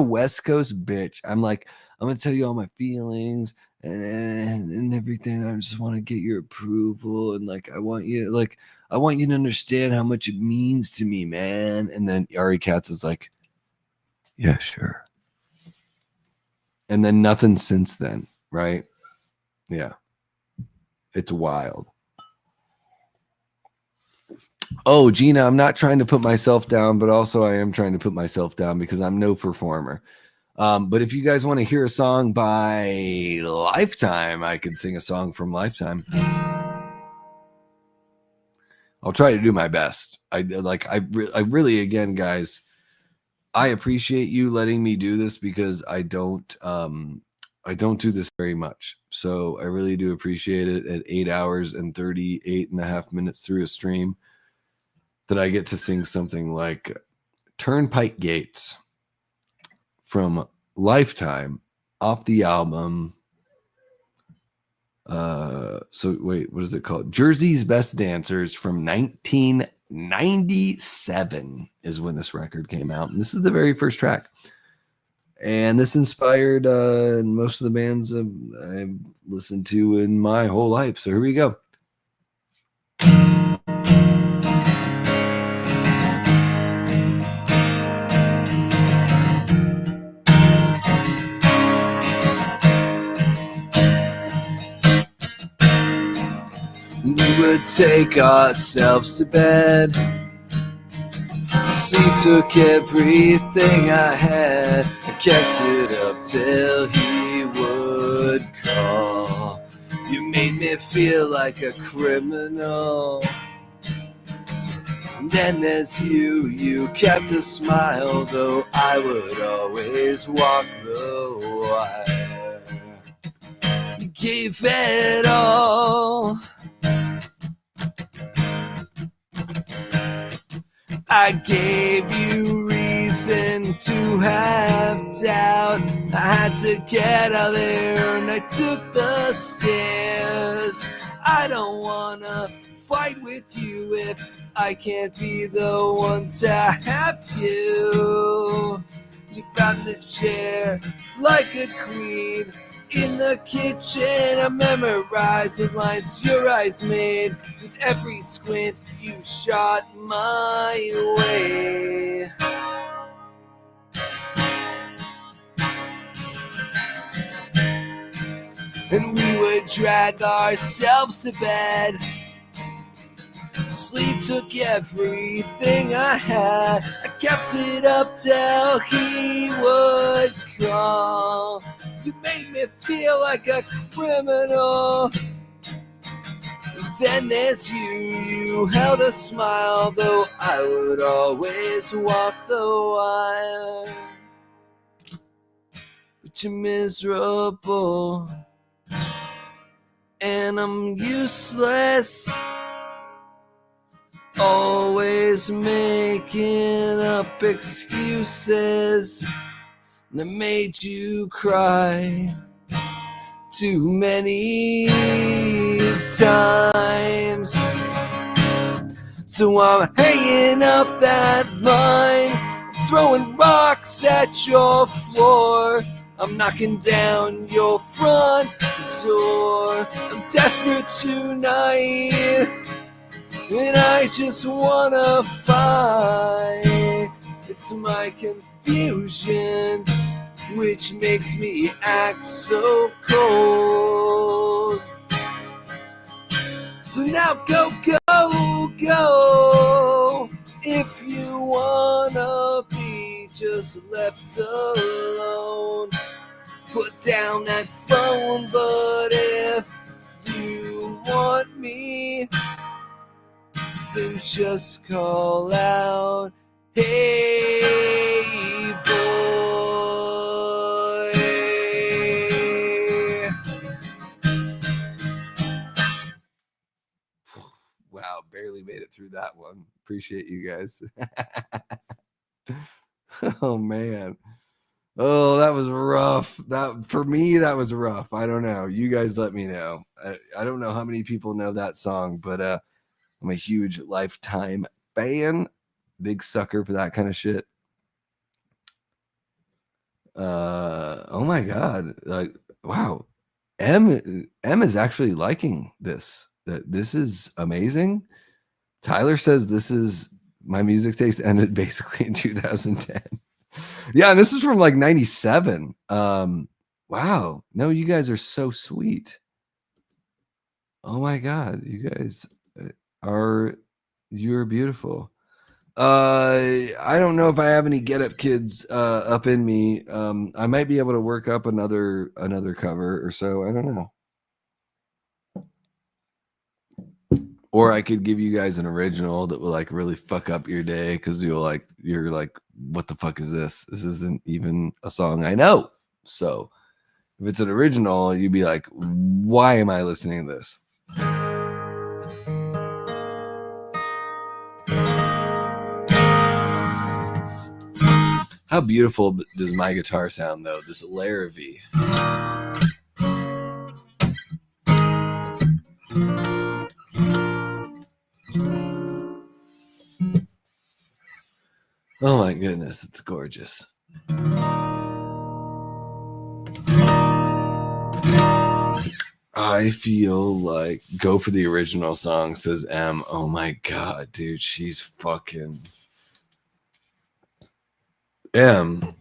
West Coast bitch. I'm like, I'm gonna tell you all my feelings and everything. I just want to get your approval, and like, I want you to understand how much it means to me, man. And then Ari Katz is like, yeah, sure. And then nothing since then, right? Yeah. It's wild. Oh, Gina, I'm not trying to put myself down, but also I am trying to put myself down because I'm no performer. But if you guys want to hear a song by Lifetime, I could sing a song from Lifetime. I'll try to do my best. I really, again, guys, I appreciate you letting me do this because I don't do this very much. So I really do appreciate it at 8 hours and 38.5 minutes through a stream. that I get to sing something like Turnpike Gates from Lifetime off the album. So wait, what is it called? Jersey's Best Dancers from 1997 is when this record came out. And this is the very first track. And this inspired most of the bands I've listened to in my whole life. So here we go. We would take ourselves to bed. Sleep took everything I had. I kept it up till he would call. You made me feel like a criminal. And then there's you kept a smile, though I would always walk the wire. You gave it all. I gave you reason to have doubt. I had to get out there and I took the stairs. I don't wanna fight with you if I can't be the one to have you. You found the chair like a queen. In the kitchen, I memorized the lines your eyes made. With every squint, you shot my way. And we would drag ourselves to bed. Sleep took everything I had. I kept it up till he would call. You made me feel like a criminal. Then there's you held a smile, though I would always walk the wire. But you're miserable, and I'm useless. Always making up excuses that made you cry too many times. So I'm hanging up that line, throwing rocks at your floor. I'm knocking down your front door. I'm desperate tonight, and I just wanna fight. It's my confusion which makes me act so cold. So now go, go, go. If you wanna be just left alone, put down that phone. But if you want me, then just call out, hey boy. Wow, barely made it through that one. Appreciate you guys. Oh man. Oh, that was rough. That for me, that was rough. I don't know. You guys let me know. I don't know how many people know that song, but I'm a huge Lifetime fan. Big sucker for that kind of shit. Oh my god. Like, wow. M is actually liking this. This is amazing. Tyler says this is my music taste ended basically in 2010. Yeah, and this is from like 97. Wow. No, you guys are so sweet. Oh my god, you guys you're beautiful. I don't know if I have any Get Up Kids up in me. I might be able to work up another cover or so. I don't know. Or I could give you guys an original that will like really fuck up your day because you're like, what the fuck is this? This isn't even a song I know. So if it's an original, you'd be like, why am I listening to this? How beautiful does my guitar sound, though? This Lair V. Oh my goodness, it's gorgeous. I feel like go for the original song, says M. Oh my god, dude, she's fucking M.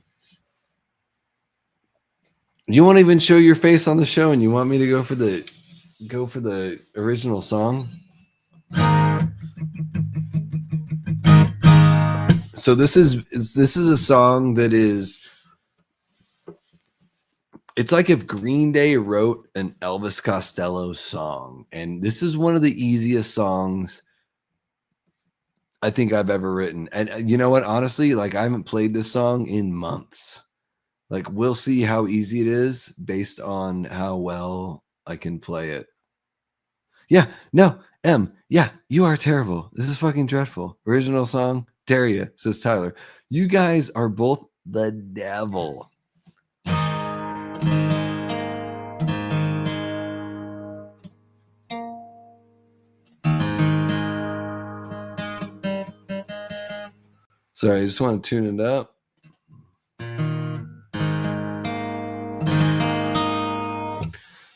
You won't even show your face on the show, and you want me to go for the original song? So this is a song that is, it's like if Green Day wrote an Elvis Costello song, and this is one of the easiest songs I think I've ever written. And you know what? Honestly, like I haven't played this song in months. Like we'll see how easy it is based on how well I can play it. Yeah, no, M. Yeah, you are terrible. This is fucking dreadful. Original song, dare ya, says Tyler. You guys are both the devil. Sorry, I just want to tune it up.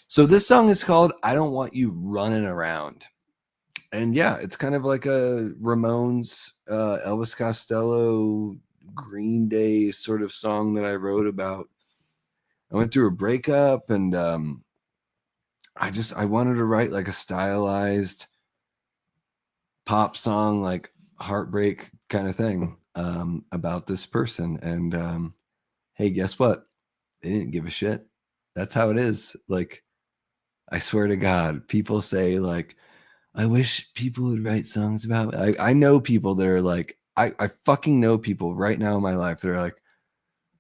So this song is called I Don't Want You Running Around. And yeah, it's kind of like a Ramones, Elvis Costello, Green Day sort of song that I wrote about. I went through a breakup, and I wanted to write like a stylized pop song, like heartbreak kind of thing, about this person. And hey, guess what? They didn't give a shit. That's how it is. Like, I swear to God, people say like, I wish people would write songs about me. I know people that are like, I fucking know people right now in my life that are like,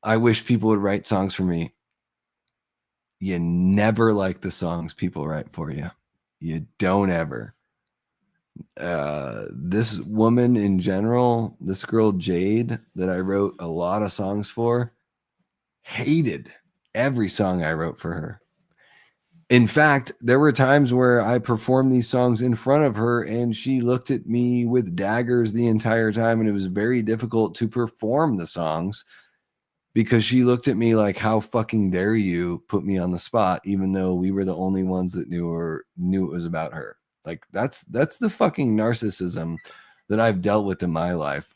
I wish people would write songs for me. You never like the songs people write for you. You don't ever. This woman in general, this girl Jade that I wrote a lot of songs for, hated every song I wrote for her. In fact, there were times where I performed these songs in front of her and she looked at me with daggers the entire time, and it was very difficult to perform the songs because she looked at me like, how fucking dare you put me on the spot, even though we were the only ones that knew it was about her. Like that's the fucking narcissism that I've dealt with in my life.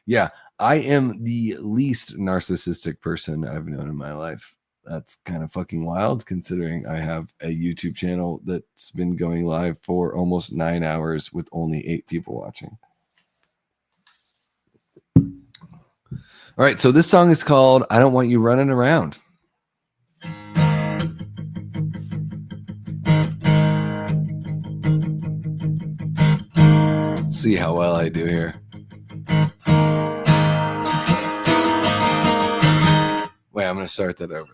Yeah, I am the least narcissistic person I've known in my life. That's kind of fucking wild considering I have a YouTube channel that's been going live for almost 9 hours with only 8 people watching. All right, so this song is called I Don't Want You Running Around. Let's see how well I do here. Wait, I'm going to start that over.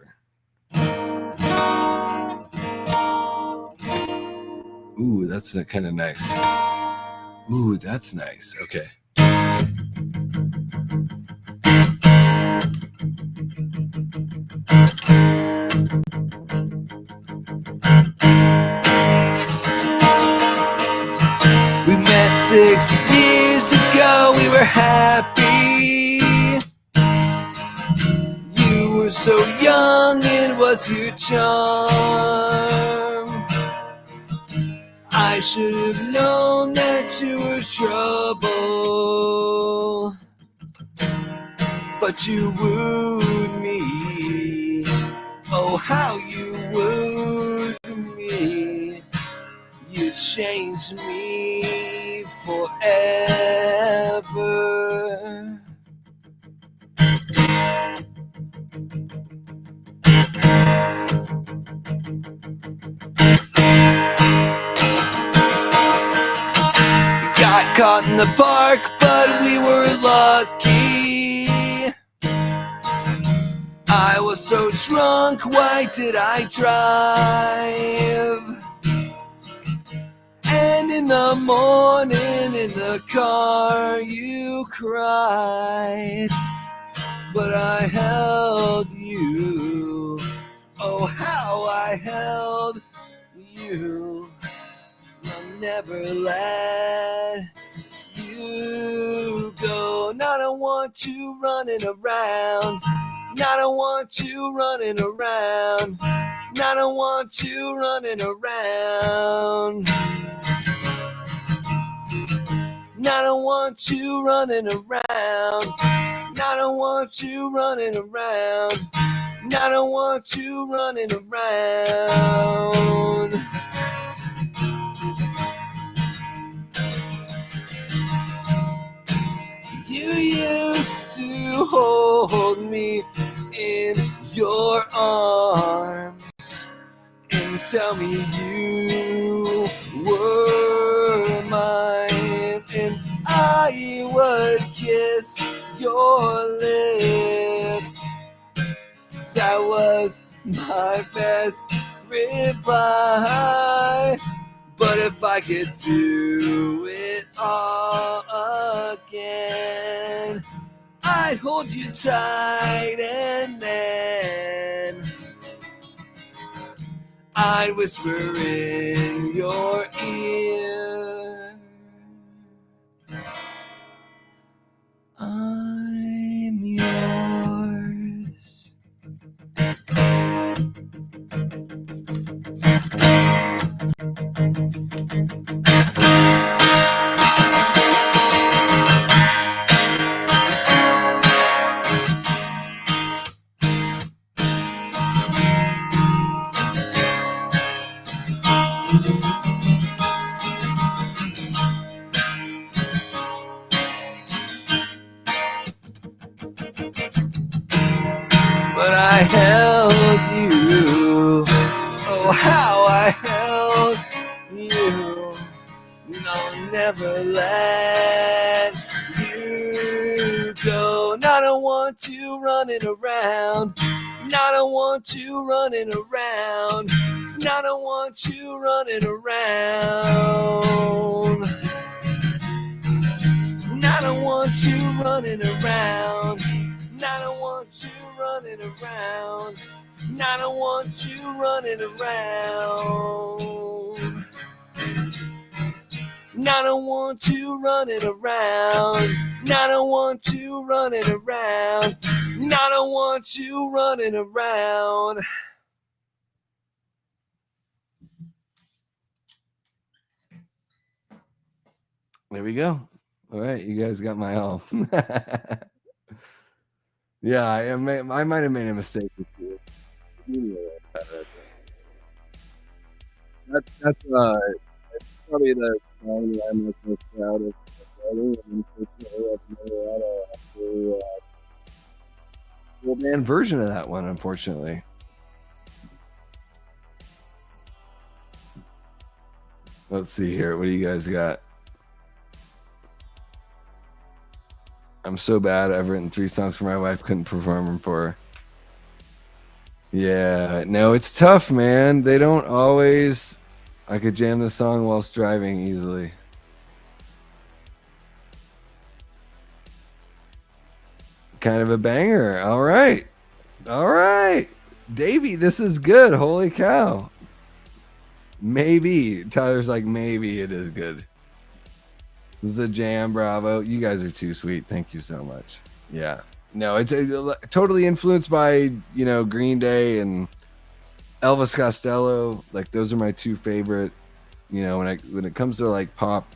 Ooh, that's kind of nice. Ooh, that's nice. Okay. We met 6 years ago, we were happy. You were so young, it was your charm. I should have known that you were trouble, but you wooed me. Oh, how you wooed me. You changed me forever. Got caught in the park, but we were lucky. I was so drunk, why did I drive? And in the morning in the car you cried. but I held you. Oh, how I held you. I'll never let you go. And I don't want you running around. And I don't want you running around. And I don't want you running around. And I don't want you running around. And I don't want you running around. And I don't want you running around. You used to hold me in your arms and tell me you were mine, and I would kiss your lips. That was my best reply. But if I could do it all again, I'd hold you tight and then I'd whisper in your ear, I'm yours. But I held you. Oh, how I held you. And I'll never let you go. And I don't want you running around. And I don't want you running around. And I don't want you running around. And I don't want you running around. And I don't want you running around. And I don't want you running around. And I don't want you running around. And I don't want you running around. And I don't want you running around. There we go. All right, you guys got my all. Yeah, I might have made a mistake with you. That's probably the song that I'm most proud of. And unfortunately, I've never had a full band version of that one, unfortunately. Let's see here. What do you guys got? I'm so bad. I've written 3 songs for my wife. Couldn't perform them for her. Yeah, no, it's tough, man. They don't always. I could jam this song whilst driving easily. Kind of a banger. All right. All right. Davey, this is good. Holy cow. Maybe. Tyler's like, maybe it is good. This is a jam, bravo. You guys are too sweet. Thank you so much. Yeah. No, it's totally influenced by, you know, Green Day and Elvis Costello. Like, those are my 2 favorite, you know, when it comes to like pop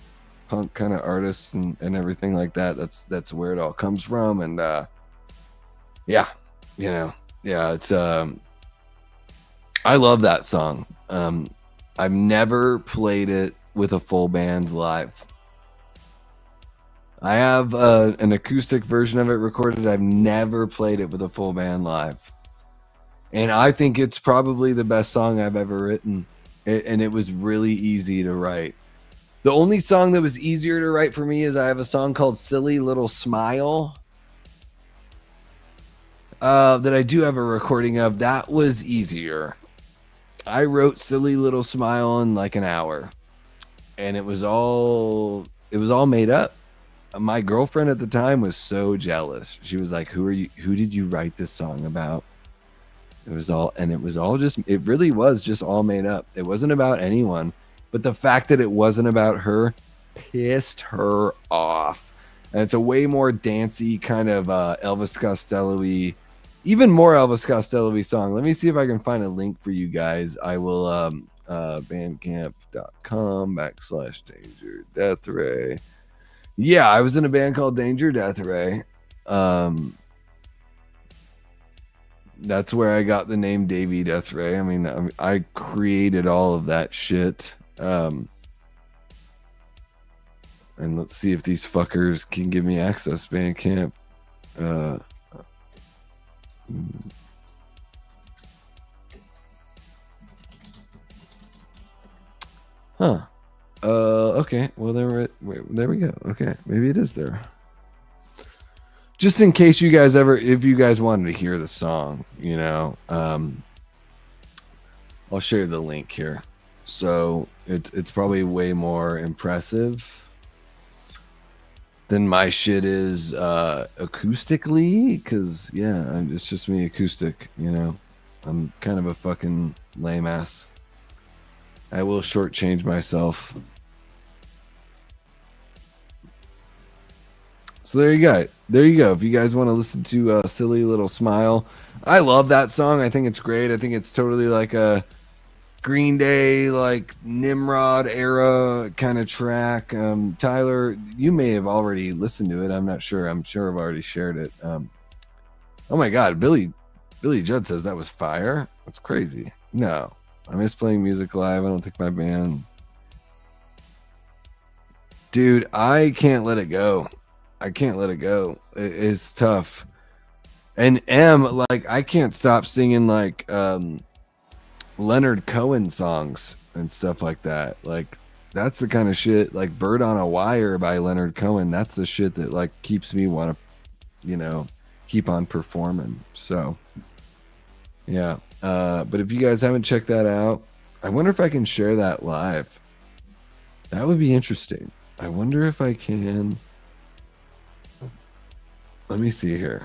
punk kind of artists and everything like that, that's where it all comes from. And yeah, you know, yeah, it's I love that song. I've never played it with a full band live. I have an acoustic version of it recorded. I've never played it with a full band live. And I think it's probably the best song I've ever written. And it was really easy to write. The only song that was easier to write for me is I have a song called Silly Little Smile that I do have a recording of. That was easier. I wrote Silly Little Smile in like an hour. And it was all made up. my girlfriend at the time was so jealous. She was like, who did you write this song about? It was all just, it really was just all made up. It wasn't about anyone, but the fact that it wasn't about her pissed her off. And it's a way more dancey kind of Elvis Costello-y, even more Elvis Costello-y song. Let me see if I can find a link for you guys. I will bandcamp.com/Danger Death Ray. Yeah, I was in a band called Danger Death Ray. That's where I got the name Davey Death Ray. I mean, I created all of that shit. And let's see if these fuckers can give me access. Bandcamp. Huh. Okay. Well, there we go. Okay, maybe it is there. Just in case you guys if you guys wanted to hear the song, you know, I'll share the link here. So it's probably way more impressive than my shit is acoustically, because yeah, it's just me acoustic, you know. I'm kind of a fucking lame ass. I will shortchange myself. So there you go. There you go. If you guys want to listen to Silly Little Smile, I love that song. I think it's great. I think it's totally like a Green Day, like Nimrod era kind of track. Tyler, you may have already listened to it. I'm not sure. I'm sure I've already shared it. Oh my God, Billy Judd says that was fire. That's crazy. No, I miss playing music live. I don't think my band. Dude, I can't let it go. I can't let it go. It's tough. And like, I can't stop singing like Leonard Cohen songs and stuff like that. Like, that's the kind of shit, like Bird on a Wire by Leonard Cohen. That's the shit that like keeps me want to, you know, keep on performing. So yeah. But if you guys haven't checked that out, I wonder if I can share that live. That would be interesting. I wonder if I can. Let me see here.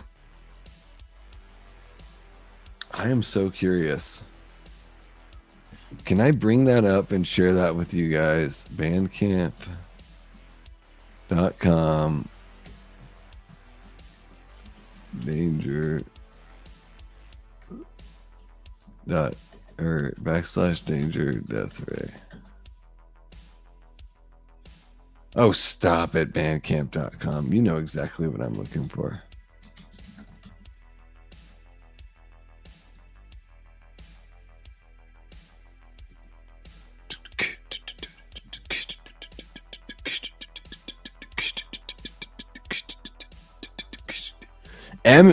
I am so curious. Can I bring that up and share that with you guys? Bandcamp.com Danger dot or /Danger Death Ray. Oh, stop it, bandcamp.com. You know exactly what I'm looking for.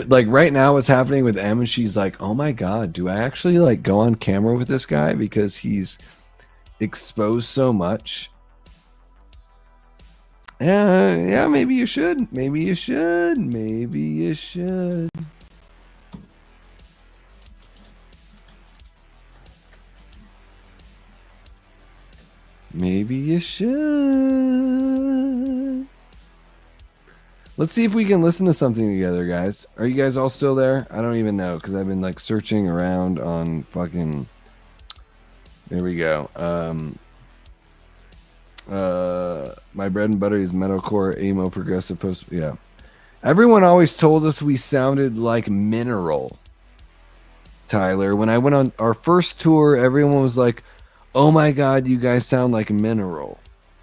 Like right now what's happening with and she's like, oh my God, do I actually like go on camera with this guy because he's exposed so much? Yeah, maybe you should. Maybe you should. Maybe you should. Maybe you should. Let's see if we can listen to something together, guys. Are you guys all still there? I don't even know because I've been like searching around on fucking. There we go. My bread and butter is metalcore, emo, progressive, post. Yeah. Everyone always told us we sounded like Mineral. Tyler, when I went on our first tour, everyone was like, oh my God, you guys sound like Mineral.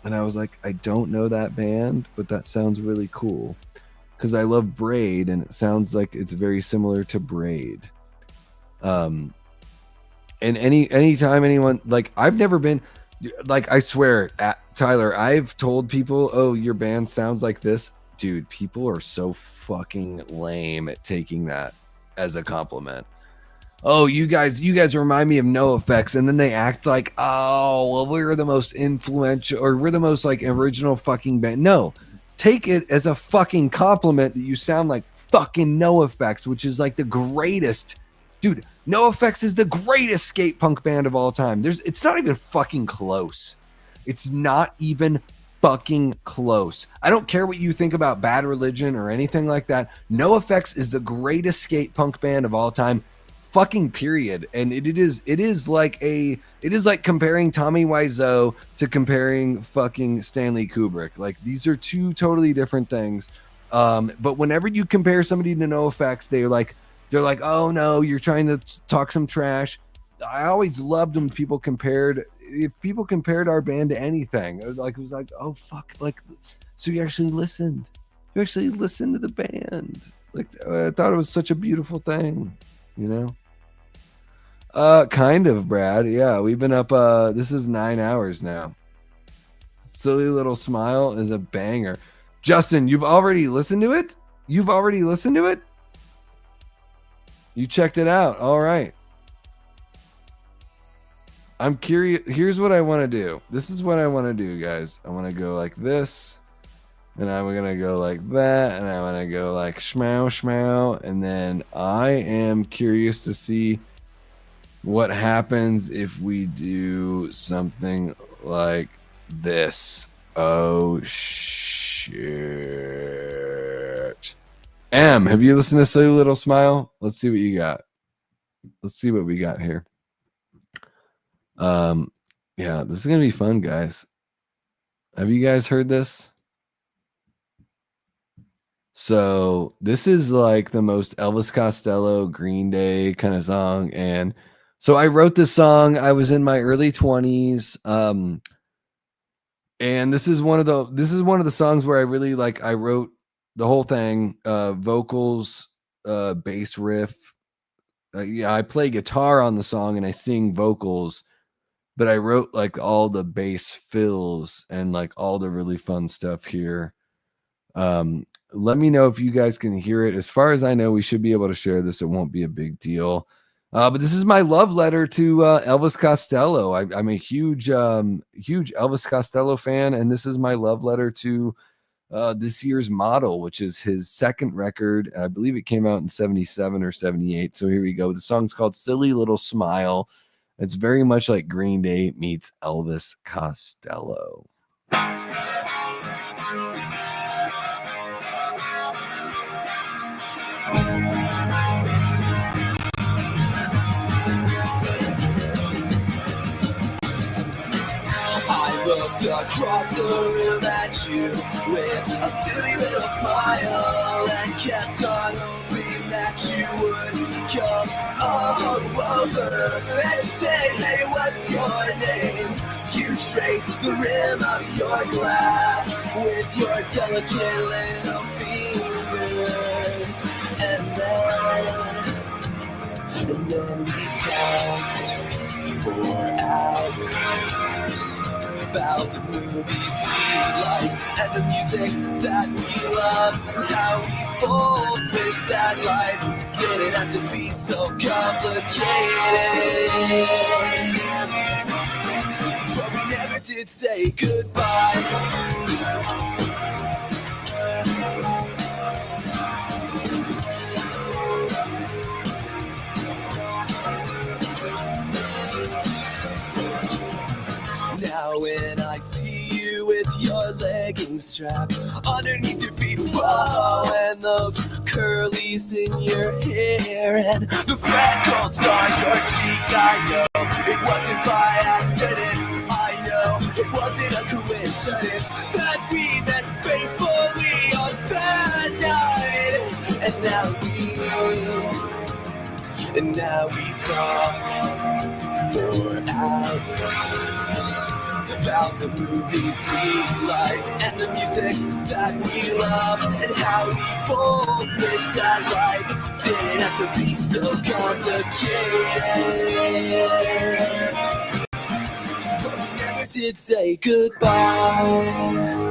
And I was like, I don't know that band, but that sounds really cool. Because I love Braid, and it sounds like it's very similar to Braid. And anytime anyone, like, I've never been, like, I swear, Tyler, I've told people, oh, your band sounds like this. Dude, people are so fucking lame at taking that as a compliment. Oh, you guys remind me of NoFX, and then they act like, oh, well, we're the most influential, or we're the most like original fucking band. No, take it as a fucking compliment that you sound like fucking NoFX, which is like the greatest, dude. NoFX is the greatest skate punk band of all time. It's not even fucking close. It's not even fucking close. I don't care what you think about Bad Religion or anything like that. NoFX is the greatest skate punk band of all time. Fucking period. And it is like comparing Tommy Wiseau to comparing fucking Stanley Kubrick. Like, these are two totally different things. But whenever you compare somebody to NoFX, they're like, oh no, you're trying to talk some trash. I always loved when people compared our band to anything. Like, it was like, oh fuck, like, so you actually listened to the band. Like, I thought it was such a beautiful thing, you know. Kind of, Brad. Yeah, we've been up. This is 9 hours now. Silly Little Smile is a banger. Justin, you've already listened to it? You checked it out. All right. I'm curious. Here's what I want to do. This is what I want to do, guys. I want to go like this, and I'm going to go like that, and I want to go like schmow, schmow, and then I am curious to see what happens if we do something like this. Oh, shit. Em, have you listened to Silly Little Smile? Let's see what you got. Let's see what we got here. Yeah, this is going to be fun, guys. Have you guys heard this? So this is like the most Elvis Costello, Green Day kind of song. And so I wrote this song. I was in my early 20s. And this is one of the songs where I really like, I wrote the whole thing, vocals, bass riff. Yeah, I play guitar on the song and I sing vocals, but I wrote like all the bass fills and like all the really fun stuff here. Let me know if you guys can hear it. As far as I know, we should be able to share this. It won't be a big deal. But this is my love letter to Elvis Costello. I'm a huge Elvis Costello fan, and this is my love letter to this year's Model, which is his second record. I believe it came out in 77 or 78. So here we go. The song's called Silly Little Smile. It's very much like Green Day meets Elvis Costello. Across the room at you with a silly little smile, and kept on hoping that you would come over and say, hey, what's your name? You trace the rim of your glass with your delicate little fingers, and then we talked for hours about the movies we like and the music that we love, and how we both wish that life didn't have to be so complicated. But we never did say goodbye. Now when I see you with your leggings strapped underneath your feet, whoa, and those curlies in your hair and the freckles on your cheek, I know it wasn't by accident. I know it wasn't a coincidence that we met faithfully on that night. And now we talk for hours about the movies we like and the music that we love, and how we both wish that life didn't have to be so complicated. But we never did say goodbye.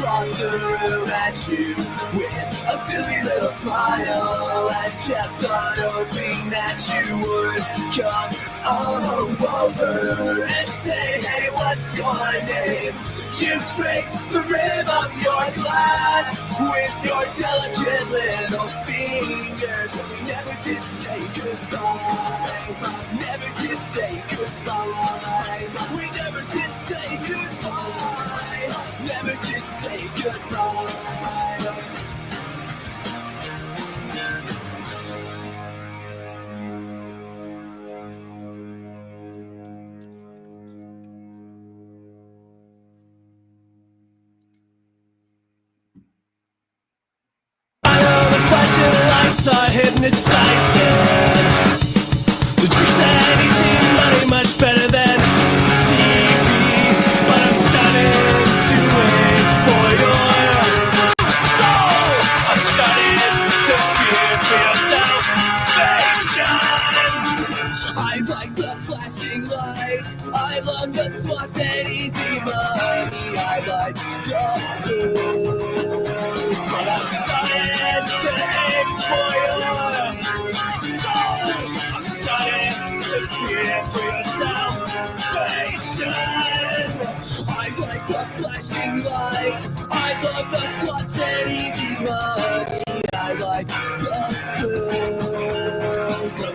across the room at you with a silly little smile, and kept on hoping that you would come over and say, hey, what's your name? You trace the rim of your glass with your delicate little fingers. We never did say goodbye. Never did say goodbye. We never did say goodbye. Never did say goodbye. Flashing lights are hypnotizing. The dreams that easy money much better than TV. But I'm starting to wait for your soul. I'm starting to fear for your salvation. I like the flashing lights. I love the slots and easy money. I like the booze. But I'm starting to aim for your soul. I'm starting to fear for your salvation. I like the flashing lights. I love the slots and easy money. I like the booze.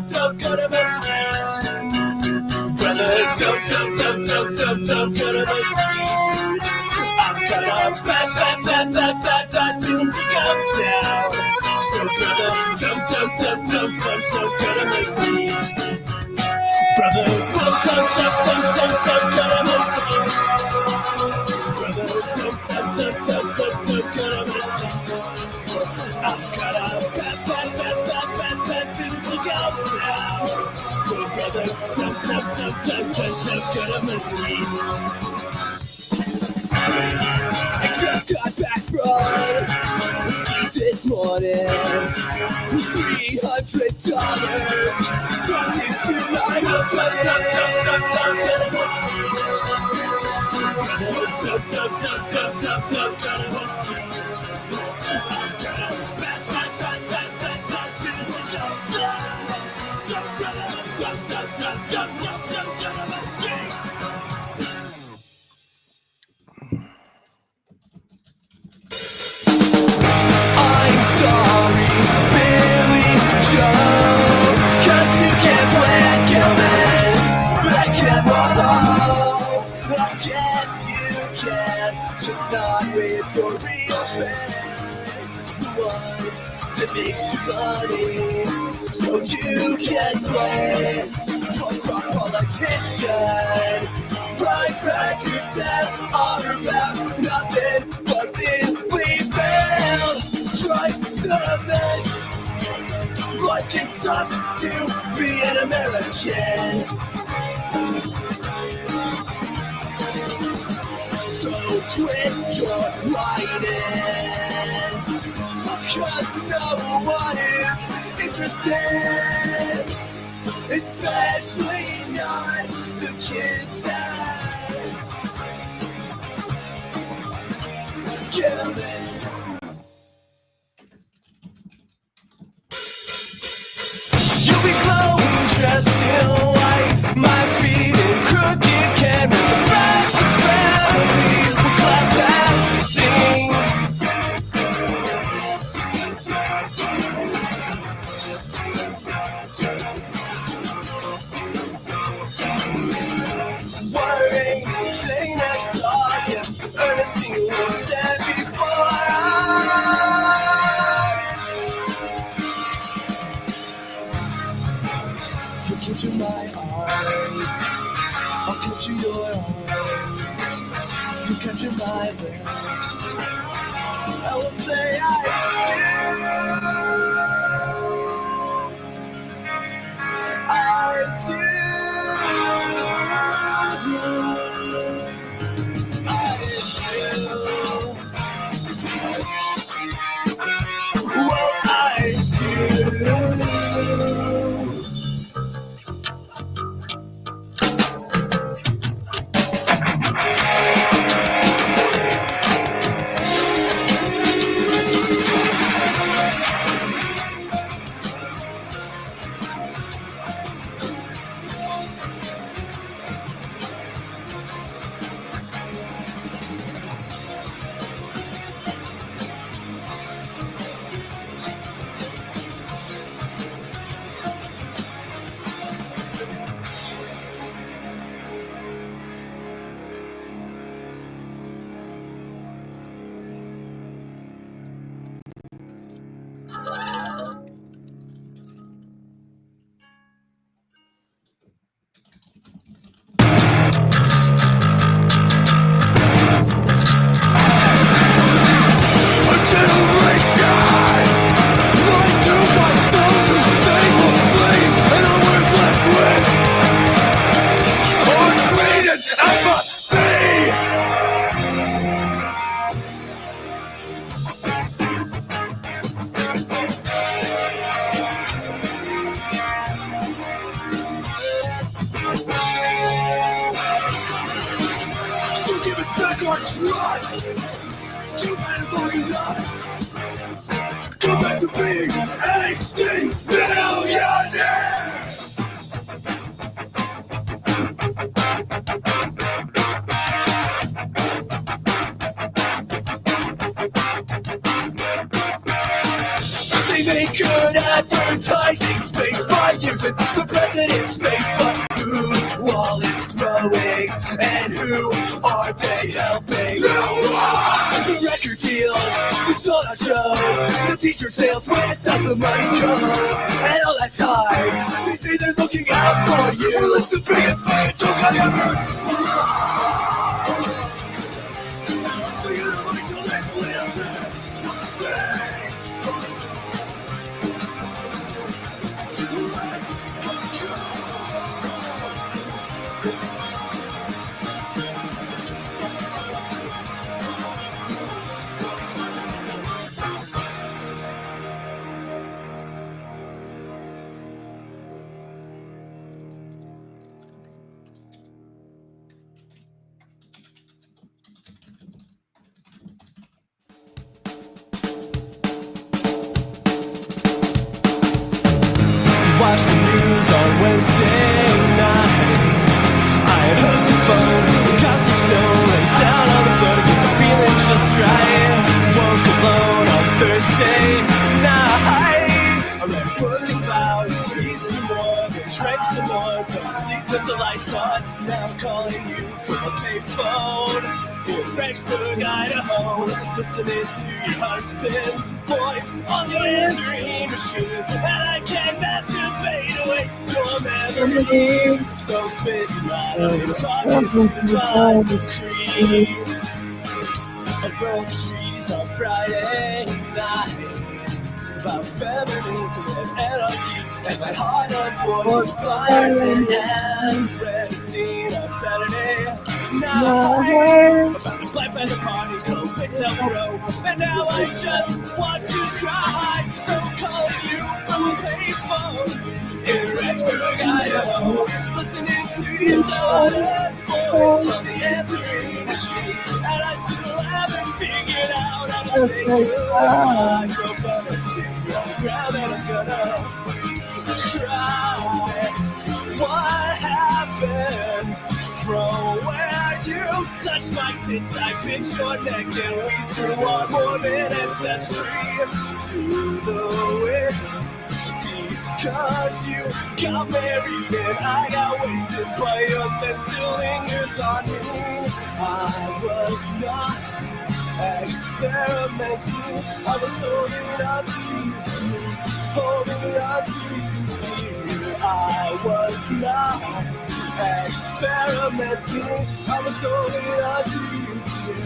Don't go to my streets. Brother, don't go to my streets. I've got a bad feelings to go down. So brother, don't go to my streets. Brother, don't go to my streets. Brother, don't go to my streets. I've got a bad feelings to go down. So brother, don't go to my streets. I just got back from the ski this morning with $300 dropped into my I'm sorry, Billy Joe, 'cause you can't play at Gilman like Emerald. I guess you can, just not with your real band, the one that makes you money, so you can play punk rock politician, write records that are about nothing, but then we failed. Try cement, like it sucks to be an American. So quit your whining, because no one is interested, especially not the kids that kill me. You'll be glowing, dressed in white, my feet in crooked canvas, and friends and families will clap and sing. Waiting next August, Ernestine will stand before us. You capture my arms, I'll capture your arms. You capture my lips, I will say I do. I do. Well, I do. our trust. Too bad long enough. Go back to being extinct millionaires. They make good advertising space by using the president's face, but whose wallet's growing and who are they helping? No one! The record deals, the sold out shows, the t-shirt sales, where does the money go? And all that time, they say they're looking out for you. It's the biggest fucking joke I ever heard. So you don't like to let say. Watch the news on Wednesday night. I had hooked the phone, got some snow, lay down on the floor to get the feeling just right. Woke alone on Thursday night. I read a book about eat some more, then drank some more, couldn't sleep with the lights on. Now I'm calling you from a payphone in Rexburg, Idaho, listening to your husband's voice on the answering machine, and I can't masturbate away your memory. So spit right on his talking to the tree. I broke the trees on Friday night about feminism and anarchy, and my heart on for fireman and read a scene on Saturday night about the Black Panther Party, Cope's Help Grow, and now I just want to cry. So calling you from a payphone in Rexburg, Idaho, listening to your daughter's voice on the answering machine, and I still haven't figured out how to say goodbye. So gonna sit on the ground and I'm gonna try. What happened from where you touched my tits? I bit your neck and we threw our Mormon ancestry to the wind. Because you got married and I got wasted, but your scent still lingers on me. I was not experimenting, I was holding on to you too, holding on to you too. I was not experimenting, I was holding on to you too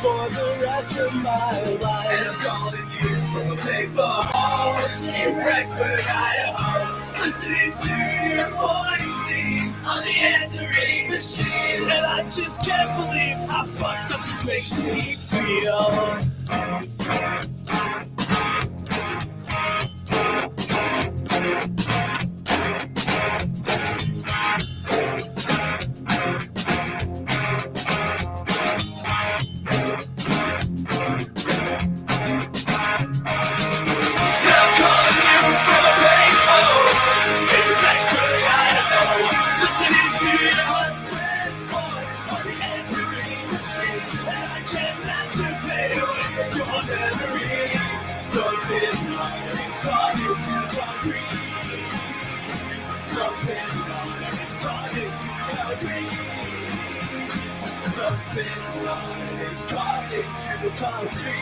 for the rest of my life. And I'm calling you from a payphone in Rexburg, Idaho, listening to your voice sing on the answering machine, and I just can't believe how fucked up this makes me feel. It's carved into the concrete.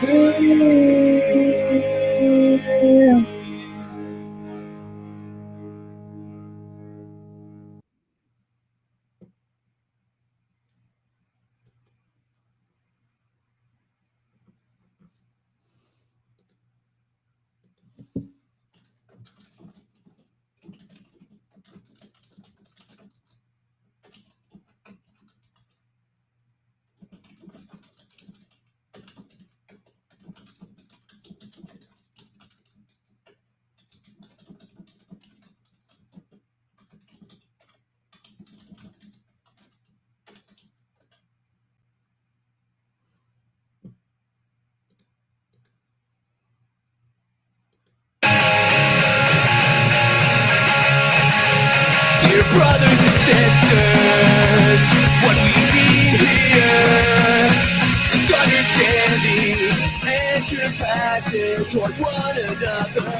compassion towards one another.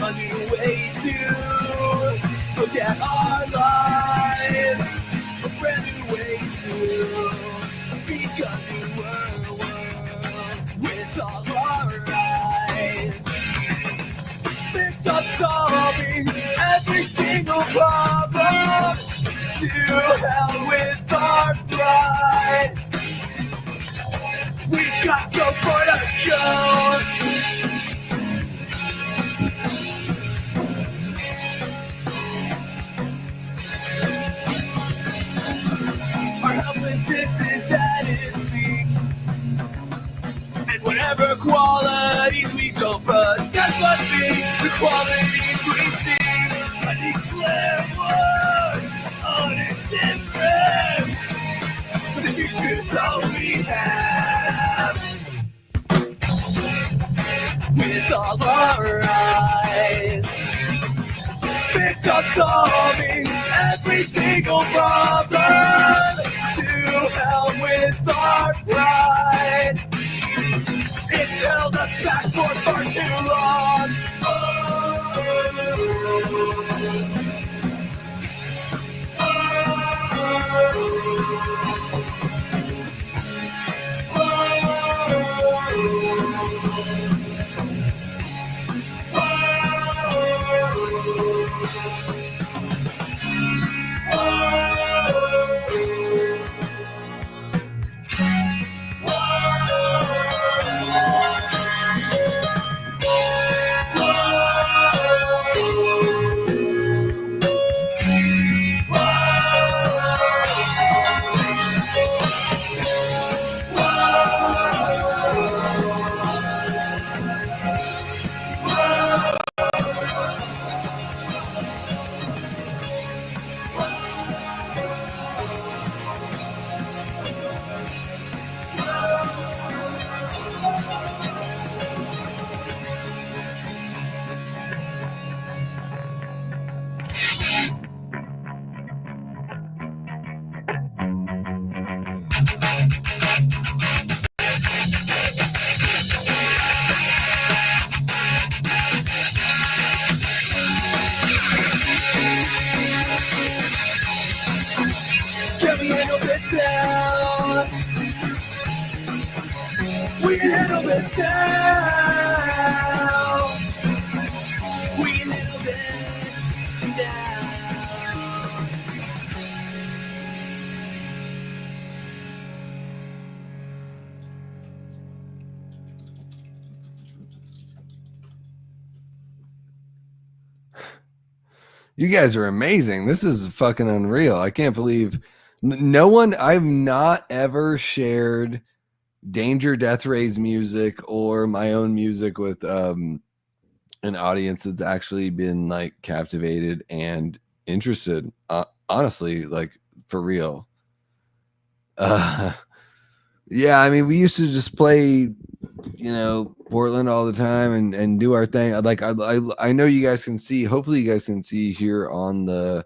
A new way to look at our lives. A brand new way to seek a newer world with all our eyes. Fix on solving every single problem. To hell with our pride. We've got so far to go. Our helplessness is at its peak, and whatever qualities we don't possess must be the qualities we seek. I declare war on indifference. The future's all we have. With all our eyes fixed on solving every single problem. To hell with our pride. It's held us back for far too long. Can we handle this now? We can handle this now. We can handle this now. You guys are amazing. This is fucking unreal. I can't believe no one, I've not ever shared Danger Death Ray's music or my own music with an audience that's actually been like captivated and interested. Honestly, like for real. Yeah, I mean, we used to just play, Portland all the time and do our thing. I know you guys can see, hopefully you guys can see here on the,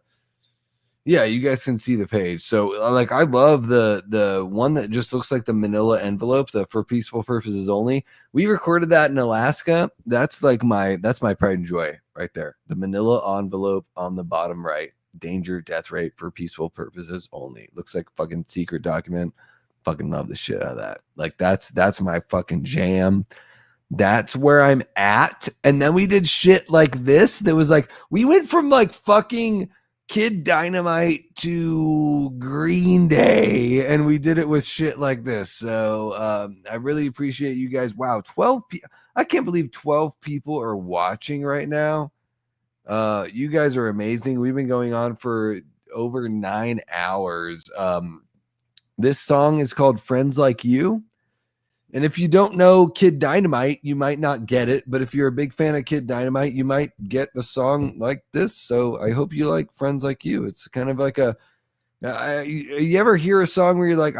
yeah, you guys can see the page. So like, I love the one that just looks like the manila envelope, the For Peaceful Purposes Only. We recorded that in Alaska. That's my pride and joy right there. The manila envelope on the bottom right, Danger Death Rate For Peaceful Purposes Only. Looks like a fucking secret document. Fucking love the shit out of that. Like that's my fucking jam. That's where I'm at. And then we did shit like this. That was like, we went from like fucking Kid Dynamite to Green Day, and we did it with shit like this. So I really appreciate you guys. Wow, 12 people. I can't believe 12 people are watching right now. You guys are amazing. We've been going on for over 9 hours. This song is called Friends Like You. And if you don't know Kid Dynamite, you might not get it. But if you're a big fan of Kid Dynamite, you might get a song like this. So I hope you like Friends Like You. It's kind of like you ever hear a song where you're like,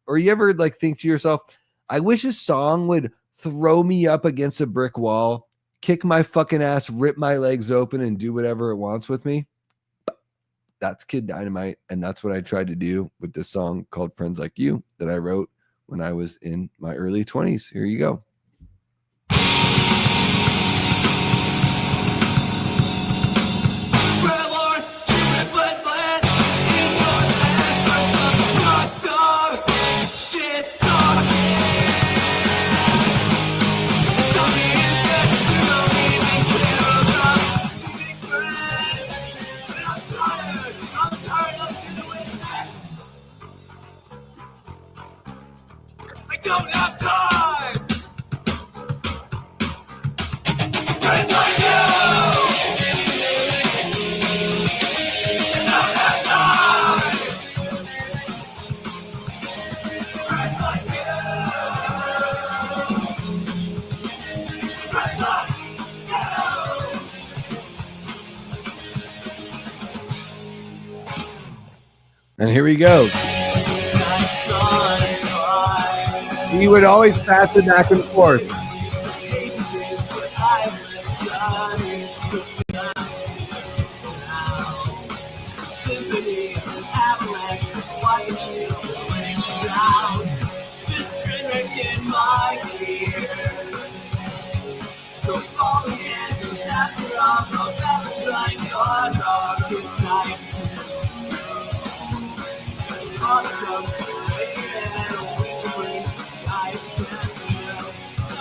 or you ever like think to yourself, I wish a song would throw me up against a brick wall, kick my fucking ass, rip my legs open, and do whatever it wants with me. That's Kid Dynamite. And that's what I tried to do with this song called Friends Like You that I wrote when I was in my early 20s. Here you go. And here we go. He would always pass it back and forth.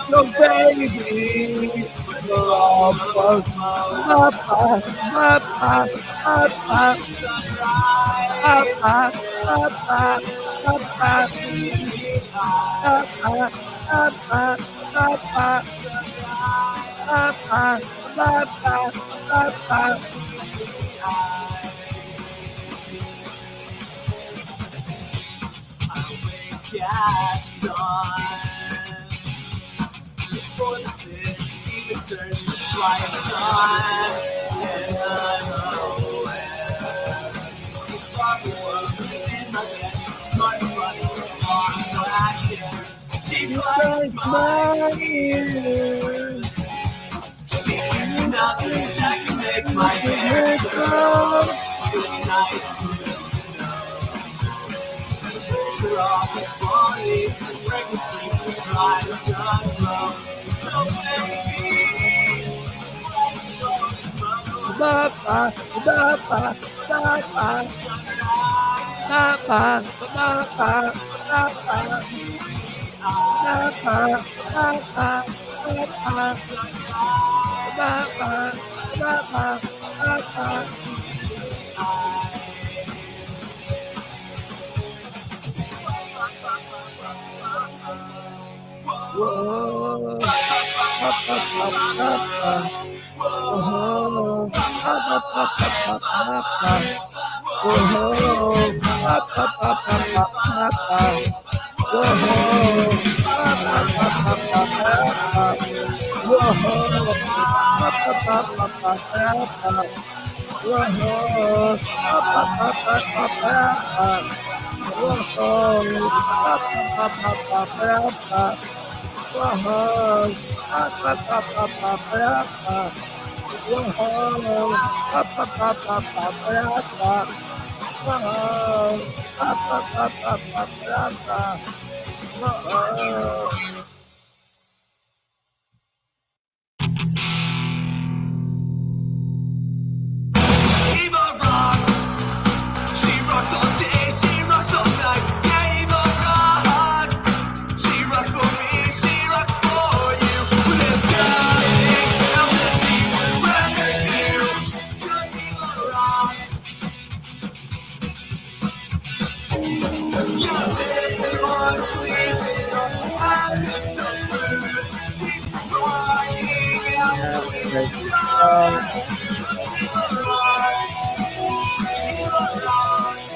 So baby, Before the city even turns its lights on, and I'm aware. In my bed, smart and funny, on black hair. She likes my ears. She gives me nothing that can make my hair curl. It's nice to know. Straw, body, breakfast, bright as sun glow. So baby, let's go smoke. Eva rocks. She rocks all day, she rocks all night. Yeah, Eva rocks. She rocks for me, she rocks for you. There's nothing else that she would rather do. 'Cause Eva rocks. You're living or sleeping or having some food. She's crying out with your eyes. 'Cause Eva rocks. Eva rocks.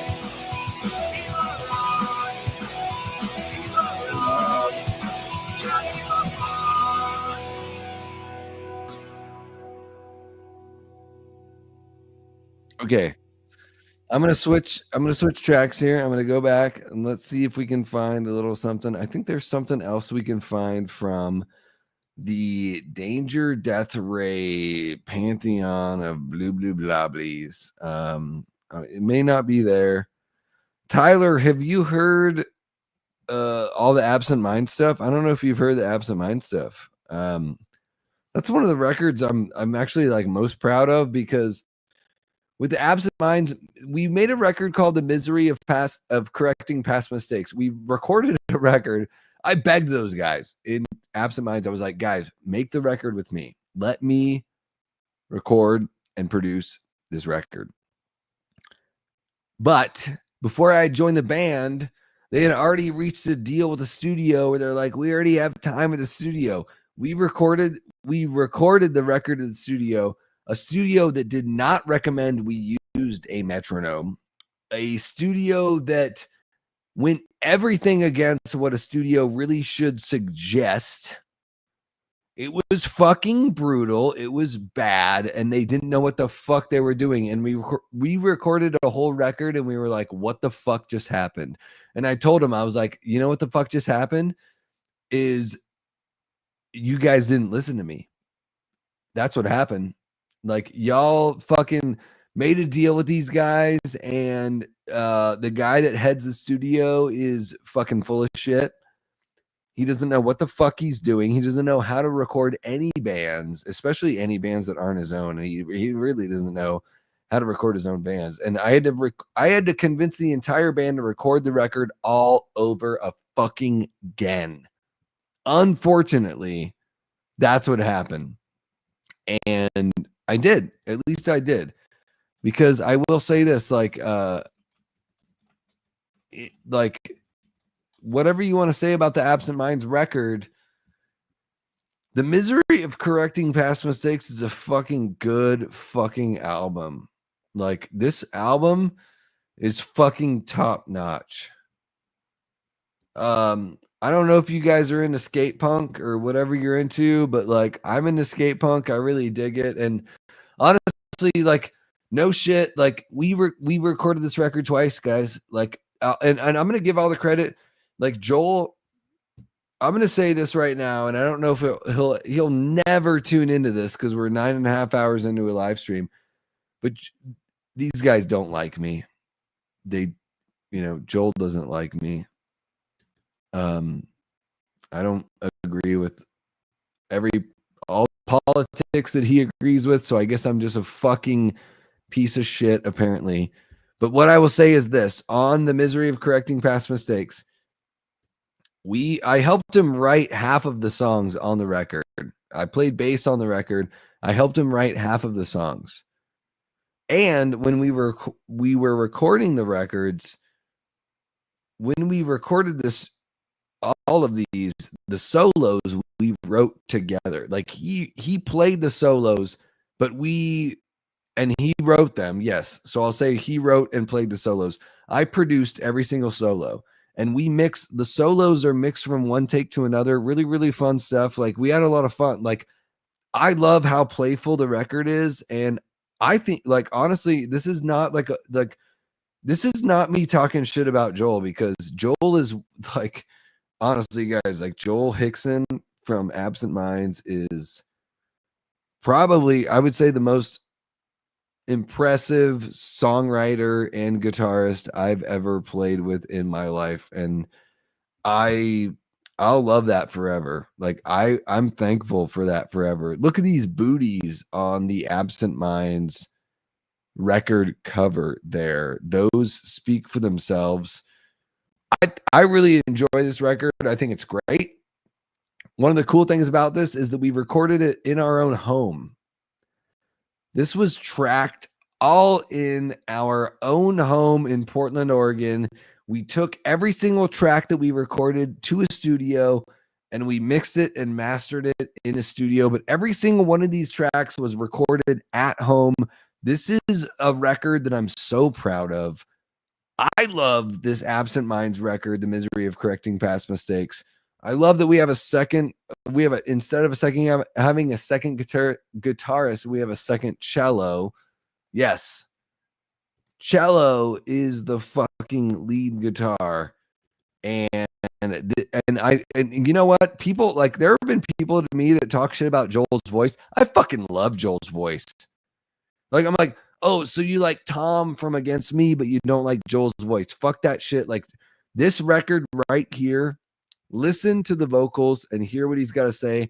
Eva rocks. Eva rocks. Yeah, Eva rocks. Okay. I'm gonna switch tracks here. I'm gonna go back and let's see if we can find a little something. I think there's something else we can find from the Danger Death Ray pantheon of blue blobblies. It may not be there. Tyler, have you heard all the Absent Mind stuff? I don't know if you've heard the Absent Mind stuff. That's one of the records I'm actually like most proud of, because with the Absent Minds, we made a record called The Misery of Correcting Past Mistakes. We recorded a record. I begged those guys in Absent Minds. I was like, guys, make the record with me. Let me record and produce this record. But before I joined the band, they had already reached a deal with the studio where they're like, we already have time at the studio. We recorded the record in the studio, a studio that did not recommend we used a metronome, a studio that went everything against what a studio really should suggest. It was fucking brutal. It was bad, and they didn't know what the fuck they were doing. And we recorded a whole record, and we were like, "What the fuck just happened?" And I told him, I was like, "You know what the fuck just happened? Is you guys didn't listen to me. That's what happened. Like y'all fucking made a deal with these guys, and the guy that heads the studio is fucking full of shit. He doesn't know what the fuck he's doing. He doesn't know how to record any bands, especially any bands that aren't his own. And he really doesn't know how to record his own bands. And I had to convince the entire band to record the record all over a fucking again. Unfortunately, that's what happened. And I did. At least I did. Because I will say this, like whatever you want to say about the Absent Minds record, The Misery of Correcting Past Mistakes is a fucking good fucking album. Like, this album is fucking top notch. I don't know if you guys are into skate punk or whatever you're into, but like, I'm into skate punk. I really dig it. And honestly, like, no shit, like we recorded this record twice, guys. Like, and I'm gonna give all the credit. Like Joel, I'm gonna say this right now, and I don't know if he'll never tune into this because we're 9.5 hours into a live stream. But these guys don't like me. Joel doesn't like me. I don't agree with all politics that he agrees with, so I guess I'm just a fucking piece of shit, apparently. But what I will say is this: on The Misery of Correcting Past Mistakes, I helped him write half of the songs on the record. I played bass on the record. I helped him write half of the songs. And when we were recording the records, when we recorded this, all of these, the solos we wrote together. Like he played the solos, but he wrote them. Yes. So I'll say he wrote and played the solos. I produced every single solo, and the solos are mixed from one take to another. Really, really fun stuff. Like, we had a lot of fun. Like, I love how playful the record is. And I think, like, honestly, this is not this is not me talking shit about Joel, because Joel is, like, honestly, guys, like, Joel Hickson from Absent Minds is probably, I would say, the most impressive songwriter and guitarist I've ever played with in my life. And I'll love that forever. Like, I'm thankful for that forever. Look at these booties on the Absent Minds record cover there. Those speak for themselves. I really enjoy this record. I think it's great. One of the cool things about this is that we recorded it in our own home. This was tracked all in our own home in Portland, Oregon. We took every single track that we recorded to a studio, and we mixed it and mastered it in a studio. But every single one of these tracks was recorded at home. This is a record that I'm so proud of. I love this Absent Minds record, The Misery of Correcting Past Mistakes. I love that we have instead of having a second guitarist, we have a second cello. Yes. Cello is the fucking lead guitar. And you know what? People, like, there have been people to me that talk shit about Joel's voice. I fucking love Joel's voice. Like, I'm like, oh, so you like Tom from Against Me, but you don't like Joel's voice. Fuck that shit. Like, this record right here, listen to the vocals and hear what he's got to say.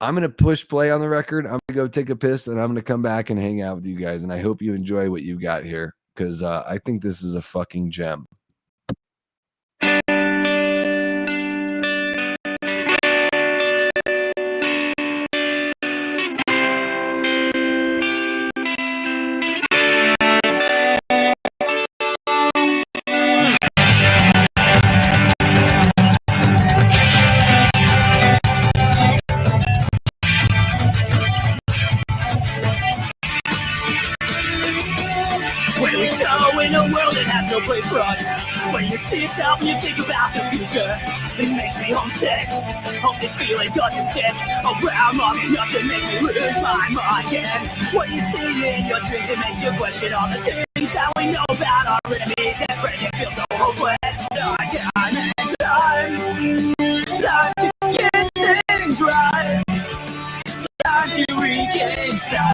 I'm going to push play on the record. I'm going to go take a piss, and I'm going to come back and hang out with you guys. And I hope you enjoy what you got here, because I think this is a fucking gem. Where we go in a world that has no place for us. When you see yourself and you think about the future, it makes me homesick. Hope this feeling doesn't stick around long enough to make me lose my mind. And what you see in your dreams and make you question all the things that we know about our enemies and break it feel so hopeless. Time and time to get things right. Time to regain sight.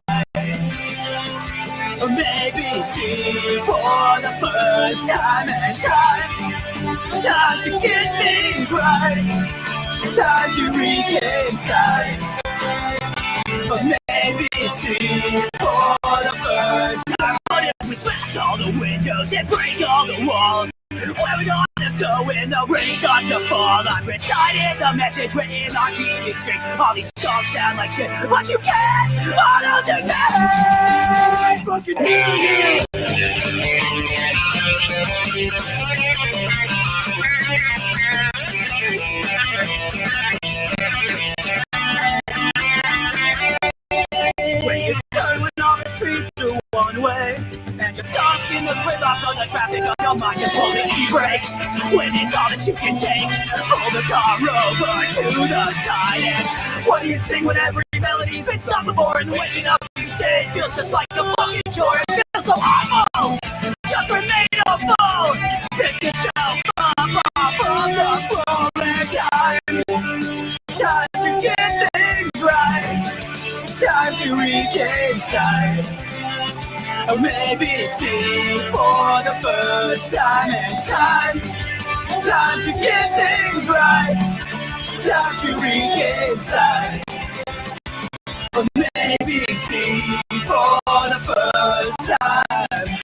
Or maybe see for the first time and time to get things right. Time to regain sight. Or maybe see for the first time. What if we smash all the windows and break all the walls? Where we gonna go when the rain starts to fall? I'm reciting the message written on TV screen. All these songs sound like shit, but you can't auto-deny. Fucking do you? When you turn when all the streets are one way, and you're stuck in the gridlock of the traffic of your mind, just pull the e-brake. When it's all that you can take, pull the car over to the side. And what do you sing when every melody's been sung before? And waking up you say it feels just like a fucking chore. It feels so awful. Just remain a fool. Pick yourself up from the floor. And time to get things right. Time to regain sight. Or maybe see for the first time and time to get things right. Time to regain sight. Or maybe see for the first time.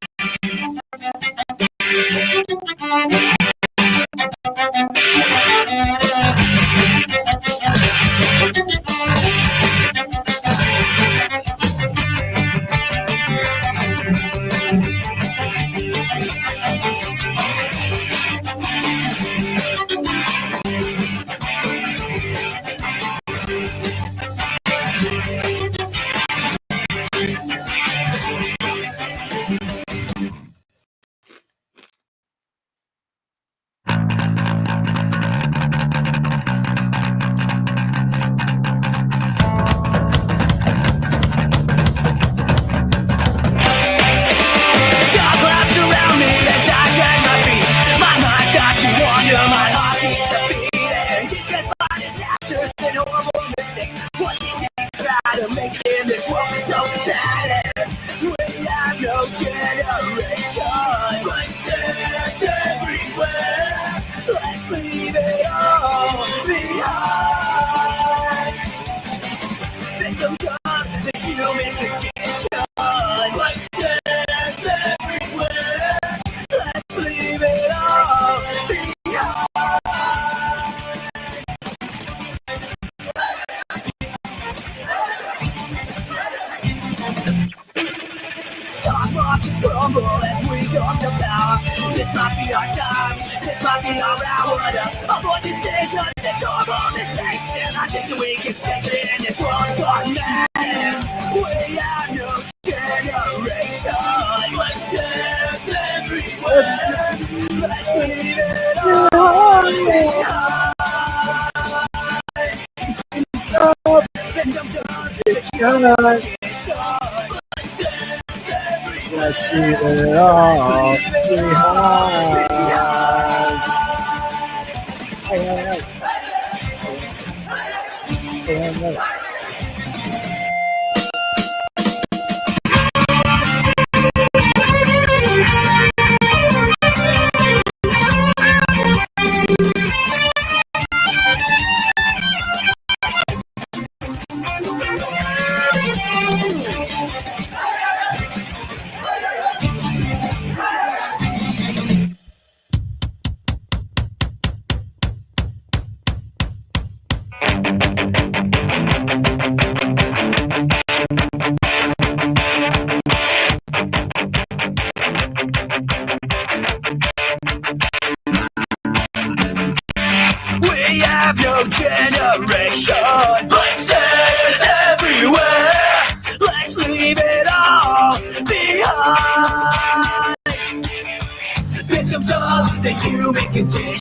human condition.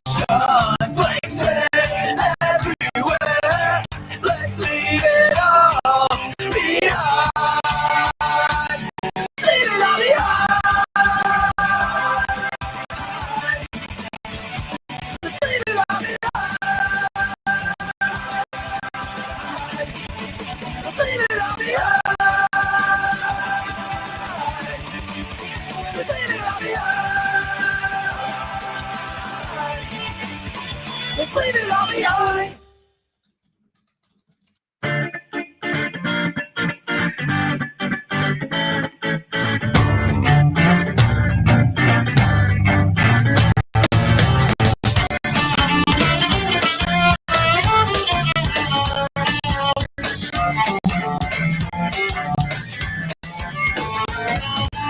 Places everywhere. Let's leave it all behind. Leave it all behind. Let's leave it all behind. Let's leave it all behind. Let's leave it all behind. Let's leave it all behind.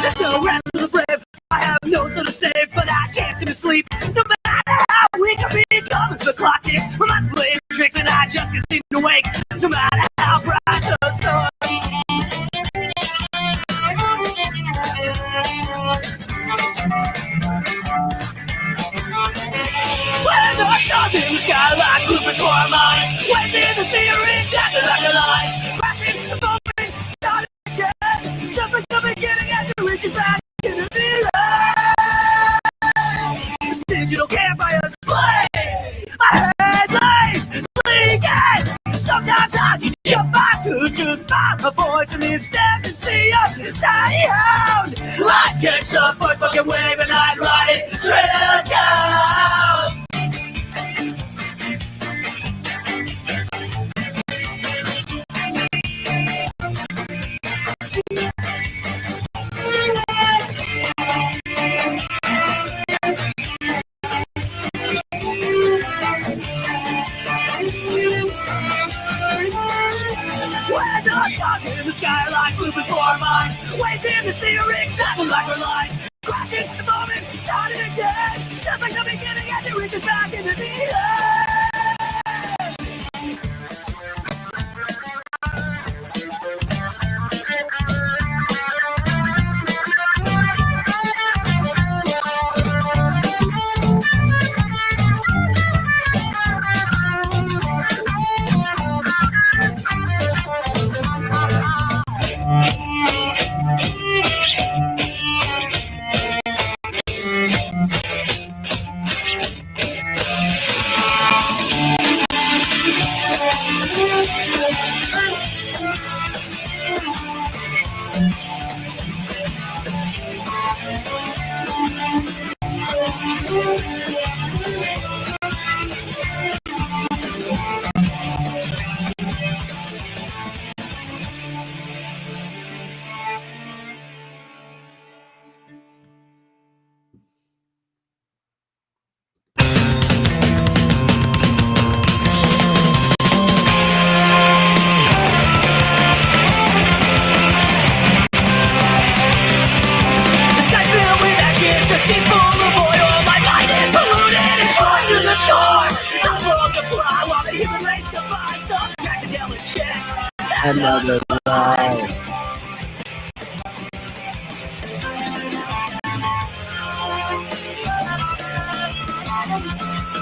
There's no rest for the brave. I have no soul to save, but I can't seem to sleep. No matter how weak I become, as the clock ticks, my mind's playing tricks, and I just can't seem to wake. No matter how bright the sun. When the stars in the sky like blueprints for our minds, waves in the sea are exactly like a line, crashing and bumping, starting again, just like the beginning as it reaches back into the end. This digital campfire's blaze, my head lays bleeding. Sometimes I just jump back to just find my voice in this tendency of sound. I'd catch the first fucking wave and I'd ride it straight out of town. When the stars in the sky like blueprints for our minds, waves in the sea are exactly like our lines, crashing and foaming, starting again, just like the beginning as it reaches back into the end. Another lie.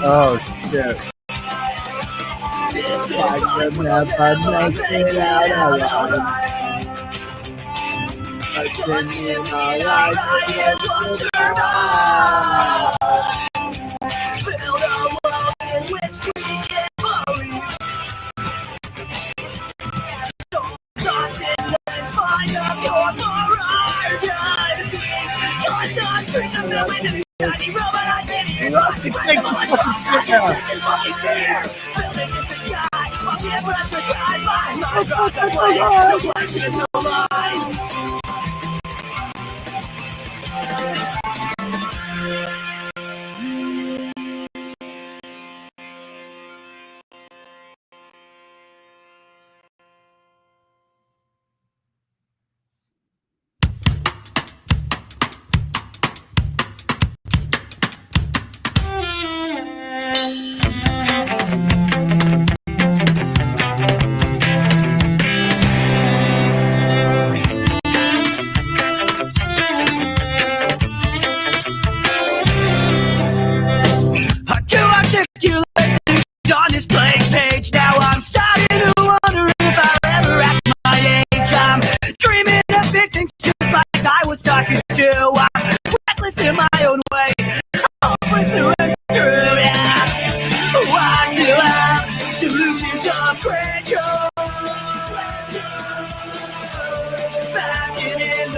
Oh shit. I could never make it out alive. I didn't in my life to survive. Build a world in which we can believe. So toss it, let's find a cure for our disease. Cause the trees of the wind and tiny robot in ears. Fucking fear. Buildings in the sky, all temperatures rise. My mind draws a plane, no questions, no lies.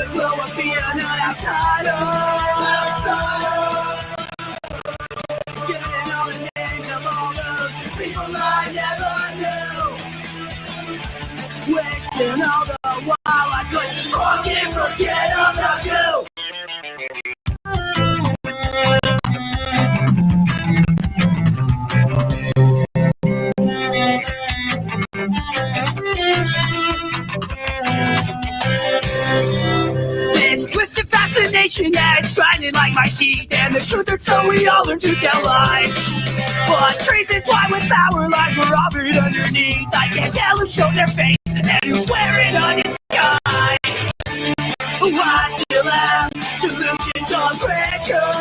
the glow of being an outsider. Getting all the names of all those people I never knew. Wishing all the while I could forget about you. This twisted fascination, yeah, it's grinding like my teeth. And the truth hurts, so we all learn to tell lies. But trees entwined with power lines were all buried underneath. I can't tell who showed their face and who's wearing a disguise. I still have delusions on grandeur,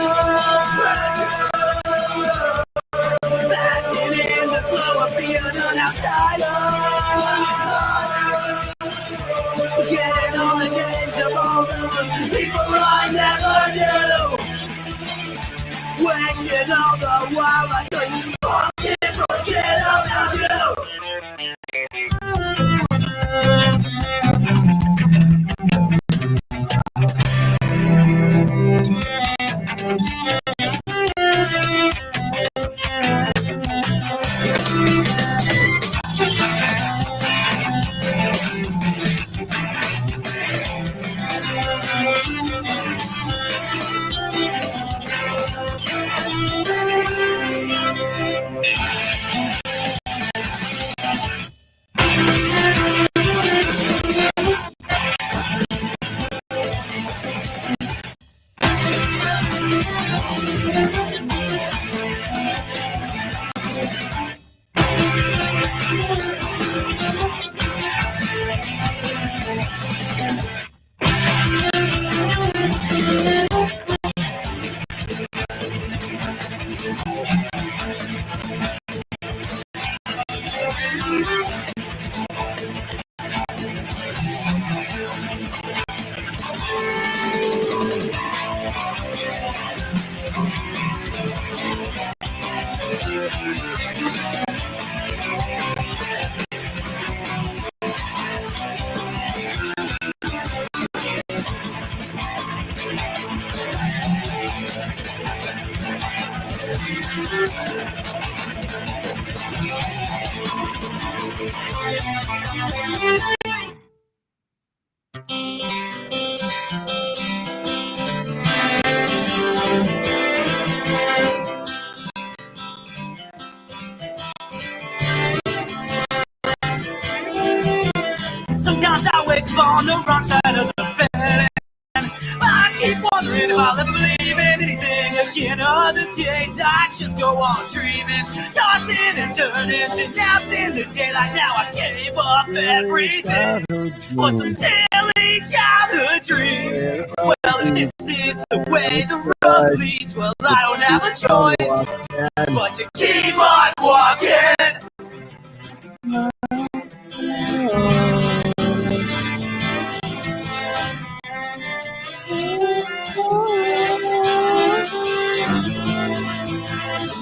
basking in the glow of being an outsider. Getting all the names of all those people I never knew. Wishing all the while I couldn't forget about you. Sometimes I wake up on the wrong side of the bed, and I keep wondering if I'll ever believe in anything again. Other days I just go on dreaming, tossing and turning, denouncing the daylight. Now I gave up everything for some silly childhood dream. Well, if this is the way the road leads, well, I don't have a choice but to keep on walking.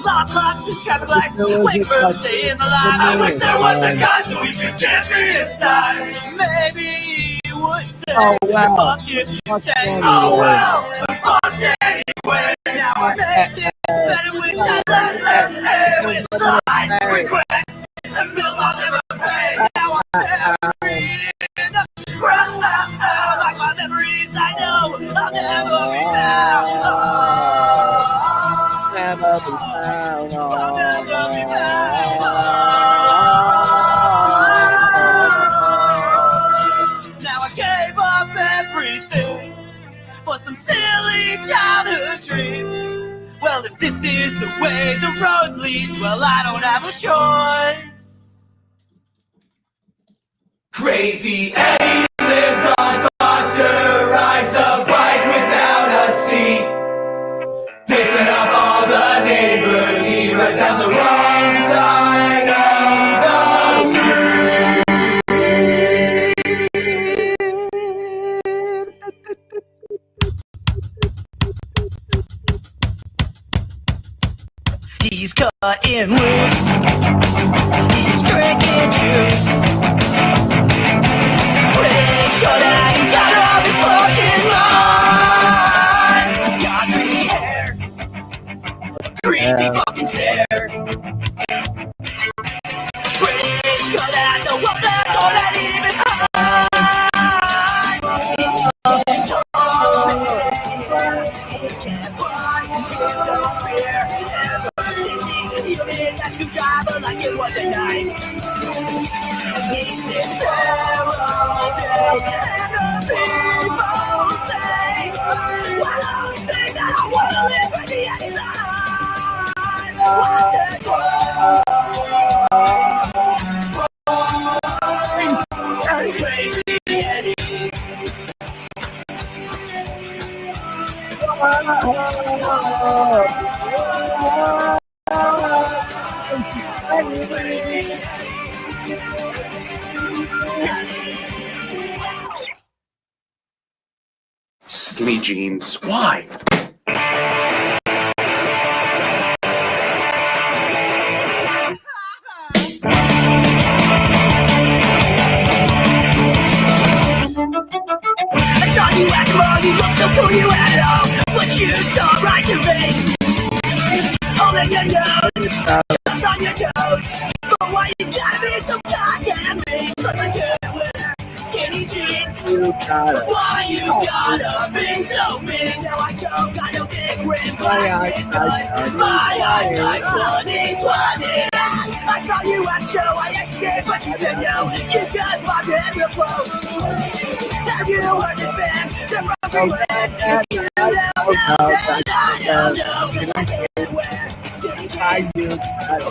Law clocks and traffic lights, wait for us, stay in the line. I wish there was a God so he could give me a sign. Maybe he would say, fuck if you stay. Oh well, fucked anyway. Now I make this better, which I left with lies and regrets and bills I'll never pay. Now I'm buried in the ground, like my memories I know I'll never be found. Never be found. I'll never be found. Now I gave up everything for some silly childhood dream. Well, if this is the way the road leads, well, I don't have a choice. Crazy Eddie lives on Foster, rides a bike without a seat, pissing up all the neighbors. He rides down the wrong side of the street. He's cutting loose, he's drinking juice, pretty sure that he's out of his fucking And the people say, well, I don't think that I want to live crazy anytime. What's that crazy Eddie? Skinny jeans. Why? I saw you at the mall, you looked so cool, you had it all. But you saw right through me. Holding your nose, stuck on your toes. But why you gotta be so goddamn mean? 'Cause I can't wear skinny jeans. Why you gotta be so mean? Now I don't got no big rim glasses, 'cause my eyesight's 20/20. I saw you at the show, I escaped, but you said no. You just bobbed your head real slow. Have you heard this band? They're from Greenland. You don't know that I don't know, 'cause I can't wear skinny jeans.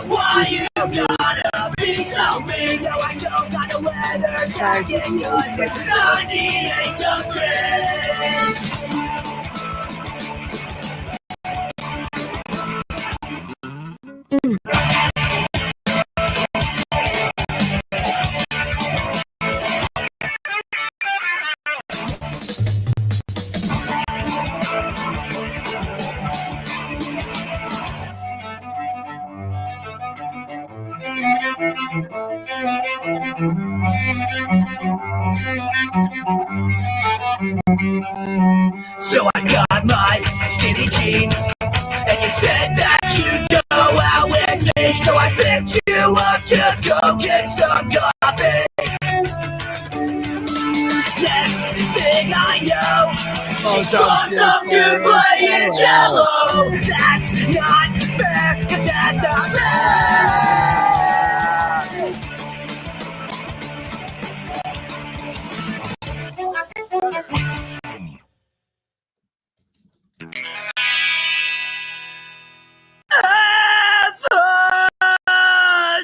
Why you gotta be so mean? No, I don't got a leather jacket, 'cause it's 98 degrees. So I got my skinny jeans, and you said that you'd go out with me. So I picked you up to go get some coffee. Next thing I know, she's bought some dude playing cello. That's not fair, 'cause that's not fair.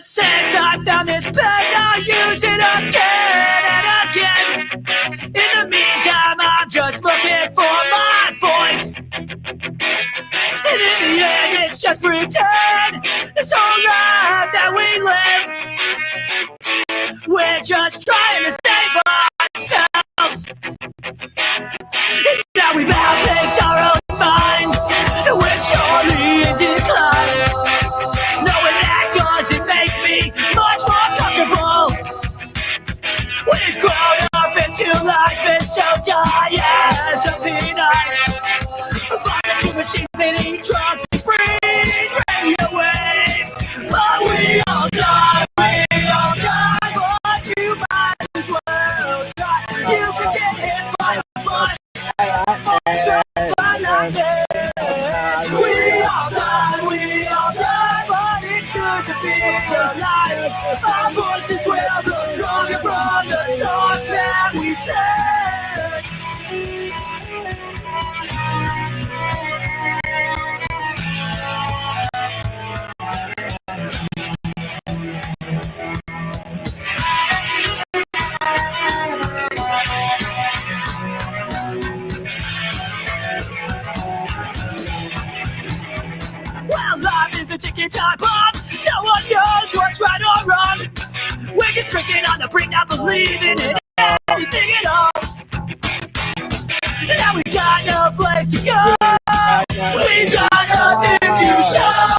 Since I found this pen, I'll use it again and again. In the meantime, I'm just looking for my voice. And in the end, it's just pretend. This whole life that we live, we're just trying to save ourselves. And now we've outpaced our own minds, and we're surely in decline. Knowing that doesn't make me much more comfortable. We've grown up into life's been so diazepinized. Violent to machines that eat drugs and breathe radio waves. But we all die, but you might as well try. You can get hit by a bus, or struck by lightning. We all die, but it's good to be alive. Our voices will grow stronger from the thoughts that we said. Well, life is a ticking time bomb. No one knows what's right or wrong. We're just drinking on the brink, not believing in anything at all. Now we got no place to go. We've got nothing to show.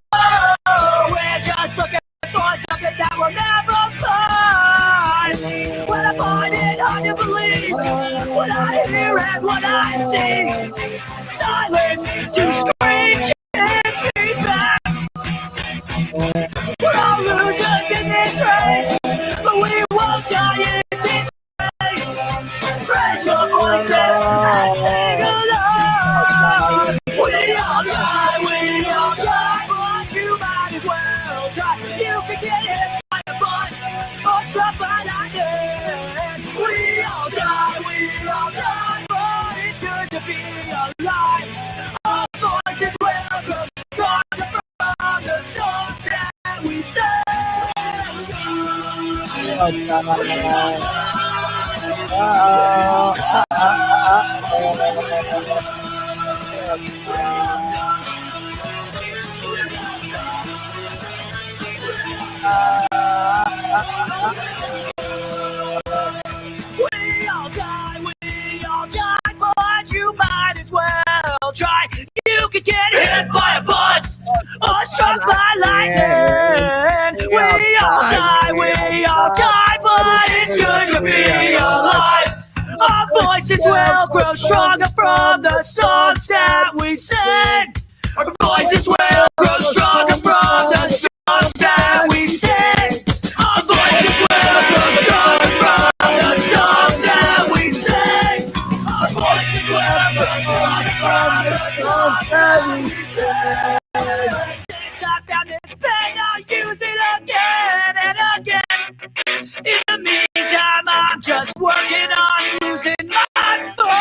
We're just looking for something that we'll never find. When I find it hard to believe what I hear and what I see. Silence to screech and feedback. We're all losers in this race, but we won't die in disgrace. Raise your voices and sing along. We all die, but you might as well try. You can get hit by a bus or struck by lightning. We all die, we all die, but you might as well try. You could get hit by a bus or struck by lightning. We all die, but it's good to be alive. Our voices will grow stronger from the songs that we sing. Our voices will grow stronger from the songs that we sing. Our voices will grow stronger from the songs that we sing. Our voices will grow stronger from the songs that we sing. Since I found this pen, I'll use it again and again. In the meantime, I'm just working on losing my voice.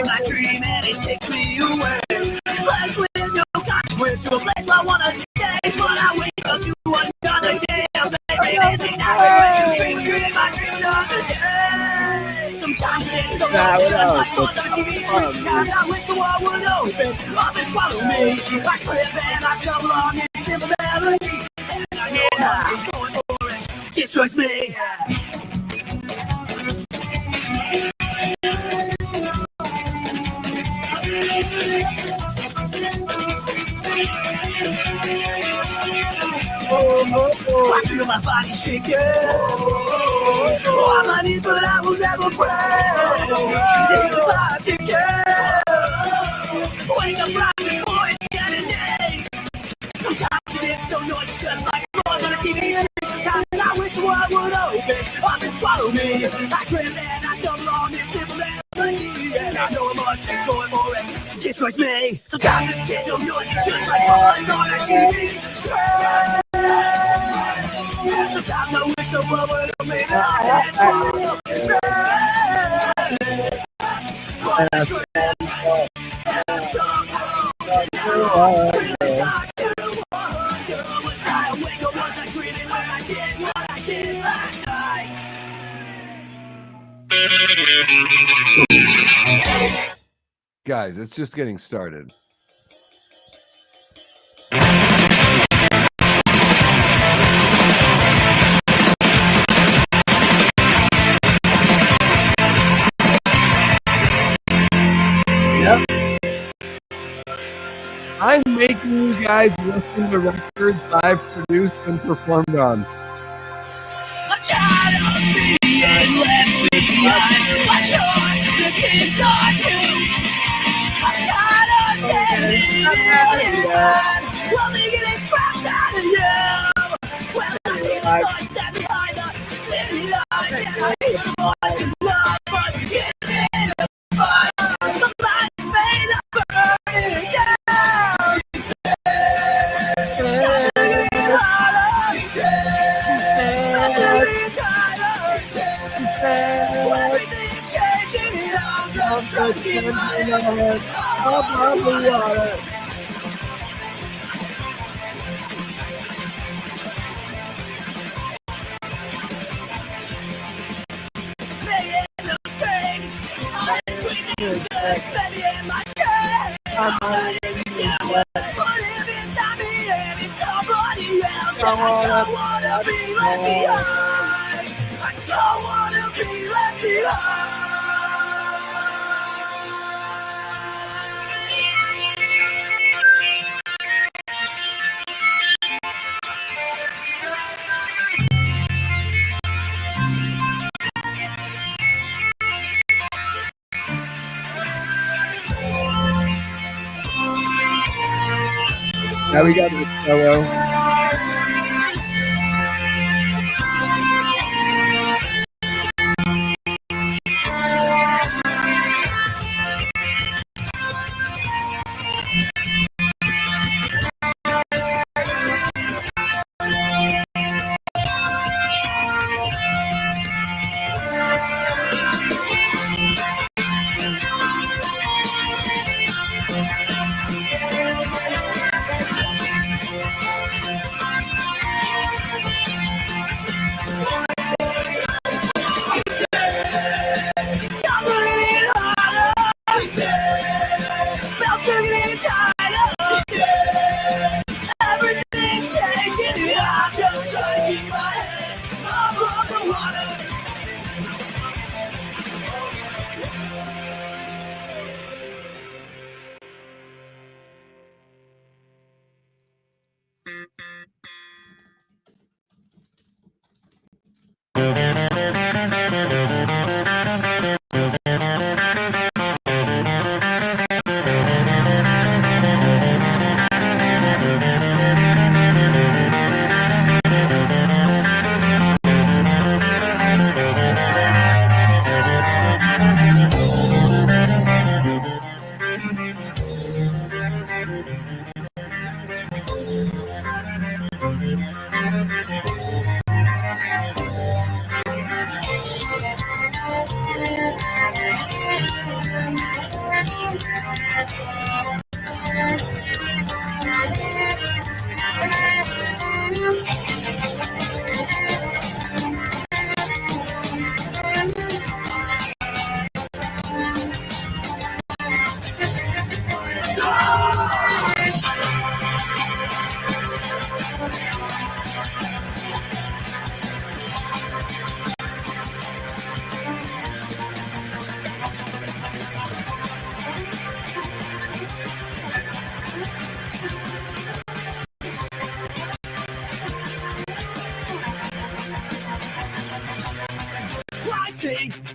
I dream and it takes me away. Place with no consequence to a place I wanna stay. But I wake up to another day of the dream. I dream another day. Sometimes it's so much just like on the TV screen. Sometimes I wish the world would open up and swallow me. I trip and I stumble on this simple melody. And I know I'm going for it. Destroys me. I feel my body shaking. On my knees, but I will never pray. It's a fire chicken. Wake up right before it's getting day. Sometimes it's so noisy, just like it was on a TV screen. Sometimes I wish the world would open up and swallow me. I trip and I stumble on this simple melody. And I know I must enjoy for it. Destroys me. Sometimes it gets so noisy, just like it was on a TV screen. Sometimes I wish the world would have made up and swallow me. But I trip and I stumble. Really start to wonder, was I awake or was I dreaming when I did what I did last night? Guys, it's just getting started. Yep. I'm making you guys listen to records I've produced and performed on. I'm tired of being left behind. I'm sure the kids are too. I'm tired of standing in this line, only getting scraps out of you. Well, I see the sun set behind the city lights, and I hear the voice of love was getting in the fight. My mind is made of burning down. Everything's changing, I'm just stuck in my head. Above the water. Playing those strings, all the sweet music, baby in my chair. I'm letting you it, but if it's not me and it's somebody else, then I don't wanna be left behind. I don't wanna be left behind. Now we got the solo.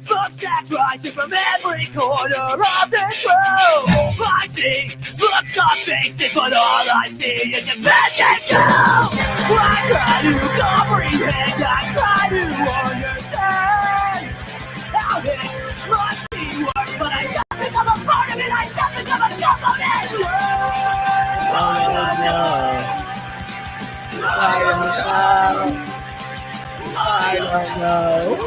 Smokestacks rising from every corner of this room. I see looks on faces, but all I see is invented doom. I try to comprehend, I try to understand how this machine works, but I don't become a part of it. I don't become a component. I don't know. I don't know.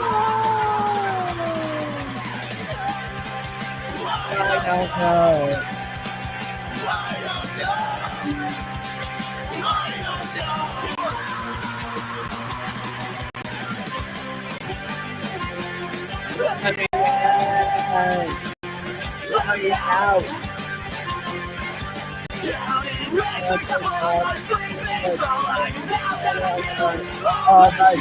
Let me out. Let me out. Oh, nice.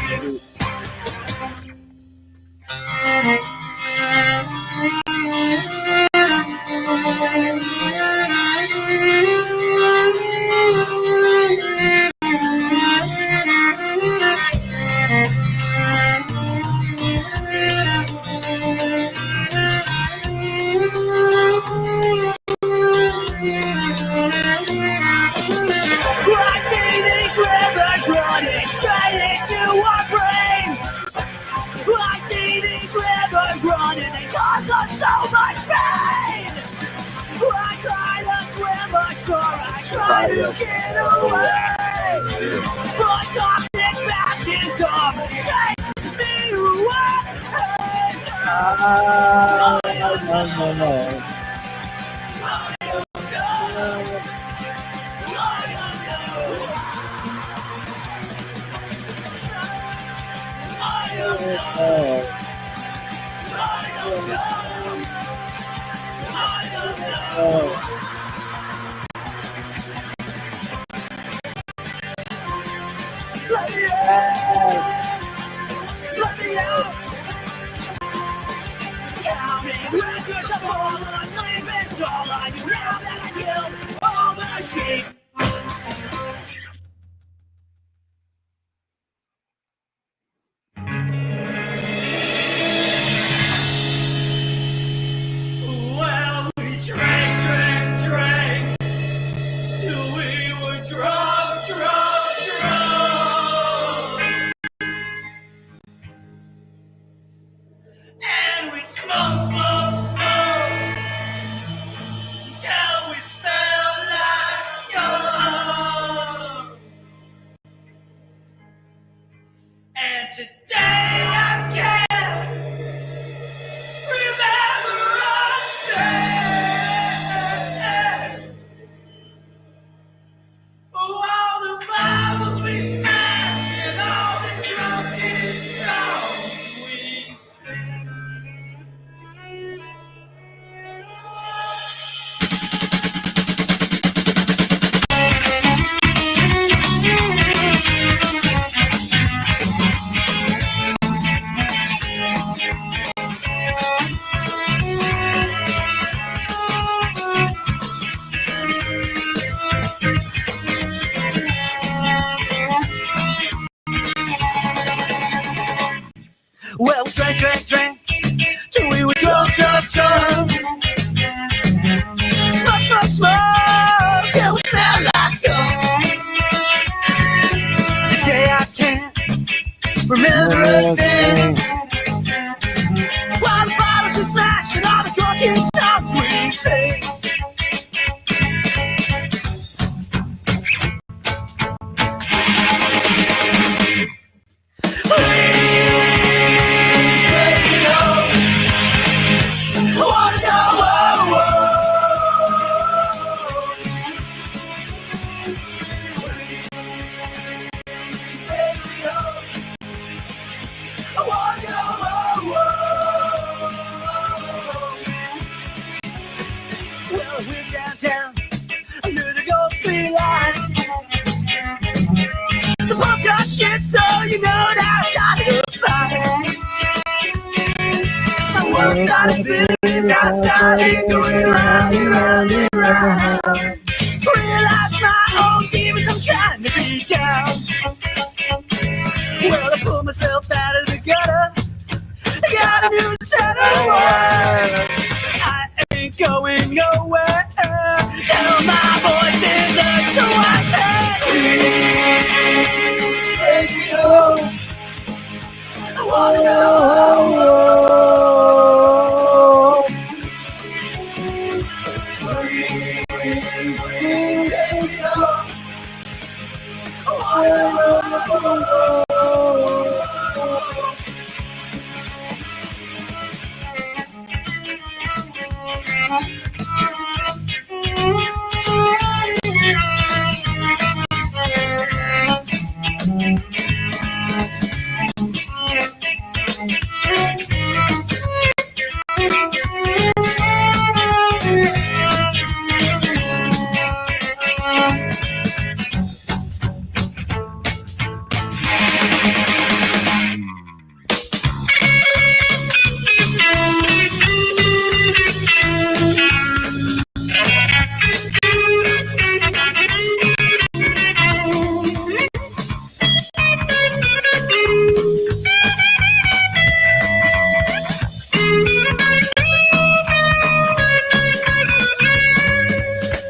Try to get away, but toxic baptism takes me away. Let me out! Counting records of all the sleep, it's all I do now that I killed all the sheep. Well, we drank Smoke, smoke, smoke, till we smell like skunk. And today I can't remember a day. Oh, all the bottles we smashed and all the drunken songs we sing. Well, we drank, till we were drunk. Smoke, till we smell like skunk. Today I can't remember a thing. While the bottles we smashed and all the drunken songs we sing. Well, we're downtown under the gold tree line. So pump that shit so you know that I started a fire. My world started spinning as I started going round and round and round. Realize my own demons I'm trying to beat down. Well, I pulled myself out of the gutter. I got a new set of words. I ain't going nowhere. Tell my voices up, so I said, please take me home. I wanna go home. Please take me home. I wanna go home.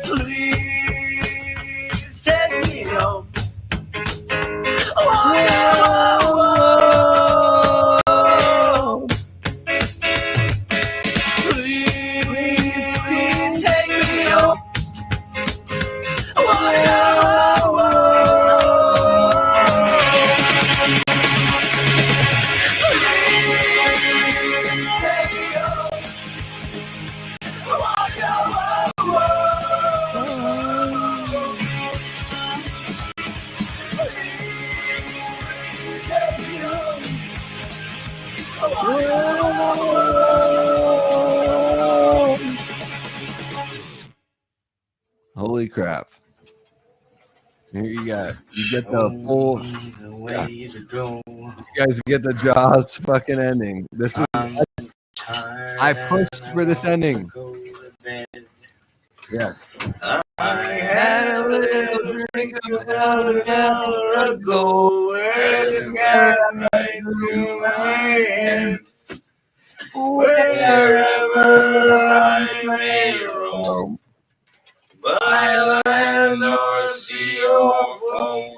Please take me home. I wanna go home. Please take me home. I wanna go Holy crap. Here you got. You get the full. Yeah. You guys get the Jaws fucking ending. This was, I pushed for this ending. Yes. I had a little drink about an hour ago, where this got right through my head. Wherever I may roam, by land or sea or foam,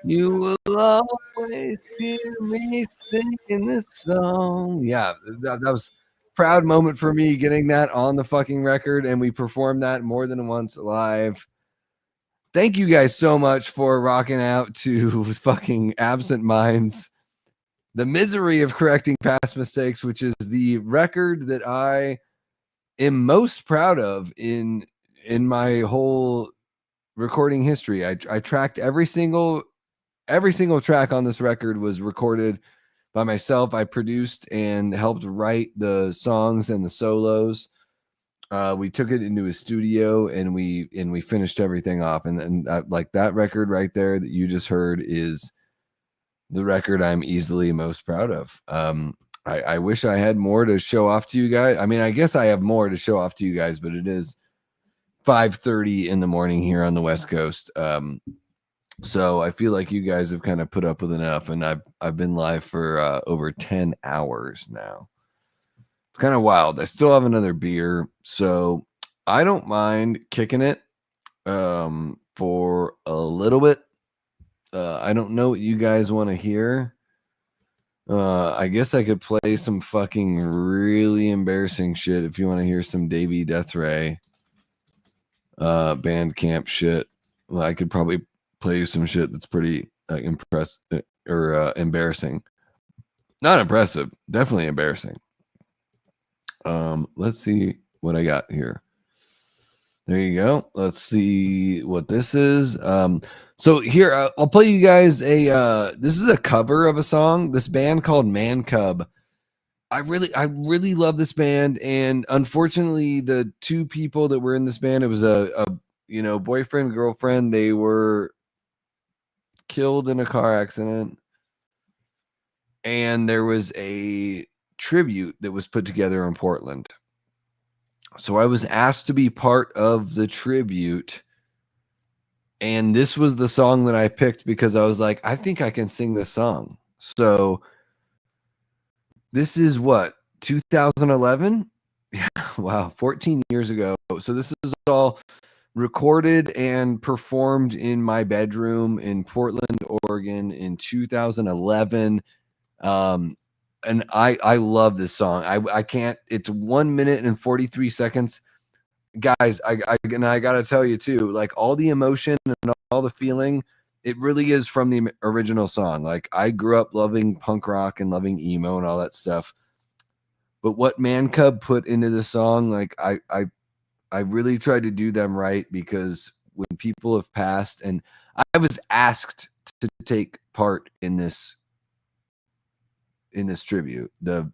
You will always always hear me singing this song. Yeah, that was a proud moment for me getting that on the fucking record, and we performed that more than once live. Thank you guys so much for rocking out to fucking Absent Minds. The Misery of Correcting Past Mistakes, which is the record that I am most proud of in my whole recording history. I tracked every single track on this record was recorded by myself. I produced and helped write the songs and the solos. We took it into a studio and we finished everything off. And like that record right there that you just heard is the record I'm easily most proud of. I wish I had more to show off to you guys. I mean, I guess I have more to show off to you guys, but it is 5:30 in the morning here on the West Coast. So I feel like you guys have kind of put up with enough, and I've been live for over 10 hours now. It's kind of wild. I still have another beer, so I don't mind kicking it for a little bit. I don't know what you guys want to hear. I guess I could play some fucking really embarrassing shit if you want to hear some Davey Death Ray Bandcamp shit. Well, I could probably play you some shit that's pretty impressive or embarrassing. Not impressive, definitely embarrassing. Let's see what I got here. There you go. Let's see what this is. So here I'll play you guys this is a cover of a song. This band called Man Cub. I really love this band, and unfortunately the two people that were in this band, it was a boyfriend, girlfriend, they were killed in a car accident, and there was a tribute that was put together in Portland. So I was asked to be part of the tribute, and this was the song that I picked because I was like, I think I can sing this song. So this is what, 2011? Yeah, wow, 14 years ago. So this is all recorded and performed in my bedroom in Portland, Oregon in 2011. And I love this song. I can't, it's 1 minute and 43 seconds. Guys, I gotta tell you too, like all the emotion and all the feeling, it really is from the original song. Like I grew up loving punk rock and loving emo and all that stuff. But what Man Cub put into the song, like I really tried to do them right, because when people have passed, and I was asked to take part in this tribute. The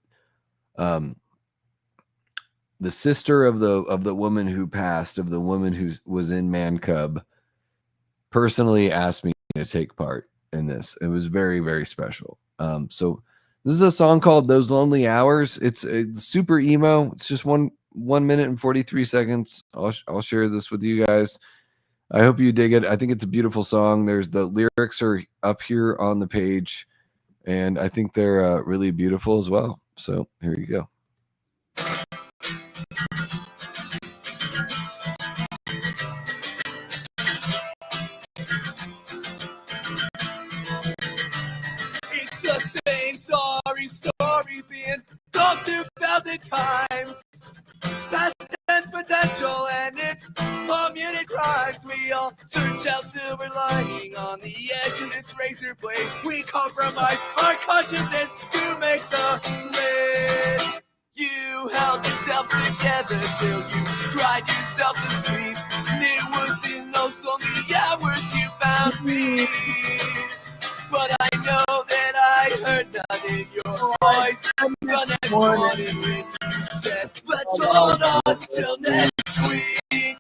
sister of the woman who passed, of the woman who was in Man Cub, personally asked me to take part in this. It was very, very special. So this is a song called Those Lonely Hours. It's super emo. It's just 1 minute and 43 seconds. I'll share this with you guys. I hope you dig it. I think it's a beautiful song. There's the lyrics are up here on the page, and I think they're really beautiful as well. So here you go. It's the same story being told 2,000 times. Past tense potential and its community crimes. We all search out silver lining on the edge of this razor blade. We compromise our consciousness to make the grade. You held yourself together till you cried yourself to sleep. And it was in those lonely hours you found peace. But I know that I heard nothing in your voice. The next morning when you said, let's hold on till next week.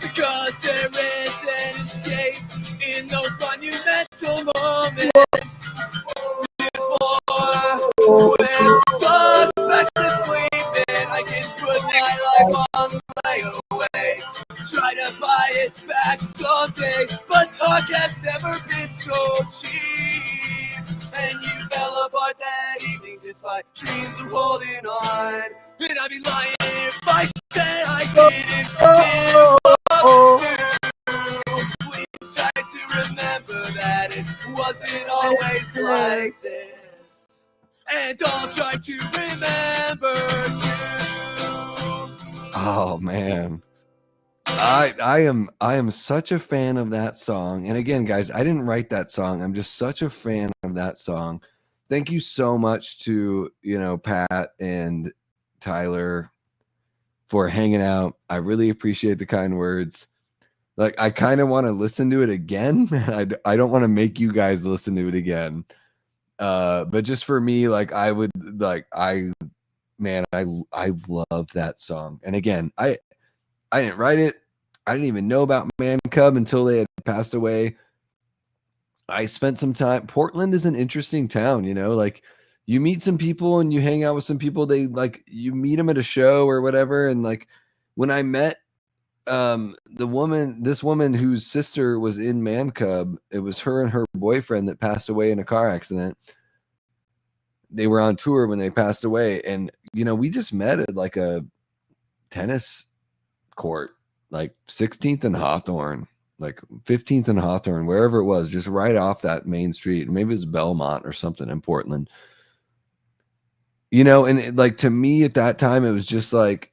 Because there is an escape in those monumental moments. Before when sun back to sleep, and I can put my life on layaway. Try to buy it back someday, but talk has never been so cheap. And you fell apart that evening despite dreams of holding on. And I'd be lying if I said and I'll try to remember too. Oh man. I am such a fan of that song. And again, guys, I didn't write that song. I'm just such a fan of that song. Thank you so much to, Pat and Tyler for hanging out. I really appreciate the kind words. Like, I kind of want to listen to it again. I don't want to make you guys listen to it again. But just for me, like, I would like, I love that song. And again, I didn't write it. I didn't even know about Man Cub until they had passed away. I spent some time. Portland is an interesting town, like you meet some people and you hang out with some people. They like, you meet them at a show or whatever. And like when I met this woman whose sister was in Man Cub, it was her and her boyfriend that passed away in a car accident. They were on tour when they passed away. And, we just met at like a tennis court, like 16th and Hawthorne, like 15th and Hawthorne, wherever it was, just right off that main street. Maybe it was Belmont or something in Portland. And like to me at that time, it was just like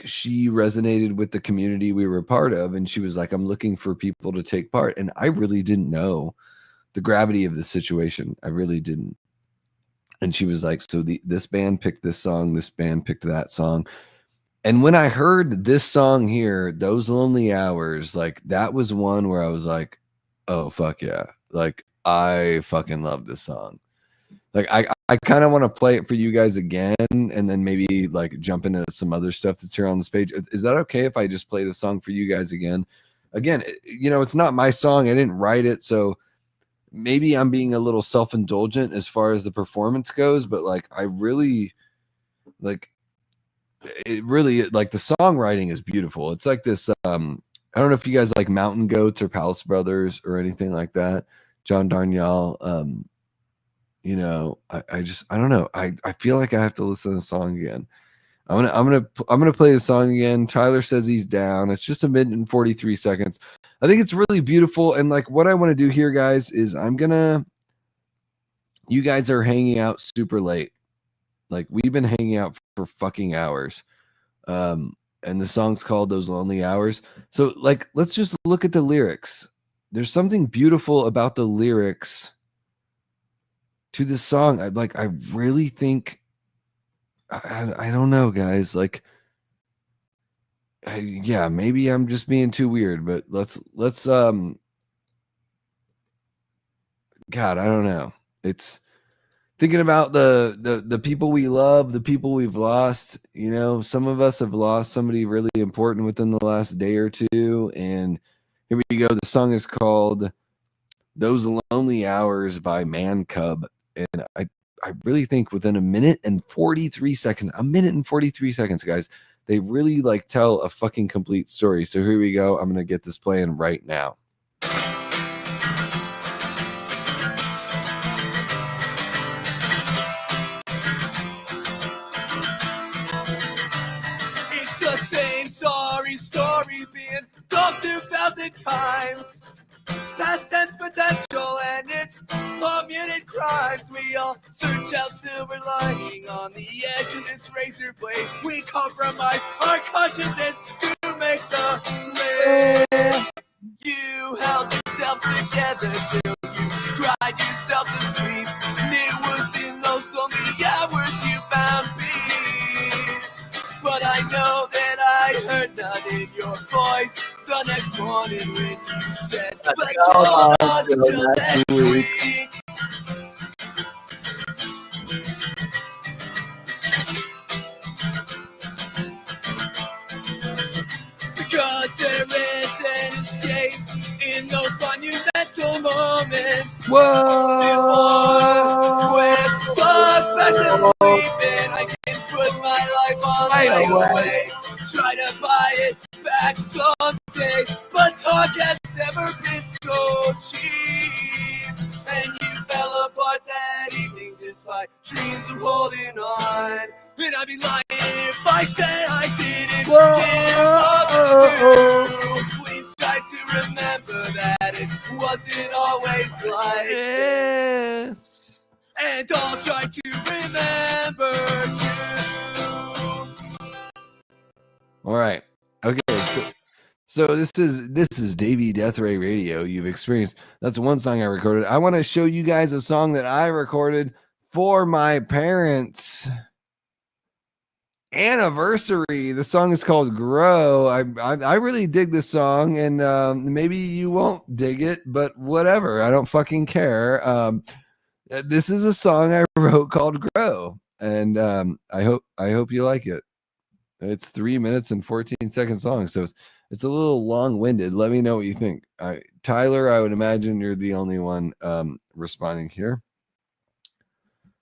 she resonated with the community we were a part of. And she was like, I'm looking for people to take part. And I really didn't know the gravity of the situation. I really didn't. And she was like, so this band picked this song, this band picked that song. And when I heard this song here, Those Lonely Hours, like that was one where I was like, oh, fuck yeah. Like I fucking love this song. Like I kind of want to play it for you guys again and then maybe like jump into some other stuff that's here on this page. Is that okay if I just play the song for you guys again? Again, it's not my song. I didn't write it. So maybe I'm being a little self-indulgent as far as the performance goes, but like I really like it really like the songwriting is beautiful. It's like this I don't know if you guys like Mountain Goats or Palace Brothers or anything like that. John Darnielle. I don't know. I feel like I have to listen to the song again. I'm gonna play the song again. Tyler says he's down. It's just 1 minute and 43 seconds. I think it's really beautiful. And like what I want to do here, guys, is you guys are hanging out super late. Like we've been hanging out for fucking hours. And the song's called Those Lonely Hours. So like, let's just look at the lyrics. There's something beautiful about the lyrics to this song. I really think, I don't know, guys. Like, yeah, maybe I'm just being too weird, but let's God, I don't know. It's thinking about the people we love, the people we've lost. Some of us have lost somebody really important within the last day or two. And here we go. The song is called Those Lonely Hours by Man Cub. And I really think within 1 minute and 43 seconds, guys, they really like tell a fucking complete story. So here we go. I'm going to get this playing right now. It's the same story being told 2,000 times. Past tense potential and its committed crimes. We all search out silver lining on the edge of this razor blade. We compromise our consciousness to make the grade. You held yourself together till you cried yourself to sleep. And it was in those lonely hours you found peace. But I know that I heard that in your voice the next morning when you said, let's hold on till next week. Because there is an escape in those monumental moments. Whoa! Before we're stuck back to sleep and I can put my life all the way. Try to buy it back someday, but talk has never been so cheap. And you fell apart that evening despite dreams of holding on. And I'd be lying if I said I didn't give up too. Please try to remember that it wasn't always like this. and I'll try to remember to. All right. Okay. So this is Davey Death Ray Radio. You've experienced. That's one song I recorded. I want to show you guys a song that I recorded for my parents' anniversary. The song is called "Grow." I really dig this song, and maybe you won't dig it, but whatever. I don't fucking care. This is a song I wrote called "Grow," and I hope you like it. It's 3 minutes and 14 seconds long, so it's a little long-winded. Let me know what you think. Tyler, I would imagine you're the only one responding here.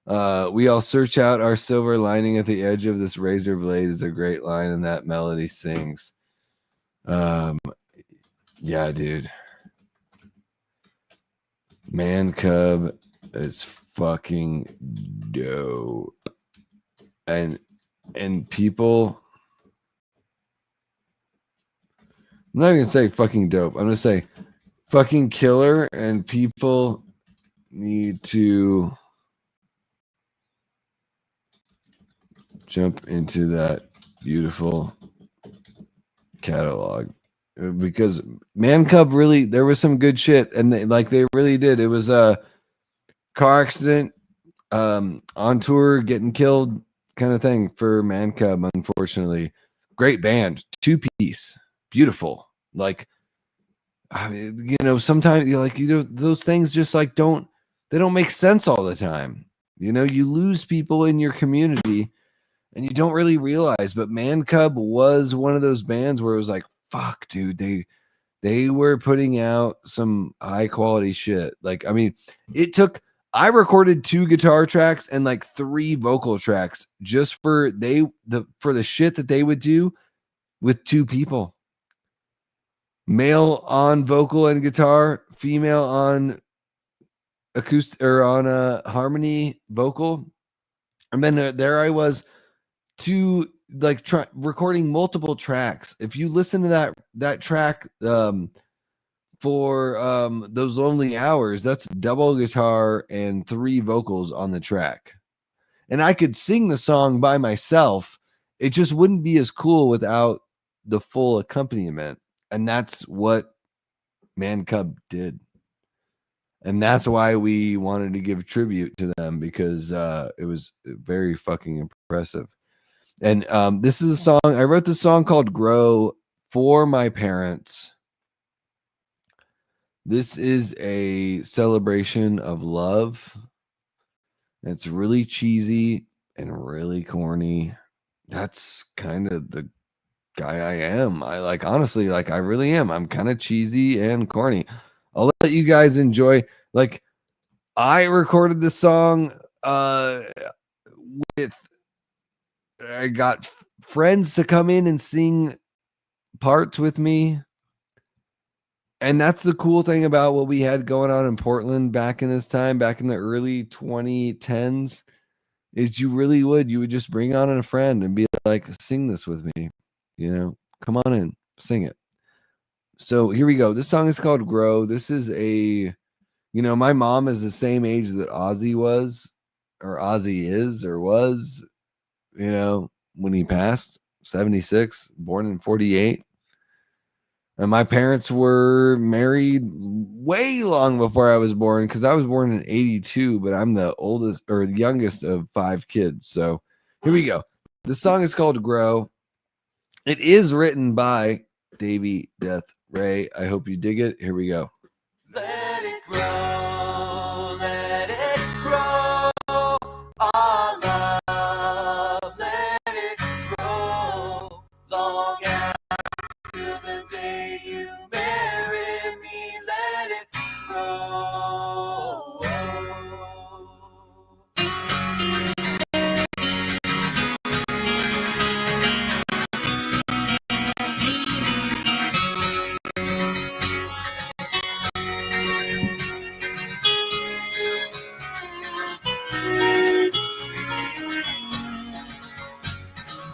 We all search out our silver lining at the edge of this razor blade is a great line, and that melody sings. Yeah, dude. Man Cub is fucking dope. And people, I'm not gonna say fucking dope. I'm gonna say fucking killer, and people need to jump into that beautiful catalog, because Man Cub really, there was some good shit, and they really did. It was a car accident, on tour, getting killed kind of thing for Man Cub, unfortunately. Great band, 2-piece, beautiful. Like, I mean, sometimes those things just they don't make sense all the time. You lose people in your community and you don't really realize, but Man Cub was one of those bands where it was like, fuck, dude, they were putting out some high quality shit. Like, I mean, I recorded 2 guitar tracks and 3 vocal tracks just for the shit that they would do with 2 people. Male on vocal and guitar, female on acoustic or on a harmony vocal. And then there I was recording multiple tracks. If you listen to that track for Those Lonely Hours, that's double guitar and 3 vocals on the track. And I could sing the song by myself. It just wouldn't be as cool without the full accompaniment. And that's what Man Cub did. And that's why we wanted to give tribute to them, because it was very fucking impressive. And this is a song, I wrote this song called Grow for my parents. This is a celebration of love. It's really cheesy and really corny. That's kind of the guy I am. Honestly, I really am. I'm kind of cheesy and corny. I'll let you guys enjoy. I recorded this song I got friends to come in and sing parts with me. And that's the cool thing about what we had going on in Portland back in this time, back in the early 2010s, is you would just bring on a friend and be like, sing this with me, come on in, sing it. So here we go. This song is called Grow. This is my mom is the same age that Ozzy was, or Ozzy is, or was, when he passed, 76, born in 48. And my parents were married way long before I was born, because I was born in 82, but I'm the oldest or the youngest of 5 kids. So here we go. This song is called Grow. It is written by Davey Death Ray. I hope you dig it. Here we go. Let it grow, let it grow, our love, let it grow, long after the day you marry me, let it grow.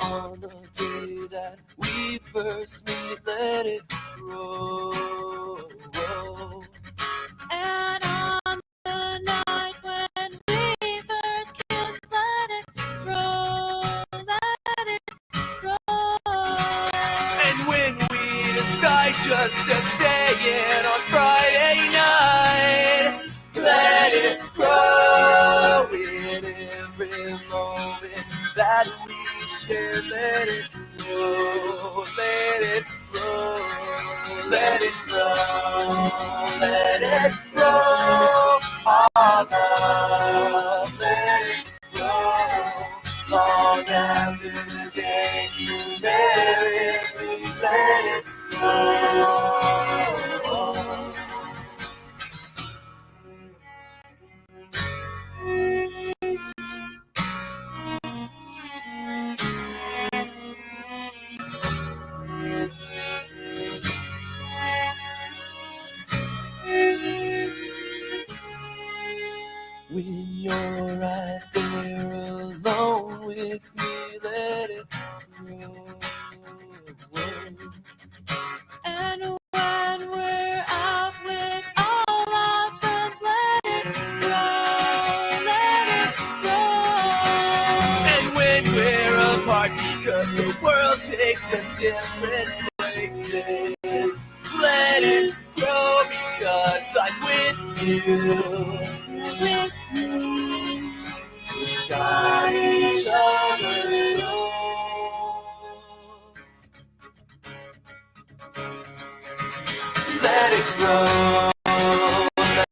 On the day that we first meet, let it grow. And on the night when we like just to stay in on Friday night. Let it grow in every moment that we share. Let it grow, let it grow, let it grow, let it grow. Our love, let it grow. Long after the day you married me, let it grow. When you're right there alone with me, let it grow. And when we're out with all our friends, let it grow, let it grow. And when we're apart because the world takes us different places, let it grow because I'm with you. With me, We got each other's soul. Let it grow,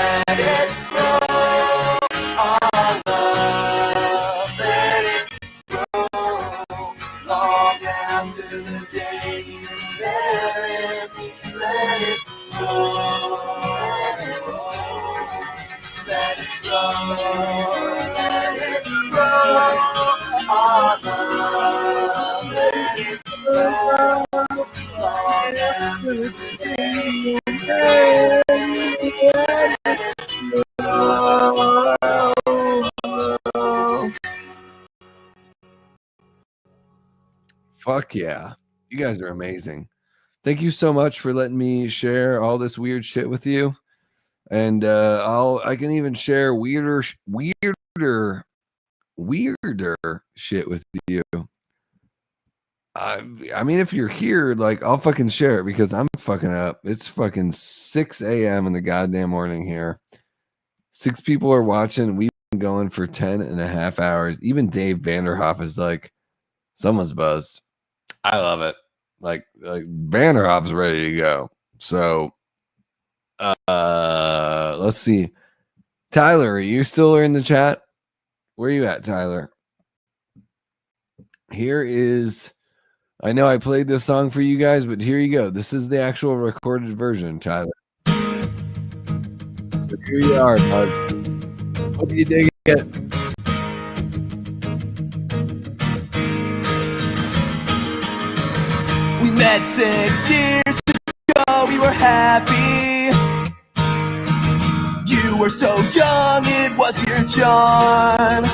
let it grow. Our love, let it grow. Long after the day you married me, let it grow. Let it grow, let it grow. Our love, let it grow. Long after the day you married me, let it grow. Fuck yeah. You guys are amazing. Thank you so much for letting me share all this weird shit with you. And I can even share weirder shit with you. I mean, if you're here, like, I'll fucking share it because I'm fucking up. It's fucking 6 a.m. in the goddamn morning here. 6 people are watching. We've been going for 10 and a half hours. Even Dave Vanderhoff is like, someone's buzzed. I love it. Like Vanderhoff's ready to go. So let's see. Tyler, are you still in the chat? Where are you at, Tyler? Here is, I know I played this song for you guys, but here you go. This is the actual recorded version, Tyler. So here you are, bud. Hope you dig it. We met 6 years ago, we were happy. You were so young, it was your charm.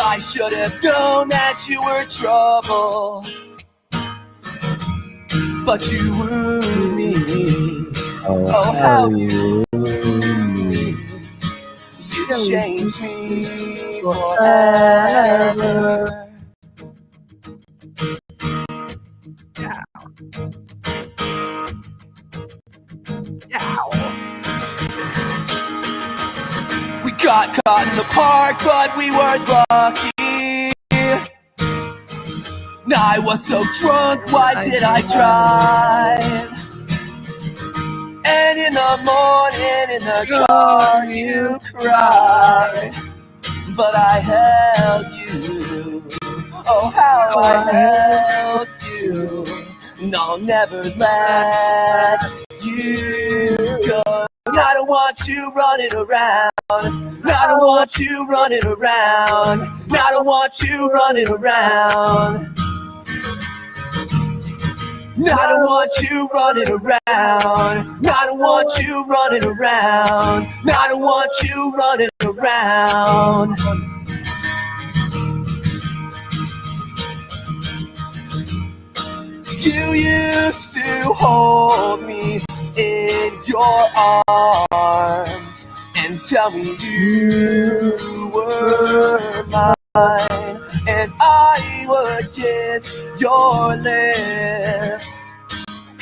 I should have known that you were trouble, but you wooed me. Oh, how you wooed me. You changed me forever. We got caught in the park, but we weren't lucky. I was so drunk, why did I drive? And in the morning in the car you cried, but I held you. Oh, how I held you. No, never let you go. I don't want you running around. I don't want you running around. I don't want you running around. I don't want you running around. I don't want you running around. I don't want you running around. You used to hold me in your arms and tell me you were mine, and I would kiss your lips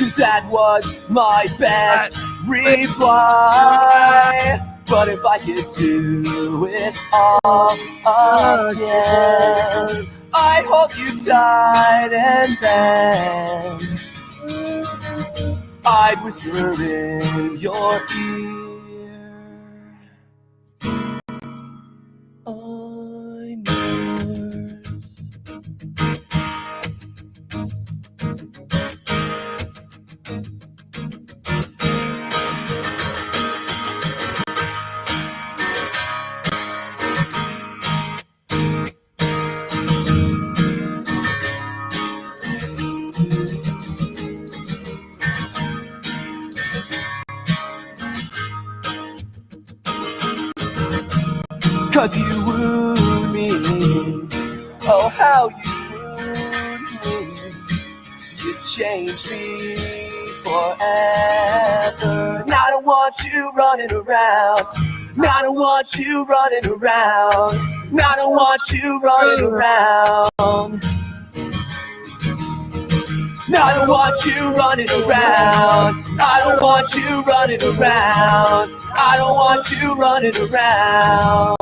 'cause that was my best reply. But if I could do it all again, I'd hold you tight and then I'd whisper in your ear, I'm yours. Cause you wooed me, oh how you wooed me. You changed me forever. Now I don't want you running around. Now I don't want you running around. Now I don't want you running around. Now I don't want you running around. I don't want you running around. I don't want you running around.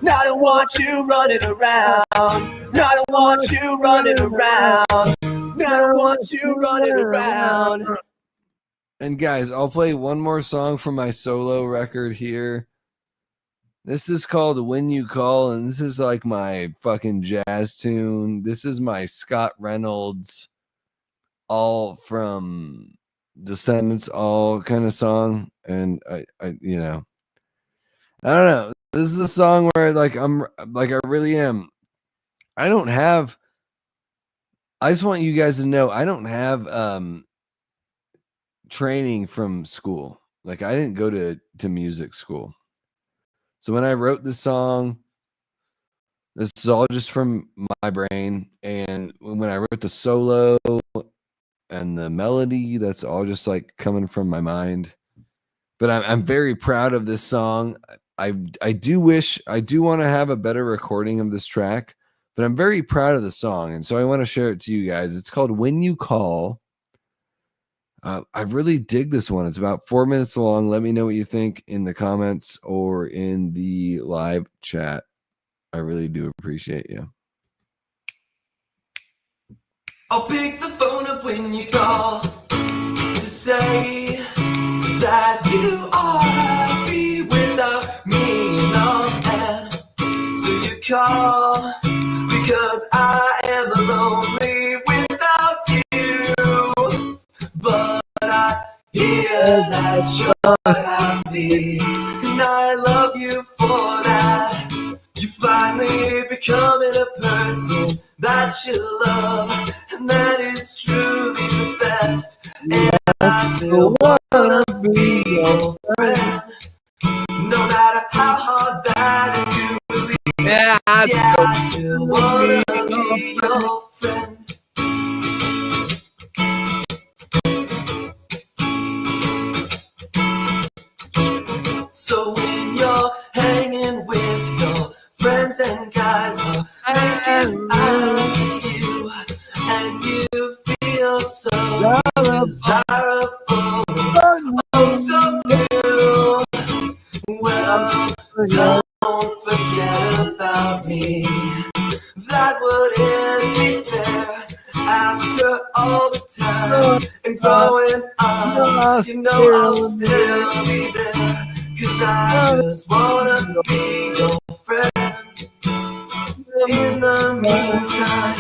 Now I don't want you running around. Now I don't want you running around. Now I don't want you running around. And guys, I'll play one more song from my solo record here. This is called When You Call, and this is like my fucking jazz tune. This is my Scott Reynolds, all from Descendants, all kind of song. And I you know, I don't know. This is a song where like I really am. I just want you guys to know I don't have training from school. Like I didn't go to music school. So when I wrote this song, this is all just from my brain. And when I wrote the solo and the melody, that's all just like coming from my mind. But I'm very proud of this song. I do want to have a better recording of this track, but I'm very proud of the song. And so I want to share it to you guys. It's called When You Call. I really dig this one. It's about 4 minutes long. Let me know what you think in the comments or in the live chat. I really do appreciate you. I'll pick the phone up when you call to say that you are happy without me, no, and so you call because I am lonely without you, but I hear that you're happy and I love you for that. You finally becoming a person that you love, and that is truly the best. And I still wanna be your friend, no matter how hard that is to believe. Yeah, I still wanna be your friend. So when you're hanging with your friends and guys are making eyes with you, and you feel so desirable, oh so new. Well, don't forget about me. That wouldn't be fair. After all the time and growing up, you know I'll still be there. 'Cause I just wanna be your friend. In the meantime,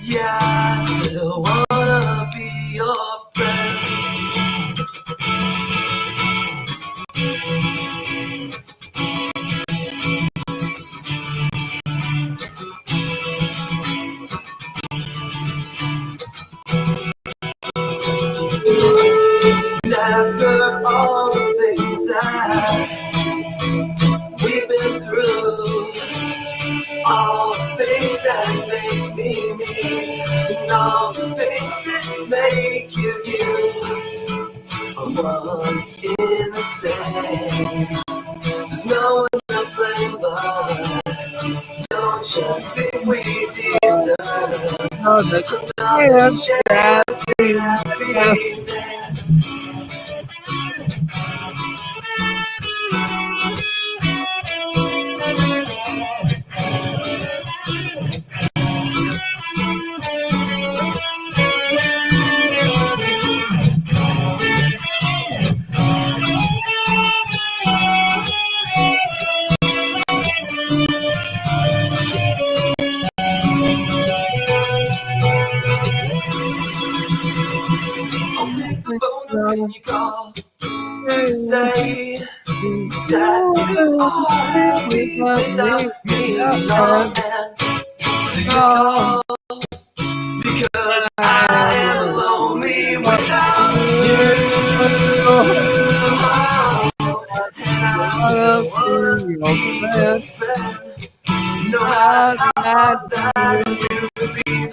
yeah, I still wanna be your friend. And after all the things that we've been through, all the things that make me me, and all the things that make you you, are one in the same. There's no one to blame but don't you think we deserve know that Another chance chance at happiness. I'll pick the phone up when you call to say that you are me without me, no, and so you call because I am lonely without you. And I still wanna be your friend, no matter how hard that is to believe.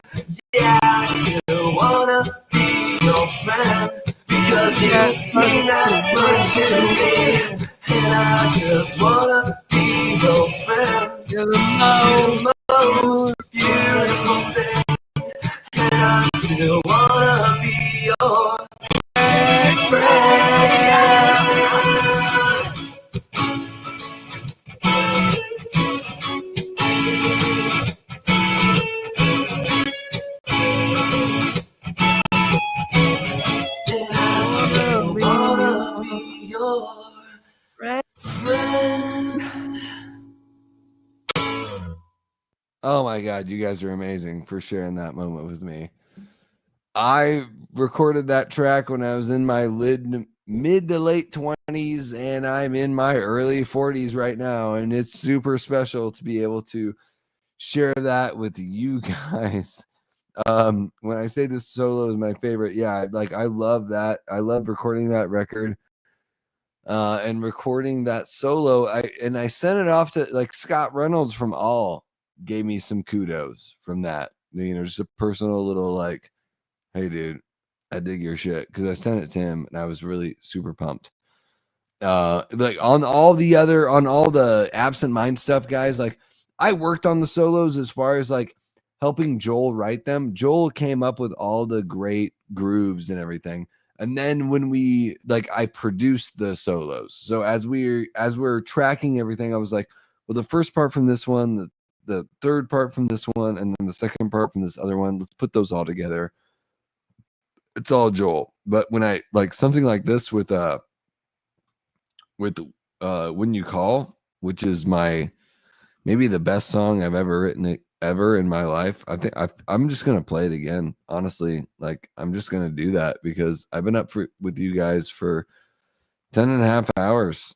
Yeah, I still wanna be your friend because you mean that much to me. And I just wanna be your friend. You're the most beautiful thing. And I still wanna be your friend. And I still wanna be your friend. Oh my God, you guys are amazing for sharing that moment with me. I recorded that track when I was in my mid to late 20s, and I'm in my early 40s right now. And it's super special to be able to share that with you guys. When I say this solo is my favorite, yeah, like I love that. I love recording that record. And recording that solo. I sent it off to like Scott Reynolds from All gave me some kudos from that. You know, just a personal little like, hey dude, I dig your shit, because I sent it to him and I was really super pumped. Like on all the Absent Mind stuff, guys, like I worked on the solos as far as like helping Joel write them. Joel came up with all the great grooves and everything. And then when I produced the solos. So as we're tracking everything, I was like, well, the first part from this one, the third part from this one, and then the second part from this other one, let's put those all together. It's all Joel. But when I like something like this with When You Call, which is maybe the best song I've ever written ever in my life. I think I'm just gonna play it again. Honestly, like I'm just gonna do that because I've been up with you guys for 10.5 hours.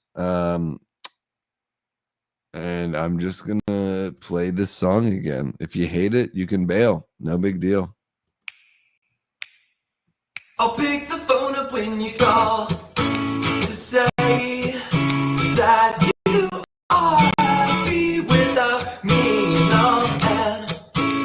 And I'm just gonna play this song again. If you hate it, you can bail. No big deal. I'll pick the phone up when you call to say that you are happy without me, no, and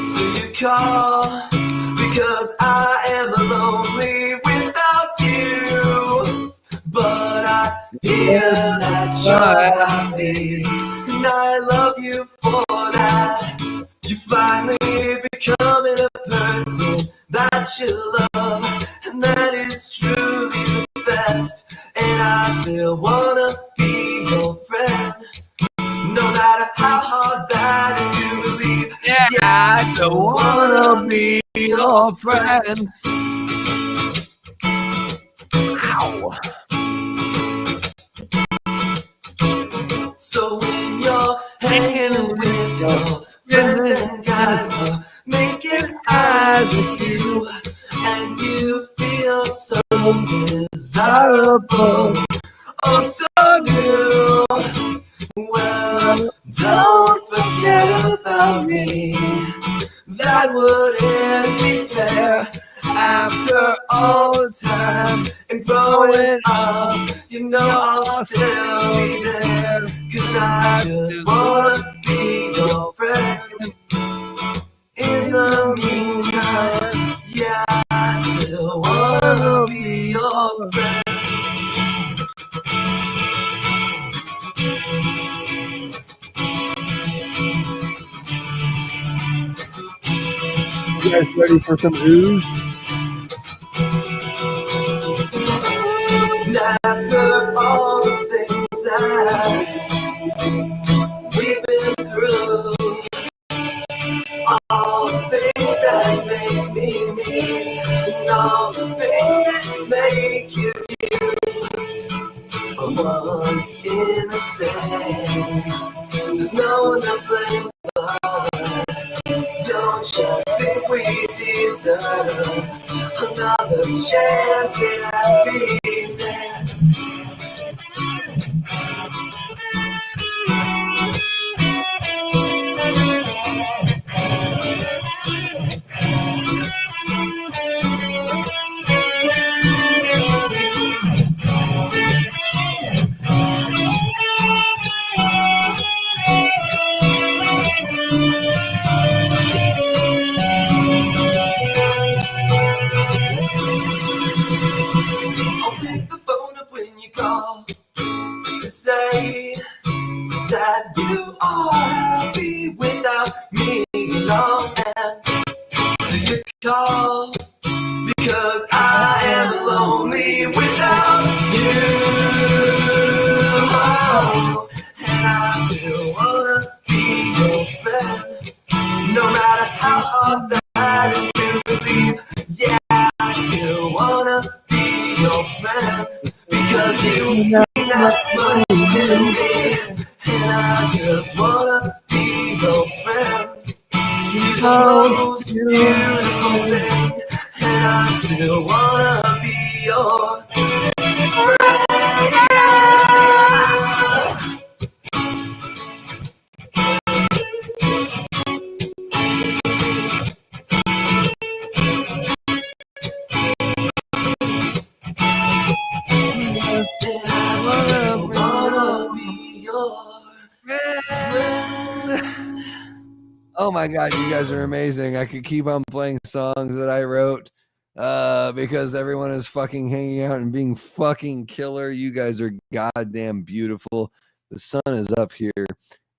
so you call because I am lonely without you. But I hear that you're happy, and I love you for that. You finally becoming a person that you love, and that is truly the best. And I still wanna be your friend, no matter how hard that is to believe. Yeah, I still wanna be your friend. Ow. So when you're hanging with your friends and guys are making eyes with you, and you feel so desirable, oh so new, well, don't forget about me. That wouldn't be fair. After all the time and growing up, you know I'll still be there, 'cause I just wanna be your friend. In the meantime, yeah, I still wanna be your friend. You guys ready for some ooze? After all the things that we've been through, all the things that make me me, and all the things that make you are one in the same. There's no one to blame but don't you think we deserve another chance at happiness? I'll pick the phone up when you call to say that you are happy without me. No answer your call because I am lonely without you. Oh, and I still wanna be your friend, no matter how hard that is to believe. Yeah, I still wanna be your friend because you mean that much to me, and I just wanna be your friend. You're the most beautiful thing, and I still wanna be your friend. And I still wanna be your friend. Oh my God, you guys are amazing. I could keep on playing songs that I wrote because everyone is fucking hanging out and being fucking killer. You guys are goddamn beautiful. The sun is up here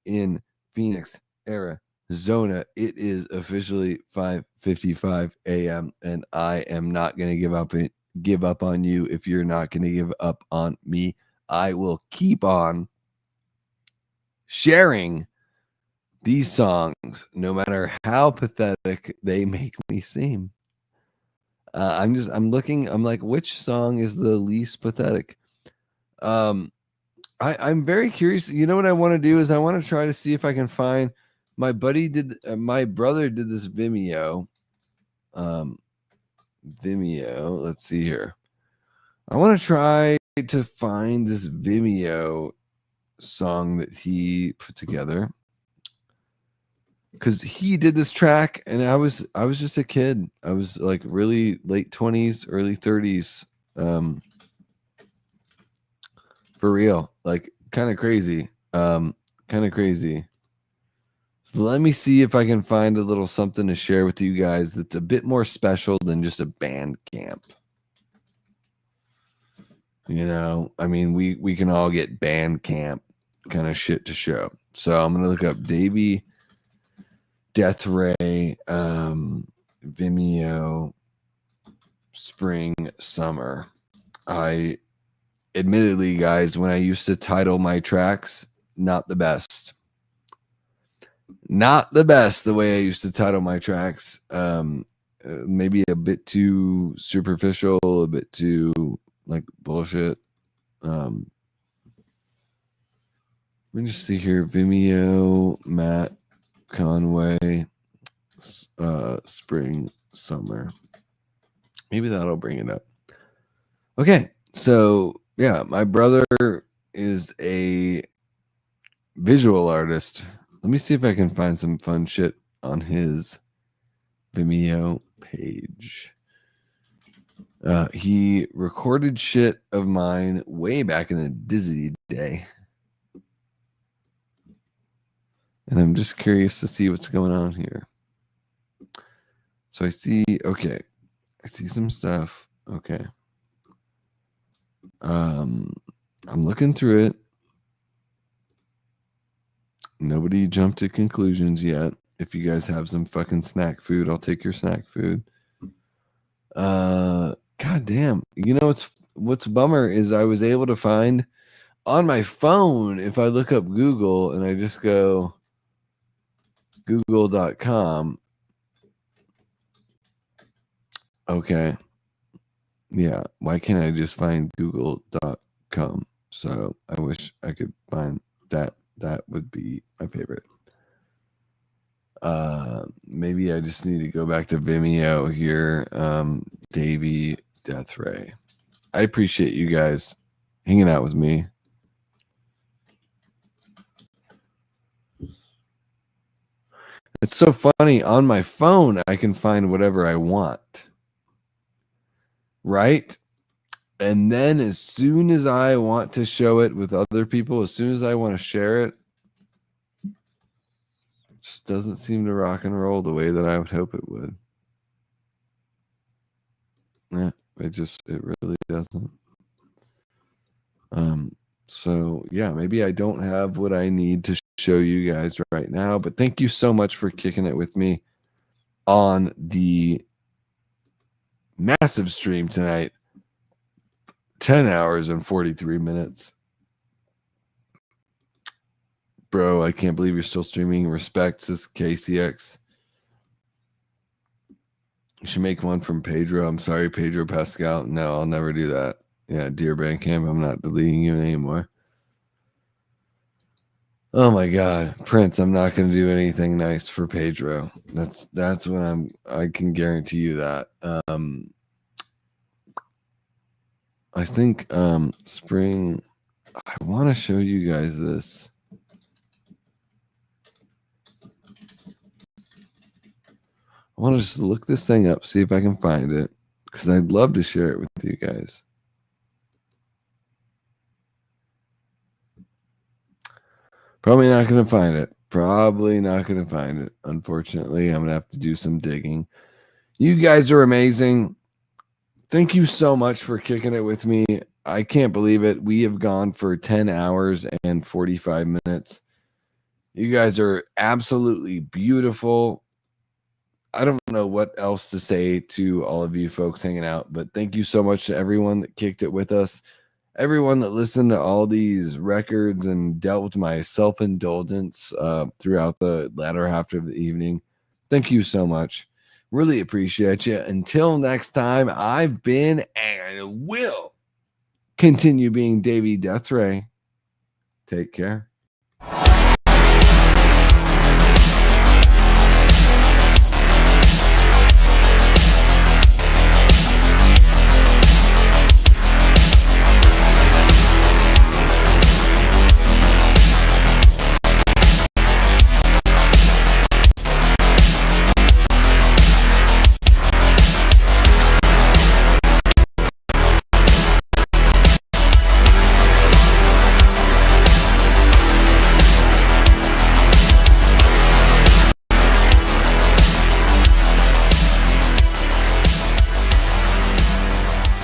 in Phoenix, Arizona. It is officially 5:55 a.m. and I am not going to give up on you if you're not going to give up on me. I will keep on sharing these songs, no matter how pathetic they make me seem. I'm looking, I'm like, which song is the least pathetic? I'm very curious. You know what I want to do is I want to try to see if I can find my brother did this Vimeo. Vimeo, let's see here. I want to try to find this Vimeo song that he put together, because he did this track and I was just a kid. I was like really late 20s, early 30s. For real, like kind of crazy. So let me see if I can find a little something to share with you guys that's a bit more special than just a band camp. You know, I mean, we can all get band camp kind of shit to show. So I'm gonna look up Davey Death Ray, Vimeo, spring, summer. I admittedly, guys, when I used to title my tracks, not the best. Not the best the way I used to title my tracks. Maybe a bit too superficial, a bit too like bullshit. Let me just see here. Vimeo, Matt Conway, spring, summer. Maybe that'll bring it up. Okay, so yeah, my brother is a visual artist. Let me see if I can find some fun shit on his Vimeo page. He recorded shit of mine way back in the Disney day. And I'm just curious to see what's going on here. So I see, okay. I see some stuff. Okay. I'm looking through it. Nobody jumped to conclusions yet. If you guys have some fucking snack food, I'll take your snack food. God damn. You know what's a bummer is I was able to find on my phone, if I look up Google and I just go google.com. Okay. Yeah. Why can't I just find google.com? So I wish I could find that. That would be my favorite. Maybe I just need to go back to Vimeo here. Davey Death Ray. I appreciate you guys hanging out with me. It's so funny. On my phone, I can find whatever I want. Right? And then as soon as I want to show it with other people, as soon as I want to share it, just doesn't seem to rock and roll the way that I would hope it would. Yeah, it really doesn't. So yeah, maybe I don't have what I need to show you guys right now, but thank you so much for kicking it with me on the massive stream tonight. 10 hours and 43 minutes. Bro, I can't believe you're still streaming. Respect, this KCX. You should make one from Pedro. I'm sorry, Pedro Pascal. No, I'll never do that. Yeah, dear Bandcamp, I'm not deleting you anymore. Oh my God, Prince, I'm not going to do anything nice for Pedro. That's what I can guarantee you that. I think spring, I want to show you guys this. I want to just look this thing up, see if I can find it, because I'd love to share it with you guys. Probably not going to find it. Probably not going to find it. Unfortunately, I'm going to have to do some digging. You guys are amazing. Thank you so much for kicking it with me. I can't believe it. We have gone for 10 hours and 45 minutes. You guys are absolutely beautiful. I don't know what else to say to all of you folks hanging out, but thank you so much to everyone that kicked it with us. Everyone that listened to all these records and dealt with my self-indulgence throughout the latter half of the evening. Thank you so much. Really appreciate you. Until next time, I've been and will continue being Davey Death Ray. Take care.